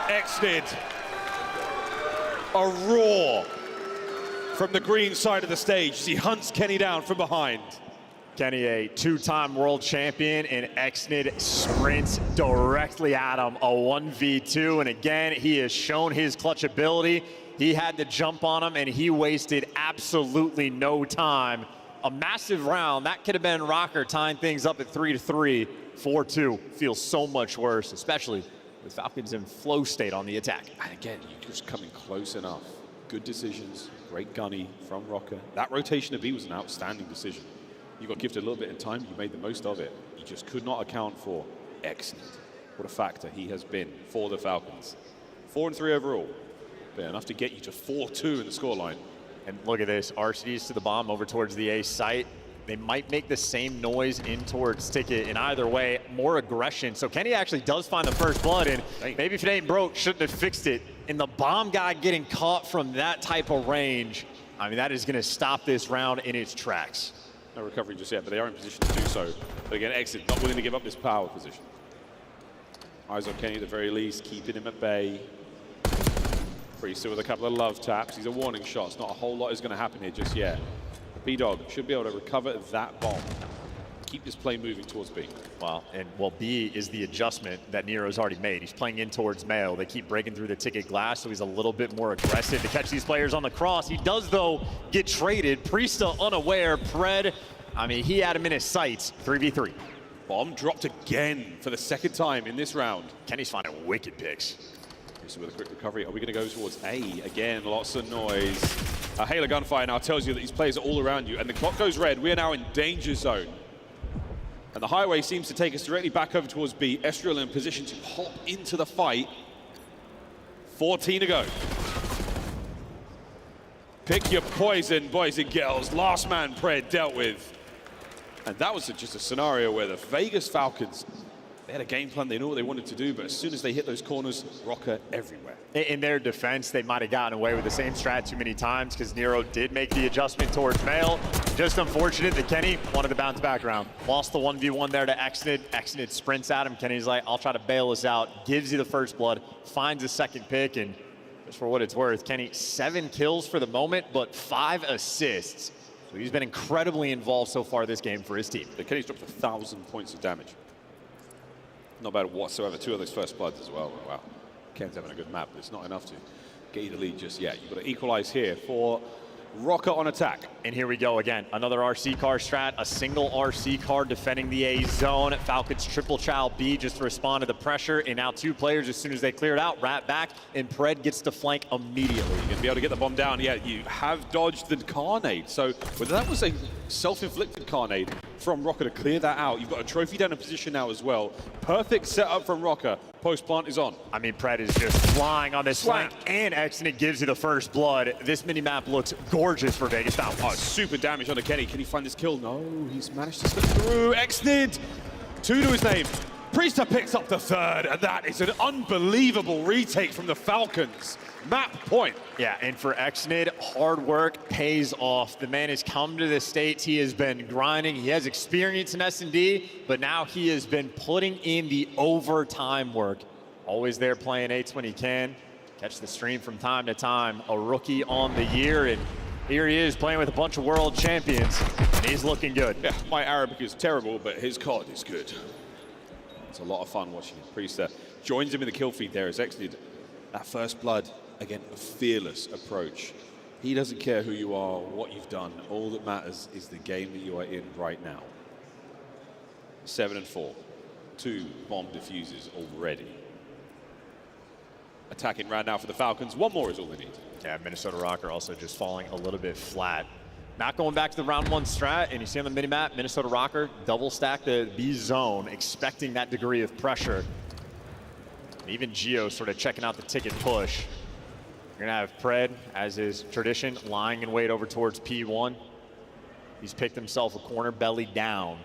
Exnid. A roar from the green side of the stage as he hunts Kenny down from behind. Kenny, a two-time world champion, and Exnid sprints directly at him, a 1v2, and again, he has shown his clutch ability. He had to jump on him, and he wasted absolutely no time. A massive round. That could have been Rocker tying things up at 3-3. 4-2 feels so much worse, especially with Falcons in flow state on the attack. And again, you're just coming close enough. Good decisions, great gunny from Rocker. That rotation of B was an outstanding decision. You got gifted a little bit in time, you made the most of it. You just could not account for Exnid. What a factor he has been for the Falcons. 4-3 overall, but enough to get you to 4-2 in the scoreline. And look at this, RCDs to the bomb over towards the A site. They might make the same noise in towards Ticket, and either way, more aggression. So Kenny actually does find the first blood, and maybe if it ain't broke, shouldn't have fixed it. And the bomb guy getting caught from that type of range, I mean, that is going to stop this round in its tracks. No recovery just yet, but they are in position to do so. But again, Exit not willing to give up this power position. Eyes on Kenny at the very least, keeping him at bay. Priest with a couple of love taps. These are warning shots. Not a whole lot is going to happen here just yet. B-Dog should be able to recover that bomb. Keep this play moving towards B. Well, B is the adjustment that Nero's already made. He's playing in towards Mayo. They keep breaking through the Ticket glass, so he's a little bit more aggressive to catch these players on the cross. He does, though, get traded. Priesta unaware. Pred, I mean, he had him in his sights. 3v3. Bomb dropped again for the second time in this round. Kenny's finding wicked picks. So with a quick recovery, are we going to go towards A? Again, lots of noise. A Halo gunfire now tells you that these players are all around you, and the clock goes red. We are now in danger zone. And the highway seems to take us directly back over towards B. Estriel in position to hop into the fight. 14 to go. Pick your poison, boys and girls. Last man Pred dealt with. And that was just a scenario where the Vegas Falcons, they had a game plan, they knew what they wanted to do, but as soon as they hit those corners, Rocker everywhere. In their defense, they might have gotten away with the same strat too many times because Nero did make the adjustment towards Mail. Just unfortunate that Kenny wanted to bounce back around. Lost the 1v1 there to Exnid. Exnid sprints at him. Kenny's like, I'll try to bail us out. Gives you the first blood, finds a second pick, and just for what it's worth, Kenny, 7 kills for the moment, but 5 assists. So he's been incredibly involved so far this game for his team. But Kenny's dropped 1,000 points of damage. Not bad whatsoever. 2 of those first bloods as well. Wow. Ken's having a good map, but it's not enough to get you the lead just yet. You've got to equalize here for Rocker on attack. And here we go again. Another RC car strat, a single RC car defending the A zone. Falcons triple chow B just to respond to the pressure. And now 2 players, as soon as they clear it out, rat back, and Pred gets to flank immediately. You're going to be able to get the bomb down. Yeah, you have dodged the carnade. So whether that was a self-inflicted carnade from Rocker to clear that out, you've got a trophy down in position now as well. Perfect setup from Rocker. Post plant is on. I mean, Pred is just flying on this flank, and Exnid gives you the first blood. This mini-map looks gorgeous for Vegas Falcons. Oh, super damage on the Kenny. Can he find this kill? No, he's managed to slip through. Exnid, 2 to his name. Priesta picks up the 3rd, and that is an unbelievable retake from the Falcons. Map point. Yeah, and for Exnid, hard work pays off. The man has come to the States. He has been grinding. He has experience in S&D, but now he has been putting in the overtime work. Always there playing 8s when he can. catch the stream from time to time. A rookie on the year, and here he is playing with a bunch of world champions, and he's looking good. Yeah, my Arabic is terrible, but his COD is good. It's a lot of fun watching Priester. Joins him in the kill feed there as exited that first blood. Again, a fearless approach. He doesn't care who you are, what you've done. All that matters is the game that you are in right now. 7 and 4. 2 bomb diffuses already. Attacking round now for the Falcons. One more is all they need. Yeah, Minnesota Rocker also just falling a little bit flat. Not going back to the round 1 strat, and you see on the minimap, Minnesota Rocker double stack the B zone, expecting that degree of pressure. And even Gio sort of checking out the ticket push. You're gonna have Pred, as is tradition, lying in wait over towards P1. He's picked himself a corner, belly down.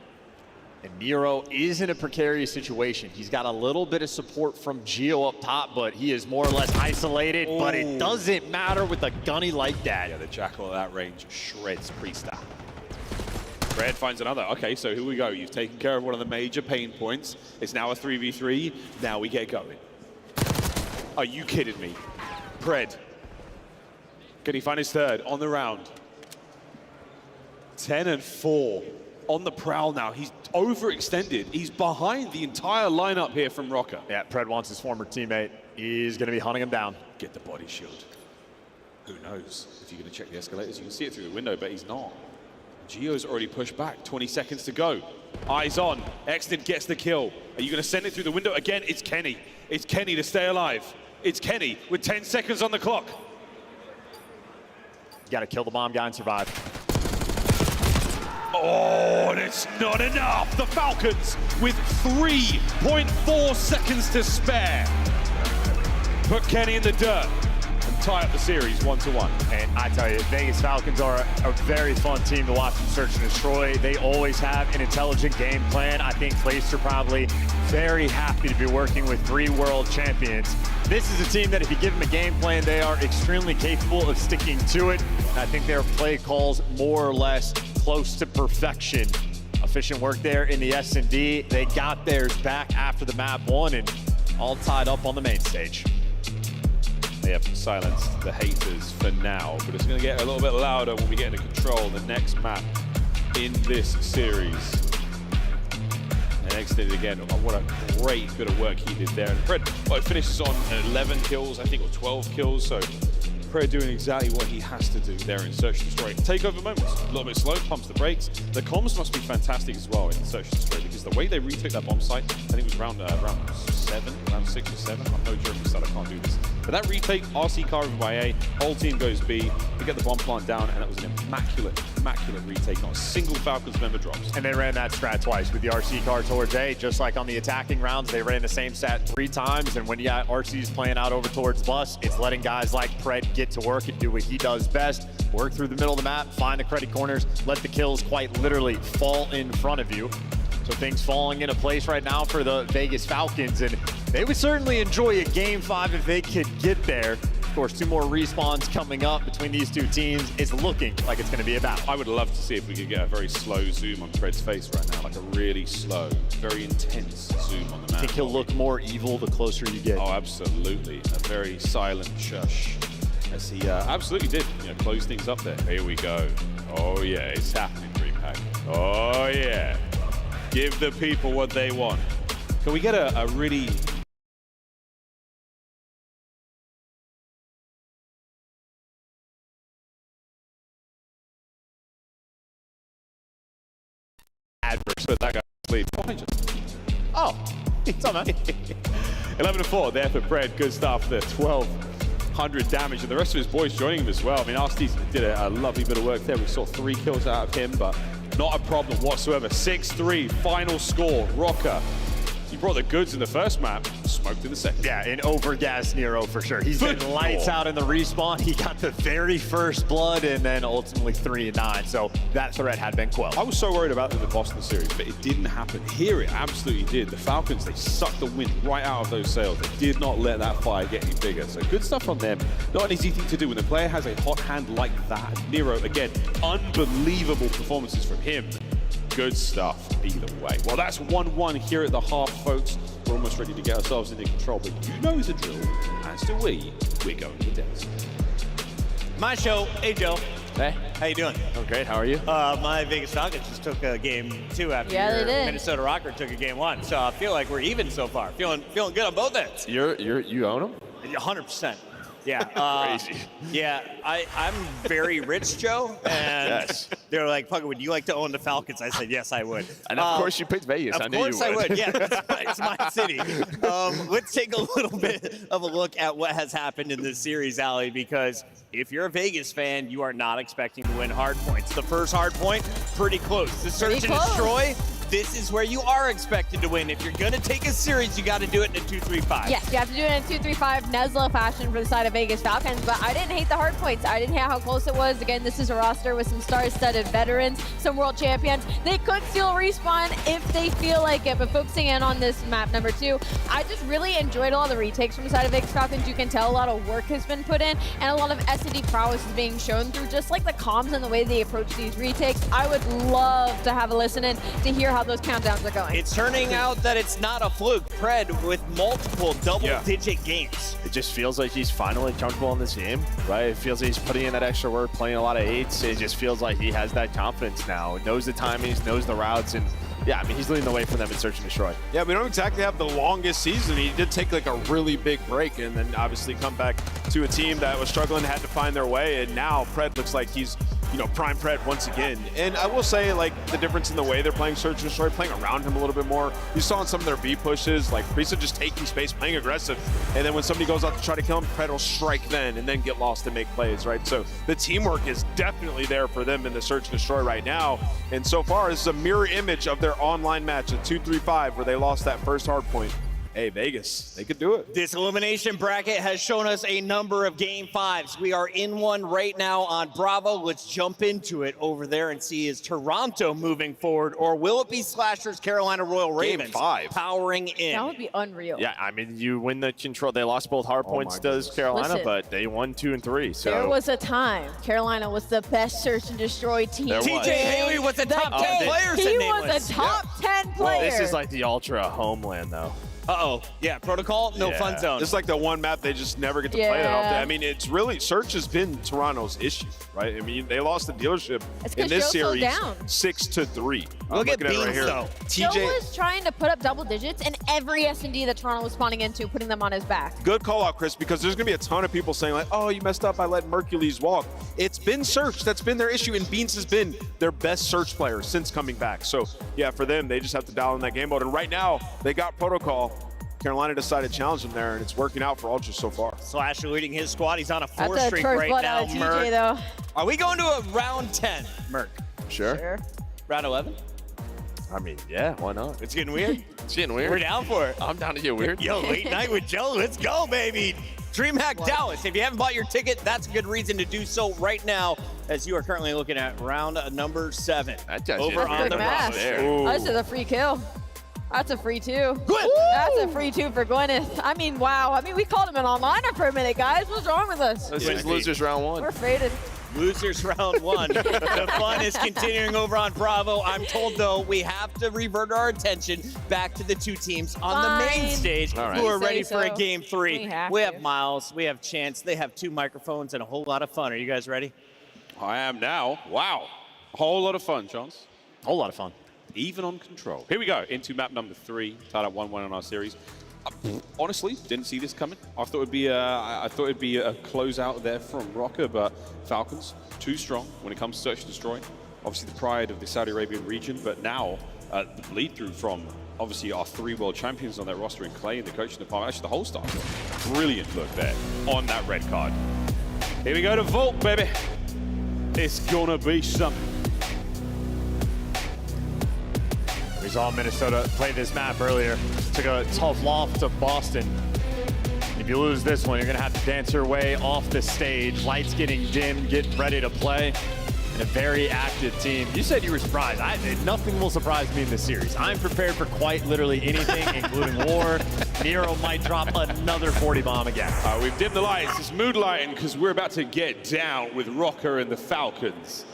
And Nero is in a precarious situation. He's got a little bit of support from Gio up top, but he is more or less isolated. Oh. But it doesn't matter with a gunny like that. Yeah, the Jackal at that range shreds Priester. Red finds another. Okay, so here we go. You've taken care of one of the major pain points. It's now a 3v3. Now we get going. Are you kidding me? Pred. Can he find his third on the round? 10 and 4. On the prowl now. He's overextended. He's behind the entire lineup here from Rocker. Yeah, Pred wants his former teammate. He's going to be hunting him down. Get the body shield. Who knows? If you're going to check the escalators, you can see it through the window, but he's not. Gio's already pushed back. 20 seconds to go. Eyes on. Exton gets the kill. Are you going to send it through the window? Again, it's Kenny. It's Kenny to stay alive. It's Kenny with 10 seconds on the clock. You got to kill the bomb guy and survive. Oh, and it's not enough. The Falcons with 3.4 seconds to spare. Put Kenny in the dirt and tie up the series 1-1. And I tell you, Vegas Falcons are a very fun team to watch them search and destroy. They always have an intelligent game plan. I think Clayster probably very happy to be working with 3 world champions. This is a team that if you give them a game plan, they are extremely capable of sticking to it. And I think their play calls more or less close to perfection. Efficient work there in the S&D. They got theirs back after the map 1 and all tied up on the main stage. They have silenced the haters for now, but it's going to get a little bit louder when we get into control the next map in this series. And exited again. Oh, what a great bit of work he did there. And Pred finishes on 11 kills, I think, or 12 kills. So Pred doing exactly what he has to do there in Search and Destroy. Takeover moments, a little bit slow, pumps the brakes. The comms must be fantastic as well in Search and Destroy, because the way they retook that bomb site, I think it was round 6 or 7. I'm no joking, I can't do this. But that retake, RC car over by A, whole team goes B, they get the bomb plant down, and that was an immaculate retake. Not a single Falcons member drops. And they ran that strat twice with the RC car towards A, just like on the attacking rounds, they ran the same stat 3 times. And when you got RCs playing out over towards bus, it's letting guys like Pred get to work and do what he does best. Work through the middle of the map, find the credit corners, let the kills quite literally fall in front of you. So things falling into place right now for the Vegas Falcons, and they would certainly enjoy a Game 5 if they could get there. Of course, 2 more respawns coming up between these 2 teams. It's looking like it's going to be a battle. I would love to see if we could get a very slow zoom on Pred's face right now, like a really slow, very intense zoom on the map. I think he'll look more evil the closer you get. Oh, absolutely. A very silent shush, as he absolutely did, close things up there. Here we go. Oh yeah, it's happening, DreamHack. Oh yeah. Give the people what they want. Can we get a really... adverse with that guy sleep? Oh, it's on that. 11-4 there for Pred. Good stuff there. 1,200 damage, and the rest of his boys joining him as well. I mean, Arsteed did a lovely bit of work there. We saw 3 kills out of him, but not a problem whatsoever. 6-3, final score. Rocker, he brought the goods in the first map, smoked in the second. Yeah, an overgassed Nero for sure. He's been lights out in the respawn. He got the very first blood, and then ultimately 3 and 9. So that threat had been quelled. I was so worried about the Boston series, but it didn't happen. Here it absolutely did. The Falcons, they sucked the wind right out of those sails. They did not let that fire get any bigger. So good stuff on them. Not an easy thing to do when the player has a hot hand like that. Nero, again, unbelievable performances from him. Good stuff either way. Well, that's 1-1 here at the half, folks. We're almost ready to get ourselves into control, but you know the drill. As Master we're going to dance. My show. Hey, Joe. Hey. How you doing? I'm great. How are you? My Vegas Falcons just took a game 2 after Yeah, your they did. Minnesota Rocker took a game 1. So I feel like we're even so far. Feeling good on both ends. You own them? 100%. Yeah. Crazy. Yeah, I'm very rich, Joe. And Yes. they're like, "Fuck, would you like to own the Falcons?" I said, "Yes, I would." And of course you picked Vegas. Of I knew you course I would. Yeah, it's my city. Let's take a little bit of a look at what has happened in this series, Allie, because if you're a Vegas fan, you are not expecting to win Hardpoints. The first Hardpoint, pretty close. The Search and Destroy, this is where you are expected to win. If you're going to take a series, you got to do it in a 2-3-5. Yes, you have to do it in a 2-3-5 Nesla fashion for the side of Vegas Falcons, but I didn't hate the hard points. I didn't hate how close it was. Again, this is a roster with some star-studded veterans, some world champions. They could steal respawn if they feel like it, but focusing in on this map number 2, I just really enjoyed all the retakes from the side of Vegas Falcons. You can tell a lot of work has been put in, and a lot of S&D prowess is being shown through just like the comms and the way they approach these retakes. I would love to have a listen in to hear how those countdowns are going. It's turning out that it's not a fluke. Pred with multiple double-digit games. It just feels like he's finally comfortable in this game, right? It feels like he's putting in that extra work, playing a lot of 8s. It just feels like he has that confidence now. Knows the timings, knows the routes, and yeah, I mean, he's leading the way for them in Search and Destroy. Yeah, we don't exactly have the longest season. He did take like a really big break and then obviously come back to a team that was struggling, had to find their way, and now Pred looks like he's, you know, prime Pred once again. And I will say, like, the difference in the way they're playing Search and Destroy, playing around him a little bit more. You saw in some of their B pushes, like Priesthood just taking space, playing aggressive, and then when somebody goes out to try to kill him, Pred will strike then and then get lost and make plays, right? So the teamwork is definitely there for them in the Search and Destroy right now. And so far, this is a mirror image of their online match at 2-3-5 where they lost that first hard point. Hey, Vegas, they could do it. This elimination bracket has shown us a number of game 5s. We are in one right now on Bravo. Let's jump into it over there and see, is Toronto moving forward, or will it be Slashers Carolina Royal Ravens Game 5 powering in? That would be unreal. Yeah, I mean, you win the control. They lost both hard points to Carolina, Listen, but they won 2 and 3. So there was a time Carolina was the best Search and Destroy team. TJ Haley was a top 10 player. He was a top 10 player. This is like the ultra homeland, though. Uh-oh. Yeah, Protocol, no fun zone. It's like the one map they just never get to play that often. I mean, it's really, Search has been Toronto's issue, right? I mean, they lost the dealership in this series 6-3. Look at Beans, right here. though. Joe was trying to put up double digits, and every S&D that Toronto was spawning into, putting them on his back. Good call out, Chris, because there's going to be a ton of people saying, like, oh, you messed up by letting Mercules walk. It's been Search. That's been their issue, and Beans has been their best Search player since coming back. So, yeah, for them, they just have to dial in that game mode. And right now, they got Protocol. Carolina decided to challenge him there, and it's working out for Ultra so far. Slasher leading his squad. He's on a 4 That's streak first right blood now, out of TJ, Merc. though. Are we going to a round 10, Merc? Sure. Round 11? I mean, yeah, why not? It's getting weird. It's getting weird. We're down for it. I'm down to get weird. Yo, late night with Joe. Let's go, baby. DreamHack Dallas. If you haven't bought your ticket, that's a good reason to do so right now, as you are currently looking at round number 7. Over on the match. roster. This is a free kill. That's a free 2. That's a free 2 for Gwyneth. I mean, wow. I mean, we called him an onliner for a minute, guys. What's wrong with us? This is losers round 1. We're faded. Losers round 1. The fun is continuing over on Bravo. I'm told, though, we have to revert our attention back to the 2 teams on the main stage who are ready for a game 3. We have Miles, we have Chance, they have 2 microphones and a whole lot of fun. Are you guys ready? I am now. Wow. A whole lot of fun, Chance. Whole lot of fun. Even on control. Here we go, into map number 3, tied up 1-1 in our series. Honestly, didn't see this coming. I thought it'd be a closeout there from Rocker, but Falcons too strong when it comes to search and destroy. Obviously, the pride of the Saudi Arabian region, but now the lead through from obviously our 3 world champions on that roster in Clay and the coaching department. Actually, the whole staff. Brilliant look there on that red card. Here we go to Vault, baby. It's gonna be something. We saw Minnesota play this map earlier. Took a tough loss to Boston. If you lose this one, you're gonna have to dance your way off the stage. Lights getting dim, getting ready to play. And a very active team. You said you were surprised. Nothing will surprise me in this series. I'm prepared for quite literally anything, including war. Nero might drop another 40 bomb again. We've dimmed the lights. It's mood lighting because we're about to get down with Rocker and the Falcons.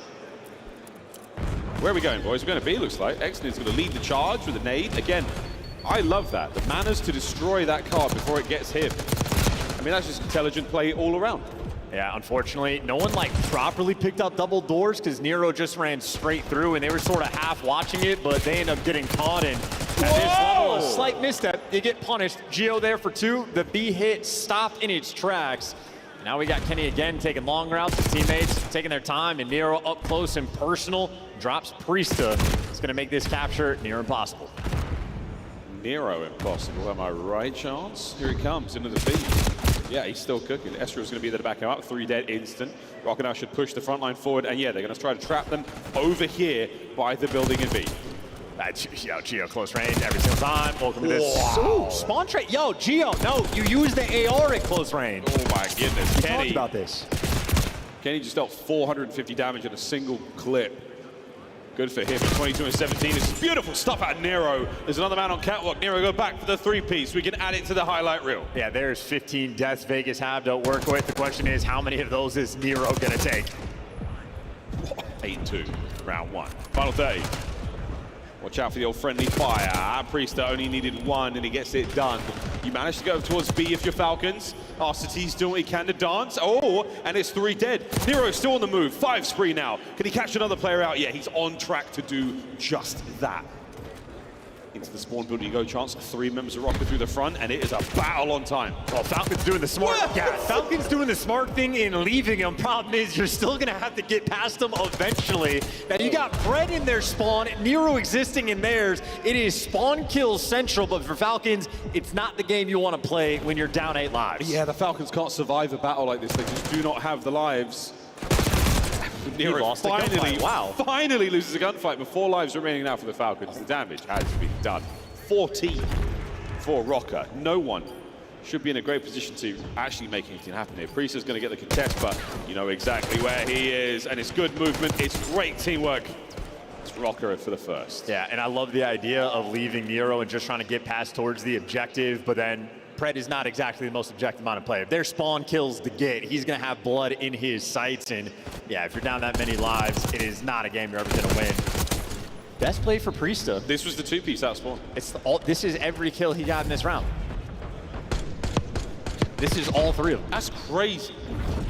Where are we going, boys? We're going to B, looks like. Exton is going to lead the charge with a nade. Again, I love that. The manners to destroy that card before it gets him. mean, that's just intelligent play all around. Yeah, unfortunately, no one like properly picked out double doors because Nero just ran straight through and they were sort of half watching it, but they end up getting caught. And at this level, a slight misstep, you get punished. Gio there for 2. The B hit stopped in its tracks. Now we got Kenny again taking long routes. His teammates taking their time, and Nero up close and personal drops Priesta. It's going to make this capture near impossible. Nero impossible, am I right, Chance? Here he comes into the feed. Yeah, he's still cooking. Esriel's going to be there to back him up. 3 dead instant. Rocket now should push the front line forward, and yeah, they're going to try to trap them over here by the building in B. Gio, close range every single time. Welcome to this. Ooh, spawn trade. Yo, Gio, no, you use the AR at close range. Oh my goodness, We Kenny. talked about this. Kenny just dealt 450 damage in a single clip. Good for him. 22 and 17. It's beautiful stuff out of Nero. There's another man on catwalk. Nero go back for the 3-piece. We can add it to the highlight reel. Yeah, there's 15 deaths Vegas have to work with. The question is, how many of those is Nero gonna take? 8-2, round 1. Final 30. Watch out for the old friendly fire. Priesta only needed 1 and he gets it done. You managed to go towards B if you're Falcons. RCT's doing what he can to dance. Oh, and it's 3 dead. Nero's still on the move. 5 spree now. Can he catch another player out? Yeah, he's on track to do just that. Into the spawn building you go, Chance. 3 members of Rocket through the front, and it is a battle on time. Well, Falcon's doing the smart. Yeah, Falcon's doing the smart thing in leaving him. Problem is, you're still gonna have to get past him eventually. Now you got Fred in their spawn, Nero existing in theirs. It is spawn kills central, but for Falcons, it's not the game you want to play when you're down 8 lives. Yeah, the Falcons can't survive a battle like this. They just do not have the lives. Nero finally loses a gunfight, but 4 lives remaining now for the Falcons. The damage has been done. 14 for Rocker. No one should be in a great position to actually make anything happen here. Priesta's going to get the contest, but you know exactly where he is, and it's good movement. It's great teamwork. It's Rocker for the first. Yeah, and I love the idea of leaving Nero and just trying to get past towards the objective, but then Pred is not exactly the most objective minded player. If their spawn kills the gate, he's going to have blood in his sights. And yeah, if you're down that many lives, it is not a game you're ever going to win. Best play for Priesta. This was the 2-piece out spawn. This is every kill he got in this round. This is all 3 of them. That's crazy.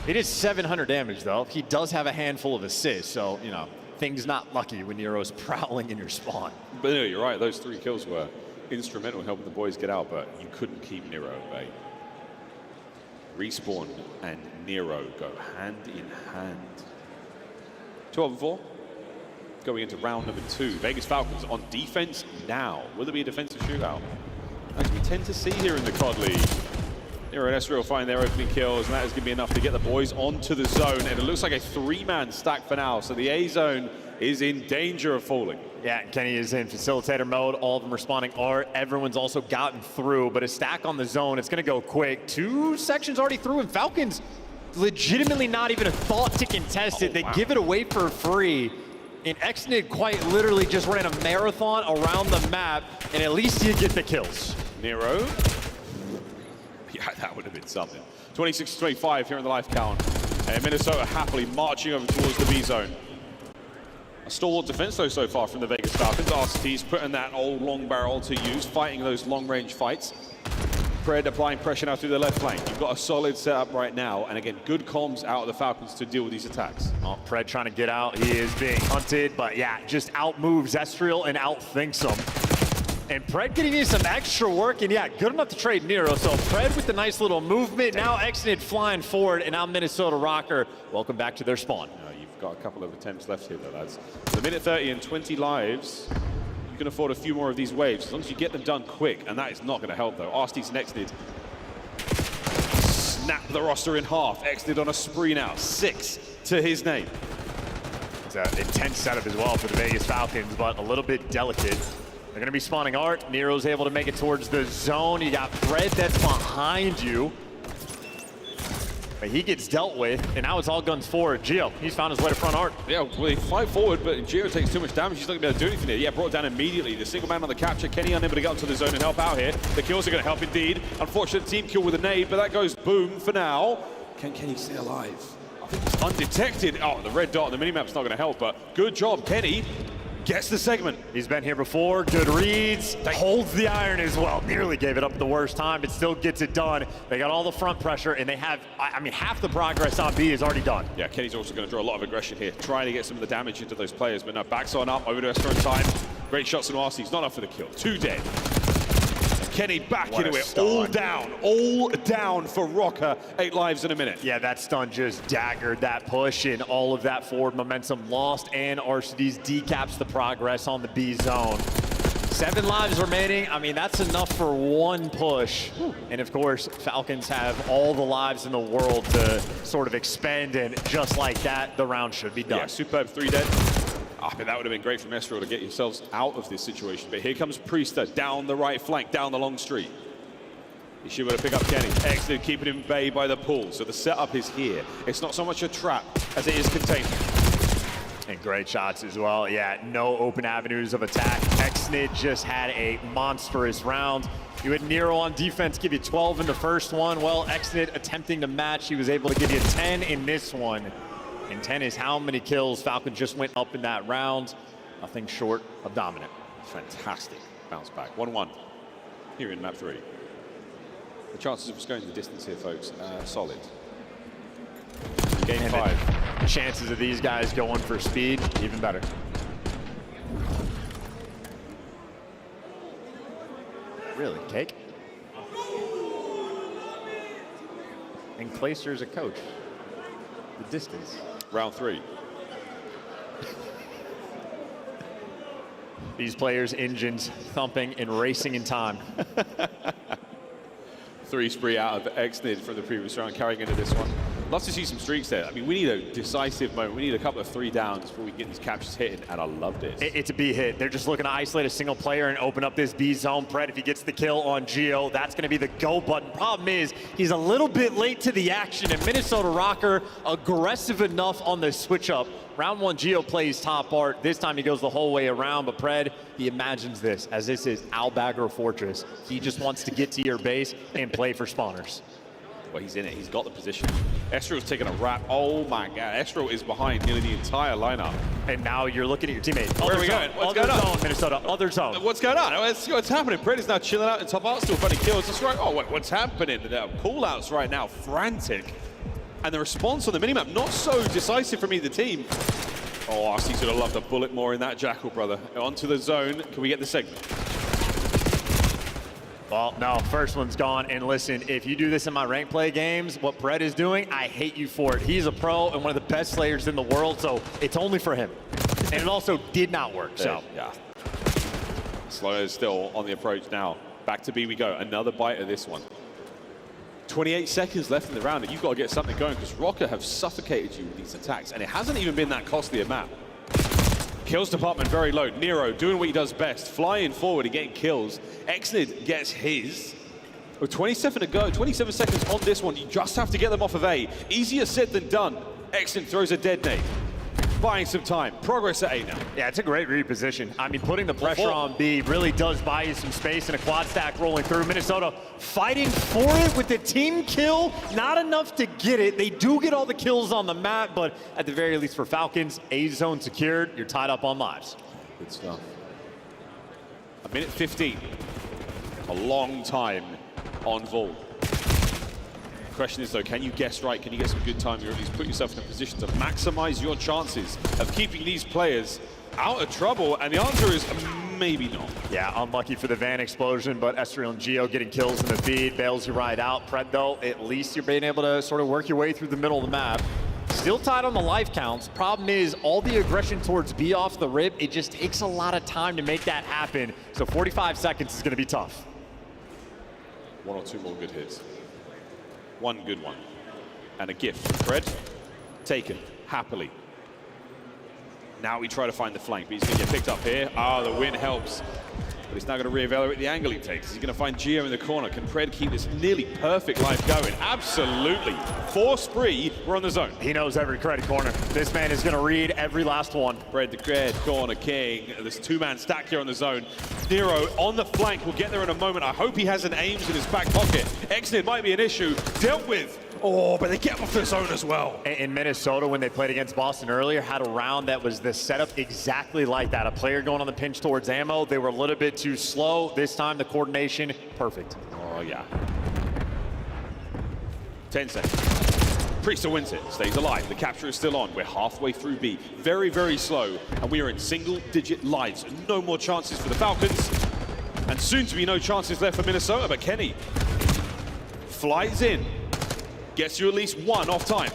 It is 700 damage, though. He does have a handful of assists, so, you know, things not lucky when Nero's prowling in your spawn. But no, you're right. Those 3 kills were instrumental in helping the boys get out, but you couldn't keep Nero at bay. Respawn and Nero go hand in hand. 12 and 4. Going into round number 2. Vegas Falcons on defense now. Will there be a defensive shootout? As we tend to see here in the COD League. Nero and Esriel find their opening kills, and that is going to be enough to get the boys onto the zone. And it looks like a 3-man stack for now. So the A zone is in danger of falling. Yeah, Kenny is in facilitator mode. All of them responding art. Everyone's also gotten through, but a stack on the zone. It's going to go quick. 2 sections already through, and Falcons legitimately not even a thought to contest it. They give it away for free. And Xnid quite literally just ran a marathon around the map, and at least you get the kills. Nero. Yeah, that would have been something. 26-25 here in the life count. And Minnesota happily marching over towards the B zone. A stalwart defense, though, so far from the Vegas Falcons. RCT's putting that old long barrel to use, fighting those long-range fights. Pred applying pressure now through the left flank. You've got a solid setup right now, and again, good comms out of the Falcons to deal with these attacks. Oh, Pred trying to get out. He is being hunted, but yeah, just out-moves Esriel and out-thinks him. And Pred getting you some extra work, and yeah, good enough to trade Nero. So Pred with the nice little movement. Now Xnid flying forward, and now Minnesota Rocker. Welcome back to their spawn. You've got a couple of attempts left here, though, lads. The minute 30 and 20 lives. You can afford a few more of these waves, as long as you get them done quick, and that is not going to help, though. RCT's and Xnid snap the roster in half. Xnid on a spree now, 6 to his name. It's an intense setup as well for the Vegas Falcons, but a little bit delicate. They're going to be spawning art. Nero's able to make it towards the zone. You got Fred that's behind you. But he gets dealt with, and now it's all guns forward. Gio, he's found his way to front art. Yeah, well, they fight forward, but Gio takes too much damage. He's not going to be able to do anything here. Yeah, brought down immediately. The single man on the capture. Kenny unable to get up to the zone and help out here. The kills are going to help indeed. Unfortunate team kill with a nade, but that goes boom for now. Can Kenny stay alive? I think he's undetected. Oh, the red dot on the minimap's not going to help, but good job, Kenny. Gets the segment. He's been here before. Good reads. Holds the iron as well. Nearly gave it up the worst time, but still gets it done. They got all the front pressure, and they have, I mean, half the progress on B is already done. Yeah, Kenny's also going to draw a lot of aggression here, trying to get some of the damage into those players, but no, backs on up, over to Esther in time. Great shots on RC. He's not up for the kill. 2 dead. Kenny back into it, all down for Rocker. 8 lives in a minute. Yeah, that stun just daggered that push, and all of that forward momentum lost, and RCD's decaps the progress on the B zone. 7 lives remaining. I mean, that's enough for 1 push. And of course, Falcons have all the lives in the world to sort of expend, and just like that, the round should be done. Yeah, superb 3 dead. I mean, that would have been great from Estro to get yourselves out of this situation. But here comes Priester down the right flank, down the long street. He should be able to pick up Kenny. Exit keeping him bay by the pool. So the setup is here. It's not so much a trap as it is containment. And great shots as well. Yeah, no open avenues of attack. Xnid just had a monstrous round. You had Nero on defense give you 12 in the first one. Well, Xnid attempting to match. He was able to give you 10 in this one. And 10 is how many kills Falcon just went up in that round. Nothing short of dominant. Fantastic bounce back. 1-1 here in map 3. The chances of us going the distance here, folks, solid. Game 5. The chances of these guys going for speed, even better. Really, Cake? And Clayster's a coach. The distance. Round 3. These players' engines thumping and racing in time. 3 spree out of Xnid from the previous round, carrying into this one. Love to see some streaks there. I mean, we need a decisive moment. We need a couple of 3 downs before we can get these captures hitting, and I love this. It's a B hit. They're just looking to isolate a single player and open up this B zone. Pred, if he gets the kill on Geo, that's going to be the go button. Problem is, he's a little bit late to the action, and Minnesota Rocker aggressive enough on the switch up. Round 1, Geo plays top art. This time he goes the whole way around, but Pred, he imagines this, as this is Al-Bagro Fortress. He just wants to get to your base and play for spawners. Well, he's in it. He's got the position. Estro's taking a wrap. Oh my God. Estro is behind nearly the entire lineup. And now you're looking at your teammate. Where are we going? What's going on? Minnesota, other zone. What's going on? Let's see what's happening. Pred is now chilling out in top art, still finding kills. That's right. Oh, what's happening? The call-outs right now, frantic. And the response on the minimap, not so decisive from either team. Oh, RC's gonna love the bullet more in that Jackal, brother. Onto the zone. Can we get the segment? Well, no, first one's gone. And listen, if you do this in my rank play games, what Pred is doing, I hate you for it. He's a pro and one of the best slayers in the world, so it's only for him. And it also did not work, so. Yeah. Slow is still on the approach now. Back to B we go. Another bite of this one. 28 seconds left in the round, and you've got to get something going because Rocker have suffocated you with these attacks, and it hasn't even been that costly a map. Kills department very low. Nero doing what he does best, flying forward and getting kills. Xnid gets his. With 27 to go, 27 seconds on this one. You just have to get them off of A. Easier said than done. Xnid throws a dead nade. Buying some time. Progress at A now. Yeah, it's a great reposition. I mean, putting the pressure on B really does buy you some space, and a quad stack rolling through. Minnesota fighting for it with the team kill. Not enough to get it. They do get all the kills on the map, but at the very least for Falcons, A zone secured. You're tied up on lives. Good stuff. 1:15. A long time on Vol. Question is though, can you guess right? Can you get some good time? You at least put yourself in a position to maximize your chances of keeping these players out of trouble, and the answer is maybe not. Yeah, unlucky for the van explosion, but Esriel and Geo getting kills in the feed, bails you right out. Pred though, at least you're being able to sort of work your way through the middle of the map. Still tied on the life counts. Problem is, all the aggression towards B off the rip, it just takes a lot of time to make that happen. So 45 seconds is gonna be tough. 1 or 2 more good hits. 1 good one. And a gift from Pred. Taken, happily. Now we try to find the flank, but he's going to get picked up here. Ah, the win helps. But he's now going to reevaluate the angle he takes. He's going to find Geo in the corner. Can Pred keep this nearly perfect life going? Absolutely. 4 spree, we're on the zone. He knows every credit corner. This man is going to read every last one. Pred the cred, corner king. There's 2-man stack here on the zone. Nero on the flank. We'll get there in a moment. I hope he has an aims in his back pocket. Xnid might be an issue. Dealt with Oh, but they get off the zone as well. In Minnesota, when they played against Boston earlier, had a round that was the setup exactly like that. A player going on the pinch towards ammo. They were a little bit too slow. This time, the coordination, perfect. Oh, yeah. 10 seconds. Priester wins it, stays alive. The capture is still on. We're halfway through B. Very, very slow. And we are in single-digit lives. No more chances for the Falcons. And soon to be no chances left for Minnesota. But Kenny flies in. Gets you at least one off time.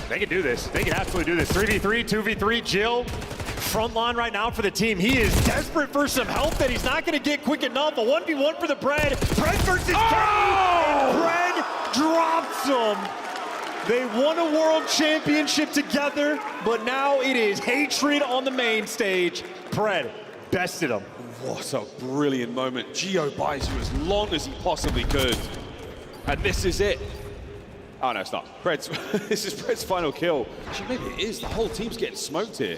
They can do this. They can absolutely do this. 3v3, 2v3, Jill. Front line right now for the team. He is desperate for some help that he's not going to get quick enough. A 1v1 for the Pred. Pred versus Kenny. And Pred drops him. They won a world championship together, but now it is hatred on the main stage. Pred bested him. What a brilliant moment. Gio buys you as long as he possibly could. And this is it. Oh, no, it's not. This is Pred's final kill. Actually, maybe it is. The whole team's getting smoked here.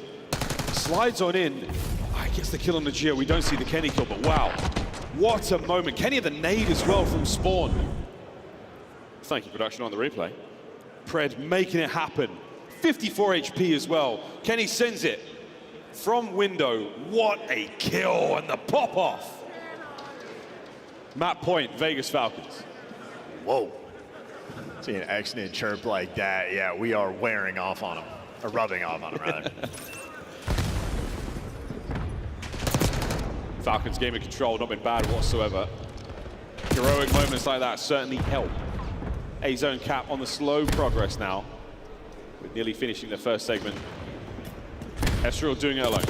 Slides on in. Oh, gets the kill on the Gio. We don't see the Kenny kill, but wow. What a moment. Kenny had the nade as well from spawn. Thank you, production, on the replay. Pred making it happen. 54 HP as well. Kenny sends it from window. What a kill and the pop-off. Map point, Vegas Falcons. Whoa. See an excellent chirp like that. Yeah, we are wearing off on him. Or rubbing off on him, rather. Falcons game of control, not been bad whatsoever. Heroic moments like that certainly help. A-zone cap on the slow progress now. We're nearly finishing the first segment. Ezreal doing it alone.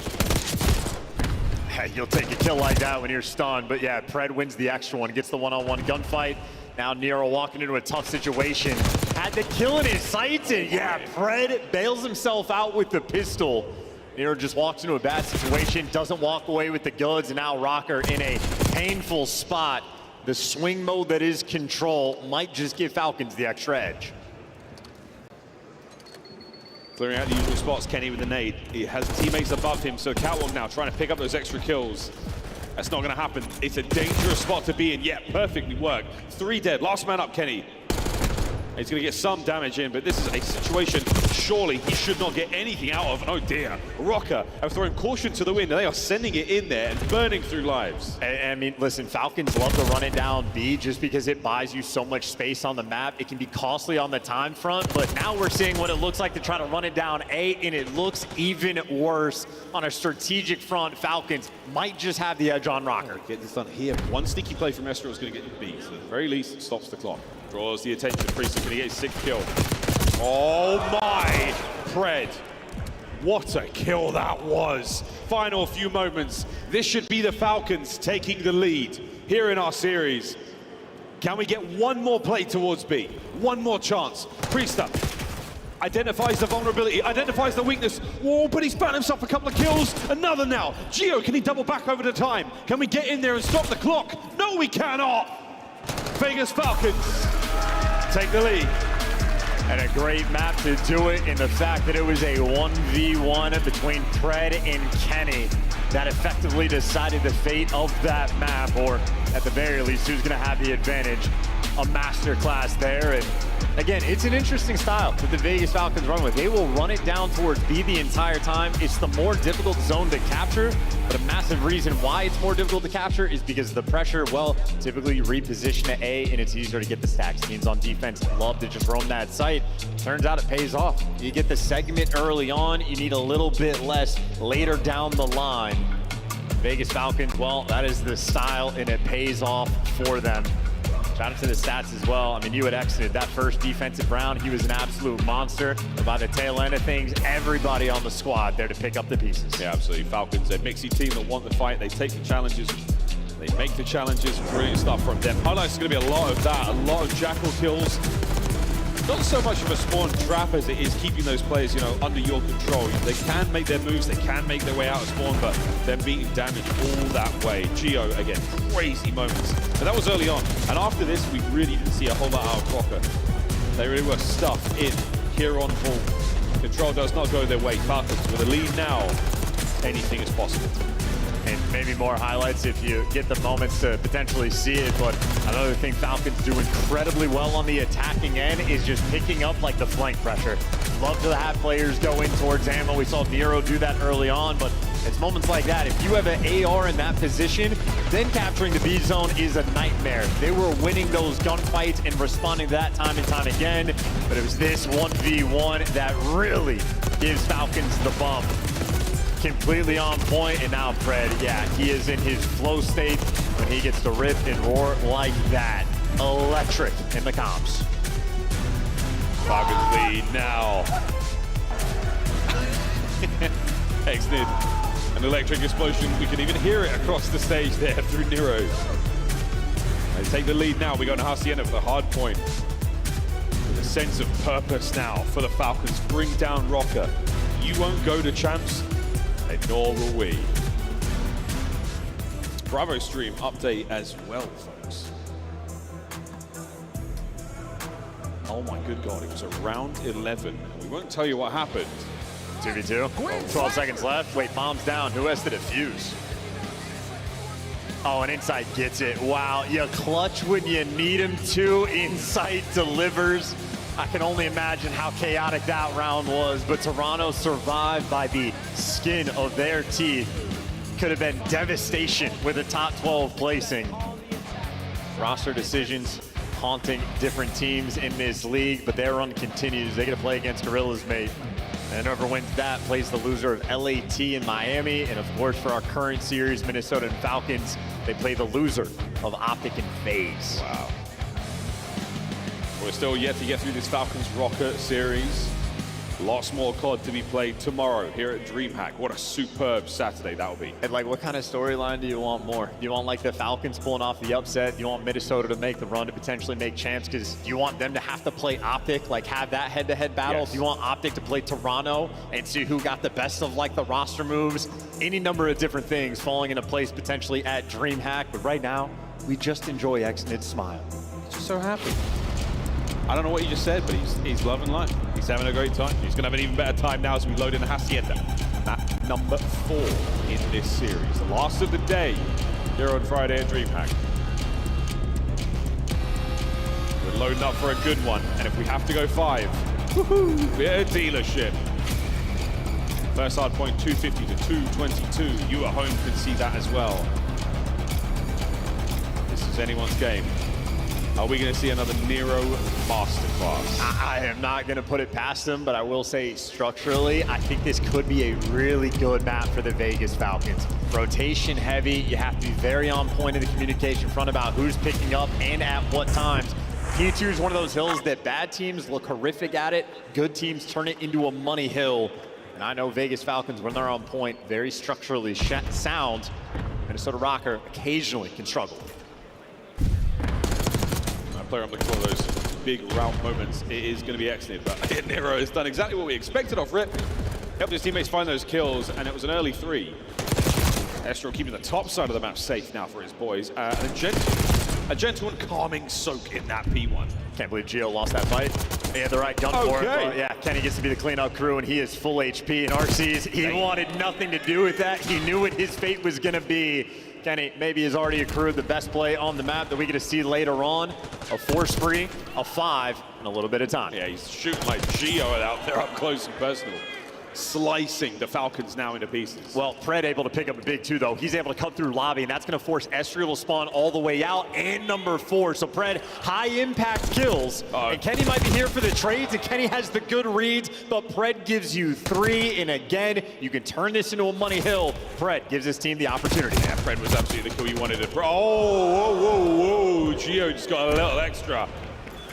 Hey, you'll take a kill like that when you're stunned, but yeah, Pred wins the extra one, gets the one-on-one gunfight. Now Nero walking into a tough situation. Had the kill in his sights, and yeah, Pred bails himself out with the pistol. Nero just walks into a bad situation, doesn't walk away with the goods, and now Rocker in a painful spot. The swing mode that is control might just give Falcons the extra edge. Clearing out the usual spots, Kenny with the nade. He has teammates above him, so Catwalk now trying to pick up those extra kills. That's not going to happen. It's a dangerous spot to be in. Yeah, perfectly worked. 3 dead. Last man up, Kenny. He's going to get some damage in, but this is a situation surely he should not get anything out of. Oh dear. Rocker have thrown caution to the wind, and they are sending it in there and burning through lives. I mean, listen, Falcons love to run it down B just because it buys you so much space on the map. It can be costly on the time front, but now we're seeing what it looks like to try to run it down A, and it looks even worse on a strategic front. Falcons might just have the edge on Rocker. Get this done here. One sneaky play from Ezreal is going to get B, so at the very least, it stops the clock. Draws the attention. Priest is going to get his 6th kill. Oh my, Pred. What a kill that was. Final few moments. This should be the Falcons taking the lead here in our series. Can we get one more play towards B? One more chance. Priester identifies the vulnerability, identifies the weakness. Whoa, but he's found himself a couple of kills. Another now. Gio, can he double back over the time? Can we get in there and stop the clock? No, we cannot. Vegas Falcons take the lead. And a great map to do it in the fact that it was a 1v1 between Pred and Kenny that effectively decided the fate of that map, or at the very least, who's going to have the advantage. A masterclass there. And again, it's an interesting style that the Vegas Falcons run with. They will run it down towards B the entire time. It's the more difficult zone to capture, but a massive reason why it's more difficult to capture is because of the pressure. Well, typically you reposition to A and it's easier to get the stacks. Teams on defense love to just roam that site. Turns out it pays off. You get the segment early on, you need a little bit less later down the line. Vegas Falcons, well, that is the style and it pays off for them. Shout out to the stats as well. I mean, you had exited that first defensive round. He was an absolute monster. But by the tail end of things, everybody on the squad there to pick up the pieces. Yeah, absolutely. Falcons, a mixy team that want the fight. They take the challenges. They make the challenges. Brilliant stuff from them. Highlights is going to be a lot of that. A lot of jackal kills. Not so much of a spawn trap as it is keeping those players, you know, under your control. They can make their moves, they can make their way out of spawn, but they're being damaged all that way. Gio, again, crazy moments. And that was early on. And after this, we really didn't see a whole lot out of Rocker. They really were stuffed in here on full. Control does not go their way. Falcons with a lead now. Anything is possible. And maybe more highlights if you get the moments to potentially see it. But another thing Falcons do incredibly well on the attacking end is just picking up like the flank pressure. Love to have players go in towards ammo. We saw Nero do that early on, but it's moments like that. If you have an AR in that position, then capturing the B zone is a nightmare. They were winning those gunfights and responding to that time and time again, but it was this 1v1 that really gives Falcons the bump. Completely on point, and now Fred, yeah, he is in his flow state when he gets to rip and roar like that. Electric in the comps. Falcons lead now. Exited an electric explosion. We can even hear it across the stage there through Nero. They take the lead now. We go to Hacienda for the hard point. With a sense of purpose now for the Falcons. Bring down Rocker. You won't go to champs, and nor will we. Bravo stream update as well, folks. Oh my good God, it was around 11. We won't tell you what happened. 2v2, 12 seconds left. Wait, bomb's down. Who has to defuse? Oh, and Insight gets it. Wow, you clutch when you need him to. Insight delivers. I can only imagine how chaotic that round was, but Toronto survived by the skin of their teeth. Could have been devastation with a top 12 placing. Roster decisions haunting different teams in this league, but their run continues. They get to play against Gorillas, mate. And whoever wins that plays the loser of LAT in Miami. And of course, for our current series, Minnesota and Falcons, they play the loser of Optic and Faze. Wow. We're still yet to get through this Falcons Rocker series. Lots more COD to be played tomorrow here at DreamHack. What a superb Saturday that will be. And like, what kind of storyline do you want more? Do you want like the Falcons pulling off the upset? Do you want Minnesota to make the run to potentially make champs? Because you want them to have to play Optic, like have that head-to-head battle? Yes. Do you want Optic to play Toronto and see who got the best of like the roster moves? Any number of different things falling into place potentially at DreamHack. But right now, we just enjoy Xnid's smile. Just so happy. I don't know what you just said, but he's loving life. He's having a great time. He's going to have an even better time now as we load in the Hacienda. Map number 4 in this series. The last of the day here on Friday at DreamHack. We're loading up for a good one. And if we have to go 5, woohoo, we're a dealership. First hard point 250 to 222. You at home can see that as well. This is anyone's game. Are we going to see another Nero masterclass? I am not going to put it past them, but I will say structurally, I think this could be a really good map for the Vegas Falcons. Rotation heavy, you have to be very on point in the communication front about who's picking up and at what times. P2 is one of those hills that bad teams look horrific at it, good teams turn it into a money hill. And I know Vegas Falcons, when they're on point, very structurally sound. Minnesota Rocker occasionally can struggle. Player I'm looking for those big route moments. It is going to be excellent, but Nero has done exactly what we expected off rip. Helped his teammates find those kills, and it was an early 3. Estro keeping the top side of the map safe now for his boys. A gentle and calming soak in that P1. Can't believe Gio lost that fight. He had the right gun for it, but yeah, Kenny gets to be the cleanup crew, and he is full HP. And RC's, he wanted nothing to do with that. He knew what his fate was going to be. Kenny maybe has already accrued the best play on the map that we get to see later on. A 4 spree, a 5, and a little bit of time. Yeah, he's shooting like Gio out there up close and personal. Slicing the Falcons now into pieces. Well, Fred able to pick up a big 2, though. He's able to cut through lobby, and that's going to force Estriel to spawn all the way out, and number 4. So Fred, high-impact kills, and Kenny might be here for the trades, and Kenny has the good reads, but Fred gives you 3, and again, you can turn this into a money hill. Fred gives his team the opportunity. Yeah, Fred was absolutely the kill you wanted. Oh, whoa. Gio just got a little extra.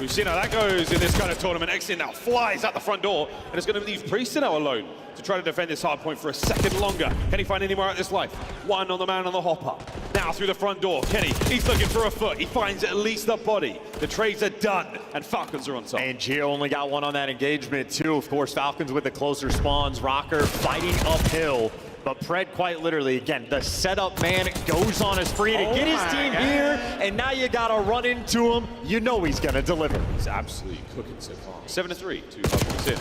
We've seen how that goes in this kind of tournament. Exit now flies out the front door, and it's going to leave Priest now alone to try to defend this hard point for a second longer. Can he find any more out of this life? 1 on the man on the hopper. Now through the front door, Kenny, he's looking for a foot. He finds at least a body. The trades are done, and Falcons are on top. And Gio only got 1 on that engagement, too. Of course, Falcons with the closer spawns. Rocker fighting uphill. But Fred, quite literally, again, the setup man goes on a spree to get his team here, and now you got to run into him. You know he's going to deliver. He's absolutely cooking so far. 7-3, 2 hard points in.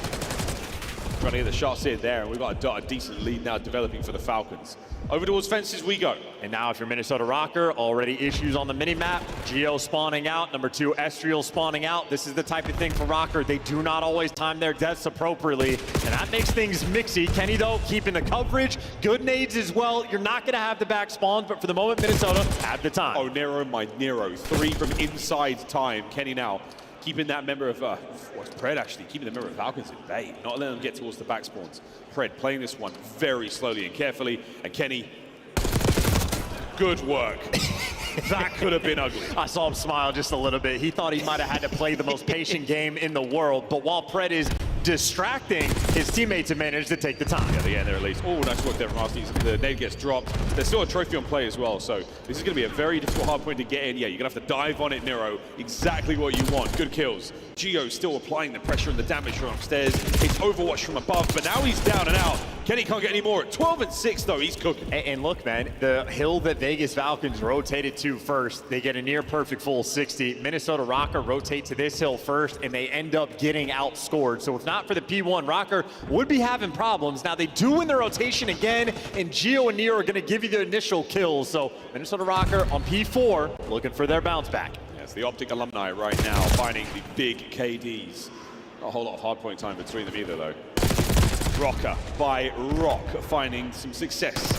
Trying to get the shots in there, and we've got a decent lead now developing for the Falcons. Over towards fences we go. And now if you're Minnesota Rocker, already issues on the mini-map. Geo spawning out, number 2, Estriel spawning out. This is the type of thing for Rocker. They do not always time their deaths appropriately, and that makes things mixy. Kenny, though, keeping the coverage. Good nades as well. You're not going to have the back spawns, but for the moment, Minnesota have the time. Oh, Nero, my Nero. 3 from inside time. Kenny now keeping that member of, Pred actually, keeping the member of Falcons at bay, not letting them get towards the back spawns. Pred playing this one very slowly and carefully, and Kenny, good work. That could have been ugly. I saw him smile just a little bit. He thought he might have had to play the most patient game in the world, but while Pred is distracting, his teammates have managed to take the time. Yeah, they get there at least. Oh, nice work there from Rusty. The nade gets dropped. There's still a trophy on play as well, so this is going to be a very difficult hard point to get in. Yeah, you're going to have to dive on it, Nero. Exactly what you want. Good kills. Geo still applying the pressure and the damage from upstairs. It's Overwatch from above, but now he's down and out. Kenny can't get any more. At 12 and 6, though, he's cooking. And look, man, the hill that Vegas Falcons rotated to first, they get a near perfect full 60. Minnesota Rocker rotate to this hill first, and they end up getting outscored. So if not for the P1, Rocker would be having problems. Now, they do win the rotation again, and Geo and Neo are going to give you the initial kills. So Minnesota Rocker on P4, looking for their bounce back. Yes, the Optic alumni right now finding the big KDs. Not a whole lot of hardpoint time between them either, though. Rocker by Rock finding some success.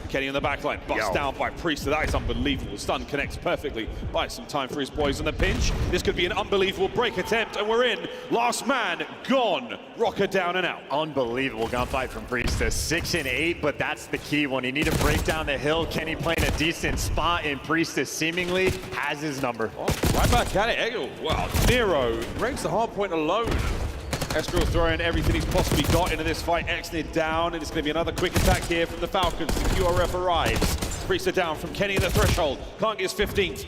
Kenny on the backline, bust down by Priest. That is unbelievable. Stun connects perfectly. Buys some time for his boys on the pinch. This could be an unbelievable break attempt, and we're in. Last man gone. Rocker down and out. Unbelievable gunfight from Priestess. 6 and 8, but that's the key one. You need to break down the hill. Kenny playing a decent spot, and Priestess seemingly has his number. Oh, right back at it. Oh, wow, Nero breaks the hard point alone. Estriel throwing everything he's possibly got into this fight. Exnid down, and it's going to be another quick attack here from the Falcons. The QRF arrives. Priester down from Kenny in the threshold. Can't get his 15th.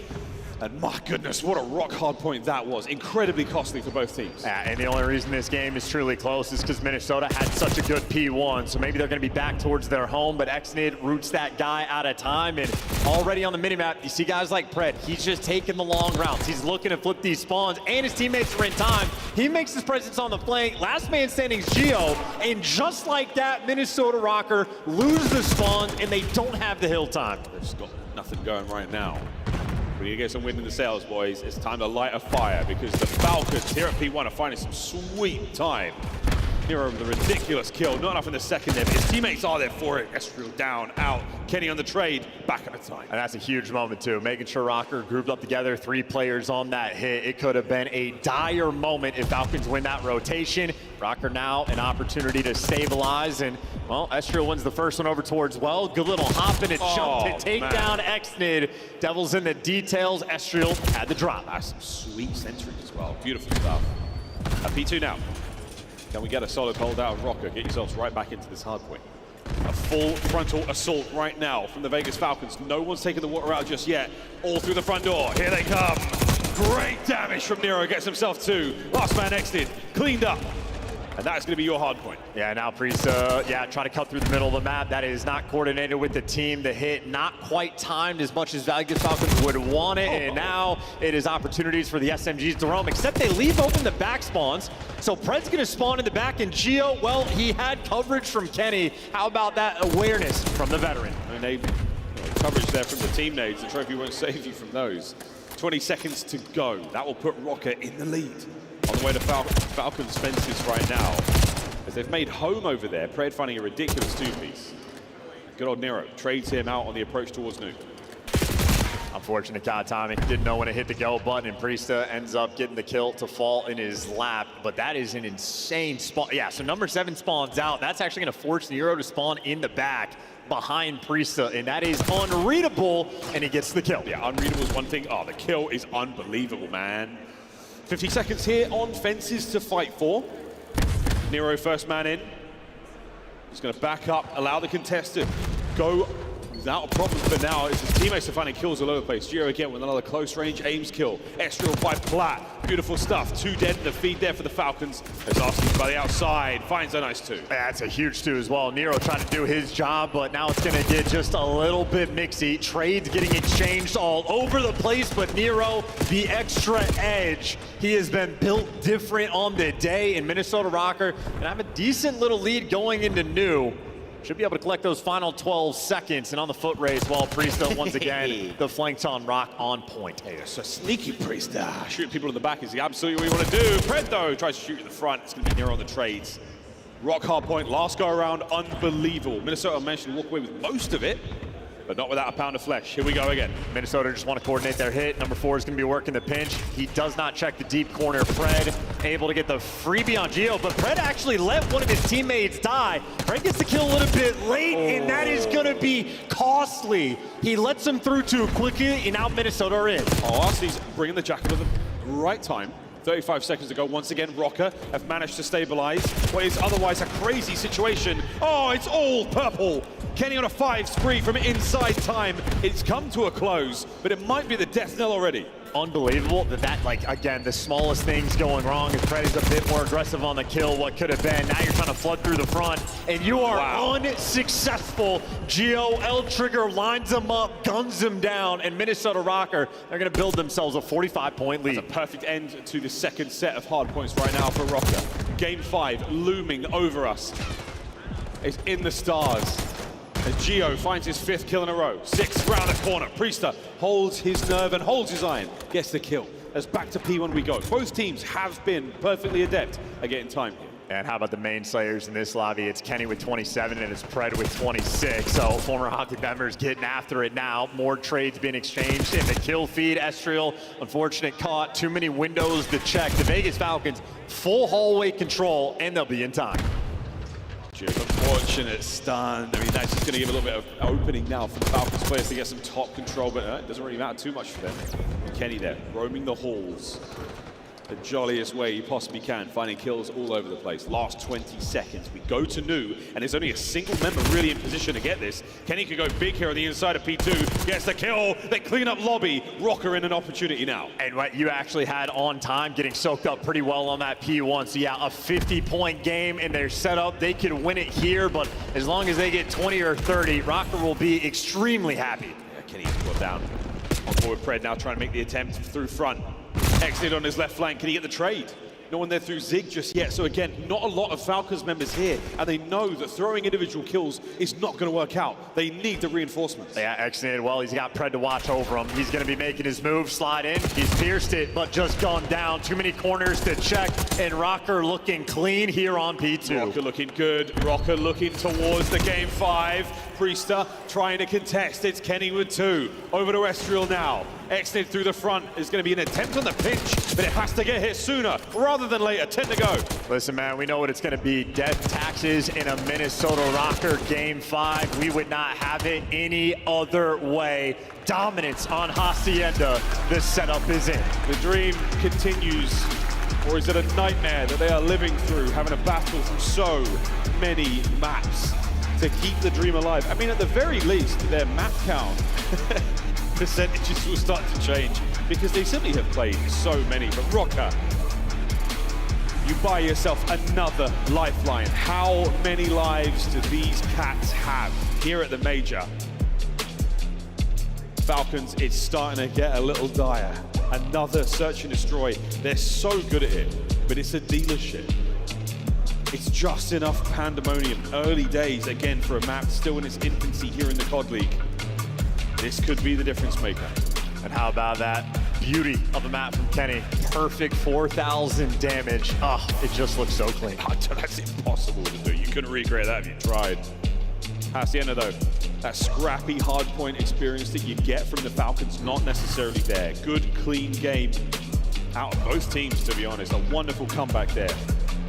And my goodness, what a rock hard point that was. Incredibly costly for both teams. Yeah, and the only reason this game is truly close is because Minnesota had such a good P1, so maybe they're going to be back towards their home, but Exnid roots that guy out of time, and already on the minimap, you see guys like Pred. He's just taking the long routes. He's looking to flip these spawns, and his teammates are in time. He makes his presence on the flank. Last man standing is Geo, and just like that, Minnesota Rocker lose the spawns, and they don't have the hill time. They've just got nothing going right now. We need to get some wind in the sails, boys. It's time to light a fire because the Falcons here at P1 are finding some sweet time. Nero with a ridiculous kill. Not enough in the second there, but his teammates are there for it. Estriel down, out. Kenny on the trade, back at a time. And that's a huge moment, too. Making sure Rocker grouped up together, 3 players on that hit. It could have been a dire moment if Falcons win that rotation. Rocker now an opportunity to stabilize, and, well, Estriel wins the first one over towards Well. Good little hop and a jump to take down Exnid. Devils in the details. Estriel had the drop. That's some sweet centering as well. Beautiful stuff. P2 now. Can we get a solid hold out of Rocker? Get yourselves right back into this hard point. A full frontal assault right now from the Vegas Falcons. No one's taken the water out just yet. All through the front door. Here they come. Great damage from Nero. Gets himself 2. Last man exited. Cleaned up. And that's going to be your hard point. Yeah, now Priest, try to cut through the middle of the map. That is not coordinated with the team. The hit not quite timed as much as Vegas Falcons would want it. And now it is opportunities for the SMGs to roam, except they leave open the back spawns. So Pred's going to spawn in the back, and Geo, well, he had coverage from Kenny. How about that awareness from the veteran? And they coverage there from the team nades. The trophy won't save you from those. 20 seconds to go. That will put Rocker in the lead. On the way to Falcons fences right now. As they've made home over there, Pred finding a ridiculous 2-piece. Good old Nero trades him out on the approach towards Nuke. Unfortunate guy timing. Didn't know when to hit the go button, and Priesta ends up getting the kill to fall in his lap. But that is an insane spawn. Yeah, so number 7 spawns out. That's actually going to force Nero to spawn in the back behind Priesta, and that is unreadable, and he gets the kill. Yeah, unreadable is one thing. Oh, the kill is unbelievable, man. 50 seconds here on fences to fight for. Nero first man in. He's going to back up, allow the contestant go Without a problem for now, it's his teammates are finding kills all over the place. Gio again with another close range aims kill. Estriel by Plat. Beautiful stuff. 2 dead in the feed there for the Falcons. As Arsenal by the outside finds a nice 2. That's a huge 2 as well. Nero trying to do his job, but now it's going to get just a little bit mixy. Trades getting exchanged all over the place, but Nero, the extra edge. He has been built different on the day, and Minnesota Rocker and have a decent little lead going into new. Should be able to collect those final 12 seconds, and on the foot race, while Priesta once again, the flanks on Rock on point. Hey, it's a sneaky Priesta. Shooting people in the back is absolutely what you want to do. Pred, though, tries to shoot in the front. It's going to be Nero on the trades. Rock Hardpoint, last go around, unbelievable. Minnesota managed to walk away with most of it, but not without a pound of flesh. Here we go again. Minnesota just want to coordinate their hit. Number 4 is going to be working the pinch. He does not check the deep corner. Pred able to get the freebie on Gio, but Pred actually let one of his teammates die. Pred gets the kill a little bit late, and that is going to be costly. He lets him through too quickly, and now Minnesota are in. Oh, Arsenal's bringing the jacket at the right time. 35 seconds ago, once again, Rocker have managed to stabilize what is otherwise a crazy situation. Oh, it's all purple. Kenny on a 5 spree from inside time. It's come to a close, but it might be the death knell already. Unbelievable that, like, again, the smallest things going wrong. If Fred is a bit more aggressive on the kill, what could have been. Now you're trying to flood through the front, and you are unsuccessful. Gio, L-Trigger lines him up, guns him down, and Minnesota Rocker, they're going to build themselves a 45-point lead. That's a perfect end to the second set of hard points right now for Rocker. Game 5 looming over us. It's in the stars. As Gio finds his 5th kill in a row. 6th round the corner. Priesta holds his nerve and holds his iron. Gets the kill. As back to P1 we go. Both teams have been perfectly adept at getting time here. And how about the main slayers in this lobby? It's Kenny with 27 and it's Pred with 26. So former Hockey members getting after it now. More trades being exchanged in the kill feed. Estriel, unfortunate caught. Too many windows to check. The Vegas Falcons, full hallway control, and they'll be in time. Gio's unfortunate stun. I mean, that's just going to give a little bit of opening now for the Falcons players to get some top control, but it doesn't really matter too much for them. Kenny there, roaming the halls the jolliest way he possibly can, finding kills all over the place. Last 20 seconds, we go to new, and there's only a single member really in position to get this. Kenny could go big here on the inside of P2, gets the kill, they clean up lobby. Rocker in an opportunity now. And what you actually had on time, getting soaked up pretty well on that P1. So yeah, a 50-point game in their setup. They could win it here, but as long as they get 20 or 30, Rocker will be extremely happy. Yeah, Kenny got down. On forward, Pred now trying to make the attempt through front. Exit on his left flank. Can he get the trade? No one there through Zig just yet. So again, not a lot of Falcons members here, and they know that throwing individual kills is not going to work out. They need the reinforcements. Yeah, exited well. He's got Pred to watch over him. He's going to be making his move, slide in. He's pierced it, but just gone down. Too many corners to check, and Rocker looking clean here on P2. Rocker looking good. Rocker looking towards the game 5. Priesta trying to contest. It's Kenny with 2. Over to Estriel now. Exited through the front. Is going to be an attempt on the pinch, but it has to get hit sooner rather than later. 10 to go. Listen, man, we know what it's going to be. Death taxes in a Minnesota Rocker game 5. We would not have it any other way. Dominance on Hacienda. The setup is in. The dream continues, or is it a nightmare that they are living through, having a battle through so many maps to keep the dream alive? I mean, at the very least, their map count percentages will start to change because they simply have played so many. But Rocker, you buy yourself another lifeline. How many lives do these cats have here at the major? Falcons, it's starting to get a little dire. Another search and destroy. They're so good at it, but it's a dealership. It's just enough pandemonium. Early days, again, for a map still in its infancy here in the COD League. This could be the difference maker. And how about that beauty of a map from Kenny? Perfect 4,000 damage. Oh, it just looks so clean. That's impossible to do. You couldn't recreate that if you tried. Hacienda, though, that scrappy hardpoint experience that you get from the Falcons, not necessarily there. Good, clean game out of both teams, to be honest. A wonderful comeback there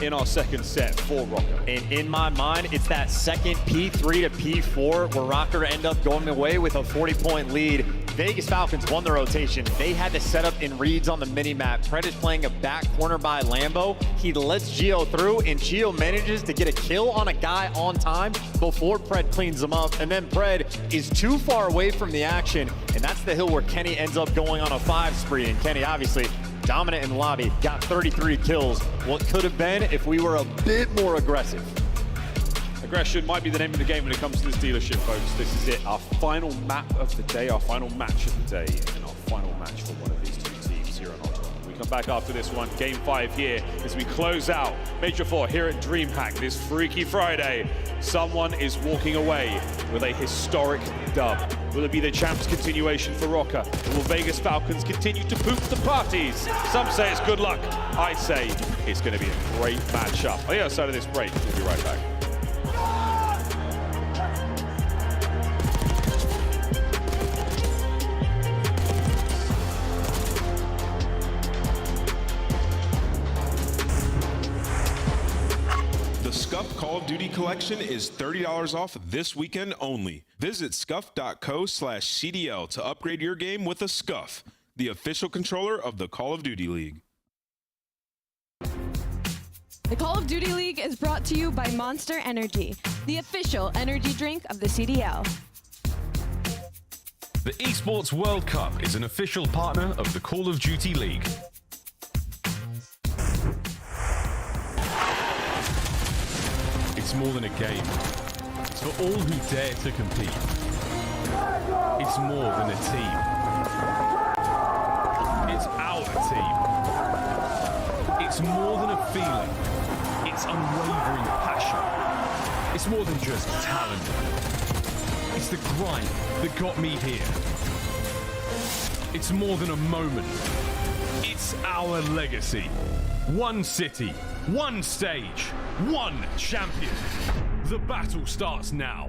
in our second set for Rocker. And in my mind, it's that second P3 to P4 where Rocker end up going away with a 40-point lead. Vegas Falcons won the rotation. They had to set up in reads on the mini-map. Pred is playing a back corner by Lambo. He lets Gio through, and Gio manages to get a kill on a guy on time before Pred cleans him up. And then Pred is too far away from the action, and that's the hill where Kenny ends up going on a 5 spree. And Kenny, obviously, dominant in the lobby, got 33 kills. What could have been if we were a bit more aggressive. Aggression might be the name of the game when it comes to this dealership, folks. This is it, our final map of the day, our final match of the day, and our final match for one of these two teams here on Optic. We come back after this one, Game 5 here, as we close out Major 4 here at DreamHack this Freaky Friday. Someone is walking away with a historic dub. Will it be the champs continuation for Rocker? Or will Vegas Falcons continue to poop the parties? Some say it's good luck. I say it's going to be a great matchup. On the other side of this break, we'll be right back. Scuff Call of Duty collection is $30 off this weekend only. Visit scuff.co/CDL to upgrade your game with a Scuff, the official controller of the Call of Duty League. The Call of Duty League is brought to you by Monster Energy, the official energy drink of the CDL. The Esports World Cup is an official partner of the Call of Duty League. It's more than a game. It's for all who dare to compete. It's more than a team. It's our team. It's more than a feeling. It's unwavering passion. It's more than just talent. It's the grind that got me here. It's more than a moment. It's our legacy. One city, one stage, one champion. The battle starts now.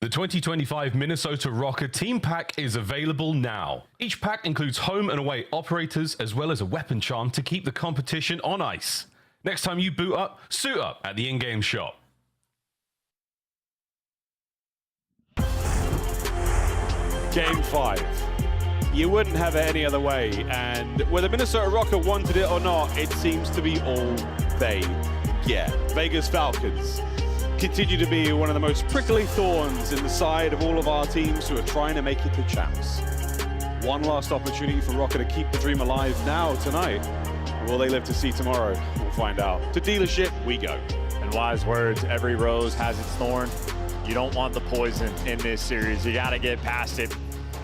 The 2025 Minnesota Rocker Team Pack is available now. Each pack includes home and away operators as well as a weapon charm to keep the competition on ice. Next time you boot up, suit up at the in-game shop. Game 5. You wouldn't have it any other way, and whether Minnesota Rocker wanted it or not, it seems to be all they get. Vegas Falcons continue to be one of the most prickly thorns in the side of all of our teams who are trying to make it to champs. One last opportunity for Rocker to keep the dream alive now tonight. Will they live to see tomorrow? We'll find out. To dealership, we go. And wise words, every rose has its thorn. You don't want the poison in this series. You got to get past it.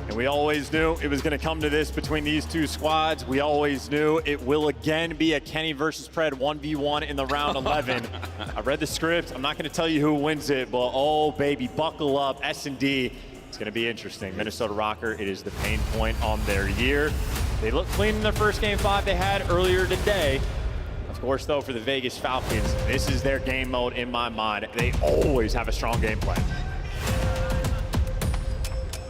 And we always knew it was going to come to this between these two squads. We always knew it will again be a Kenny versus Pred 1v1 in the round 11. I read the script. I'm not going to tell you who wins it, but oh, baby, buckle up. S&D. It's going to be interesting. Minnesota Rocker, it is the pain point on their year. They looked clean in their first game 5 they had earlier today. Of course, though, for the Vegas Falcons, this is their game mode in my mind. They always have a strong game plan.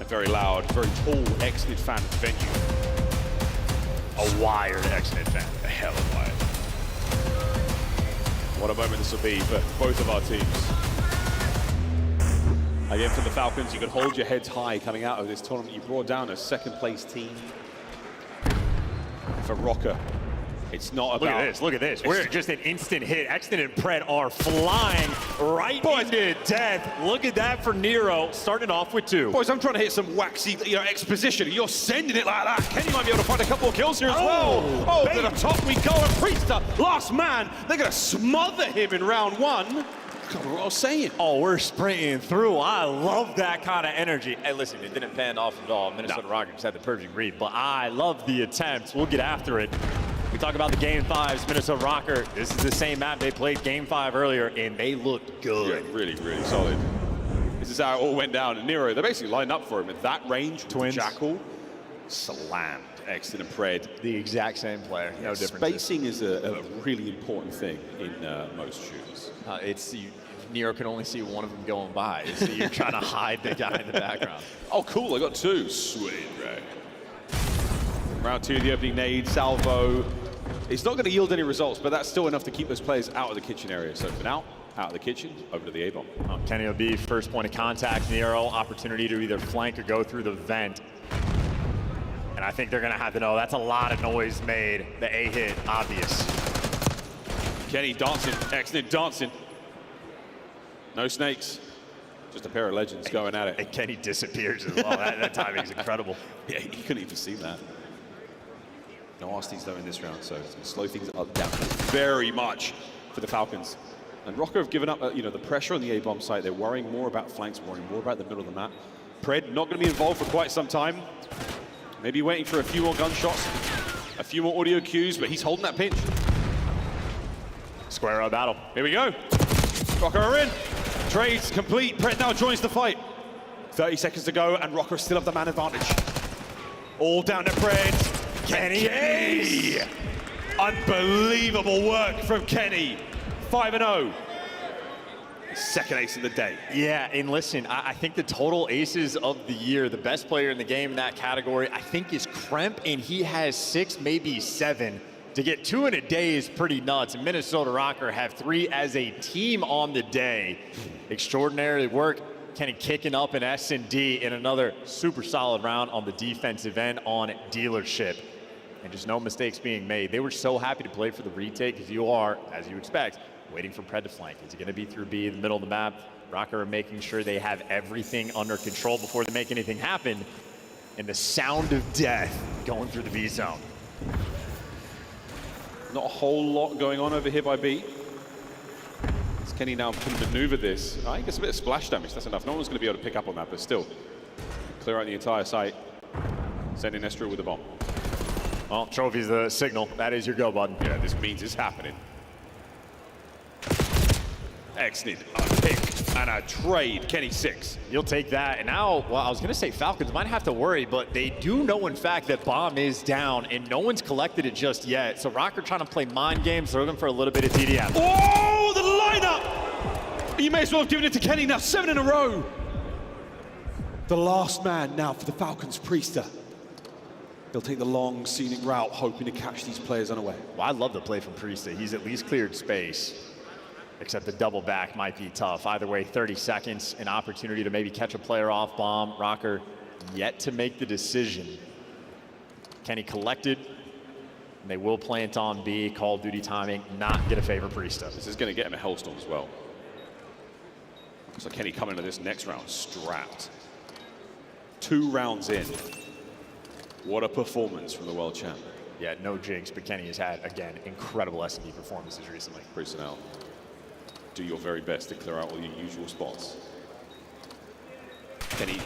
A very loud, very tall Exnid fan venue. A wired Exnid fan. A hell of a wired. What a moment this will be for both of our teams. Again, for the Falcons, you can hold your heads high coming out of this tournament. You brought down a second-place team. For Rocker, it's not about... Look at this, look at this. We're just an instant hit. Exton and Pred are flying right into death. Look at that for Nero, starting off with 2. Boys, I'm trying to hit some waxy, exposition. You're sending it like that. Kenny might be able to find a couple of kills here as well. Oh, to the top we go. And Priester, last man. They're going to smother him in round 1. God, what I was saying. Oh, we're sprinting through. I love that kind of energy. Hey, listen, it didn't pan off at all. Minnesota Rockets had the perfect read, but I love the attempts. We'll get after it. We talk about the Game 5s, Minnesota Rocker. This is the same map they played Game 5 earlier, and they looked good. Yeah, really, really solid. This is how it all went down. And Nero, they basically lined up for him at that range. Twins. Jackal slammed Exton and Pred. The exact same player, no difference. Spacing is a really important thing in most shooters. Nero can only see one of them going by, so you're trying to hide the guy in the background. Oh, cool, I got 2. Sweet, right. Round 2, the opening nade, salvo. It's not going to yield any results, but that's still enough to keep those players out of the kitchen area. So for now, out of the kitchen, over to the A-bomb. Kenny will be first point of contact. Nero, opportunity to either flank or go through the vent. And I think they're going to have to know that's a lot of noise made. The A hit, obvious. Kenny dancing, Exnid dancing. No snakes, just a pair of legends going at it. And Kenny disappears as well. that timing is incredible. Yeah, he couldn't even see that. No RCs though in this round, so it's going to slow things up down very much for the Falcons. And Rocker have given up, the pressure on the A-bomb site. They're worrying more about flanks, worrying more about the middle of the map. Pred not going to be involved for quite some time. Maybe waiting for a few more gunshots, a few more audio cues, but he's holding that pinch. Square up battle. Here we go. Rocker are in. Trades complete. Pred now joins the fight. 30 seconds to go, and Rocker still have the man advantage. All down to Pred. Kenny! Unbelievable work from Kenny. 5-0. Second ace of the day. Yeah, and listen, I think the total aces of the year, the best player in the game in that category, I think is Kremp, and he has 6, maybe 7. To get 2 in a day is pretty nuts. And Minnesota Rocker have 3 as a team on the day. Extraordinary work. Kenny kicking up an S&D in another super solid round on the defensive end on dealership. And just no mistakes being made. They were so happy to play for the retake because you are, as you expect, waiting for Pred to flank. Is it going to be through B in the middle of the map? Rocker are making sure they have everything under control before they make anything happen. And the sound of death going through the B zone. Not a whole lot going on over here by B. As Kenny now can maneuver this. I think it's a bit of splash damage, that's enough. No one's going to be able to pick up on that, but still. Clear out the entire site. Sending Estro with the bomb. Well, trophy's the signal. That is your go button. Yeah, this means it's happening. Exnid, a pick and a trade. Kenny 6. You'll take that. And now, well, I was going to say Falcons might have to worry, but they do know, in fact, that bomb is down, and no one's collected it just yet. So Rocker trying to play mind games, throw them for a little bit of TDM. Oh, the lineup! You may as well have given it to Kenny now. 7 in a row. The last man now for the Falcons, Priester. He'll take the long, scenic route, hoping to catch these players unaware. Well, I love the play from Priester. He's at least cleared space. Except the double back might be tough. Either way, 30 seconds, an opportunity to maybe catch a player off bomb. Rocker yet to make the decision. Kenny collected, and they will plant on B. Call of Duty timing, not gonna favor Priester. This is gonna get him a hellstorm as well. So Kenny coming into this next round strapped. 2 rounds in. What a performance from the world champ. Yeah, no jinx, but Kenny has had, again, incredible S&D performances recently. Personnel, do your very best to clear out all your usual spots. Kenny,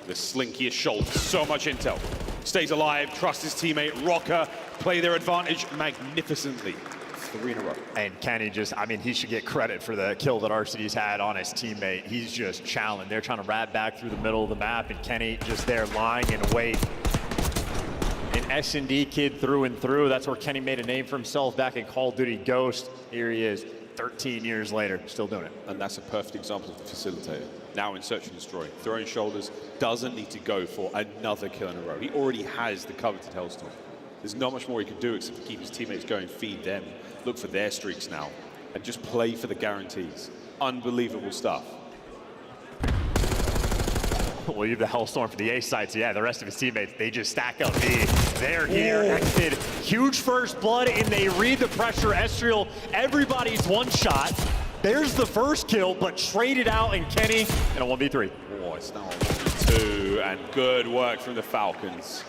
the slinkiest shoulder, so much intel. Stays alive, trusts his teammate, Rocker, play their advantage magnificently. 3 in a row. And Kenny just, I mean, he should get credit for the kill that RCD's had on his teammate. He's just challenging. They're trying to rat back through the middle of the map, and Kenny just there lying in wait. An S&D kid through and through. That's where Kenny made a name for himself back in Call of Duty Ghost. Here he is, 13 years later, still doing it. And that's a perfect example of the facilitator. Now in Search and Destroy, throwing shoulders, doesn't need to go for another kill in a row. He already has the coveted Hellstorm. There's not much more he can do except for keep his teammates going, feed them, look for their streaks now, and just play for the guarantees. Unbelievable stuff. We'll leave the Hellstorm for the A sites. Yeah, the rest of his teammates, they just stack up B. They're here, exited. Huge first blood, and they read the pressure. Estriel, everybody's one shot. There's the first kill, but traded out, and Kenny in a 1v3. Oh, it's now a 1v2, and good work from the Falcons.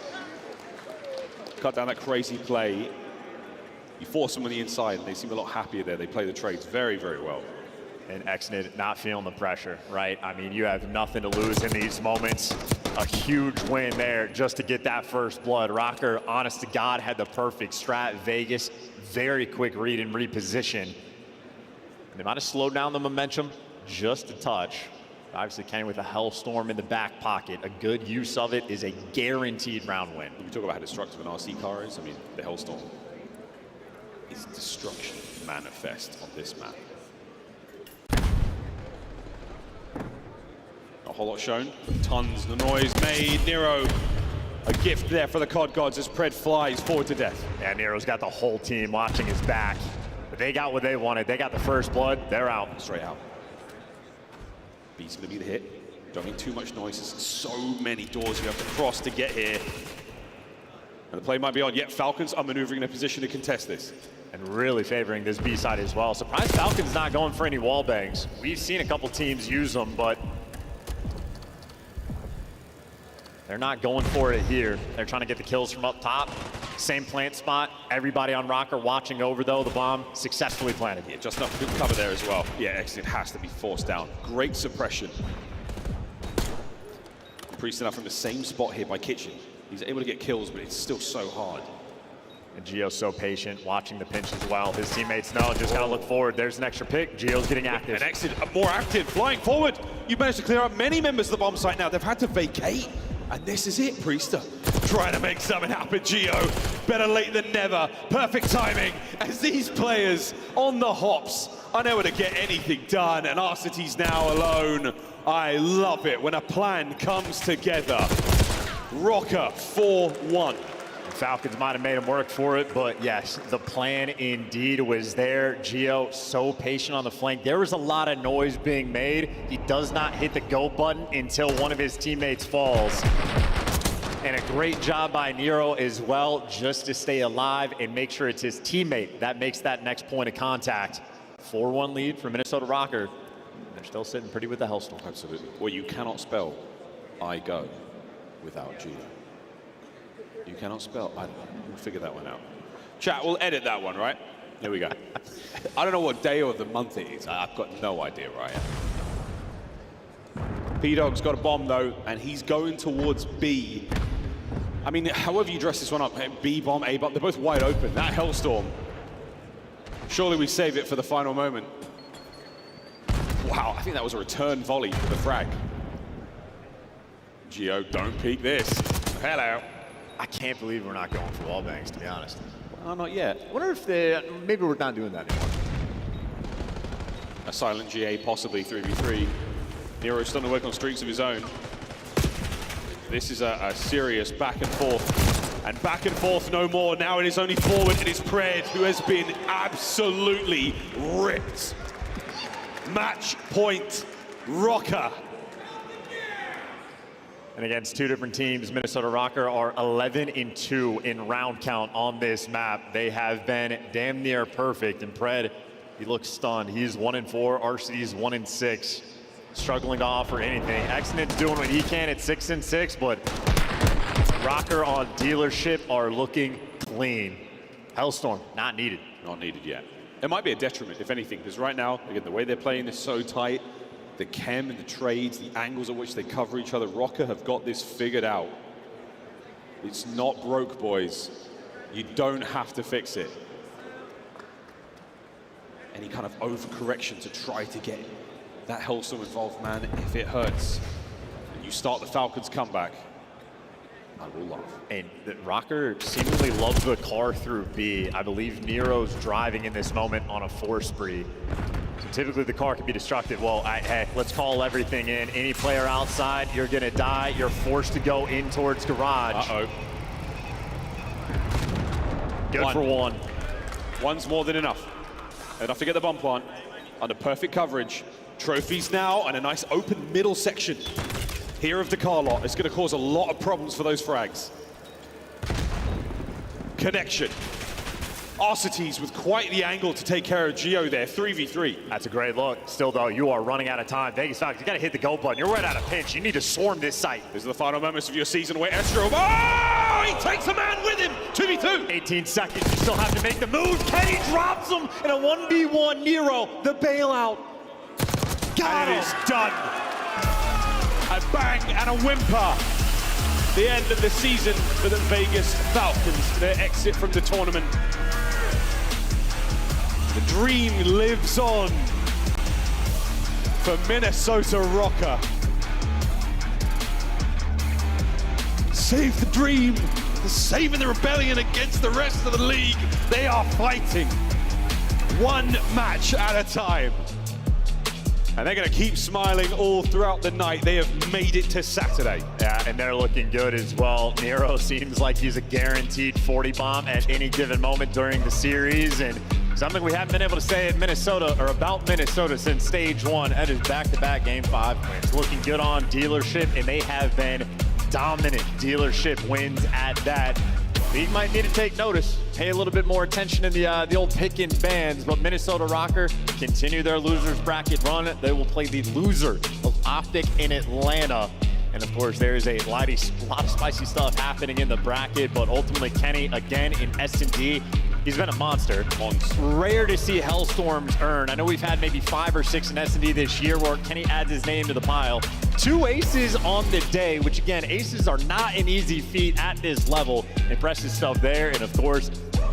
Cut down that crazy play. You force them on the inside, and they seem a lot happier there. They play the trades very, very well. And Exnid not feeling the pressure, right? I mean, you have nothing to lose in these moments. A huge win there just to get that first blood. Rocker, honest to God, had the perfect strat. Vegas, very quick read and reposition. They might have slowed down the momentum just a touch. Obviously, Kenny with a Hellstorm in the back pocket. A good use of it is a guaranteed round win. You talk about how destructive an RC car is. I mean, the Hellstorm is destruction manifest on this map. Not a whole lot shown, but tons of noise made. Nero, a gift there for the COD gods as Pred flies forward to death. Yeah, Nero's got the whole team watching his back. But they got what they wanted. They got the first blood. They're out. Straight out. B's going to be the hit. Don't need too much noise. There's so many doors you have to cross to get here. And the play might be on. Yet Falcons are maneuvering in a position to contest this. And really favoring this B side as well. Surprised Falcons not going for any wall bangs. We've seen a couple teams use them, but they're not going for it here. They're trying to get the kills from up top. Same plant spot. Everybody on Rocker watching over, though. The bomb successfully planted. Yeah, just enough good cover there as well. Yeah, Exit has to be forced down. Great suppression. Priest enough from the same spot here by Kitchen. He's able to get kills, but it's still so hard. And Gio's so patient, watching the pinch as well. His teammates know, just gotta look forward. There's an extra pick. Gio's getting active. And Exit more active, flying forward. You've managed to clear out many members of the bomb site now. They've had to vacate. And this is it, Priester. Trying to make something happen, Gio. Better late than never. Perfect timing as these players on the hops are unable to get anything done. And Arcity's now alone. I love it when a plan comes together. Rocker 4-1. Falcons might have made him work for it, but yes, the plan indeed was there. Gio so patient on the flank. There was a lot of noise being made. He does not hit the go button until one of his teammates falls. And a great job by Nero as well, just to stay alive and make sure it's his teammate that makes that next point of contact. 4-1 lead for Minnesota Rocker. They're still sitting pretty with the Hellstorm. Absolutely. Well, you cannot spell I go without Gio. You cannot spell. I don't know. We'll figure that one out. Chat, we'll edit that one, right? Here we go. I don't know what day of the month it is. I've got no idea, right? P-Dog's got a bomb, though, and he's going towards B. I mean, however you dress this one up, B bomb, A bomb, they're both wide open. That Hellstorm. Surely we save it for the final moment. Wow, I think that was a return volley for the frag. Gio, don't peek this. Hello. I can't believe we're not going for wall bangs, to be honest. Well, not yet. I wonder if maybe we're not doing that anymore. A silent GA, possibly 3v3. Nero's starting to work on streaks of his own. This is a serious back and forth. And back and forth no more. Now it is only forward. It is Pred who has been absolutely ripped. Match point, Rocker. And against two different teams, Minnesota Rocker are 11-2 in round count on this map. They have been damn near perfect. And Pred, he looks stunned. He's 1-4, RCD's 1-6. Struggling to offer anything. Exnid's doing what he can at 6-6, but Rocker on dealership are looking clean. Hellstorm, not needed. Not needed yet. It might be a detriment, if anything, because right now, again, the way they're playing is so tight. The chem and the trades, the angles at which they cover each other. Rocker have got this figured out. It's not broke, boys. You don't have to fix it. Any kind of overcorrection to try to get that Hellstorm involved, man, if it hurts. And you start the Falcons comeback. I will laugh. And Rocker seemingly loves the car through B. I believe Nero's driving in this moment on a 4 spree. So typically the car can be destructive. Well, hey, let's call everything in. Any player outside, you're gonna die. You're forced to go in towards garage. Uh-oh. Good for one. One's more than enough. Enough to get the bomb plant under perfect coverage. Trophies now and a nice open middle section here of the car lot. It's going to cause a lot of problems for those frags. Connection. Arcites with quite the angle to take care of Geo there, 3v3. That's a great look. Still though, you are running out of time. Vegas Falcons, you gotta hit the go button. You're right out of pinch. You need to swarm this site. These are the final moments of your season where Estro, oh, he takes a man with him, 2v2. 18 seconds, you still have to make the move. Kenny drops him in a 1v1. Nero, the bailout. And it is done. A bang and a whimper. The end of the season for the Vegas Falcons, their exit from the tournament. The dream lives on for Minnesota Rocker. Save the dream, saving the rebellion against the rest of the league. They are fighting one match at a time. And they're going to keep smiling all throughout the night. They have made it to Saturday. Yeah, and they're looking good as well. Nero seems like he's a guaranteed 40 bomb at any given moment during the series. And something we haven't been able to say at Minnesota or about Minnesota since stage 1. That is back-to-back Game 5 wins. Looking good on dealership, and they have been dominant dealership wins at that. League might need to take notice, pay a little bit more attention in the old pick and bans, but Minnesota Rocker continue their losers bracket run. They will play the loser of Optic in Atlanta. And of course, there is a lot of spicy stuff happening in the bracket, but ultimately Kenny, again, in S&D, he's been a monster. Rare to see Hellstorms earn. I know we've had maybe 5 or 6 in S&D this year where Kenny adds his name to the pile. 2 aces on the day, which again, aces are not an easy feat at this level. Impressive stuff there. And of course,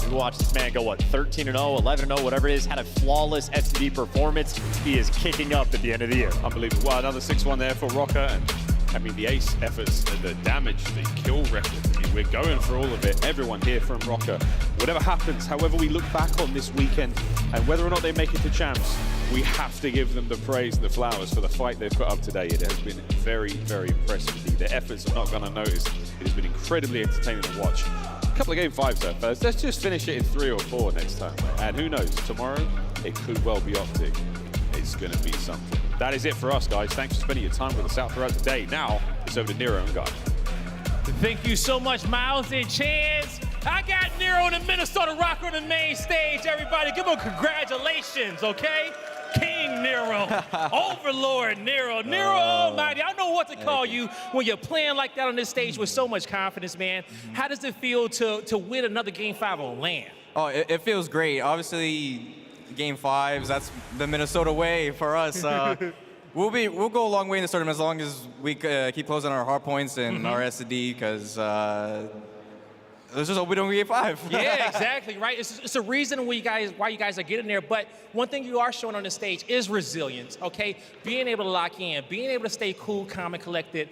you watch this man go, what, 13-0, 11-0, whatever it is, had a flawless S&D performance. He is kicking up at the end of the year. Unbelievable. Well, another 6-1 there for Rocker. And I mean, the ace efforts, the damage, the kill record. I mean, we're going for all of it. Everyone here from Rocker. Whatever happens, however we look back on this weekend, and whether or not they make it to champs, we have to give them the praise and the flowers for the fight they've put up today. It has been very, very impressive. Their efforts are not going unnoticed. It has been incredibly entertaining to watch. A couple of game 5s there first. Let's just finish it in 3 or 4 next time. And who knows, tomorrow it could well be Optic. It's going to be something. That is it for us, guys. Thanks for spending your time with us out throughout the day. Now, it's over to Nero and Guy. Thank you so much, Miles and Chance. I got Nero and the Minnesota Rocker on the main stage, everybody. Give him congratulations, okay? King Nero, Overlord Nero, Nero Almighty. I don't know what to call you when you're playing like that on this stage with so much confidence, man. How does it feel to win another Game 5 on land? Oh, it feels great. Obviously, Game 5s, that's the Minnesota way for us. We'll go a long way in this tournament as long as we keep closing our hard points and our S&D, because let's just hope we don't get 5. Yeah, exactly, right? It's a reason why you guys are getting there. But one thing you are showing on the stage is resilience, okay? Being able to lock in, being able to stay cool, calm, and collected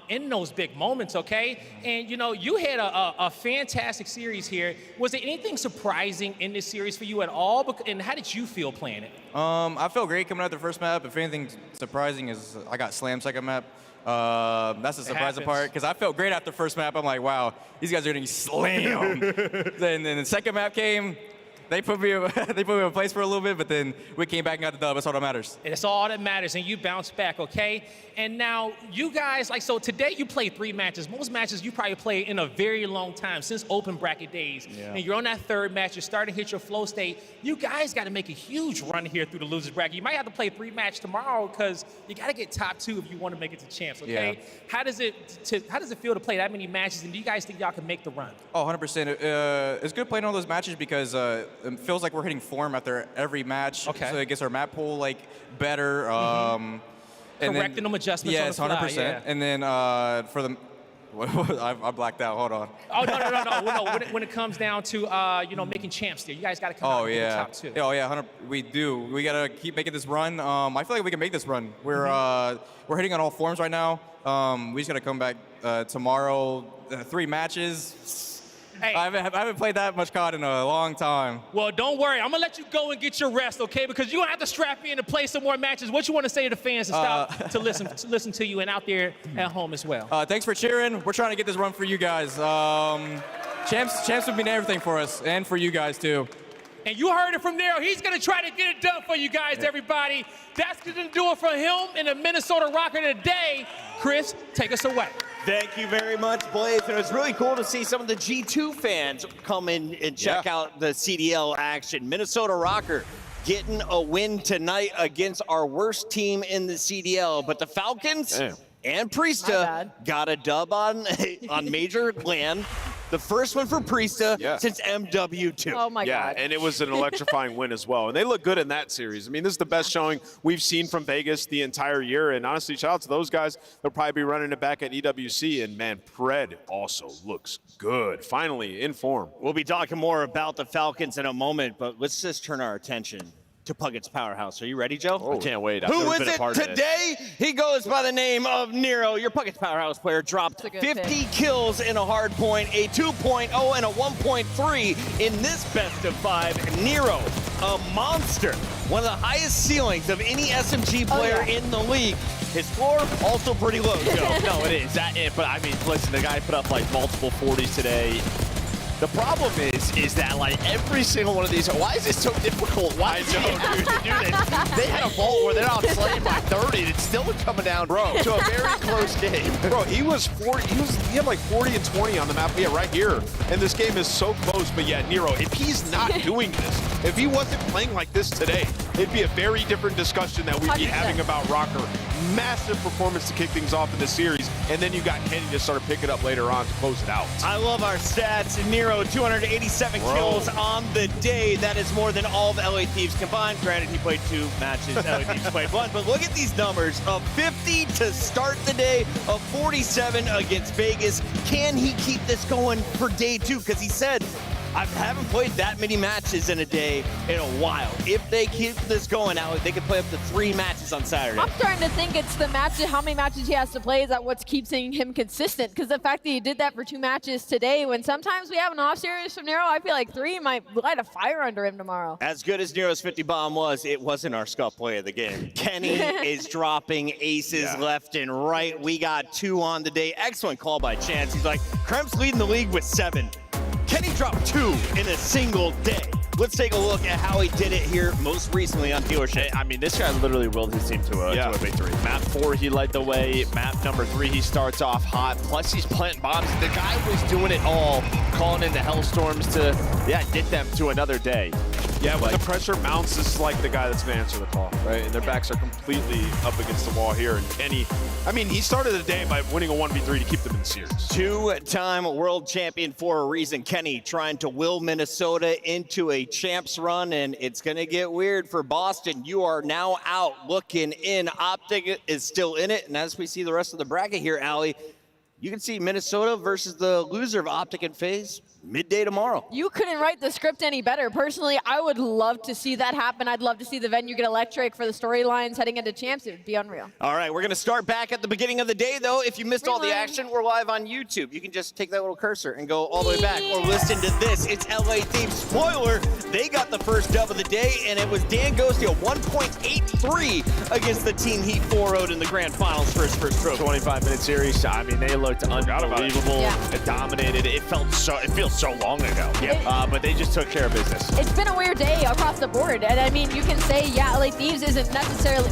in those big moments, okay? And, you know, you had a fantastic series here. Was there anything surprising in this series for you at all? And how did you feel playing it? I felt great coming out the first map. If anything surprising is I got slammed second map. That's the surprising part, because I felt great after first map. I'm like, wow, these guys are getting slammed. Then the second map came, They put me in place for a little bit, but then we came back and got the dub. That's all that matters. It's all that matters, and you bounce back, okay? And now, you guys, so today you played 3 matches. Most matches you probably played in a very long time, since open bracket days. Yeah. And you're on that 3rd match, you're starting to hit your flow state. You guys got to make a huge run here through the losers bracket. You might have to play 3 matches tomorrow, because you got to get top 2 if you want to make it to champs, okay? Yeah. How does it feel to play that many matches, and do you guys think y'all can make the run? Oh, 100%. It's good playing all those matches because it feels like we're hitting form after every match. Okay. So it gets our map pool better. Correcting them adjustments. Yes, on the fly, 100%. yeah. And then for the, I blacked out. Hold on. Oh no. When it comes down to making champs, there, you guys got to come out and get the top 2. Oh yeah, 100. We do. We gotta keep making this run. I feel like we can make this run. We're hitting on all forms right now. We just gotta come back tomorrow. 3 matches. Hey. I haven't played that much COD in a long time. Well, don't worry. I'm going to let you go and get your rest, okay? Because you're going to have to strap in to play some more matches. What you want to say to the fans to stop to listen to you and out there at home as well? Thanks for cheering. We're trying to get this run for you guys. Champs would mean everything for us and for you guys, too. And you heard it from Nero. He's going to try to get it done for you guys, everybody. That's going to do it for him and the Minnesota Rocker today. Chris, take us away. Thank you very much, Blaze. And it was really cool to see some of the G2 fans come in and check out the CDL action. Minnesota Rocker getting a win tonight against our worst team in the CDL. But the Falcons and Priesta got a dub on Major LAN. The first one for Priesta since MW2. Oh, my God. Yeah, and it was an electrifying win as well. And they look good in that series. I mean, this is the best showing we've seen from Vegas the entire year. And honestly, shout out to those guys. They'll probably be running it back at EWC. And, man, Pred also looks good. Finally, in form. We'll be talking more about the Falcons in a moment, but let's just turn our attention to Puggett's Powerhouse. Are you ready, Joe? Oh, I can't wait. Who is it today? He goes by the name of Nero. Your Puggett's Powerhouse player dropped 50 kills in a Hardpoint, a 2.0 and a 1.3 in this best of 5. Nero, a monster. One of the highest ceilings of any SMG player in the league. His floor also pretty low, Joe. No, it is. But I mean, listen, the guy put up multiple 40s today. The problem is that every single one of these, why is this so difficult? Why is it to do this? They had a vault where they're not slaying by 30 and it's still coming down, to a very close game. Bro, he was 40. He had 40 and 20 on the map. Yeah, right here. And this game is so close. But yeah, Nero, if he's not doing this, if he wasn't playing like this today, it'd be a very different discussion that we'd be having about Rocker. Massive performance to kick things off in the series, and then you got Kenny to start to pick it up later on to close it out. I love our stats. Nero, 287 kills on the day. That is more than all of LA Thieves combined. Granted, he played 2 matches. LA Thieves played 1. But look at these numbers. Of 50 to start the day, of 47 against Vegas. Can he keep this going for day 2? Because he said, I haven't played that many matches in a day in a while. If they keep this going out, they could play up to 3 matches on Saturday. I'm starting to think it's the matches, how many matches he has to play is that what keeps him consistent. Because the fact that he did that for 2 matches today, when sometimes we have an off series from Nero, I feel like 3 might light a fire under him tomorrow. As good as Nero's 50 bomb was, it wasn't our scuff play of the game. Kenny is dropping aces left and right. We got 2 on the day. Excellent call by Chance. He's like, Kremp's leading the league with 7. Kenny dropped 2 in a single day. Let's take a look at how he did it here most recently on Dealership. I mean, this guy literally willed his team to a victory. Map 4, he led the way. Map number 3, he starts off hot. Plus, he's planting bombs. The guy was doing it all, calling in the Hellstorms to, get them to another day. Yeah, when the pressure mounts, this is like the guy that's going to answer the call, right? And their backs are completely up against the wall here. And Kenny, I mean, he started the day by winning a 1v3 to keep them in the series. 2-time world champion for a reason. Kenny trying to will Minnesota into a champs run, and it's going to get weird for Boston. You are now out looking in. Optic is still in it, and as we see the rest of the bracket here, Allie, you can see Minnesota versus the loser of Optic and Faze midday tomorrow. You couldn't write the script any better. Personally, I would love to see that happen. I'd love to see the venue get electric for the storylines heading into champs. It would be unreal. All right, we're going to start back at the beginning of the day, though. If you missed all the action, we're live on YouTube. You can just take that little cursor and go all the way back or listen to this. It's LA Thieves. Spoiler, they got the first dub of the day, and it was Dan Ghosty, a 1.83 against the team he 4-0'd in the grand finals for his first trophy. 25-minute series. I mean, they looked unbelievable. It dominated. It feels so long ago. But they just took care of business. It's been a weird day across the board, and I mean, you can say, yeah, LA Thieves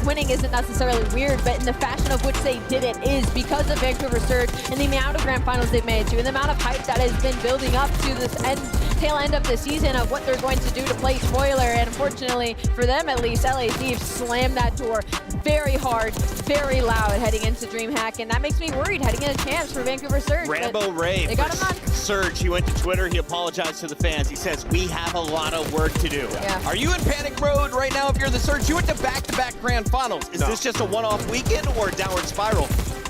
winning isn't necessarily weird, but in the fashion of which they did it is because of Vancouver Surge and the amount of grand finals they've made to, and the amount of hype that has been building up to this tail end of the season of what they're going to do to play spoiler. And unfortunately, for them at least, LA Thieves slammed that door very hard, very loud heading into DreamHack, and that makes me worried heading into champs for Vancouver Surge. Rambo Ray, they got him on Surge. He went to Twitter. He apologized to the fans. He says, we have a lot of work to do. Yeah. Are you in panic mode right now if you're the Surge? You went to back-to-back grand finals. Is this just a one-off weekend or a downward spiral?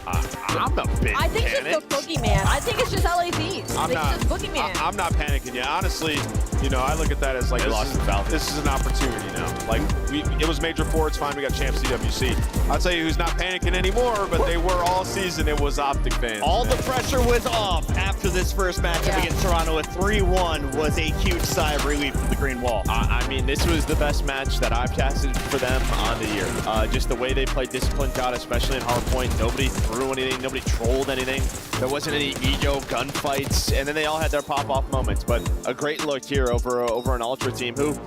I'm a big I think it's just the boogeyman. I think it's just LA Thieves. I'm not panicking yet. Honestly, you know, I look at that as like this is an opportunity now. Like it was Major 4, it's fine. We got champ CWC. I'll tell you who's not panicking anymore, but they were all season. It was Optic fans. All the pressure was off after this first matchup against Toronto. A 3-1 was a huge sigh of relief for the Green Wall. I mean, this was the best match that I've casted for them on the year. Just the way they played disciplined out, especially in Hardpoint. Nobody threw anything. Nobody trolled anything. There wasn't any ego gunfights, and then they all had their pop-off moments. But a great look here over an Ultra team who,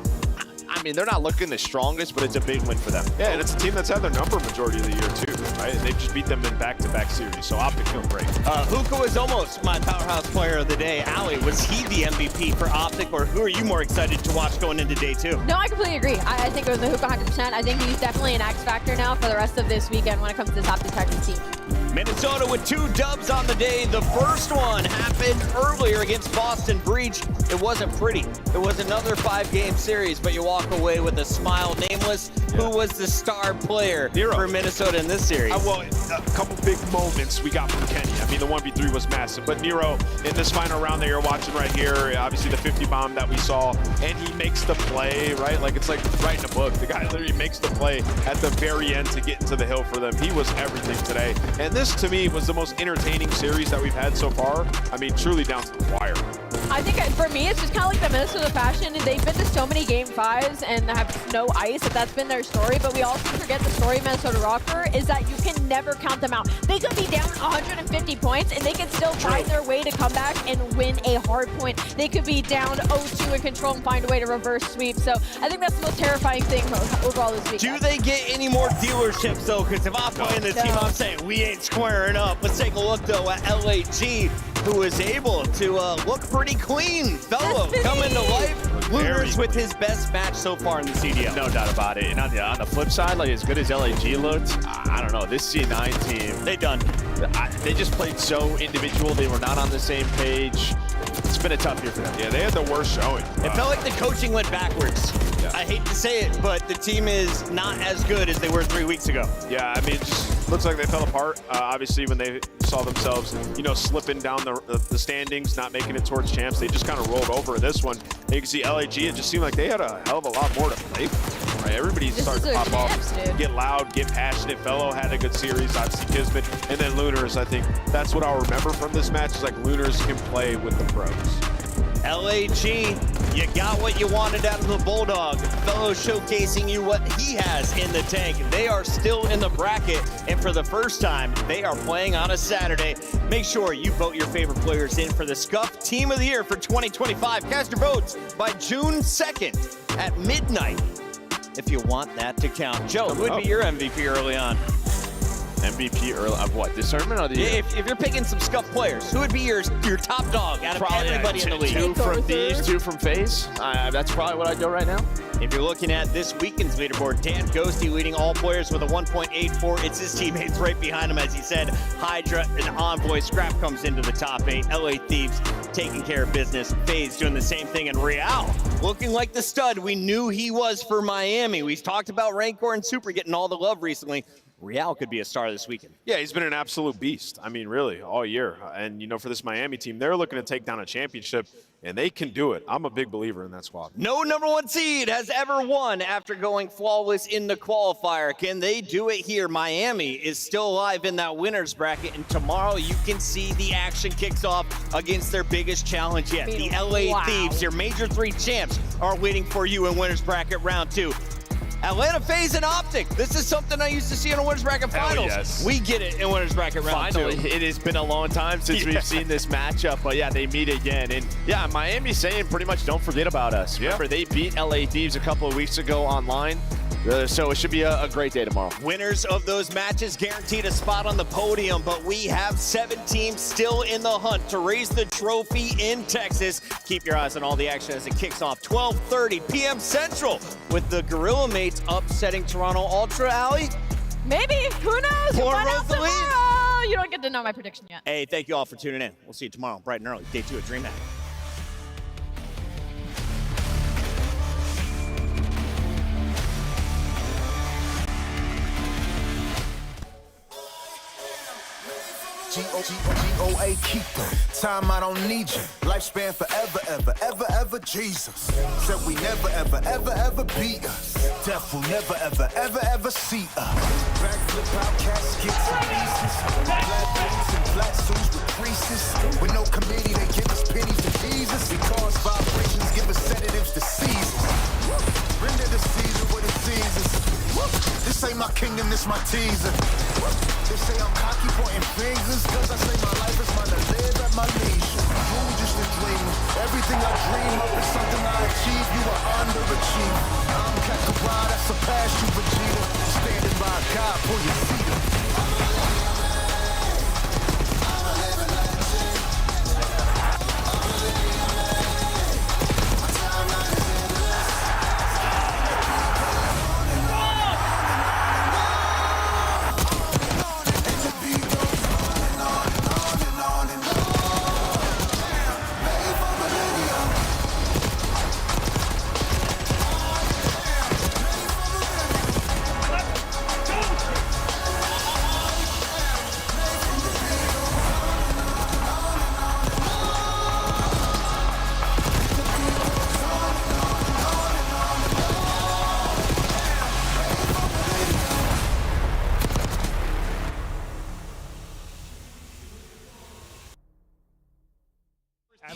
I mean, they're not looking the strongest, but it's a big win for them. Yeah, and it's a team that's had their number majority of the year too, right? They've just beat them in back-to-back series, so Optic feel great. Hookah was almost my powerhouse player of the day. Allie, was he the MVP for Optic, or who are you more excited to watch going into day 2? No, I completely agree. I think it was the Hookah 100%. I think he's definitely an X factor now for the rest of this weekend when it comes to this Optic Texas team. Minnesota with 2 dubs on the day. The first one happened earlier against Boston Breach. It wasn't pretty. It was another 5-game series, but you walk away with a smile. Nameless, who was the star player for Minnesota in this series? Well, a couple big moments we got from Kenny. I mean, the 1v3 was massive, but Nero in this final round that you're watching right here, obviously the 50 bomb that we saw, and he makes the play, right? Like it's like writing a book. The guy literally makes the play at the very end to get into the hill for them. He was everything today. And this, to me, was the most entertaining series that we've had so far. I mean, truly down to the wire. I think for me, it's just kind of like the Minnesota fashion. They've been to so many game 5s and have no ice. That's been their story. But we also forget the story of Minnesota Rocker is that you can never count them out. They could be down 150 points and they could still find their way to come back and win a hard point. They could be down 0-2 in control and find a way to reverse sweep. So I think that's the most terrifying thing overall this weekend. Do they get any more dealerships though? Because if I'm playing this team, I'm saying we ain't squaring up. Let's take a look though at LAG, who was able to look pretty clean. Fellow coming to life. Lunars with his best match so far in the CDL. No doubt about it. And on the flip side, like as good as LAG looked, I don't know, this C9 team, they just played so individual. They were not on the same page. It's been a tough year for them. Yeah, they had the worst showing. It felt like the coaching went backwards. Yeah. I hate to say it, but the team is not as good as they were 3 weeks ago. Yeah, I mean, it just looks like they fell apart. Obviously, when they saw themselves, you know, slipping down the standings, not making it towards champs, they just kind of rolled over this one. And you can see LAG, it just seemed like they had a hell of a lot more to play for, right? Everybody started to pop off, get loud, get passionate. Fellow had a good series, obviously Kismet, and then Lunars. I think that's what I'll remember from this match is like Lunars can play with the pros. LAG, you got what you wanted out of the Bulldog. Fellow showcasing you what he has in the tank. They are still in the bracket, and for the first time, they are playing on a Saturday. Make sure you vote your favorite players in for the Scuff Team of the Year for 2025. Cast your votes by June 2nd at midnight if you want that to count. Joe, who would be your MVP early on? MVP early of what? This tournament or the year? If you're picking some Scuff players, who would be your top dog out of everybody in the league? 2 from Thieves, 2 from Faze. That's probably what I'd go right now. If you're looking at this weekend's leaderboard, Dan Ghosty leading all players with a 1.84. It's his teammates right behind him, as he said. Hydra and Envoy. Scrap comes into the top 8. LA Thieves taking care of business. Faze doing the same thing. And Real looking like the stud we knew he was for Miami. We've talked about Rancor and Super getting all the love recently. Real could be a star this weekend. Yeah, he's been an absolute beast. I mean, really, all year. And, you know, for this Miami team, they're looking to take down a championship, and they can do it. I'm a big believer in that squad. No #1 seed has ever won after going flawless in the qualifier. Can they do it here? Miami is still alive in that winner's bracket, and tomorrow you can see the action kicks off against their biggest challenge yet. The LA Thieves, your Major 3 champs, are waiting for you in winner's bracket round 2. Atlanta, Faze, and Optic. This is something I used to see in a winners bracket finals. Yes. We get it in winners bracket round Finally, 2. it has been a long time since we've seen this matchup, but yeah, they meet again. And yeah, Miami's saying pretty much don't forget about us. Remember, they beat LA Thieves a couple of weeks ago online. So it should be a great day tomorrow. Winners of those matches guaranteed a spot on the podium, but we have 7 teams still in the hunt to raise the trophy in Texas. Keep your eyes on all the action as it kicks off 12:30 p.m. Central with the Gorilla Mates upsetting Toronto Ultra. Alley? Maybe. Who knows? Poor We'll find out Rosalie. tomorrow. You don't get to know my prediction yet. Hey, thank you all for tuning in. We'll see you tomorrow, bright and early, day 2 of DreamHack. G-O-A keeper. Time I don't need you. Lifespan forever, ever, Jesus. Said we never, ever beat us. Death will never, ever see us. Backflip out caskets and pieces. Black boots and black suits with creases. With no committee, they give us pennies to Jesus. Because vibrations give us sedatives to Caesars. Render the Caesar what it seizes. This ain't my kingdom, this my teaser. They say I'm cocky, pointing fingers, cause I say my life is mine to live at my leisure. You just a dreamer. Everything I dream up is something I achieve. You are underachieved. I'm Kakarot, I surpass you, Vegeta. Standing by God, pull your feet up.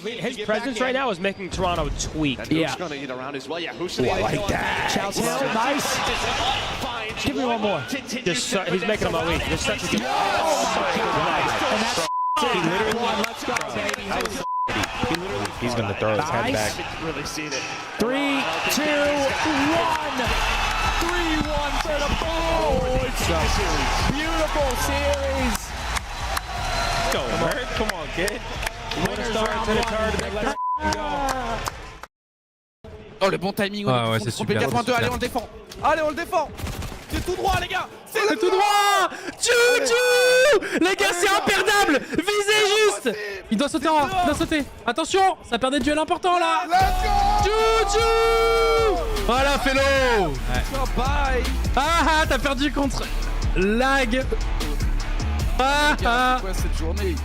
His presence right now is making Toronto tweak. And who's going to eat around as well? Yeah, who's I like that. Chow's Hill, nice. Give me one more. Just he's making him elite. Just such a good. Let's go, baby. He's going to throw his head back. Really seen it. 3, 2, 1. 3-1 for the board. Beautiful series. Go, Bert. Come on, kid. Oh, le bon timing. Ouais, c'est super. 82, allez, on le défend. Allez, on le défend. C'est tout droit, les gars. C'est tout droit. Tchou. Les gars, c'est imperdable. Visez juste. Il doit sauter en. Il doit sauter. Attention, ça perd des duels importants là. Tchou. Voilà, fais-le. Bye. Ah, t'as perdu contre Lag. Ah. Quoi cette journée?